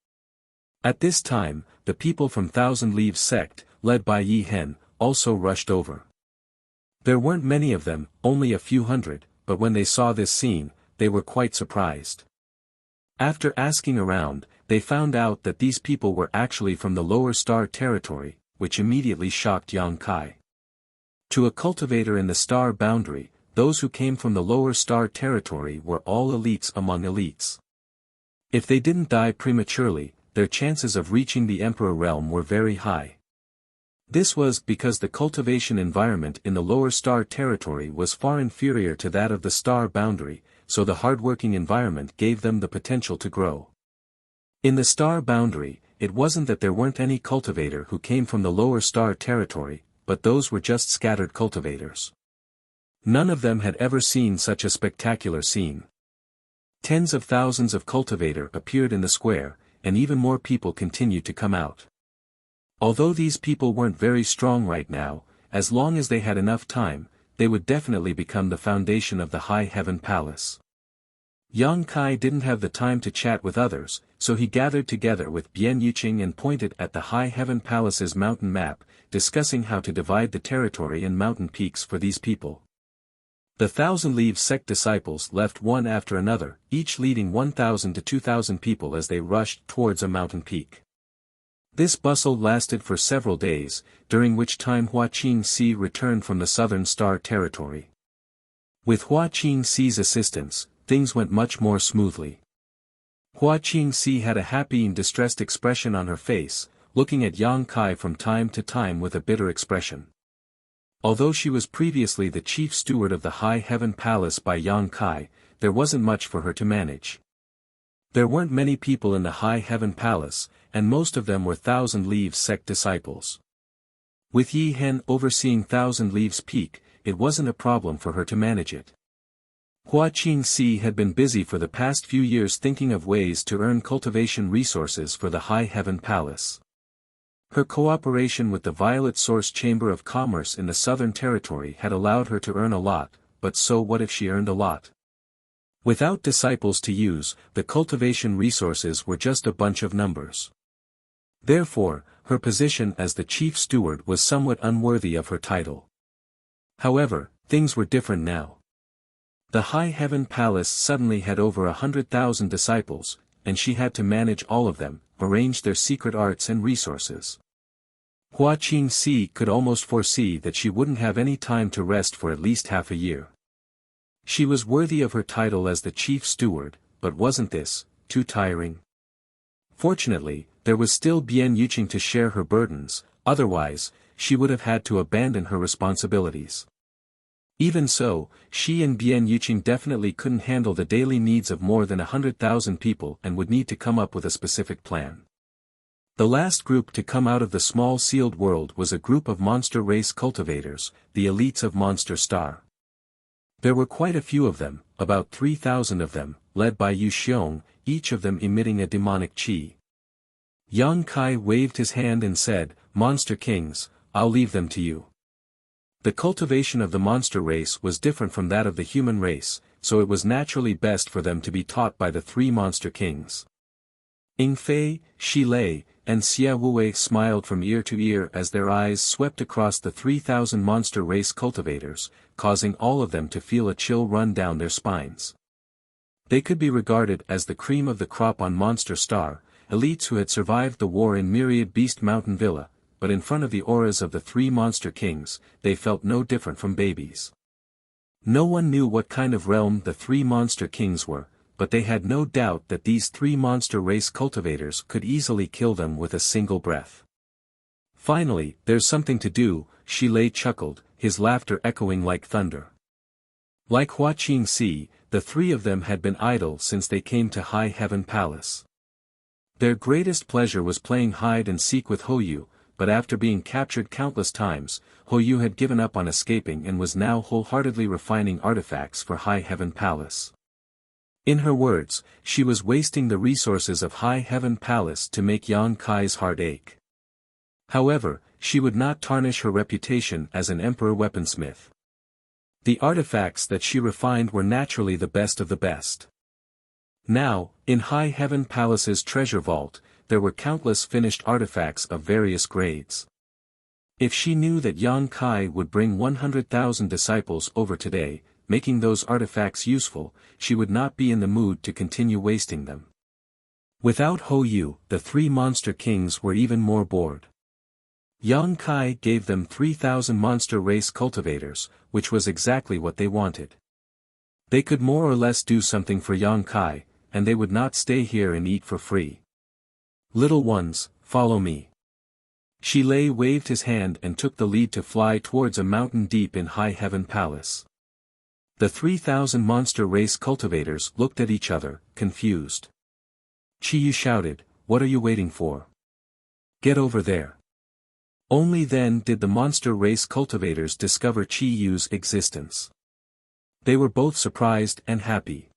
At this time, the people from Thousand Leaves sect, led by Yi Hen, also rushed over. There weren't many of them, only a few hundred, but when they saw this scene, they were quite surprised. After asking around, they found out that these people were actually from the lower star territory, which immediately shocked Yang Kai. To a cultivator in the Star Boundary, those who came from the lower star territory were all elites among elites. If they didn't die prematurely, their chances of reaching the Emperor realm were very high. This was because the cultivation environment in the lower star territory was far inferior to that of the star boundary, so the hardworking environment gave them the potential to grow. In the star boundary, it wasn't that there weren't any cultivator who came from the lower star territory, but those were just scattered cultivators. None of them had ever seen such a spectacular scene. Tens of thousands of cultivator appeared in the square, and even more people continued to come out. Although these people weren't very strong right now, as long as they had enough time, they would definitely become the foundation of the High Heaven Palace. Yang Kai didn't have the time to chat with others, so he gathered together with Bian Yuqing and pointed at the High Heaven Palace's mountain map, discussing how to divide the territory and mountain peaks for these people. The Thousand Leaves sect disciples left one after another, each leading 1,000 to 2,000 people as they rushed towards a mountain peak. This bustle lasted for several days, during which time Hua Qingxi returned from the Southern Star Territory. With Hua Qingxi's assistance, things went much more smoothly. Hua Qingxi had a happy and distressed expression on her face, looking at Yang Kai from time to time with a bitter expression. Although she was previously the chief steward of the High Heaven Palace by Yang Kai, there wasn't much for her to manage. There weren't many people in the High Heaven Palace, and most of them were Thousand Leaves sect disciples. With Yi Hen overseeing Thousand Leaves Peak, it wasn't a problem for her to manage it. Hua Qingxi had been busy for the past few years thinking of ways to earn cultivation resources for the High Heaven Palace. Her cooperation with the Violet Source Chamber of Commerce in the Southern Territory had allowed her to earn a lot, but so what if she earned a lot? Without disciples to use, the cultivation resources were just a bunch of numbers. Therefore, her position as the chief steward was somewhat unworthy of her title. However, things were different now. The High Heaven Palace suddenly had over 100,000 disciples, and she had to manage all of them, arrange their secret arts and resources. Hua Qingxi could almost foresee that she wouldn't have any time to rest for at least half a year. She was worthy of her title as the chief steward, but wasn't this too tiring? Fortunately, there was still Bian Yuqing to share her burdens, otherwise, she would have had to abandon her responsibilities. Even so, she and Bian Yuqing definitely couldn't handle the daily needs of more than 100,000 people and would need to come up with a specific plan. The last group to come out of the small sealed world was a group of monster race cultivators, the elites of Monster Star. There were quite a few of them, about 3,000 of them, led by Yu Xiong, each of them emitting a demonic qi. Yang Kai waved his hand and said, "Monster Kings, I'll leave them to you." The cultivation of the monster race was different from that of the human race, so it was naturally best for them to be taught by the three monster kings. Ing Fei, Shi Lei, and Xia Wuwei smiled from ear to ear as their eyes swept across the 3,000 monster race cultivators, causing all of them to feel a chill run down their spines. They could be regarded as the cream of the crop on Monster Star, elites who had survived the war in Myriad Beast Mountain Villa, but in front of the auras of the three monster kings, they felt no different from babies. No one knew what kind of realm the three monster kings were, but they had no doubt that these three monster race cultivators could easily kill them with a single breath. Finally, there's something to do, Shi Lei chuckled, his laughter echoing like thunder. Like Hua Qingxi, the three of them had been idle since they came to High Heaven Palace. Their greatest pleasure was playing hide and seek with Hoyu, but after being captured countless times, Hoyu had given up on escaping and was now wholeheartedly refining artifacts for High Heaven Palace. In her words, she was wasting the resources of High Heaven Palace to make Yang Kai's heart ache. However, she would not tarnish her reputation as an emperor weaponsmith. The artifacts that she refined were naturally the best of the best. Now, in High Heaven Palace's treasure vault, there were countless finished artifacts of various grades. If she knew that Yang Kai would bring 100,000 disciples over today, making those artifacts useful, she would not be in the mood to continue wasting them. Without Hoyu, the three monster kings were even more bored. Yang Kai gave them 3,000 monster race cultivators, which was exactly what they wanted. They could more or less do something for Yang Kai, and they would not stay here and eat for free. Little ones, follow me. Shilei waved his hand and took the lead to fly towards a mountain deep in High Heaven Palace. The 3,000 monster race cultivators looked at each other, confused. Qiyu shouted, "What are you waiting for? Get over there." Only then did the monster race cultivators discover Qiyu's existence. They were both surprised and happy.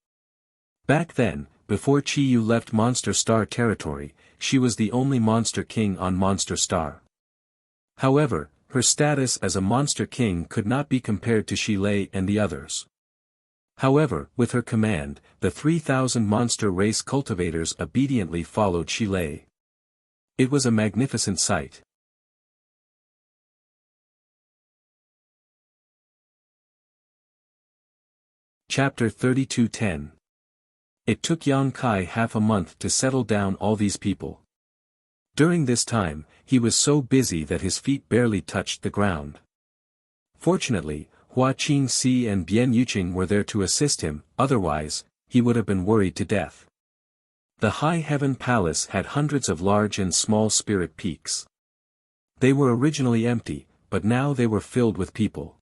Back then, before Qiyu left Monster Star territory, she was the only Monster King on Monster Star. However, her status as a Monster King could not be compared to Shilei and the others. However, with her command, the 3,000 monster race cultivators obediently followed Shilei. It was a magnificent sight. Chapter 32:10. It took Yang Kai half a month to settle down all these people. During this time, he was so busy that his feet barely touched the ground. Fortunately, Hua Qingxi and Bian Yuqing were there to assist him, otherwise, he would have been worried to death. The High Heaven Palace had hundreds of large and small spirit peaks. They were originally empty, but now they were filled with people.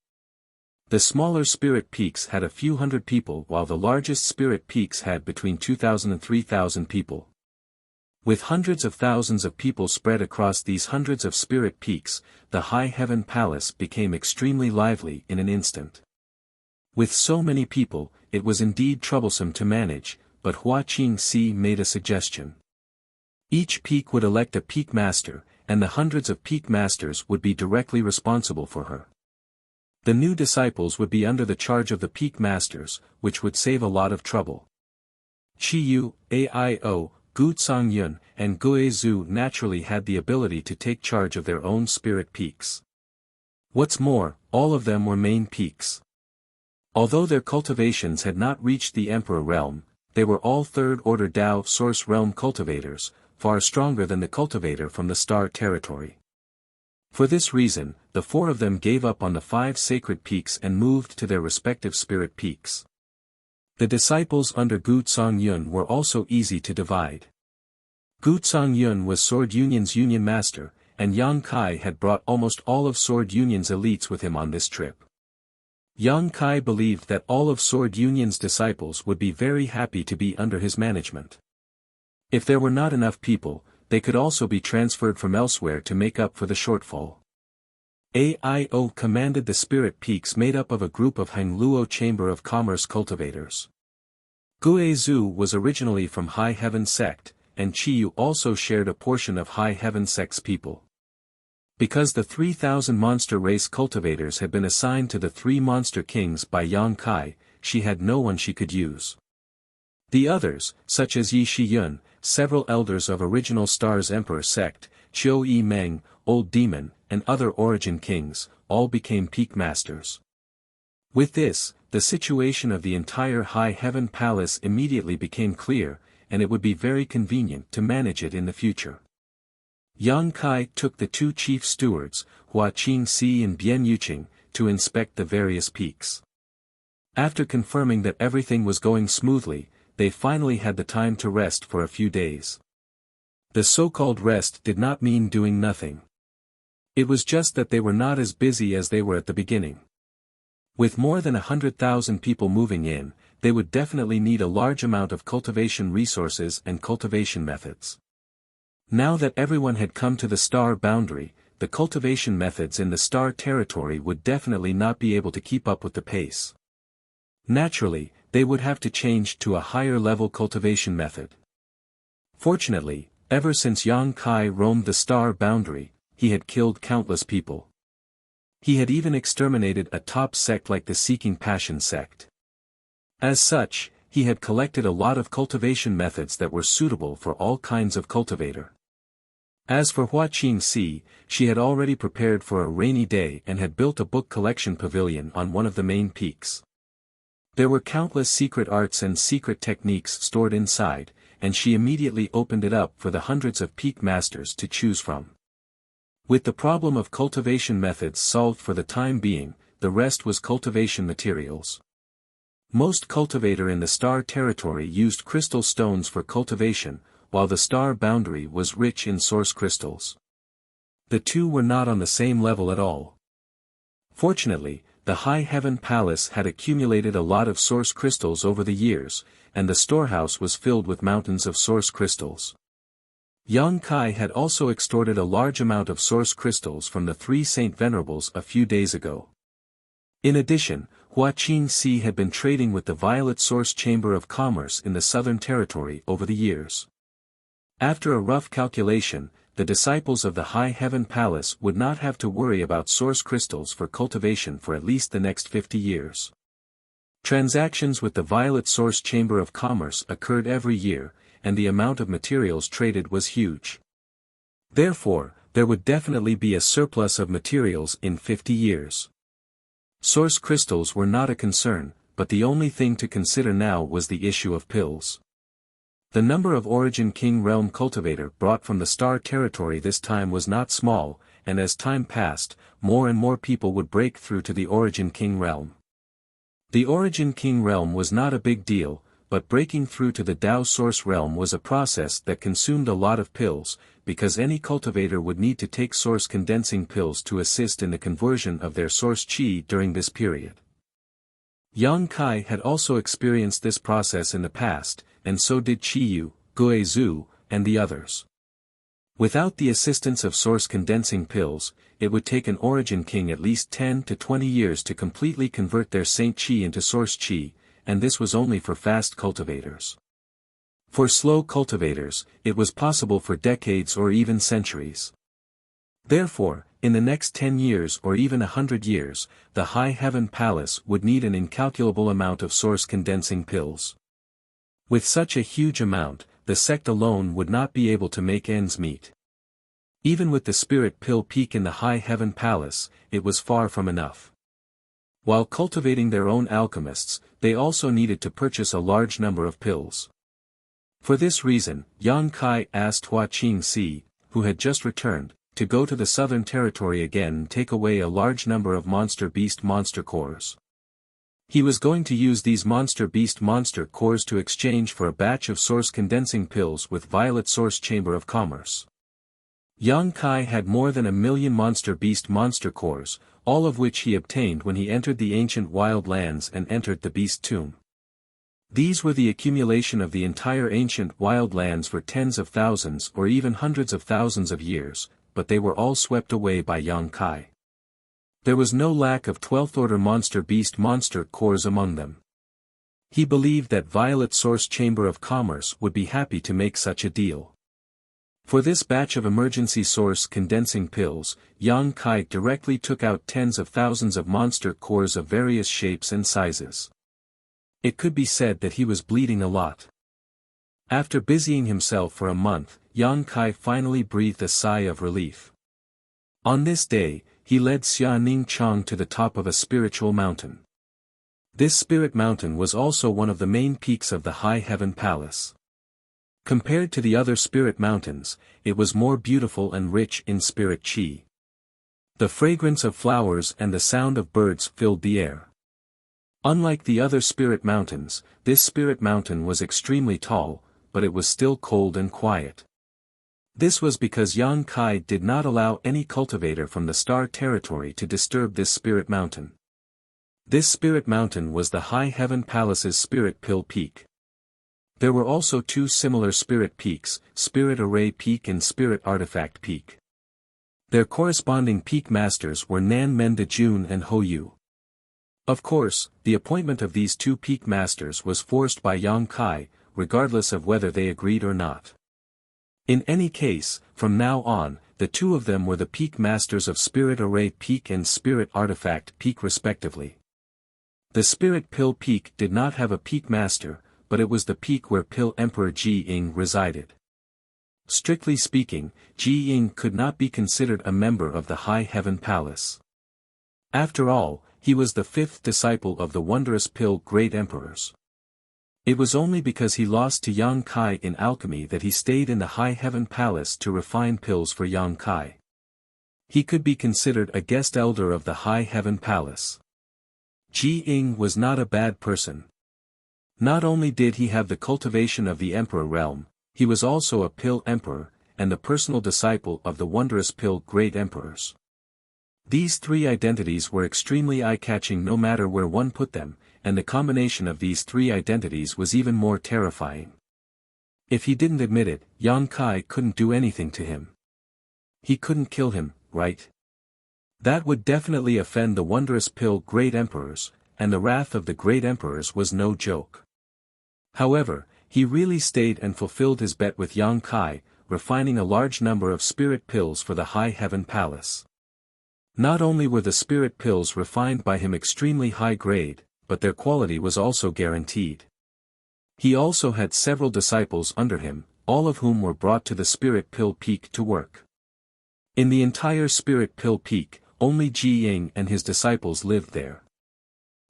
The smaller spirit peaks had a few hundred people while the largest spirit peaks had between 2,000 and 3,000 people. With hundreds of thousands of people spread across these hundreds of spirit peaks, the High Heaven Palace became extremely lively in an instant. With so many people, it was indeed troublesome to manage, but Hua Qingxi made a suggestion. Each peak would elect a peak master, and the hundreds of peak masters would be directly responsible for her. The new disciples would be under the charge of the peak masters, which would save a lot of trouble. Qiyu, Aio, Gu Songyun, and Guizhu naturally had the ability to take charge of their own spirit peaks. What's more, all of them were main peaks. Although their cultivations had not reached the Emperor realm, they were all third-order Dao Source realm cultivators, far stronger than the cultivator from the Star territory. For this reason, the four of them gave up on the 5 sacred peaks and moved to their respective spirit peaks. The disciples under Gu Songyun were also easy to divide. Gu Songyun was Sword Union's Union Master, and Yang Kai had brought almost all of Sword Union's elites with him on this trip. Yang Kai believed that all of Sword Union's disciples would be very happy to be under his management. If there were not enough people, they could also be transferred from elsewhere to make up for the shortfall. Aio commanded the spirit peaks made up of a group of Hangluo Chamber of Commerce cultivators. Guizhu was originally from High Heaven Sect, and Qiyu also shared a portion of High Heaven Sect's people. Because the 3,000 monster race cultivators had been assigned to the 3 monster kings by Yang Kai, she had no one she could use. The others, such as Yi Shiyun, several elders of original Star's Emperor sect, Qiu Yi Meng, Old Demon, and other origin kings, all became peak masters. With this, the situation of the entire High Heaven Palace immediately became clear, and it would be very convenient to manage it in the future. Yang Kai took the 2 chief stewards, Hua Qingxi and Bian Yuqing, to inspect the various peaks. After confirming that everything was going smoothly, they finally had the time to rest for a few days. The so-called rest did not mean doing nothing. It was just that they were not as busy as they were at the beginning. With more than 100,000 people moving in, they would definitely need a large amount of cultivation resources and cultivation methods. Now that everyone had come to the Star boundary, the cultivation methods in the Star territory would definitely not be able to keep up with the pace. Naturally, they would have to change to a higher level cultivation method. Fortunately, ever since Yang Kai roamed the Star boundary, he had killed countless people. He had even exterminated a top sect like the Seeking Passion sect. As such, he had collected a lot of cultivation methods that were suitable for all kinds of cultivator. As for Hua Qingxi, she had already prepared for a rainy day and had built a book collection pavilion on one of the main peaks. There were countless secret arts and secret techniques stored inside, and she immediately opened it up for the hundreds of peak masters to choose from. With the problem of cultivation methods solved for the time being, the rest was cultivation materials. Most cultivator in the Star territory used crystal stones for cultivation, while the Star boundary was rich in source crystals. The two were not on the same level at all. Fortunately, the High Heaven Palace had accumulated a lot of source crystals over the years, and the storehouse was filled with mountains of source crystals. Yang Kai had also extorted a large amount of source crystals from the three Saint Venerables a few days ago. In addition, Huaqing Si had been trading with the Violet Source Chamber of Commerce in the Southern Territory over the years. After a rough calculation, the disciples of the High Heaven Palace would not have to worry about source crystals for cultivation for at least the next 50 years. Transactions with the Violet Source Chamber of Commerce occurred every year, and the amount of materials traded was huge. Therefore, there would definitely be a surplus of materials in 50 years. Source crystals were not a concern, but the only thing to consider now was the issue of pills. The number of Origin King Realm cultivator brought from the Star Territory this time was not small, and as time passed, more and more people would break through to the Origin King Realm. The Origin King Realm was not a big deal, but breaking through to the Dao Source Realm was a process that consumed a lot of pills, because any cultivator would need to take source condensing pills to assist in the conversion of their source qi during this period. Yang Kai had also experienced this process in the past, and so did Qiyu, Guizhu, and the others. Without the assistance of source condensing pills, it would take an Origin King at least 10 to 20 years to completely convert their Saint Qi into source qi, and this was only for fast cultivators. For slow cultivators, it was possible for decades or even centuries. Therefore, in the next 10 years or even 100 years, the High Heaven Palace would need an incalculable amount of source condensing pills. With such a huge amount, the sect alone would not be able to make ends meet. Even with the spirit pill peak in the High Heaven Palace, it was far from enough. While cultivating their own alchemists, they also needed to purchase a large number of pills. For this reason, Yang Kai asked Huaqing Si, who had just returned, to go to the Southern Territory again and take away a large number of Monster Beast monster cores. He was going to use these Monster Beast monster cores to exchange for a batch of source condensing pills with Violet Source Chamber of Commerce. Yang Kai had more than 1 million Monster Beast monster cores, all of which he obtained when he entered the ancient wild lands and entered the Beast Tomb. These were the accumulation of the entire ancient wild lands for tens of thousands or even hundreds of thousands of years, but they were all swept away by Yang Kai. There was no lack of 12th order Monster Beast monster cores among them. He believed that Violet Source Chamber of Commerce would be happy to make such a deal. For this batch of emergency source condensing pills, Yang Kai directly took out tens of thousands of monster cores of various shapes and sizes. It could be said that he was bleeding a lot. After busying himself for a month, Yang Kai finally breathed a sigh of relief. On this day, he led Xia Ning Chang to the top of a spiritual mountain. This spirit mountain was also one of the main peaks of the High Heaven Palace. Compared to the other spirit mountains, it was more beautiful and rich in spirit qi. The fragrance of flowers and the sound of birds filled the air. Unlike the other spirit mountains, this spirit mountain was extremely tall, but it was still cold and quiet. This was because Yang Kai did not allow any cultivator from the Star Territory to disturb this spirit mountain. This spirit mountain was the High Heaven Palace's spirit pill peak. There were also two similar spirit peaks, Spirit Array Peak and Spirit Artifact Peak. Their corresponding peak masters were Nan Men de Jun and Ho Yu. Of course, the appointment of these two peak masters was forced by Yang Kai, regardless of whether they agreed or not. In any case, from now on, the two of them were the peak masters of Spirit Array Peak and Spirit Artifact Peak respectively. The Spirit Pill Peak did not have a peak master, but it was the peak where Pill Emperor Ji Ying resided. Strictly speaking, Ji Ying could not be considered a member of the High Heaven Palace. After all, he was the fifth disciple of the wondrous Pill Great Emperors. It was only because he lost to Yang Kai in alchemy that he stayed in the High Heaven Palace to refine pills for Yang Kai. He could be considered a guest elder of the High Heaven Palace. Ji Ying was not a bad person. Not only did he have the cultivation of the Emperor realm, he was also a Pill Emperor, and the personal disciple of the wondrous pill great emperors. These three identities were extremely eye-catching no matter where one put them, and the combination of these three identities was even more terrifying. If he didn't admit it, Yang Kai couldn't do anything to him. He couldn't kill him, right? That would definitely offend the wondrous pill great emperors, and the wrath of the great emperors was no joke. However, he really stayed and fulfilled his bet with Yang Kai, refining a large number of spirit pills for the High Heaven Palace. Not only were the spirit pills refined by him extremely high grade, but their quality was also guaranteed. He also had several disciples under him, all of whom were brought to the spirit pill peak to work. In the entire spirit pill peak, only Ji Ying and his disciples lived there.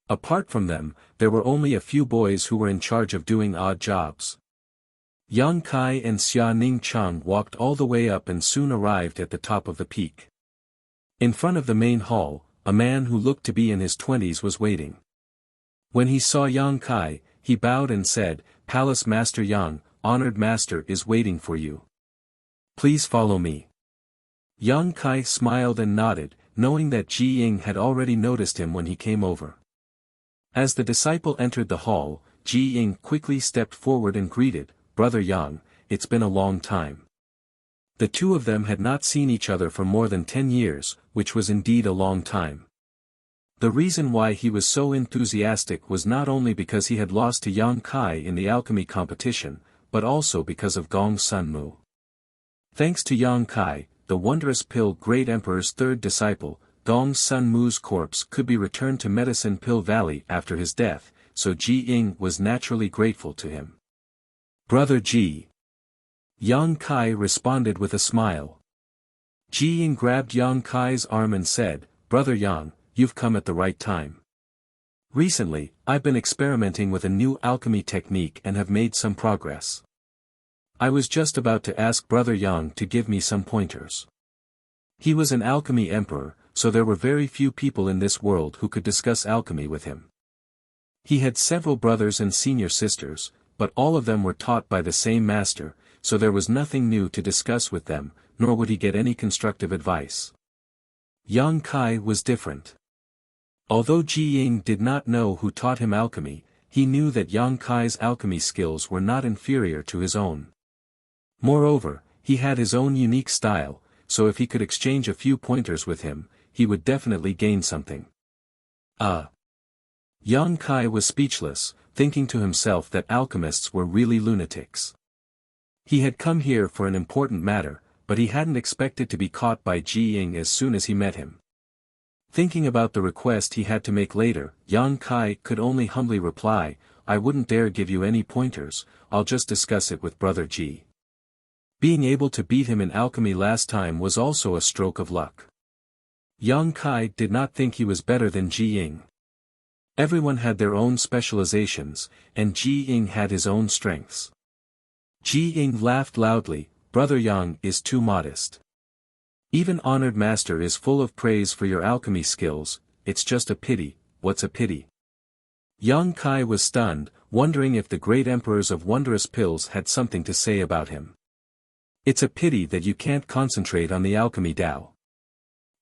Apart from them, there were only a few boys who were in charge of doing odd jobs. Yang Kai and Xia Ning Chang walked all the way up and soon arrived at the top of the peak. In front of the main hall, a man who looked to be in his 20s was waiting. When he saw Yang Kai, he bowed and said, "Palace Master Yang, honored master is waiting for you. Please follow me." Yang Kai smiled and nodded, knowing that Ji Ying had already noticed him when he came over. As the disciple entered the hall, Ji Ying quickly stepped forward and greeted, "Brother Yang, it's been a long time." The two of them had not seen each other for more than 10 years, which was indeed a long time. The reason why he was so enthusiastic was not only because he had lost to Yang Kai in the alchemy competition, but also because of Gong Sun Mu. Thanks to Yang Kai, the wondrous pill great emperor's third disciple, Gong Sun Mu's corpse could be returned to Medicine Pill Valley after his death, so Ji Ying was naturally grateful to him. "Brother Ji." Yang Kai responded with a smile. Ji Ying grabbed Yang Kai's arm and said, "Brother Yang, you've come at the right time. Recently, I've been experimenting with a new alchemy technique and have made some progress. I was just about to ask Brother Yang to give me some pointers." He was an alchemy emperor, so there were very few people in this world who could discuss alchemy with him. He had several brothers and senior sisters, but all of them were taught by the same master, so there was nothing new to discuss with them, nor would he get any constructive advice. Yang Kai was different. Although Ji Ying did not know who taught him alchemy, he knew that Yang Kai's alchemy skills were not inferior to his own. Moreover, he had his own unique style, so if he could exchange a few pointers with him, he would definitely gain something. Yang Kai was speechless, thinking to himself that alchemists were really lunatics. He had come here for an important matter, but he hadn't expected to be caught by Ji Ying as soon as he met him. Thinking about the request he had to make later, Yang Kai could only humbly reply, "I wouldn't dare give you any pointers, I'll just discuss it with Brother Ji." Being able to beat him in alchemy last time was also a stroke of luck. Yang Kai did not think he was better than Ji Ying. Everyone had their own specializations, and Ji Ying had his own strengths. Ji Ying laughed loudly, "Brother Yang is too modest. Even honored master is full of praise for your alchemy skills, it's just a pity, what's a pity?" Yang Kai was stunned, wondering if the great emperors of wondrous pills had something to say about him. "It's a pity that you can't concentrate on the alchemy Tao."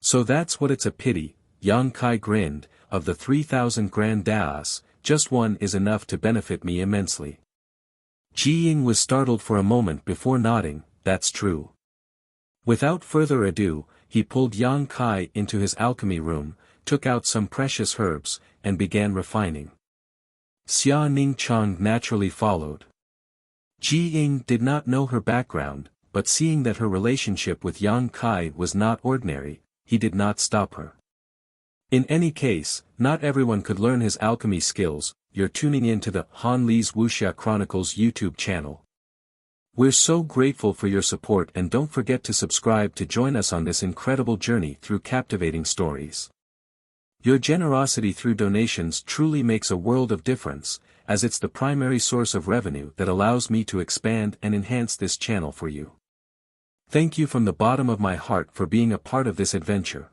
"So that's what it's a pity," Yang Kai grinned, "of the 3,000 grand Daos, just one is enough to benefit me immensely." Ji Ying was startled for a moment before nodding, "That's true." Without further ado, he pulled Yang Kai into his alchemy room, took out some precious herbs, and began refining. Xia Ning Chang naturally followed. Ji Ying did not know her background, but seeing that her relationship with Yang Kai was not ordinary, he did not stop her. In any case, not everyone could learn his alchemy skills. You're tuning in to the Han Li's Wuxia Chronicles YouTube channel. We're so grateful for your support, and don't forget to subscribe to join us on this incredible journey through captivating stories. Your generosity through donations truly makes a world of difference, as it's the primary source of revenue that allows me to expand and enhance this channel for you. Thank you from the bottom of my heart for being a part of this adventure.